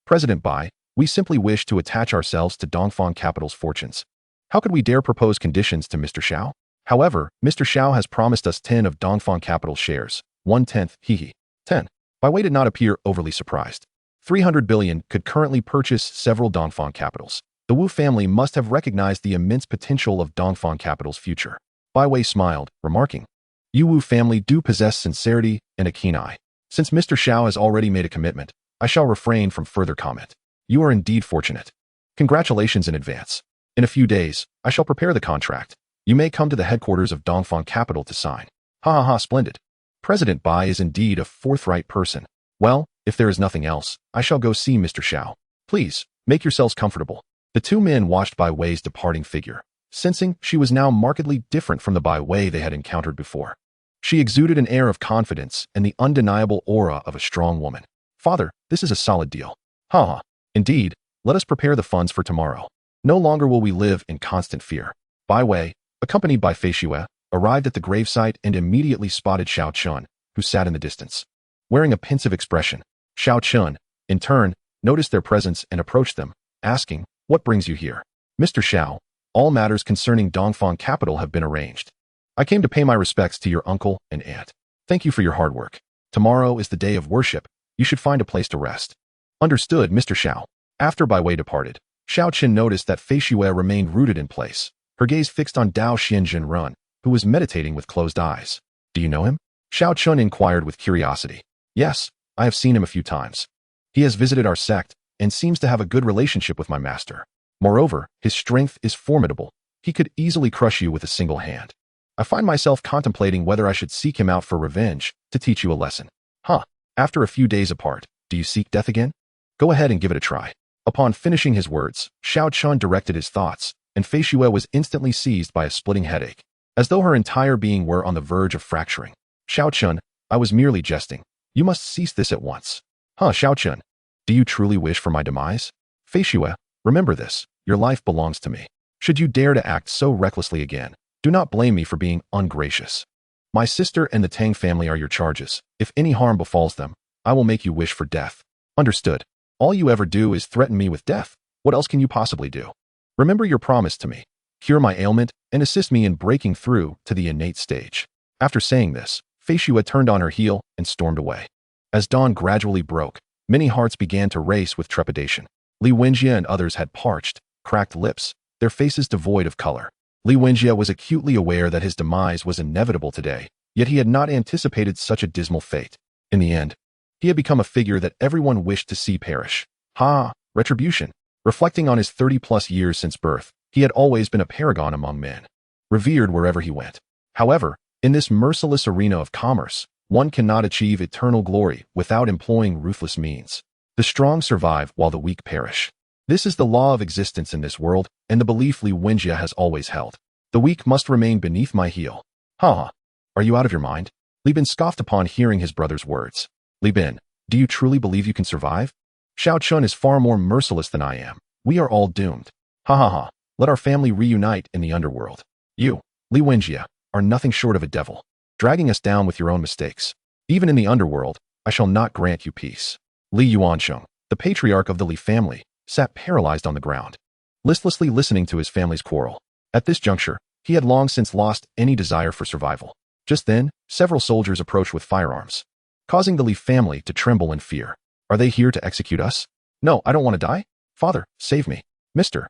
President Bai, we simply wish to attach ourselves to Dongfang capital's fortunes. How could we dare propose conditions to Mr. Xiao? However, Mr. Xiao has promised us 10 of Dongfang capital shares, 1/10. 10. Bai Wei did not appear overly surprised. 300 billion could currently purchase several Dongfang capitals. The Wu family must have recognized the immense potential of Dongfang Capital's future. Bai Wei smiled, remarking, "You Wu family do possess sincerity and a keen eye. Since Mr. Xiao has already made a commitment, I shall refrain from further comment. You are indeed fortunate. Congratulations in advance. In a few days, I shall prepare the contract. You may come to the headquarters of Dongfang Capital to sign." Ha ha ha, splendid. President Bai is indeed a forthright person. Well, if there is nothing else, I shall go see Mr. Xiao. Please, make yourselves comfortable. The two men watched Bai Wei's departing figure, sensing she was now markedly different from the Bai Wei they had encountered before. She exuded an air of confidence and the undeniable aura of a strong woman. "Father, this is a solid deal." "Ha ha. Indeed, let us prepare the funds for tomorrow. No longer will we live in constant fear." Bai Wei, accompanied by Fei Xue, arrived at the gravesite and immediately spotted Xiao Chen, who sat in the distance. Wearing a pensive expression, Xiao Chen, in turn, noticed their presence and approached them, asking, "What brings you here?" "Mr. Xiao, all matters concerning Dongfang Capital have been arranged. I came to pay my respects to your uncle and aunt. Thank you for your hard work. Tomorrow is the day of worship. You should find a place to rest." "Understood, Mr. Xiao." After Bai Wei departed, Xiao Chen noticed that Fei Xue remained rooted in place, her gaze fixed on Dao Xianxiadrama, who was meditating with closed eyes. "Do you know him?" Xiao Chen inquired with curiosity. "Yes, I have seen him a few times. He has visited our sect and seems to have a good relationship with my master. Moreover, his strength is formidable. He could easily crush you with a single hand. I find myself contemplating whether I should seek him out for revenge to teach you a lesson." "Huh. After a few days apart, do you seek death again? Go ahead and give it a try." Upon finishing his words, Xiao Chen directed his thoughts, and Fei Xue was instantly seized by a splitting headache, as though her entire being were on the verge of fracturing. "Xiao Chen, I was merely jesting. You must cease this at once." "Huh, Xiao Chen, do you truly wish for my demise?" "Fei Xue, remember this, your life belongs to me. Should you dare to act so recklessly again, do not blame me for being ungracious. My sister and the Tang family are your charges. If any harm befalls them, I will make you wish for death." "Understood. All you ever do is threaten me with death. What else can you possibly do? Remember your promise to me. Cure my ailment and assist me in breaking through to the innate stage." After saying this, Fei Xue turned on her heel and stormed away. As dawn gradually broke, many hearts began to race with trepidation. Li Wenjie and others had parched, cracked lips, their faces devoid of color. Li Wenjie was acutely aware that his demise was inevitable today, yet he had not anticipated such a dismal fate. In the end, he had become a figure that everyone wished to see perish. Ha! Retribution. Reflecting on his 30-plus years since birth, he had always been a paragon among men, revered wherever he went. However, in this merciless arena of commerce, one cannot achieve eternal glory without employing ruthless means. The strong survive while the weak perish. This is the law of existence in this world, and the belief Li Wenjie has always held. The weak must remain beneath my heel. Ha! Are you out of your mind? Li Bin scoffed upon hearing his brother's words. "Li Bin, do you truly believe you can survive? Xiao Chen is far more merciless than I am. We are all doomed. Ha ha ha. Let our family reunite in the underworld. You, Li Wenjie, are nothing short of a devil, dragging us down with your own mistakes. Even in the underworld, I shall not grant you peace." Li Yuansheng, the patriarch of the Li family, sat paralyzed on the ground, listlessly listening to his family's quarrel. At this juncture, he had long since lost any desire for survival. Just then, several soldiers approached with firearms, causing the Li family to tremble in fear. "Are they here to execute us?" "No, I don't want to die. Father, save me." "Mr.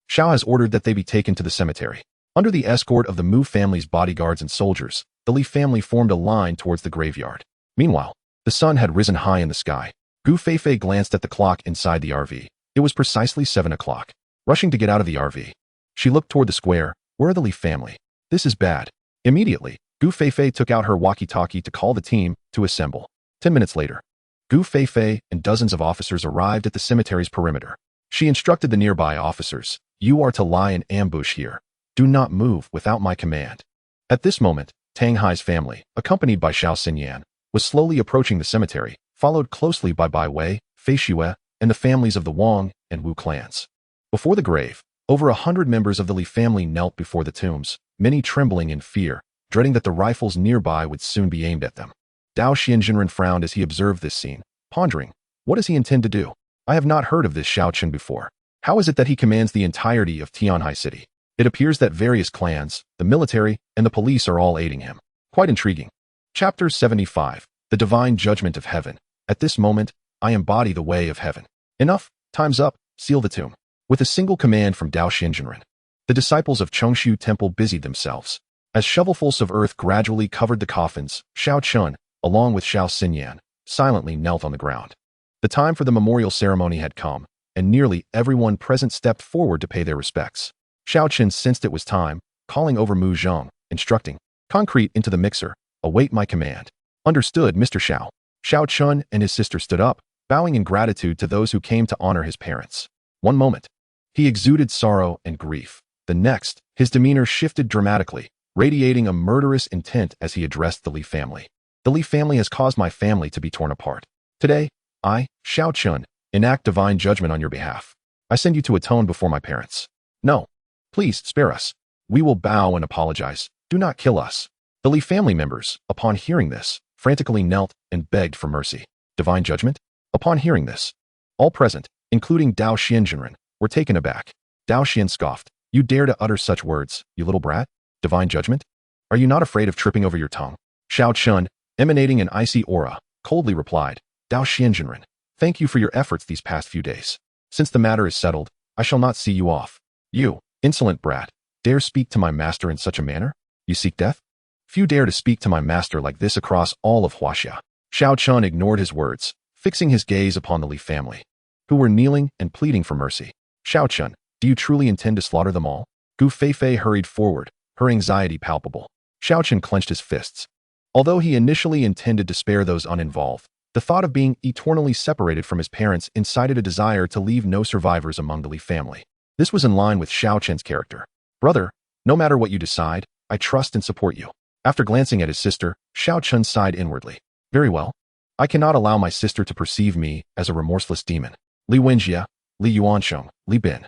Xiao has ordered that they be taken to the cemetery." Under the escort of the Mu family's bodyguards and soldiers, the Li family formed a line towards the graveyard. Meanwhile, the sun had risen high in the sky. Gu Feifei glanced at the clock inside the RV. It was precisely 7 o'clock. Rushing to get out of the RV, she looked toward the square. "Where are the Li family? This is bad." Immediately, Gu Feifei took out her walkie-talkie to call the team to assemble. 10 minutes later, Gu Feifei and dozens of officers arrived at the cemetery's perimeter. She instructed the nearby officers, "You are to lie in ambush here. Do not move without my command." At this moment, Tang Hai's family, accompanied by Xiao Xinyan, was slowly approaching the cemetery, followed closely by Bai Wei, Fei Xue, and the families of the Wang and Wu clans. Before the grave, over 100 members of the Li family knelt before the tombs, many trembling in fear, dreading that the rifles nearby would soon be aimed at them. Dao Xianxiadrama frowned as he observed this scene, pondering, what does he intend to do? I have not heard of this Xiao Chen before. How is it that he commands the entirety of Tianhai City? It appears that various clans, the military, and the police are all aiding him. Quite intriguing. Chapter 75. The Divine Judgment of Heaven. At this moment, I embody the way of heaven. Enough, time's up, seal the tomb. With a single command from Dao Xinzhenren, the disciples of Chongshu Temple busied themselves. As shovelfuls of earth gradually covered the coffins, Xiao Chen, along with Xiao Xinyan, silently knelt on the ground. The time for the memorial ceremony had come, and nearly everyone present stepped forward to pay their respects. Xiao Chen sensed it was time, calling over Mu Zhong, instructing, "Concrete into the mixer, await my command." "Understood, Mr. Xiao." Xiao Chen and his sister stood up, bowing in gratitude to those who came to honor his parents. One moment, he exuded sorrow and grief. The next, his demeanor shifted dramatically, radiating a murderous intent as he addressed the Li family. "The Li family has caused my family to be torn apart. Today, I, Xiao Chen, enact divine judgment on your behalf. I send you to atone before my parents. No, please spare us. We will bow and apologize. Do not kill us." The Li family members, upon hearing this, frantically knelt and begged for mercy. Divine judgment? Upon hearing this, all present, including Dao Xinzhenren, were taken aback. Dao Xian scoffed. "You dare to utter such words, you little brat? Divine judgment? Are you not afraid of tripping over your tongue?" Xiao Chen, emanating an icy aura, coldly replied, "Dao Xinzhenren, thank you for your efforts these past few days. Since the matter is settled, I shall not see you off. You, insolent brat, dare speak to my master in such a manner? You seek death? Few dare to speak to my master like this across all of Huaxia." Xiao Chen ignored his words, fixing his gaze upon the Li family, who were kneeling and pleading for mercy. "Xiao Chen, do you truly intend to slaughter them all?" Gu Feifei hurried forward, her anxiety palpable. Xiao Chen clenched his fists. Although he initially intended to spare those uninvolved, the thought of being eternally separated from his parents incited a desire to leave no survivors among the Li family. This was in line with Xiao Chen's character. "Brother, no matter what you decide, I trust and support you." After glancing at his sister, Xiao Chen sighed inwardly. "Very well. I cannot allow my sister to perceive me as a remorseless demon. Li Wenjie, Li Yuansheng, Li Bin.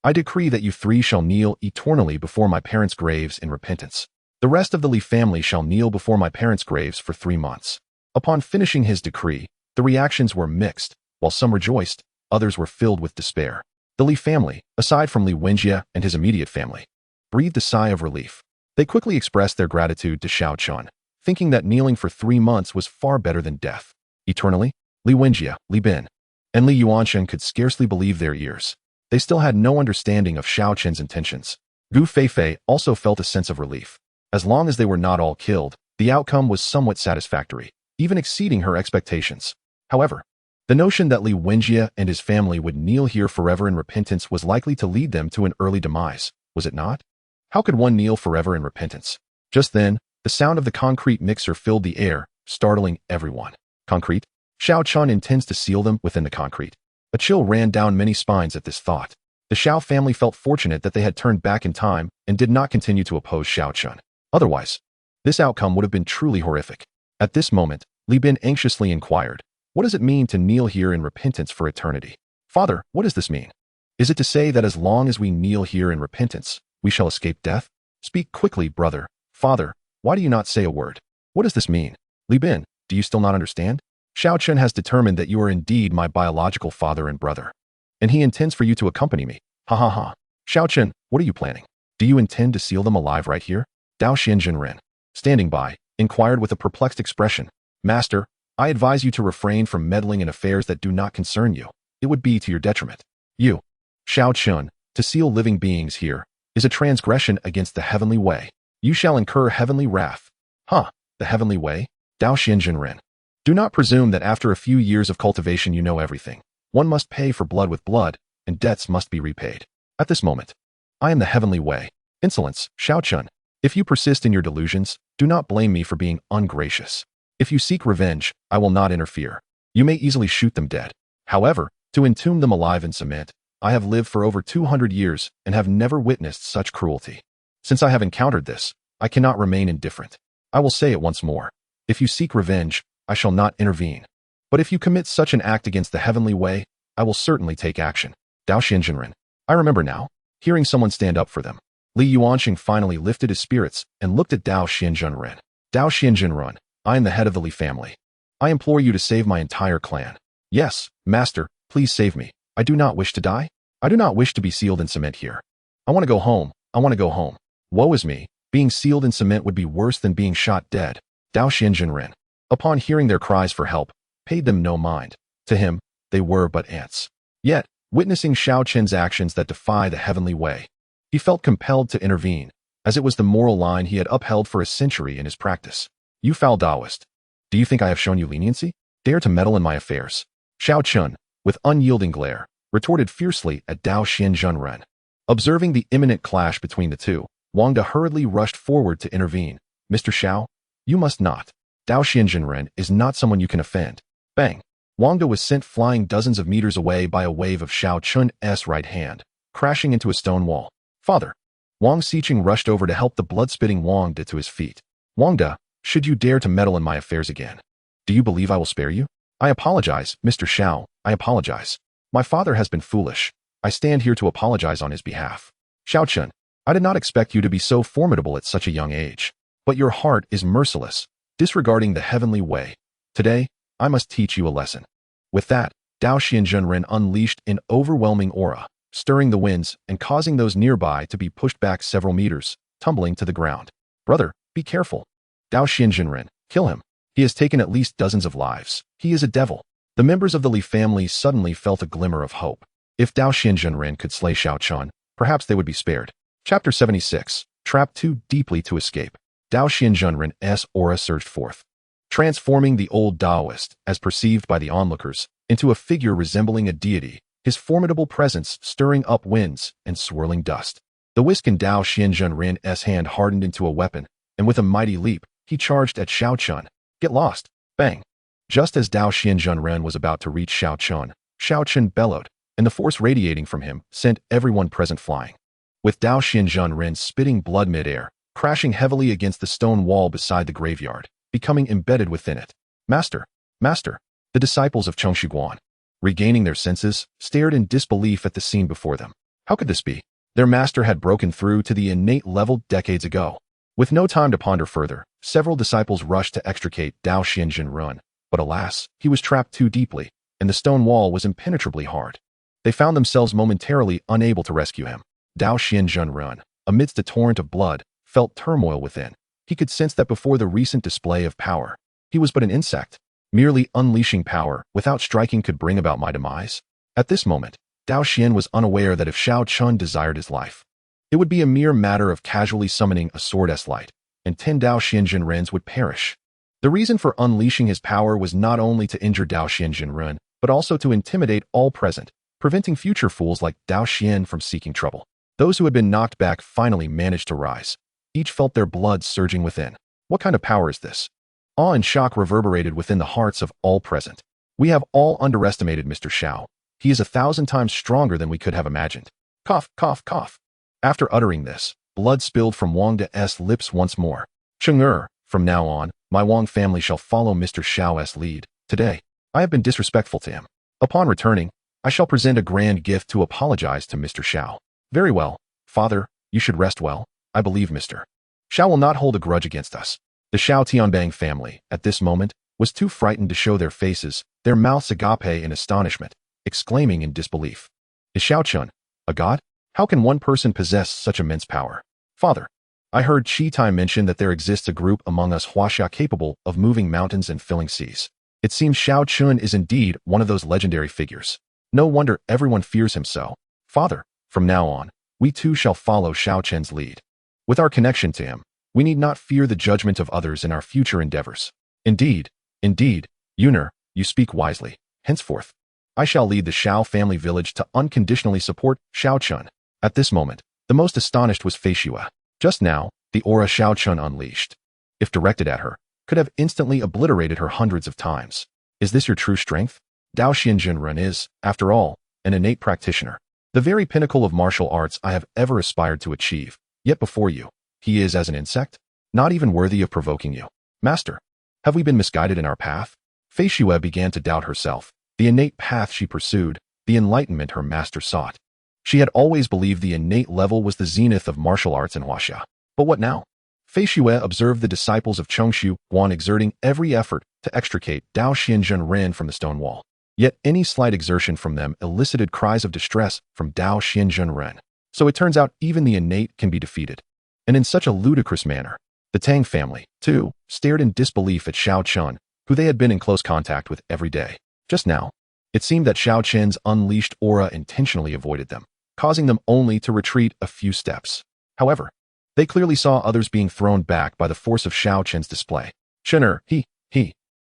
I decree that you three shall kneel eternally before my parents' graves in repentance. The rest of the Li family shall kneel before my parents' graves for 3 months." Upon finishing his decree, the reactions were mixed. While some rejoiced, others were filled with despair. The Li family, aside from Li Wenjie and his immediate family, breathed a sigh of relief. They quickly expressed their gratitude to Xiao Chen, thinking that kneeling for 3 months was far better than death. Eternally, Li Wenjie, Li Bin, and Li Yuansheng could scarcely believe their ears. They still had no understanding of Xiao Chen's intentions. Gu Feifei also felt a sense of relief. As long as they were not all killed, the outcome was somewhat satisfactory, even exceeding her expectations. However, the notion that Li Wenjie and his family would kneel here forever in repentance was likely to lead them to an early demise, was it not? How could one kneel forever in repentance? Just then, the sound of the concrete mixer filled the air, startling everyone. Concrete? Xiao Chen intends to seal them within the concrete. A chill ran down many spines at this thought. The Xiao family felt fortunate that they had turned back in time and did not continue to oppose Xiao Chen. Otherwise, this outcome would have been truly horrific. At this moment, Li Bin anxiously inquired, "What does it mean to kneel here in repentance for eternity? Father, what does this mean? Is it to say that as long as we kneel here in repentance, we shall escape death? Speak quickly, brother. Father, why do you not say a word? What does this mean? Li Bin, do you still not understand? Xiao Chen has determined that you are indeed my biological father and brother, and he intends for you to accompany me. Ha ha ha. Xiao Chen, what are you planning? Do you intend to seal them alive right here?" Dao Xinzhenren, standing by, inquired with a perplexed expression. "Master, I advise you to refrain from meddling in affairs that do not concern you. It would be to your detriment. You, Xiao Chen, to seal living beings here is a transgression against the heavenly way. You shall incur heavenly wrath." "Huh, the heavenly way?" Dao Xinzhenren. "Do not presume that after a few years of cultivation you know everything. One must pay for blood with blood, and debts must be repaid. At this moment, I am the heavenly way." "Insolence, Xiao Chen. If you persist in your delusions, do not blame me for being ungracious. If you seek revenge, I will not interfere. You may easily shoot them dead. However, to entomb them alive in cement, I have lived for over 200 years and have never witnessed such cruelty. Since I have encountered this, I cannot remain indifferent. I will say it once more. If you seek revenge, I shall not intervene. But if you commit such an act against the heavenly way, I will certainly take action." Dao Xinzhenren. I remember now, hearing someone stand up for them. Li Yuansheng finally lifted his spirits and looked at Dao Xinzhenren. "Dao Xinzhenren, I am the head of the Li family. I implore you to save my entire clan." "Yes, master, please save me. I do not wish to die. I do not wish to be sealed in cement here. I want to go home. I want to go home. Woe is me. Being sealed in cement would be worse than being shot dead." Dao Xinzhenren. Upon hearing their cries for help, paid them no mind. To him, they were but ants. Yet, witnessing Xiao Chen's actions that defy the heavenly way, he felt compelled to intervene, as it was the moral line he had upheld for a century in his practice. You foul Daoist! Do you think I have shown you leniency? Dare to meddle in my affairs? Xiao Chen, with unyielding glare, retorted fiercely at Dao Xianxiadrama. Observing the imminent clash between the two, Wang De hurriedly rushed forward to intervene. Mr. Xiao, you must not. Dao Xianxiadrama is not someone you can offend. Bang! Wang De was sent flying dozens of meters away by a wave of Xiao Chen's right hand, crashing into a stone wall. Father! Wang Xiqing rushed over to help the blood-spitting Wang De to his feet. Wang De, should you dare to meddle in my affairs again, do you believe I will spare you? I apologize, Mr. Xiao, I apologize. My father has been foolish. I stand here to apologize on his behalf. Xiao Chen, I did not expect you to be so formidable at such a young age. But your heart is merciless, disregarding the heavenly way. Today, I must teach you a lesson. With that, Dao Xianxiadrama unleashed an overwhelming aura, stirring the winds and causing those nearby to be pushed back several meters, tumbling to the ground. Brother, be careful. Dao Xianxiadrama, kill him. He has taken at least dozens of lives. He is a devil. The members of the Li family suddenly felt a glimmer of hope. If Dao Xianxiadrama could slay Xiao Chen, perhaps they would be spared. Chapter 76, Trapped too deeply to escape. Dao Xianxiadrama's aura surged forth, transforming the old Daoist, as perceived by the onlookers, into a figure resembling a deity, his formidable presence stirring up winds and swirling dust. The whisk in Dao Xianxiadrama's hand hardened into a weapon, and with a mighty leap, he charged at Xiao Chen. Get lost! Bang! Just as Dao Xianxiadrama was about to reach Xiao Chen bellowed, and the force radiating from him sent everyone present flying. With Dao Xianxiadrama spitting blood mid-air, crashing heavily against the stone wall beside the graveyard, becoming embedded within it. Master! Master! The disciples of Chengxiguan, regaining their senses, stared in disbelief at the scene before them. How could this be? Their master had broken through to the innate level decades ago. With no time to ponder further, several disciples rushed to extricate Dao Xianxiadrama, but alas, he was trapped too deeply, and the stone wall was impenetrably hard. They found themselves momentarily unable to rescue him. Dao Xianxiadrama, amidst a torrent of blood, felt turmoil within. He could sense that before the recent display of power, he was but an insect. Merely unleashing power without striking could bring about my demise. At this moment, Dao Xian was unaware that if Xiao Chen desired his life, it would be a mere matter of casually summoning a sword-s light, and 10 Dao Xianxiadramas would perish. The reason for unleashing his power was not only to injure Dao Xianxiadrama, but also to intimidate all present, preventing future fools like Dao Xian from seeking trouble. Those who had been knocked back finally managed to rise. Each felt their blood surging within. What kind of power is this? Awe and shock reverberated within the hearts of all present. We have all underestimated Mr. Xiao. He is 1,000 times stronger than we could have imagined. Cough, cough, cough. After uttering this, blood spilled from Wang De's lips once more. Cheng'er, from now on, my Wang family shall follow Mr. Xiao's lead. Today, I have been disrespectful to him. Upon returning, I shall present a grand gift to apologize to Mr. Xiao. Very well, father, you should rest well. I believe Mr. Xiao will not hold a grudge against us. The Xiao Tianbang family, at this moment, was too frightened to show their faces, their mouths agape in astonishment, exclaiming in disbelief. Is Xiao Chen a god? How can one person possess such immense power? Father, I heard Chi Tai mention that there exists a group among us Huaxia capable of moving mountains and filling seas. It seems Xiao Chen is indeed one of those legendary figures. No wonder everyone fears him so. Father, from now on, we too shall follow Xiao Chen's lead. With our connection to him, we need not fear the judgment of others in our future endeavors. Indeed, Yuner, you speak wisely. Henceforth, I shall lead the Xiao family village to unconditionally support Xiao Chen. At this moment, the most astonished was Fei Xue. Just now, the aura Xiao Chen unleashed, if directed at her, could have instantly obliterated her hundreds of times. Is this your true strength? Dao Xianxiadrama is, after all, an innate practitioner, the very pinnacle of martial arts I have ever aspired to achieve. Yet before you, he is as an insect, not even worthy of provoking you. Master, have we been misguided in our path? Fei Xue began to doubt herself, the innate path she pursued, the enlightenment her master sought. She had always believed the innate level was the zenith of martial arts in Huaxia. But what now? Fei Xue observed the disciples of Chengxiguan exerting every effort to extricate Dao Xianxiadrama from the stone wall. Yet any slight exertion from them elicited cries of distress from Dao Xianxiadrama. So it turns out even the innate can be defeated. And in such a ludicrous manner. The Tang family, too, stared in disbelief at Xiao Chen, who they had been in close contact with every day. Just now, it seemed that Xiao Chen's unleashed aura intentionally avoided them, causing them only to retreat a few steps. However, they clearly saw others being thrown back by the force of Xiao Chen's display. Chener, he.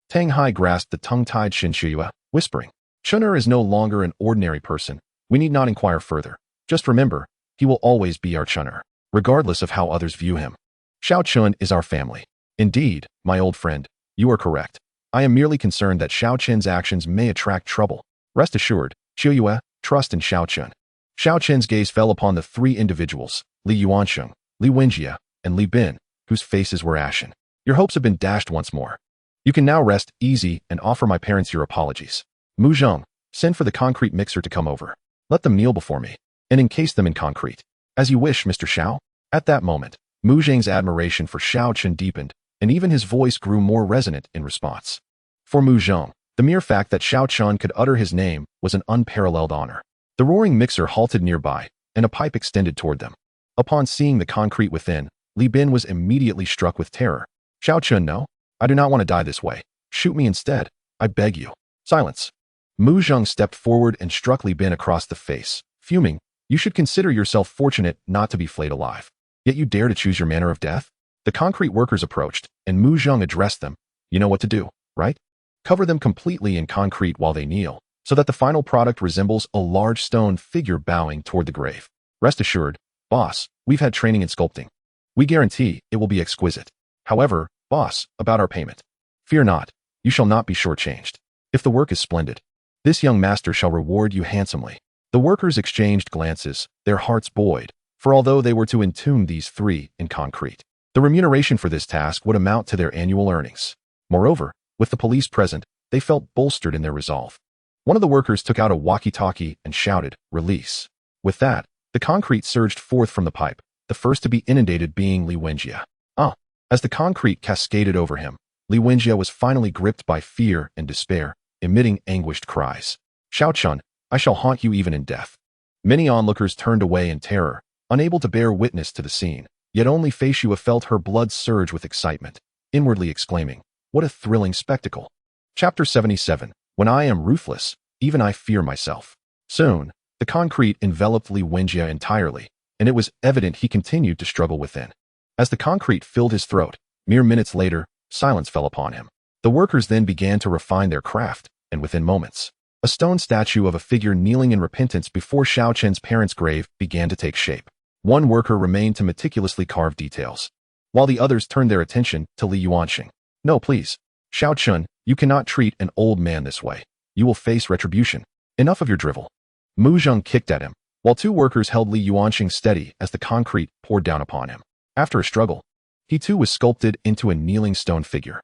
Tang Hai grasped the tongue-tied xianxiaaudiobooks, whispering, Chener is no longer an ordinary person. We need not inquire further. Just remember, he will always be our Chener, regardless of how others view him. Xiao Chen is our family. Indeed, my old friend, you are correct. I am merely concerned that Xiao Chen's actions may attract trouble. Rest assured, Xiaoyue, trust in Xiao Chen. Xiao Chen's gaze fell upon the three individuals, Li Yuansheng, Li Wenjie, and Li Bin, whose faces were ashen. Your hopes have been dashed once more. You can now rest easy and offer my parents your apologies. Mu Zheng, send for the concrete mixer to come over. Let them kneel before me, and encase them in concrete. As you wish, Mr. Xiao. At that moment, Mu Zheng's admiration for Xiao Chen deepened, and even his voice grew more resonant in response. For Mu Zheng, the mere fact that Xiao Chen could utter his name was an unparalleled honor. The roaring mixer halted nearby, and a pipe extended toward them. Upon seeing the concrete within, Li Bin was immediately struck with terror. Xiao Chen, no. I do not want to die this way. Shoot me instead. I beg you. Silence. Mu Zheng stepped forward and struck Li Bin across the face, fuming. You should consider yourself fortunate not to be flayed alive. Yet you dare to choose your manner of death? The concrete workers approached, and Mu Zheng addressed them. You know what to do, right? Cover them completely in concrete while they kneel, so that the final product resembles a large stone figure bowing toward the grave. Rest assured, boss, we've had training in sculpting. We guarantee it will be exquisite. However, boss, about our payment. Fear not, you shall not be shortchanged. If the work is splendid, this young master shall reward you handsomely. The workers exchanged glances, their hearts buoyed, for although they were to entomb these three in concrete, the remuneration for this task would amount to their annual earnings. Moreover, with the police present, they felt bolstered in their resolve. One of the workers took out a walkie-talkie and shouted, "Release." With that, the concrete surged forth from the pipe, the first to be inundated being Li Wenjie. As the concrete cascaded over him, Li Wenjie was finally gripped by fear and despair, emitting anguished cries. Xiao Chen, I shall haunt you even in death. Many onlookers turned away in terror, unable to bear witness to the scene, yet only Feishua felt her blood surge with excitement, inwardly exclaiming, what a thrilling spectacle. Chapter 77, When I am ruthless, even I fear myself. Soon, the concrete enveloped Li Wenjie entirely, and it was evident he continued to struggle within. As the concrete filled his throat, mere minutes later, silence fell upon him. The workers then began to refine their craft, and within moments, a stone statue of a figure kneeling in repentance before Xiao Chen's parents' grave began to take shape. One worker remained to meticulously carve details, while the others turned their attention to Li Yuansheng. No, please. Xiao Chen, you cannot treat an old man this way. You will face retribution. Enough of your drivel. Mu Zheng kicked at him, while two workers held Li Yuansheng steady as the concrete poured down upon him. After a struggle, he too was sculpted into a kneeling stone figure.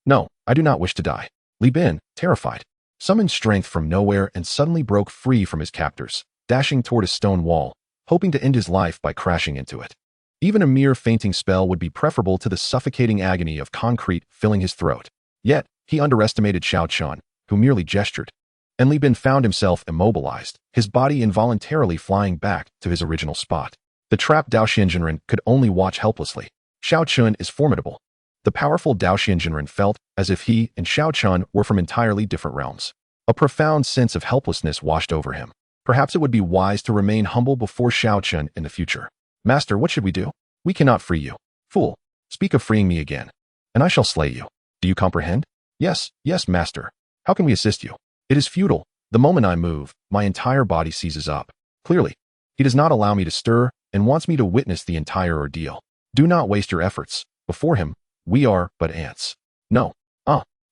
No, I do not wish to die. Li Bin, terrified, summoned strength from nowhere and suddenly broke free from his captors, dashing toward a stone wall, hoping to end his life by crashing into it. Even a mere fainting spell would be preferable to the suffocating agony of concrete filling his throat. Yet, he underestimated Xiao Chen, who merely gestured, and Li Bin found himself immobilized, his body involuntarily flying back to his original spot. The trapped Daoist could only watch helplessly. Xiao Chen is formidable. The powerful Daoist felt as if he and Xiao Chen were from entirely different realms. A profound sense of helplessness washed over him. Perhaps it would be wise to remain humble before Xiao Chen in the future. Master, what should we do? We cannot free you. Fool, speak of freeing me again, and I shall slay you. Do you comprehend? Yes, master. How can we assist you? It is futile. The moment I move, my entire body seizes up. Clearly, he does not allow me to stir and wants me to witness the entire ordeal. Do not waste your efforts. Before him, we are but ants. No.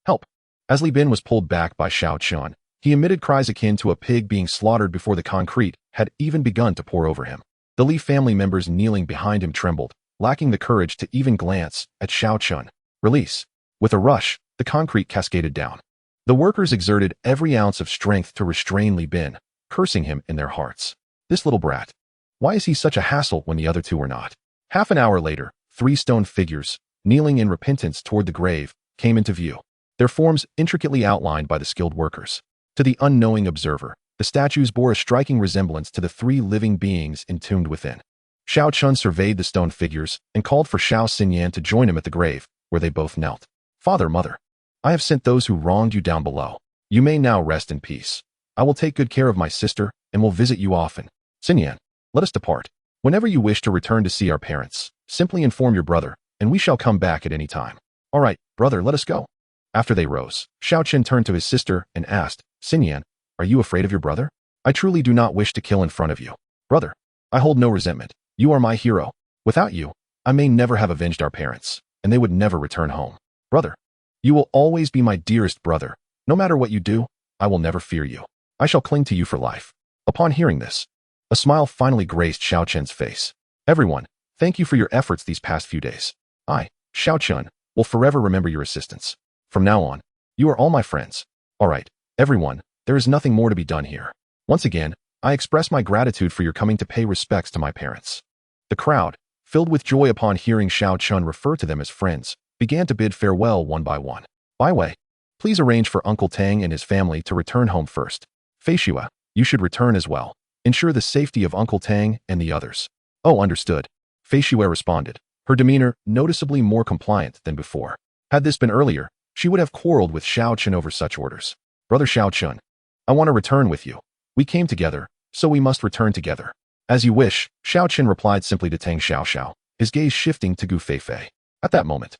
Help. As Li Bin was pulled back by Xiao Chen, he emitted cries akin to a pig being slaughtered before the concrete had even begun to pour over him. The Li family members kneeling behind him trembled, lacking the courage to even glance at Xiao Chen. Release. With a rush, the concrete cascaded down. The workers exerted every ounce of strength to restrain Li Bin, cursing him in their hearts. This little brat. Why is he such a hassle when the other two are not? Half an hour later, three stone figures, kneeling in repentance toward the grave, came into view, their forms intricately outlined by the skilled workers. To the unknowing observer, the statues bore a striking resemblance to the three living beings entombed within. Xiao Chen surveyed the stone figures and called for Xiao Xinyan to join him at the grave, where they both knelt. Father, mother, I have sent those who wronged you down below. You may now rest in peace. I will take good care of my sister and will visit you often. Xinyan, let us depart. Whenever you wish to return to see our parents, simply inform your brother, and we shall come back at any time. All right, brother, let us go. After they rose, Xiao Chen turned to his sister and asked, Xinyan, are you afraid of your brother? I truly do not wish to kill in front of you. Brother, I hold no resentment. You are my hero. Without you, I may never have avenged our parents, and they would never return home. Brother, you will always be my dearest brother. No matter what you do, I will never fear you. I shall cling to you for life. Upon hearing this, a smile finally graced Xiao Chen's face. Everyone, thank you for your efforts these past few days. I, Xiao Chen, will forever remember your assistance. From now on, you are all my friends. All right, everyone, there is nothing more to be done here. Once again, I express my gratitude for your coming to pay respects to my parents. The crowd, filled with joy upon hearing Xiao Chen refer to them as friends, began to bid farewell one by one. By way, please arrange for Uncle Tang and his family to return home first. Fei Shua, you should return as well. Ensure the safety of Uncle Tang and the others. Oh, understood. Fei Shua responded, her demeanor noticeably more compliant than before. Had this been earlier, she would have quarreled with Xiao Chen over such orders. Brother Xiao Chen, I want to return with you. We came together, so we must return together. As you wish, Xiao Chen replied simply to Tang Xiao, his gaze shifting to Gu Feifei. At that moment,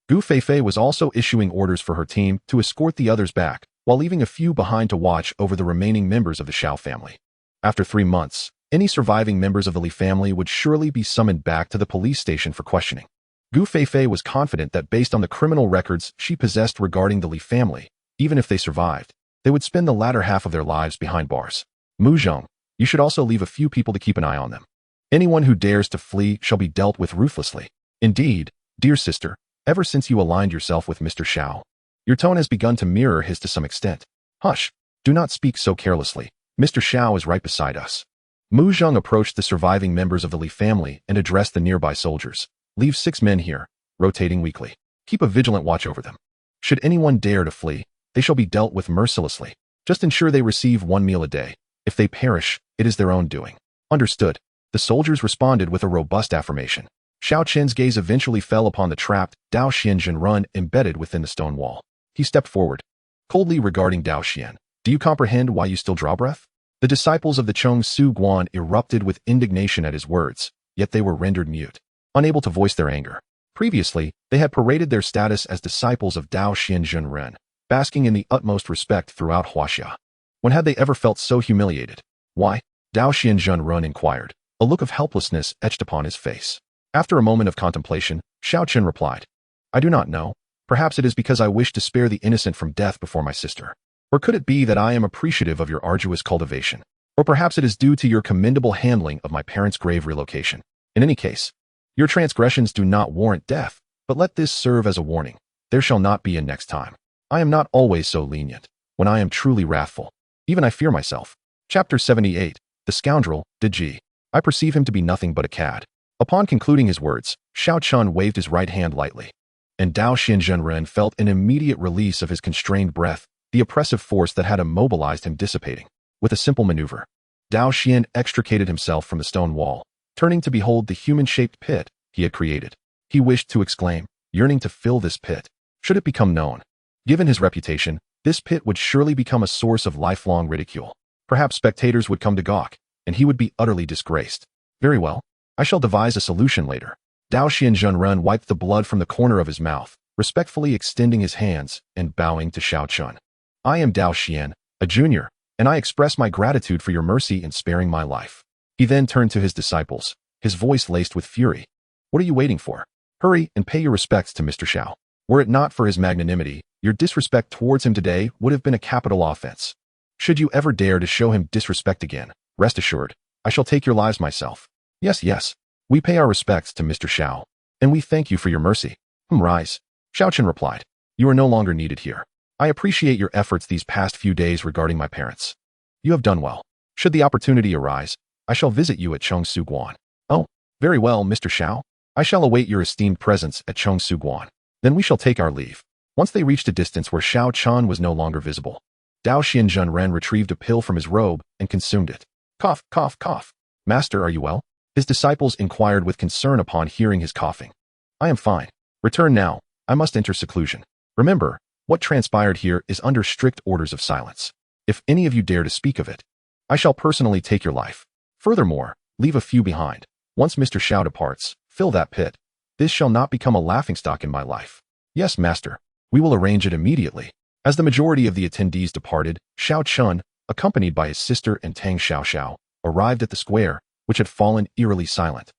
Gu Feifei was also issuing orders for her team to escort the others back, while leaving a few behind to watch over the remaining members of the Xiao family. After 3 months, any surviving members of the Li family would surely be summoned back to the police station for questioning. Gu Feifei was confident that based on the criminal records she possessed regarding the Li family, even if they survived, they would spend the latter half of their lives behind bars. Mu Zhong, you should also leave a few people to keep an eye on them. Anyone who dares to flee shall be dealt with ruthlessly. Indeed, dear sister, ever since you aligned yourself with Mr. Xiao, your tone has begun to mirror his to some extent. Hush, do not speak so carelessly. Mr. Xiao is right beside us. Mu Zhong approached the surviving members of the Li family and addressed the nearby soldiers. Leave 6 men here, rotating weekly. Keep a vigilant watch over them. Should anyone dare to flee, they shall be dealt with mercilessly. Just ensure they receive 1 meal a day. If they perish, it is their own doing. Understood. The soldiers responded with a robust affirmation. Xiao Chen's gaze eventually fell upon the trapped Dao Xian run embedded within the stone wall. He stepped forward. Coldly regarding Dao Xian, do you comprehend why you still draw breath? The disciples of the Chong Su Guan erupted with indignation at his words, yet they were rendered mute, unable to voice their anger. Previously, they had paraded their status as disciples of Dao Xian Ren, basking in the utmost respect throughout Huaxia. When had they ever felt so humiliated? Why? Dao Xian Ren inquired, a look of helplessness etched upon his face. After a moment of contemplation, Xiao Chen replied, I do not know. Perhaps it is because I wish to spare the innocent from death before my sister. Or could it be that I am appreciative of your arduous cultivation? Or perhaps it is due to your commendable handling of my parents' grave relocation. In any case, your transgressions do not warrant death, but let this serve as a warning. There shall not be a next time. I am not always so lenient. When I am truly wrathful, even I fear myself. Chapter 78, The Scoundrel, Deji. I perceive him to be nothing but a cad. Upon concluding his words, Xiao Chen waved his right hand lightly, and Dao Xian felt an immediate release of his constrained breath, the oppressive force that had immobilized him dissipating. With a simple maneuver, Dao Xian extricated himself from the stone wall, turning to behold the human-shaped pit he had created. He wished to exclaim, yearning to fill this pit. Should it become known, given his reputation, this pit would surely become a source of lifelong ridicule. Perhaps spectators would come to gawk, and he would be utterly disgraced. Very well. I shall devise a solution later. Dao Xian wiped the blood from the corner of his mouth, respectfully extending his hands and bowing to Xiao Chen. I am Dao Xian, a junior, and I express my gratitude for your mercy in sparing my life. He then turned to his disciples, his voice laced with fury. What are you waiting for? Hurry and pay your respects to Mr. Xiao. Were it not for his magnanimity, your disrespect towards him today would have been a capital offense. Should you ever dare to show him disrespect again, rest assured, I shall take your lives myself. Yes, we pay our respects to Mr. Xiao, and we thank you for your mercy. Rise. Xiao Chen replied. You are no longer needed here. I appreciate your efforts these past few days regarding my parents. You have done well. Should the opportunity arise, I shall visit you at Chong Su Guan. Oh, very well, Mr. Xiao. I shall await your esteemed presence at Chong Su Guan. Then we shall take our leave. Once they reached a distance where Xiao Chen was no longer visible, Dao Xian retrieved a pill from his robe and consumed it. Cough, cough, cough. Master, are you well? His disciples inquired with concern upon hearing his coughing. I am fine. Return now. I must enter seclusion. Remember, What transpired here is under strict orders of silence. If any of you dare to speak of it, I shall personally take your life. Furthermore, leave a few behind. Once Mr. Xiao departs, fill that pit. This shall not become a laughingstock in my life. Yes, master. We will arrange it immediately. As the majority of the attendees departed, Xiao Chen, accompanied by his sister and Tang Xiaoxiao, arrived at the square, which had fallen eerily silent.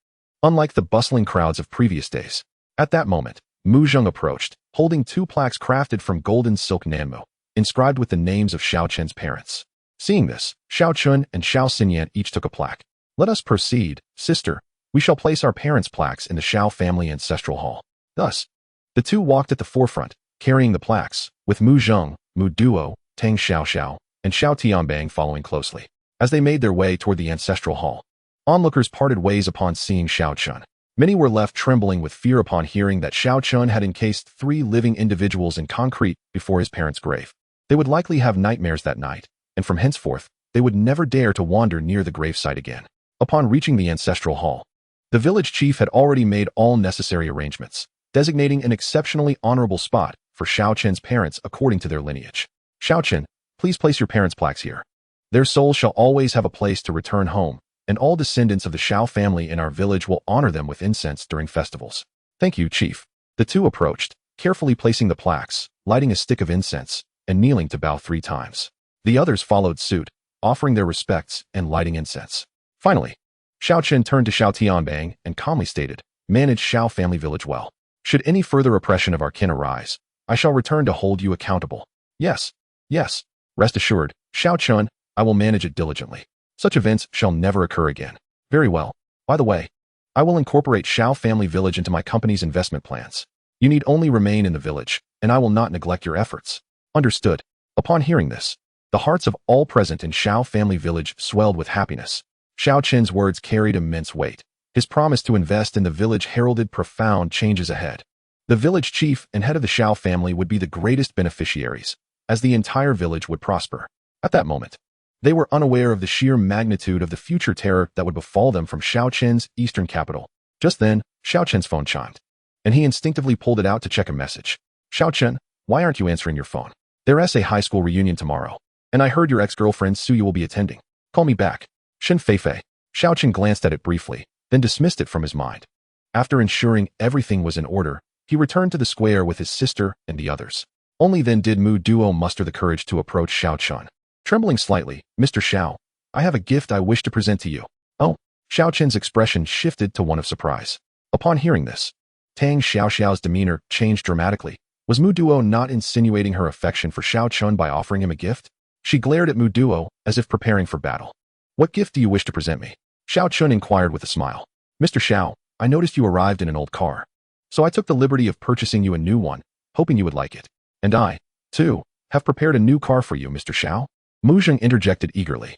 Unlike the bustling crowds of previous days. At that moment, Mu Zheng approached, holding 2 plaques crafted from golden silk nanmu, inscribed with the names of Xiao Chen's parents. Seeing this, Xiao Chen and Xiao Xinyan each took a plaque. Let us proceed, sister. We shall place our parents' plaques in the Xiao family ancestral hall. Thus, the 2 walked at the forefront, carrying the plaques, with Mu Zheng, Mu Duo, Tang Xiaoxiao, and Xiao Tianbang following closely. As they made their way toward the ancestral hall, onlookers parted ways upon seeing Xiao Chen. Many were left trembling with fear upon hearing that Xiao Chen had encased 3 living individuals in concrete before his parents' grave. They would likely have nightmares that night, and from henceforth, they would never dare to wander near the gravesite again. Upon reaching the ancestral hall, the village chief had already made all necessary arrangements, designating an exceptionally honorable spot for Xiao Chen's parents according to their lineage. Xiao Chen, please place your parents' plaques here. Their souls shall always have a place to return home, and all descendants of the Xiao family in our village will honor them with incense during festivals. Thank you, chief. The 2 approached, carefully placing the plaques, lighting a stick of incense, and kneeling to bow 3 times. The others followed suit, offering their respects and lighting incense. Finally, Xiao Chen turned to Xiao Tianbang and calmly stated, manage Xiao family village well. Should any further oppression of our kin arise, I shall return to hold you accountable. Yes, yes. Rest assured, Xiao Chen, I will manage it diligently. Such events shall never occur again. Very well. By the way, I will incorporate Xiao family village into my company's investment plans. You need only remain in the village, and I will not neglect your efforts. Understood. Upon hearing this, the hearts of all present in Xiao family village swelled with happiness. Xiao Chen's words carried immense weight. His promise to invest in the village heralded profound changes ahead. The village chief and head of the Xiao family would be the greatest beneficiaries, as the entire village would prosper. At that moment, they were unaware of the sheer magnitude of the future terror that would befall them from Xiao Chen's eastern capital. Just then, Xiao Chen's phone chimed, and he instinctively pulled it out to check a message. Xiao Chen, why aren't you answering your phone? There's a high school reunion tomorrow, and I heard your ex-girlfriend Suya will be attending. Call me back. Shen Feifei. Xiao Chen glanced at it briefly, then dismissed it from his mind. After ensuring everything was in order, he returned to the square with his sister and the others. Only then did Mu Duo muster the courage to approach Xiao Chen. Trembling slightly, Mr. Xiao, I have a gift I wish to present to you. Oh, Xiao Chen's expression shifted to one of surprise. Upon hearing this, Tang Xiaoxiao's demeanor changed dramatically. Was Mu Duo not insinuating her affection for Xiao Chen by offering him a gift? She glared at Mu Duo as if preparing for battle. What gift do you wish to present me? Xiao Chen inquired with a smile. Mr. Xiao, I noticed you arrived in an old car, so I took the liberty of purchasing you a new one, hoping you would like it. And I, too, have prepared a new car for you, Mr. Xiao. Mu Zheng interjected eagerly.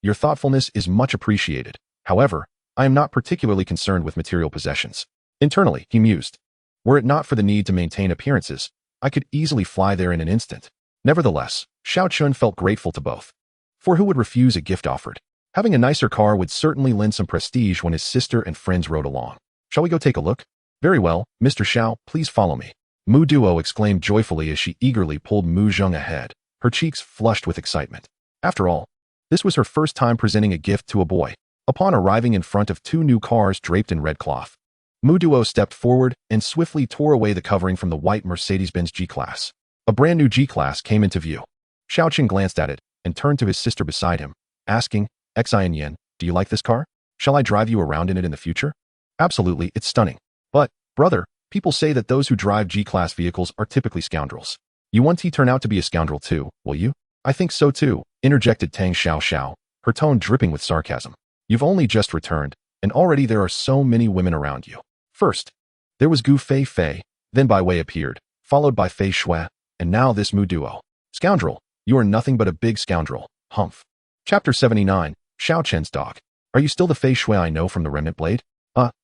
Your thoughtfulness is much appreciated. However, I am not particularly concerned with material possessions. Internally, he mused. Were it not for the need to maintain appearances, I could easily fly there in an instant. Nevertheless, Xiao Chen felt grateful to both. For who would refuse a gift offered? Having a nicer car would certainly lend some prestige when his sister and friends rode along. Shall we go take a look? Very well, Mr. Xiao, please follow me. Mu Duo exclaimed joyfully as she eagerly pulled Mu Zheng ahead, her cheeks flushed with excitement. After all, this was her first time presenting a gift to a boy. Upon arriving in front of 2 new cars draped in red cloth, Mu Duo stepped forward and swiftly tore away the covering from the white Mercedes-Benz G-Class. A brand new G-Class came into view. Xiao Chen glanced at it and turned to his sister beside him, asking, Xianxian, do you like this car? Shall I drive you around in it in the future? Absolutely, it's stunning. But, brother, people say that those who drive G-Class vehicles are typically scoundrels. You won't turn out to be a scoundrel too, will you? I think so too, interjected Tang Xiaoxiao, her tone dripping with sarcasm. You've only just returned, and already there are so many women around you. First, there was Gu Fei Fei, then Bai Wei appeared, followed by Fei Shui, and now this Mu Duo. Scoundrel, you are nothing but a big scoundrel, humph. Chapter 79, Xiao Chen's dog. Are you still the Fei Shui I know from the Remnant Blade?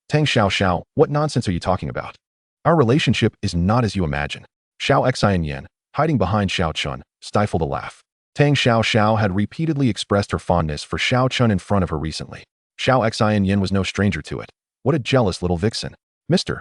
Tang Xiaoxiao, what nonsense are you talking about? Our relationship is not as you imagine. Xiao Xianyan, hiding behind Xiao Chen, stifled a laugh. Tang Xiaoxiao had repeatedly expressed her fondness for Xiao Chen in front of her recently. Xiao Xianyan was no stranger to it. What a jealous little vixen. Mr.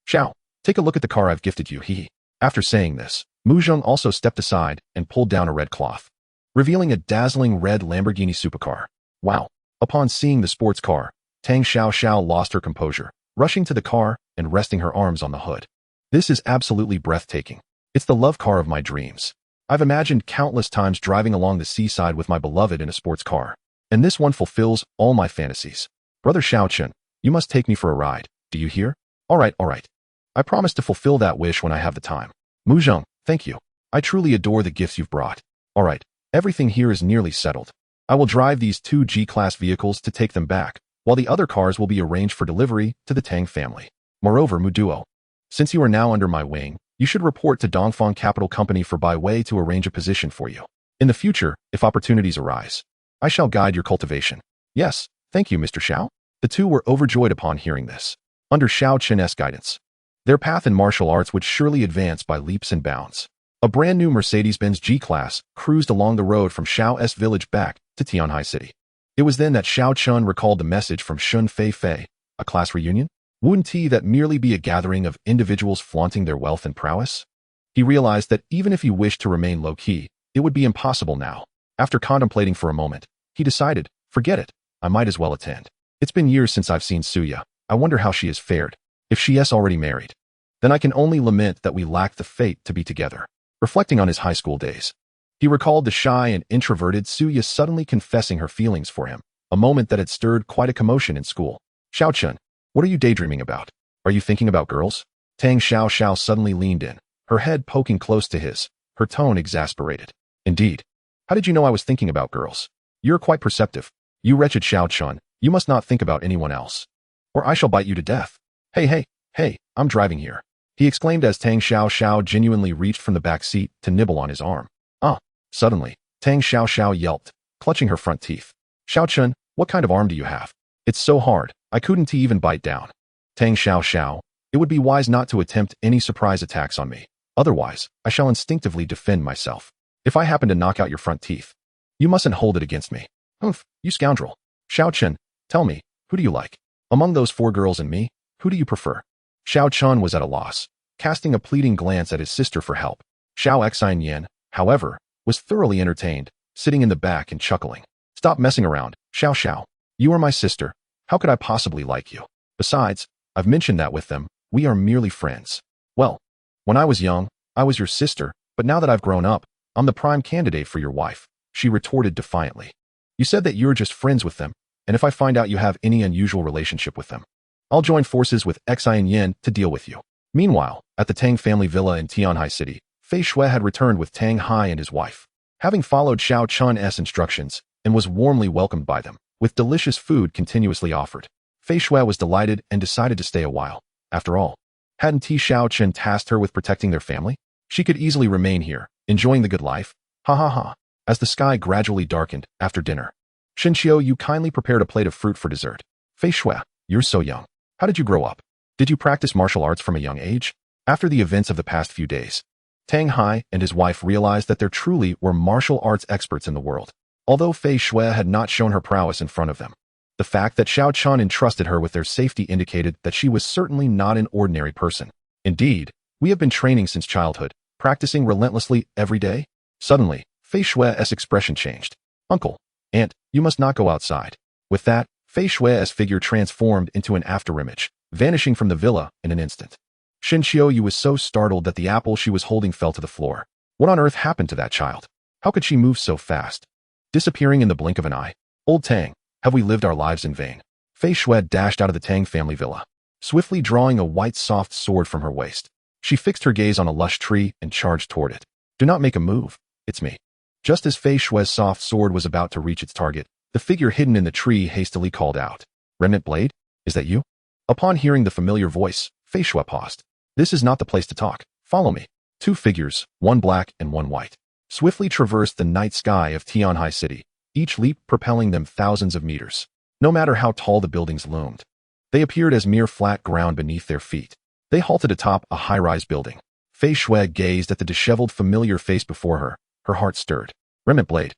Xiao, take a look at the car I've gifted you, hee. After saying this, Mu Zheng also stepped aside and pulled down a red cloth, revealing a dazzling red Lamborghini supercar. Wow! Upon seeing the sports car, Tang Xiao lost her composure, rushing to the car and resting her arms on the hood. This is absolutely breathtaking. It's the love car of my dreams. I've imagined countless times driving along the seaside with my beloved in a sports car, and this one fulfills all my fantasies. Brother Xiao Chen, you must take me for a ride, do you hear? All right. I promise to fulfill that wish when I have the time. Mu Zheng, thank you. I truly adore the gifts you've brought. All right, everything here is nearly settled. I will drive these 2 G-class vehicles to take them back, while the other cars will be arranged for delivery to the Tang family. Moreover, Mu Duo, since you are now under my wing, you should report to Dongfang Capital Company for Bai Wei to arrange a position for you. In the future, if opportunities arise, I shall guide your cultivation. Yes, thank you, Mr. Xiao. The two were overjoyed upon hearing this. Under Xiao Chen's guidance, their path in martial arts would surely advance by leaps and bounds. A brand new Mercedes-Benz G-Class cruised along the road from Xiao's village back to Tianhai City. It was then that Xiao Chen recalled the message from Shun Fei Fei, a class reunion? Wouldn't that merely be a gathering of individuals flaunting their wealth and prowess? He realized that even if he wished to remain low-key, it would be impossible now. After contemplating for a moment, he decided, forget it, I might as well attend. It's been years since I've seen Suya. I wonder how she has fared. If she is already married, then I can only lament that we lack the fate to be together. Reflecting on his high school days, he recalled the shy and introverted Suya suddenly confessing her feelings for him, a moment that had stirred quite a commotion in school. Xiao Chen, what are you daydreaming about? Are you thinking about girls? Tang Xiao suddenly leaned in, her head poking close to his, her tone exasperated. Indeed. How did you know I was thinking about girls? You're quite perceptive. You wretched Xiao Chen, you must not think about anyone else, or I shall bite you to death. Hey, I'm driving here, he exclaimed as Tang Xiao genuinely reached from the back seat to nibble on his arm. Suddenly, Tang Xiao yelped, clutching her front teeth. Xiao Chen, what kind of arm do you have? It's so hard, I couldn't even bite down. Tang Xiao, it would be wise not to attempt any surprise attacks on me. Otherwise, I shall instinctively defend myself. If I happen to knock out your front teeth, you mustn't hold it against me. Humph, you scoundrel. Xiao Chen, tell me, who do you like? Among those 4 girls and me, who do you prefer? Xiao Chen was at a loss, casting a pleading glance at his sister for help. Xiao Xianxian, however, was thoroughly entertained, sitting in the back and chuckling. Stop messing around, Xiao. You are my sister. How could I possibly like you? Besides, I've mentioned that with them, we are merely friends. Well, when I was young, I was your sister, but now that I've grown up, I'm the prime candidate for your wife, she retorted defiantly. You said that you're just friends with them, and if I find out you have any unusual relationship with them, I'll join forces with Xianxian to deal with you. Meanwhile, at the Tang family villa in Tianhai City, Fei Shui had returned with Tang Hai and his wife, having followed Xiao Chen's instructions, and was warmly welcomed by them, with delicious food continuously offered. Fei Shui was delighted and decided to stay a while. After all, hadn't Xiao Chen tasked her with protecting their family? She could easily remain here, enjoying the good life. Ha. As the sky gradually darkened after dinner, Shinqiu, you kindly prepared a plate of fruit for dessert. Fei Shui, you're so young. How did you grow up? Did you practice martial arts from a young age? After the events of the past few days, Tang Hai and his wife realized that there truly were martial arts experts in the world. Although Fei Shui had not shown her prowess in front of them, the fact that Xiao Chen entrusted her with their safety indicated that she was certainly not an ordinary person. Indeed, we have been training since childhood, practicing relentlessly every day. Suddenly, Fei Shui's expression changed. Uncle, Aunt, you must not go outside. With that, Fei Shui's figure transformed into an afterimage, vanishing from the villa in an instant. Shinqiu was so startled that the apple she was holding fell to the floor. What on earth happened to that child? How could she move so fast? Disappearing in the blink of an eye. Old Tang, have we lived our lives in vain? Fei Shui dashed out of the Tang family villa, swiftly drawing a white soft sword from her waist. She fixed her gaze on a lush tree and charged toward it. Do not make a move, it's me. Just as Fei Shui's soft sword was about to reach its target, the figure hidden in the tree hastily called out. Remnant Blade? Is that you? Upon hearing the familiar voice, Fei Shui paused. This is not the place to talk. Follow me. 2 figures, one black and one white, swiftly traversed the night sky of Tianhai City, each leap propelling them thousands of meters. No matter how tall the buildings loomed, they appeared as mere flat ground beneath their feet. They halted atop a high-rise building. Fei Shui gazed at the disheveled familiar face before her. Her heart stirred. Remnant Blade,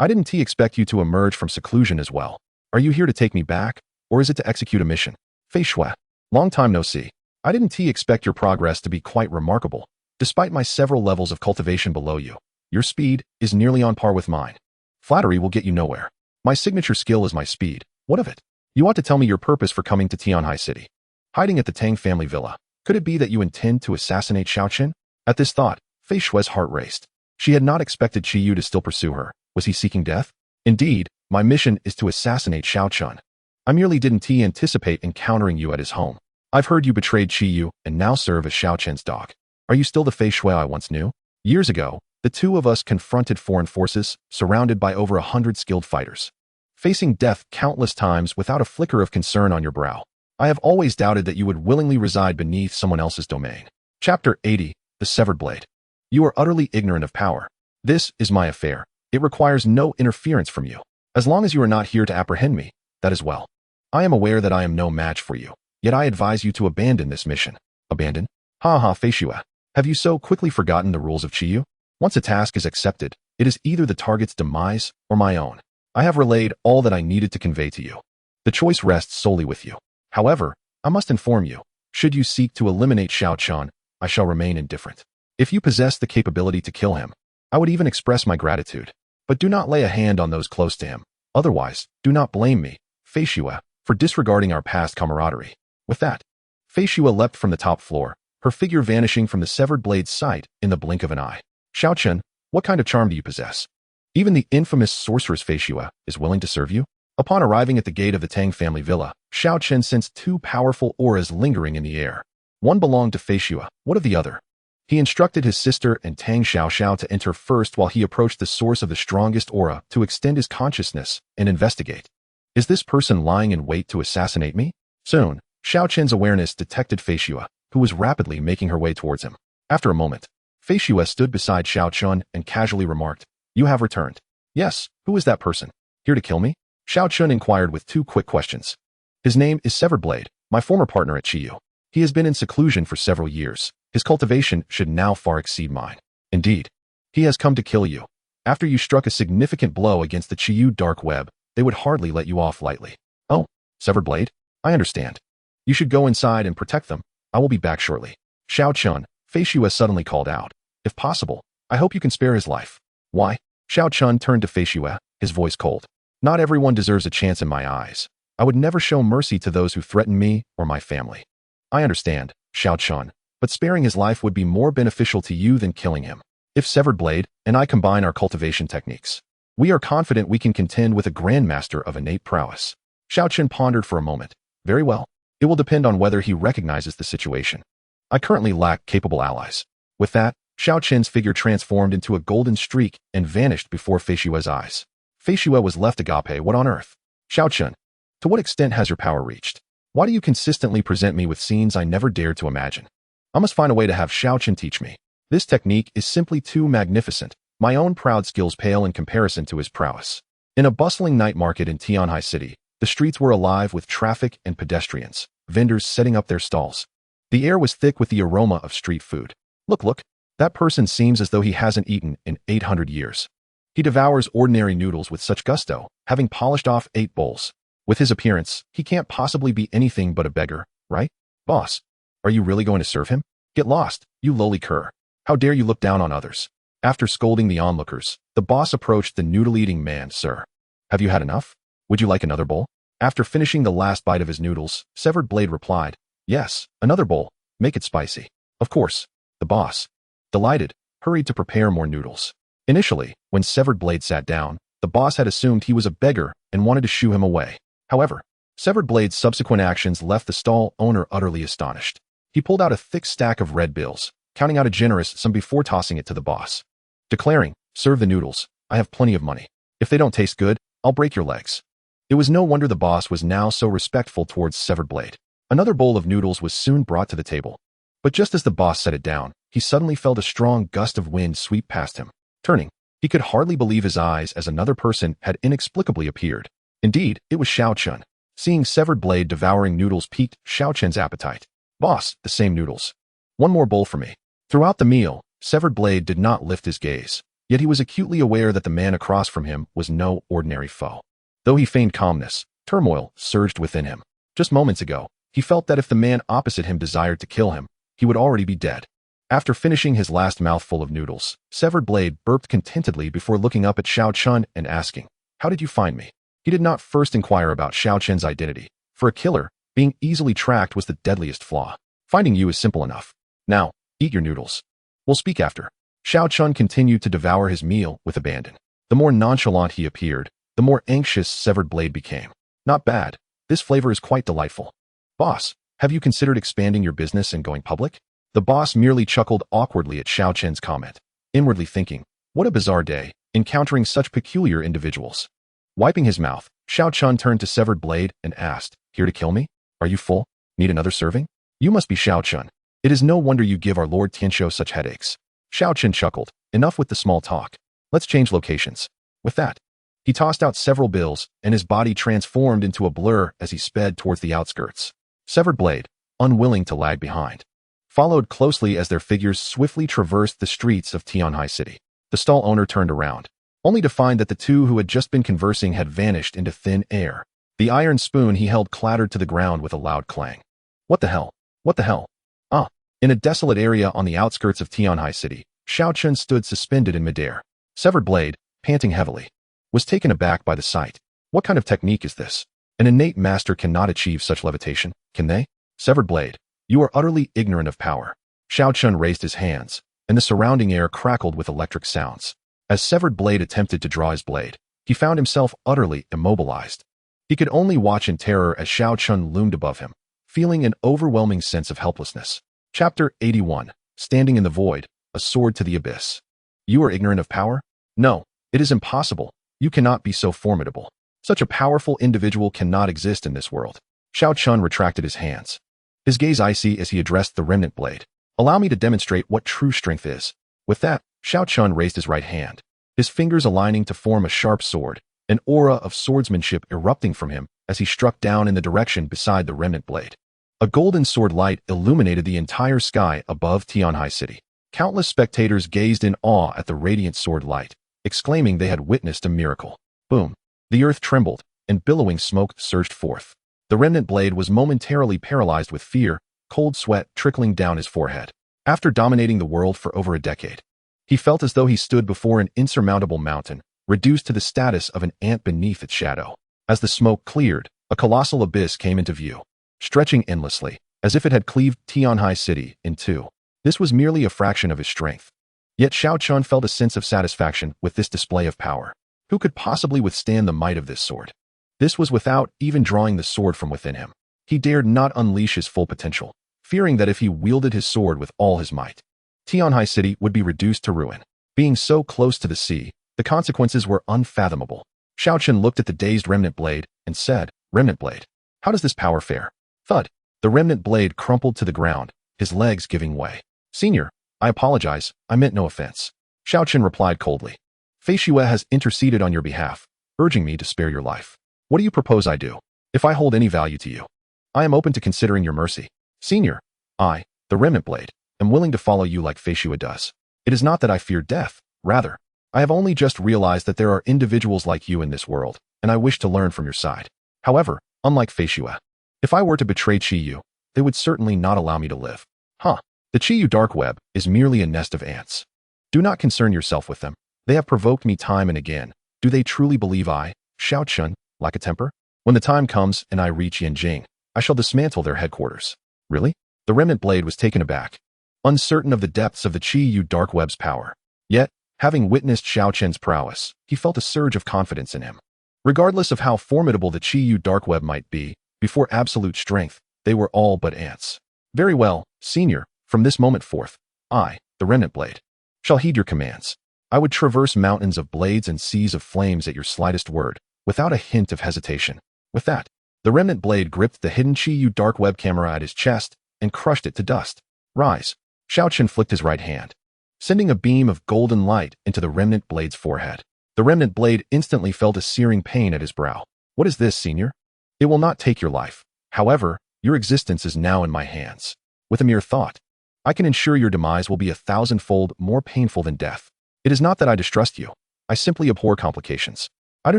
I didn't expect you to emerge from seclusion as well. Are you here to take me back, or is it to execute a mission? Fei Shui, long time no see. I didn't expect your progress to be quite remarkable. Despite my several levels of cultivation below you, your speed is nearly on par with mine. Flattery will get you nowhere. My signature skill is my speed. What of it? You ought to tell me your purpose for coming to Tianhai City. Hiding at the Tang family villa. Could it be that you intend to assassinate Xiao Chen? At this thought, Fei Shui's heart raced. She had not expected Qiyu to still pursue her. Was he seeking death? Indeed, my mission is to assassinate Xiao Chen. I merely didn't anticipate encountering you at his home. I've heard you betrayed Qiyu and now serve as Xiao Chen's dog. Are you still the Fei Shui I once knew? Years ago, the two of us confronted foreign forces, surrounded by over 100 skilled fighters. Facing death countless times without a flicker of concern on your brow. I have always doubted that you would willingly reside beneath someone else's domain. Chapter 80, The Severed Blade. You are utterly ignorant of power. This is my affair. It requires no interference from you. As long as you are not here to apprehend me, that is well. I am aware that I am no match for you, yet I advise you to abandon this mission. Abandon? Ha ha, Fei Shui. Have you so quickly forgotten the rules of Qiyu? Once a task is accepted, it is either the target's demise or my own. I have relayed all that I needed to convey to you. The choice rests solely with you. However, I must inform you, should you seek to eliminate Xiao Chen, I shall remain indifferent. If you possess the capability to kill him, I would even express my gratitude. But do not lay a hand on those close to him. Otherwise, do not blame me, Fei Shui, for disregarding our past camaraderie. With that, Fei Shui leapt from the top floor, her figure vanishing from the severed blade's sight in the blink of an eye. Xiao Chen, what kind of charm do you possess? Even the infamous sorceress Fei Shui is willing to serve you? Upon arriving at the gate of the Tang family villa, Xiao Chen sensed two powerful auras lingering in the air. One belonged to Fei Shui, what of the other? He instructed his sister and Tang Xiao to enter first while he approached the source of the strongest aura to extend his consciousness and investigate. Is this person lying in wait to assassinate me? Soon, Xiao Chen's awareness detected Fei Shui, who was rapidly making her way towards him. After a moment, Fei Shui stood beside Xiao Chen and casually remarked, "You have returned." "Yes, who is that person? Here to kill me?" Xiao Chen inquired with two quick questions. "His name is Severed Blade, my former partner at Qiyu. He has been in seclusion for several years. His cultivation should now far exceed mine. Indeed, he has come to kill you. After you struck a significant blow against the Qiyu dark web, they would hardly let you off lightly." "Oh, Severed Blade? I understand. You should go inside and protect them. I will be back shortly." "Xiao Chen," Fei Shui suddenly called out. "If possible, I hope you can spare his life." "Why?" Xiao Chen turned to Fei Shui, his voice cold. "Not everyone deserves a chance in my eyes. I would never show mercy to those who threaten me or my family." "I understand, Xiao Chen, but sparing his life would be more beneficial to you than killing him. If Severed Blade and I combine our cultivation techniques, we are confident we can contend with a grandmaster of innate prowess." Xiao Chen pondered for a moment. "Very well. It will depend on whether he recognizes the situation. I currently lack capable allies." With that, Xiao Chen's figure transformed into a golden streak and vanished before Fei Shui's eyes. Fei Shui was left agape. What on earth? "Xiao Chen, to what extent has your power reached? Why do you consistently present me with scenes I never dared to imagine? I must find a way to have Xiao Chen teach me. This technique is simply too magnificent. My own proud skills pale in comparison to his prowess." In a bustling night market in Tianhai City, the streets were alive with traffic and pedestrians, vendors setting up their stalls. The air was thick with the aroma of street food. Look, that person seems as though he hasn't eaten in 800 years. He devours ordinary noodles with such gusto, having polished off 8 bowls. With his appearance, he can't possibly be anything but a beggar, right? Boss, are you really going to serve him? Get lost, you lowly cur. How dare you look down on others? After scolding the onlookers, the boss approached the noodle-eating man. "Sir, have you had enough? Would you like another bowl?" After finishing the last bite of his noodles, Severed Blade replied, "Yes, another bowl. Make it spicy." Of course, the boss, delighted, hurried to prepare more noodles. Initially, when Severed Blade sat down, the boss had assumed he was a beggar and wanted to shoo him away. However, Severed Blade's subsequent actions left the stall owner utterly astonished. He pulled out a thick stack of red bills, counting out a generous sum before tossing it to the boss, declaring, "Serve the noodles. I have plenty of money. If they don't taste good, I'll break your legs." It was no wonder the boss was now so respectful towards Severed Blade. Another bowl of noodles was soon brought to the table. But just as the boss set it down, he suddenly felt a strong gust of wind sweep past him. Turning, he could hardly believe his eyes as another person had inexplicably appeared. Indeed, it was Xiao Chen. Seeing Severed Blade devouring noodles piqued Xiao Chen's appetite. "Boss, the same noodles. One more bowl for me." Throughout the meal, Severed Blade did not lift his gaze, yet he was acutely aware that the man across from him was no ordinary foe. Though he feigned calmness, turmoil surged within him. Just moments ago, he felt that if the man opposite him desired to kill him, he would already be dead. After finishing his last mouthful of noodles, Severed Blade burped contentedly before looking up at Xiao Chen and asking, "How did you find me?" He did not first inquire about Xiao Chen's identity. For a killer, being easily tracked was the deadliest flaw. Finding you is simple enough. Now, eat your noodles. We'll speak after. Xiao Chen continued to devour his meal with abandon. The more nonchalant he appeared, the more anxious Severed Blade became. Not bad. This flavor is quite delightful. Boss, have you considered expanding your business and going public? The boss merely chuckled awkwardly at Xiao Chen's comment, inwardly thinking, what a bizarre day, encountering such peculiar individuals. Wiping his mouth, Xiao Chen turned to Severed Blade and asked, "Here to kill me? Are you full? Need another serving?" "You must be Xiao Chen. It is no wonder you give our Lord Tianxiao such headaches." Xiao Chen chuckled, "Enough with the small talk. Let's change locations." With that, he tossed out several bills, and his body transformed into a blur as he sped towards the outskirts. Severed Blade, unwilling to lag behind, followed closely as their figures swiftly traversed the streets of Tianhai City. The stall owner turned around, only to find that the two who had just been conversing had vanished into thin air. The iron spoon he held clattered to the ground with a loud clang. What the hell? What the hell? Ah! In a desolate area on the outskirts of Tianhai City, Xiao Chen stood suspended in midair. Severed Blade, panting heavily, was taken aback by the sight. What kind of technique is this? An innate master cannot achieve such levitation, can they? Severed Blade, you are utterly ignorant of power. Xiao Chen raised his hands, and the surrounding air crackled with electric sounds. As Severed Blade attempted to draw his blade, he found himself utterly immobilized. He could only watch in terror as Xiao Chen loomed above him, feeling an overwhelming sense of helplessness. Chapter 81. Standing in the Void, a Sword to the Abyss. You are ignorant of power? No, it is impossible. You cannot be so formidable. Such a powerful individual cannot exist in this world. Xiao Chen retracted his hands, his gaze icy as he addressed the remnant blade. Allow me to demonstrate what true strength is. With that, Xiao Chen raised his right hand, his fingers aligning to form a sharp sword, an aura of swordsmanship erupting from him as he struck down in the direction beside the remnant blade. A golden sword light illuminated the entire sky above Tianhai City. Countless spectators gazed in awe at the radiant sword light, exclaiming they had witnessed a miracle. Boom! The earth trembled, and billowing smoke surged forth. The remnant blade was momentarily paralyzed with fear, cold sweat trickling down his forehead. After dominating the world for over a decade, he felt as though he stood before an insurmountable mountain, reduced to the status of an ant beneath its shadow. As the smoke cleared, a colossal abyss came into view, stretching endlessly, as if it had cleaved Tianhai City in two. This was merely a fraction of his strength. Yet Xiao Chen felt a sense of satisfaction with this display of power. Who could possibly withstand the might of this sword? This was without even drawing the sword from within him. He dared not unleash his full potential, fearing that if he wielded his sword with all his might, Tianhai City would be reduced to ruin. Being so close to the sea, the consequences were unfathomable. Xiao Chen looked at the dazed remnant blade and said, "Remnant blade, how does this power fare?" Thud! The remnant blade crumpled to the ground, his legs giving way. "Senior, I apologize, I meant no offense." Xiao Chen replied coldly. "Fei Xue has interceded on your behalf, urging me to spare your life. What do you propose I do? If I hold any value to you, I am open to considering your mercy. Senior, I, the remnant blade, am willing to follow you like Fei Xue does. It is not that I fear death, rather, I have only just realized that there are individuals like you in this world, and I wish to learn from your side. However, unlike Fei Xue, if I were to betray Qiyu, they would certainly not allow me to live." Huh. The Qiyu dark web is merely a nest of ants. Do not concern yourself with them. They have provoked me time and again. Do they truly believe I, Xiao Chen, lack a temper? When the time comes and I reach Yanjing, I shall dismantle their headquarters. Really? The remnant blade was taken aback, uncertain of the depths of the Qiyu dark web's power. Yet, having witnessed Xiao Chen's prowess, he felt a surge of confidence in him. Regardless of how formidable the Qiyu dark web might be, before absolute strength, they were all but ants. Very well, senior, from this moment forth, I, the remnant blade, shall heed your commands. I would traverse mountains of blades and seas of flames at your slightest word, without a hint of hesitation. With that, the remnant blade gripped the hidden Qiyu dark web camera at his chest and crushed it to dust. Rise. Xiao Chen flicked his right hand, sending a beam of golden light into the remnant blade's forehead. The remnant blade instantly felt a searing pain at his brow. What is this, senior? It will not take your life. However, your existence is now in my hands. With a mere thought, I can ensure your demise will be 1,000-fold more painful than death. It is not that I distrust you. I simply abhor complications. I do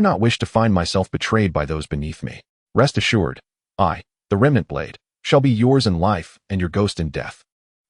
not wish to find myself betrayed by those beneath me. Rest assured, I, the remnant blade, shall be yours in life and your ghost in death.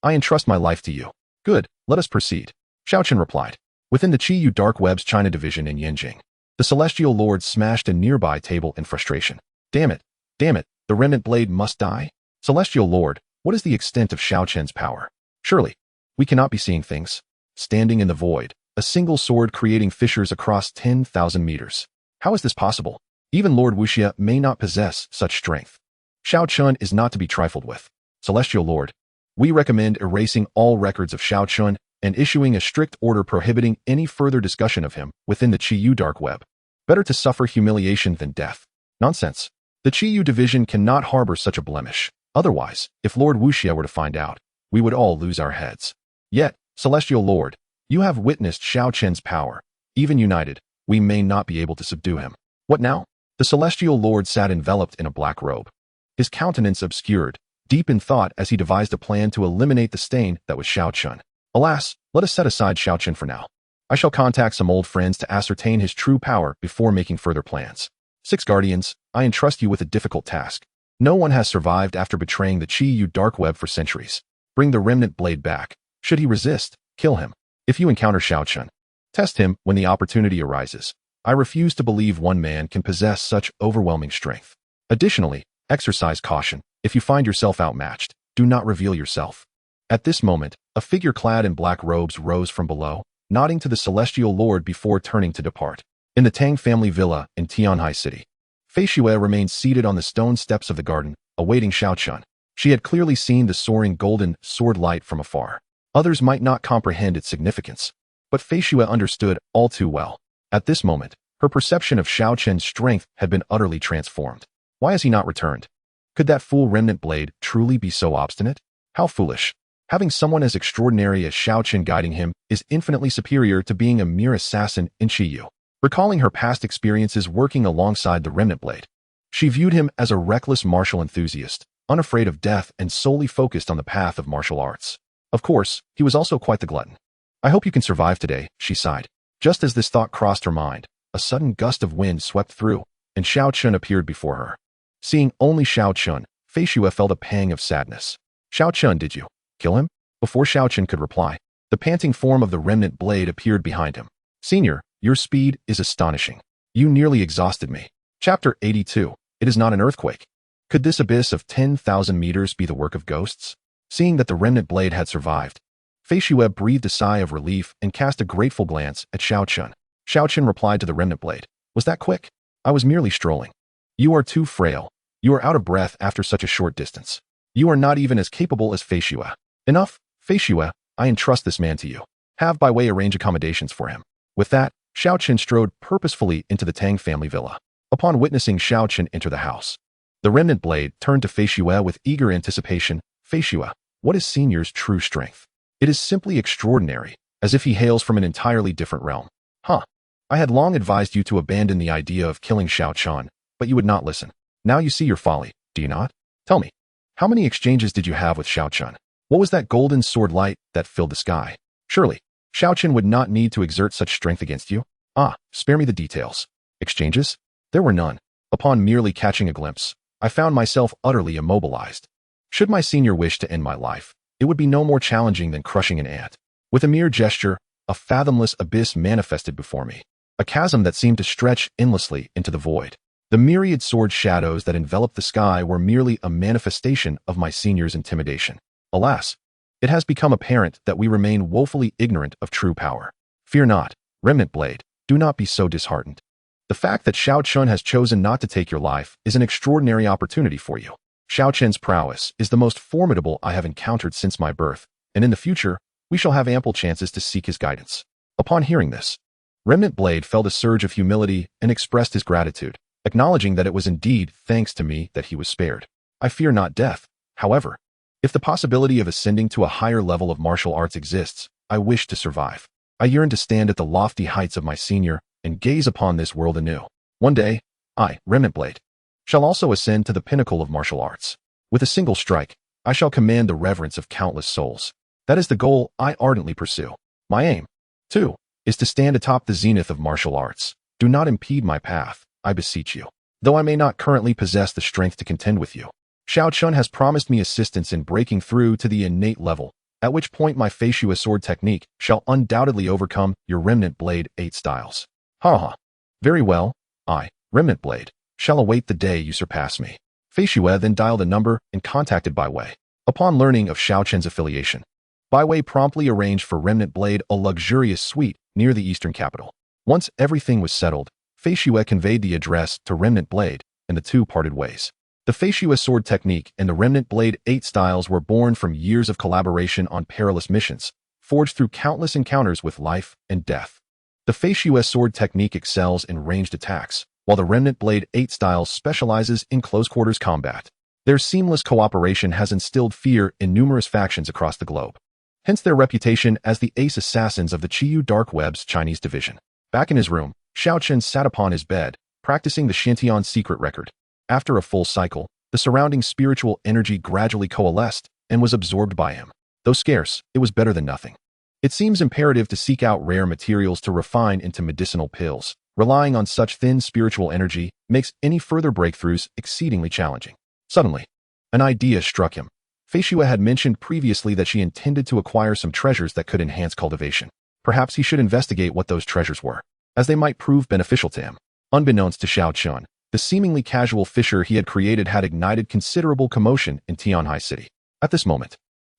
I entrust my life to you. Good, let us proceed. Xiao Chen replied. Within the Qiyu Dark Web's China division in Yanjing, the Celestial Lord smashed a nearby table in frustration. Damn it, the remnant blade must die? Celestial Lord, what is the extent of Xiao Chen's power? Surely, we cannot be seeing things. Standing in the void, a single sword creating fissures across 10,000 meters. How is this possible? Even Lord Wuxia may not possess such strength. Xiao Chen is not to be trifled with. Celestial Lord, we recommend erasing all records of Xiao Chen and issuing a strict order prohibiting any further discussion of him within the Qiyu Dark Web. Better to suffer humiliation than death. Nonsense. The Qiyu division cannot harbor such a blemish. Otherwise, if Lord Wuxia were to find out, we would all lose our heads. Yet, Celestial Lord, you have witnessed Xiao Chen's power. Even united, we may not be able to subdue him. What now? The Celestial Lord sat enveloped in a black robe. His countenance obscured, deep in thought as he devised a plan to eliminate the stain that was Xiao Chen. Alas, let us set aside Xiao Chen for now. I shall contact some old friends to ascertain his true power before making further plans. 6 Guardians, I entrust you with a difficult task. No one has survived after betraying the Qiyu Dark Web for centuries. Bring the remnant blade back. Should he resist, kill him. If you encounter Xiao Chen, test him when the opportunity arises. I refuse to believe one man can possess such overwhelming strength. Additionally, exercise caution. If you find yourself outmatched, do not reveal yourself. At this moment, a figure clad in black robes rose from below, nodding to the Celestial Lord before turning to depart. In the Tang family villa in Tianhai City, Fei Xue remained seated on the stone steps of the garden, awaiting Xiao Chen. She had clearly seen the soaring golden sword light from afar. Others might not comprehend its significance, but Fei Xue understood all too well. At this moment, her perception of Xiao Chen's strength had been utterly transformed. Why has he not returned? Could that fool remnant blade truly be so obstinate? How foolish. Having someone as extraordinary as Xiao Chen guiding him is infinitely superior to being a mere assassin in Qiyu. Recalling her past experiences working alongside the remnant blade, she viewed him as a reckless martial enthusiast, unafraid of death and solely focused on the path of martial arts. Of course, he was also quite the glutton. I hope you can survive today, she sighed. Just as this thought crossed her mind, a sudden gust of wind swept through, and Xiao Chen appeared before her. Seeing only Xiao Chen, Fei Xue felt a pang of sadness. Xiao Chen, did you kill him? Before Xiao Chen could reply, the panting form of the remnant blade appeared behind him. Senior, your speed is astonishing. You nearly exhausted me. Chapter 82. It is not an earthquake. Could this abyss of 10,000 meters be the work of ghosts? Seeing that the remnant blade had survived, Fei Xue breathed a sigh of relief and cast a grateful glance at Xiao Chen. Xiao Chen replied to the remnant blade. Was that quick? I was merely strolling. You are too frail. You are out of breath after such a short distance. You are not even as capable as Fei Xue. Enough, Fei Xue, I entrust this man to you. Have by way arrange accommodations for him. With that, Xiao Chen strode purposefully into the Tang family villa. Upon witnessing Xiao Chen enter the house, the remnant blade turned to Fei Xue with eager anticipation. Fei Xue, what is Senior's true strength? It is simply extraordinary, as if he hails from an entirely different realm. Huh. I had long advised you to abandon the idea of killing Xiao Chen, but you would not listen. Now you see your folly, do you not? Tell me, how many exchanges did you have with Xiao Chen? What was that golden sword light that filled the sky? Surely, Xiao Chen would not need to exert such strength against you? Ah, spare me the details. Exchanges? There were none. Upon merely catching a glimpse, I found myself utterly immobilized. Should my senior wish to end my life, it would be no more challenging than crushing an ant. With a mere gesture, a fathomless abyss manifested before me, a chasm that seemed to stretch endlessly into the void. The myriad sword shadows that enveloped the sky were merely a manifestation of my senior's intimidation. Alas, it has become apparent that we remain woefully ignorant of true power. Fear not, remnant blade, do not be so disheartened. The fact that Xiao Chen has chosen not to take your life is an extraordinary opportunity for you. Xiao Chen's prowess is the most formidable I have encountered since my birth, and in the future, we shall have ample chances to seek his guidance. Upon hearing this, Remnant Blade felt a surge of humility and expressed his gratitude, acknowledging that it was indeed thanks to me that he was spared. I fear not death, however. If the possibility of ascending to a higher level of martial arts exists, I wish to survive. I yearn to stand at the lofty heights of my senior and gaze upon this world anew. One day, I, Remnant Blade, shall also ascend to the pinnacle of martial arts. With a single strike, I shall command the reverence of countless souls. That is the goal I ardently pursue. My aim, too, is to stand atop the zenith of martial arts. Do not impede my path, I beseech you. Though I may not currently possess the strength to contend with you, Xiao Chen has promised me assistance in breaking through to the innate level at which point my Faciua sword technique shall undoubtedly overcome your Remnant Blade 8 styles. Ha ha. Very well, I, Remnant Blade, shall await the day you surpass me. Faciua then dialed a number and contacted Bai Wei. Upon learning of Xiao Chen's affiliation, Bai Wei promptly arranged for Remnant Blade a luxurious suite near the eastern capital. Once everything was settled, Faciua conveyed the address to Remnant Blade, and the two parted ways. The Faciua sword technique and the Remnant Blade 8 styles were born from years of collaboration on perilous missions, forged through countless encounters with life and death. The Faciua sword technique excels in ranged attacks, while the Remnant Blade 8 style specializes in close-quarters combat. Their seamless cooperation has instilled fear in numerous factions across the globe. Hence their reputation as the ace assassins of the Qiyu Dark Web's Chinese division. Back in his room, Xiao Chen sat upon his bed, practicing the Shintian secret record. After a full cycle, the surrounding spiritual energy gradually coalesced and was absorbed by him. Though scarce, it was better than nothing. It seems imperative to seek out rare materials to refine into medicinal pills. Relying on such thin spiritual energy makes any further breakthroughs exceedingly challenging. Suddenly, an idea struck him. Faciua had mentioned previously that she intended to acquire some treasures that could enhance cultivation. Perhaps he should investigate what those treasures were, as they might prove beneficial to him. Unbeknownst to Xiao Chen, the seemingly casual fissure he had created had ignited considerable commotion in Tianhai City. At this moment,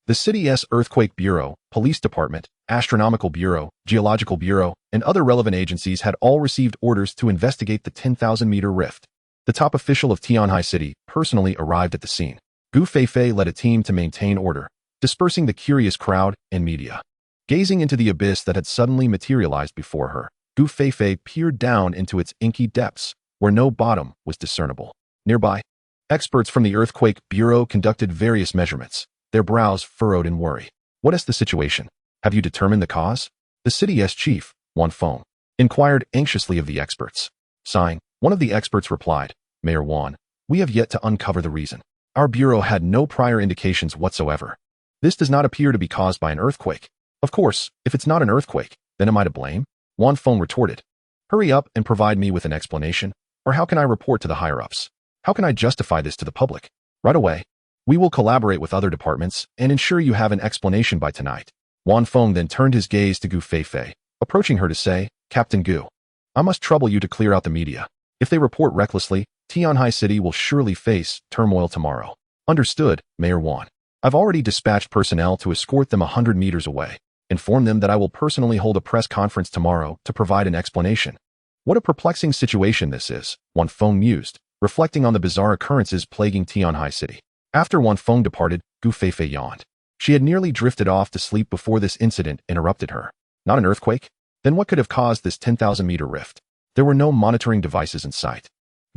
the city's Earthquake Bureau, Police Department, Astronomical Bureau, Geological Bureau, and other relevant agencies had all received orders to investigate the 10,000-meter rift. The top official of Tianhai City personally arrived at the scene. Gu Feifei led a team to maintain order, dispersing the curious crowd and media. Gazing into the abyss that had suddenly materialized before her, Gu Feifei peered down into its inky depths, where no bottom was discernible. Nearby, experts from the Earthquake Bureau conducted various measurements, their brows furrowed in worry. What is the situation? Have you determined the cause? The city's chief, Wan Feng, inquired anxiously of the experts. Sighing, one of the experts replied, Mayor Wan, we have yet to uncover the reason. Our bureau had no prior indications whatsoever. This does not appear to be caused by an earthquake. Of course, if it's not an earthquake, then am I to blame? Wan Feng retorted. Hurry up and provide me with an explanation, or how can I report to the higher-ups? How can I justify this to the public? Right away. We will collaborate with other departments and ensure you have an explanation by tonight. Wan Feng then turned his gaze to Gu Feifei, approaching her to say, Captain Gu, I must trouble you to clear out the media. If they report recklessly, Tianhai City will surely face turmoil tomorrow. Understood, Mayor Wan. I've already dispatched personnel to escort them 100 meters away. Inform them that I will personally hold a press conference tomorrow to provide an explanation. What a perplexing situation this is, Wan Feng mused, reflecting on the bizarre occurrences plaguing Tianhai City. After Wan Feng departed, Gu Feifei yawned. She had nearly drifted off to sleep before this incident interrupted her. Not an earthquake? Then what could have caused this 10,000-meter rift? There were no monitoring devices in sight.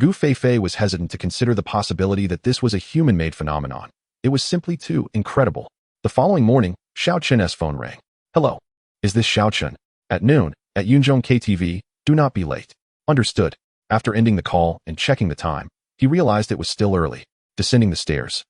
Gu Feifei was hesitant to consider the possibility that this was a human-made phenomenon. It was simply too incredible. The following morning, Xiao Chen's phone rang. Hello. Is this Xiao Chen? At noon, at Yunzhong KTV, do not be late. Understood. After ending the call and checking the time, he realized it was still early. Descending the stairs,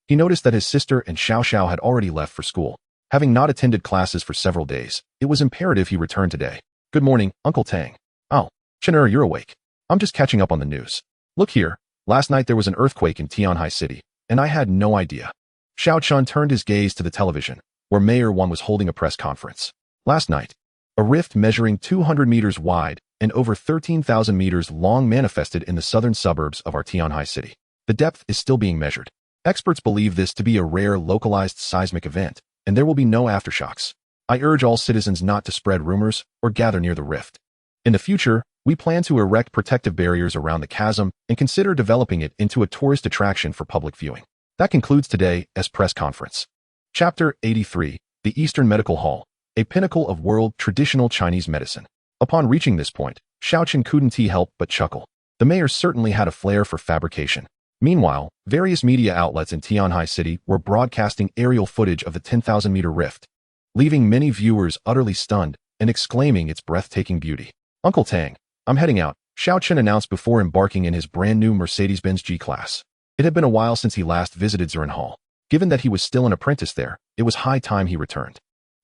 he noticed that his sister and Xiao had already left for school. Having not attended classes for several days, it was imperative he return today. Good morning, Uncle Tang. Oh, Chen, you're awake. I'm just catching up on the news. Look here, last night there was an earthquake in Tianhai City, and I had no idea. Xiao Chen turned his gaze to the television, where Mayor Wan was holding a press conference. Last night, a rift measuring 200 meters wide and over 13,000 meters long manifested in the southern suburbs of our Tianhai City. The depth is still being measured. Experts believe this to be a rare localized seismic event, and there will be no aftershocks. I urge all citizens not to spread rumors or gather near the rift. In the future, we plan to erect protective barriers around the chasm and consider developing it into a tourist attraction for public viewing. That concludes today's press conference. Chapter 83, The Eastern Medical Hall, a pinnacle of world traditional Chinese medicine. Upon reaching this point, Xiao Chen couldn't help but chuckle. The mayor certainly had a flair for fabrication. Meanwhile, various media outlets in Tianhai City were broadcasting aerial footage of the 10,000-meter rift, leaving many viewers utterly stunned and exclaiming its breathtaking beauty. Uncle Tang, I'm heading out, Xiao Chen announced before embarking in his brand-new Mercedes-Benz G-Class. It had been a while since he last visited Zuran Hall. Given that he was still an apprentice there, it was high time he returned.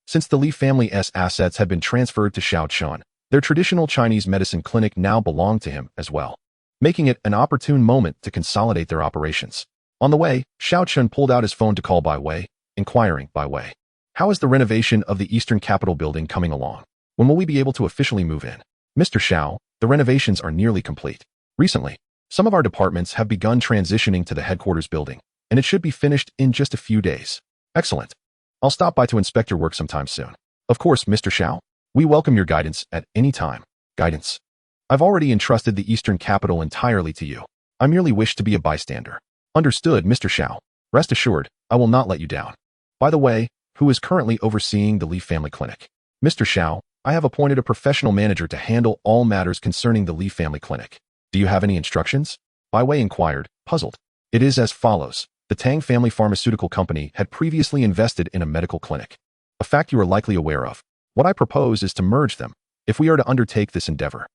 Since the Li family's assets had been transferred to Xiao Chen, their traditional Chinese medicine clinic now belonged to him as well, making it an opportune moment to consolidate their operations. On the way, Xiao Chen pulled out his phone to call Bai Wei, inquiring, Bai Wei, How is the renovation of the Eastern Capitol building coming along? When will we be able to officially move in? Mr. Xiao, the renovations are nearly complete. Recently, some of our departments have begun transitioning to the headquarters building, and it should be finished in just a few days. Excellent. I'll stop by to inspect your work sometime soon. Of course, Mr. Xiao. We welcome your guidance at any time. Guidance. I've already entrusted the Eastern Capital entirely to you. I merely wish to be a bystander. Understood, Mr. Xiao. Rest assured, I will not let you down. By the way, who is currently overseeing the Li family clinic? Mr. Xiao, I have appointed a professional manager to handle all matters concerning the Li family clinic. Do you have any instructions? Bai Wei inquired, puzzled. It is as follows. The Tang family pharmaceutical company had previously invested in a medical clinic. A fact you are likely aware of. What I propose is to merge them. If we are to undertake this endeavor,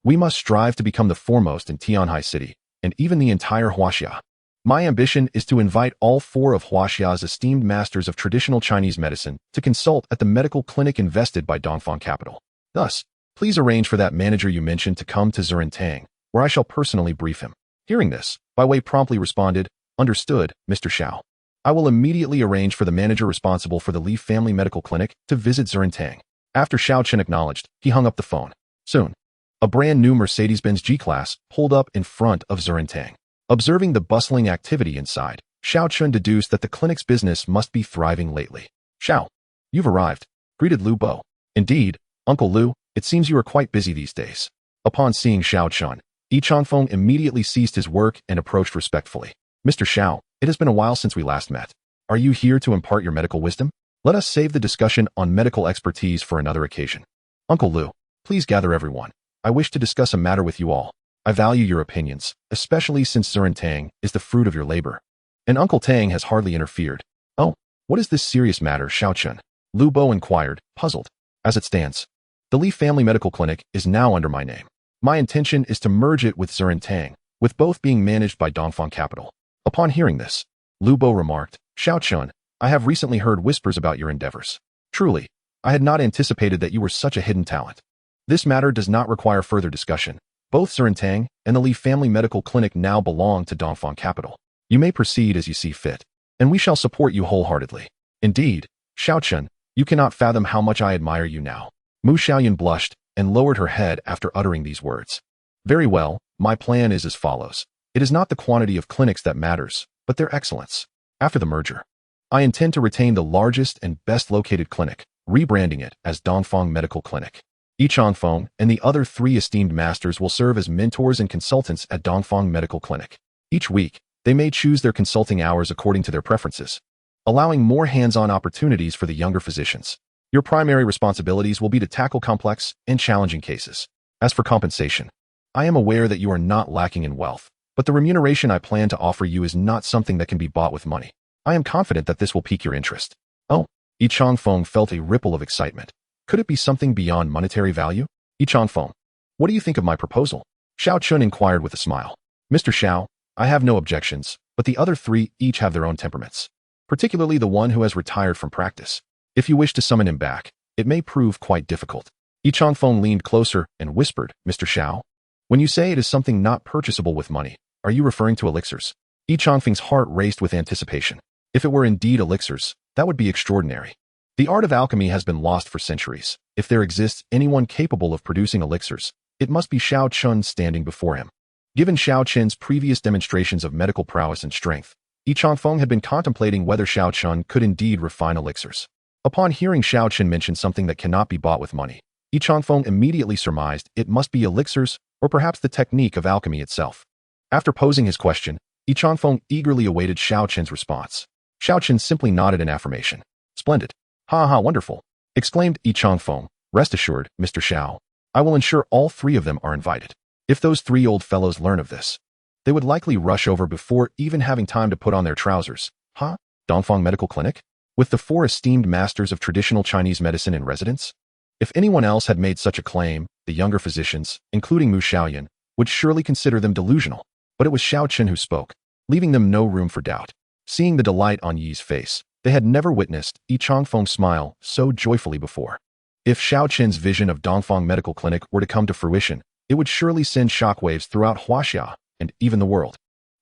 we must strive to become the foremost in Tianhai City, and even the entire Huaxia. My ambition is to invite all 4 of Huaxia's esteemed masters of traditional Chinese medicine to consult at the medical clinic invested by Dongfang Capital. Thus, please arrange for that manager you mentioned to come to Zurintang, where I shall personally brief him. Hearing this, Bai Wei promptly responded, Understood, Mr. Xiao. I will immediately arrange for the manager responsible for the Li family medical clinic to visit Zurintang. After Xiao Chen acknowledged, he hung up the phone. Soon, a brand new Mercedes-Benz G-Class pulled up in front of Zurintang. Observing the bustling activity inside, Xiao Chen deduced that the clinic's business must be thriving lately. Xiao, you've arrived, greeted Lu Bo. Indeed, Uncle Lu, it seems you are quite busy these days. Upon seeing Xiao Chen, Yi Changfeng immediately ceased his work and approached respectfully. Mr. Xiao, it has been a while since we last met. Are you here to impart your medical wisdom? Let us save the discussion on medical expertise for another occasion. Uncle Lu, please gather everyone. I wish to discuss a matter with you all. I value your opinions, especially since Zurintang is the fruit of your labor. And Uncle Tang has hardly interfered. Oh, what is this serious matter, Xiao Chen? Lu Bo inquired, puzzled. As it stands, the Li Family Medical Clinic is now under my name. My intention is to merge it with Zurintang, with both being managed by Dongfang Capital. Upon hearing this, Lu Bo remarked, Xiao Chen, I have recently heard whispers about your endeavors. Truly, I had not anticipated that you were such a hidden talent. This matter does not require further discussion. Both Zurintang and the Li Family Medical Clinic now belong to Dongfang Capital. You may proceed as you see fit, and we shall support you wholeheartedly. Indeed, Xiao Chen, you cannot fathom how much I admire you now. Mu Xiaoyan blushed and lowered her head after uttering these words. Very well, my plan is as follows. It is not the quantity of clinics that matters, but their excellence. After the merger, I intend to retain the largest and best located clinic, rebranding it as Dongfang Medical Clinic. Yi Changfeng and the other 3 esteemed masters will serve as mentors and consultants at Dongfang Medical Clinic. Each week, they may choose their consulting hours according to their preferences, allowing more hands-on opportunities for the younger physicians. Your primary responsibilities will be to tackle complex and challenging cases. As for compensation, I am aware that you are not lacking in wealth, but the remuneration I plan to offer you is not something that can be bought with money. I am confident that this will pique your interest. Oh, Yi Changfeng felt a ripple of excitement. Could it be something beyond monetary value? Yi Changfeng, what do you think of my proposal? Xiao Chen inquired with a smile. Mr. Xiao, I have no objections, but the other 3 each have their own temperaments, particularly the one who has retired from practice. If you wish to summon him back, it may prove quite difficult. Yi Changfeng leaned closer and whispered, Mr. Xiao, when you say it is something not purchasable with money, are you referring to elixirs? Yi Changfeng's heart raced with anticipation. If it were indeed elixirs, that would be extraordinary. The art of alchemy has been lost for centuries. If there exists anyone capable of producing elixirs, it must be Xiao Chen standing before him. Given Xiao Chen's previous demonstrations of medical prowess and strength, Yi Changfeng had been contemplating whether Xiao Chen could indeed refine elixirs. Upon hearing Xiao Chen mention something that cannot be bought with money, Yi Changfeng immediately surmised it must be elixirs or perhaps the technique of alchemy itself. After posing his question, Yi Changfeng eagerly awaited Xiao Chen's response. Xiao Chen simply nodded in affirmation. Splendid. Ha ha, wonderful, exclaimed Yi Changfeng. Rest assured, Mr. Xiao, I will ensure all 3 of them are invited. If those 3 old fellows learn of this, they would likely rush over before even having time to put on their trousers. Huh? Dongfang Medical Clinic? With the 4 esteemed masters of traditional Chinese medicine in residence? If anyone else had made such a claim, the younger physicians, including Mu Xiaoyan, would surely consider them delusional. But it was Xiao Chen who spoke, leaving them no room for doubt. Seeing the delight on Yi's face, they had never witnessed Yi Changfeng smile so joyfully before. If Xiao Chen's vision of Dongfang Medical Clinic were to come to fruition, it would surely send shockwaves throughout Huaxia and even the world,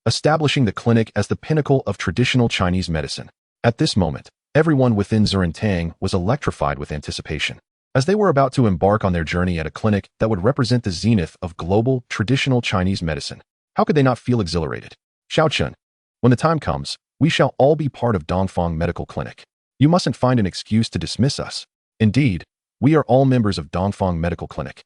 establishing the clinic as the pinnacle of traditional Chinese medicine. At this moment, Everyone within Zurintang was electrified with anticipation, as they were about to embark on their journey at a clinic that would represent the zenith of global, traditional Chinese medicine. How could they not feel exhilarated? Xiao Chen, when the time comes, we shall all be part of Dongfang Medical Clinic. You mustn't find an excuse to dismiss us. Indeed, we are all members of Dongfang Medical Clinic.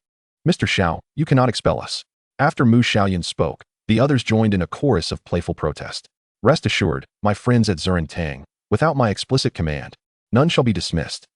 Mr. Xiao, you cannot expel us. After Mu Xiaoyan spoke, the others joined in a chorus of playful protest. Rest assured, my friends at Zurintang, without my explicit command, none shall be dismissed.